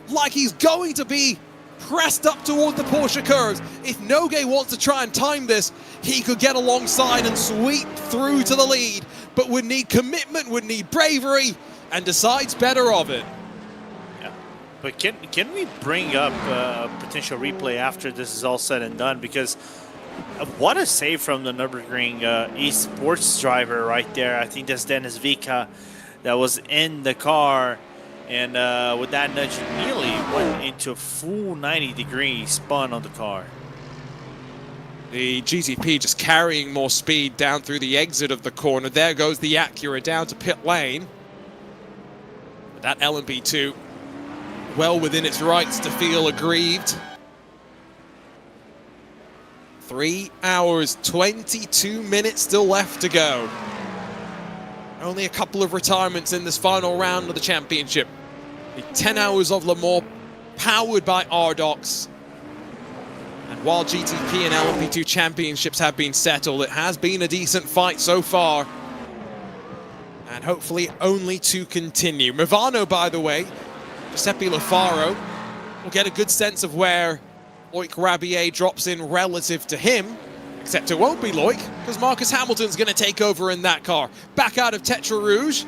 like he's going to be pressed up toward the Porsche curves. If Nogue wants to try and time this, he could get alongside and sweep through to the lead, but would need commitment, would need bravery, and decides better of it. Yeah. But can we bring up a potential replay after this is all said and done? Because what a save from the Nürburgring esports driver right there. I think that's Dennis Vika that was in the car. And with that nudge, nearly went into a full 90-degree spun on the car. The GTP just carrying more speed down through the exit of the corner. There goes the Acura down to pit lane. But that LMP2 well within its rights to feel aggrieved. 3 hours, 22 minutes still left to go. Only a couple of retirements in this final round of the championship. The 10 hours of Le Mans powered by RDoks. And while GTP and LMP2 championships have been settled, it has been a decent fight so far. And hopefully only to continue. Movano, by the way, Giuseppe Lafaro will get a good sense of where Loic Rabier drops in relative to him, except it won't be Loic, because Marcus Hamilton's going to take over in that car. Back out of Tetra Rouge.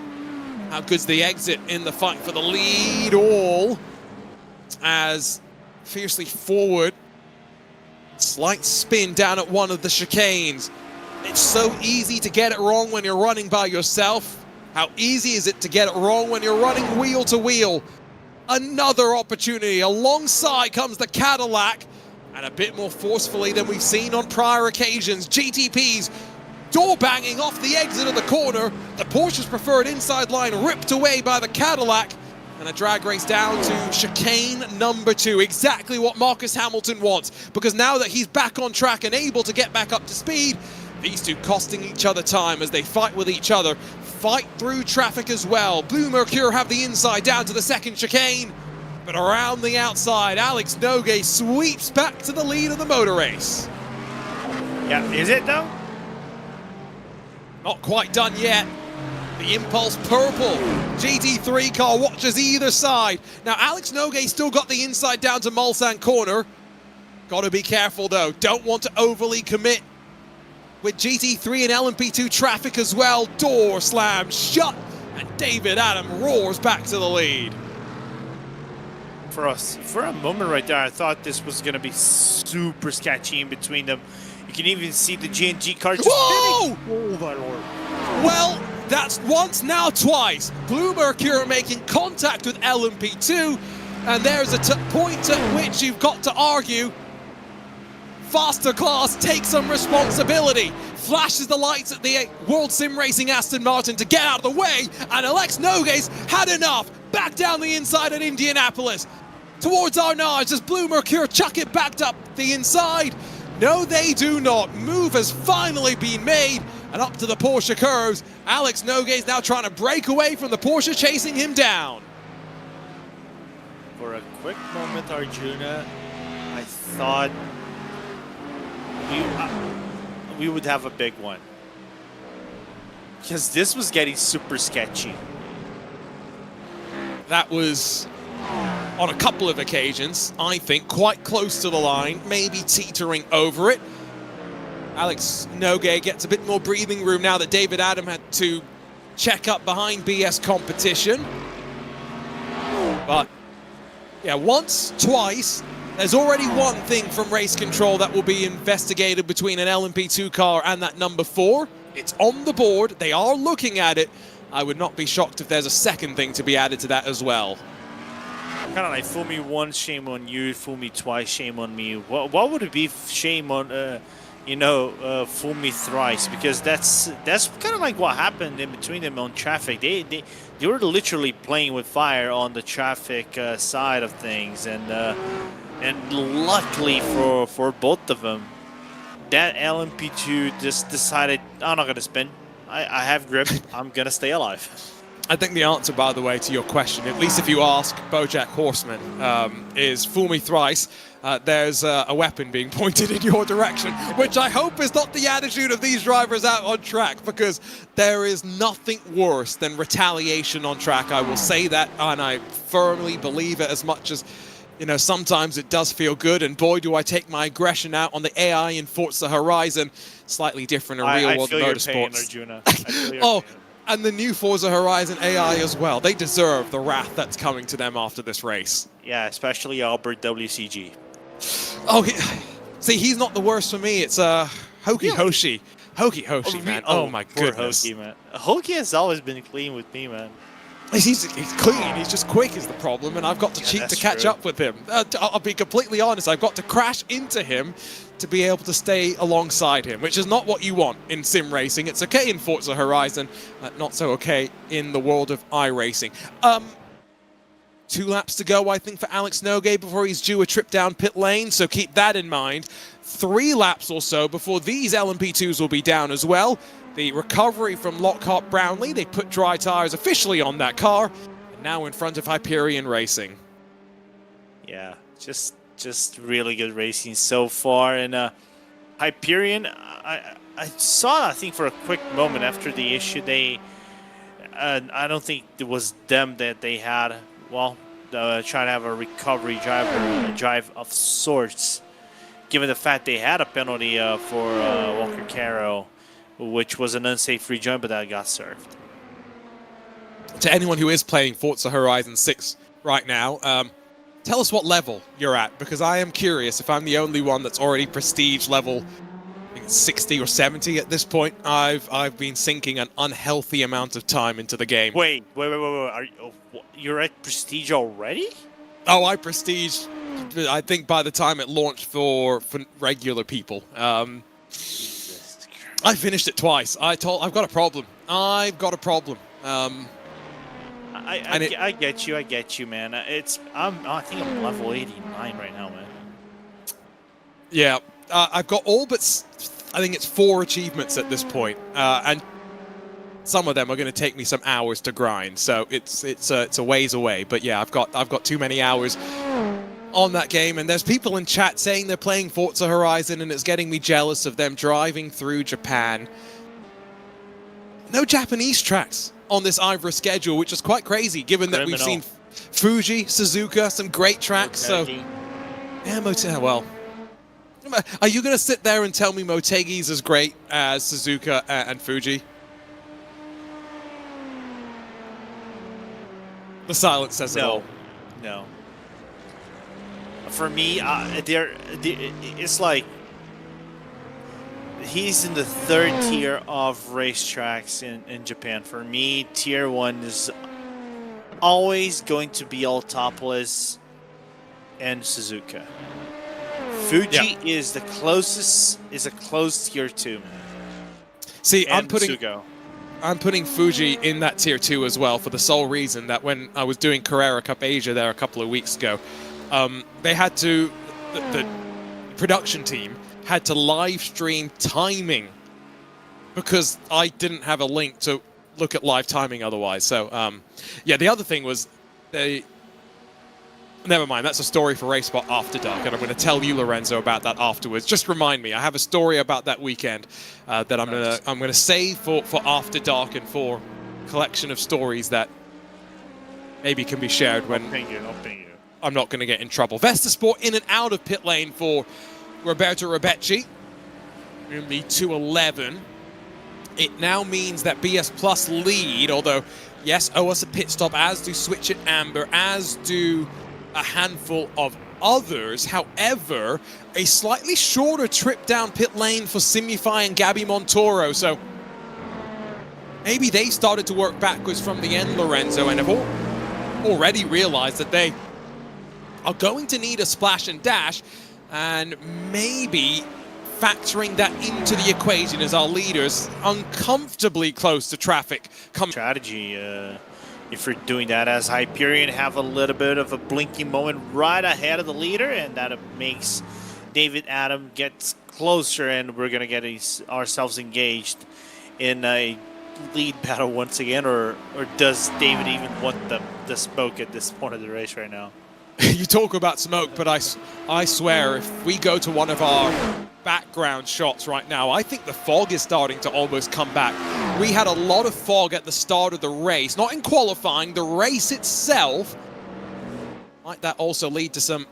How good's the exit in the fight for the lead? All as fiercely forward. Slight spin down at one of the chicanes. It's so easy to get it wrong when you're running by yourself. How easy is it to get it wrong when you're running wheel to wheel? Another opportunity. Alongside comes the Cadillac, and a bit more forcefully than we've seen on prior occasions. GTP's door banging off the exit of the corner. The Porsche's preferred inside line ripped away by the Cadillac, and a drag race down to chicane number 2. Exactly what Marcus Hamilton wants, because now that he's back on track and able to get back up to speed, these two costing each other time as they fight with each other. Fight through traffic as well. Blue Mercure have the inside down to the second chicane, but around the outside, Alex Nogues sweeps back to the lead of the motor race. Yeah, is it though? Not quite done yet. The Impulse purple GT3 car watches either side. Now Alex Nogues still got the inside down to Mulsanne corner. Got to be careful though. Don't want to overly commit. With GT3 and LMP2 traffic as well. Door slam shut, and David Adam roars back to the lead. For a moment right there, I thought this was going to be super sketchy in between them. You can even see the G&G car just Whoa! spinning. Oh my lord. Well, that's once, now twice. Blue Mercure making contact with LMP2, and there's a point at which you've got to argue. Faster class, take some responsibility. Flashes the lights at the World Sim Racing Aston Martin to get out of the way, and Alex Nogues had enough. Back down the inside at Indianapolis. Towards Arnage, does Blue Mercure chuck it back up the inside? No, they do not. Move has finally been made, and up to the Porsche curves. Alex Nogues now trying to break away from the Porsche chasing him down. For a quick moment, Arjuna, I thought we would have a big one, because this was getting super sketchy. That was, on a couple of occasions, I think, quite close to the line, maybe teetering over it. Alex Nogues gets a bit more breathing room now that David Adam had to check up behind BS competition. But, yeah, once, twice, there's already one thing from race control that will be investigated between an LMP2 car and that number 4. It's on the board. They are looking at it. I would not be shocked if there's a second thing to be added to that as well. Kind of like, fool me once, shame on you. Fool me twice, shame on me. What would it be? Shame on, fool me thrice? Because that's kind of like what happened in between them on traffic. They were literally playing with fire on the traffic side of things, and luckily for both of them, that LMP2 just decided, I'm not gonna spin. I have grip. I'm gonna stay alive. I think the answer, by the way, to your question, at least if you ask Bojack Horseman, is fool me thrice. There's a weapon being pointed in your direction, which I hope is not the attitude of these drivers out on track, because there is nothing worse than retaliation on track. I will say that, and I firmly believe it, as much as, you know, sometimes it does feel good, and boy, do I take my aggression out on the AI in Forza Horizon. Slightly different in real-world motorsports. Arjuna. I feel your pain. And the new Forza Horizon AI as well. They deserve the wrath that's coming to them after this race. Yeah, especially Albert WCG. Oh, see, he's not the worst for me. It's Hoki Hoshi. Hoki Hoshi, man. Oh my goodness. Hoki, man. Hoki has always been clean with me, man. He's clean, he's just quick is the problem, and I've got to cheat to catch up with him. I'll be completely honest, I've got to crash into him to be able to stay alongside him, which is not what you want in sim racing. It's okay in Forza Horizon, not so okay in the world of iRacing. 2 laps to go, I think, for Alex Nogué before he's due a trip down pit lane, so keep that in mind. 3 laps or so before these LMP2s will be down as well. The recovery from Lockhart Brownlee, they put dry tires officially on that car, and now in front of Hyperion Racing. Yeah, just really good racing so far. And Hyperion, I saw, I think, for a quick moment after the issue, I don't think it was them that they had, well, trying to have a recovery drive of sorts, given the fact they had a penalty for Walker Caro, which was an unsafe rejoin, but that got served. To anyone who is playing Forza Horizon 6 right now, tell us what level you're at, because I am curious if I'm the only one that's already prestige level, I think it's 60 or 70 at this point. I've been sinking an unhealthy amount of time into the game. Wait. You're at prestige already? Oh, I prestige, I think by the time it launched for regular people. I finished it twice. I've got a problem. I get you, man. I think I'm level 89 right now, man. Yeah, I've got all but I think it's 4 achievements at this point, and some of them are going to take me some hours to grind. So it's a ways away. But yeah, I've got too many hours on that game, and there's people in chat saying they're playing Forza Horizon, and it's getting me jealous of them driving through Japan. No Japanese tracks on this IVRA schedule, which is quite crazy, given that we've seen Fuji, Suzuka, some great tracks. Motegi. So, yeah, well, are you going to sit there and tell me Motegi's as great as Suzuka and Fuji? The silence says it all. No. For me, it's like he's in the 3rd tier of racetracks in Japan. For me, tier 1 is always going to be Altopolis and Suzuka. Fuji is the closest, is a close tier 2. See, and I'm putting Fuji in that tier 2 as well, for the sole reason that when I was doing Carrera Cup Asia there a couple of weeks ago, they had to, the production team had to live stream timing because I didn't have a link to look at live timing otherwise. So, yeah, the other thing was never mind, that's a story for RaceSpot After Dark, and I'm going to tell you, Lorenzo, about that afterwards. Just remind me, I have a story about that weekend that I'm gonna save for After Dark and for a collection of stories that maybe can be shared when I'm not going to get in trouble. Vestasport in and out of pit lane for Roberto Rebecci in the 211. It now means that BS Plus lead, although, yes, owe us a pit stop, as do Switch and Amber, as do a handful of others. However, a slightly shorter trip down pit lane for Simify and Gabby Montoro. So maybe they started to work backwards from the end, Lorenzo, and have already realized that they are going to need a splash and dash, and maybe factoring that into the equation as our leaders uncomfortably close to traffic. Strategy, if you're doing that, as Hyperion have a little bit of a blinking moment right ahead of the leader, and that makes David Adam get closer, and we're going to get ourselves engaged in a lead battle once again, or does David even want the smoke at this point of the race right now? You talk about smoke, but I swear, if we go to one of our background shots right now, I think the fog is starting to almost come back. We had a lot of fog at the start of the race, not in qualifying, the race itself. Might that also lead to some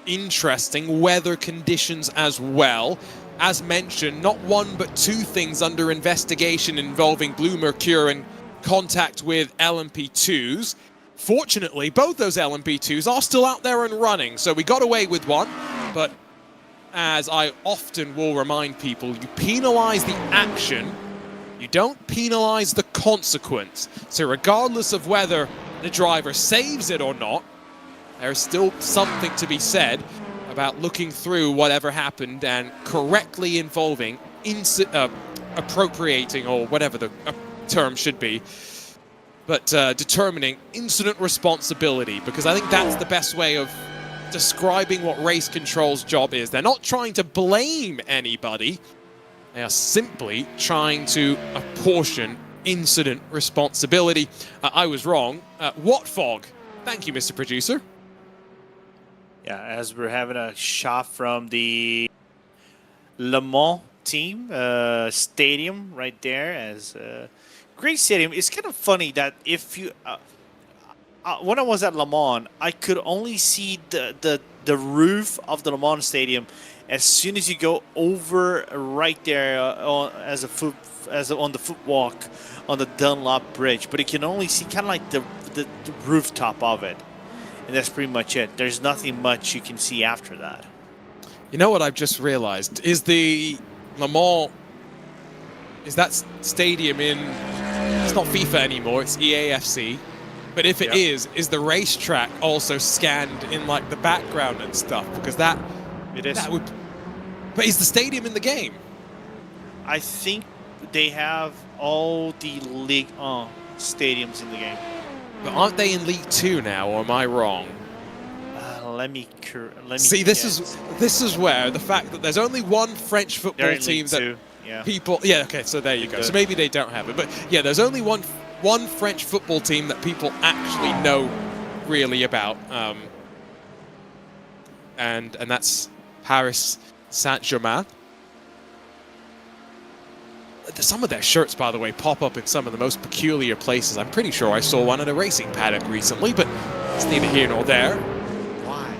interesting weather conditions as well? As mentioned, not one but 2 things under investigation involving Blue Mercure and contact with LMP2s. Fortunately, both those LMP2s are still out there and running, so we got away with one, but as I often will remind people, you penalize the action, you don't penalize the consequence. So regardless of whether the driver saves it or not, there's still something to be said about looking through whatever happened and correctly involving, appropriating, or whatever the term should be, but determining incident responsibility, because I think that's the best way of describing what race control's job is. They're not trying to blame anybody, they are simply trying to apportion incident responsibility. I was wrong. What fog? Thank you, Mr. Producer. Yeah, as we're having a shot from the Le Mans team stadium right there, as great stadium. It's kind of funny that if you when I was at Le Mans, I could only see the roof of the Le Mans stadium as soon as you go over right there on the footwalk on the Dunlop Bridge, but you can only see kind of like the rooftop of it, and that's pretty much it. There's nothing much you can see after that. You know what I've just realized is the Le Mans, is that stadium in, it's not FIFA anymore, it's EAFC. But if it is the racetrack also scanned in like the background and stuff? Because that would. But is the stadium in the game? I think they have all the League stadiums in the game. But aren't they in League 2 now, or am I wrong? Let me see. This is where the fact that there's only one French football team that people. Yeah. Okay. So there you go. So maybe they don't have it, but yeah, there's only one French football team that people actually know really about, and that's Paris Saint-Germain. Some of their shirts, by the way, pop up in some of the most peculiar places. I'm pretty sure I saw one at a racing paddock recently, but it's neither here nor there. Why?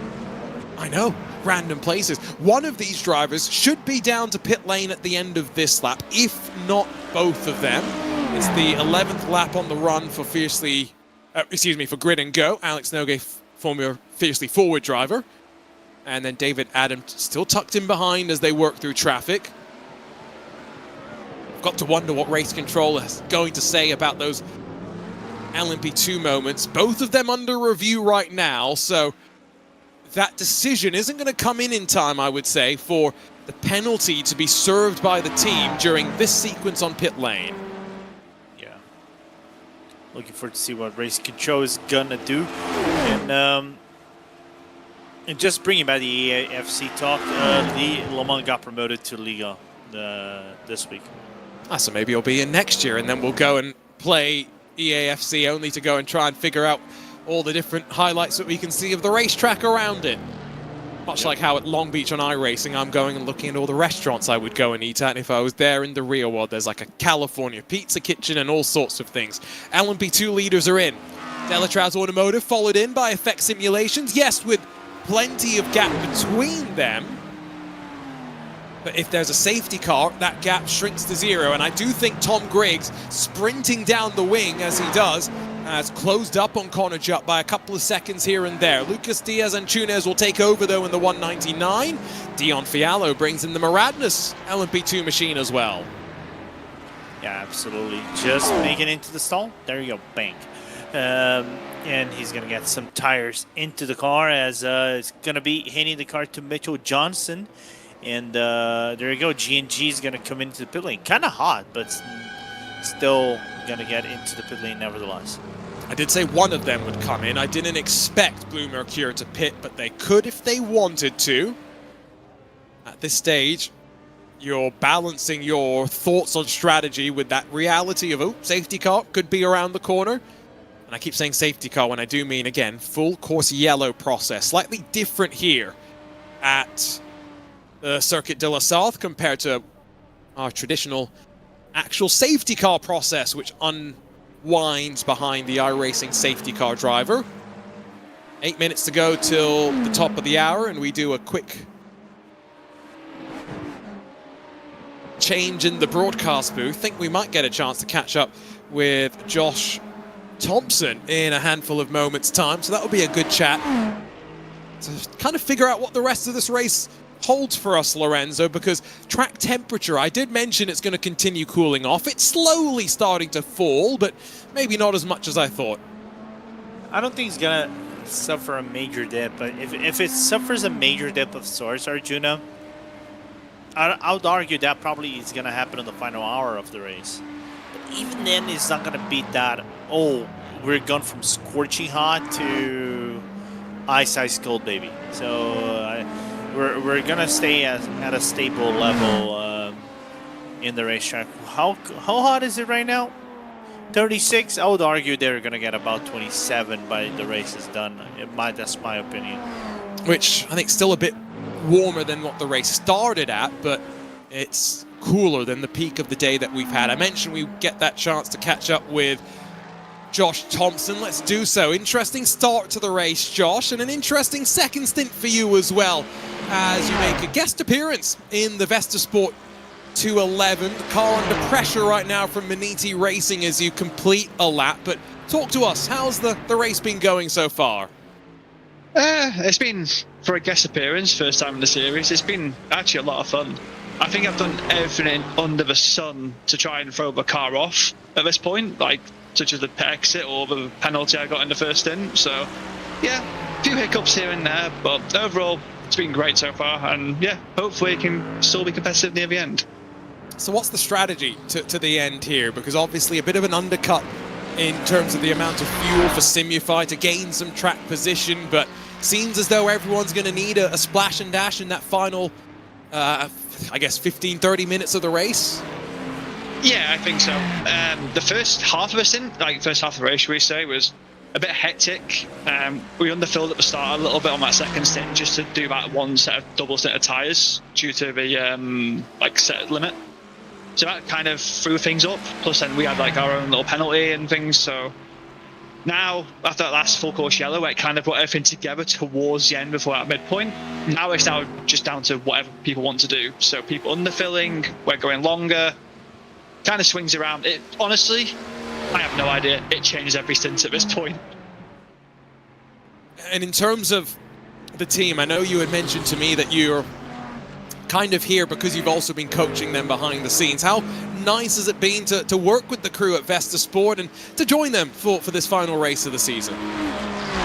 I know, random places. One of these drivers should be down to pit lane at the end of this lap, if not both of them. It's the 11th lap on the run for for Grid and Go. Alex Noguet, former Fiercely Forward driver. And then David Adams still tucked in behind as they work through traffic. I've got to wonder what race control is going to say about those LMP2 moments. Both of them under review right now, so that decision isn't going to come in time, I would say, for the penalty to be served by the team during this sequence on pit lane. Looking forward to see what race control is gonna do, and just bringing back the EAFC talk, Le Mans got promoted to Liga this week. So maybe it'll be in next year, and then we'll go and play EAFC only to go and try and figure out all the different highlights that we can see of the racetrack around it. Much like how at Long Beach on iRacing, I'm going and looking at all the restaurants I would go and eat at if I was there in the real world. There's like a California pizza kitchen and all sorts of things. LMP2 leaders are in. Delatraz Automotive followed in by Effect Simulations. Yes, with plenty of gap between them. But if there's a safety car, that gap shrinks to zero. And I do think Tom Griggs, sprinting down the wing as he does, has closed up on Connor Jupp by a couple of seconds here and there. Lucas Diaz and Túnez will take over, though, in the 199. Dion Fiallo brings in the Maradness LMP2 machine as well. Yeah, absolutely. Just making into the stall. There you go. Bang. And he's going to get some tires into the car as it's going to be handing the car to Mitchell Johnson. And there you go. G&G is going to come into the pit lane. Kind of hot, but still going to get into the pit lane nevertheless. I did say one of them would come in. I didn't expect Blue Mercure to pit, but they could if they wanted to. At this stage, you're balancing your thoughts on strategy with that reality of, oh, safety car could be around the corner. And I keep saying safety car when I do mean, again, full course yellow process. Slightly different here at the Circuit de la South compared to our traditional actual safety car process, which unwinds behind the iRacing safety car driver. 8 minutes to go till the top of the hour, and we do a quick change in the broadcast booth. Think we might get a chance to catch up with Josh Thompson in a handful of moments' time, so that'll be a good chat to kind of figure out what the rest of this race holds for us, Lorenzo, because track temperature, I did mention it's going to continue cooling off. It's slowly starting to fall, but maybe not as much as I thought. I don't think it's gonna suffer a major dip, but if it suffers a major dip of sorts, Arjuna, I would argue that probably is gonna happen in the final hour of the race. But even then, it's not gonna be that. Oh, we're gone from scorching hot to ice cold, baby. So we're gonna stay at a stable level in the racetrack. How hot is it right now? 36. I would argue they're gonna get about 27 by the race is done. That's my opinion. Which I think still a bit warmer than what the race started at, but it's cooler than the peak of the day that we've had. I mentioned we get that chance to catch up with Josh Thompson. Let's do so. Interesting start to the race, Josh, and an interesting second stint for you as well, as you make a guest appearance in the VestaSport 211. The car under pressure right now from Maniti Racing as you complete a lap, but talk to us. How's the race been going so far? It's been, for a guest appearance, first time in the series, it's been actually a lot of fun. I think I've done everything under the sun to try and throw the car off at this point, like such as the pit exit or the penalty I got in the first stint. So yeah, a few hiccups here and there, but overall it's been great so far, and yeah, hopefully it can still be competitive near the end. So what's the strategy to the end here? Because obviously a bit of an undercut in terms of the amount of fuel for Simufy to gain some track position, but seems as though everyone's going to need a splash and dash in that final, I guess, 15-30 minutes of the race. Yeah, I think so. The first half of the stint, like first half of the race, we say, was a bit hectic. We underfilled at the start a little bit on that second stint just to do that one set of double set of tyres due to the like set limit. So that kind of threw things up. Plus, then we had like our own little penalty and things. So now, after that last full course yellow, where it kind of brought everything together towards the end before that midpoint, now it's now just down to whatever people want to do. So people underfilling, we're going longer, kind of swings around. It honestly, I have no idea. It changes every stint at this point. And in terms of the team, I know you had mentioned to me that you're kind of here because you've also been coaching them behind the scenes. How nice has it been to work with the crew at VestaSport and to join them for this final race of the season?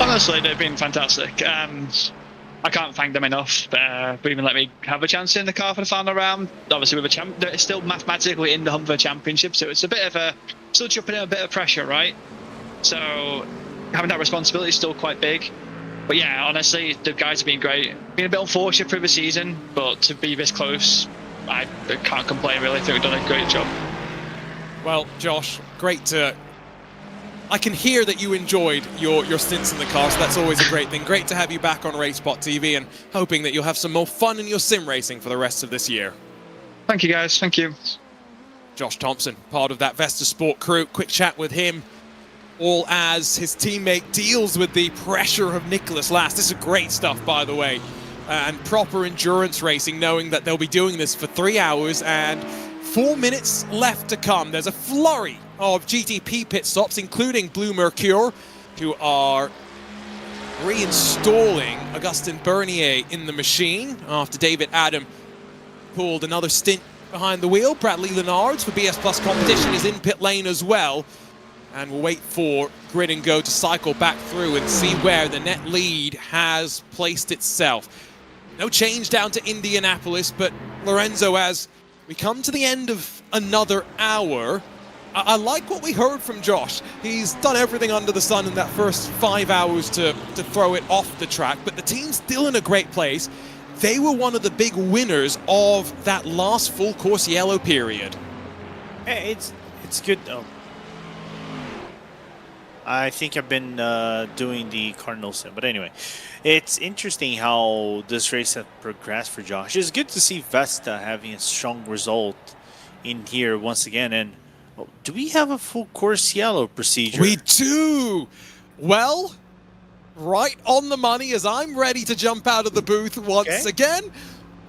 Honestly, they've been fantastic. I can't thank them enough for even letting me have a chance in the car for the final round. Obviously, with they're still mathematically in the hunt for a championship, so it's a bit of a still jumping in a bit of pressure, right? So having that responsibility is still quite big. But yeah, honestly, the guys have been great. Been a bit unfortunate through the season, but to be this close, I can't complain really. I think we've done a great job. Well, Josh, great to... I can hear that you enjoyed your stints in the car, so that's always a great thing. Great to have you back on RaceSpotTV and hoping that you'll have some more fun in your sim racing for the rest of this year. Thank you, guys. Thank you. Josh Thompson, part of that VestaSport crew. Quick chat with him, all as his teammate deals with the pressure of Nicholas Last. This is great stuff, by the way, and proper endurance racing, knowing that they'll be doing this for 3 hours and 4 minutes left to come. There's a flurry of GTP pit stops, including Blue Mercure, who are reinstalling Augustin Bernier in the machine after David Adam pulled another stint behind the wheel. Bradley Leonards for BS Plus competition is in pit lane as well. And we'll wait for Grid and Go to cycle back through and see where the net lead has placed itself. No change down to Indianapolis, but Lorenzo, as we come to the end of another hour, I like what we heard from Josh. He's done everything under the sun in that first 5 hours to throw it off the track, but the team's still in a great place. They were one of the big winners of that last full course yellow period. It's good though. I think I've been doing the Cardinal sim, but anyway, it's interesting how this race has progressed for Josh. It's good to see Vesta having a strong result in here once again. And do we have a full course yellow procedure? We do. Well, right on the money as I'm ready to jump out of the booth once again.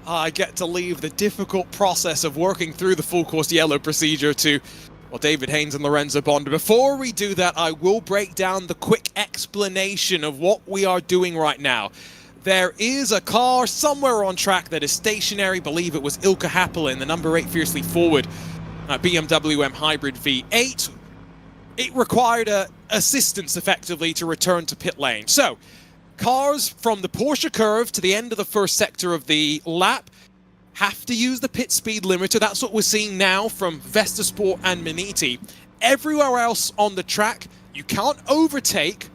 I get to leave the difficult process of working through the full course yellow procedure to Well, David Haynes and Lorenzo Bonder. Before we do that, I will break down the quick explanation of what we are doing right now. There is a car somewhere on track that is stationary. Believe it was Ilka Happelin, the number 8 Fiercely Forward BMW M Hybrid V8. It required assistance, effectively, to return to pit lane. So, cars from the Porsche curve to the end of the first sector of the lap have to use the pit speed limiter. That's what we're seeing now from Vestasport and Maniti. Everywhere else on the track, you can't overtake,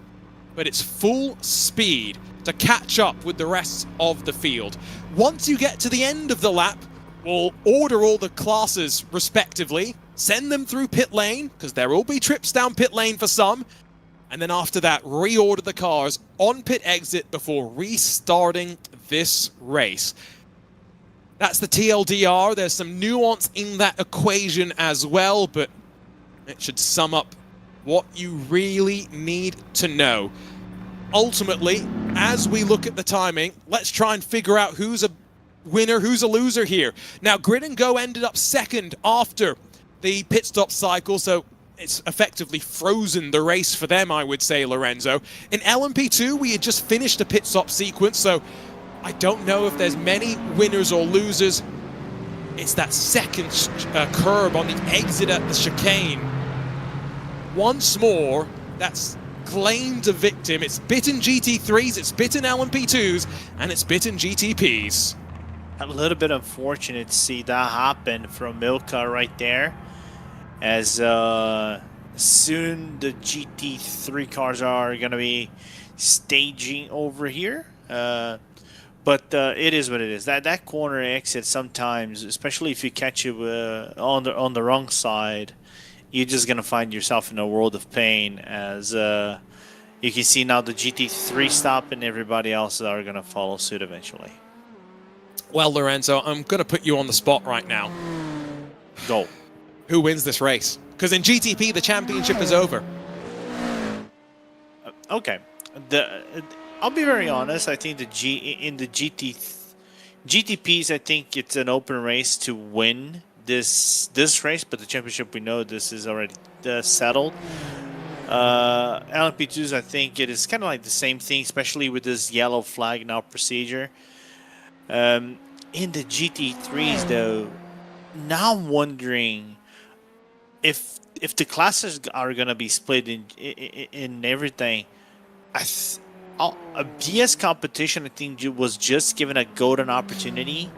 but it's full speed to catch up with the rest of the field. Once you get to the end of the lap, we'll order all the classes respectively, send them through pit lane, because there will be trips down pit lane for some, and then after that, reorder the cars on pit exit before restarting this race. That's the TLDR. There's some nuance in that equation as well, but it should sum up what you really need to know. Ultimately, as we look at the timing, let's try and figure out who's a winner, who's a loser here. Now, Grid and Go ended up second after the pit stop cycle, so it's effectively frozen the race for them, I would say, Lorenzo. In LMP2, we had just finished a pit stop sequence, so I don't know if there's many winners or losers. It's that second curb on the exit at the chicane. Once more, that's claimed a victim. It's bitten GT3s, it's bitten LMP2s, and it's bitten GTPs. A little bit unfortunate to see that happen from Milka right there, as soon the GT3 cars are going to be staging over here. But it is what it is. That corner exit sometimes, especially if you catch it on the wrong side, you're just gonna find yourself in a world of pain. As you can see now, the GT3 stop and everybody else are gonna follow suit eventually. Well, Lorenzo, I'm gonna put you on the spot right now. Go. Who wins this race? Because in GTP, the championship is over. Okay. I'll be very honest. I think in the GTPs, I think it's an open race to win this race, but the championship, we know this is already settled. LMP2s, I think it is kind of like the same thing, especially with this yellow flag now procedure. In the GT3s, though, now I'm wondering if the classes are gonna be split in everything. A BS competition, I think, was just given a golden opportunity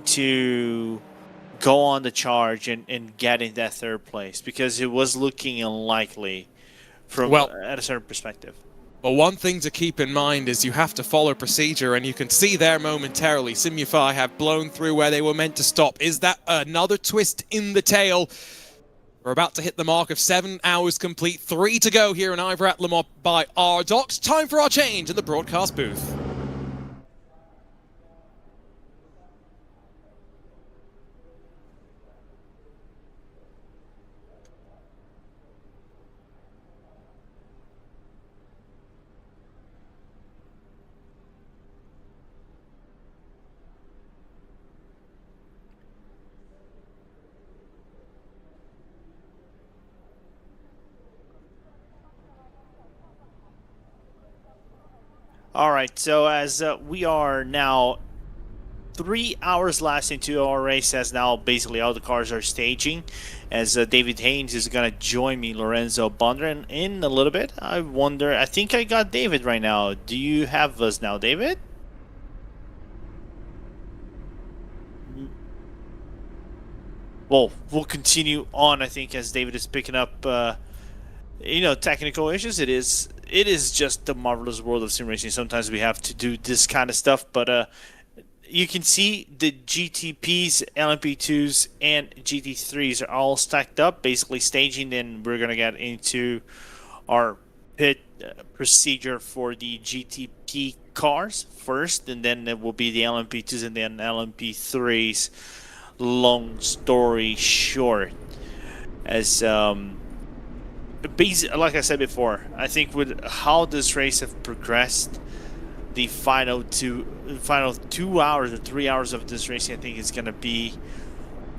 to go on the charge and get in that third place, because it was looking unlikely from at a certain perspective. Well, one thing to keep in mind is you have to follow procedure, and you can see there momentarily Simufy have blown through where they were meant to stop. Is that another twist in the tail? We're about to hit the mark of 7 hours complete. 3 to go here in IVRA at Le Mans by RDoks. Time for our change in the broadcast booth. All right, so as we are now 3 hours last into our race, as now basically all the cars are staging, as David Haynes is going to join me, Lorenzo Bonder, in a little bit. I think I got David right now. Do you have us now, David? Well, we'll continue on, I think, as David is picking up, technical issues. It is just the marvelous world of sim racing. Sometimes we have to do this kind of stuff, but you can see the GTPs, LMP2s, and GT3s are all stacked up, basically staging. Then we're going to get into our pit procedure for the GTP cars first, and then it will be the LMP2s and then LMP3s. Long story short, as like I said before, I think with how this race have progressed, the final 2 hours or 3 hours of this race, I think is going to be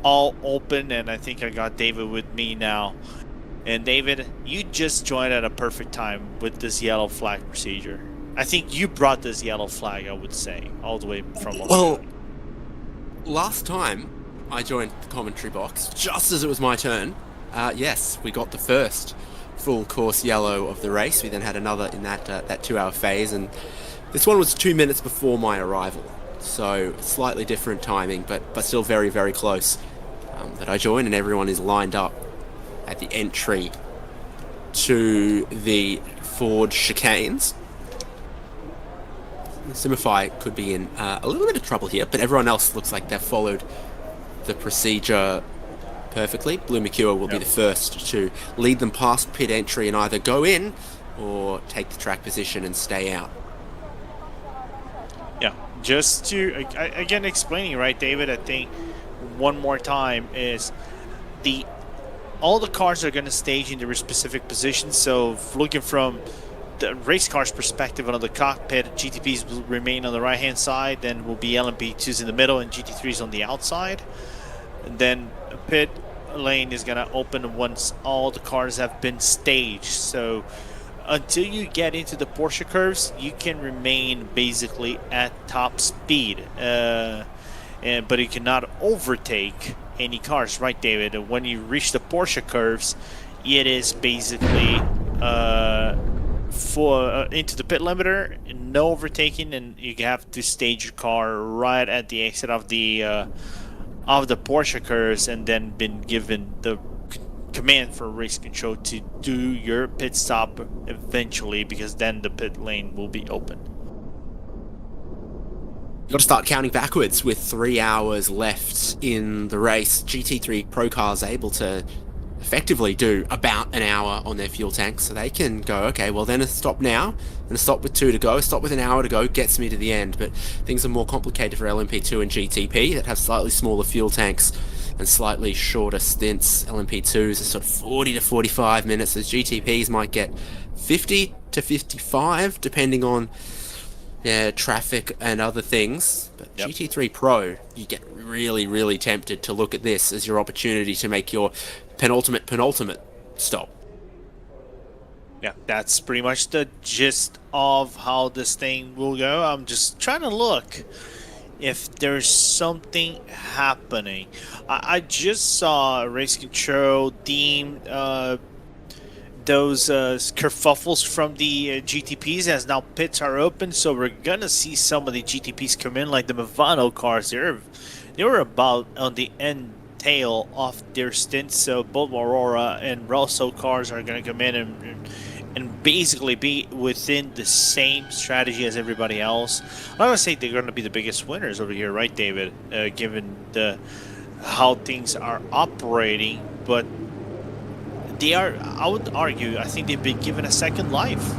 all open, and I think I got David with me now. And David, you just joined at a perfect time with this yellow flag procedure. I think you brought this yellow flag, I would say, all the way from Australia. Well, last time I joined the commentary box, just as it was my turn, yes, we got the first full course yellow of the race. We then had another in that 2-hour phase, and this one was 2 minutes before my arrival. So slightly different timing, but still very, very close. That I joined, and everyone is lined up at the entry to the Ford chicanes. Simify could be in a little bit of trouble here, but everyone else looks like they've followed the procedure perfectly. Blue Mercure will be the first to lead them past pit entry and either go in or take the track position and stay out. Yeah, just to, again, explaining, right, David, I think one more time is all the cars are going to stage in their specific positions. So looking from the race car's perspective on the cockpit, GTPs will remain on the right hand side, then will be LMP2s in the middle and GT3s on the outside. And then pit lane is going to open once all the cars have been staged. So until you get into the Porsche curves, you can remain basically at top speed, but you cannot overtake any cars, right, David? And when you reach the Porsche curves, it is basically into the pit limiter, no overtaking, and you have to stage your car right at the exit of the Porsche curves, and then been given the command for race control to do your pit stop eventually, because then the pit lane will be open. You've got to start counting backwards with 3 hours left in the race. GT3 Pro cars able to effectively do about an hour on their fuel tank, so they can go, okay, well then a stop now, and a stop with 2 to go, stop with an hour to go, gets me to the end. But things are more complicated for LMP2 and GTP that have slightly smaller fuel tanks and slightly shorter stints. LMP2s are sort of 40 to 45 minutes, as GTPs might get 50 to 55, depending on traffic and other things. But Yep. GT3 Pro, you get really, really tempted to look at this as your opportunity to make your penultimate stop. Yeah, that's pretty much the gist of how this thing will go. I'm just trying to look if there's something happening. I just saw race control deem those kerfuffles from the GTPs as now pits are open, so we're gonna see some of the GTPs come in, like the Movano cars. They were about on the end tail of their stints, so both Aurora and Rosso cars are gonna come in and basically be within the same strategy as everybody else. I would say they're gonna be the biggest winners over here, right, David? Given how things are operating, but they are, I would argue, I think they've been given a second life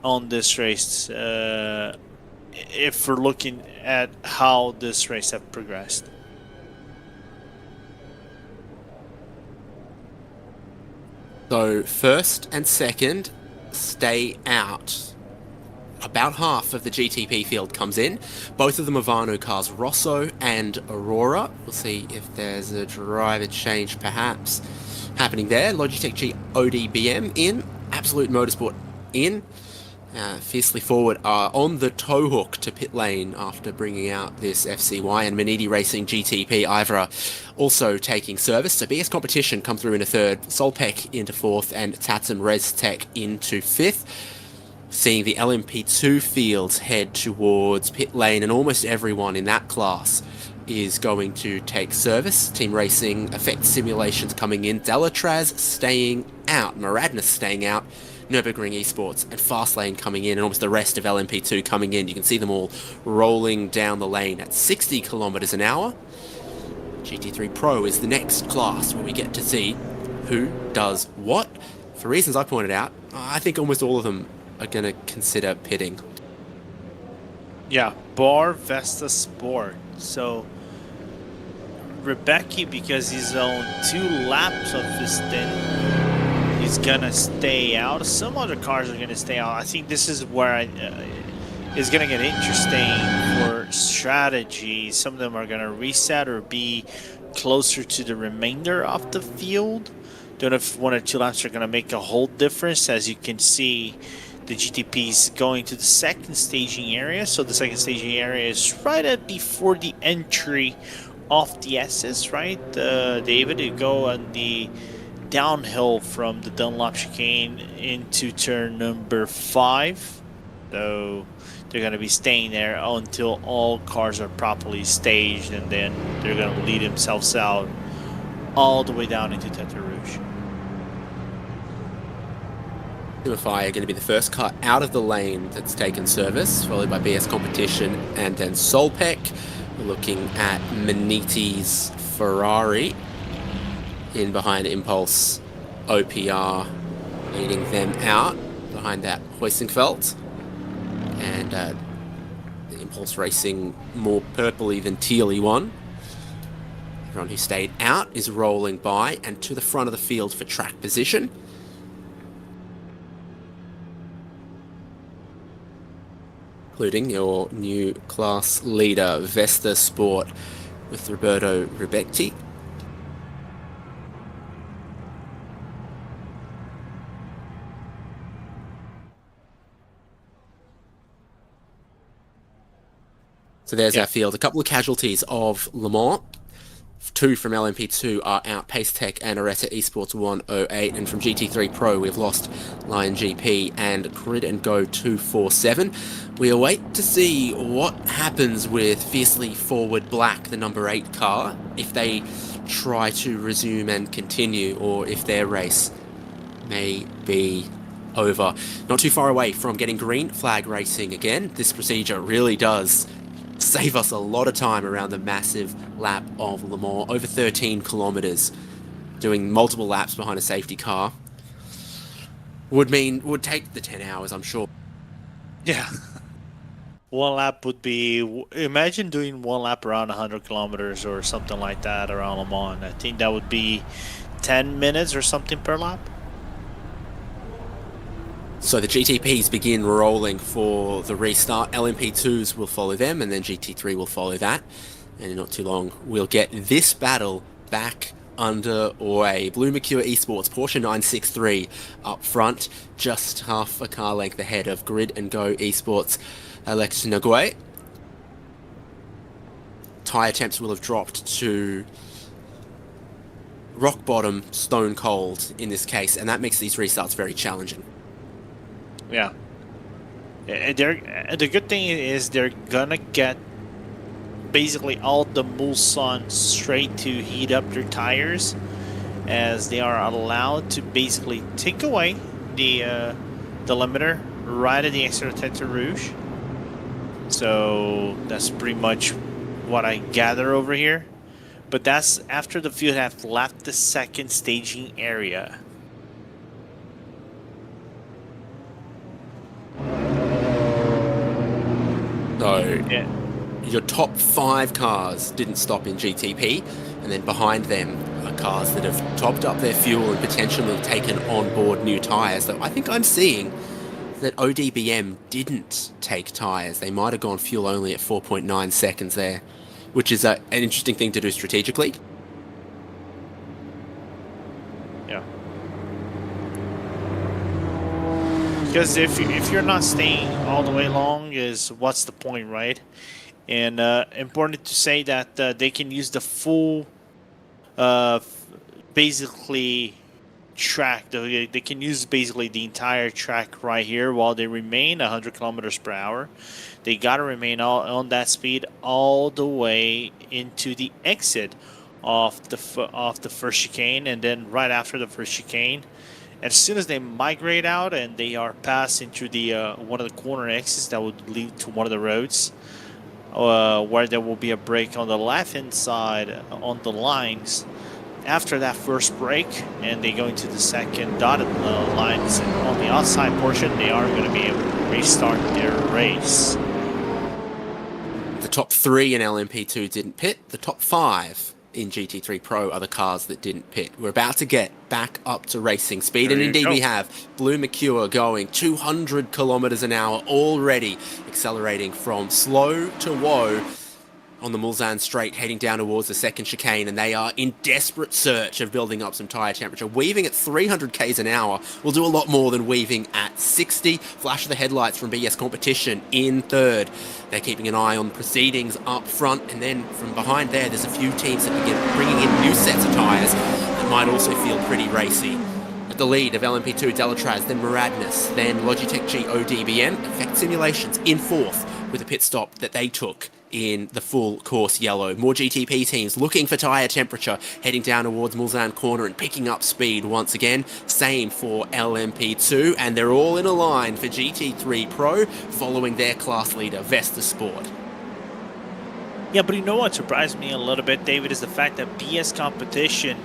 on this race, if we're looking at how this race have progressed. So first and second stay out. About half of the GTP field comes in. Both of the Movano cars, Rosso and Aurora. We'll see if there's a driver change perhaps happening there. Logitech G ODBM in. Absolute Motorsport in. Fiercely Forward are on the tow hook to pit lane after bringing out this FCY, and Manidi Racing GTP IVRA also taking service. So BS Competition come through in a third, Solpec into fourth, and Tatsun ResTech into fifth. Seeing the LMP2 fields head towards pit lane, and almost everyone in that class is going to take service. Team Racing Effect Simulations coming in, Delatraz staying out, Maradness staying out, Nürburgring Esports and Fastlane coming in, and almost the rest of LMP2 coming in. You can see them all rolling down the lane at 60 kilometers an hour. GT3 Pro is the next class where we get to see who does what. For reasons I pointed out, I think almost all of them are going to consider pitting. Yeah, Bar Vesta Sport. So Rebecca, because he's on 2 laps of his stint, he's gonna stay out. Some other cars are gonna stay out. I think this is where is going to get interesting for strategy. Some of them are going to reset or be closer to the remainder of the field. Don't know if 1 or 2 laps are going to make a whole difference. As you can see, the GTP is going to the second staging area. So the second staging area is right at before the entry of the S's, right? David, you go on the downhill from the Dunlop chicane into turn number 5. So they're going to be staying there until all cars are properly staged, and then they're going to lead themselves out all the way down into Tete Rouge. Simmify are going to be the first car out of the lane that's taken service, followed by BS Competition and then Solpec. We're looking at Maniti's Ferrari in behind Impulse OPR, leading them out behind that Hoisingfeld. And the Impulse Racing more purpley than tealy one. Everyone who stayed out is rolling by and to the front of the field for track position. Including your new class leader, Vesta Sport, with Roberto Ribetti. So there's our field. A couple of casualties of Le Mans. 2 from LMP2 are out, Pace Tech and Areta Esports 108. And from GT3 Pro, we've lost Lion GP and Grid and Go 247. We await to see what happens with Fiercely Forward Black, the number 8 car, if they try to resume and continue, or if their race may be over. Not too far away from getting green flag racing again. This procedure really does save us a lot of time around the massive lap of Le Mans, over 13 kilometers, doing multiple laps behind a safety car would take the 10 hours, I'm sure. Yeah. 1 lap would be, imagine doing 1 lap around 100 kilometers or something like that around Le Mans. I think that would be 10 minutes or something per lap. So the GTPs begin rolling for the restart. LMP2s will follow them, and then GT3 will follow that. And in not too long, we'll get this battle back underway. Blue Mercure Esports, Porsche 963 up front, just half a car length ahead of Grid and Go Esports Alex Nagoy. Tyre temps will have dropped to rock bottom, stone cold in this case, and that makes these restarts very challenging. Yeah. The good thing is they're gonna get basically all the Mulsanne straight to heat up their tires, as they are allowed to basically take away the limiter right at the exit of Tete Rouge. So that's pretty much what I gather over here. But that's after the field have left the second staging area. So Yeah. your top 5 cars didn't stop in GTP, and then behind them are cars that have topped up their fuel and potentially taken on board new tyres. So I think I'm seeing that ODBM didn't take tyres. They might have gone fuel only at 4.9 seconds there, which is an interesting thing to do strategically. Yeah. Because if you're not staying all the way long, is what's the point, right? And important to say that they can use the full, basically, track. They can use basically the entire track right here while they remain 100 kilometers per hour. They gotta remain on that speed all the way into the exit of the first chicane, and then right after the first chicane, as soon as they migrate out and they are passed into the one of the corner exits that would lead to one of the roads, where there will be a break on the left hand side on the lines. After that first break, and they go into the second dotted lines on the outside portion, they are going to be able to restart their race. The top 3 in LMP2 didn't pit. The top 5 in GT3 Pro are the cars that didn't pit. We're about to get back up to racing speed, and indeed we have. Blue Mercure going 200 kilometers an hour already, accelerating from slow to woe on the Mulsanne straight, heading down towards the second chicane, and they are in desperate search of building up some tyre temperature. Weaving at 300 k's an hour will do a lot more than weaving at 60. Flash of the headlights from BS Competition in third. They're keeping an eye on proceedings up front, and then from behind there's a few teams that begin bringing in new sets of tyres that might also feel pretty racy. At the lead of LMP2, Delatraz, then Muradness, then Logitech G ODBM, Effect Simulations in fourth with a pit stop that they took in the full course yellow. More GTP teams looking for tyre temperature, heading down towards Mulsanne corner and picking up speed once again. Same for LMP2, and they're all in a line for GT3 Pro, following their class leader, Vesta Sport. Yeah, but you know what surprised me a little bit, David, is the fact that BS Competition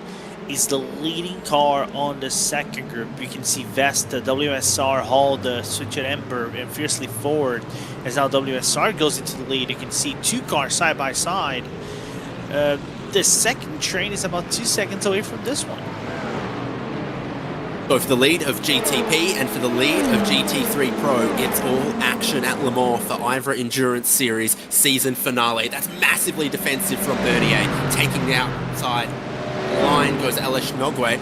is the leading car on the second group. You can see Vesta, WSR, Halda, Switch at Ember, and Fiercely Forward. As now WSR goes into the lead, you can see two cars side by side. The second train is about 2 seconds away from this one. So for the lead of GTP and for the lead of GT3 Pro, it's all action at Le Mans for IVRA Endurance Series season finale. That's massively defensive from Bernier, taking the outside line goes Alesh Nogwe,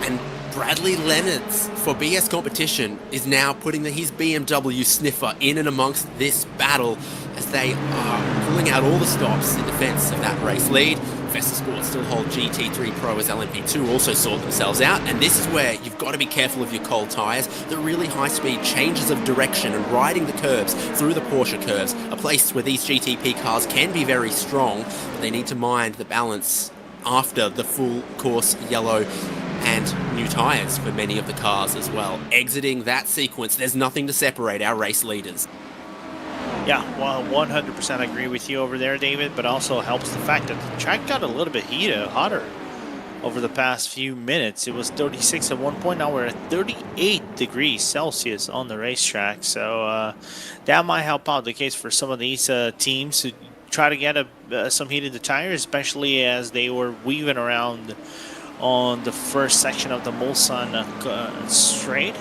and Bradley Leonards for BS Competition is now putting his BMW sniffer in and amongst this battle as they are pulling out all the stops in defense of that race lead. Vesta Sport still hold GT3 Pro as LMP2 also sort themselves out, and this is where you've got to be careful of your cold tyres. The really high speed changes of direction and riding the curves through the Porsche curves, a place where these GTP cars can be very strong, but they need to mind the balance after the full course yellow and new tyres for many of the cars as well. Exiting that sequence, there's nothing to separate our race leaders. Yeah, well, 100% agree with you over there, David, but also helps the fact that the track got a little bit hotter over the past few minutes. It was 36 at one point, now we're at 38 degrees Celsius on the racetrack, so that might help out the case for some of these teams who try to get some heat in the tires, especially as they were weaving around on the first section of the Mulsanne straight.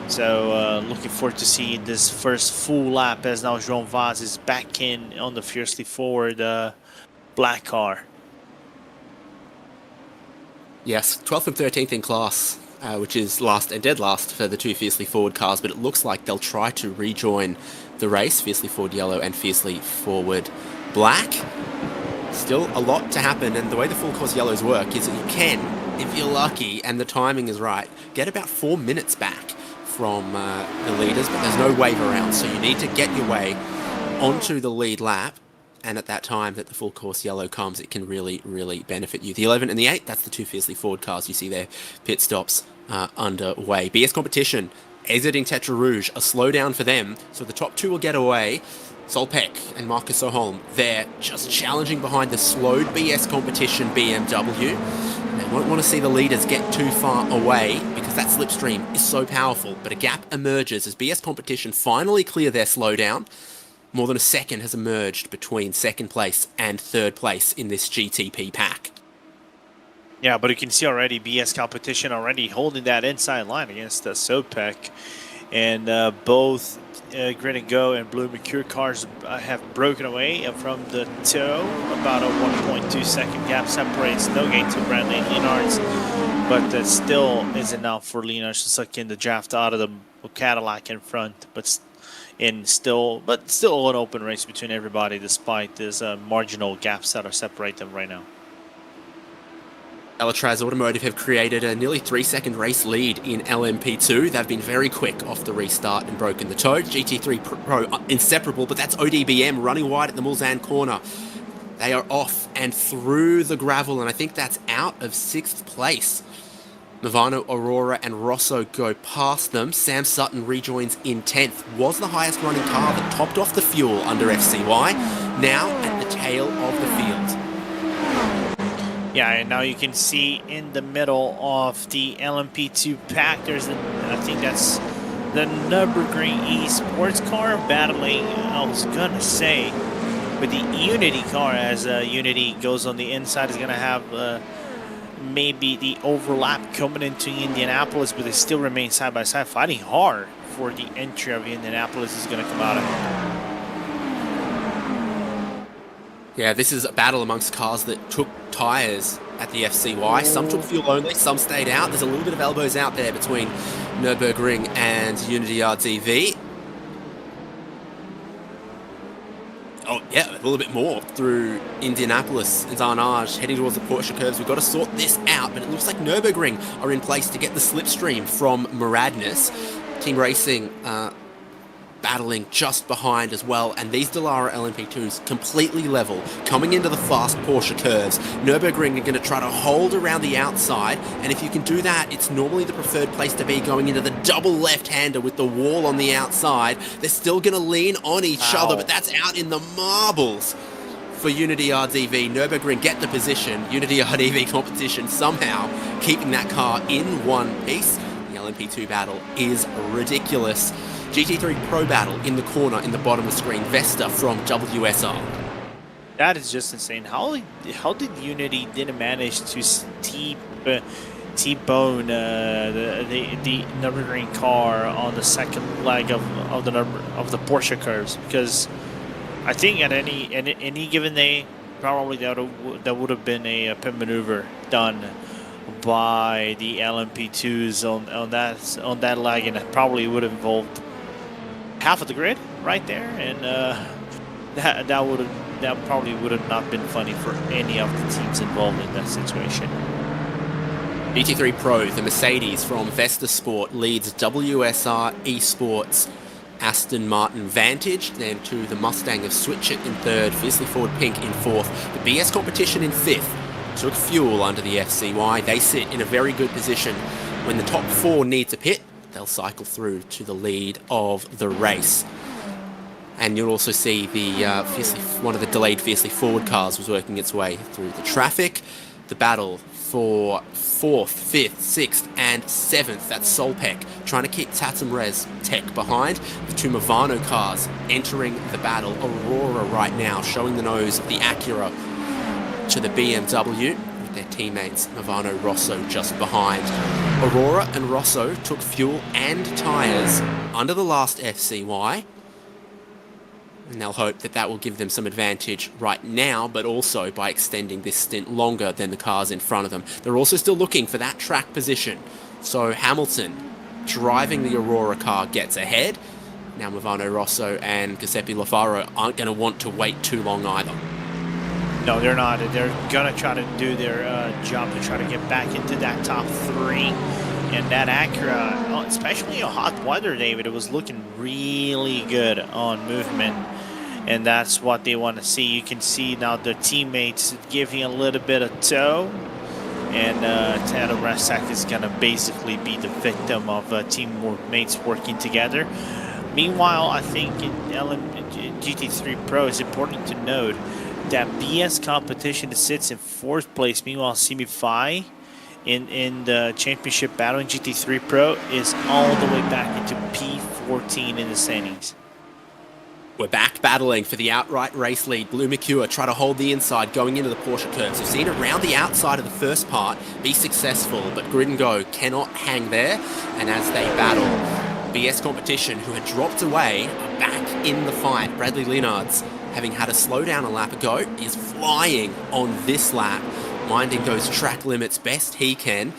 So looking forward to seeing this first full lap as now João Vaz is back in on the Fiercely Forward black car. Yes, 12th and 13th in class, which is last and dead last for the two Fiercely Forward cars, but it looks like they'll try to rejoin the race, Fiercely Forward Yellow and Fiercely Forward Black. Still a lot to happen, and the way the full course yellows work is that you can, if you're lucky and the timing is right, get about 4 minutes back from the leaders, but there's no wave around, so you need to get your way onto the lead lap, and at that time that the full course yellow comes, it can really, really benefit you. The 11 and the 8, that's the two Fiercely Forward cars. You see their pit stops underway. BS Competition exiting Tetra Rouge, a slowdown for them, so the top two will get away. Solpeck and Marcus Oholm, they're just challenging behind the slowed BS Competition BMW. They won't want to see the leaders get too far away because that slipstream is so powerful, but a gap emerges as BS Competition finally clear their slowdown. More than a second has emerged between second place and third place in this GTP pack. Yeah, but you can see already BS Competition already holding that inside line against Solpeck, and both Grid and Go and Blue Mercure cars have broken away from the toe. About a 1.2 second gap separates Nogate to Bradley and Leonards, but that still is enough for Leonards to suck in the draft out of the Cadillac in front. But still an open race between everybody, despite these marginal gaps that are separating them right now. Delatraz Automotive have created a nearly 3-second race lead in LMP2. They've been very quick off the restart and broken the toe. GT3 Pro inseparable, but that's ODBM running wide at the Mulsanne corner. They are off and through the gravel, and I think that's out of 6th place. Movano, Aurora and Rosso go past them. Sam Sutton rejoins in 10th. Was the highest running car that topped off the fuel under FCY. Now at the tail of the field. Yeah, and now you can see in the middle of the LMP2 pack, I think that's the Nürburgring E sports car battling, I was gonna say, with the Unity car, as Unity goes on the inside, is going to have maybe the overlap coming into Indianapolis, but they still remain side by side, fighting hard for the entry of Indianapolis is going to come out of it. Yeah, this is a battle amongst cars that took tyres at the FCY. Some took fuel only, some stayed out. There's a little bit of elbows out there between Nürburgring and Unity RDV. Oh, yeah, a little bit more through Indianapolis and Zarnage heading towards the Porsche curves. We've got to sort this out, but it looks like Nürburgring are in place to get the slipstream from Muradness. Team Racing battling just behind as well, and these Dallara LMP2s completely level, coming into the fast Porsche curves. Nürburgring are going to try to hold around the outside, and if you can do that, it's normally the preferred place to be, going into the double left-hander with the wall on the outside. They're still going to lean on each other, but that's out in the marbles for Unity RDV. Nürburgring get the position. Unity RDV competition somehow keeping that car in one piece. The LMP2 battle is ridiculous. GT3 Pro battle in the corner in the bottom of the screen. Vesta from WSR. That is just insane. How did Unity didn't manage to T-bone the Nürburgring car on the second leg of the Porsche curves? Because I think at any given day, probably that would have been a pit maneuver done by the LMP2s on that leg, and it probably would have involved half of the grid right there, and that probably would have not been funny for any of the teams involved in that situation. GT3 Pro, the Mercedes from Vesta Sport, leads WSR Esports Aston Martin Vantage, then to the Mustang of Switch It in third, Fiercely Forward Pink in fourth, the BS Competition in fifth. Took fuel under the FCY. They sit in a very good position. When the top four need to pit, they'll cycle through to the lead of the race. And you'll also see the one of the delayed Fiercely Forward cars was working its way through the traffic. The battle for 4th, 5th, 6th and 7th, that's Solpec, trying to keep Tatum Res Tech behind. The two Movano cars entering the battle. Aurora right now showing the nose of the Acura to the BMW, with their teammates Movano Rosso just behind. Aurora and Rosso took fuel and tyres under the last FCY, and they'll hope that will give them some advantage right now, but also by extending this stint longer than the cars in front of them. They're also still looking for that track position, so Hamilton driving the Aurora car gets ahead. Now Movano Rosso and Giuseppe Lafaro aren't going to want to wait too long either. No, they're not. They're going to try to do their job to try to get back into that top three. And that Acura, especially in hot weather, David, it was looking really good on movement. And that's what they want to see. You can see now their teammates giving a little bit of tow. And Tatum Rasak is going to basically be the victim of teammates working together. Meanwhile, I think in GT3 Pro, it's important to note that BS competition sits in 4th place. Meanwhile, Semi-Fi in the championship battle in GT3 Pro is all the way back into P14 in the standings. We're back battling for the outright race lead. Blue Mercure try to hold the inside going into the Porsche curves. We've seen it around the outside of the first part be successful, but Grid and Go cannot hang there. And as they battle, BS Competition, who had dropped away, are back in the fight. Bradley Linards, having had a slowdown a lap ago, is flying on this lap, minding those track limits best he can,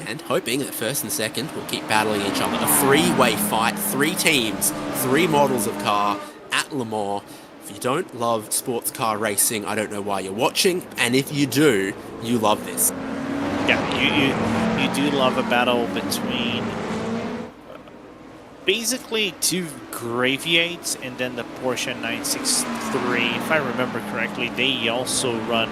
and hoping that first and second will keep battling each other. A three-way fight, 3 teams, 3 models of car at Le Mans. If you don't love sports car racing, I don't know why you're watching, and if you do, you love this. Yeah, you do love a battle between basically 2 Graviates and then the Porsche 963. If I remember correctly, they also run,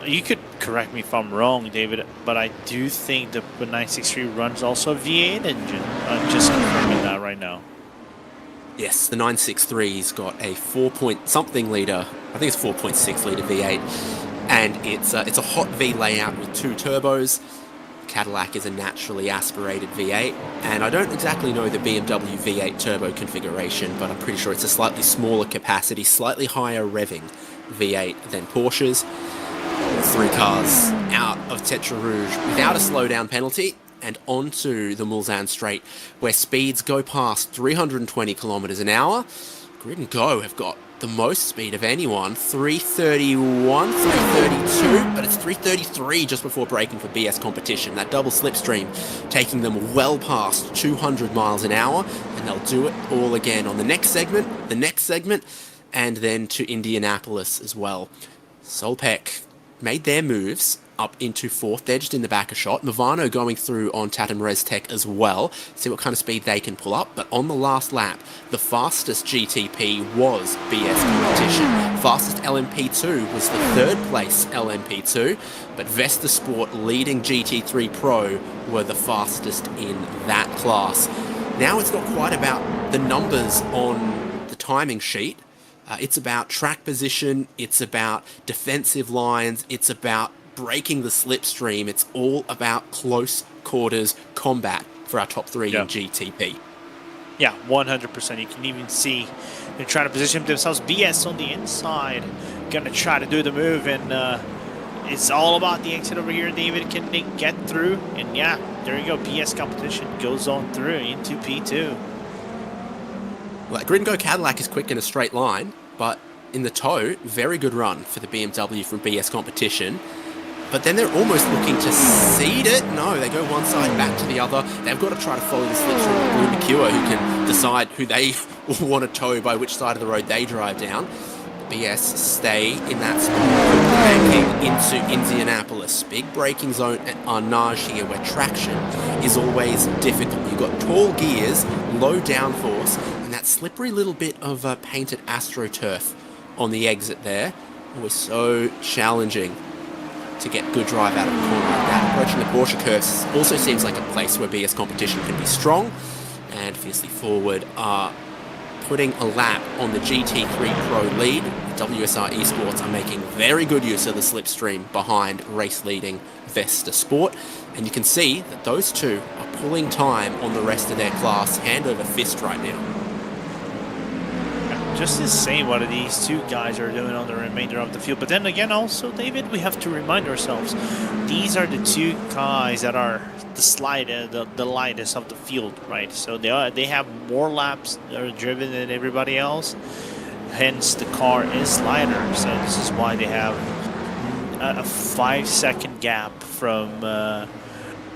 you could correct me if I'm wrong, David, but I do think the 963 runs also a V8 engine. I'm just confirming that right now. Yes, the 963's got a 4-point-something litre, I think it's 4.6 litre V8, and it's a hot V layout with 2 turbos. Cadillac is a naturally aspirated V8, and I don't exactly know the BMW V8 turbo configuration, but I'm pretty sure it's a slightly smaller capacity, slightly higher revving V8 than Porsche's. 3 cars out of Tetra Rouge without a slowdown penalty, and onto the Mulsanne Straight, where speeds go past 320 kilometers an hour. Grid and Go have got the most speed of anyone, 331, 332, but it's 333 just before braking for BS Competition. That double slipstream taking them well past 200 miles an hour, and they'll do it all again on the next segment, and then to Indianapolis as well. Solpec made their moves up into 4th. They're just in the back a shot. Movano going through on Tatum ResTech as well. See what kind of speed they can pull up. But on the last lap, the fastest GTP was BS Competition. Fastest LMP2 was the 3rd place LMP2. But Vesta Sport leading GT3 Pro were the fastest in that class. Now it's not quite about the numbers on the timing sheet. It's about track position. It's about defensive lines. It's about breaking the slipstream. It's all about close quarters combat for our top 3 in GTP. Yeah, 100%. You can even see they're trying to position themselves. BS on the inside, going to try to do the move, and it's all about the exit over here. David, can they get through? And yeah, there you go. BS Competition goes on through into P2. Well, Grid and Go Cadillac is quick in a straight line, but in the toe, very good run for the BMW from BS Competition. But then they're almost looking to cede it. No, they go one side back to the other. They've got to try to follow the slipstream of Blue McEwer, who can decide who they want to tow by which side of the road they drive down. BS stay in that spot, banking into Indianapolis. Big braking zone at Arnage here, where traction is always difficult. You've got tall gears, low downforce, and that slippery little bit of painted AstroTurf on the exit there. Always so challenging to get good drive out of the corner like that. Approaching the Porsche curves also seems like a place where BS Competition can be strong, and Fiercely Forward are putting a lap on the GT3 Pro lead. WSR Esports are making very good use of the slipstream behind race-leading Vesta Sport, and you can see that those two are pulling time on the rest of their class hand over fist right now. Just to say what these two guys are doing on the remainder of the field. But then again, also, David, we have to remind ourselves, these are the two guys that are the lightest of the field, right? So they have more laps that are driven than everybody else. Hence, the car is lighter. So this is why they have a 5-second gap from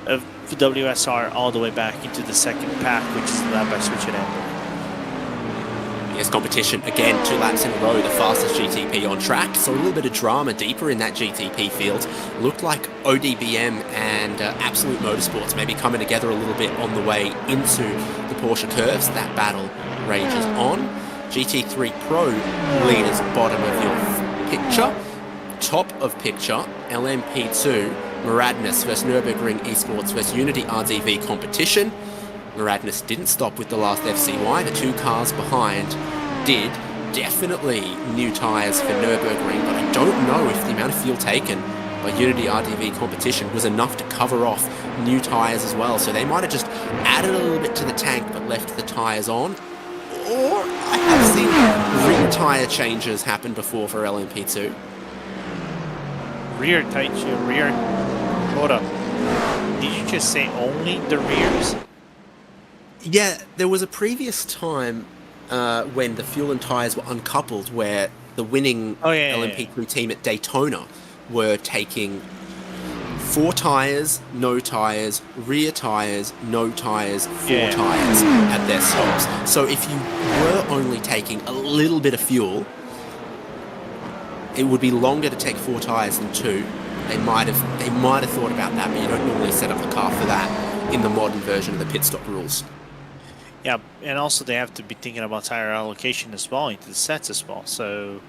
WSR all the way back into the second pack, which is led by Switch and Amber. Yes, Competition, again, 2 laps in a row, the fastest GTP on track. So a little bit of drama deeper in that GTP field. Looked like ODBM and Absolute Motorsports maybe coming together a little bit on the way into the Porsche curves. That battle rages on. GT3 Pro leaders bottom of your picture. Top of picture, LMP2, Maradness versus Nürburgring Esports versus Unity RDV Competition. Maradness didn't stop with the last FCY. The 2 cars behind did. Definitely new tyres for Nürburgring, but I don't know if the amount of fuel taken by Unity RDV Competition was enough to cover off new tyres as well. So they might have just added a little bit to the tank but left the tyres on. Or I have seen rear tyre changes happen before for LMP2. Rear hold up. Did you just say only the rears? Yeah, there was a previous time when the fuel and tyres were uncoupled where the winning LMP2 team at Daytona were taking 4 tyres, no tyres, rear tyres, no tyres, 4 tyres at their stops. So if you were only taking a little bit of fuel, it would be longer to take 4 tyres than 2. They might have thought about that, but you don't normally set up the car for that in the modern version of the pit stop rules. Yeah, and also they have to be thinking about tire allocation as well into the sets as well. So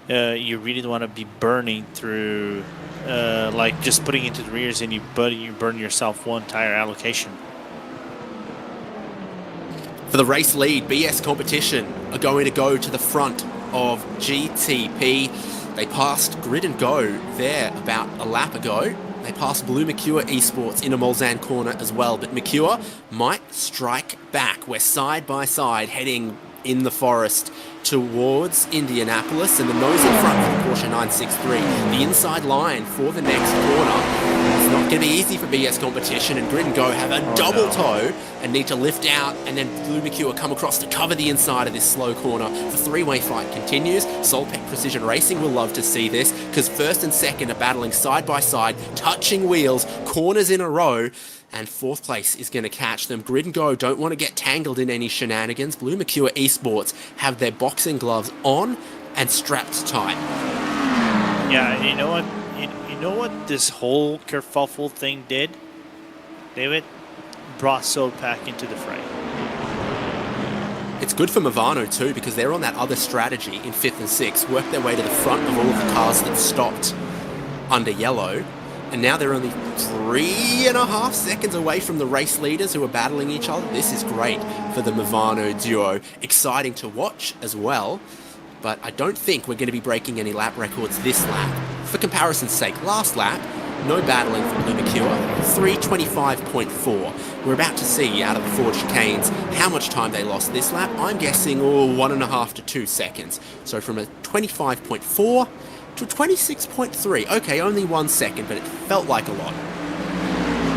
you really don't want to be burning through, like just putting into the rears and you burn yourself 1 tire allocation. For the race lead, BS Competition are going to go to the front of GTP. They passed Grid and Go there about a lap ago. They pass Blue Mercure Esports in a Mulsanne corner as well, but Mercure might strike back. We're side by side heading in the forest towards Indianapolis, and the nose in front from Porsche 963. The inside line for the next corner. It's not going to be easy for BS Competition, and Grid and Go have a double toe and need to lift out, and then Blue Mercure come across to cover the inside of this slow corner. The three-way fight continues. Solpec Precision Racing will love to see this, because first and second are battling side by side, touching wheels, corners in a row, and fourth place is going to catch them. Grid and Go don't want to get tangled in any shenanigans. Blue Mercure Esports have their boxing gloves on and strapped tight. Yeah, you know what? You know what this whole kerfuffle thing did, David? Brought Solpac into the fray. It's good for Movano too, because they're on that other strategy in 5th and 6th, worked their way to the front of all of the cars that stopped under yellow, and now they're only 3.5 seconds away from the race leaders who are battling each other. This is great for the Movano duo. Exciting to watch as well, but I don't think we're going to be breaking any lap records this lap. For comparison's sake, last lap, no battling for Blue Mercure, 3:25.4. We're about to see out of the Ford chicanes how much time they lost this lap. I'm guessing 1.5 to 2 seconds. So from a 25.4 to 26.3. Okay, only 1 second, but it felt like a lot.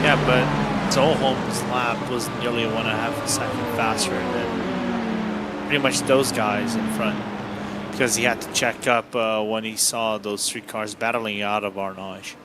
Yeah, but Solholm's lap was nearly 1.5 seconds faster than pretty much those guys in front, because he had to check up when he saw those three cars battling out of Arnage.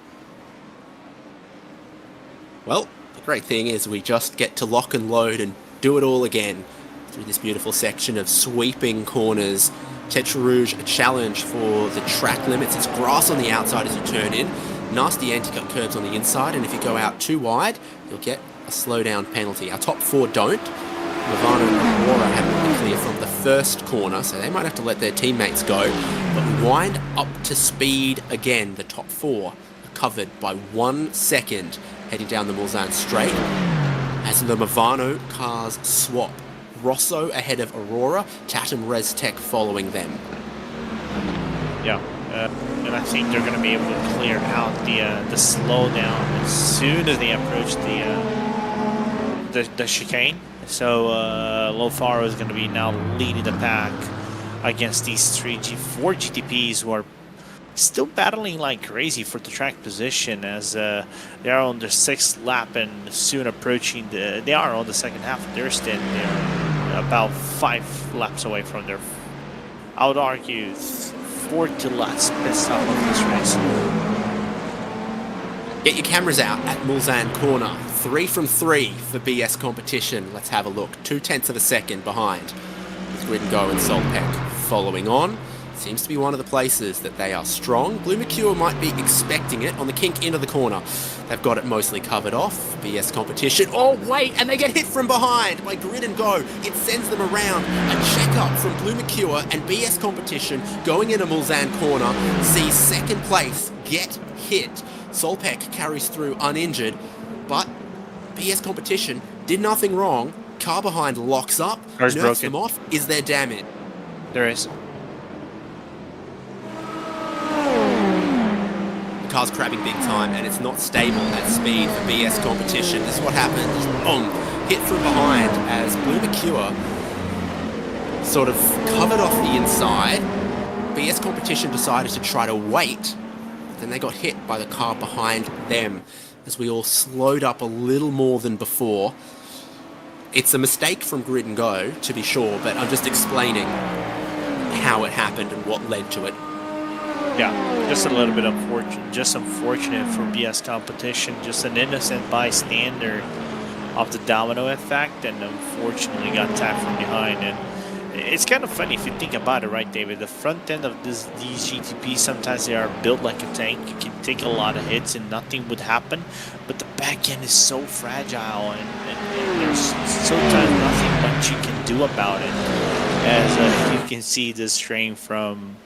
Well, the great thing is we just get to lock and load and do it all again through this beautiful section of sweeping corners. Tetra Rouge, a challenge for the track limits. It's grass on the outside as you turn in, nasty anti-cut curves on the inside, and if you go out too wide, you'll get a slowdown penalty. Our top four don't. Movano and Aurora haven't been clear from the first corner, so they might have to let their teammates go. But we wind up to speed again. The top four are covered by 1 second heading down the Mulsanne straight as the Movano cars swap. Rosso ahead of Aurora, Tatum ResTech following them. Yeah, and I think they're going to be able to clear out the slowdown as soon as they approach the chicane. So Lofaro is going to be now leading the pack against these four GTPs who are still battling like crazy for the track position, as they are on their 6th lap and soon approaching they are on the second half of their stint. They're about 5 laps away from their, I would argue, 40 laps pit stop of this race. Get your cameras out at Mulsanne corner. 3 from 3 for BS Competition. Let's have a look. 0.2 of a second behind with Grid and Go and Solpec following on. Seems to be one of the places that they are strong. Blue Mercure might be expecting it on the kink into the corner. They've got it mostly covered off. BS Competition. Oh, wait, and they get hit from behind by Grid and Go. It sends them around. A check-up from Blue Mercure, and BS Competition going in a Mulsanne corner sees second place get hit. Solpec carries through uninjured, but BS Competition did nothing wrong. Car behind locks up, Car's nerfs broken. them off. Is there damage? There is. Car's crabbing big time, and it's not stable at speed for BS Competition. This is what happens. Boom! Hit from behind as Blue Mercure sort of covered off the inside. BS Competition decided to try to wait. Then they got hit by the car behind them as we all slowed up a little more than before. It's a mistake from Grid and Go, to be sure, but I'm just explaining how it happened and what led to it. Yeah, just a little bit unfortunate. Just unfortunate for BS Competition. Just an innocent bystander of the domino effect, and unfortunately got tapped from behind. And it's kind of funny if you think about it, right, David? The front end of these GTPs, sometimes they are built like a tank. You can take a lot of hits and nothing would happen. But the back end is so fragile, and there's sometimes nothing much you can do about it. As you can see this train from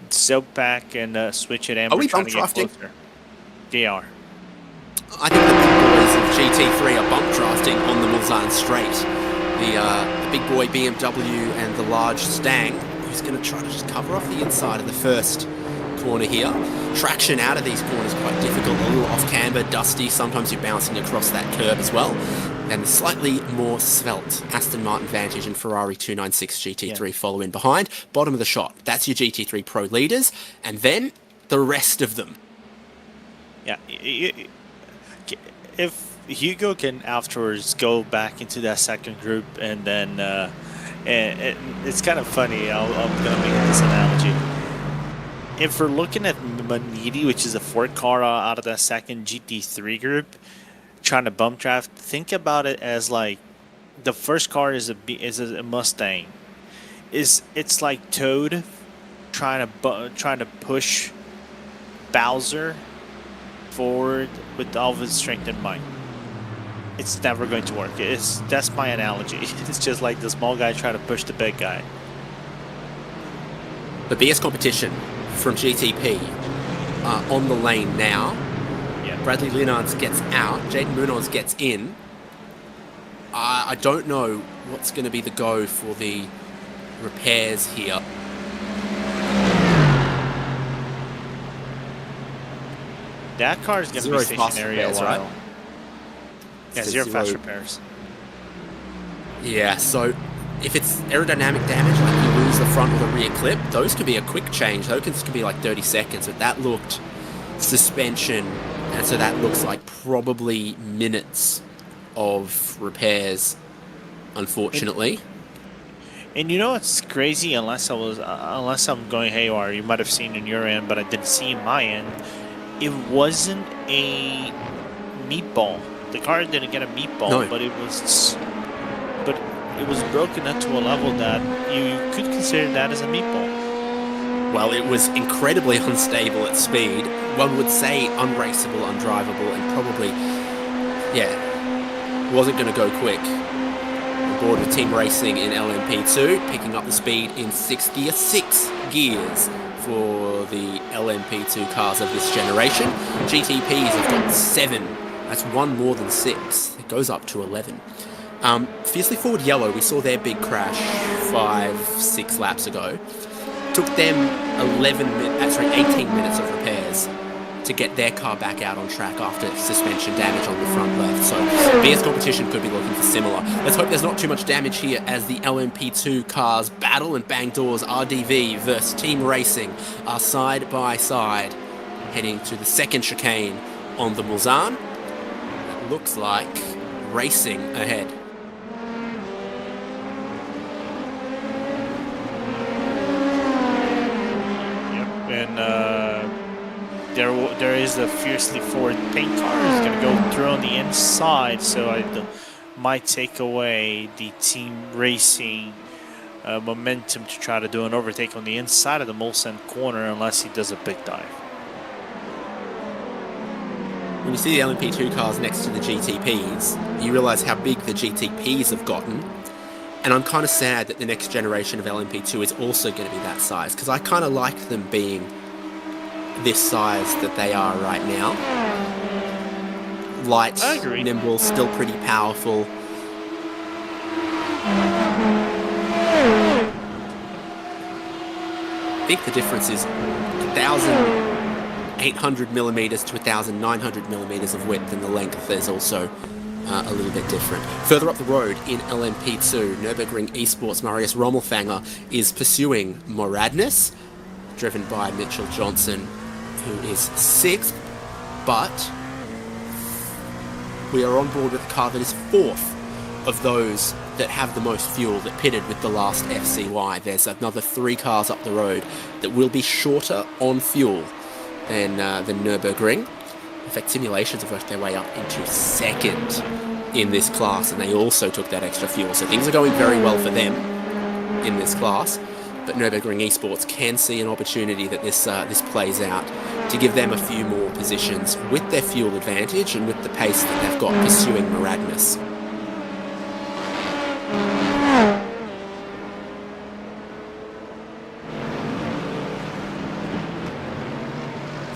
Soapback and Switch at Amber. Are we trying bump to get drafting? closer. They are. I think the big boys of GT3 are bump drafting on the Mulsanne straight. The big boy BMW and the large Stang, who's going to try to just cover off the inside of the first corner here. Traction out of these corners quite difficult, a little off camber, dusty. Sometimes you're bouncing across that curb as well. And the slightly more svelte Aston Martin Vantage and Ferrari 296 GT3 follow in behind. Bottom of the shot. That's your GT3 Pro leaders. And then the rest of them. Yeah. If Hugo can afterwards go back into that second group and then... it's kind of funny. I'm going to make this analogy. If we're looking at Manidi, which is a Ford car out of that second GT3 group, trying to bump draft, think about it as like the first car is a Mustang. It's like Toad trying to push Bowser forward with all of his strength and might. It's never going to work. That's my analogy. It's just like the small guy trying to push the big guy. The BS competition from GTP on the lane now. Yeah. Bradley Linards gets out. Jaden Munoz gets in. I don't know what's going to be the go for the repairs here. That car is going to be stationary a while. Right? Yeah, zero fast repairs. Yeah, so if it's aerodynamic damage, like you lose the front or the rear clip, those can be a quick change. Those can be like 30 seconds, but that looked suspension, and so that looks like probably minutes of repairs, unfortunately. And you know what's crazy? Unless I'm going haywire, you might have seen in your end, but I didn't see in my end. It wasn't a meatball. The car didn't get a meatball, no. but it was broken up to a level that you could consider that as a meatball. Well, it was incredibly unstable at speed. One would say unraceable, undrivable, and probably, wasn't going to go quick. On board with Team Racing in LMP2, picking up the speed in 6 gears for the LMP2 cars of this generation. GTPs have got 7. That's one more than 6. It goes up to 11. Fiercely Forward Yellow, we saw their big crash 5-6 laps ago. Took them 18 minutes of repairs to get their car back out on track after suspension damage on the front left. So BS competition could be looking for similar. Let's hope there's not too much damage here as the LMP2 cars battle and bang doors. RDV versus Team Racing are side by side, heading to the second chicane on the Mulsanne. Looks like Racing ahead. Yep, and there is a Fiercely Forward paint car. It's going to go through on the inside, so I might take away the Team Racing momentum to try to do an overtake on the inside of the Mulsanne corner unless he does a big dive. When you see the LMP2 cars next to the GTPs, you realise how big the GTPs have gotten. And I'm kind of sad that the next generation of LMP2 is also going to be that size, because I kind of like them being this size that they are right now. Light, nimble, still pretty powerful. I think the difference is 1,800 millimeters to 1,900 millimeters of width, and the length is also a little bit different. Further up the road in LMP2, Nürburgring Esports Marius Rommelfanger is pursuing Moradness, driven by Mitchell Johnson, who is 6th, but we are on board with a car that is 4th of those that have the most fuel that pitted with the last FCY. There's another 3 cars up the road that will be shorter on fuel than Nürburgring. In fact, Simulations have worked their way up into 2nd in this class, and they also took that extra fuel. So things are going very well for them in this class. But Nürburgring Esports can see an opportunity that this plays out to give them a few more positions with their fuel advantage and with the pace that they've got pursuing Moradness.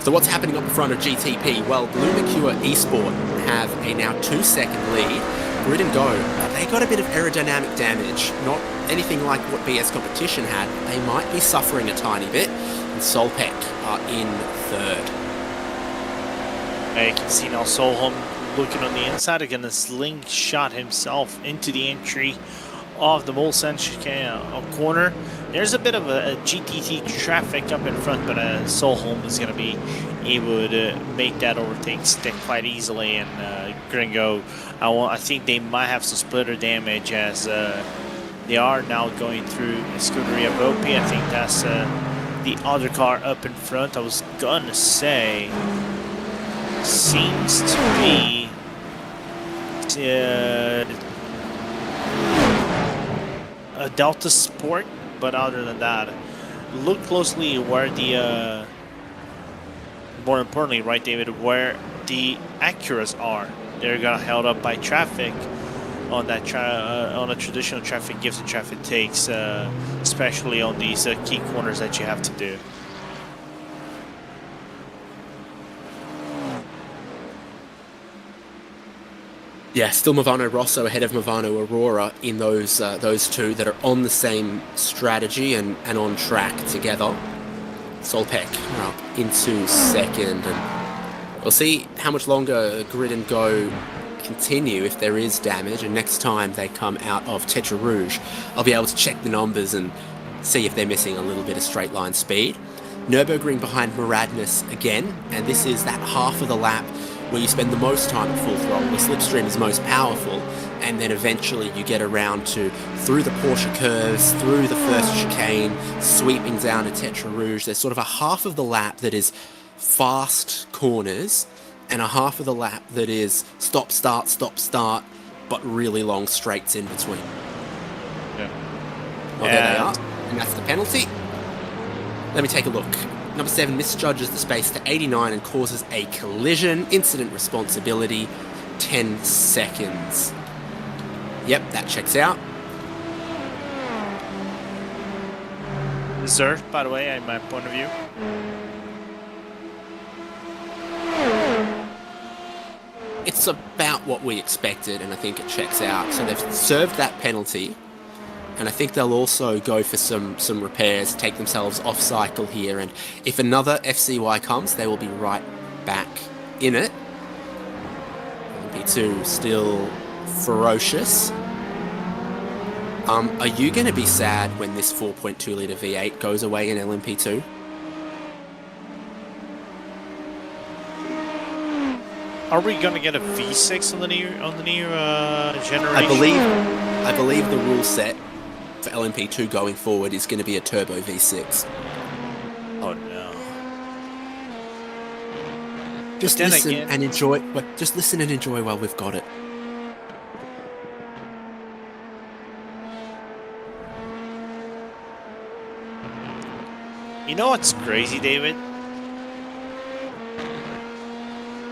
So what's happening up the front of GTP? Well, Blue Mercure Esport have a now 2-second lead. Grid and Go, they got a bit of aerodynamic damage. Not anything like what BS Competition had. They might be suffering a tiny bit. And Solpec are in third. You can see now Solholm looking on the inside, again, a slingshot himself into the entry of the Molson corner. There's a bit of a GTT traffic up in front, but Solholm is going to be able to make that overtake stick quite easily. And Gringo, I think they might have some splitter damage as they are now going through Scuderia Bopi. I think that's the other car up in front. I was going to say, seems to be a Delta Sport, but other than that, look closely where the more importantly, right, David, where the Acuras are. They're gonna held up by traffic on that on a traditional traffic gives and traffic takes, especially on these key corners that you have to do. Yeah, still Movano Rosso ahead of Movano Aurora in those two that are on the same strategy and on track together. Solpec are up into second, and we'll see how much longer Grid and Go continue if there is damage, and next time they come out of Tetra Rouge, I'll be able to check the numbers and see if they're missing a little bit of straight line speed. Nürburgring behind Muradness again, and this is that half of the lap where you spend the most time at full throttle. The slipstream is most powerful, and then eventually you get around to through the Porsche curves, through the first chicane, sweeping down to Tetra Rouge. There's sort of a half of the lap that is fast corners, and a half of the lap that is stop, start, but really long straights in between. Yeah. Well, there they are, and that's the penalty. Let me take a look. Number 7 misjudges the space to 89 and causes a collision. Incident responsibility, 10 seconds. Yep, that checks out. Deserved, by the way, in my point of view. It's about what we expected, and I think it checks out. So they've served that penalty, and I think they'll also go for some repairs, take themselves off cycle here, and if another FCY comes, they will be right back in it. LMP2 still ferocious. Are you going to be sad when this 4.2 litre V8 goes away in LMP2? Are we gonna get a V6 on the new generation? I believe the rule set for LMP2 going forward is going to be a turbo V6. Oh no! Just then listen again, and enjoy. Just listen and enjoy while we've got it. you know what's crazy, David?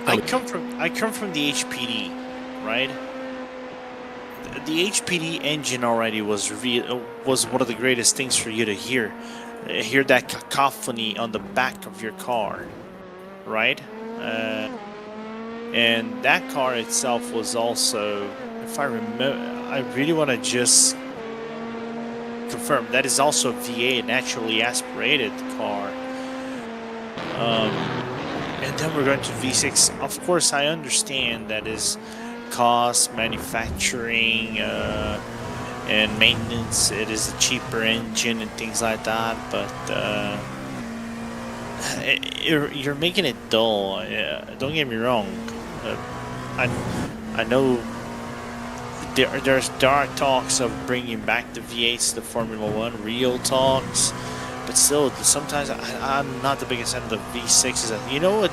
I come from the HPD, right? The HPD engine already was one of the greatest things for you to hear that cacophony on the back of your car, right? And that car itself was also, if I remember, I really want to just confirm that is also a V8 naturally aspirated car. And then we're going to V6. Of course, I understand that is cost, manufacturing, and maintenance. It is a cheaper engine and things like that, but you're making it dull. Don't get me wrong. I know there are talks of bringing back the V8s to Formula 1, real talks. But still, sometimes I'm not the biggest fan of the V6s. You know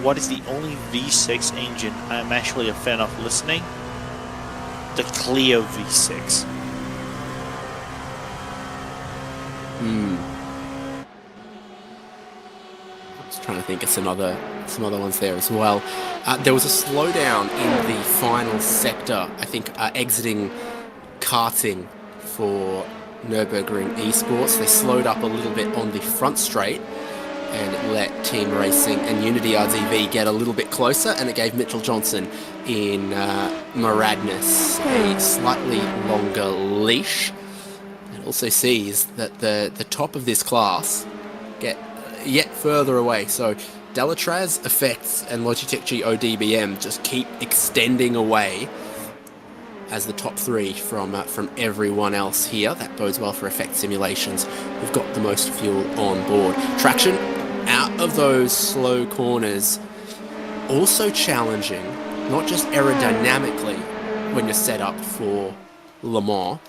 what is the only V6 engine I'm actually a fan of listening? The Clio V6. I was trying to think of some other ones there as well. There was a slowdown in the final sector. I think exiting karting for Nürburgring Esports. They slowed up a little bit on the front straight, and it let Team Racing and Unity RDV get a little bit closer, and it gave Mitchell Johnson in Moradness a slightly longer leash. It also sees that the top of this class get yet further away, so Delatraz, Effects, and Logitech G ODBM just keep extending away as the top three from everyone else here. That bodes well for Effect Simulations. We've got the most fuel on board. Traction out of those slow corners, also challenging, not just aerodynamically when you're set up for Le Mans,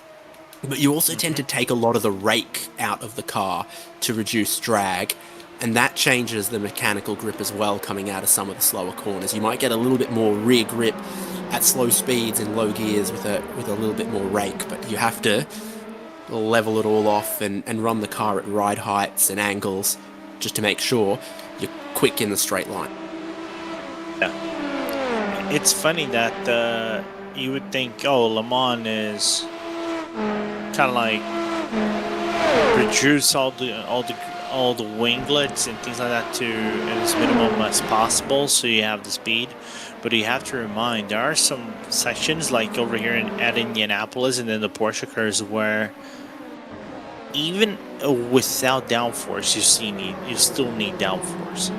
but you also tend to take a lot of the rake out of the car to reduce drag, and that changes the mechanical grip as well coming out of some of the slower corners. You might get a little bit more rear grip at slow speeds and low gears with a little bit more rake, but you have to level it all off and run the car at ride heights and angles just to make sure you're quick in the straight line. Yeah. It's funny that you would think, oh, Le Mans is kind of like reduce all the winglets and things like that to as minimum as possible so you have the speed. But you have to remind, there are some sections like over here at Indianapolis and then the Porsche cars where even without downforce you still need downforce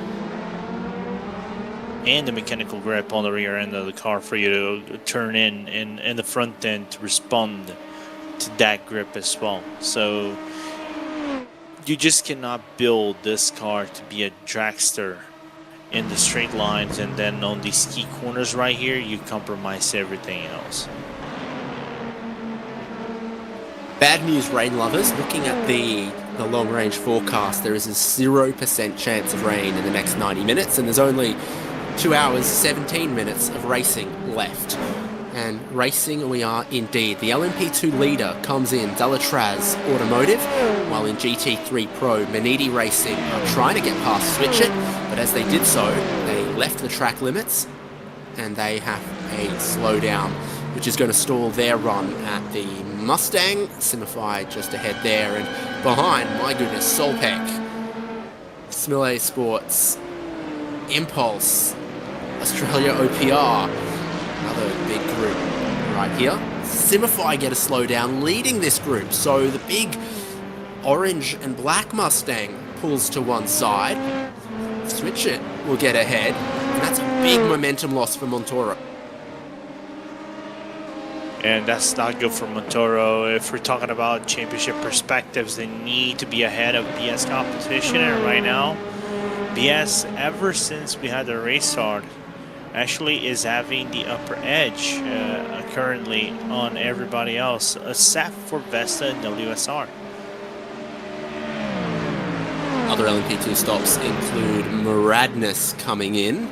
and the mechanical grip on the rear end of the car for you to turn in the front end to respond to that grip as well. So you just cannot build this car to be a dragster in the straight lines, and then on these key corners right here you compromise everything else. Bad news, rain lovers. Looking at the long range forecast, there is a 0% chance of rain in the next 90 minutes, and there's only 2 hours 17 minutes of racing left. And racing we are indeed. The LMP2 leader comes in, Delatraz Automotive, while in GT3 Pro, Manidi Racing are trying to get past Switch It, but as they did so, they left the track limits and they have a slowdown, which is going to stall their run at the Mustang. Simify just ahead there, and behind, my goodness, Solpec, Smille Sports, Impulse, Australia OPR, another big group right here. Simify get a slowdown leading this group, so the big orange and black Mustang pulls to one side. Switch It will get ahead, and that's a big momentum loss for Montoro. And that's not good for Montoro. If we're talking about championship perspectives, they need to be ahead of BS competition, and right now BS, ever since we had the race start, actually is having the upper edge currently on everybody else, except for Vesta and WSR. Other LMP2 stops include Moradness coming in,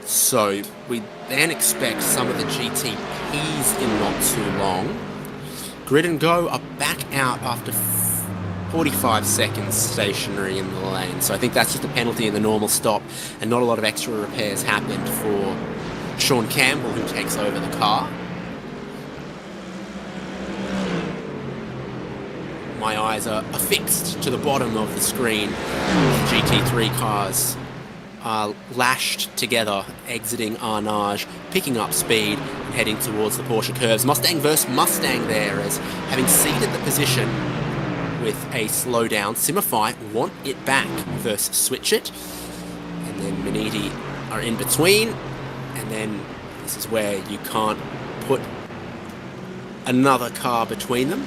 so we then expect some of the GTPs in not too long. Grid and Go are back out after 45 seconds stationary in the lane, so I think that's just a penalty in the normal stop, and not a lot of extra repairs happened for Sean Campbell, who takes over the car. My eyes are affixed to the bottom of the screen. The GT3 cars are lashed together, exiting Arnage, picking up speed, and heading towards the Porsche curves. Mustang versus Mustang there, as having ceded the position with a slowdown, Simify want it back versus Switch It, and then Manidi are in between, and then this is where you can't put another car between them.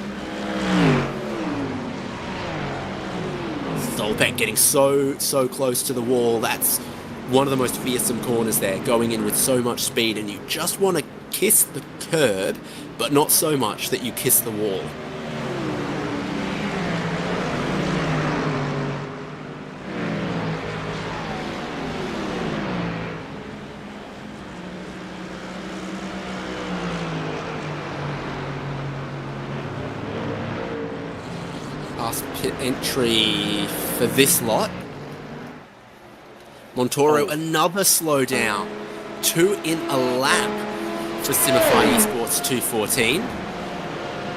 Solbeck getting so close to the wall. That's one of the most fearsome corners there, going in with so much speed, and you just want to kiss the curb, but not so much that you kiss the wall. Last pit entry for this lot. Montoro, another slowdown. 2 in a lap for Simify Esports 214.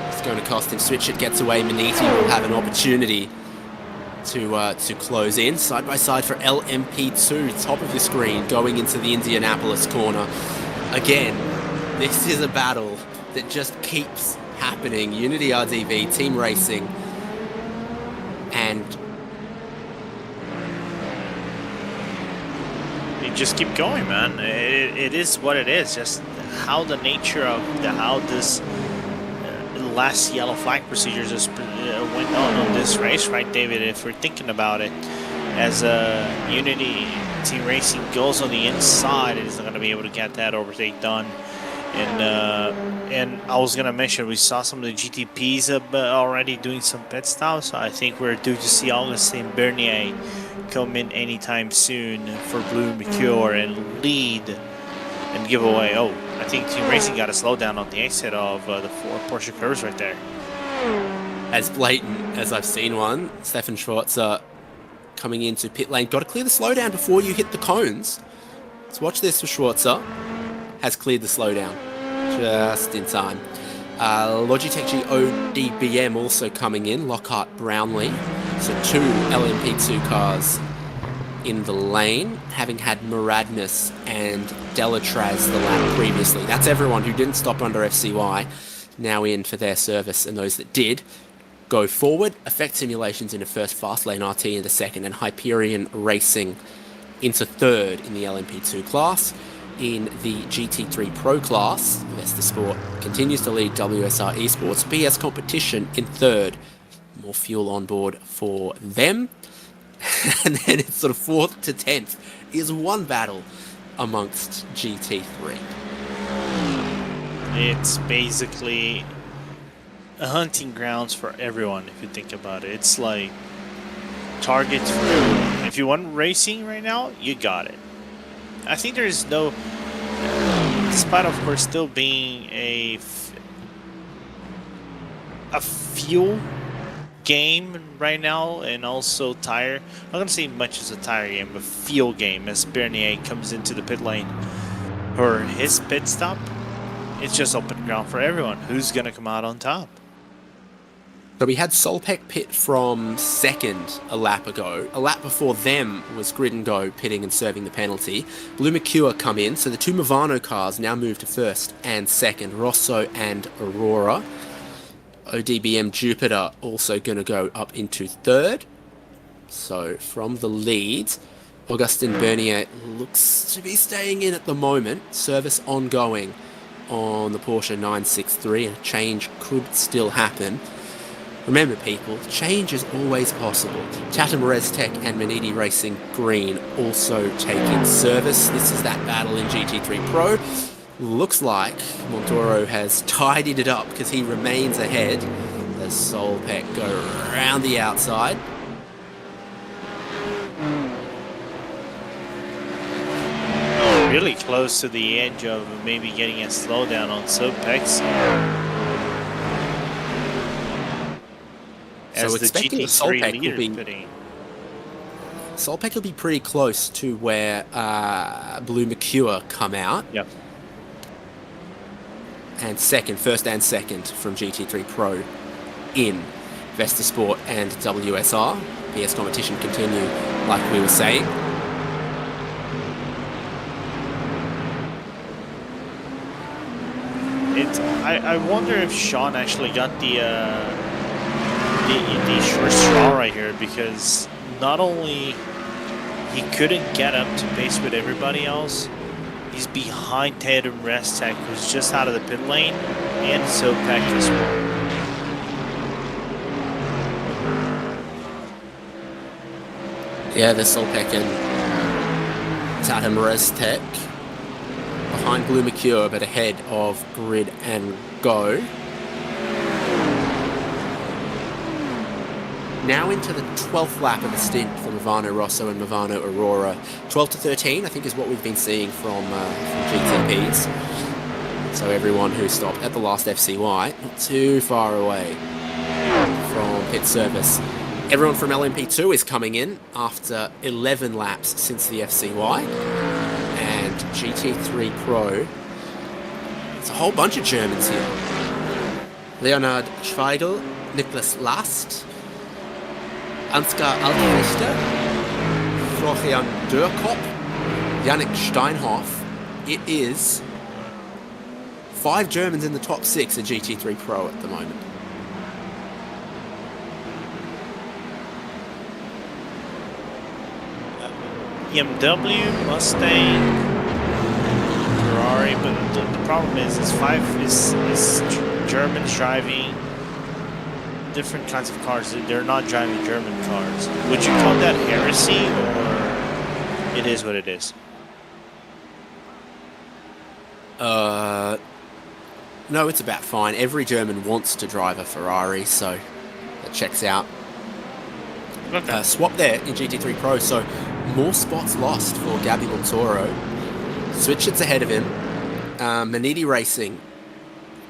It's going to cost him. Switch It gets away. Maniti will have an opportunity to close in. Side by side for LMP2, top of the screen, going into the Indianapolis corner. Again, this is a battle that just keeps happening. Unity RDV, Team Racing, and you just keep going, man. It is what it is. Just how the nature of how this last yellow flag procedure just went on this race, right, David? If we're thinking about it, as Unity Team Racing goes on the inside, it isn't going to be able to get that overtake done. And I was going to mention, we saw some of the GTPs already doing some pit stops. So I think we're due to see Augustin Bernier come in anytime soon for Blue Mercure and lead and give away. Oh, I think Team Racing got a slowdown on the exit of the 4 Porsche curves right there. As blatant as I've seen one, Stefan Schwarzer coming into pit lane. Got to clear the slowdown before you hit the cones. Let's watch this for Schwarzer. Has cleared the slowdown just in time. Logitech G ODBM also coming in. Lockhart Brownlee. So 2 LMP2 cars in the lane, having had Muradness and Delatraz the lap previously. That's everyone who didn't stop under FCY, now in for their service, and those that did go forward. Effect Simulations into first, Fastlane RT into second, and Hyperion Racing into third in the LMP2 class. In the GT3 Pro class, Vesta Sport continues to lead WSR Esports. PS Competition in third. More fuel on board for them. And then it's sort of 4th to 10th is one battle amongst GT3. It's basically a hunting grounds for everyone, if you think about it. It's like targets for everyone. If you want racing right now, you got it. I think there is no, despite of course still being a fuel game right now, and also tire. I'm not gonna say much as a tire game, but fuel game as Bernier comes into the pit lane for his pit stop. It's just open ground for everyone. Who's gonna come out on top? So we had Solpec pit from second a lap ago. A lap before them was Grid and Go pitting and serving the penalty. Blue Mercure come in, so the 2 Movano cars now move to first and second. Rosso and Aurora. ODBM Jupiter also going to go up into third. So from the lead, Augustin Bernier looks to be staying in at the moment. Service ongoing on the Porsche 963. A change could still happen. Remember people, change is always possible. Tatum ResTech and Manidi Racing Green also taking service. This is that battle in GT3 Pro. Looks like Montoro has tidied it up because he remains ahead as Solpec go around the outside. Really close to the edge of maybe getting a slowdown on Solpec's. So expecting the Solpec will be... Solpec will be pretty close to where Blue Mercure come out. Yep. And second, first and second from GT3 Pro in Vesta Sport and WSR. PS competition continue like we were saying. I wonder if Sean actually got the short straw right here, because not only he couldn't get up to pace with everybody else, he's behind Tatum ResTech, who's just out of the pit lane, and Solpec as well. Yeah, the Solpec and Tatum ResTech behind Blue Mercure, but ahead of Grid and Go. Now into the 12th lap of the stint for Movano Rosso and Movano Aurora. 12 to 13, I think, is what we've been seeing from GTPs. So everyone who stopped at the last FCY, not too far away from pit service. Everyone from LMP2 is coming in after 11 laps since the FCY. And GT3 Pro, it's a whole bunch of Germans here. Leonard Schweigel, Niklas Last, Ansgar Altrichter, Florian Dürkop, Yannick Steinhoff. It is 5 Germans in the top 6 at GT3 Pro at the moment. BMW, Mustang, Ferrari, but the problem is 5 is Germans driving different kinds of cars. They're not driving German cars. Would you call that heresy, or it is what it is? No, it's about fine. Every German wants to drive a Ferrari, so that checks out. Okay. Swap there in GT3 Pro, so more spots lost for Gabby Montoro. Switcher's ahead of him. Maniti Racing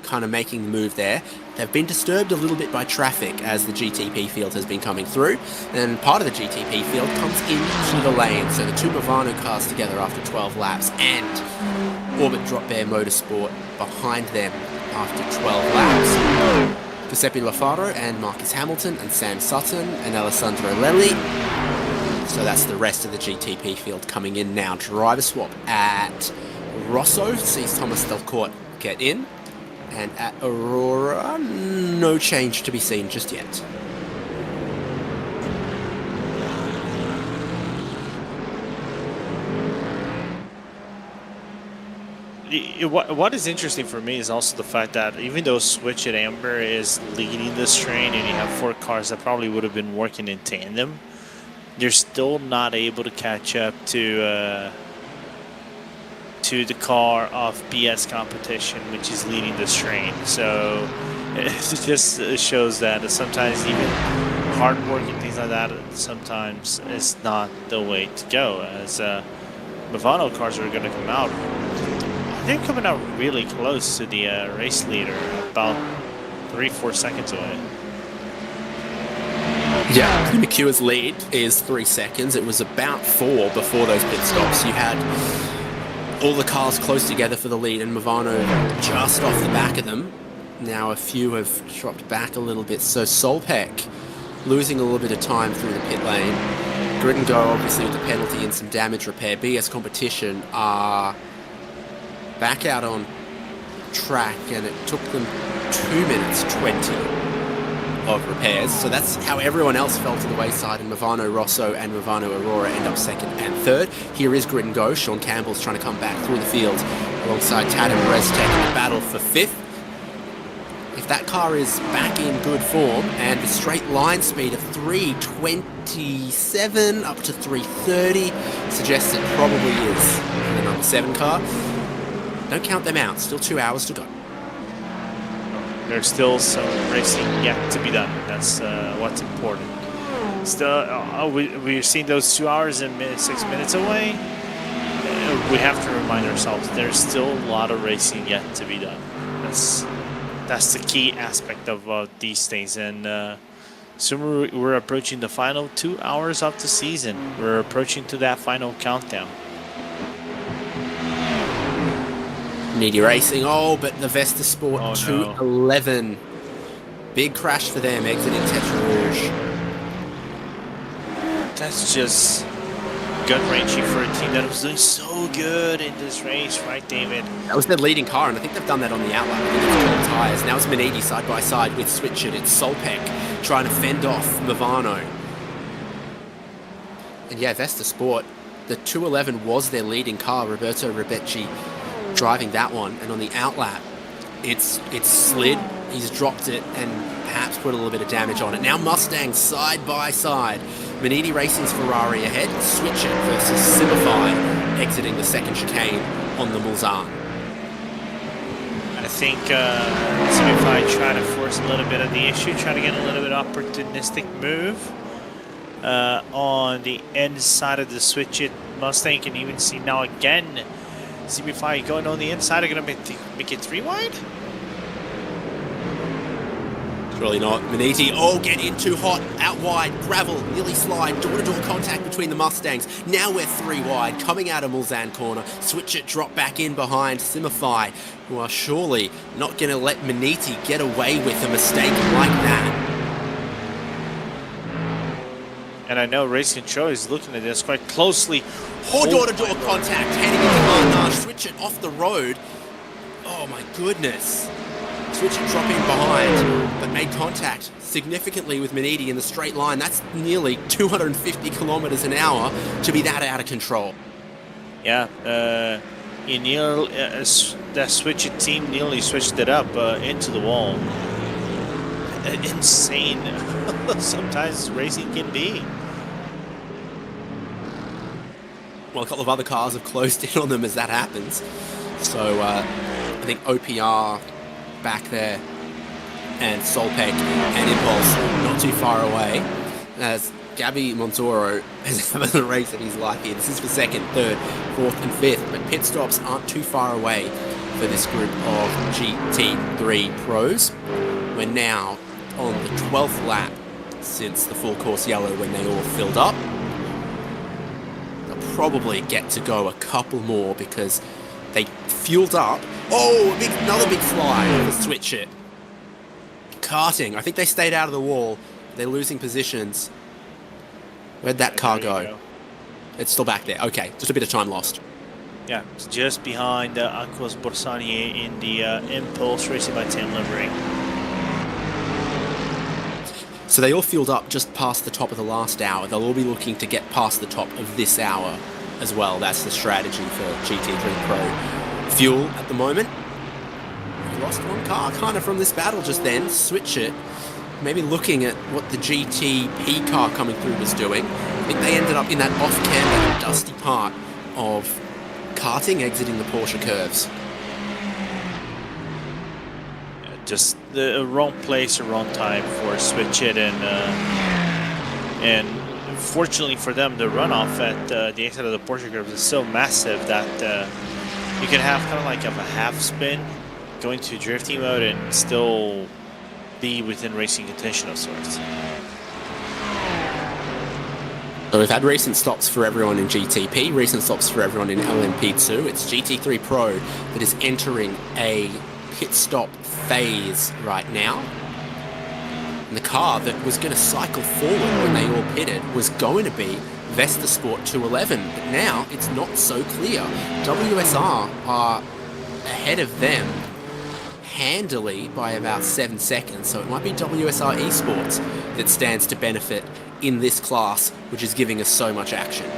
kind of making the move there. They've been disturbed a little bit by traffic as the GTP field has been coming through, and part of the GTP field comes into the lane, so the two Movano cars together after 12 laps, and Orbit Drop Bear Motorsport behind them after 12 laps. Giuseppe Lafaro and Marcus Hamilton and Sam Sutton and Alessandro Lelli. So that's the rest of the GTP field coming in now. Driver swap at Rosso sees Thomas Delcourt get in. And at Aurora, no change to be seen just yet. What is interesting for me is also the fact that even though Switch at Amber is leading this train and you have 4 cars that probably would have been working in tandem, they're still not able to catch up to the car of BS competition, which is leading this train. So it just shows that sometimes even hard work and things like that sometimes is not the way to go, as Movano cars are going to come out. They're coming out really close to the race leader, about 3-4 seconds away. Yeah, McEwen's lead is 3 seconds. It was about 4 before those pit stops. You had all the cars close together for the lead, and Movano just off the back of them. Now a few have dropped back a little bit, so Solpec losing a little bit of time through the pit lane. Grid and Go obviously with the penalty and some damage repair. BS Competition are back out on track, and it took them 2 minutes 20 of repairs. So that's how everyone else fell to the wayside, and Movano Rosso and Movano Aurora end up 2nd and 3rd. Here is Grid and Go. Sean Campbell's trying to come back through the field alongside Tatum Reztek in the battle for 5th. If that car is back in good form, and the straight line speed of 327 up to 330 suggests it probably is the number 7 car. Don't count them out. Still 2 hours to go. There's still some racing yet to be done. That's what's important. Still, we're seeing those 2 hours and 6 minutes away. We have to remind ourselves there's still a lot of racing yet to be done. That's the key aspect of these things. And soon we're approaching the final 2 hours of the season. We're approaching to that final countdown. Needy Racing, but the Vesta Sport 211. No. Big crash for them, exiting Tetra Rouge. That's just gut-wrenching for a team that was doing so good in this race, right, David? That was their leading car, and I think they've done that on the outlap. I think it's cold tyres. Now it's Maniti side by side with Switchert. It's Solpec trying to fend off Movano. And yeah, Vesta Sport, the 211 was their leading car. Roberto Rebecci driving that one, and on the outlap it's slid, he's dropped it and perhaps put a little bit of damage on it. Now Mustang side by side, Maniti Racing's Ferrari ahead, Switchert versus Simify exiting the 2nd chicane on the Mulsanne. I think Simify trying to force a little bit of the issue, trying to get a little bit opportunistic move on the inside of the Switchert. Mustang can even see now again Simify going on the inside. Are going to make it 3 wide? It's really not. Maniti, get in too hot, out wide, gravel, nearly slide, door-to-door contact between the Mustangs. Now we're 3 wide, coming out of Mulsanne corner. Switchert drop back in behind Simify, who are surely not going to let Maniti get away with a mistake like that. And I know Race Control is looking at this quite closely. Poor door-to-door contact, heading into Arnage. Switch it off the road. Oh my goodness. Switch it dropping behind, but made contact significantly with Manidi in the straight line. That's nearly 250 kilometers an hour to be that out of control. Yeah, that switch team nearly switched it up into the wall. Insane. Sometimes racing can be. Well, a couple of other cars have closed in on them as that happens. So I think OPR back there and Solpec and Impulse not too far away, as Gabby Montoro has having the race that he's like here. This is for second, third, fourth and fifth, but pit stops aren't too far away for this group of GT3 pros. We're now on the 12th lap since the full course yellow when they all filled up. They'll probably get to go a couple more because they fueled up. Oh, another big fly. Switch it. Karting. I think they stayed out of the wall. They're losing positions. Where'd that car go? It's still back there. Okay, just a bit of time lost. Yeah, it's just behind Aquas Borsani in the Impulse Racing by 10 livery. So they all fueled up just past the top of the last hour. They'll all be looking to get past the top of this hour as well. That's the strategy for GT3 Pro. Fuel at the moment. We lost one car kind of from this battle just then. Switch it. Maybe looking at what the GTP car coming through was doing. I think they ended up in that off-camber, dusty part of karting, exiting the Porsche curves. Just the wrong place or wrong time for switch it, and fortunately for them, the runoff at the exit of the Porsche curves is so massive that you can have kind of like a half spin going to drifting mode and still be within racing contention of sorts. So we've had recent stops for everyone in GTP, recent stops for everyone in LMP2. It's GT3 Pro that is entering a pit stop phase right now. And the car that was going to cycle forward when they all pitted was going to be VestaSport 211, but now it's not so clear. WSR are ahead of them handily by about 7 seconds, so it might be WSR Esports that stands to benefit in this class, which is giving us so much action.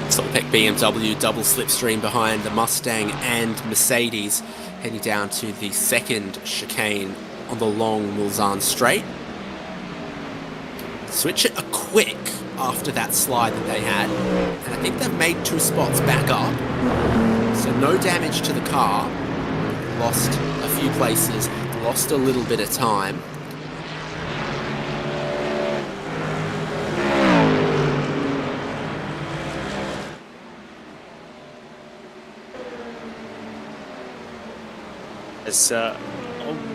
Solpec BMW double slipstream behind the Mustang and Mercedes, heading down to the second chicane on the long Mulsanne straight. Switch it a quick after that slide that they had, and I think they've made 2 spots back up, so no damage to the car. Lost a few places, lost a little bit of time. As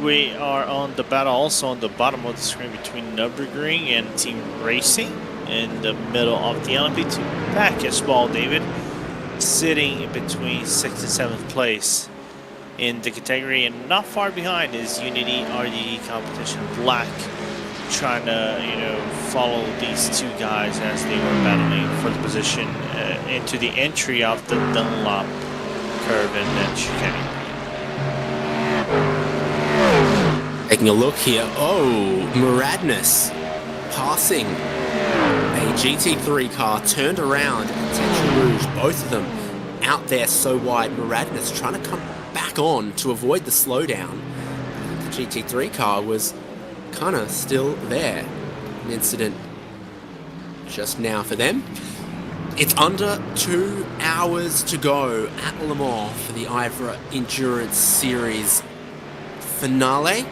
we are on the battle also on the bottom of the screen between Nürburgring and Team Racing in the middle of the LMP2 package. Ball David sitting between 6th and 7th place in the category, and not far behind is Unity RDE Competition Black, trying to follow these two guys as they were battling for the position into the entry of the Dunlop curve and then chicane. Taking a look here, oh, Muradness passing a GT3 car, turned around, Attention Rouge, both of them out there so wide. Muradness trying to come back on to avoid the slowdown. The GT3 car was kind of still there. An incident just now for them. It's under 2 hours to go at Le Mans for the IVRA Endurance Series finale.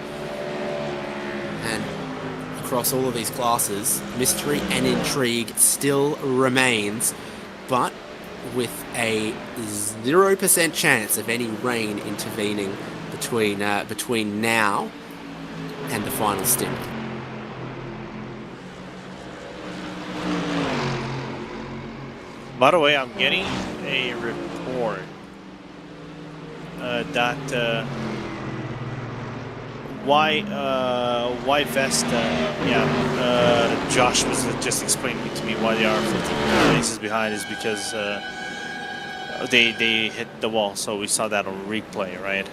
And across all of these classes, mystery and intrigue still remains, but with a 0% chance of any rain intervening between now and the final stint. By the way, I'm getting a report that white vest. Josh was just explaining to me why they are 15 places behind is because they hit the wall. So we saw that on replay, right?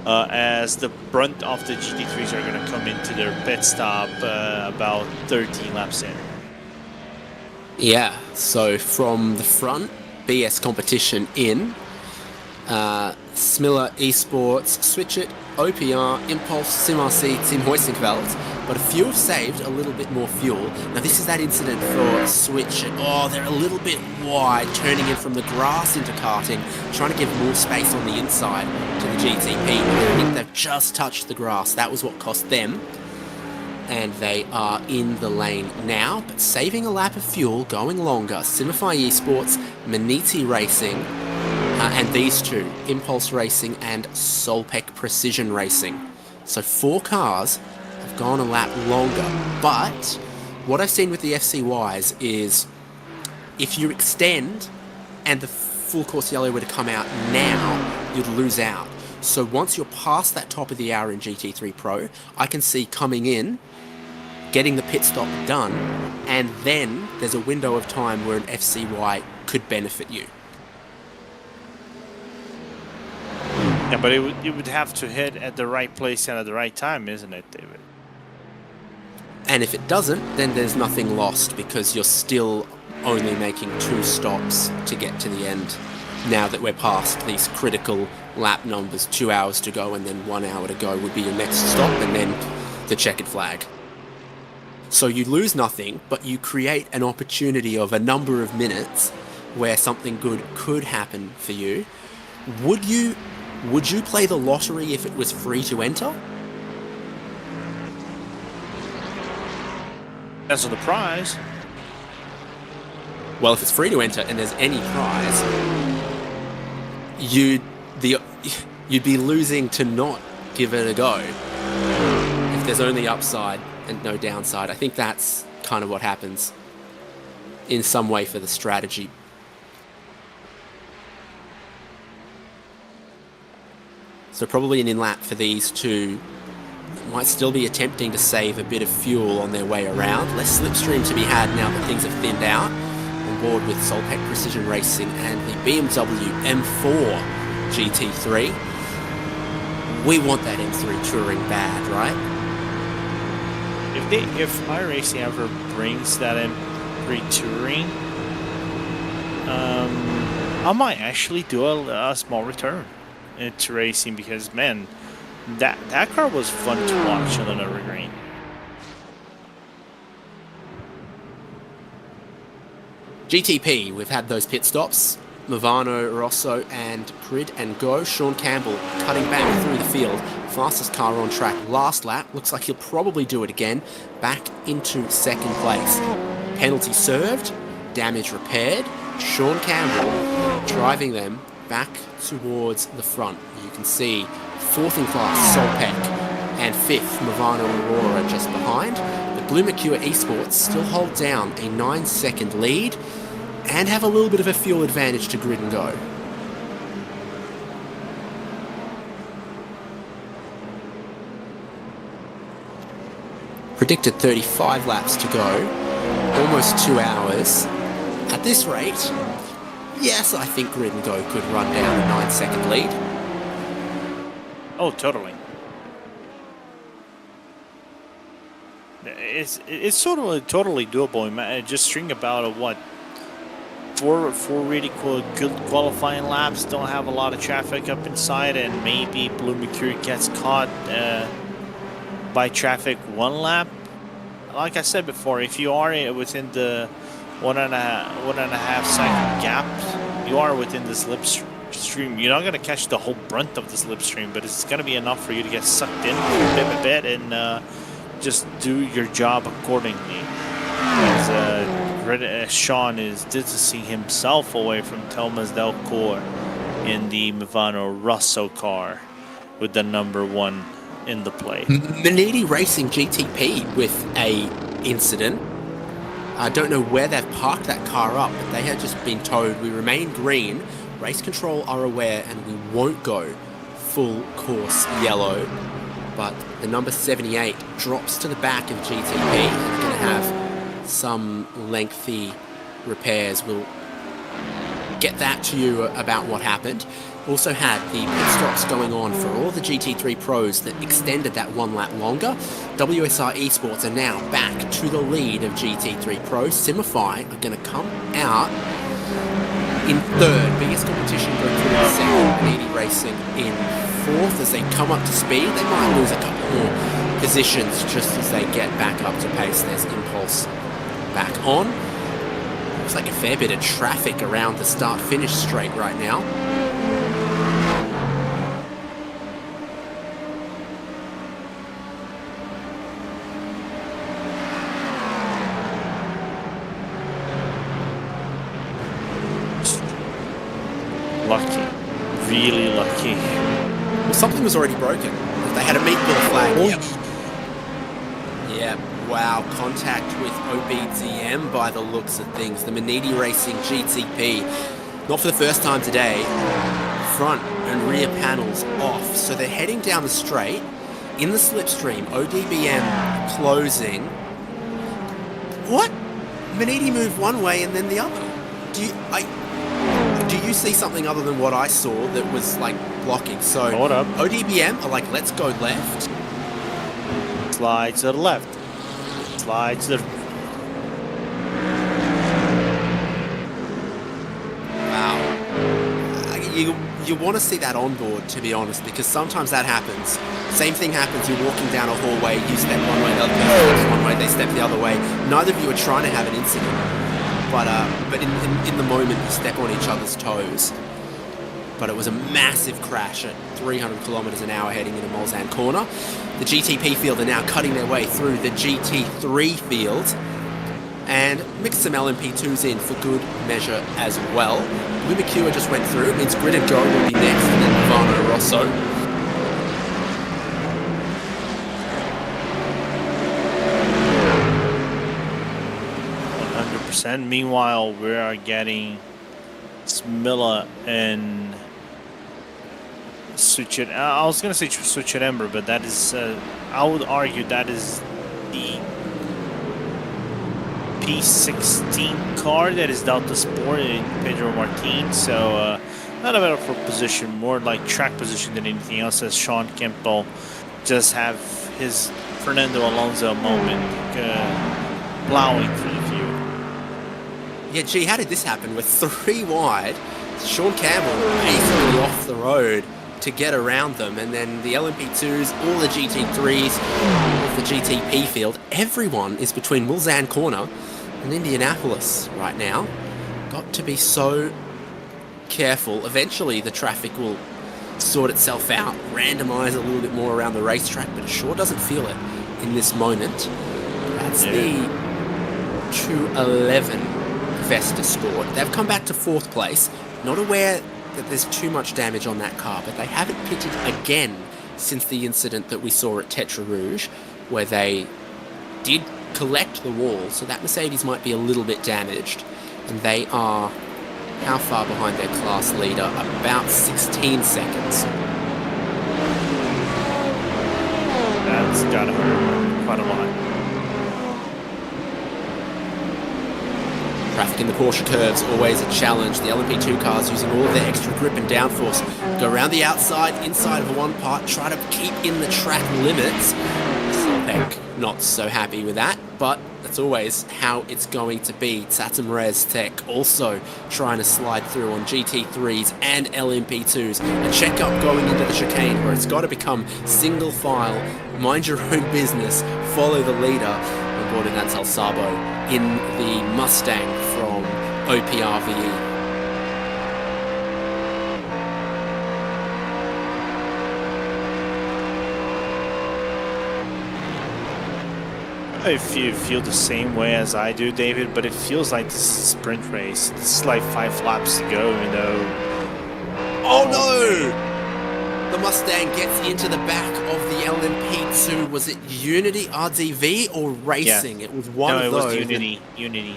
As the brunt of the GT3s are going to come into their pit stop about 13 laps in. Yeah, so from the front, BS competition in, Smiller Esports, Switch It, OPR, Impulse, SimRC, Team Hoistingveld, but a few have saved a little bit more fuel. Now this is that incident for Switch It. Oh, they're a little bit wide, turning in from the grass into karting, trying to give more space on the inside to the GTP. I think they've just touched the grass. That was what cost them. And they are in the lane now, but saving a lap of fuel, going longer. Simify Esports, Maniti Racing, and these two, Impulse Racing and Solpec Precision Racing. So 4 cars have gone a lap longer, but what I've seen with the FCYs is if you extend and the full course yellow were to come out now, you'd lose out. So once you're past that top of the hour in GT3 Pro, I can see coming in, getting the pit stop done, and then there's a window of time where an FCY could benefit you. Yeah, but it would have to hit at the right place and at the right time, isn't it, David? And if it doesn't, then there's nothing lost because you're still only making 2 stops to get to the end. Now that we're past these critical lap numbers, 2 hours to go and then 1 hour to go would be your next stop, and then the checkered flag. So you lose nothing, but you create an opportunity of a number of minutes where something good could happen for you. Would you play the lottery if it was free to enter? That's the prize. Well, if it's free to enter and there's any prize, you'd be losing to not give it a go. If there's only upside and no downside, I think that's kind of what happens in some way for the strategy. So probably an in-lap for these two. Might still be attempting to save a bit of fuel on their way around. Less slipstream to be had now that things have thinned out. On board with Solpec Precision Racing and the BMW M4 GT3. We want that M3 touring bad, right? If iRacing ever brings that M3 touring, I might actually do a small return into racing because, man, that car was fun to watch on the Nürburgring. GTP, we've had those pit stops. Movano, Rosso, and Grid and Go. Sean Campbell cutting back through the field. Fastest car on track last lap. Looks like he'll probably do it again. Back into second place. Penalty served. Damage repaired. Sean Campbell driving them back towards the front. You can see 4th in class Solpec and 5th Movano Aurora just behind. The Blue Mercure Esports still hold down a 9-second lead and have a little bit of a fuel advantage to Grid and Go. Predicted 35 laps to go, almost 2 hours. At this rate, yes, I think Grid and Go could run down a 9-second lead. Oh, totally. It's totally doable. Just string about what, four really good qualifying laps. Don't have a lot of traffic up inside, and maybe Blue Mercury gets caught by traffic 1 lap. Like I said before, if you are within the 1.5 second gap, you are within the slipstream. You're not going to catch the whole brunt of the slipstream, but it's going to be enough for you to get sucked in bit by bit and just do your job accordingly. As Sean is distancing himself away from Thomas Delcourt in the Movano Rosso car with the number 1 in the play. Maniti Racing GTP with a incident. I don't know where they've parked that car up, but they have just been told we remain green. Race control are aware and we won't go full course yellow, but the number 78 drops to the back of GTP and are going to have some lengthy repairs. We'll get that to you about what happened. Also had the pit stops going on for all the GT3 pros that extended that 1 lap longer. WSR Esports are now back to the lead of GT3 pros. Simify are going to come out in third. Biggest competition going through in second. Panini Racing in fourth. As they come up to speed, they might lose a couple more positions just as they get back up to pace. There's Impulse back on. Looks like a fair bit of traffic around the start-finish straight right now. Lucky. Really lucky. Well, something was already broken. They had a meatball flag. Yep. Wow, contact with OBDM by the looks of things. The Manidi Racing GTP, not for the first time today, front and rear panels off. So they're heading down the straight in the slipstream. ODBM closing. What? Manidi moved one way and then the other. Do you see something other than what I saw that was like blocking? So Hold up. ODBM are like, let's go left. Slide to the left. Slide to the... Wow. You want to see that on board, to be honest, because sometimes that happens. Same thing happens, you're walking down a hallway, you step one way, the other person steps one way, they step the other way. Neither of you are trying to have an incident. But in the moment, you step on each other's toes. But it was a massive crash at 300 kilometers an hour heading into Mulsanne Corner. The GTP field are now cutting their way through the GT3 field and mixed some LMP2s in for good measure as well. Lumicua just went through. It means Grid and Go will be next, and then Vano Rosso. Meanwhile, we are getting Smilla and Suchet. I was gonna say Suchet Ember, but that is, I would argue that is the P16 car that is Delta Sport in Pedro Martin. So not a better for position, more like track position than anything else. As Sean Campbell just have his Fernando Alonso moment, plowing through the field. Yeah, gee, how did this happen? With 3 wide, Sean Campbell basically off the road to get around them, and then the LMP2s, all the GT3s, all the GTP field, everyone is between Mulsanne Corner and Indianapolis right now. Got to be so careful. Eventually the traffic will sort itself out, randomize a little bit more around the racetrack, but it sure doesn't feel it in this moment. That's the 211 Vesta Sport. They've come back to 4th place. Not aware that there's too much damage on that car, but they haven't pitted again since the incident that we saw at Tetra Rouge, where they did collect the wall, so that Mercedes might be a little bit damaged. And they are, how far behind their class leader? About 16 seconds. That's gotta hurt quite a lot. Traffic in the Porsche curves, always a challenge. The LMP2 cars using all of their extra grip and downforce. Go around the outside, inside of one part, try to keep in the track limits. Heck, not so happy with that, but that's always how it's going to be. Satum Res Tech also trying to slide through on GT3s and LMP2s. A checkup going into the chicane where it's got to become single file, mind your own business, follow the leader. On board, and that's El Sabo in the Mustang from OPRVE. If you feel the same way as I do, David, but it feels like this is a sprint race. This is like 5 laps to go, you know. Oh no! The Mustang gets into the back of the LMP2. Was it Unity, RDV, or Racing? Yeah. It was one of those. No, it was Unity.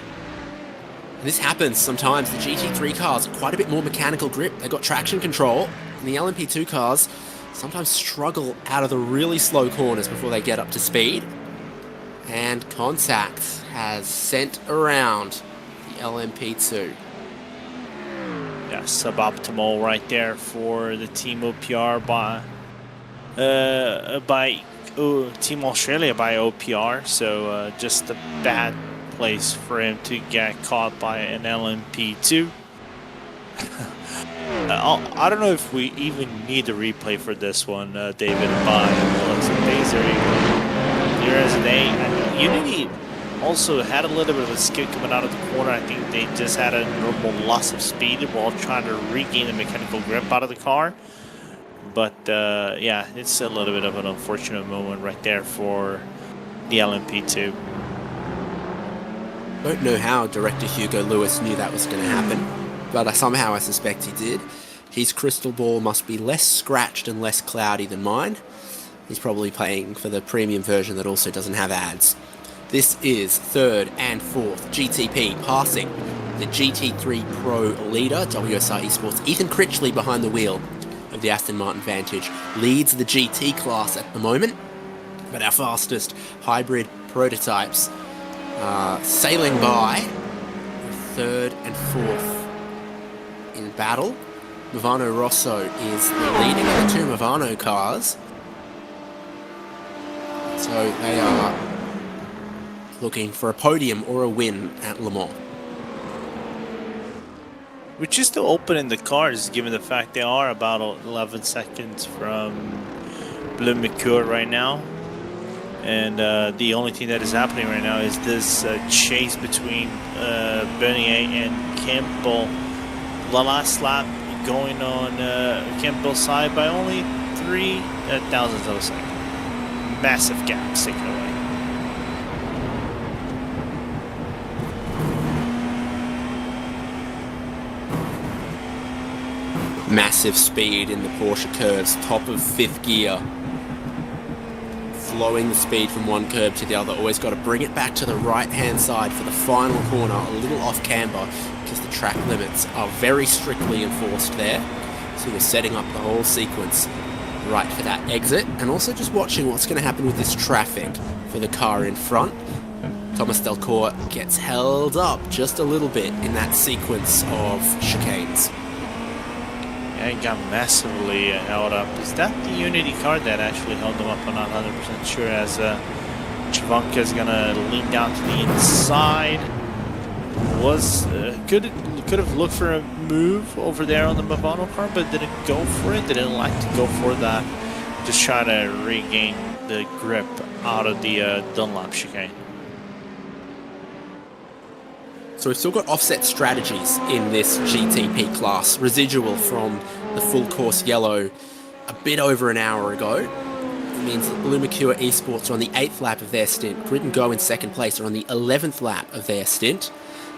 And this happens sometimes. The GT3 cars, quite a bit more mechanical grip. They've got traction control. And the LMP2 cars, sometimes struggle out of the really slow corners before they get up to speed. And contact has sent around the LMP2. Yeah, suboptimal right there for the Team OPR by Team Australia by OPR. So just a bad place for him to get caught by an LMP2. I don't know if we even need a replay for this one, David. By looks of things, there you go. Clear as day. Unity also had a little bit of a skid coming out of the corner. I think they just had a normal loss of speed while trying to regain the mechanical grip out of the car. But yeah, it's a little bit of an unfortunate moment right there for the LMP2. Don't know how director Hugo Lewis knew that was going to happen, but somehow I suspect he did. His crystal ball must be less scratched and less cloudy than mine. He's probably paying for the premium version that also doesn't have ads. This is third and fourth GTP passing the GT3 Pro leader, WSR Esports. Ethan Critchley behind the wheel of the Aston Martin Vantage leads the GT class at the moment, but our fastest hybrid prototypes sailing by third and fourth in battle. Movano Rosso is leading the two Movano cars, so they are looking for a podium or a win at Le Mans. Which is still open in the cars, given the fact they are about 11 seconds from Blue Mercure right now. And the only thing that is happening right now is this chase between Bernier and Campbell. The last lap going on Campbell's side by only 3 thousandths of a second. Massive gap taken away. Massive speed in the Porsche curves, top of fifth gear. Flowing the speed from one curb to the other. Always got to bring it back to the right-hand side for the final corner, a little off camber, because the track limits are very strictly enforced there. So we're setting up the whole sequence right for that exit, and also just watching what's going to happen with this traffic for the car in front. Thomas Delcourt gets held up just a little bit in that sequence of chicanes. Yeah, he got massively held up. Is that the Unity car that actually held them up? I'm not 100% sure, as Chavanka is going to lean down to the inside. Was could have looked for a move over there on the Movano car, but didn't go for it. Didn't like to go for that. Just try to regain the grip out of the Dunlop chicane. So we've still got offset strategies in this GTP class. Residual from the full course yellow a bit over an hour ago. It means that Blue Mercure Esports are on the 8th lap of their stint. Grid and Go in second place are on the 11th lap of their stint.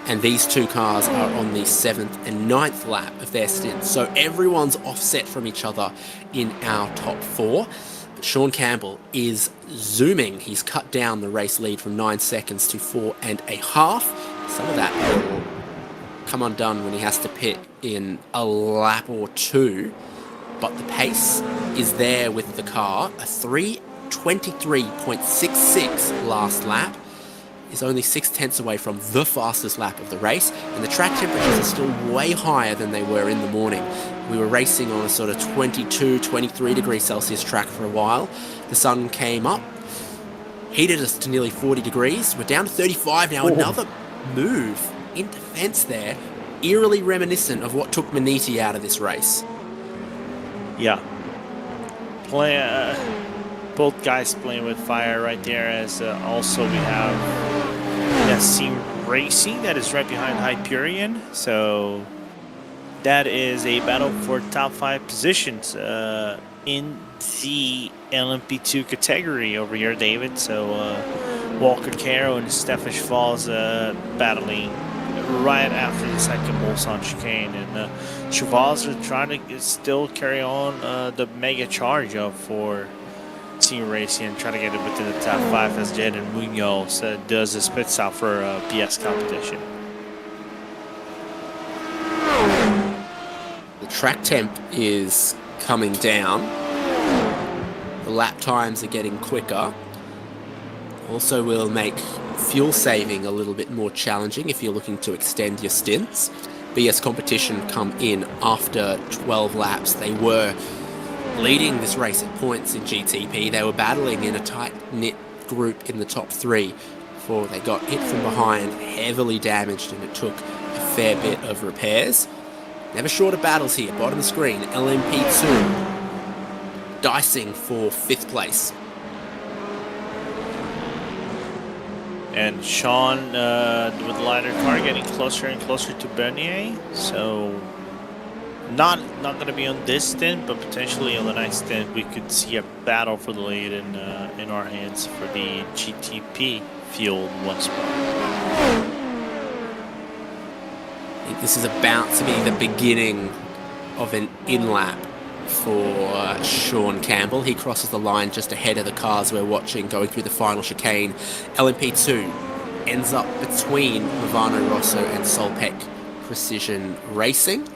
And these two cars are on the 7th and 9th lap of their stint. So everyone's offset from each other in our top 4. But Sean Campbell is zooming. He's cut down the race lead from 9 seconds to 4.5. Some of that will come undone when he has to pit in a lap or two. But the pace is there with the car. A 3:23.66 last lap is only 6 tenths away from the fastest lap of the race, and the track temperatures are still way higher than they were in the morning. We were racing on a sort of 22, 23 degrees Celsius track for a while. The sun came up, heated us to nearly 40 degrees. We're down to 35 now. Another move in defense there, eerily reminiscent of what took Maniti out of this race. Yeah. Both guys playing with fire right there, as also we have Nassim Racing that is right behind Hyperion. So that is a battle for top 5 positions in the LMP2 category over here, David. So Walker Caro and Stefan Falls battling right after the second Mulsanne chicane, and Chavaz are trying to still carry on the mega charge up for Team Racing and try to get it within the top 5 as Jaden Munoz does a spit stop for PS competition. The track temp is coming down. lap times are getting quicker. Also will make fuel saving a little bit more challenging if you're looking to extend your stints. BS Competition come in after 12 laps. They were leading this race at points in GTP. They were battling in a tight-knit group in the top 3 before they got hit from behind, heavily damaged, and it took a fair bit of repairs. Never short of battles here. Bottom of the screen, LMP2 dicing for 5th place. And Sean with the lighter car getting closer and closer to Bernier. So not going to be on this stint, but potentially on the next stint we could see a battle for the lead in our hands for the GTP field once more. I think this is about to be the beginning of an in-lap for Sean Campbell. He crosses the line just ahead of the cars we're watching going through the final chicane. LMP2 ends up between Movano Rosso and Solpec Precision Racing.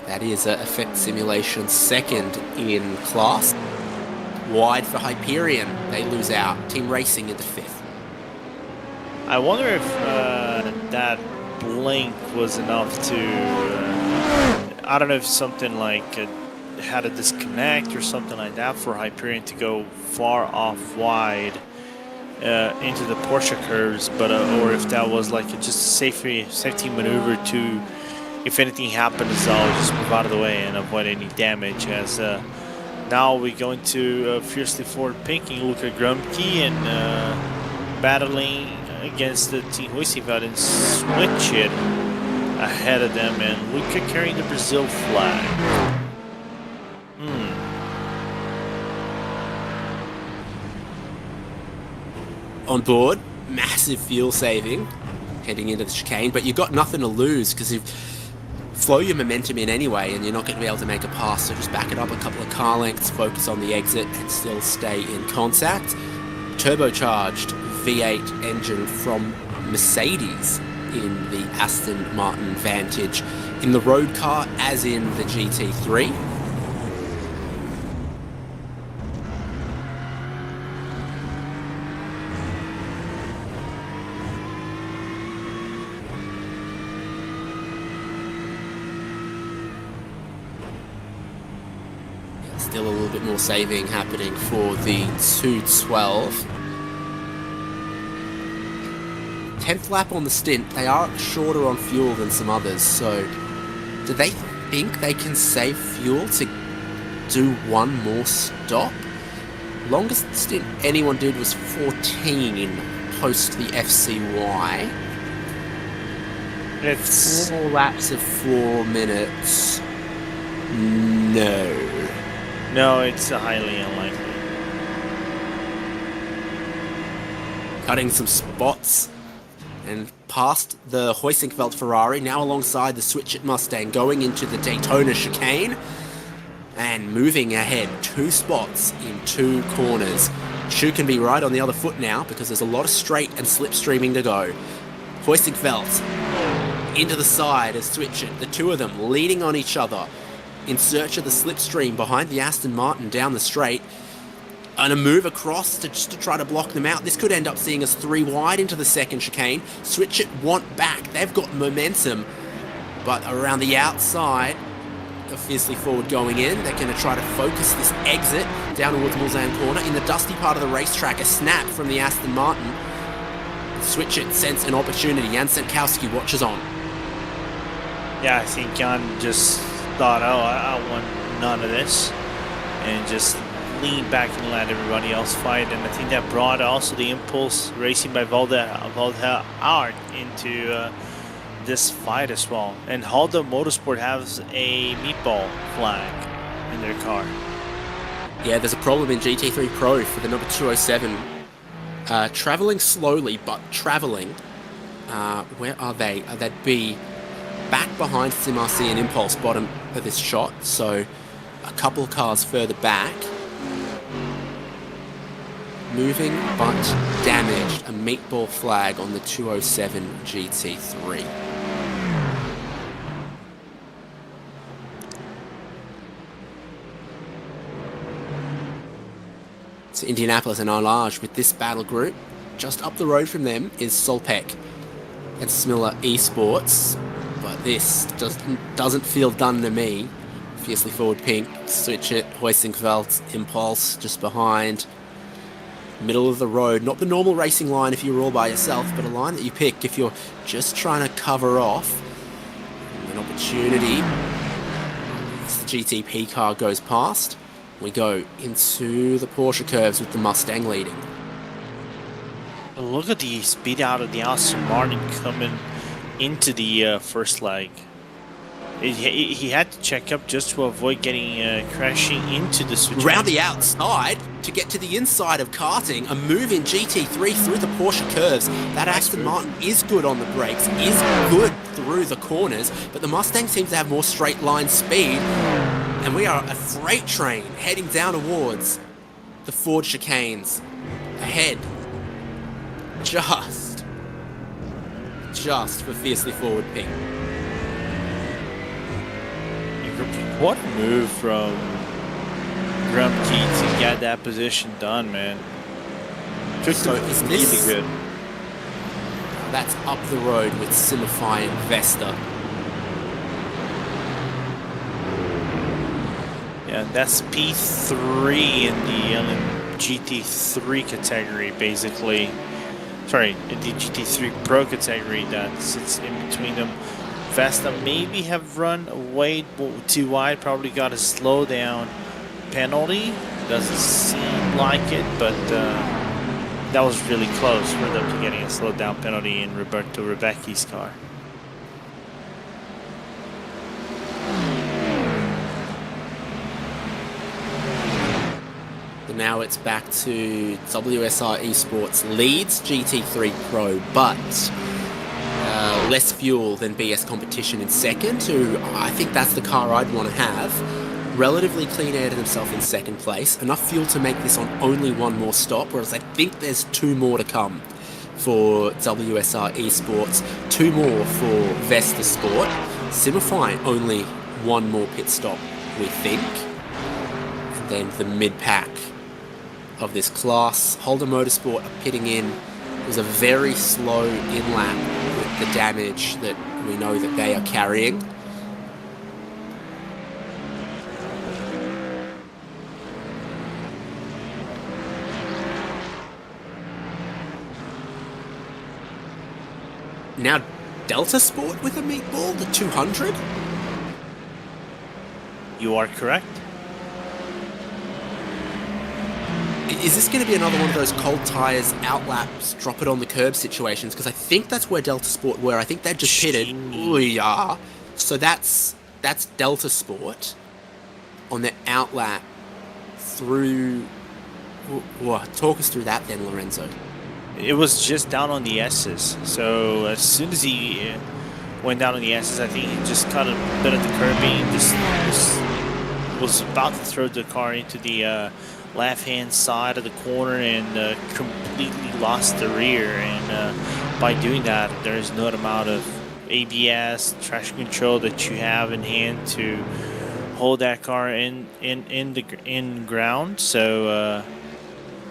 That is Effect Simulation second in class. Wide for Hyperion, they lose out. Team Racing into 5th. I wonder if that blink was enough to I don't know if something like had a disconnect or something like that for Hyperion to go far off wide into the Porsche curves, but or if that was like just a safety maneuver to, if anything happens, I'll just move out of the way and avoid any damage. As now we go into fiercely forward pinking Luca Grumke and battling against the Team Hoisingveld and switch it ahead of them, and Luca carrying the Brazil flag. On board, massive fuel saving heading into the chicane, but you've got nothing to lose because you flow your momentum in anyway and you're not going to be able to make a pass, so just back it up a couple of car lengths, focus on the exit and still stay in contact. Turbocharged V8 engine from Mercedes in the Aston Martin Vantage in the road car as in the GT3. Still a little bit more saving happening for the 212. 10th lap on the stint. They are shorter on fuel than some others, so do they think they can save fuel to do one more stop? Longest stint anyone did was 14 post the FCY. It's 4 laps of 4 minutes. No, it's highly unlikely. Cutting some spots and past the Hoisingveld Ferrari, now alongside the Switch-It Mustang, going into the Daytona chicane and moving ahead 2 spots in 2 corners. Shu can be right on the other foot now because there's a lot of straight and slipstreaming to go. Hoisingveld into the side as Switch-It, the two of them leaning on each other in search of the slipstream behind the Aston Martin down the straight, and a move across to try to block them out. This could end up seeing us 3 wide into the second chicane. Switch It want back. They've got momentum, but around the outside, fiercely forward going in. They're going to try to focus this exit down towards Mulsanne Corner. In the dusty part of the racetrack, a snap from the Aston Martin. Switch It sense an opportunity. Jan Senkowski watches on. Yeah, I think Jan just thought, oh, I want none of this, and just lean back and let everybody else fight. And I think that brought also the impulse racing by Valde into this fight as well. And Halda Motorsport has a meatball flag in their car. Yeah, there's a problem in GT3 Pro for the number 207. Traveling slowly, but traveling. Where are they? They'd be back behind SimRC and Impulse, bottom of this shot, so a couple of cars further back. Moving but damaged. A meatball flag on the 207 GT3. to Indianapolis and Arlage with this battle group. Just up the road from them is Solpec and Smiller Esports, but this doesn't feel done to me. Fiercely Forward Pink, Switch It, Hoisingfeld, Impulse just behind. Middle of the road, not the normal racing line if you're all by yourself, but a line that you pick if you're just trying to cover off an opportunity. As the GTP car goes past, we go into the Porsche curves with the Mustang leading. Look at the speed out of the Aston Martin coming into the first leg. He had to check up just to avoid getting crashing into the switch. Round the outside to get to the inside of karting, a move in GT3 through the Porsche curves. That Aston Martin is good on the brakes, is good through the corners, but the Mustang seems to have more straight line speed. And we are a freight train heading down towards the Ford chicanes. Ahead. Just for Fiercely Forward Pink. What a move from Grumpy to get that position done, man. So is really this good. That's up the road with Simify and Vesta. Yeah, that's P3 in the GT3 category, basically. Sorry, in the GT3 Pro category that sits in between them. Vesta maybe have run way too wide, probably got a slowdown penalty. Doesn't seem like it, but that was really close for them to getting a slowdown penalty in Roberto Rebecchi's car. Now it's back to WSR Esports leads GT3 Pro, but less fuel than BS Competition in second, who I think that's the car I'd want to have. Relatively clean aired himself in second place. Enough fuel to make this on only one more stop, whereas I think there's two more to come for WSR Esports, two more for Vesta Sport. Simify only one more pit stop, we think. And then the mid-pack of this class. Holder Motorsport are pitting in. It was a very slow in-lap with the damage that we know that they are carrying. Now Delta Sport with a meatball, the 200? You are correct. Is this going to be another one of those cold tyres, outlaps, drop it on the curb situations? Because I think that's where Delta Sport were. I think they just pitted. Ooh, yeah. So that's Delta Sport on the outlap through... Talk us through that then, Lorenzo. It was just down on the S's. So as soon as he went down on the S's, I think he just caught a bit of the curbing, just was about to throw the car into the left-hand side of the corner and completely lost the rear. And by doing that, there's no amount of ABS, traction control that you have in hand to hold that car in ground. So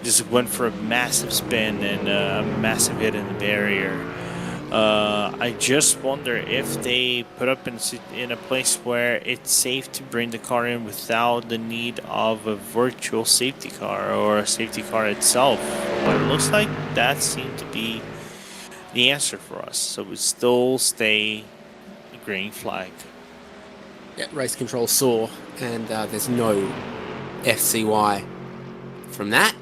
just went for a massive spin and a massive hit in the barrier. I just wonder if they put up in a place where it's safe to bring the car in without the need of a virtual safety car or a safety car itself. What it looks like, that seemed to be the answer for us. So we still stay a green flag. Yeah, race control saw, and there's no FCY from that.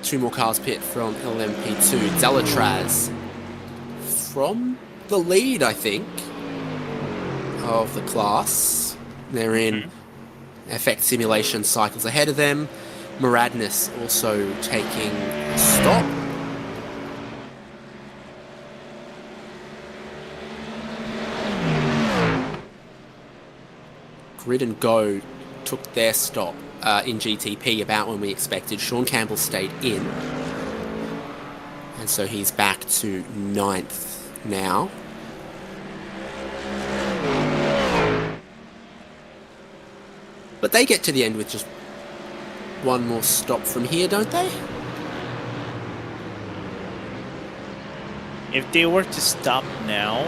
Two more cars pit from LMP2. Delatraz from the lead, I think, of the class. They're in effect simulation cycles ahead of them. Muradness also taking a stop. Grid and Go took their stop in GTP about when we expected. Sean Campbell stayed in. And so he's back to 9th now. But they get to the end with just one more stop from here, don't they? If they were to stop now,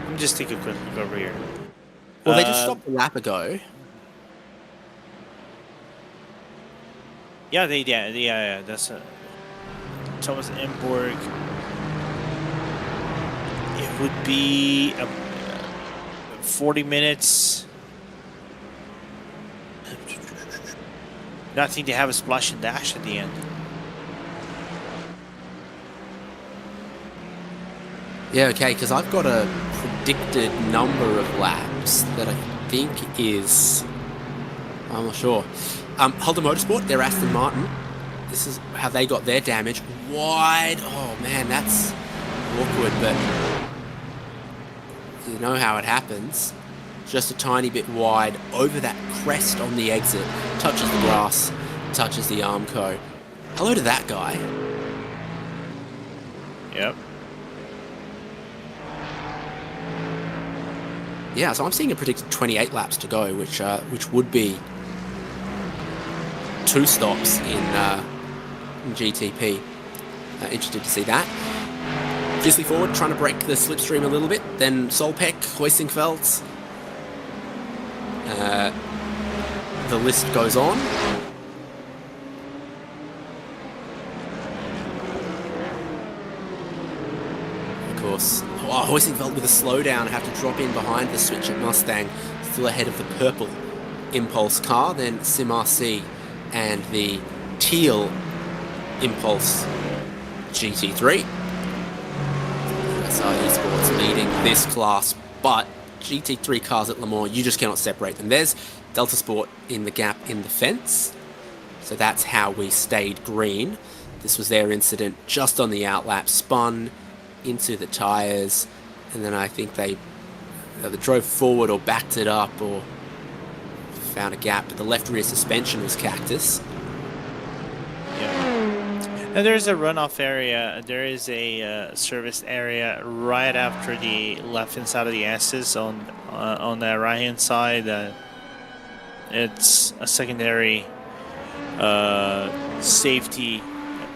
let me just take a quick look over here. Well, they just stopped a lap ago. Yeah, yeah. That's Thomas Emborg. It would be 40 minutes. I think they have a splash and dash at the end. Yeah, okay, because I've got a predicted number of laps that I think is... I'm not sure. Holden Motorsport, they're Aston Martin. This is how they got their damage. Wide. Oh, man, that's awkward, but you know how it happens. Just a tiny bit wide over that crest on the exit. Touches the grass, touches the Armco. Hello to that guy. Yep. Yeah, so I'm seeing a predicted 28 laps to go, which would be 2 stops in GTP. Interested to see that. Fiercely forward, trying to break the slipstream a little bit. Then Solpeck, Hoisingfeld. The list goes on. Of course. Oh, Hoisingfeld with a slowdown, have to drop in behind the switch at Mustang, still ahead of the purple Impulse car, then Sim RC and the teal Impulse GT3. SR Esports leading this class, but GT3 cars at Le Mans, you just cannot separate them. There's Delta Sport in the gap in the fence, so that's how we stayed green. This was their incident just on the outlap, spun into the tyres, and then I think they either drove forward or backed it up or found a gap, but the left rear suspension was cactus. Yeah. And there's a runoff area. There is a service area right after the left-hand side of the S's on the right-hand side. It's a secondary safety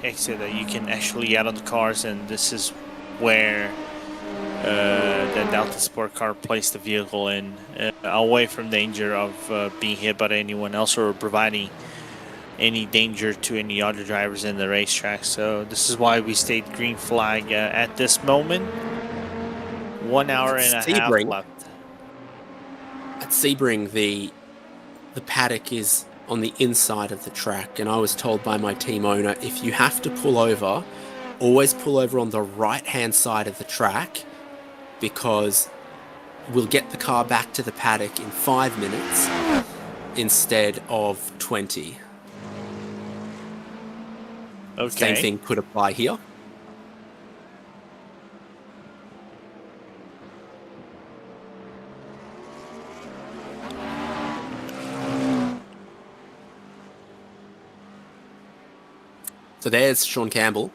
exit that you can actually get on the cars, and this is where the Delta Sport car placed the vehicle in, away from danger of being hit by anyone else or providing any danger to any other drivers in the racetrack. So this is why we stayed green flag at this moment. 1 hour and a half left. At Sebring, the paddock is on the inside of the track, and I was told by my team owner, if you have to pull over, always pull over on the right-hand side of the track, because we'll get the car back to the paddock in 5 minutes instead of 20. Okay. Same thing could apply here. So there's Sean Campbell.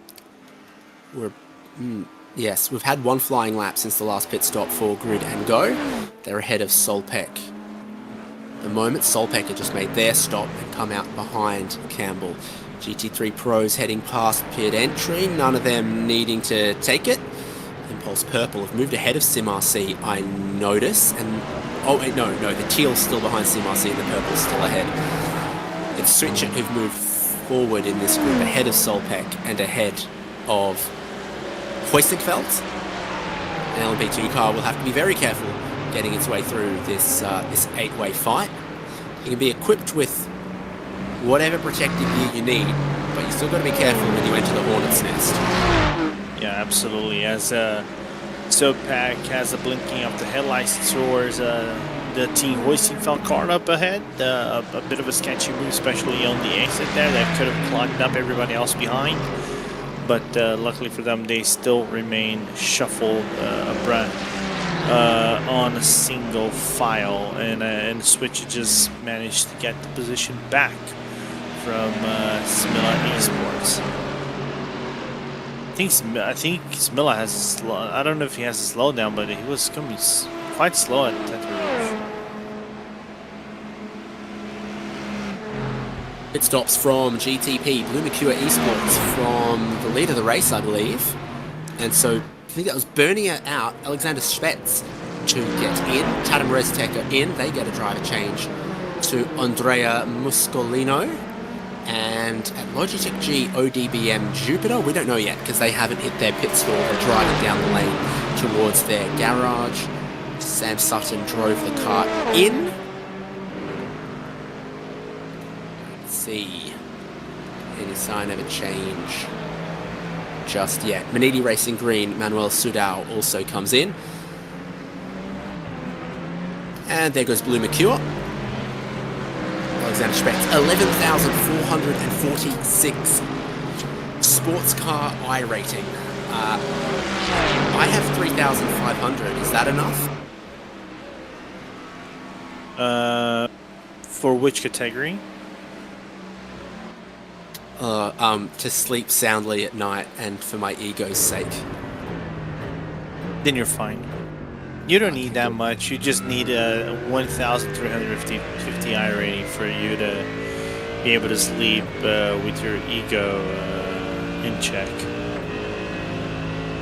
Yes, we've had one flying lap since the last pit stop for Grid and Go. They're ahead of Solpeck. At the moment, Solpeck had just made their stop and come out behind Campbell. GT3 Pros heading past pit entry, none of them needing to take it. Impulse Purple have moved ahead of Sim RC, I notice. And oh wait, no, the teal's still behind Sim RC and the purple's still ahead. It's Switchit who've moved forward in this group, ahead of Solpeck and ahead of Hoistingfeld. An LMP2 car will have to be very careful getting its way through this 8-way fight. You can be equipped with whatever protective gear you need, but you still got to be careful when you enter the Hornet's Nest. Yeah, absolutely. As Solpeck has a blinking of the headlights towards the team Hoistingfeld car up ahead. A bit of a sketchy move, especially on the exit there. That could have clogged up everybody else behind. But luckily for them, they still remain shuffled on a single file, and Switch just managed to get the position back from Smilla Esports. I think Smilla has a slow. I don't know if he has a slowdown, but he was going to be quite slow at Tetra Rouge. Pit stops from GTP, Blue Mercure Esports from the lead of the race, I believe. And so I think that was Bernier out, Alexander Spetz to get in, Tatum Reztecker in, they get a driver change to Andrea Muscolino. And at Logitech G, ODBM Jupiter, we don't know yet because they haven't hit their pit stall. They're driving down the lane towards their garage. Sam Sutton drove the car in. Let's see any sign of a change just yet. Manidi Racing Green, Manuel Sudal also comes in. And there goes Blue Mercure. Alexander Spetz, 11,446 sports car I rating. I have 3,500. Is that enough? For which category? To sleep soundly at night and for my ego's sake. Then you're fine. You don't need that much. You just need a 1,350 I rating for you to be able to sleep with your ego in check.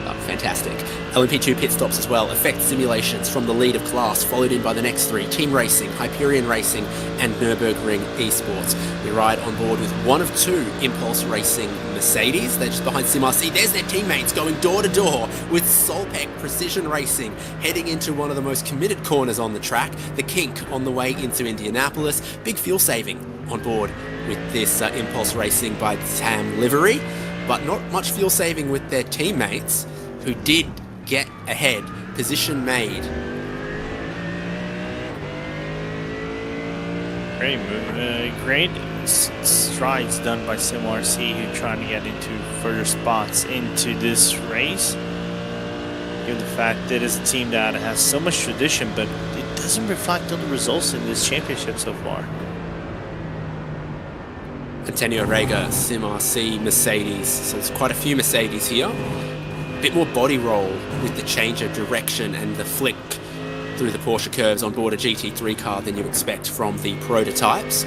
Oh, fantastic. LMP2 pit stops as well. Effect simulations from the lead of class, followed in by the next three. Team Racing, Hyperion Racing, and Nürburgring Esports. We ride on board with one of two Impulse Racing Mercedes. They're just behind SimRC. There's their teammates going door to door with Solpec Precision Racing heading into one of the most committed corners on the track. The kink on the way into Indianapolis. Big fuel saving on board with this Impulse Racing by TAM livery, but not much fuel saving with their teammates who did get ahead. Position made. Great strides done by SimRC, who trying to get into further spots into this race. Given the fact that it's a team that has so much tradition, but it doesn't reflect on the results in this championship so far. Antonio Rega, SimRC, Mercedes. So there's quite a few Mercedes here. A bit more body roll with the change of direction and the flick through the Porsche curves on board a GT3 car than you expect from the prototypes.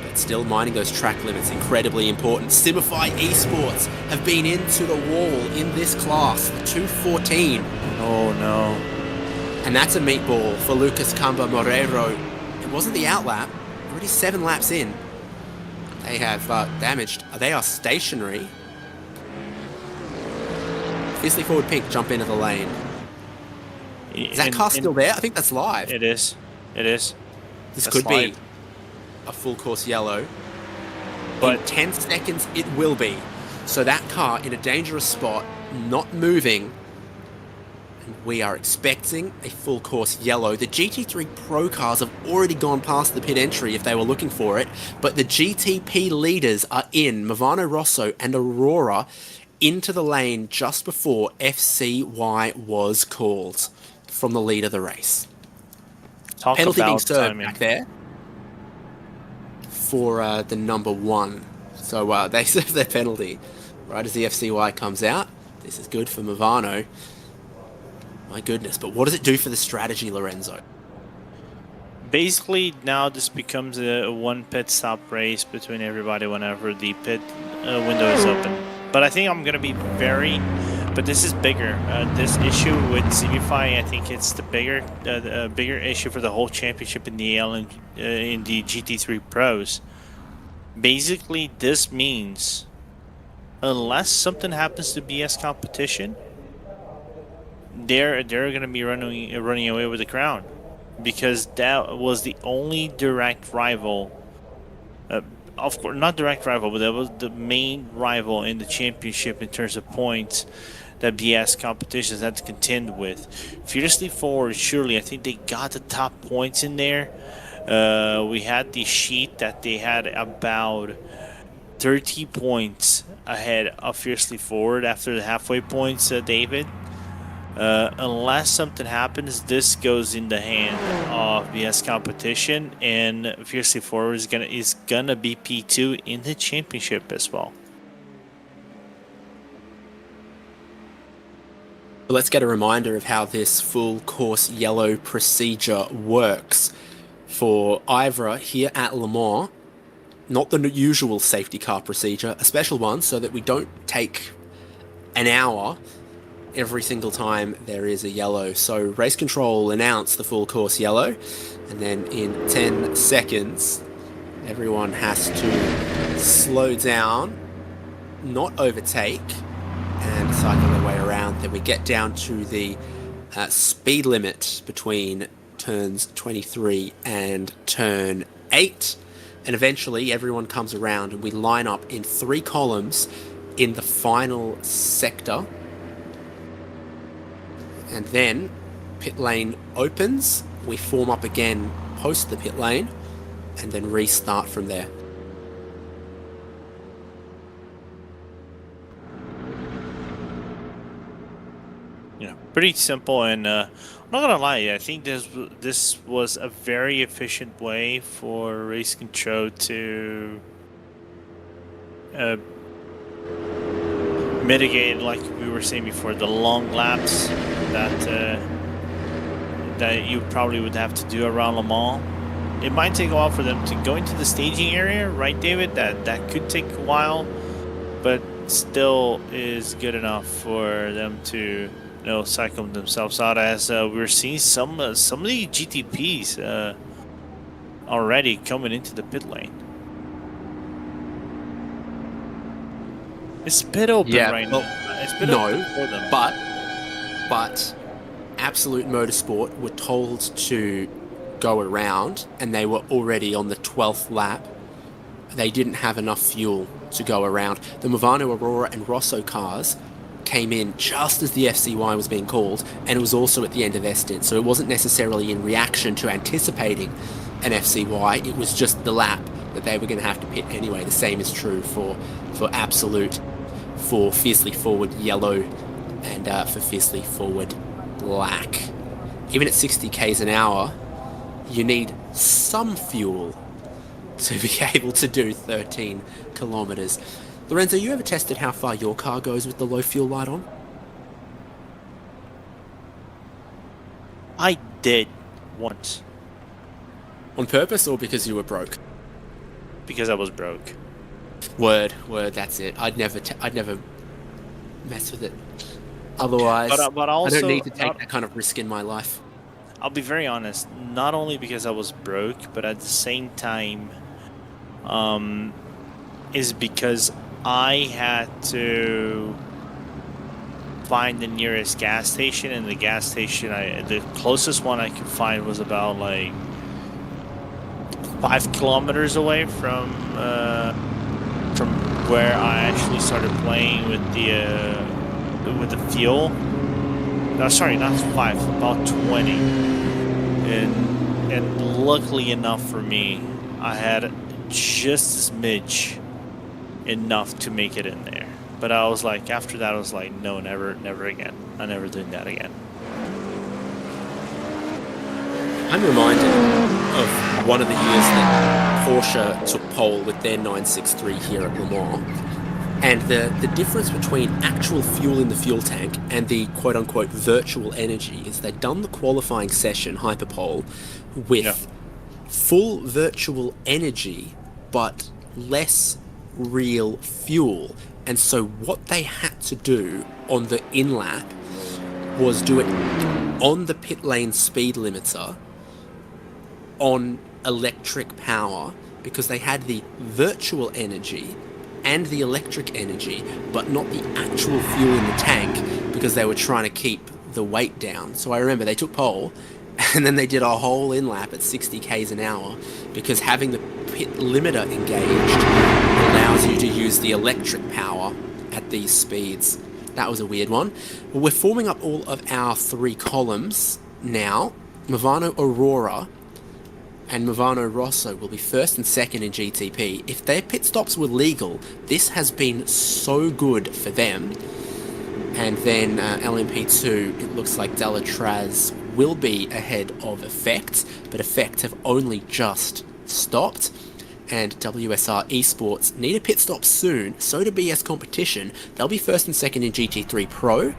But still minding those track limits, incredibly important. Simify Esports have been into the wall in this class, 214. Oh no. And that's a meatball for Lucas Camba Moreiro. It wasn't the outlap, already 7 laps in. They have damaged. They are stationary. Fiercely Forward Pink jump into the lane. Is that car still there? I think that's live. It is. It is. This could be a full course yellow. But in 10 seconds, it will be. So that car in a dangerous spot, not moving. And we are expecting a full course yellow. The GT3 Pro cars have already gone past the pit entry if they were looking for it. But the GTP leaders are in. Movano Rosso and Aurora into the lane just before FCY was called from the lead of the race. Penalty being served back there for the number 1. So they serve their penalty right as the FCY comes out. This is good for Movano. My goodness, but what does it do for the strategy, Lorenzo? Basically, now this becomes a one pit stop race between everybody whenever the pit window is open. But I think I'm going to be but this is bigger. This issue with Simify, I think it's the bigger issue for the whole championship in the in the GT3 Pros. Basically, this means unless something happens to BS competition, they're going to be running away with the crown, because that was the only direct rival. Of course, not direct rival, but that was the main rival in the championship in terms of points that BS competitions had to contend with. Fiercely Forward, surely, I think they got the top points in there. We had the sheet that they had about 30 points ahead of Fiercely Forward after the halfway points, David. Unless something happens, this goes in the hand of BS competition, and Fiercely Forward is gonna be P2 in the championship as well. Let's get a reminder of how this full course yellow procedure works. For IVRA here at Le Mans, not the usual safety car procedure, a special one so that we don't take an hour every single time there is a yellow. So race control announce the full course yellow, and then in 10 seconds everyone has to slow down, not overtake, and cycle their way around. Then we get down to the speed limit between turns 23 and turn 8, and eventually everyone comes around and we line up in 3 columns in the final sector, and then pit lane opens, we form up again post the pit lane, and then restart from there. Yeah, pretty simple, and I'm not gonna lie, I think this was a very efficient way for race control to mitigate, like we were saying before, the long laps that you probably would have to do around Le Mans. It might take a while for them to go into the staging area, right, David? That could take a while, but still is good enough for them to cycle themselves out, as we're seeing some of the GTPs already coming into the pit lane. It's a bit open right now. It's a bit open for them. But Absolute Motorsport were told to go around, and they were already on the 12th lap. They didn't have enough fuel to go around. The Movano, Aurora and Rosso cars came in just as the FCY was being called, and it was also at the end of their stint, so it wasn't necessarily in reaction to anticipating an FCY. It was just the lap that they were going to have to pit anyway. The same is true for Absolute, for Fiercely Forward Yellow, and for Fiercely Forward Black. Even at 60 k's an hour, you need some fuel to be able to do 13 kilometers. Lorenzo, you ever tested how far your car goes with the low fuel light on? I did once. On purpose, or because you were broke? Because I was broke. Word, that's it. I'd never mess with it. Otherwise, but also, I don't need to take that kind of risk in my life. I'll be very honest, not only because I was broke, but at the same time, is because I had to find the nearest gas station, and the gas station, the closest one I could find was about like 5 kilometers away from where I actually started playing with the fuel. No, sorry, not 5, about 20. And luckily enough for me, I had just as much enough to make it in there. But I was like, after that, I was like, no, never again. I'm never doing that again. I'm reminded of one of the years that Porsche took pole with their 963 here at Le Mans. And the difference between actual fuel in the fuel tank and the quote-unquote virtual energy is they'd done the qualifying session, Hyperpole, with full virtual energy, but less real fuel. And so what they had to do on the in-lap was do it on the pit lane speed limiter on electric power, because they had the virtual energy and the electric energy, but not the actual fuel in the tank, because they were trying to keep the weight down. So I remember they took pole, and then they did a whole in-lap at 60 k's an hour, because having the pit limiter engaged allows you to use the electric power at these speeds. That was a weird one. Well, we're forming up all of our 3 columns now. Movano Aurora and Movano Rosso will be first and second in GTP. If their pit stops were legal, this has been so good for them. And then LMP2, it looks like Delatraz will be ahead of Effect, but Effect have only just stopped. And WSR Esports need a pit stop soon, so do BS Competition. They'll be first and second in GT3 Pro,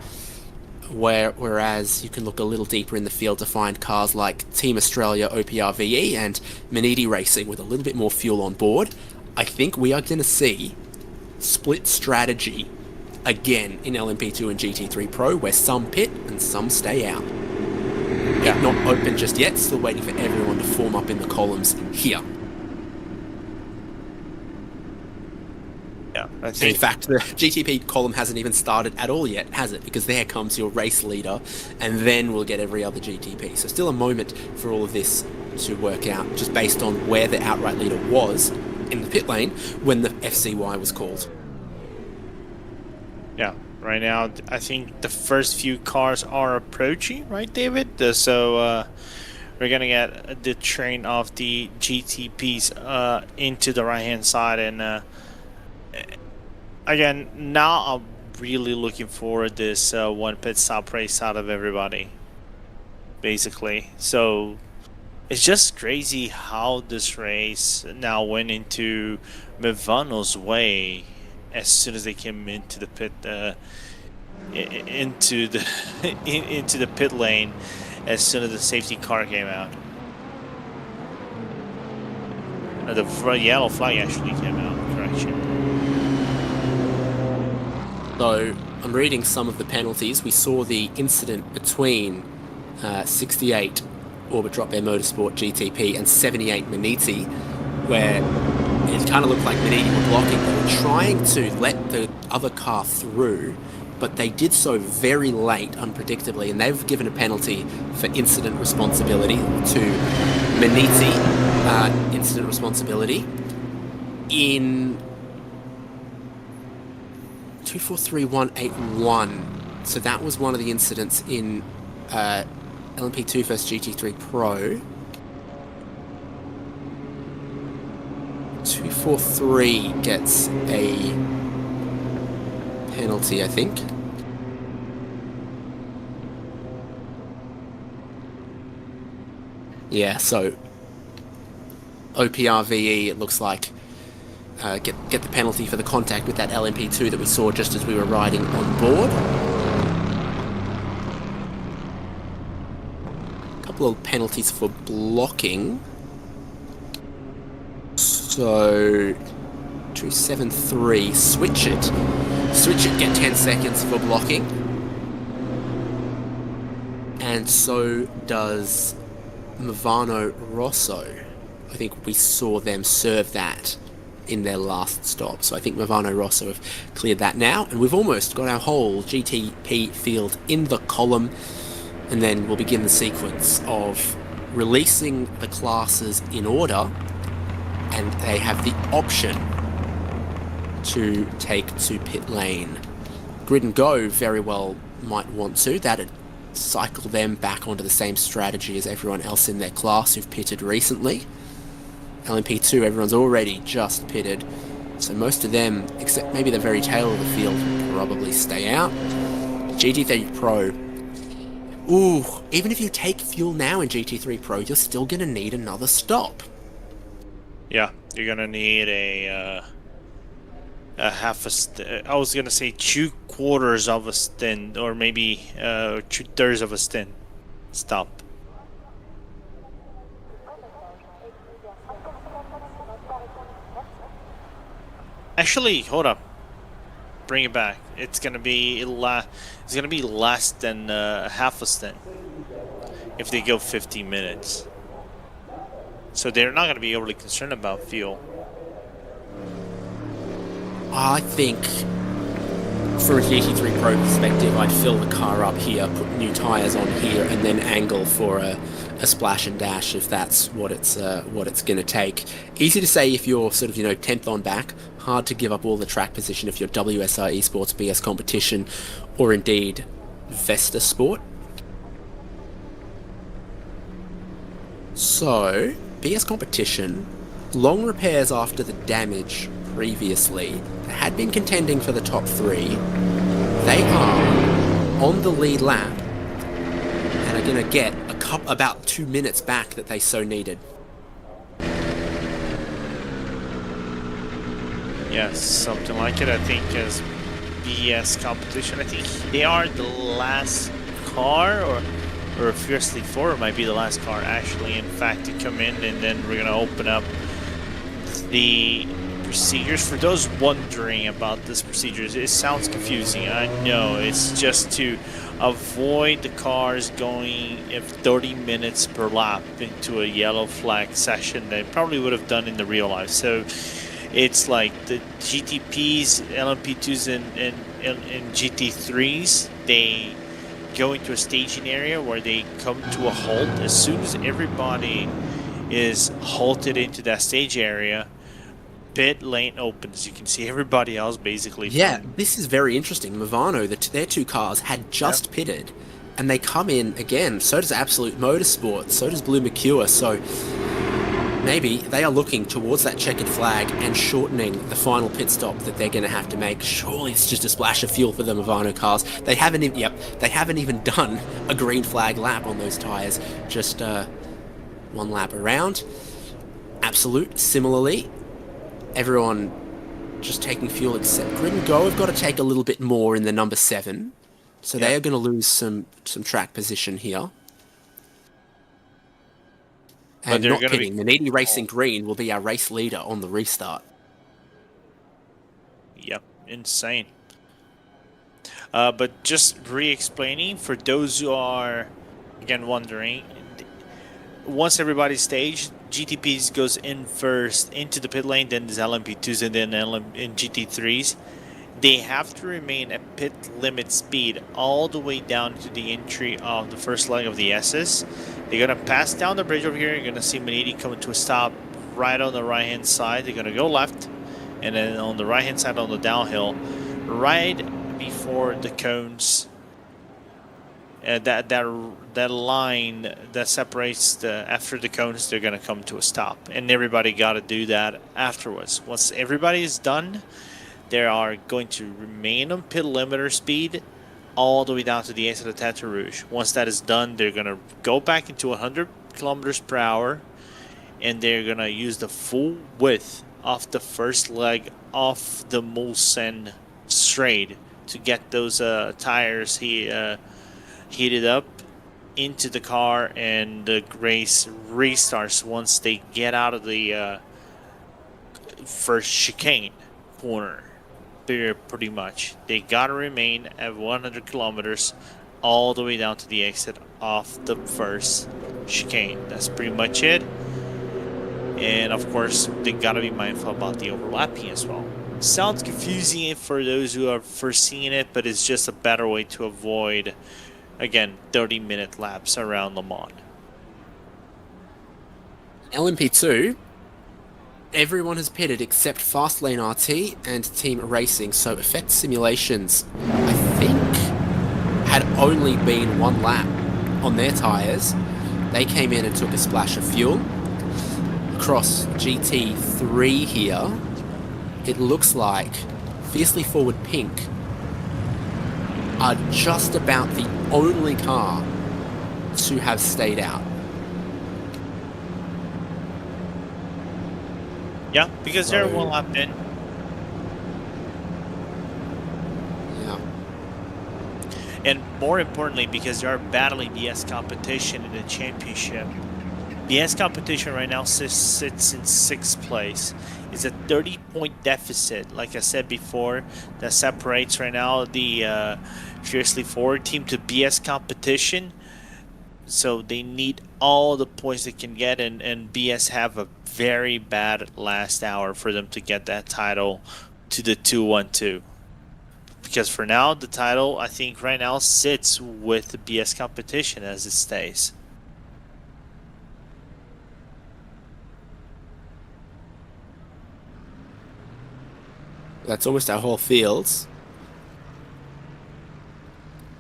whereas you can look a little deeper in the field to find cars like Team Australia OPRVE and Manidi Racing with a little bit more fuel on board. I think we are going to see split strategy again in LMP2 and GT3 Pro, where some pit and some stay out. Yeah, not open just yet, still waiting for everyone to form up in the columns here. Yeah, I And think in fact, the GTP column hasn't even started at all yet, has it? Because there comes your race leader, and then we'll get every other GTP. So still a moment for all of this to work out, just based on where the outright leader was in the pit lane when the FCY was called. yeah, right now I think the first few cars are approaching, right, David? So we're gonna get the train of the GTPs into the right-hand side, and again, now I'm really looking forward to this one pit stop race out of everybody, basically. So it's just crazy how this race now went into Movano's way as soon as they came into the pit, into the pit lane, as soon as the safety car came out. The yellow flag actually came out. Correction. So I'm reading some of the penalties. We saw the incident between 68 Orbit Drop Air Motorsport GTP and 78 Maniti, where it kind of looked like Maniti were blocking. They were trying to let the other car through, but they did so very late, unpredictably, and they've given a penalty for incident responsibility to Maniti, incident responsibility in 243181. So that was one of the incidents in LMP2 vs GT3 Pro. 243 gets a penalty, I think. Yeah, so OPRVE, it looks like, get the penalty for the contact with that LMP2 that we saw just as we were riding on board. A couple of penalties for blocking. So 273, switch it, get 10 seconds for blocking. And so does Movano Rosso. I think we saw them serve that in their last stop. So I think Movano Rosso have cleared that now, and we've almost got our whole GTP field in the column, and then we'll begin the sequence of releasing the classes in order, and they have the option to take to pit lane. Grid and Go very well might want to. That'd cycle them back onto the same strategy as everyone else in their class who've pitted recently. LMP2, everyone's already just pitted, so most of them, except maybe the very tail of the field, probably stay out. GT3 Pro, ooh, even if you take fuel now in GT3 Pro, you're still going to need another stop. Yeah, you're gonna need a half a I was gonna say 2/4 of a stint, or maybe 2/3 of a stint stop. Actually, hold up. Bring it back. It's gonna be less than half a stint if they go 15 minutes. So they're not going to be overly concerned about fuel. I think, for a GT3 Pro perspective, I'd fill the car up here, put new tyres on here, and then angle for a splash and dash if that's what it's going to take. Easy to say if you're sort of 10th on back. Hard to give up all the track position if you're WSR Esports, BS Competition, or indeed Vesta Sport. So, BS Competition, long repairs after the damage previously, had been contending for the top 3. They are on the lead lap and are going to get about 2 minutes back that they so needed. Yes, something like it. I think as BS Competition, I think they are the last car, or Fiercely 4 might be the last car actually, in fact, to come in, and then we're going to open up the procedures. For those wondering about this procedures, it sounds confusing. I know it's just to avoid the cars going 30 minutes per lap into a yellow flag session they probably would have done in the real life. So it's like the GTPs, LMP2s, and GT3s, they go into a staging area where they come to a halt. As soon as everybody is halted into that stage area, pit lane opens. You can see everybody else basically. Yeah, this is very interesting. Movano, their two cars had just pitted, and they come in again. So does Absolute Motorsport, so does Blue Mercure. So maybe they are looking towards that checkered flag and shortening the final pit stop that they're going to have to make. Surely it's just a splash of fuel for the Movano cars. They haven't even done a green flag lap on those tyres. Just one lap around. Absolute, similarly. Everyone just taking fuel except Grid and Go have got to take a little bit more in the number 7. So they are going to lose some track position here. And not kidding, Manidi Racing Green will be our race leader on the restart. Yep, insane. But just re-explaining, for those who are, again, wondering, once everybody's staged, GTPs goes in first into the pit lane, then there's LMP2s, and then GT3s. They have to remain at pit limit speed all the way down to the entry of the first leg of the SS. They're going to pass down the bridge over here. You're going to see Manidi coming to a stop right on the right-hand side. They're going to go left, and then on the right-hand side on the downhill, right before the cones. That line that separates after the cones, they're going to come to a stop, and everybody got to do that afterwards. Once everybody is done, they are going to remain on pit limiter speed all the way down to the exit of Tata Rouge. Once that is done, they're going to go back into 100 kilometers per hour, and they're going to use the full width of the first leg off the Mulsanne straight to get those tires heated up into the car, and the race restarts once they get out of the first chicane corner. Pretty much they gotta remain at 100 kilometers all the way down to the exit off the first chicane. That's pretty much it. And of course they gotta be mindful about the overlapping as well. Sounds confusing for those who are foreseeing it, but it's just a better way to avoid, again, 30-minute laps around Le Mans. LMP2, everyone has pitted except Fastlane RT and Team Racing, so Effect Simulations, I think, had only been one lap on their tyres. They came in and took a splash of fuel. Across GT3 here, it looks like Fiercely Forward Pink are just about the only car to have stayed out. Yeah, because they're one lap in. Yeah. And more importantly, because they are battling BS competition in the championship. BS competition right now sits in 6th place. It's a 30-point deficit, like I said before, that separates right now the Fiercely Forward team to BS competition. So they need all the points they can get, and BS have a very bad last hour for them to get that title to the 2-1-2. Because for now, the title, I think right now, sits with the BS competition as it stays. That's almost our whole fields.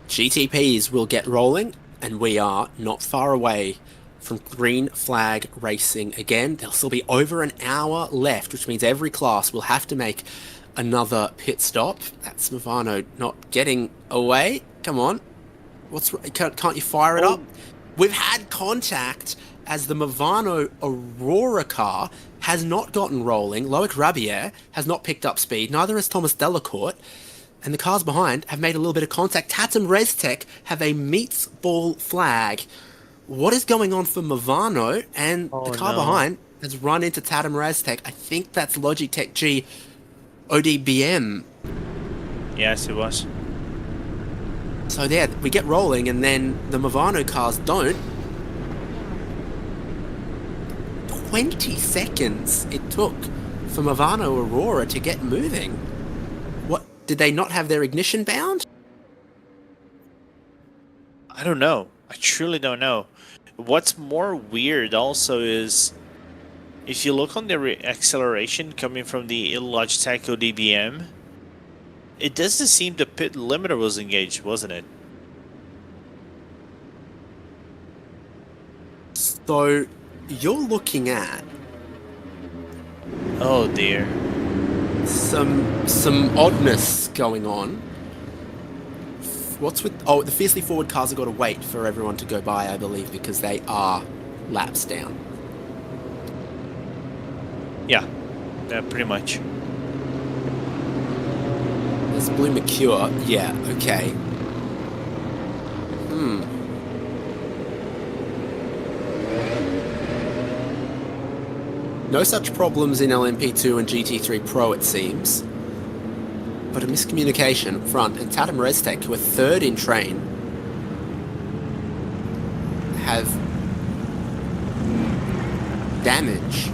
GTPs will get rolling, and we are not far away from green flag racing again. There'll still be over an hour left, which means every class will have to make another pit stop. That's Movano not getting away. Come on. Can't you fire it up? We've had contact as the Movano Aurora car has not gotten rolling. Loic Rabier has not picked up speed. Neither has Thomas Delacourt. And the cars behind have made a little bit of contact. Tatum Restec have a meets ball flag. What is going on for Movano? And the car behind has run into Tatum Raztech. I think that's Logitech G ODBM. Yes, it was. So there, we get rolling, and then the Movano cars don't. 20 seconds it took for Movano Aurora to get moving. What, did they not have their ignition bound? I don't know. I truly don't know. What's more weird also is if you look on the acceleration coming from the Logitech ODBM, it doesn't seem the pit limiter was engaged, wasn't it? So you're looking at Oh dear. some oddness going on. What's with... Oh, the fiercely forward cars have got to wait for everyone to go by, I believe, because they are laps down. Yeah, pretty much. There's Blue Mercure. Yeah, okay. No such problems in LMP2 and GT3 Pro, it seems. But a miscommunication up front, and Tatum Raztech, who are third in train, have damage.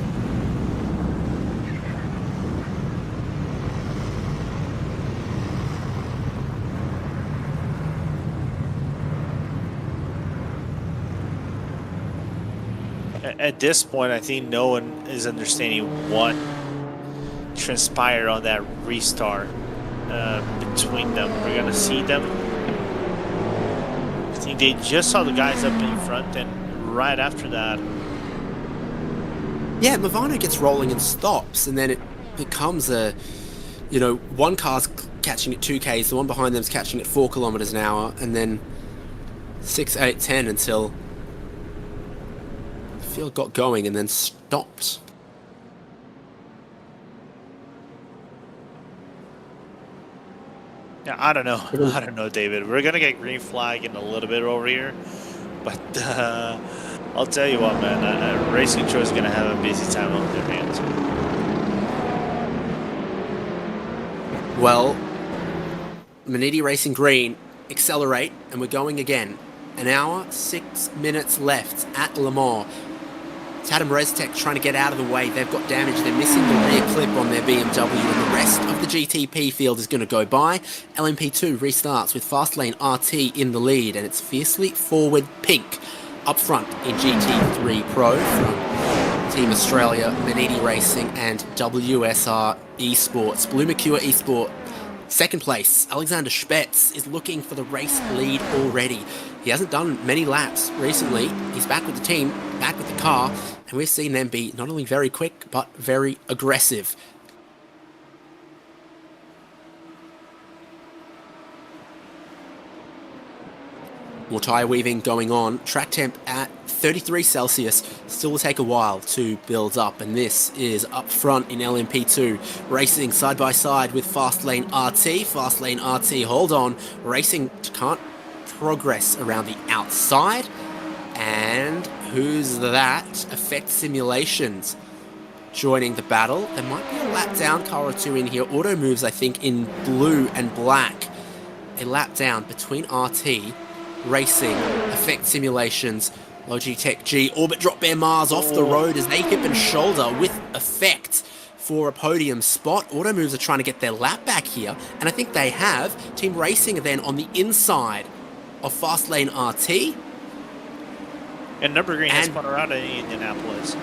At this point, I think no one is understanding what transpired on that restart between them. We're gonna see them. I think they just saw the guys up in front, and right after that, Yeah, Movano gets rolling and stops, and then it becomes a, one car's catching at 2Ks, the one behind them's catching at 4 kilometers an hour, and then 6, 8, 10 until the field got going and then stopped. yeah, I don't know. I don't know, David. We're gonna get green flag in a little bit over here, but I'll tell you what, man. Racing Choice is gonna have a busy time on their hands. Well, Manidi Racing Green accelerate, and we're going again. An hour, 6 minutes left at Le Mans. Tatum Raztech trying to get out of the way. They've got damage. They're missing the rear clip on their BMW, and the rest of the GTP field is going to go by. LMP2 restarts with Fastlane RT in the lead, and it's fiercely forward pink up front in GT3 Pro from Team Australia, Manidi Racing, and WSR Esports. Blue Mercure Esport. Second place, Alexander Spetz is looking for the race lead already. He hasn't done many laps recently. He's back with the team, back with the car, and we've seen them be not only very quick, but very aggressive. More tyre weaving going on. Track temp at 33 Celsius. Still will take a while to build up, and this is up front in LMP2. Racing side by side with Fastlane RT. Fastlane RT, hold on. Racing can't progress around the outside. And who's that? Effect Simulations joining the battle. There might be a lap down car or two in here. Auto moves, I think, in blue and black. A lap down between RT, Racing, Effect Simulations, Logitech G, Orbit Drop Bear Mars off the road as they hip and shoulder with Effect for a podium spot. Auto moves are trying to get their lap back here, and I think they have. Team Racing are then on the inside of Fastlane RT. And Number Green has spun around in Indianapolis.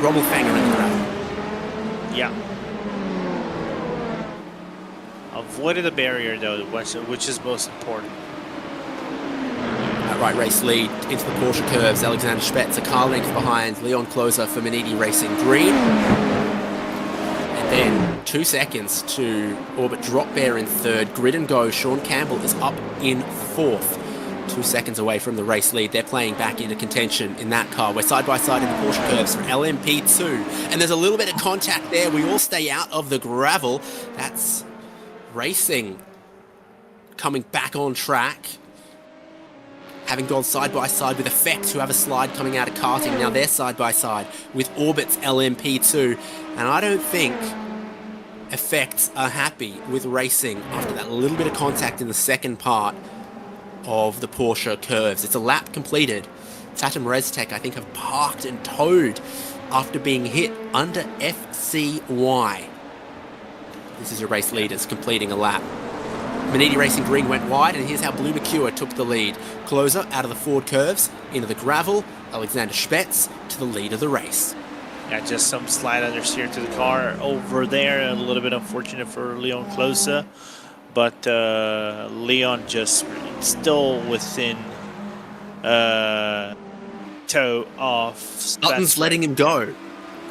Rommel Fanger in the grab. Yeah. Avoided the barrier though, which is most important. Right race lead into the Porsche curves. Alexander Spetz a car length behind. Leon Closer for Manidi Racing Green. And then 2 seconds to Orbit Drop Bear in third. Grid and Go. Sean Campbell is up in fourth. 2 seconds away from the race lead. They're playing back into contention in that car. We're side by side in the Porsche curves for LMP2. And there's a little bit of contact there. We all stay out of the gravel. That's Racing coming back on track. having gone side by side with Effect, who have a slide coming out of karting. Now they're side by side with Orbit's LMP2. And I don't think Effects are happy with racing after that little bit of contact in the second part of the Porsche curves. It's a lap completed. Tatum ResTech, I think, have parked and towed after being hit under FCY. This is your race leaders completing a lap. Manini Racing Green went wide, and here's how Blue Mercure took the lead. Closer out of the Ford curves, into the gravel, Alexander Spetz to the lead of the race. Yeah, just some slight understeer to the car over there. A little bit unfortunate for Leon Closer, but Leon just still within toe off. Sutton's letting him go.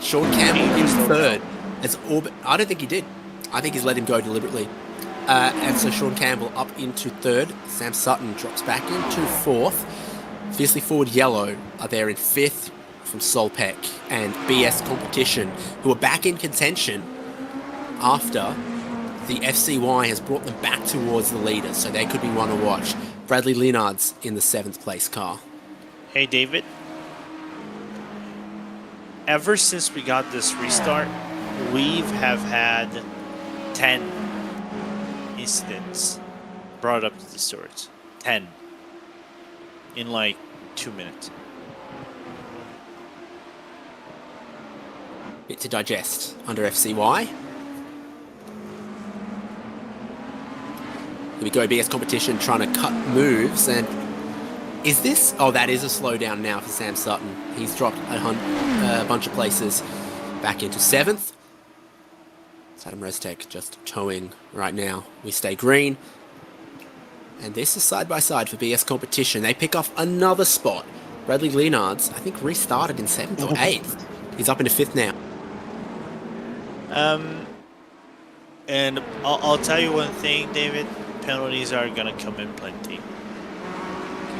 Sean Campbell in third. As Orbit, I don't think he did. I think he's let him go deliberately. And so Sean Campbell up into third. Sam Sutton drops back into fourth. Fiercely Forward Yellow are there in fifth from Solpec and BS Competition, who are back in contention after the FCY has brought them back towards the leaders, so they could be one to watch. Bradley Linard's in the 7th place car. Hey, David. Ever since we got this restart, have had 10 incidents brought up to the stewards. 10. In like 2 minutes. Bit to digest under FCY. Here we go, BS Competition trying to cut moves, and is this... Oh, that is a slowdown now for Sam Sutton. He's dropped a bunch of places back into 7th. Tatum ResTech just towing right now. We stay green. And this is side by side for BS Competition. They pick off another spot. Bradley Leonards, I think, restarted in 7th or 8th. He's up into 5th now. And I'll tell you one thing, David. Penalties are going to come in plenty.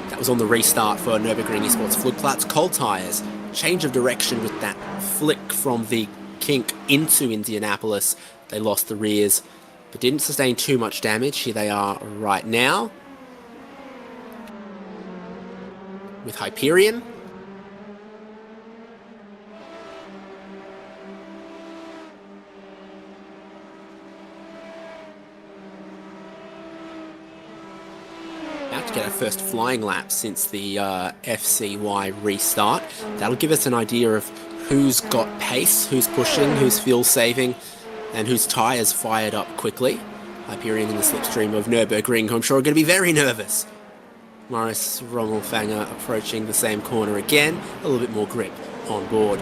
That was on the restart for Nürburgring Esports Flugplatz. Cold tyres, change of direction with that flick from the kink into Indianapolis. They lost the rears, but didn't sustain too much damage. Here they are right now with Hyperion. Get our first flying lap since the FCY restart. That'll give us an idea of who's got pace, who's pushing, who's fuel saving, and whose tyres fired up quickly. Hyperion in the slipstream of Nürburgring, who I'm sure are going to be very nervous. Morris Rommelfanger approaching the same corner again, a little bit more grip on board.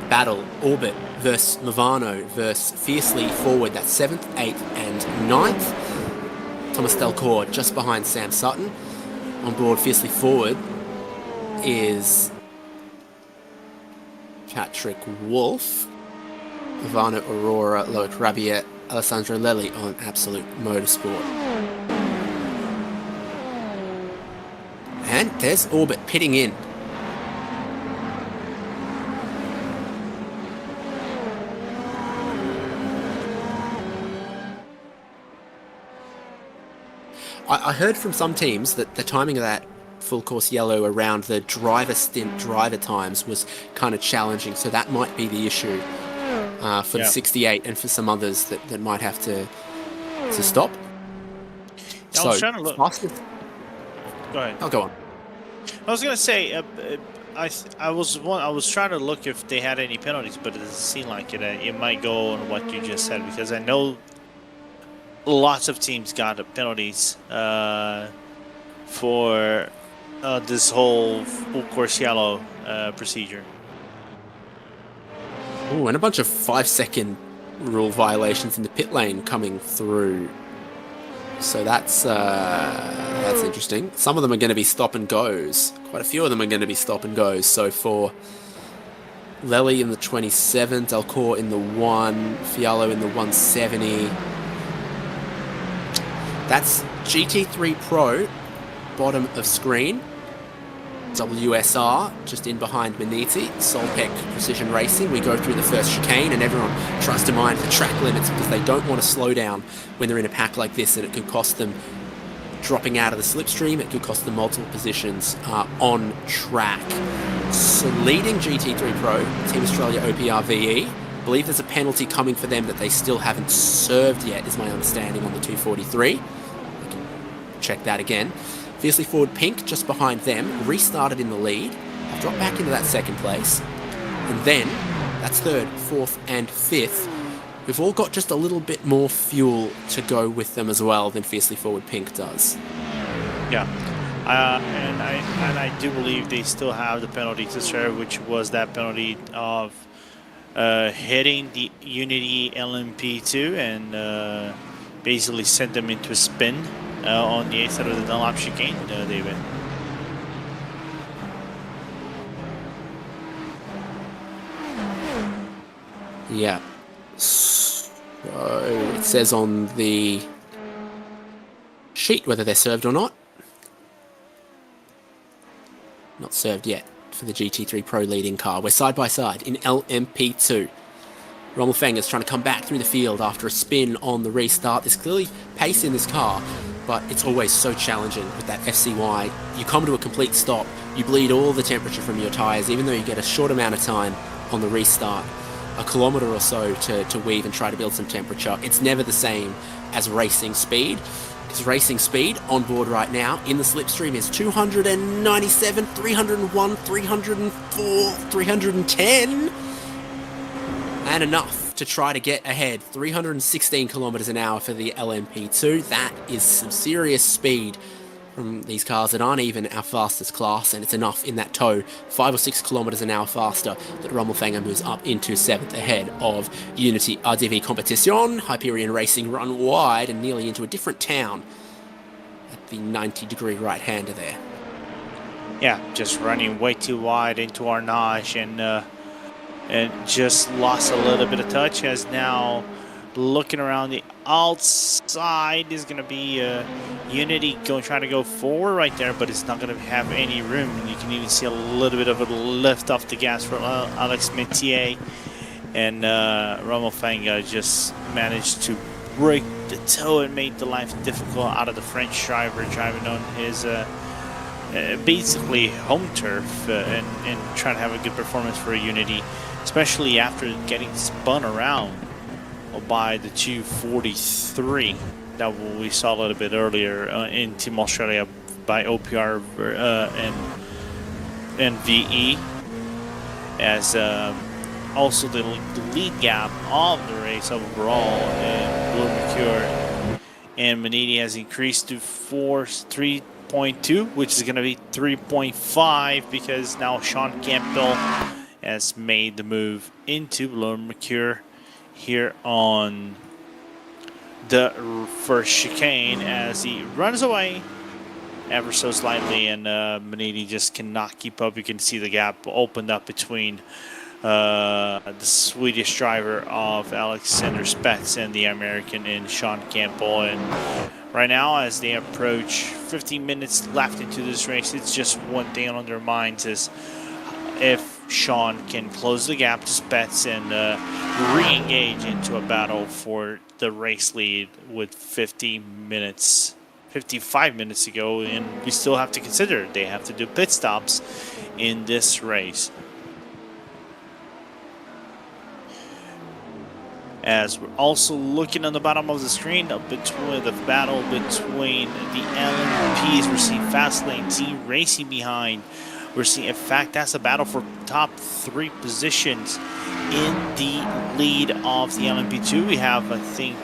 Battle, Orbit versus Movano versus Fiercely Forward, that's 7th, 8th, and 9th. Thomas Delcourt just behind Sam Sutton. On board Fiercely Forward is Patrick Wolf, Ivano Aurora, Loic Rabiet, Alessandro Lelli on Absolute Motorsport. And there's Orbit pitting in. I heard from some teams that the timing of that full course yellow around the driver stint driver times was kind of challenging, so that might be the issue for the 68 and for some others that might have to stop. I was trying to look. Go ahead. I'll go on. I was gonna say I was trying to look if they had any penalties, but it doesn't seem like it. It might go on what you just said, because I know lots of teams got penalties for this whole full course yellow procedure. Oh, and a bunch of 5-second rule violations in the pit lane coming through. So that's interesting. Some of them are going to be stop and goes. Quite a few of them are going to be stop and goes. So for Lely in the 27, Delcourt in the 1, Fialo in the 170. That's GT3 Pro, bottom of screen. WSR, just in behind Maniti. Solpec Precision Racing. We go through the first chicane, and everyone tries to mind the track limits because they don't want to slow down when they're in a pack like this, and it can cost them dropping out of the slipstream. It could cost them multiple positions on track. So leading GT3 Pro, Team Australia OPRVE. I believe there's a penalty coming for them that they still haven't served yet, is my understanding, on the 243. We can check that again. Fiercely Forward Pink, just behind them, restarted in the lead. I've dropped back into that second place. And then, that's third, fourth, and fifth. We've all got just a little bit more fuel to go with them as well than Fiercely Forward Pink does. Yeah. And I do believe they still have the penalty to serve, which was that penalty of hitting the Unity LMP2 and basically sent them into a spin on the 8th side of the Dunlop chicane, David. Yeah. So it says on the sheet whether they're served or not. Not served yet for the GT3 Pro leading car. We're side by side in LMP2. Rommel Fenger's trying to come back through the field after a spin on the restart. There's clearly pace in this car, but it's always so challenging with that FCY. You come to a complete stop, you bleed all the temperature from your tyres, even though you get a short amount of time on the restart, a kilometre or so to weave and try to build some temperature. It's never the same as racing speed. Because racing speed on board right now in the slipstream is 297, 301, 304, 310. And enough to try to get ahead. 316 kilometers an hour for the LMP2. That is some serious speed from these cars that aren't even our fastest class, and it's enough in that tow, 5 or 6 kilometers an hour faster, that Rommel Fenger moves up into 7th ahead of Unity RDV Competition. Hyperion Racing run wide and nearly into a different town at the 90-degree right-hander there. Yeah, just running way too wide into Arnage and just lost a little bit of touch, as now looking around the outside is going to be Unity trying to go forward right there, but it's not going to have any room. You can even see a little bit of a lift off the gas for Alex Metier, and Rommel Fenga just managed to break the toe and made the life difficult out of the French driver driving on his basically home turf and trying to have a good performance for Unity, especially after getting spun around by the 243 that we saw a little bit earlier in Team Australia by OPR and VE, as also the lead gap of the race overall, and Blue Mercure and Manini has increased to 3.2, which is going to be 3.5 because now Sean Campbell has made the move into Blue Mercure here on the first chicane, as he runs away ever so slightly, and Manini just cannot keep up. You can see the gap opened up between the Swedish driver of Alexander Spets and the American in Sean Campbell. And right now, as they approach 15 minutes left into this race, it's just one thing on their minds, is if Sean can close the gap to Spets and re-engage into a battle for the race lead with 55 minutes to go, and we still have to consider they have to do pit stops in this race. As we're also looking on the bottom of the screen between the battle between the LMPs, we're seeing Fastlane team racing behind. We're seeing, in fact, that's a battle for top 3 positions in the lead of the LMP2. We have, I think,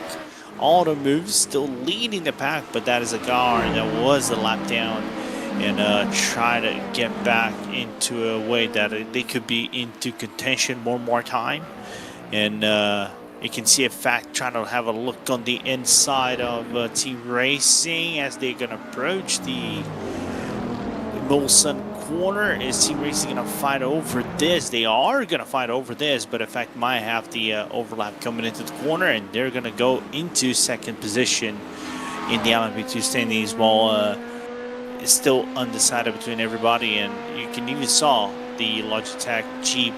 all the moves still leading the pack, but that is a car that was a lap down and try to get back into a way that they could be into contention one more time. And you can see, in fact, trying to have a look on the inside of Team Racing as they're going to approach the Molson corner. Is Team Racing going to fight over this? They are going to fight over this, but in fact might have the overlap coming into the corner, and they're going to go into second position in the LMP2 standings, while it's still undecided between everybody. And you can even saw the Logitech G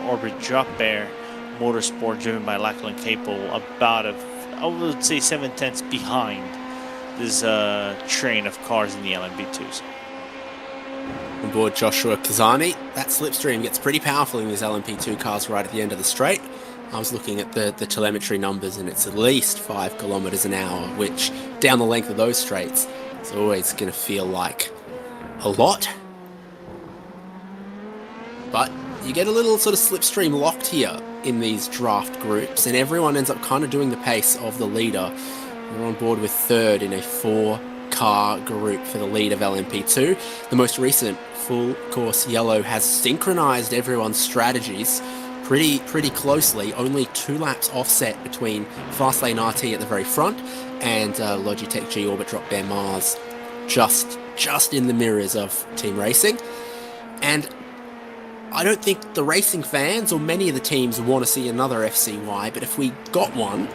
Orbit Drop Bear Motorsport driven by Lachlan Capel about I would say 7/10 behind this train of cars in the LMP2s. On board Joshua Kazani, that slipstream gets pretty powerful in these LMP2 cars right at the end of the straight. I was looking at the telemetry numbers, and it's at least 5 kilometers an hour, which down the length of those straights is always going to feel like a lot. But you get a little sort of slipstream locked here in these draft groups, and everyone ends up kind of doing the pace of the leader. We're on board with third in a 4-car group for the lead of LMP2. The most recent full course yellow has synchronized everyone's strategies pretty closely. Only 2 laps offset between Fastlane RT at the very front and Logitech G Orbit Drop Bear Mars just in the mirrors of Team Racing. And I don't think the racing fans or many of the teams want to see another FCY, but if we got one,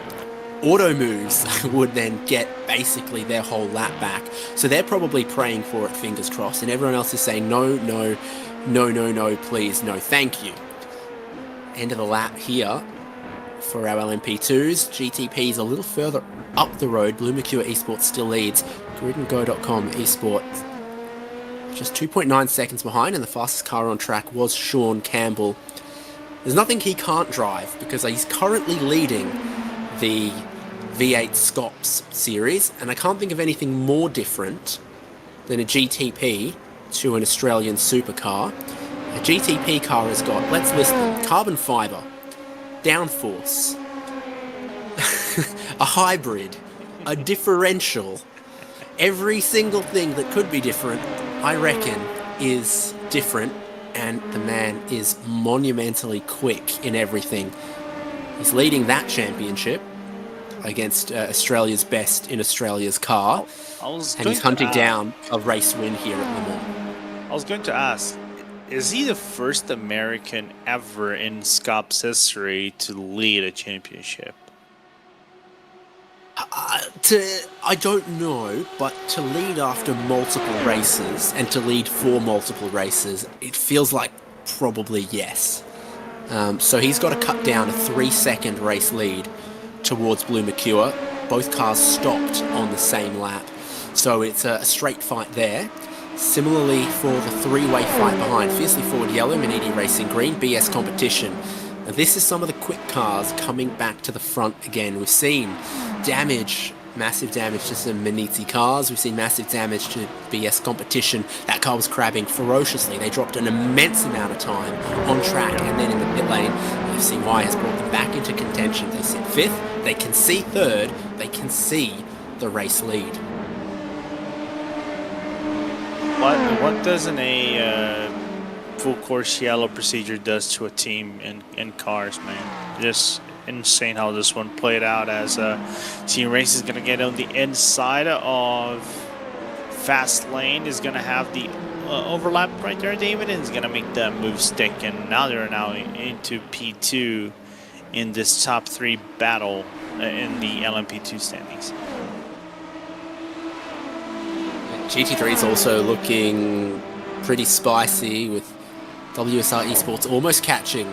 Auto Moves would then get basically their whole lap back. So they're probably praying for it, fingers crossed, and everyone else is saying no, please, no, thank you. End of the lap here for our LMP2s. GTP's a little further up the road. Blue Mercure Esports still leads. GridandGo.com Esports just 2.9 seconds behind, and the fastest car on track was Sean Campbell. There's nothing he can't drive because he's currently leading the V8 Scops series, and I can't think of anything more different than a GTP to an Australian supercar. A GTP car has got, let's list them, carbon fibre, downforce, a hybrid, a differential. Every single thing that could be different, I reckon, is different, and the man is monumentally quick in everything. He's leading that championship against Australia's best in Australia's car, and he's hunting down a race win here at Le Mans. I was going to ask, is he the first American ever in Scops history to lead a championship? I don't know, but to lead after multiple races and to lead for multiple races, it feels like probably yes. So he's got to cut down a 3-second race lead towards Blue Mercure. Both cars stopped on the same lap, so it's a straight fight there. Similarly for the 3-way fight behind, Fiercely Forward Yellow, Manidi Racing Green, BS Competition. Now this is some of the quick cars coming back to the front again. We've seen damage, massive damage to some Maniti cars. We've seen massive damage to BS Competition. That car was crabbing ferociously. They dropped an immense amount of time on track, and then in the pit lane, FCY has brought them back into contention. They sit 5th, they can see 3rd, they can see the race lead. What doesn't a full course yellow procedure does to a team in cars, man? Just insane how this one played out, as Team Race is going to get on the inside of Fast Lane, is going to have the overlap right there, David, and is going to make that move stick, and now they're into P2 in this top 3 battle in the LMP2 standings. GT3 is also looking pretty spicy, with WSR Esports almost catching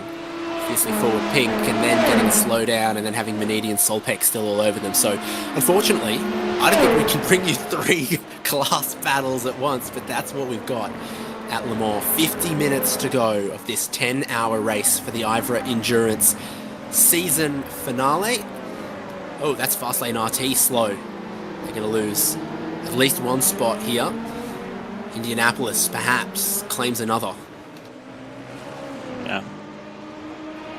Fiercely Forward Pink and then getting a slowdown and then having Manidi and Solpec still all over them. So unfortunately, I don't think we can bring you 3 class battles at once, but that's what we've got at Le Mans. 50 minutes to go of this 10-hour race for the IVRA Endurance season finale. Oh, that's Fastlane RT slow. They're going to lose at least 1 spot here. Indianapolis perhaps claims another. Yeah.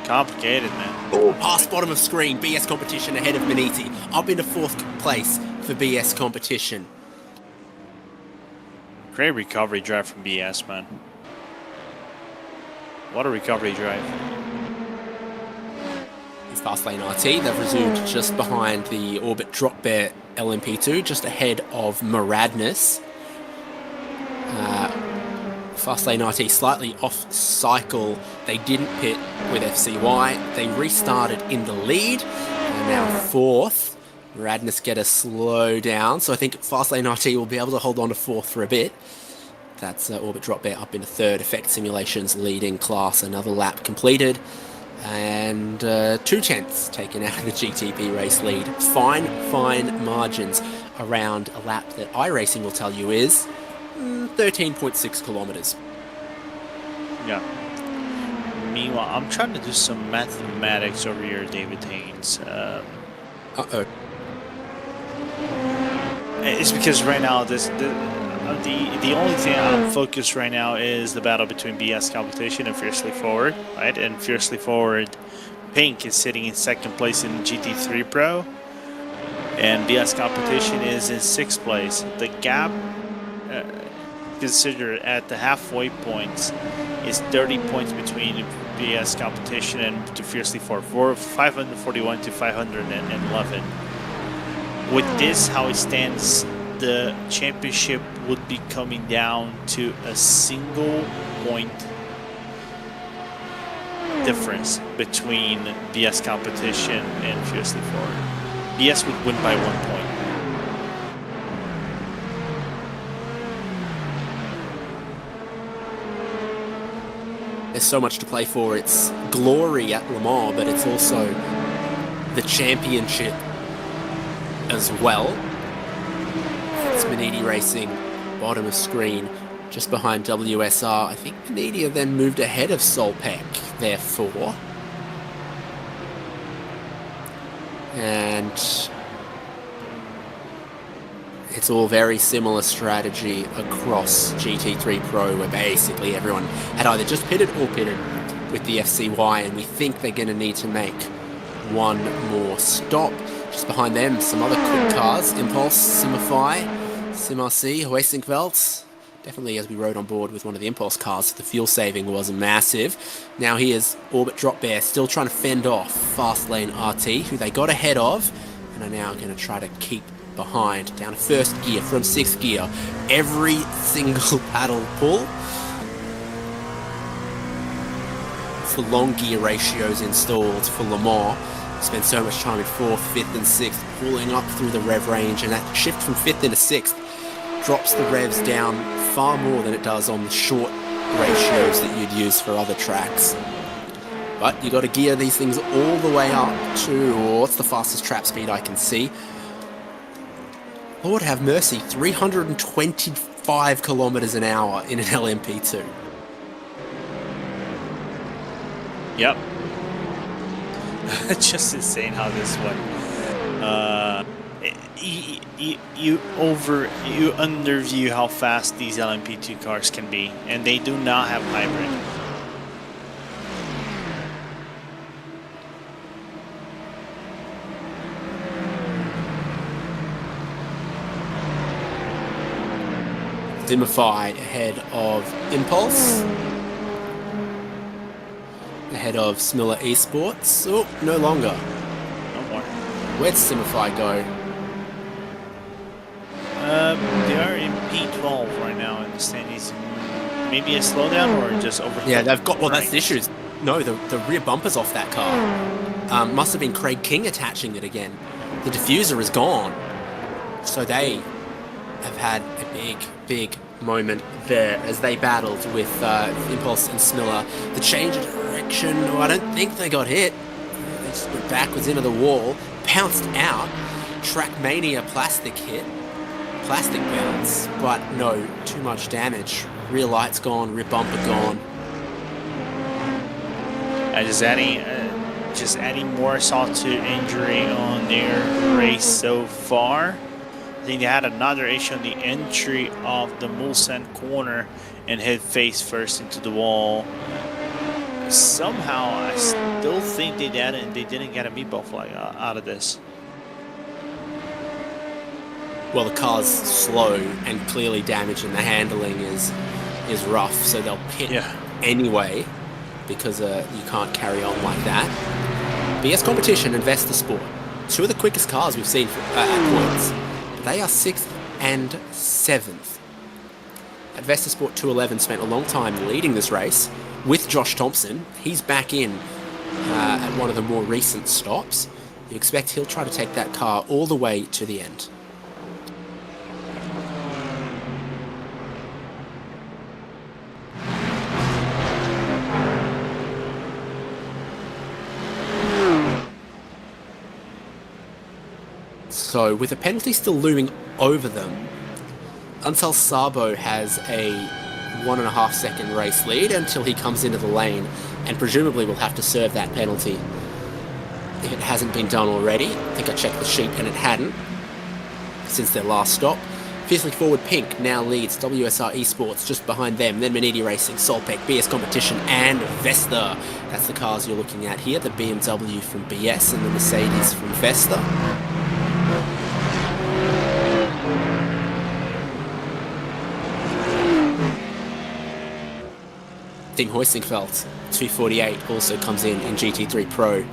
Complicated, man. Oh, past bottom of screen. BS Competition ahead of Maniti. Up into 4th place for BS Competition. Great recovery drive from BS, man. What a recovery drive. It's Fastlane RT. They've resumed just behind the Orbit Drop Bear LMP2, just ahead of Maradness. Fastlane RT slightly off cycle. They didn't pit with FCY. They restarted in the lead. And now 4th. Maradness get a slow down. So I think Fastlane RT will be able to hold on to 4th for a bit. That's Orbit Drop Bear up into 3rd. Effect Simulations leading class. Another lap completed. And 2 tenths taken out of the GTP race lead. Fine margins around a lap that iRacing will tell you is 13.6 kilometers. Yeah. Meanwhile, I'm trying to do some mathematics over here, David Haynes. Uh-oh. It's because right now the only thing I'm focused right now is the battle between BS Competition and Fiercely Forward, right? And Fiercely Forward, Pink is sitting in second place in GT3 Pro, and BS Competition is in sixth place. The gap, considered at the halfway points, is 30 points between BS Competition and the Fiercely Forward, 541 to 511. With this, how it stands, the championship would be coming down to a single point difference between BS Competition and Fiercely Forward. BS would win by 1 point. There's so much to play for. It's glory at Le Mans, but it's also the championship as well. It's Manidi Racing, bottom of screen, just behind WSR. I think Manidi have then moved ahead of Solpec, therefore. And it's all very similar strategy across GT3 Pro, where basically everyone had either just pitted or pitted with the FCY, and we think they're going to need to make one more stop. Just behind them, some other quick cars, Impulse, Simify, SimRC, Hoesingveld. Definitely, as we rode on board with one of the Impulse cars, the fuel saving was massive. Now here's Orbit Drop Bear, still trying to fend off Fast Lane RT, who they got ahead of, and are now going to try to keep behind. Down to first gear from sixth gear. Every single paddle pull. It's the long gear ratios installed for Le Mans. Spend so much time in 4th, 5th and 6th, pulling up through the rev range, and that shift from 5th into 6th drops the revs down far more than it does on the short ratios that you'd use for other tracks. But you got to gear these things all the way up to, what's the fastest trap speed I can see? Lord have mercy, 325 kilometers an hour in an LMP2. Yep. It's just insane how this one. You underview how fast these LMP2 cars can be, and they do not have hybrid. Simify ahead of Impulse. Ahead of Smiller Esports. Oh, no longer. No more. Where'd Simify go? They are in P12 right now, and the standings. Maybe a slowdown or just over. Yeah, they've got. Well, that's the issue. No, the rear bumper's off that car. Must have been Craig King attaching it again. The diffuser is gone. So they have had a big moment there as they battled with Impulse and Smiller. The change of direction, I don't think they got hit. They just went backwards into the wall, bounced out. Trackmania plastic hit, plastic bounce, but no, too much damage. Rear light's gone, rear bumper gone. Just adding more salt to injury on their race so far. I think they had another issue on the entry of the Mulsanne corner and hit face first into the wall. Somehow, I still think they didn't get a meatball flag out of this. Well, the car's slow and clearly damaged, and the handling is rough, so they'll pit anyway because you can't carry on like that. BS Competition and Vesta Sport, two of the quickest cars we've seen at points. They are 6th and 7th. At Vesta Sport 211 spent a long time leading this race with Josh Thompson. He's back in at one of the more recent stops. You expect he'll try to take that car all the way to the end. So with a penalty still looming over them, Ansel Sabo has a 1.5 second race lead until he comes into the lane, and presumably will have to serve that penalty if it hasn't been done already. I think I checked the sheet and it hadn't since their last stop. Fiercely Forward Pink now leads WSR Esports just behind them, then Manidi Racing, Solpec, BS Competition and Vesta. That's the cars you're looking at here, the BMW from BS and the Mercedes from Vesta. Tim Hoisingfeld, 248, also comes in GT3 Pro.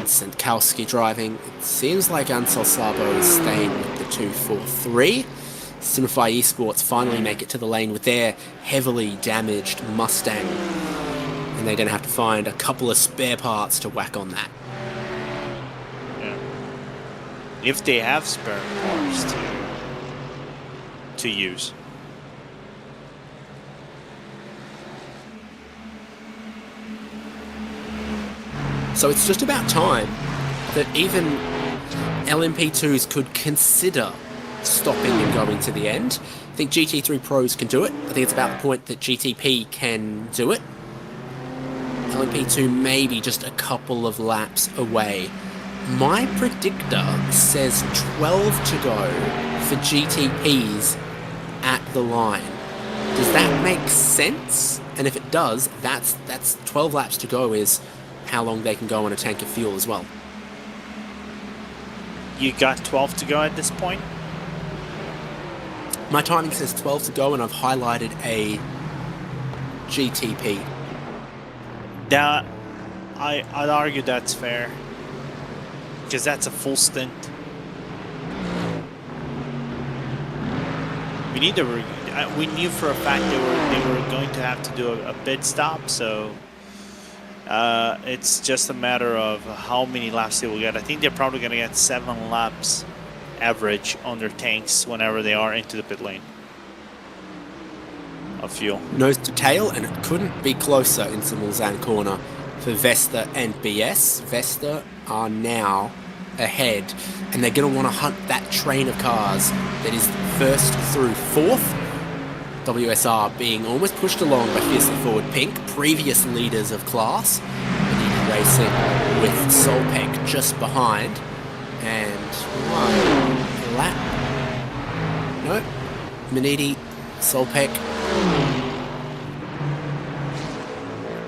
Sankowski driving. It seems like Ansel Sabo is staying with the 243. Simify Esports finally make it to the lane with their heavily damaged Mustang, and they're going to have to find a couple of spare parts to whack on that. Yeah. If they have spare parts to use. So it's just about time that even LMP2s could consider stopping and going to the end. I think GT3 Pros can do it. I think it's about the point that GTP can do it. LMP2 maybe just a couple of laps away. My predictor says 12 to go for GTPs at the line. Does that make sense? And if it does, that's 12 laps to go is how long they can go on a tank of fuel as well. You got 12 to go at this point? My timing says 12 to go, and I've highlighted a GTP. That I'd argue that's fair, because that's a full stint. We knew for a fact they were going to have to do a pit stop, so it's just a matter of how many laps they will get. I think they're probably going to get 7 laps average on their tanks whenever they are into the pit lane of fuel. Nose to tail, and it couldn't be closer in Simulzan corner for Vesta and BS. Vesta are now ahead, and they're going to want to hunt that train of cars that is first through fourth. WSR being almost pushed along by Fiercely Forward Pink, previous leaders of class. Manidi Racing with Solpec just behind. And one lap. Nope. Manidi, Solpec.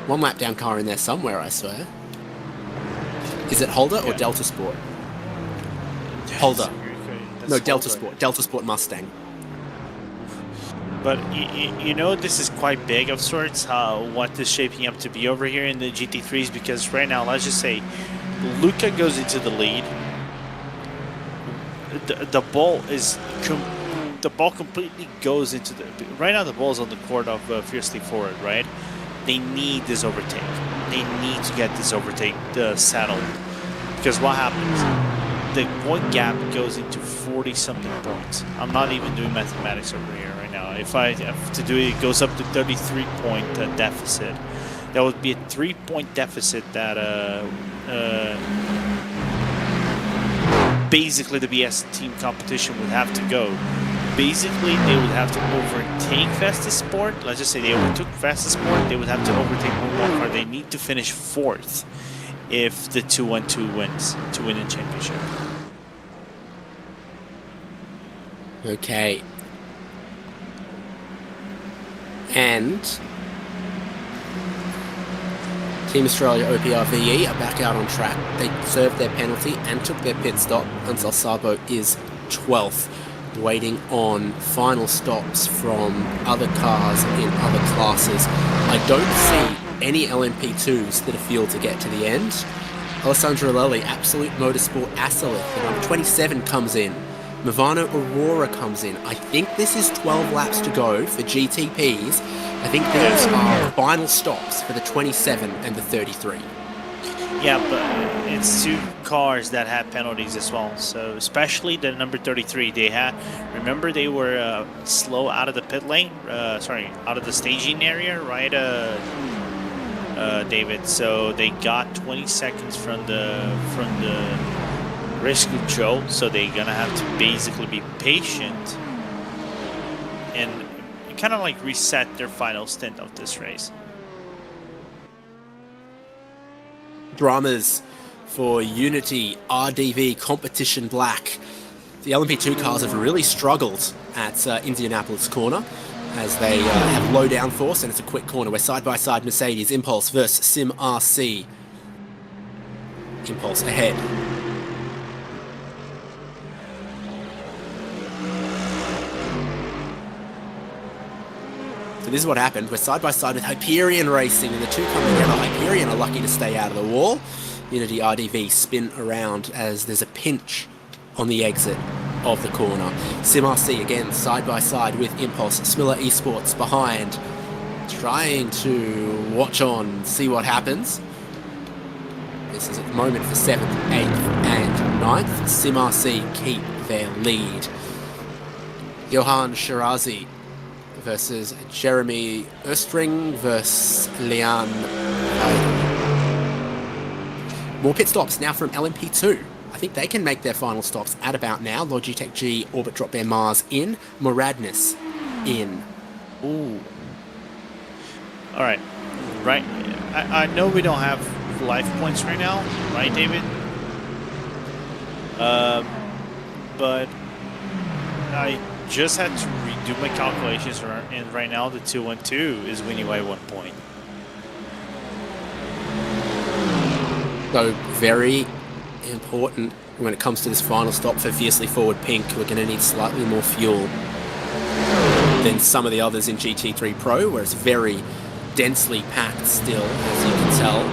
One lap down car in there somewhere, I swear. Is it Holder or Delta Sport? Holder. No, Delta Sport. Delta Sport Mustang. But you know, this is quite big of sorts, what is shaping up to be over here in the GT3s, because right now, let's just say Luca goes into the lead. The ball completely goes into the... Right now the ball is on the court of Fiercely Forward, right? They need this overtake. They need to get this overtake settled. Because what happens? The point gap goes into 40-something points. I'm not even doing mathematics over here right now. If I have to do it, it goes up to 33-point deficit. That would be a 3-point deficit that basically the BS team competition would have to go. Basically, they would have to overtake Vesta Sport. Let's just say they overtook Vesta Sport. They would have to overtake one more car. They need to finish 4th if the 2-1-2 wins to win a championship. Okay. And Team Australia OPRVE are back out on track. They served their penalty and took their pit stop. Ansel Sabo is 12th, waiting on final stops from other cars in other classes. I don't see any LMP2s that are fueled to get to the end. Alessandro Lelli, Absolute Motorsport Asalith, the number 27 comes in. Movano Aurora comes in. I think this is 12 laps to go for GTPs. I think those are final stops for the 27 and the 33. Yeah, but it's 2 cars that had penalties as well. So especially the number 33, they had. Remember, they were slow out of the pit lane. Out of the staging area, right, David? So they got 20 seconds from the risk control, so they're gonna have to basically be patient and kind of like reset their final stint of this race. Dramas for Unity RDV Competition Black. The LMP2 cars have really struggled at Indianapolis corner as they have low downforce, and it's a quick corner where side-by-side Mercedes Impulse versus Sim RC. Impulse ahead. So this is what happened. We're side-by-side with Hyperion Racing, and the two come together. Hyperion are lucky to stay out of the wall. Unity RDV spin around as there's a pinch on the exit of the corner. Sim RC again side-by-side with Impulse. Smiller Esports behind, trying to watch on, see what happens. This is at the moment for 7th, 8th and 9th. Sim RC keep their lead. Johan Shirazi versus Jeremy Östring versus Lian. More pit stops now from LMP2. I think they can make their final stops at about now. Logitech G, Orbit Drop Bear Mars in, Moradness in. Ooh. All right. Right. I know we don't have life points right now, right, David? But I just had to redo my calculations, and right now the 2-1-2 is winning by 1 point. So very important when it comes to this final stop for Fiercely Forward Pink. We're going to need slightly more fuel than some of the others in GT3 Pro, where it's very densely packed still, as you can tell.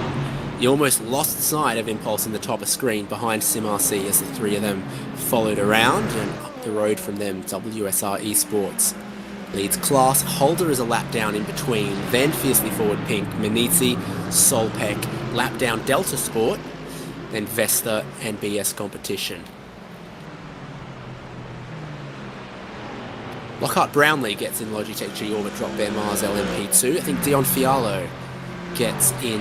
You almost lost sight of Impulse in the top of screen behind Sim RC as the three of them followed around, and up the road from them, WSR Esports leads class. Holder is a lap down in between, then Fiercely Forward Pink, Menizi, Solpec, lap down Delta Sport, then Vesta and BS Competition. Lockhart Brownlee gets in Logitech G Orbit Drop Bear Mars LMP2. I think Dion Fialo gets in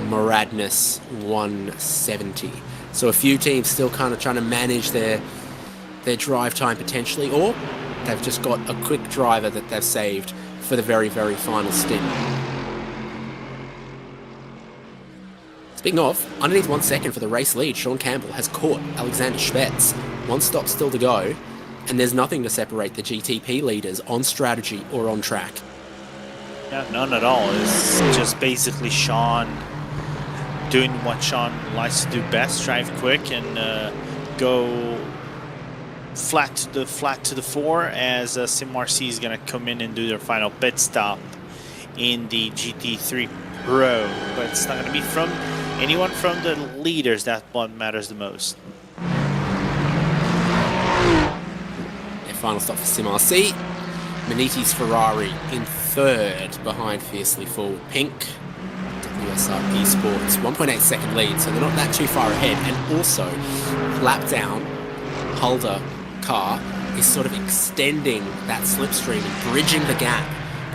Moradness 170. So a few teams still kind of trying to manage their drive time potentially, or they've just got a quick driver that they've saved for the very, very final stint. Speaking of, underneath 1 second for the race lead, Sean Campbell has caught Alexander Schmetz. 1 stop still to go, and there's nothing to separate the GTP leaders on strategy or on track. Yeah, none at all. It's just basically Sean doing what Sean likes to do best, drive quick and go flat to the 4, as Sim RC is going to come in and do their final pit stop in the GT3 Pro. But it's not going to be from anyone from the leaders. That one matters the most. Yeah, final stop for Sim RC. Maniti's Ferrari in 3rd behind Fiercely Forward Pink. WSR Esports, 1.8 second lead, so they're not that too far ahead. And also, lap down, Holder car is sort of extending that slipstream and bridging the gap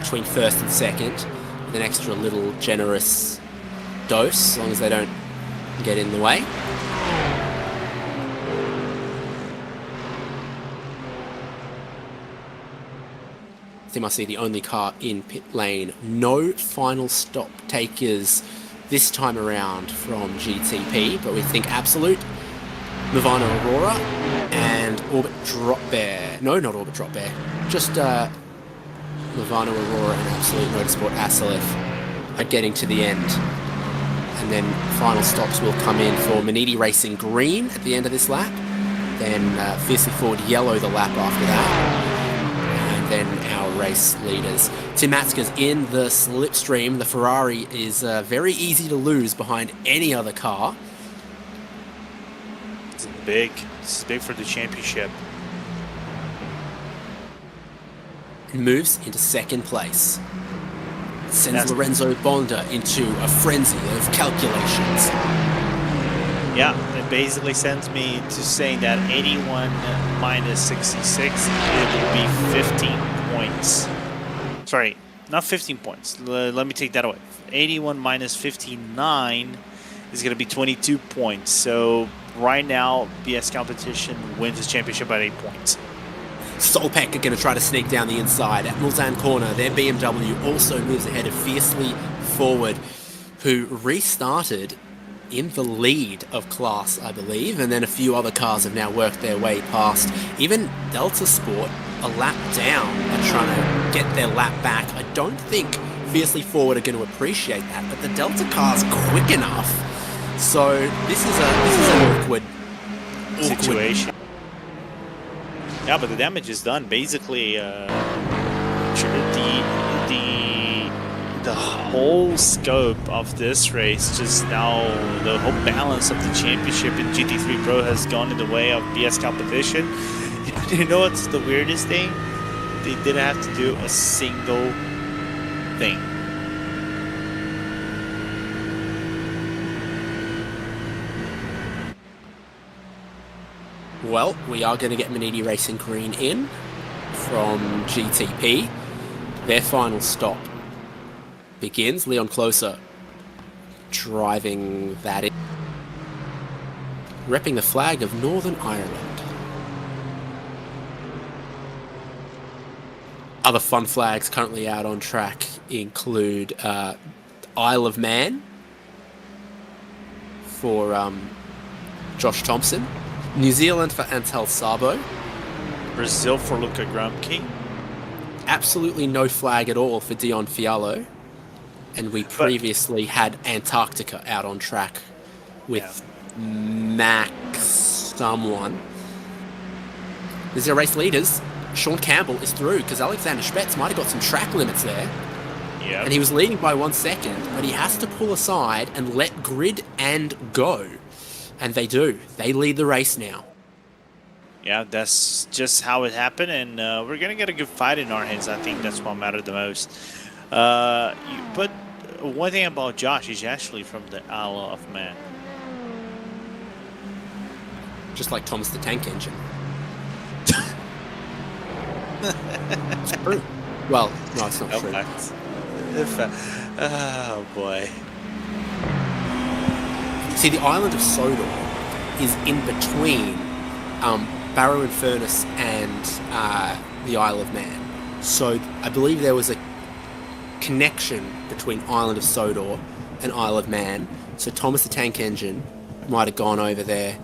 between 1st and 2nd with an extra little generous dose, as long as they don't get in the way. MRC the only car in pit lane. No final stop takers this time around from GTP, but we think Absolute, Nirvana Aurora, and Orbit Drop Bear. No, not Orbit Drop Bear. Just Nirvana Aurora and Absolute Motorsport Asalith are getting to the end. And then final stops will come in for Maniti Racing Green at the end of this lap. Then Fiercely Forward Yellow the lap after that. And then our race leaders. Tim Matzker's in the slipstream. The Ferrari is very easy to lose behind any other car. It's big. This is big for the championship. It moves into 2nd place. Sends Lorenzo Bonda into a frenzy of calculations. Yeah, it basically sends me to saying that 81 minus 66, it will be 15 points. Sorry, not 15 points. Let me take that away. 81 minus 59 is going to be 22 points. So right now, BS Competition wins the championship by 8 points. Solpek are going to try to sneak down the inside at Mulsanne corner. Their BMW also moves ahead of Fiercely Forward, who restarted in the lead of class, I believe, and then a few other cars have now worked their way past. Even Delta Sport a lap down and trying to get their lap back. I don't think Fiercely Forward are going to appreciate that, but the Delta car's quick enough. So this is an awkward situation. Yeah, but the damage is done. Basically, the whole scope of this race, just now the whole balance of the championship in GT3 Pro has gone in the way of BS Competition. You know what's the weirdest thing? They didn't have to do a single thing. Well, we are going to get Manini Racing Green in from GTP. Their final stop begins. Leon Closer driving that in. Repping the flag of Northern Ireland. Other fun flags currently out on track include Isle of Man for Josh Thompson. New Zealand for Antal Sabo. Brazil for Luca Grumke. Absolutely no flag at all for Dion Fiallo. And we previously had Antarctica out on track with Max someone. These are race leaders. Sean Campbell is through because Alexander Spetz might have got some track limits there. Yeah. And he was leading by 1 second, but he has to pull aside and let grid and go. And they do. They lead the race now. Yeah, that's just how it happened, and we're going to get a good fight in our hands. I think that's what mattered the most. But one thing about Josh, he's actually from the Isle of Man. Just like Thomas the Tank Engine. It's true. Well, no, it's not true. Oh, boy. See, the island of Sodor is in between Barrow and Furness and the Isle of Man. So I believe there was a connection between Island of Sodor and Isle of Man. So Thomas the Tank Engine might have gone over there.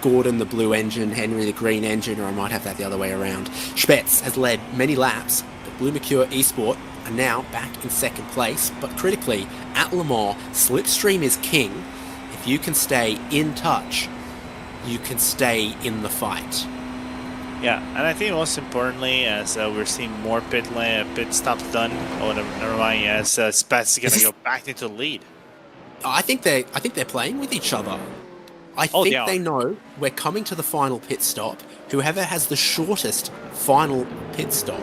Gordon the blue engine, Henry the green engine, or I might have that the other way around. Spetz has led many laps, but Blue Mercure Esport are now back in second place. But critically, at Le Mans, slipstream is king. If you can stay in touch, you can stay in the fight. Yeah, and I think most importantly, as we're seeing more pit stops done. Oh, never mind. As Spetz is going to go back into the lead. I think they're playing with each other. I think they know we're coming to the final pit stop. Whoever has the shortest final pit stop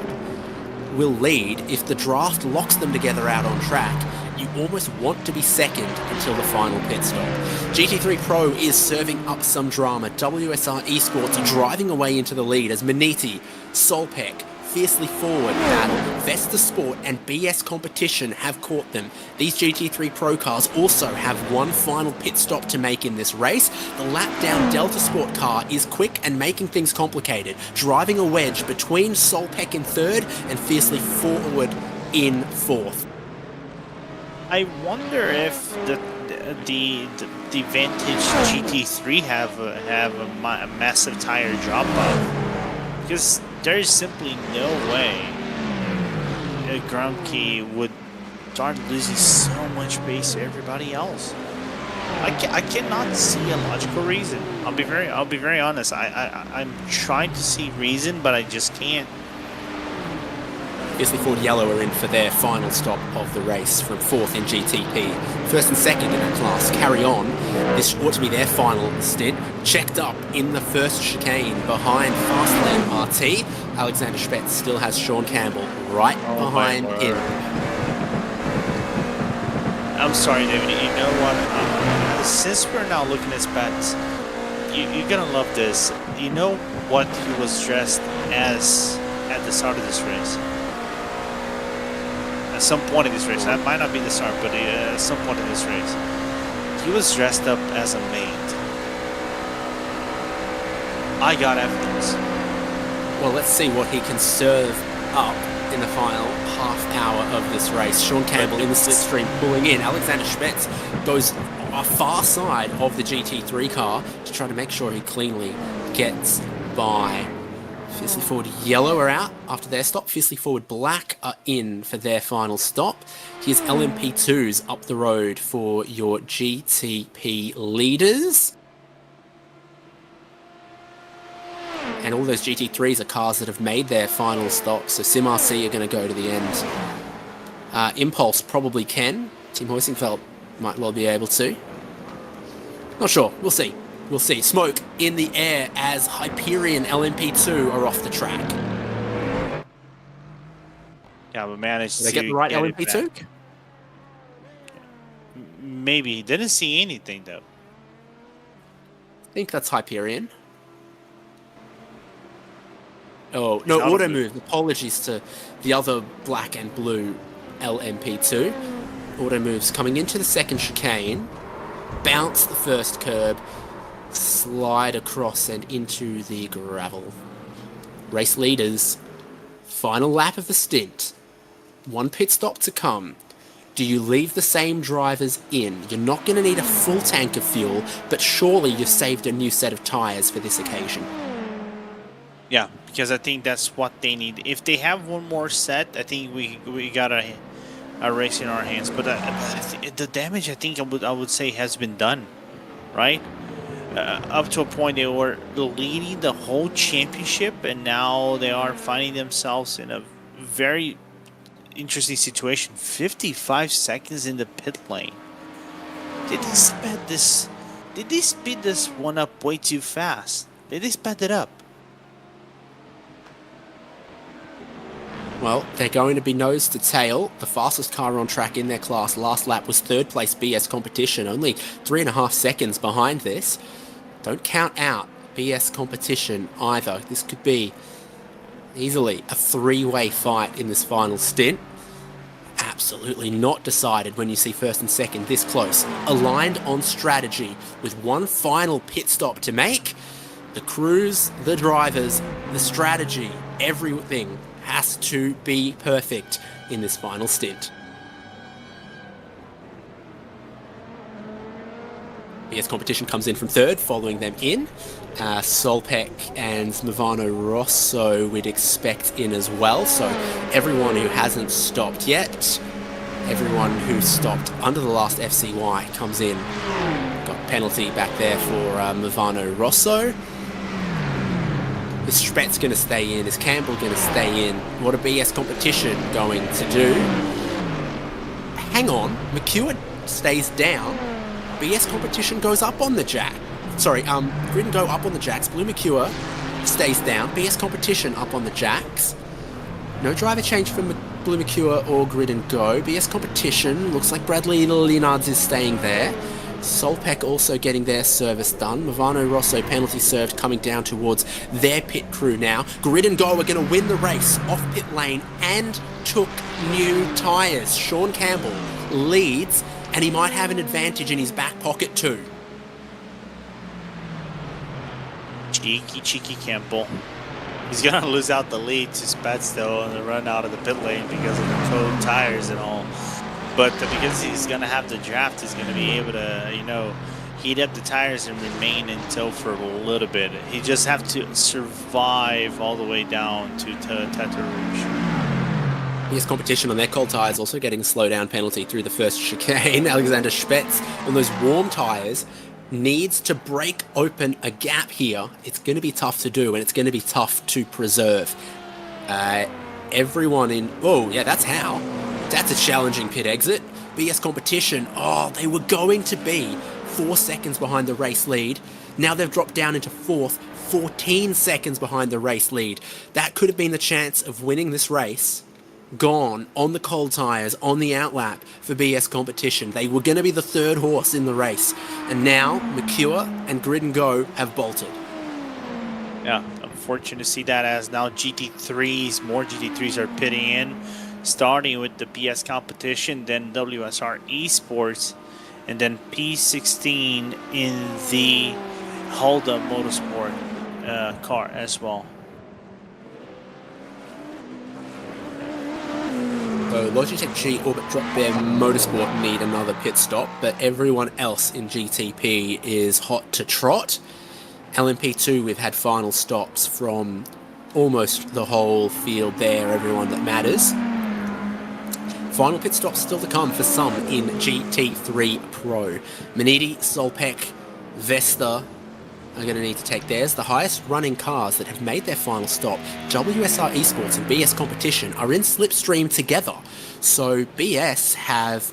will lead. If the draft locks them together out on track, you almost want to be second until the final pit stop. GT3 Pro is serving up some drama. WSR Esports are driving away into the lead as Maniti, Solpek, Fiercely Forward battle. Vesta Sport and BS Competition have caught them. These GT3 Pro cars also have one final pit stop to make in this race. The lap down Delta Sport car is quick and making things complicated, driving a wedge between Solpek in third and Fiercely Forward in fourth. I wonder if the Vantage GT3 have a massive tire drop off, because there is simply no way Grumke would start losing so much pace to everybody else. I cannot see a logical reason. I'll be very honest. I'm trying to see reason, but I just can't. Fiercely Forward Yellow are in for their final stop of the race from fourth in GTP. First and second in that class carry on. This ought to be their final stint. Checked up in the first chicane behind Fastlane RT. Alexander Spetz still has Sean Campbell right behind him. I'm sorry, David. You know what? Since we're now looking at Spetz, you're gonna love this. You know what he was dressed as at the start of this race? At some point in this race, that might not be the start, but at some point in this race, he was dressed up as a maid. I got evidence. Well, let's see what he can serve up in the final half hour of this race. Sean Campbell in the slipstream pulling in. Alexander Spetz goes a far side of the GT3 car to try to make sure he cleanly gets by. Fiercely Forward Yellow are out after their stop. Fiercely Forward Black are in for their final stop. Here's LMP2s up the road for your GTP leaders. And all those GT3s are cars that have made their final stop, so Sim RC are going to go to the end. Impulse probably can. Team Hoisingfeld might well be able to. Not sure. We'll see. We'll see. Smoke in the air as Hyperion LMP2 are off the track. Yeah, but managed Did they get the right LMP2? Maybe. Didn't see anything, though. I think that's Hyperion. Oh, no, auto move. Apologies to the other black and blue LMP2. Auto moves coming into the second chicane. Bounce the first curb. Slide across and into the gravel. Race leaders. Final lap of the stint. One pit stop to come. Do you leave the same drivers in? You're not going to need a full tank of fuel, but surely you've saved a new set of tyres for this occasion. Yeah, because I think that's what they need. If they have one more set, I think we got a race in our hands. But the damage, I think I would say, has been done, right? Up to a point they were leading the whole championship, and now they are finding themselves in a very interesting situation. 55 seconds in the pit lane. Did they speed this one up way too fast? Did they sped it up? Well, they're going to be nose to tail. The fastest car on track in their class last lap was third place BS Competition, only 3.5 seconds behind this. Don't count out BS Competition either. This could be easily a three-way fight in this final stint. Absolutely not decided when you see first and second this close. Aligned on strategy with one final pit stop to make. The crews, the drivers, the strategy, everything has to be perfect in this final stint. BS Competition comes in from third, following them in. Solpec and Movano Rosso we'd expect in as well. So everyone who hasn't stopped yet, everyone who stopped under the last FCY comes in. Got penalty back there for Movano Rosso. Is Spetz going to stay in? Is Campbell going to stay in? What are BS Competition going to do? Hang on. McEwen stays down. BS Competition goes up on the jack. Sorry, Grid and Go up on the jacks. Blue McEwen stays down. BS Competition up on the jacks. No driver change for Blue McEwen or Grid and Go. BS Competition looks like Bradley Leonards is staying there. Solpec also getting their service done. Movano Rosso penalty served coming down towards their pit crew now. Grid and Go are going to win the race off pit lane and took new tyres. Sean Campbell leads, and he might have an advantage in his back pocket too. Cheeky Campbell. He's going to lose out the lead to Spetz though on the run out of the pit lane because of the cold tires and all. But because he's going to have the draft, he's going to be able to, heat up the tires and remain until for a little bit. He just have to survive all the way down to Tata Rouge. BS Competition on their cold tyres also getting a slowdown penalty through the first chicane. Alexander Spetz on those warm tyres needs to break open a gap here. It's going to be tough to do, and it's going to be tough to preserve. Everyone in... Oh, yeah, that's how. That's a challenging pit exit. BS Competition, they were going to be 4 seconds behind the race lead. Now they've dropped down into fourth, 14 seconds behind the race lead. That could have been the chance of winning this race. Gone on the cold tyres, on the outlap for BS Competition. They were going to be the third horse in the race. And now McEwen and Grid and Go have bolted. Yeah, unfortunate to see that as now GT3s, more GT3s are pitting in. Starting with the BS Competition, then WSR Esports, and then P16 in the Hold Up Motorsport car as well. So Logitech G, Orbit Drop Bear, Motorsport need another pit stop, but everyone else in GTP is hot to trot. LMP2, we've had final stops from almost the whole field there, everyone that matters. Final pit stops still to come for some in GT3 Pro. Manidi, Solpec, Vesta are going to need to take theirs. The highest running cars that have made their final stop, WSR Esports and BS Competition, are in slipstream together. So BS have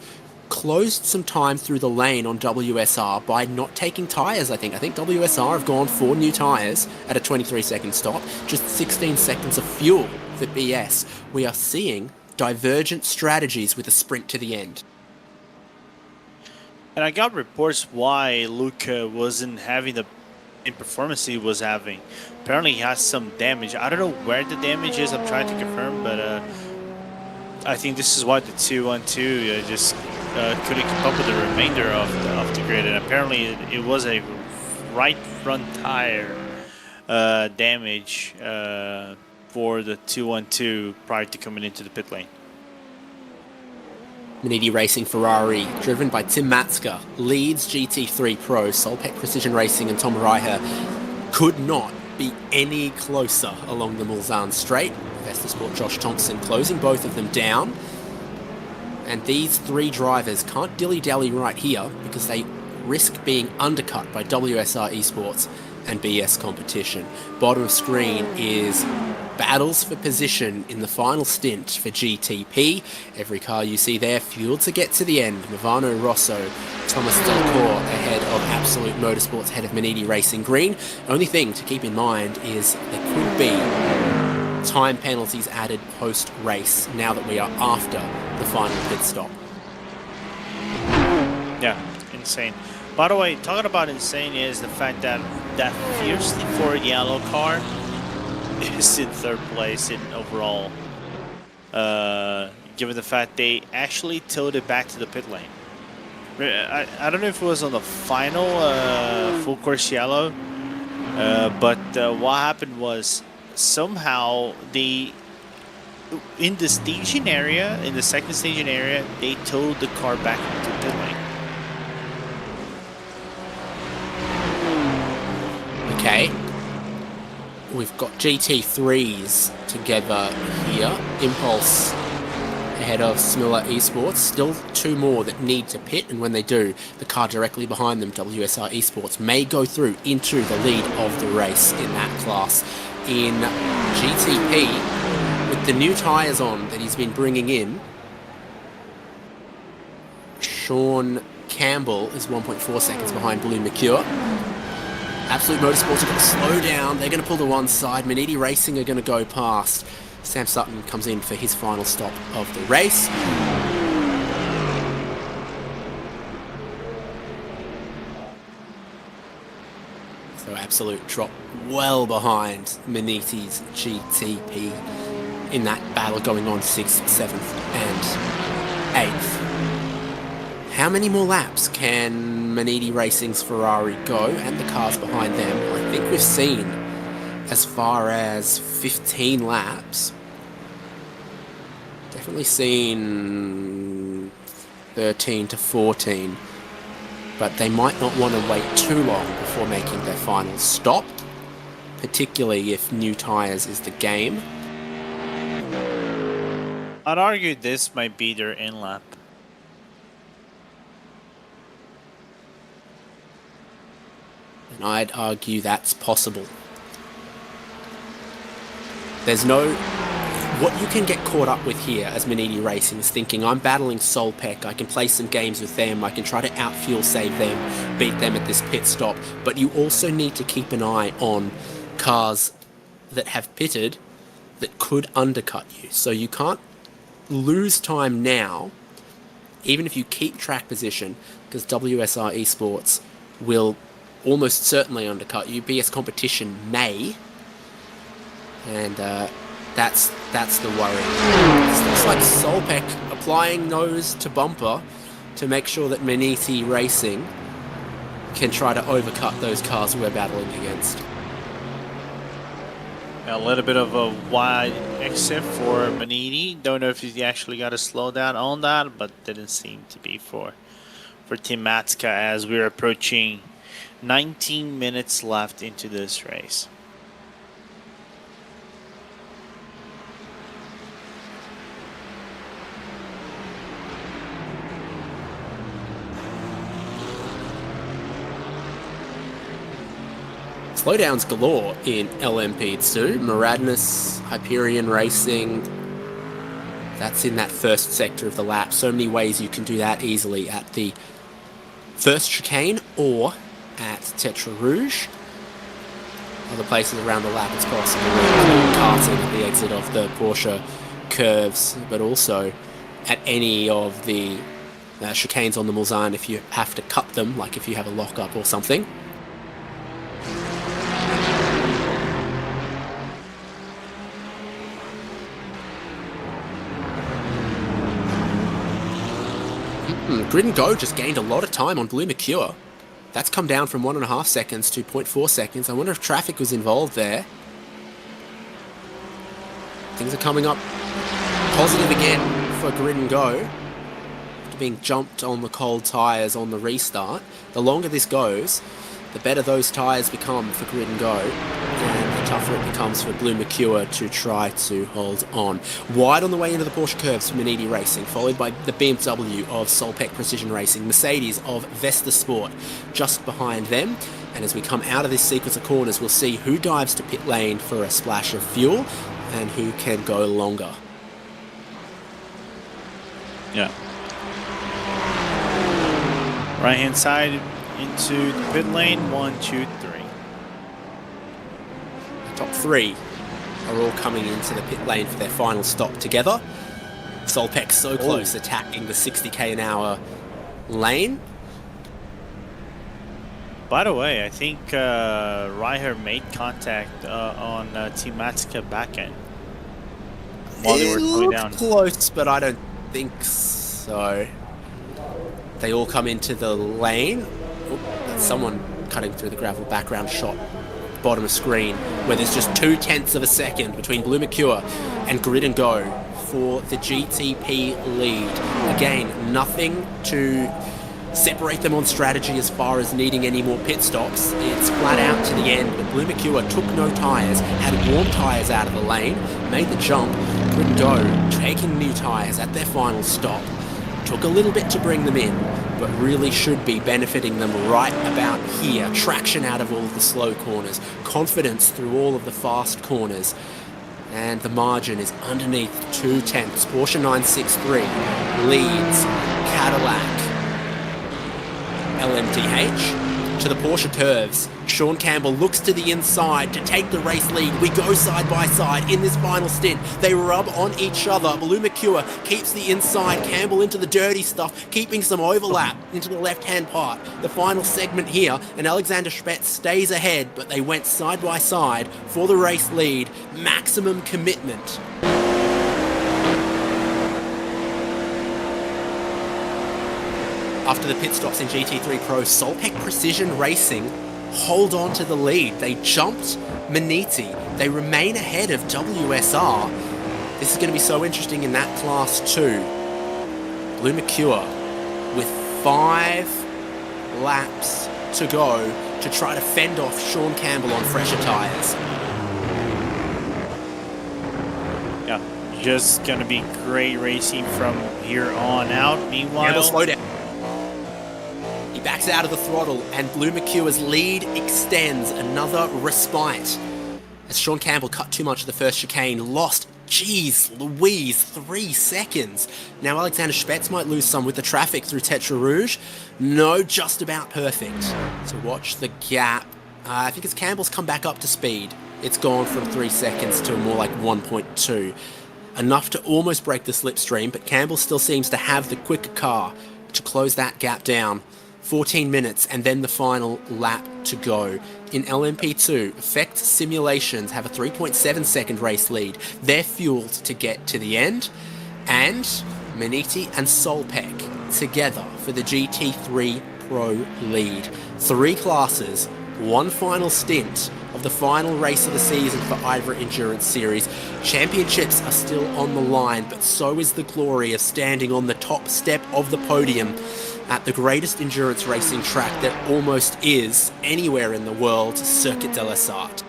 closed some time through the lane on WSR by not taking tyres, I think. I think WSR have gone 4 new tyres at a 23-second stop, just 16 seconds of fuel for BS. We are seeing divergent strategies with a sprint to the end. And I got reports why Luca wasn't having the performance he was having. Apparently he has some damage. I don't know where the damage is, I'm trying to confirm, but I think this is why the 212 just couldn't keep up with the remainder of the grid, and apparently it was a right front tire damage for the 212 prior to coming into the pit lane. Manidi Racing Ferrari, driven by Tim Matska, leads GT3 Pro. Solpec Precision Racing and Tom Reicher could not be any closer along the Mulsanne Straight. Vesta Sport Josh Thompson closing both of them down. And these 3 drivers can't dilly-dally right here because they risk being undercut by WSR Esports and BS Competition. Bottom of screen is battles for position in the final stint for GTP. Every car you see there fueled to get to the end. Movano Rosso, Thomas Delcourt ahead of Absolute Motorsports, ahead of Manidi Racing Green. Only thing to keep in mind is there could be time penalties added post-race now that we are after the final pit stop. Yeah, insane. By the way, talking about insane is the fact that that fiercely forward yellow car is in 3rd place in overall, given the fact they actually towed it back to the pit lane. I don't know if it was on the final full course yellow, but what happened was somehow they, in the staging area, in the second staging area, they towed the car back into the pit lane. Okay. We've got GT3s together here. Impulse ahead of Smiller Esports. Still 2 more that need to pit, and when they do, the car directly behind them, WSR Esports, may go through into the lead of the race in that class. In GTP, with the new tyres on that he's been bringing in, Sean Campbell is 1.4 seconds behind Blue Mercure. Absolute Motorsports are going to slow down. They're going to pull to one side. Manidi Racing are going to go past. Sam Sutton comes in for his final stop of the race. So Absolute drop well behind Manidi's GTP in that battle going on 6th, 7th and 8th. How many more laps can Manidi Racing's Ferrari go and the cars behind them? I think we've seen as far as 15 laps. Definitely seen 13 to 14. But they might not want to wait too long before making their final stop, particularly if new tyres is the game. I'd argue this might be their in-lap. And I'd argue that's possible. There's no... What you can get caught up with here as Manidi Racing is thinking, I'm battling Solpec, I can play some games with them, I can try to out-fuel save them, beat them at this pit stop, but you also need to keep an eye on cars that have pitted that could undercut you. So you can't lose time now, even if you keep track position, because WSR Esports will almost certainly undercut you. BS Competition may, and that's the worry. It looks like Solpec applying nose to bumper to make sure that Manidi Racing can try to overcut those cars we're battling against. A little bit of a wide exit for Manini. Don't know if he actually got a slowdown on that, but didn't seem to be for Team Matska as we're approaching 19 minutes left into this race. Slowdowns galore in LMP2. Maradness, Hyperion Racing. That's in that first sector of the lap. So many ways you can do that easily at the first chicane or at Tetra Rouge. Other places around the lap it's possible. Karting at the exit of the Porsche curves, but also at any of the chicanes on the Mulsanne if you have to cut them, like if you have a lock-up or something. Grid and Go just gained a lot of time on Blue Mercure. That's come down from 1.5 seconds to 0.4 seconds. I wonder if traffic was involved there. Things are coming up positive again for Grid and Go. After being jumped on the cold tyres on the restart. The longer this goes, the better those tyres become for Grid and Go. And the tougher it becomes for Blue Mercure to try to hold on. Wide on the way into the Porsche curves for Manini Racing, followed by the BMW of Solpec Precision Racing, Mercedes of Vesta Sport just behind them. And as we come out of this sequence of corners, we'll see who dives to pit lane for a splash of fuel and who can go longer. Yeah. Right hand side into the pit lane, 1, 2, 3. Top 3 are all coming into the pit lane for their final stop together. Solpec so close, attacking the 60k an hour lane. By the way, I think Reiher made contact on Team Matska backend while they were going down. Close, but I don't think so. They all come into the lane. Oh, that's someone cutting through the gravel. Background shot, bottom of screen, where there's just 0.2 of a second between Blue Mercure and Grid and Go for the GTP lead. Again, nothing to separate them on strategy as far as needing any more pit stops. It's flat out to the end, but Blue Mercure took no tyres, had warm tyres out of the lane, made the jump. Grid and Go taking new tyres at their final stop. Took a little bit to bring them in, but really should be benefiting them right about here. Traction out of all of the slow corners, confidence through all of the fast corners, and the margin is underneath 0.2. Porsche 963 leads Cadillac LMDH to the Porsche curves. Sean Campbell looks to the inside to take the race lead. We go side by side in this final stint. They rub on each other. Blue Mercure keeps the inside. Campbell into the dirty stuff, keeping some overlap into the left-hand part. The final segment here, and Alexander Spetz stays ahead, but they went side by side for the race lead. Maximum commitment. After the pit stops in GT3 Pro, Solpec Precision Racing hold on to the lead. They jumped Maniti. They remain ahead of WSR. This is going to be so interesting in that class too. Blue Mercure with 5 laps to go to try to fend off Sean Campbell on fresher tyres. Yeah, just going to be great racing from here on out. Meanwhile, Campbell, slow down. He backs out of the throttle, and Blue Mercure's lead extends. Another respite. As Sean Campbell cut too much of the first chicane, lost, geez Louise, 3 seconds. Now Alexander Spetz might lose some with the traffic through Tetra Rouge. No, just about perfect. So watch the gap. I think as Campbell's come back up to speed, it's gone from 3 seconds to more like 1.2. Enough to almost break the slipstream, but Campbell still seems to have the quicker car to close that gap down. 14 minutes and then the final lap to go. In LMP2, Effect Simulations have a 3.7 second race lead. They're fueled to get to the end. And Maniti and Solpec together for the GT3 Pro lead. 3 classes, 1 final stint of the final race of the season for IVRA Endurance Series. Championships are still on the line, but so is the glory of standing on the top step of the podium at the greatest endurance racing track that almost is anywhere in the world, Circuit de la Sarthe.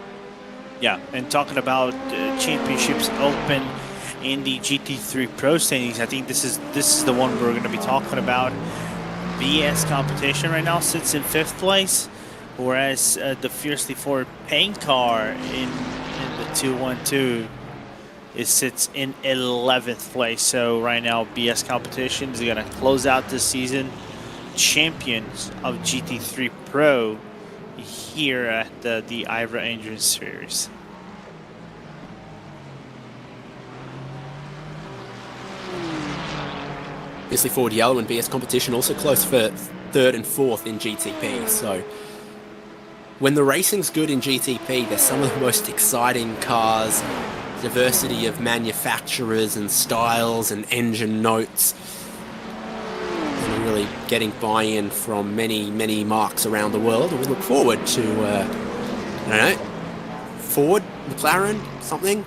Yeah, and talking about championships open in the GT3 Pro standings, I think this is the one we're going to be talking about. BS competition right now sits in 5th place, whereas the Fiercely Forward paint car in the 212 sits in 11th place. So right now BS competition is going to close out this season. Champions of GT3 Pro here at the IVRA Endurance Series. Fiercely Forward Yellow and BS competition also close for 3rd and 4th in GTP. So when the racing's good in GTP, there's some of the most exciting cars, diversity of manufacturers and styles and engine notes, and really getting buy-in from many marques around the world. And we look forward to, I don't know, Ford, McLaren, something.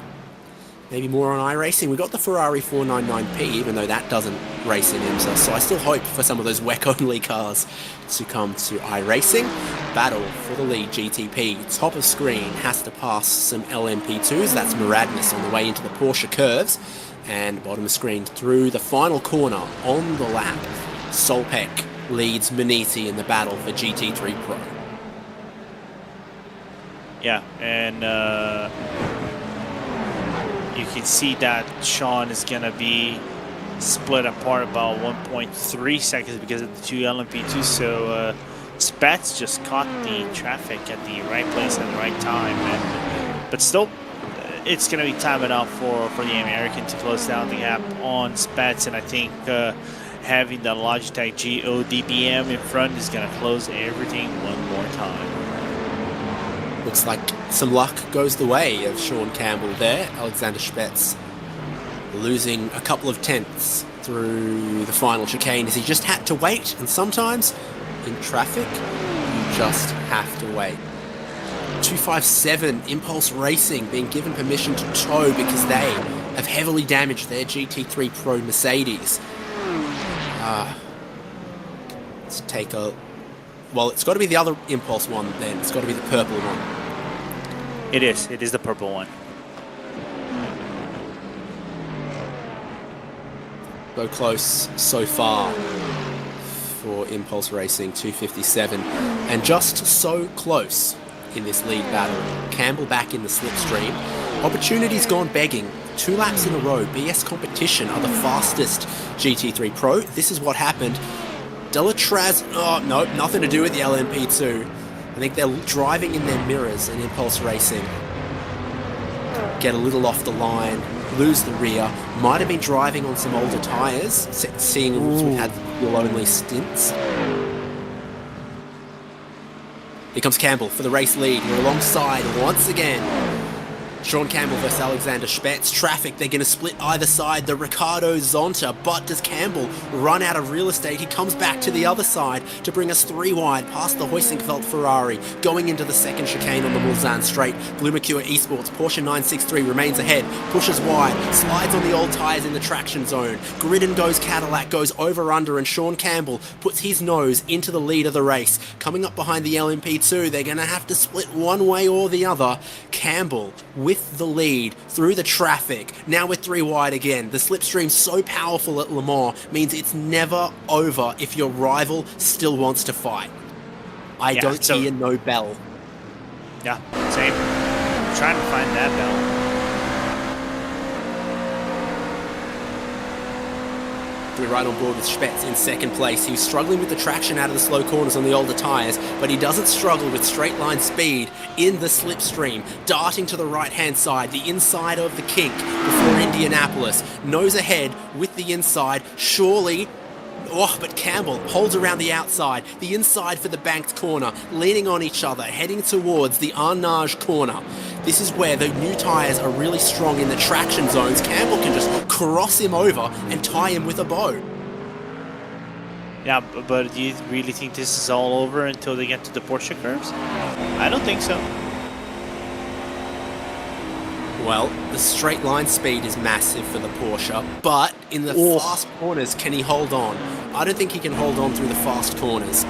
Maybe more on iRacing. We got the Ferrari 499P, even though that doesn't race in IMSA. So I still hope for some of those WEC-only cars to come to iRacing. Battle for the lead, GTP. Top of screen has to pass some LMP2s. That's Maradness on the way into the Porsche curves. And bottom of screen through the final corner on the lap. Solpec leads Maniti in the battle for GT3 Pro. Yeah, and you can see that Sean is going to be split apart about 1.3 seconds because of the 2 LMP2. So Spats just caught the traffic at the right place at the right time. But still, it's going to be time enough for the American to close down the gap on Spats. And I think having the Logitech GODBM in front is going to close everything one more time. Looks like some luck goes the way of Sean Campbell there. Alexander Spetz losing a couple of tenths through the final chicane as he just had to wait. And sometimes in traffic, you just have to wait. 257 Impulse Racing being given permission to tow because they have heavily damaged their GT3 Pro Mercedes. Let's take a... Well, it's got to be the other Impulse one then. It's got to be the purple one. It is. It is the purple one. So close so far for Impulse Racing, 257. And just so close in this lead battle. Campbell back in the slipstream. Opportunity's gone begging. 2 laps in a row. BS competition are the fastest GT3 Pro. This is what happened. Delatraz, oh no, nothing to do with the LMP2. I think they're driving in their mirrors in Impulse Racing. Get a little off the line, lose the rear. Might have been driving on some older tyres, seeing as we had fuel-only stints. Here comes Campbell for the race lead. We're alongside once again. Sean Campbell versus Alexander Spetz. Traffic, they're going to split either side. The Ricardo Zonta, but does Campbell run out of real estate? He comes back to the other side to bring us 3 wide past the Hoisingfeld Ferrari, going into the second chicane on the Mulsanne straight. Blue Mercure Esports, Porsche 963 remains ahead, pushes wide, slides on the old tyres in the traction zone. Gridden goes Cadillac, goes over under, and Sean Campbell puts his nose into the lead of the race. Coming up behind the LMP2, they're going to have to split one way or the other. Campbell with the lead through the traffic. Now we're 3 wide again. The slipstream so powerful at Le Mans means it's never over if your rival still wants to fight. I don't hear no bell. Yeah, same. I'm trying to find that bell. We're right on board with Spetz in second place. He was struggling with the traction out of the slow corners on the older tyres, but he doesn't struggle with straight line speed in the slipstream. Darting to the right-hand side, the inside of the kink before Indianapolis. Nose ahead with the inside. Surely... Oh, but Campbell holds around the outside, the inside for the banked corner, leaning on each other, heading towards the Arnage corner. This is where the new tyres are really strong in the traction zones. Campbell can just cross him over and tie him with a bow. Yeah, but do you really think this is all over until they get to the Porsche curves? I don't think so. Well, the straight line speed is massive for the Porsche, but in the fast corners, can he hold on? I don't think he can hold on through the fast corners.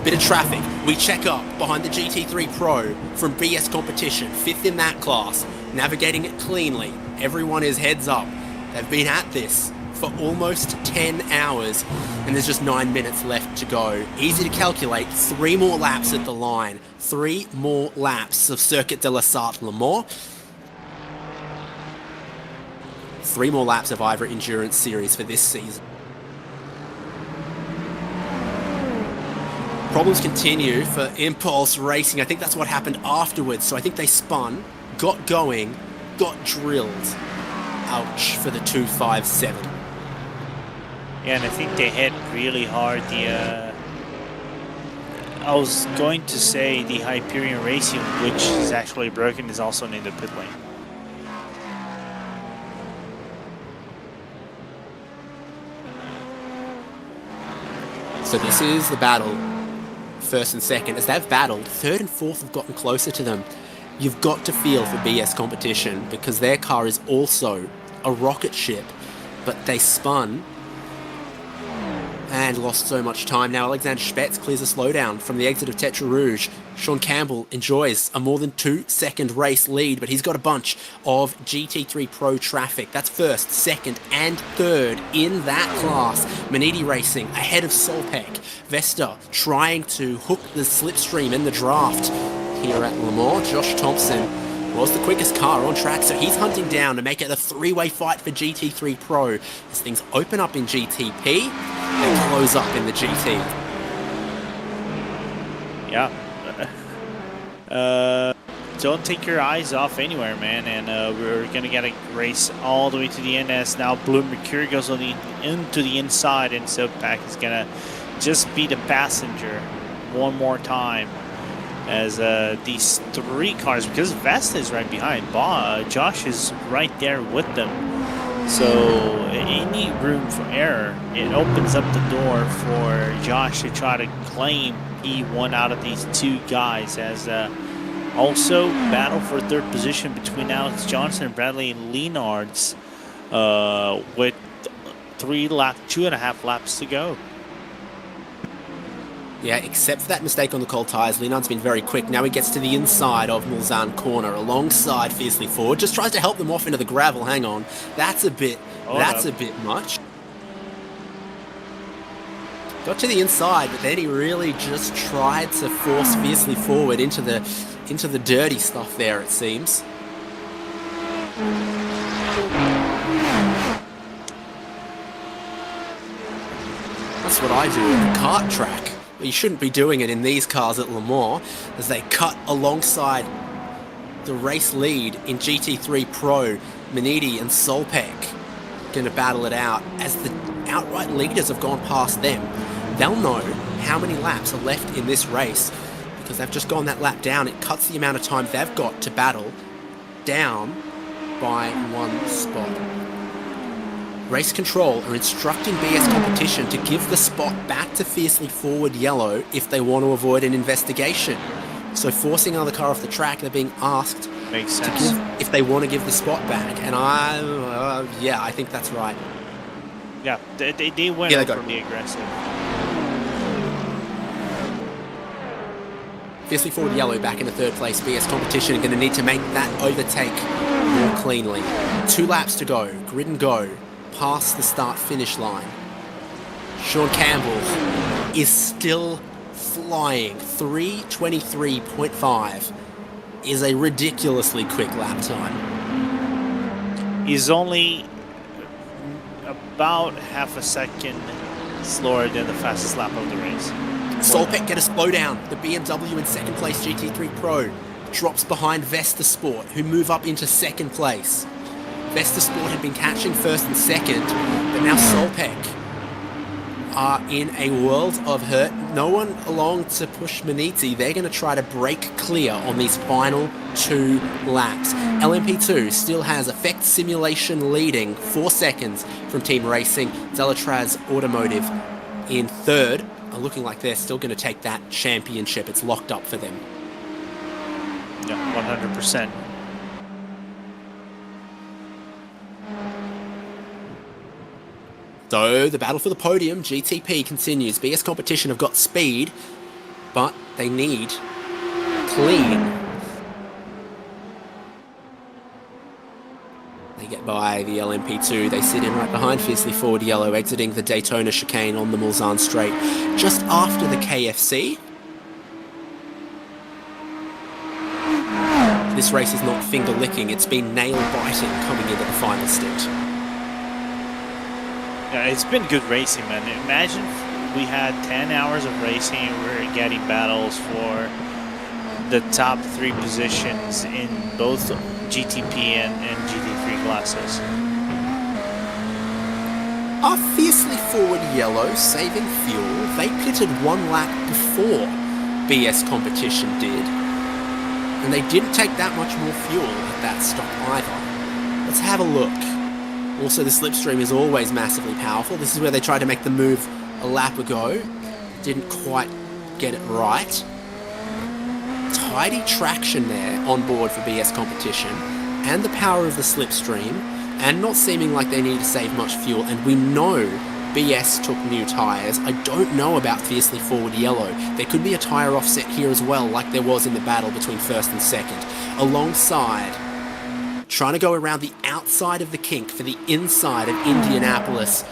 Bit of traffic. We check up behind the GT3 Pro from BS Competition, 5th in that class, navigating it cleanly. Everyone is heads up. They've been at this for almost 10 hours, and there's just 9 minutes left to go. Easy to calculate, 3 more laps at the line. 3 more laps of Circuit de la Sarthe Le Mans. 3 more laps of IVRA Endurance Series for this season. Problems continue for Impulse Racing. I think that's what happened afterwards. So I think they spun, got going, got drilled. Ouch for the 257. Yeah, and I think they hit really hard. I was going to say the Hyperion Racing, which is actually broken, is also in the pit lane. So this is the battle. First and second, as they've battled, third and fourth have gotten closer to them. You've got to feel for BS Competition because their car is also a rocket ship, but they spun and lost so much time. Now Alexander Spetz clears a slowdown from the exit of Tetra Rouge. Sean Campbell enjoys a more than 2-second race lead, but he's got a bunch of GT3 Pro traffic. That's first, second, and third in that class. Maniti Racing ahead of Solpec. Vesta trying to hook the slipstream in the draft here at Le Mans. Josh Thompson was the quickest car on track, so he's hunting down to make it a 3-way fight for GT3 Pro. As things open up in GTP and close up in the GT. Yeah. Don't take your eyes off anywhere, man, and we're gonna get a race all the way to the end as now Blue Mercury goes on into the inside, and Silpack is gonna just be the passenger one more time as these 3 cars, because Vesta is right behind, Josh is right there with them, so any room for error, it opens up the door for Josh to try to claim P1 out of these 2 guys, as also battle for 3rd position between Alex Johnson and Bradley Leonards with 2.5 laps to go. Yeah, except for that mistake on the cold tyres, Leonard's been very quick. Now he gets to the inside of Mulsanne corner, alongside Fiercely Forward. Just tries to help them off into the gravel. Hang on, that's a bit much. Got to the inside, but then he really just tried to force Fiercely Forward into the dirty stuff there, it seems. That's what I do in the kart track. You shouldn't be doing it in these cars at Le Mans, as they cut alongside the race lead in GT3 Pro. Maniti and Solpec going to battle it out. As the outright leaders have gone past them, they'll know how many laps are left in this race, because they've just gone that lap down. It cuts the amount of time they've got to battle down by 1 spot. Race Control are instructing BS Competition to give the spot back to Fiercely Forward Yellow if they want to avoid an investigation. So forcing another car off the track, they're being asked Makes sense. if they want to give the spot back. And I think that's right. Yeah, they went from the aggressive. Fiercely Forward Yellow back in the 3rd place. BS Competition are going to need to make that overtake more cleanly. 2 laps to go. Grid and go. Past the start-finish line. Sean Campbell is still flying. 3:23.5 is a ridiculously quick lap time. He's only about half a second slower than the fastest lap of the race. Solpec get a slowdown. The BMW in 2nd place GT3 Pro drops behind Vesta Sport, who move up into 2nd place. Vesta Sport had been catching 1st and 2nd, but now Solpec are in a world of hurt. No one along to push Maniti. They're going to try to break clear on these final 2 laps. LMP2 still has Effect Simulation leading 4 seconds from Team Racing. Delatraz Automotive in 3rd are looking like they're still going to take that championship. It's locked up for them. Yeah, 100%. So the battle for the podium, GTP continues. BS Competition have got speed, but they need clean. They get by the LMP2. They sit in right behind Fiercely Forward Yellow, exiting the Daytona chicane on the Mulsanne Straight just after the KFC. This race is not finger-licking, it's been nail-biting coming into the final stint. Yeah, it's been good racing, man. Imagine we had 10 hours of racing and we're getting battles for the top 3 positions in both GTP and GT3 classes. Are Fiercely Forward Yellow saving fuel? They pitted 1 lap before BS Competition did, and they didn't take that much more fuel at that stop either. Let's have a look. Also, the slipstream is always massively powerful. This is where they tried to make the move a lap ago. Didn't quite get it right. Tidy traction there on board for BS Competition, and the power of the slipstream, and not seeming like they need to save much fuel. And we know BS took new tyres. I don't know about Fiercely Forward Yellow. There could be a tyre offset here as well, like there was in the battle between first and second. Alongside, trying to go around the outside of the kink for the inside of Indianapolis,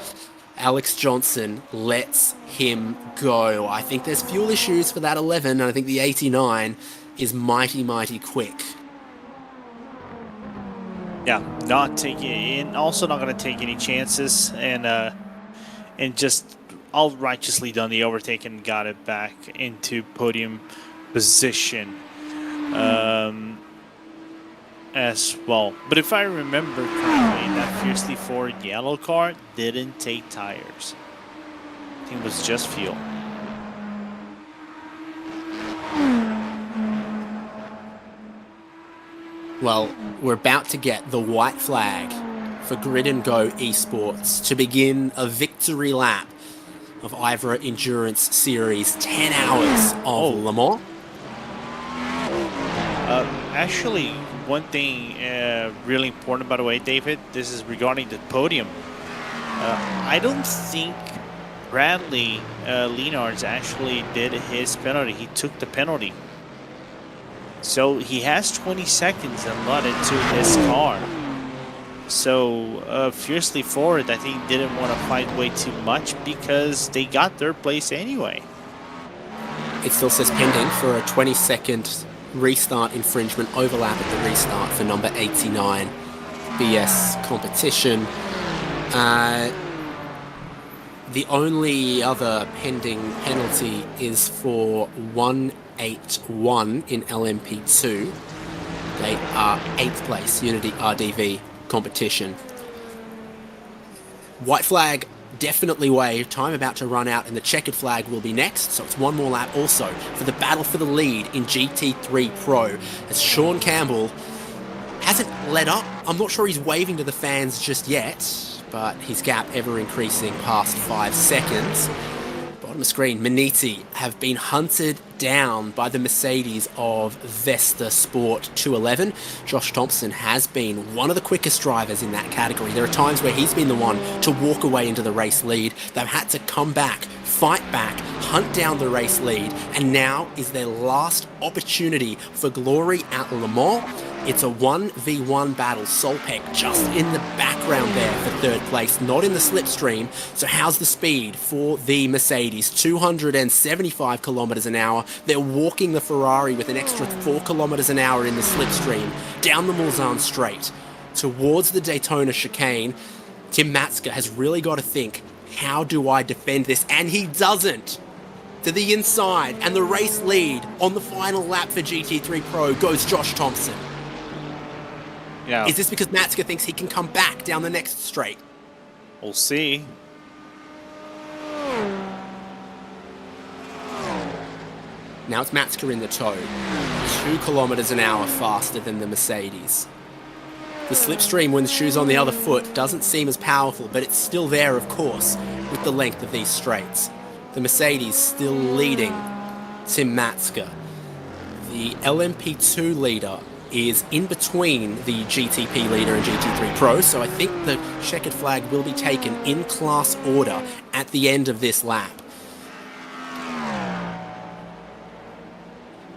Alex Johnson lets him go. I think there's fuel issues for that 11, and I think the 89 is mighty, mighty quick. Yeah, also not going to take any chances, and just all righteously done the overtake and got it back into podium position as well. But if I remember correctly, that Fiercely Forward Yellow car didn't take tires. I think it was just fuel. Well, we're about to get the white flag for Grid and Go Esports to begin a victory lap of IVRA Endurance Series 10 hours of Le Mans. Actually, one thing really important, by the way, David, this is regarding the podium. I don't think Bradley Leonards actually did his penalty. He took the penalty. So he has 20 seconds allotted to his car. So Fiercely Forward, I think, didn't want to fight way too much because they got their place anyway. It still says pending for a 20-second restart infringement overlap at the restart for number 89 BS Competition. The only other pending penalty is for 181 in LMP2. They are 8th place, Unity RDV competition. White flag definitely waved, time about to run out, and the checkered flag will be next, so it's one more lap also for the battle for the lead in GT3 Pro, as Sean Campbell hasn't let up. I'm not sure he's waving to the fans just yet, but his gap ever increasing past 5 seconds. Bottom of screen, Maniti have been hunted down by the Mercedes of Vesta Sport 211. Josh Thompson has been one of the quickest drivers in that category. There are times where he's been the one to walk away into the race lead. They've had to come back, fight back, hunt down the race lead, and now is their last opportunity for glory at Le Mans. It's a 1v1 battle. Solpeck just in the background there for 3rd place, not in the slipstream. So how's the speed for the Mercedes? 275 kilometers an hour. They're walking the Ferrari with an extra 4 kilometers an hour in the slipstream down the Mulsanne Straight towards the Daytona chicane. Tim Matska has really got to think, how do I defend this? And he doesn't. To the inside, and the race lead on the final lap for GT3 Pro goes Josh Thompson. Yeah. Is this because Matska thinks he can come back down the next straight? We'll see. Now it's Matska in the tow. 2 kilometers an hour faster than the Mercedes. The slipstream when the shoe's on the other foot doesn't seem as powerful, but it's still there, of course, with the length of these straights. The Mercedes still leading Tim Matska. The LMP2 leader is in between the GTP leader and GT3 Pro, so I think the checkered flag will be taken in class order at the end of this lap.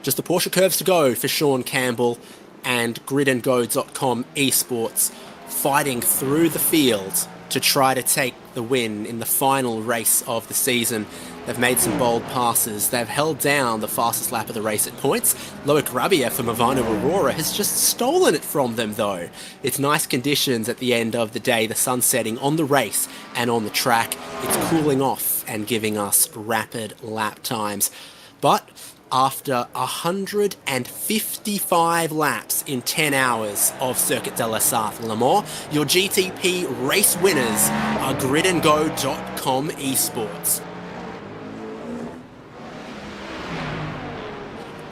Just the Porsche curves to go for Sean Campbell and GridandGo.com esports fighting through the field to try to take the win in the final race of the season. They've made some bold passes. They've held down the fastest lap of the race at points. Loic Rabiev from Ivano Aurora has just stolen it from them, though. It's nice conditions at the end of the day, the sun setting on the race and on the track. It's cooling off and giving us rapid lap times. But after 155 laps in 10 hours of Circuit de la Sarthe Le Mans, your GTP race winners are GridandGo.com esports.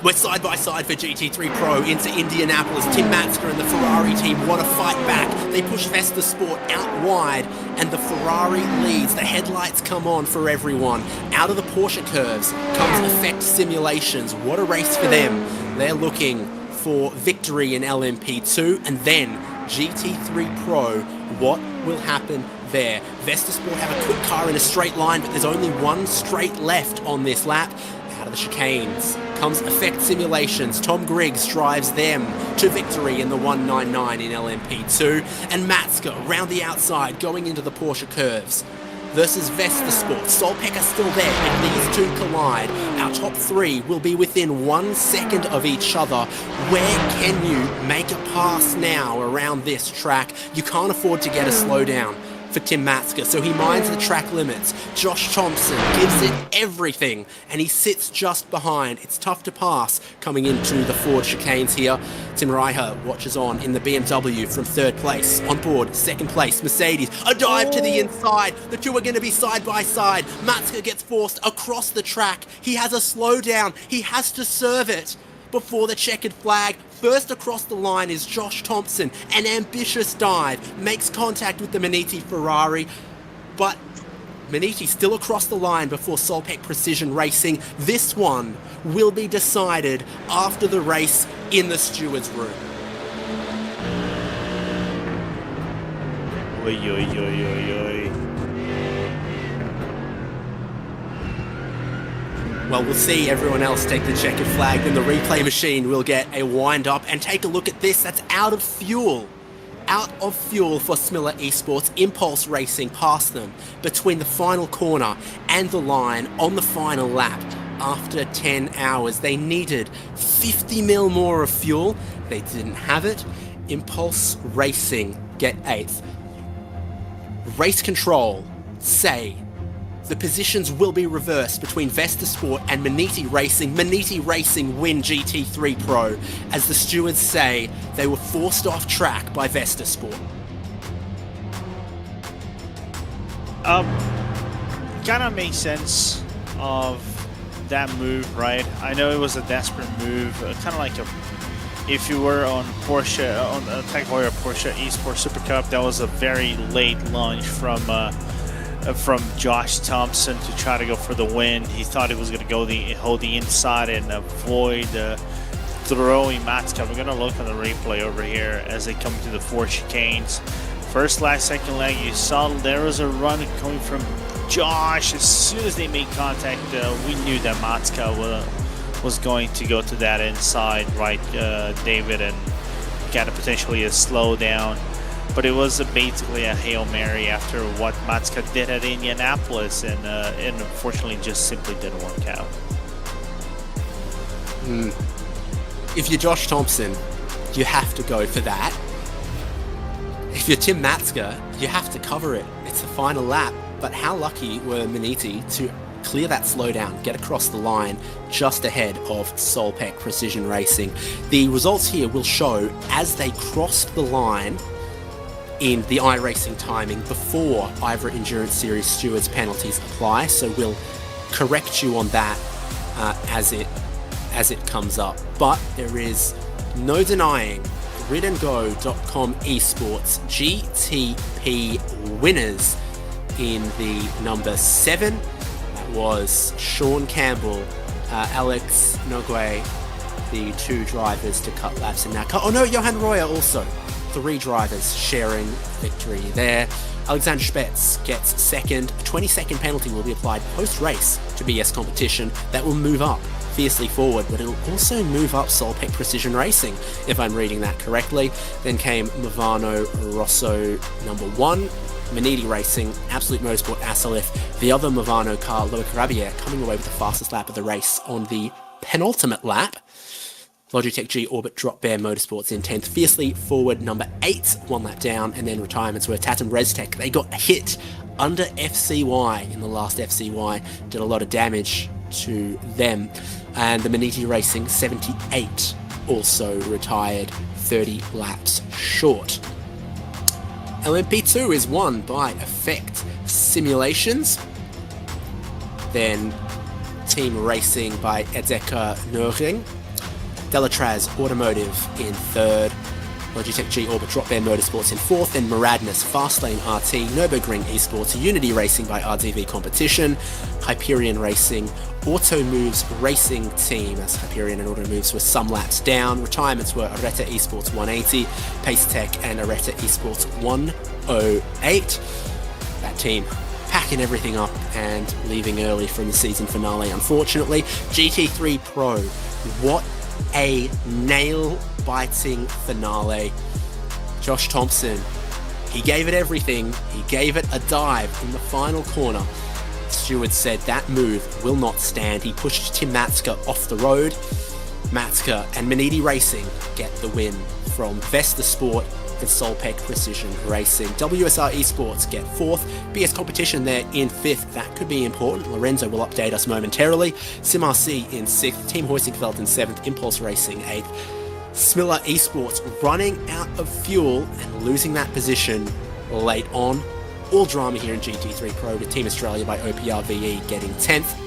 We're side by side for GT3 Pro into Indianapolis. Tim Matska and the Ferrari team want to fight back. They push Vesta Sport out wide and the Ferrari leads. The headlights come on for everyone. Out of the Porsche curves comes Effect Simulations. What a race for them. They're looking for victory in LMP2 and then GT3 Pro. What will happen there? Vesta Sport have a quick car in a straight line, but there's only one straight left on this lap. Out of the chicanes comes Effect Simulations. Tom Griggs drives them to victory in the 199 in LMP2. And Matska around the outside going into the Porsche curves versus Vesta Sport. Solpek are still there. If these two collide, our top three will be within 1 second of each other. Where can you make a pass now around this track? You can't afford to get a slowdown for Tim Matska, so he minds the track limits. Josh Thompson gives it everything, and he sits just behind. It's tough to pass coming into the Ford chicanes here. Tim Reicher watches on in the BMW from third place. On board, second place, Mercedes. A dive to the inside. The two are going to be side by side. Matska gets forced across the track. He has a slowdown. He has to serve it before the checkered flag. First across the line is Josh Thompson. An ambitious dive. Makes contact with the Maniti Ferrari. But Maniti still across the line before Solpek Precision Racing. This one will be decided after the race in the stewards' room. Oy, oy, oy, oy, oy. Well, we'll see everyone else take the checkered flag, then the replay machine will get a wind up. And take a look at this, that's out of fuel. Out of fuel for Smiller Esports. Impulse Racing past them between the final corner and the line on the final lap. After 10 hours, they needed 50 mil more of fuel. They didn't have it. Impulse Racing get 8th. Race control say the positions will be reversed between Vesta Sport and Maniti Racing. Maniti Racing win GT3 Pro. As the stewards say, they were forced off track by Vesta Sport. Kind of makes sense of that move, right? I know it was a desperate move, kind of like if you were on Porsche, on Tech Heuer Porsche Esports Super Cup, that was a very late launch from Josh Thompson to try to go for the win. He thought he was going to hold the inside and avoid throwing Matska. We're going to look on the replay over here as they come to the 4 chicanes. First leg, second leg, you saw there was a run coming from Josh. As soon as they made contact, we knew that Matska was going to go to that inside, right, David, and got potentially a slowdown. But it was basically a Hail Mary after what Matska did at Indianapolis, and unfortunately just simply didn't work out. If you're Josh Thompson, you have to go for that. If you're Tim Matska, you have to cover it. It's the final lap. But how lucky were Maniti to clear that slowdown, get across the line just ahead of Solpek Precision Racing. The results here will show as they crossed the line in the iRacing timing before IVRA Endurance Series stewards penalties apply, so we'll correct you on that as it comes up. But there is no denying GridandGo.com esports GTP winners in the number 7. That was Sean Campbell, Alex Nogue, the 2 drivers to cut laps in that car. Oh no, Johan Royer also. 3 drivers sharing victory there. Alexander Spetz gets second. A 20-second penalty will be applied post-race to BS competition that will move up fiercely forward, but it'll also move up Solpec Precision Racing, if I'm reading that correctly. Then came Movano Rosso number 1, Manidi Racing, Absolute Motorsport Asalif, the other Movano car, Loic Rabier, coming away with the fastest lap of the race on the penultimate lap. Logitech G Orbit Drop Bear Motorsports in 10th. Fiercely forward number 8, 1 lap down, and then retirements were Tatum Reztech. They got hit under FCY in the last FCY, did a lot of damage to them. And the Maniti Racing 78 also retired 30 laps short. LMP2 is won by Effect Simulations. Then Team Racing by Edzeka Nürring. Delatraz Automotive in 3rd, Logitech G Orbit Drop Bear Motorsports in 4th, and Maradness Fastlane RT, Nürburgring Esports, Unity Racing by RDV Competition, Hyperion Racing, Auto Moves Racing Team, as Hyperion and Auto Moves were some laps down. Retirements were Areta Esports 180, Pace Tech, and Areta Esports 108. That team packing everything up and leaving early from the season finale, unfortunately. GT3 Pro, what a nail-biting finale. Josh Thompson, he gave it everything. He gave it a dive in the final corner. Stewart said that move will not stand. He pushed Tim Matska off the road. Matska and Manidi Racing get the win from Vesta Sport and Solpec Precision Racing. WSR Esports get 4th. BS Competition there in 5th. That could be important. Lorenzo will update us momentarily. SimRC in 6th. Team Hoisingfeld in 7th. Impulse Racing 8th. Smiller Esports running out of fuel and losing that position late on. All drama here in GT3 Pro with Team Australia by OPRVE getting 10th.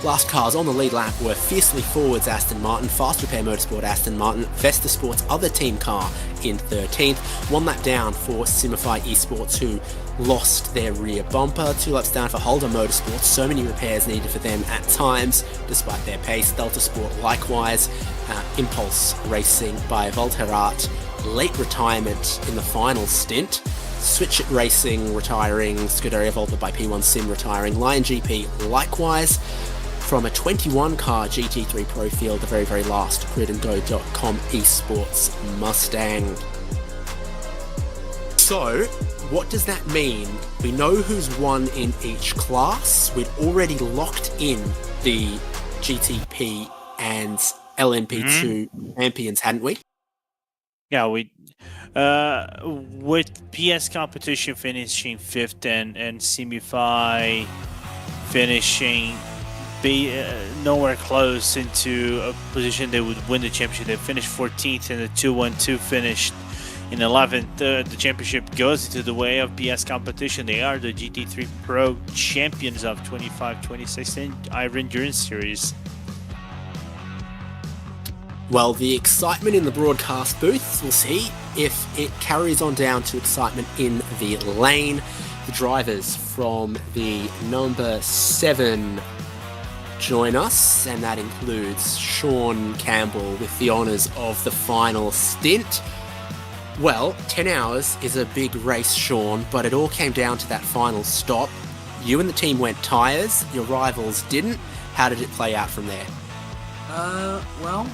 Last cars on the lead lap were Fiercely Forwards Aston Martin, Fast Repair Motorsport Aston Martin, Vesta Sports other team car in 13th. 1 lap down for Simify Esports, who lost their rear bumper. 2 laps down for Holder Motorsports, so many repairs needed for them at times despite their pace. Delta Sport likewise. Impulse Racing by Volterat, late retirement in the final stint. Switch It Racing retiring, Scuderia Volta by P1 Sim retiring, Lion GP likewise. From a 21 car GT3 Pro field, the very, very last gridandgo.com esports Mustang. So, what does that mean? We know who's won in each class. We'd already locked in the GTP and LMP2 champions, hadn't we? Yeah, we with PS competition finishing 5th and Simify finishing nowhere close into a position they would win the championship. They finished 14th and the 2-1-2 finished in 11th. The championship goes into the way of PS competition. They are the GT3 Pro champions of 25-26 and IVRA Endurance Series. Well, the excitement in the broadcast booth, we'll see if it carries on down to excitement in the lane. The drivers from the number 7 join us, and that includes Sean Campbell with the honours of the final stint. Well, 10 hours is a big race, Sean, but it all came down to that final stop. You and the team went tyres, your rivals didn't. How did it play out from there? Well,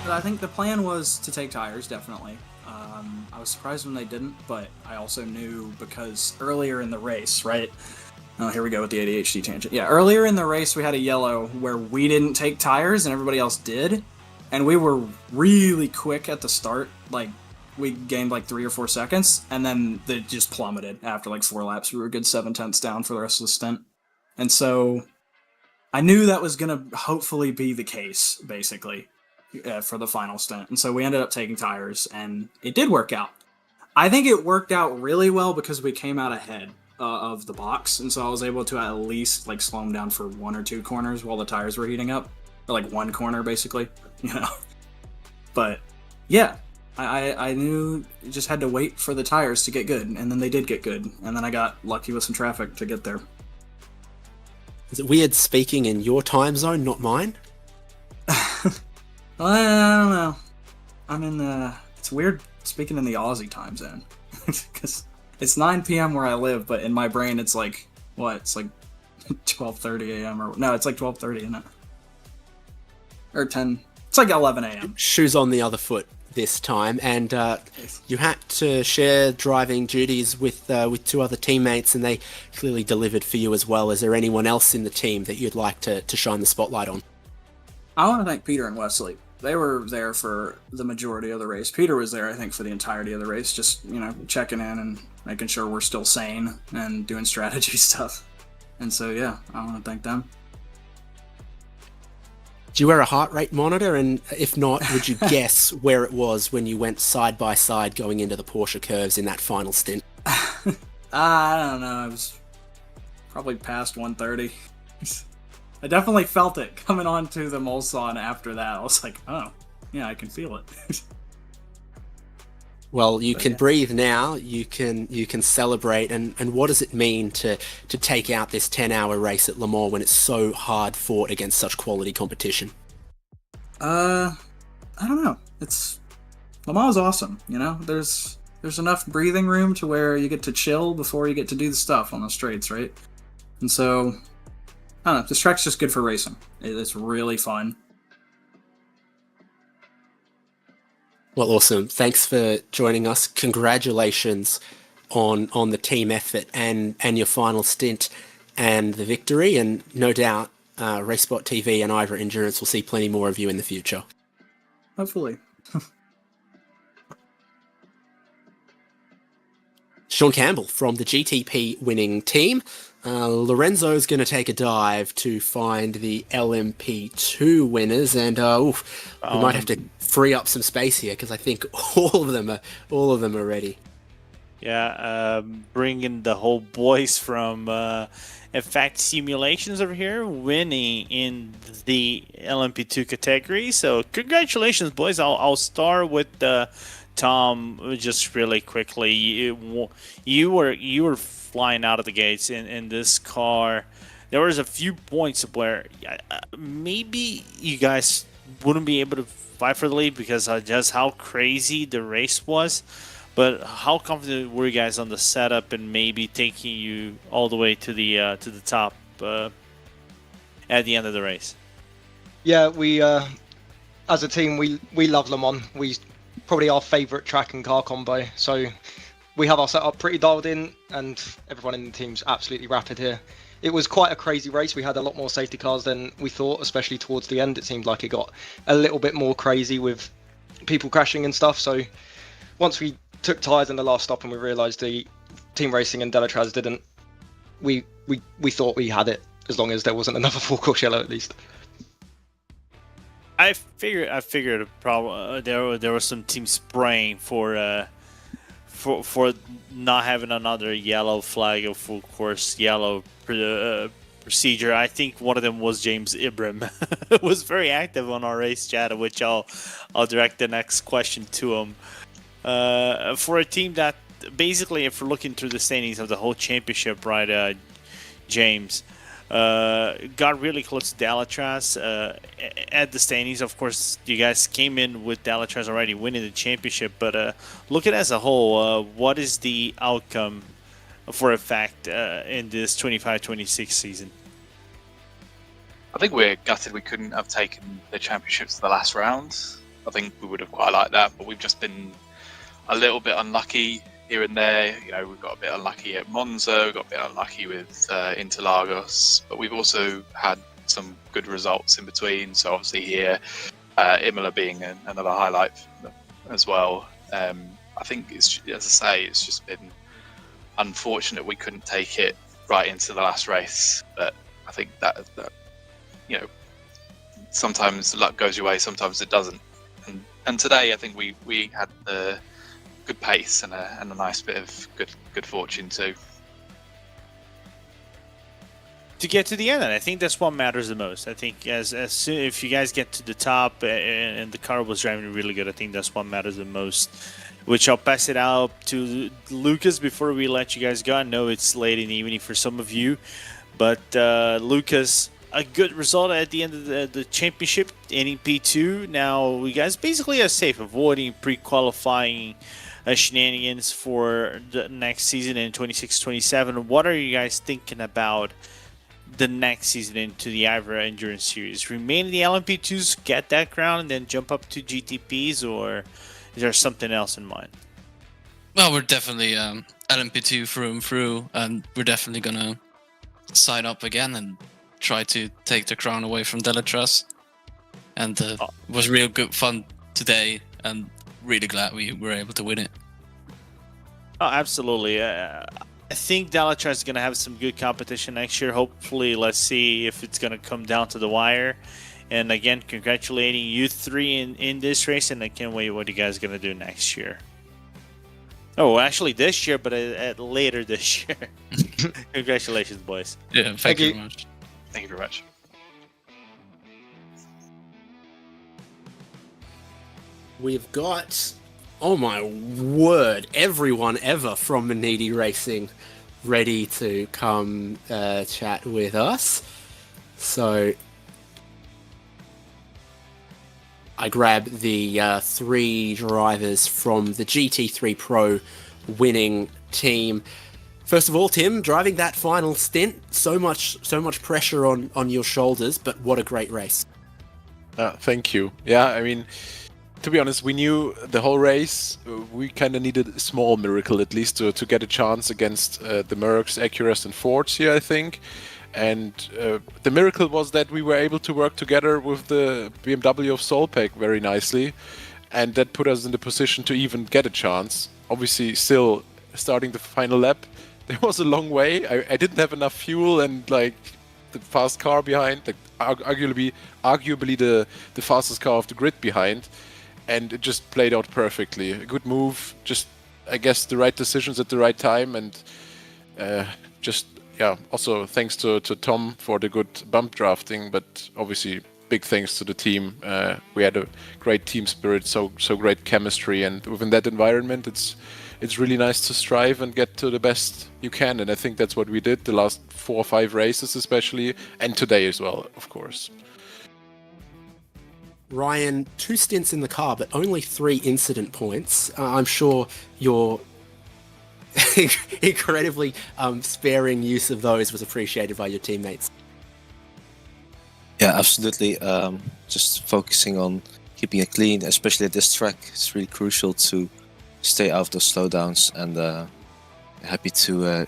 I think the plan was to take tires, definitely. I was surprised when they didn't, but I also knew because earlier in the race, right? Oh, here we go with the ADHD tangent. Yeah, earlier in the race we had a yellow where we didn't take tires and everybody else did, and we were really quick at the start. Like, we gained like 3 or 4 seconds, and then they just plummeted after like 4 laps. We were a good 7/10 down for the rest of the stint. And so I knew that was going to hopefully be the case, basically, for the final stint. And so we ended up taking tires, and it did work out. I think it worked out really well because we came out ahead of the box, and so I was able to at least like slow them down for 1 or 2 corners while the tires were heating up. Or like 1 corner, basically, you know. But yeah, I knew you just had to wait for the tires to get good, and then they did get good. And then I got lucky with some traffic to get there. Is it weird speaking in your time zone, not mine? Well, I don't know. I'm in the. It's weird speaking in the Aussie time zone because it's 9 p.m. where I live, but in my brain it's like what? It's like 12:30 a.m. or no, it's like 12:30, isn't it? Or 10. It's like 11 a.m. Shoes on the other foot this time, and you had to share driving duties with 2 other teammates, and they clearly delivered for you as well. Is there anyone else in the team that you'd like to shine the spotlight on? I want to thank Peter and Wesley. They were there for the majority of the race. Peter was there, I think, for the entirety of the race, just, checking in and making sure we're still sane and doing strategy stuff. And so, yeah, I want to thank them. Do you wear a heart rate monitor? And if not, would you guess where it was when you went side by side going into the Porsche curves in that final stint? I don't know. I was probably past 130. I definitely felt it coming onto the Mulsanne after that. I was like, oh, yeah, I can feel it. Well, you can breathe now. You can celebrate. And what does it mean to take out this 10-hour race at Le Mans when it's so hard fought against such quality competition? I don't know. Le Mans is awesome. There's enough breathing room to where you get to chill before you get to do the stuff on the straights, right? And so, I don't know. This track's just good for racing. It's really fun. Well, awesome. Thanks for joining us. Congratulations on the team effort and your final stint and the victory. And no doubt, RaceSpotTV and IVRA Endurance will see plenty more of you in the future. Hopefully. Sean Campbell from the GTP winning team. Lorenzo's going to take a dive to find the LMP2 winners, and we might have to free up some space here because I think all of them are ready. Yeah, bringing the whole boys from Effect Simulations over here, winning in the LMP2 category. So congratulations, boys! I'll start with Tom just really quickly. You were flying out of the gates in this car. There was a few points where maybe you guys wouldn't be able to fight for the lead because of just how crazy the race was. But how confident were you guys on the setup and maybe taking you all the way to the top at the end of the race? Yeah, we as a team we love Le Mans. We probably our favourite track and car combo. So we have our setup pretty dialed in, and everyone in the team's absolutely rapid here. It was quite a crazy race. We had a lot more safety cars than we thought, especially towards the end. It seemed like it got a little bit more crazy with people crashing and stuff. So once we took tyres in the last stop and we realised the Team Racing and Delatraz didn't, we thought we had it, as long as there wasn't another four-course yellow at least. I figured a problem. There was some team spraying for not having another yellow flag of full course yellow procedure. I think one of them was James Ibram. Was very active on our race chat, which I'll direct the next question to him. For a team that basically, if we're looking through the standings of the whole championship, right, James got really close to Delatraz at the standings. Of course, you guys came in with Delatraz already winning the championship, but looking as a whole, what is the outcome for Effect in this 25-26 season? I think we're gutted we couldn't have taken the championships to the last round. I think we would have quite liked that, but we've just been a little bit unlucky here and there. We've got a bit unlucky at Monza, got a bit unlucky with Interlagos, but we've also had some good results in between. So obviously here, Imola being another highlight as well. I think it's, as I say, it's just been unfortunate we couldn't take it right into the last race. But I think that sometimes luck goes your way, sometimes it doesn't. And today I think we had the good pace and a nice bit of good fortune too. To get to the end, and I think that's what matters the most. I think as soon if you guys get to the top and the car was driving really good, I think that's what matters the most. Which I'll pass it out to Lucas before we let you guys go. I know it's late in the evening for some of you, but Lucas, a good result at the end of the championship, LMP2. Now, you guys basically are safe, avoiding pre-qualifying shenanigans for the next season in 26-27. What are you guys thinking about the next season into the IVRA Endurance Series? Remain in the LMP2s, get that crown, and then jump up to GTPs, or is there something else in mind? Well, we're definitely LMP2 through and through, and we're definitely gonna sign up again and try to take the crown away from Delatras. And it was real good fun today, and really glad we were able to win it. Oh, absolutely. I think Delatras is going to have some good competition next year. Hopefully, let's see if it's going to come down to the wire. And again, congratulating you three in this race, and I can't wait what you guys are going to do next year. Oh, actually this year, but later this year. Congratulations, boys. Yeah, thank you very much. Thank you very much. We've got, oh my word, everyone ever from Manidi Racing ready to come chat with us. So I grab the 3 drivers from the GT3 Pro winning team. First of all, Tim, driving that final stint, so much pressure on your shoulders, but what a great race. Thank you. Yeah, I mean, to be honest, we knew the whole race. We kind of needed a small miracle at least to get a chance against the Mercs, Acuras, and Fords here, I think. And the miracle was that we were able to work together with the BMW of Solpack very nicely, and that put us in the position to even get a chance. Obviously, still starting the final lap, there was a long way. I didn't have enough fuel, and like the fast car behind, like, arguably the fastest car of the grid behind, and it just played out perfectly. A good move, just I guess the right decisions at the right time, and also thanks to Tom for the good bump drafting, but obviously big thanks to the team. We had a great team spirit, so great chemistry, and within that environment, it's really nice to strive and get to the best you can, and I think that's what we did the last 4 or 5 races especially, and today as well, of course. Ryan, 2 stints in the car, but only 3 incident points. I'm sure your incredibly sparing use of those was appreciated by your teammates. Yeah, absolutely. Just focusing on keeping it clean, especially at this track. It's really crucial to stay out of those slowdowns, and happy to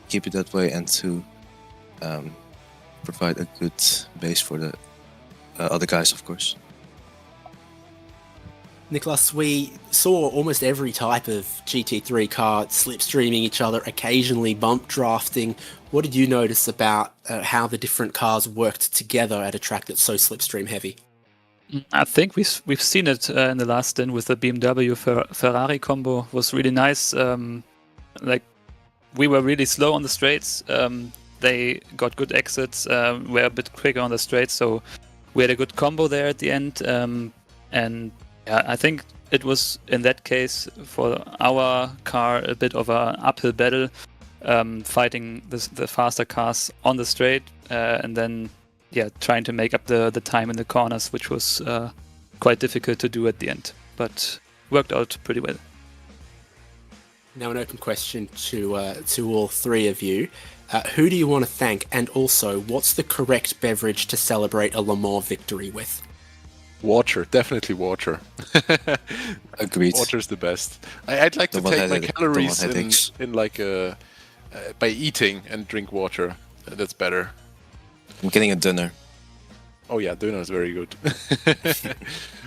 keep it that way and to provide a good base for the other guys, of course. Nicholas, we saw almost every type of GT3 car slipstreaming each other, occasionally bump drafting. What did you notice about how the different cars worked together at a track that's so slipstream heavy? I think we've seen it in the last stint with the BMW Ferrari combo. Was really nice. Like, we were really slow on the straights. They got good exits. Were a bit quicker on the straights, so we had a good combo there at the end. And yeah, I think it was in that case for our car a bit of an uphill battle, fighting the faster cars on the straight, and then trying to make up the time in the corners, which was quite difficult to do at the end, but worked out pretty well. Now an open question to all 3 of you. Who do you want to thank, and also what's the correct beverage to celebrate a Le Mans victory with? Water, definitely water. Agreed. Water's the best. I'd like to take my calories in like by eating and drink water. That's better. I'm getting a dinner. Oh yeah, dinner is very good.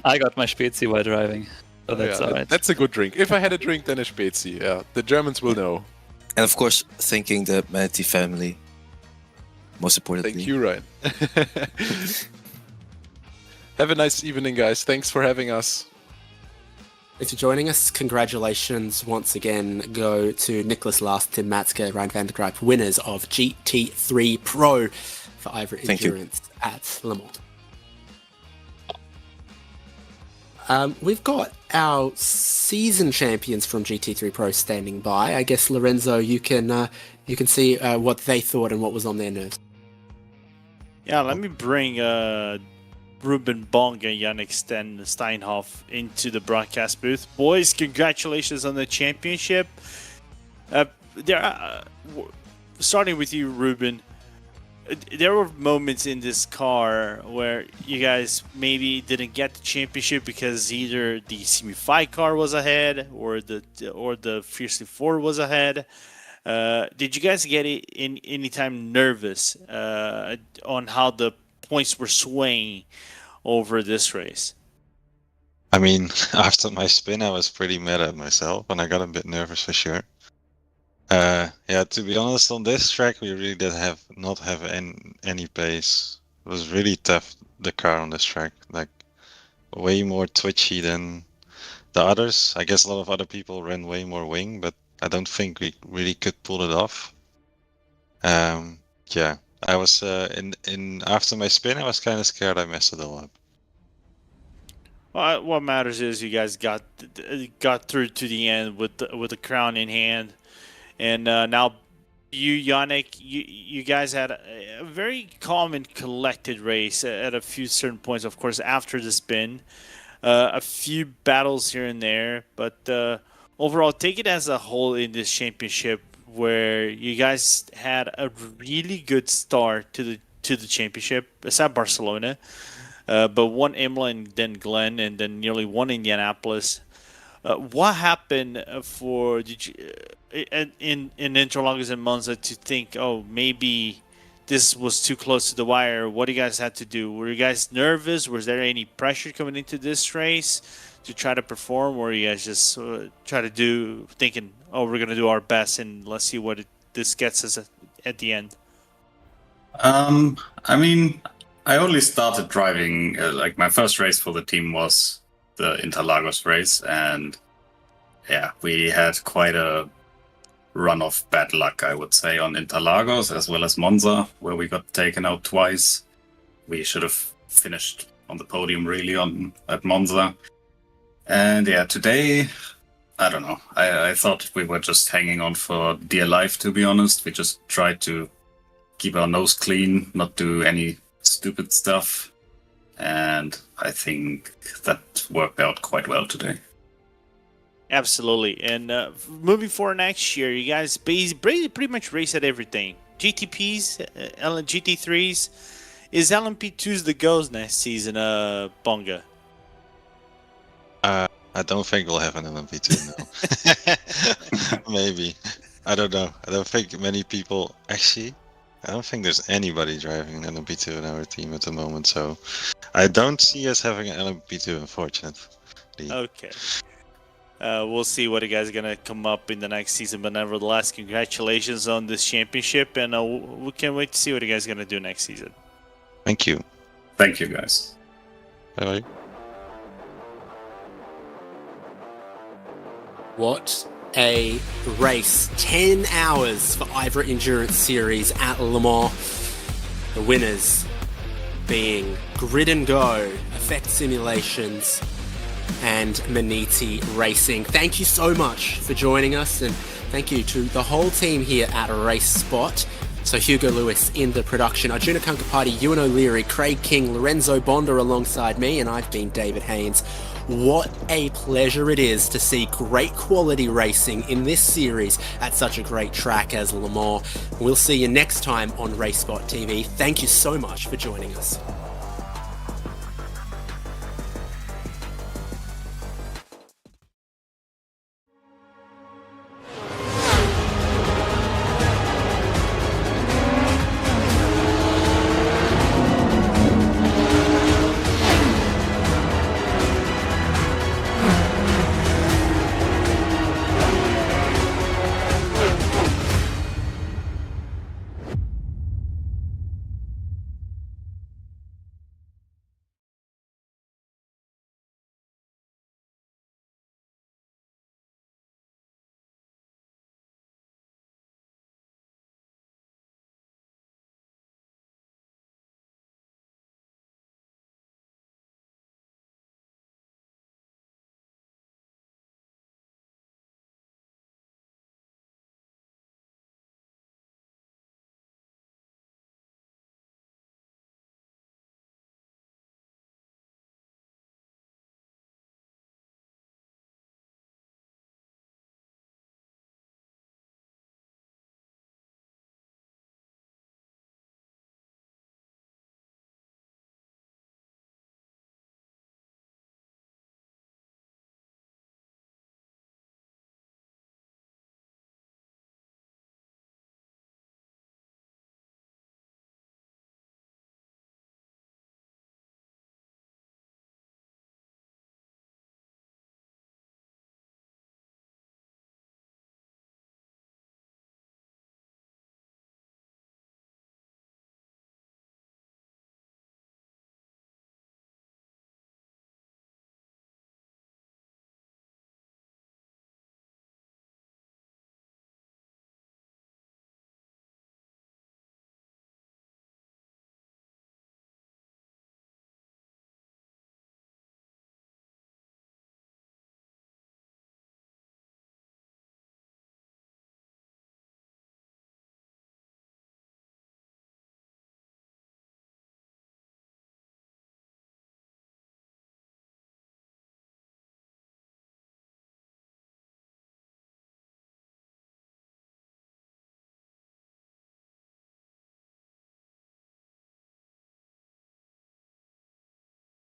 I got my Spezi while driving, so that's alright. That's a good drink. If I had a drink, then a Spezi. Yeah, the Germans will know. And of course, thanking the Manatee family. Most importantly. Thank you, Ryan. Have a nice evening, guys. Thanks for having us. Thanks for joining us. Congratulations once again go to Nicholas Last, Tim Matske, Ryan van der Grijp, winners of GT3 Pro for IVRA Endurance at Le Mans. We've got our season champions from GT3 Pro standing by. I guess, Lorenzo, you can see what they thought and what was on their nerves. Yeah, let me bring Ruben Bonga, Yannick Steinhoff into the broadcast booth. Boys, congratulations on the championship. Starting with you, Ruben. There were moments in this car where you guys maybe didn't get the championship because either the semi-fi car was ahead or the Fiercely Ford was ahead. Did you guys get any time nervous on how the points were swaying over this race? I mean, after my spin, I was pretty mad at myself, and I got a bit nervous for sure. Yeah, to be honest, on this track, we really did not have any pace. It was really tough, the car on this track, like way more twitchy than the others. I guess a lot of other people ran way more wing, but I don't think we really could pull it off. Yeah, I was after my spin, I was kind of scared I messed it all up. Well, what matters is you guys got through to the end with the crown in hand, and now you, Yannick, you guys had a very calm and collected race at a few certain points. Of course, after the spin, a few battles here and there, but overall, take it as a whole in this championship, where you guys had a really good start to the championship. Aside Barcelona. But one Imola and then Glen, and then nearly one Indianapolis. What happened in Interlagos and Monza to think, oh, maybe this was too close to the wire? What do you guys have to do? Were you guys nervous? Was there any pressure coming into this race to try to perform, or you guys just thinking, oh, we're gonna do our best and let's see what this gets us at the end? I mean, I only started driving, like my first race for the team was the Interlagos race, and yeah, we had quite a run of bad luck, I would say, on Interlagos as well as Monza, where we got taken out twice. We should have finished on the podium really at Monza. And yeah, today, I don't know. I thought we were just hanging on for dear life, to be honest. We just tried to keep our nose clean, not do any stupid stuff, and I think that worked out quite well today. Absolutely. And moving forward next year, you guys pretty much race at everything. GTPs, GT3s. Is LMP2s the goals next season, Bonga? I don't think we'll have an LMP2 now. Maybe. I don't know. I don't think many people... Actually, I don't think there's anybody driving an LMP2 in our team at the moment, so I don't see us having an LMP2, unfortunately. Okay. We'll see what you guys are going to come up in the next season, but nevertheless, congratulations on this championship, and we can't wait to see what you guys are going to do next season. Thank you. Thank you, guys. Bye-bye. What a race. 10 hours for IVRA Endurance Series at Le Mans. The winners being Grid and Go, Effect Simulations, and Maniti Racing. Thank you so much for joining us, and thank you to the whole team here at RaceSpot. So Hugo Lewis in the production, Arjuna Kankapati, Ewan O'Leary, Craig King, Lorenzo Bonda alongside me, and I've been David Haynes. What a pleasure it is to see great quality racing in this series at such a great track as Le Mans. We'll see you next time on RaceSpotTV. Thank you so much for joining us.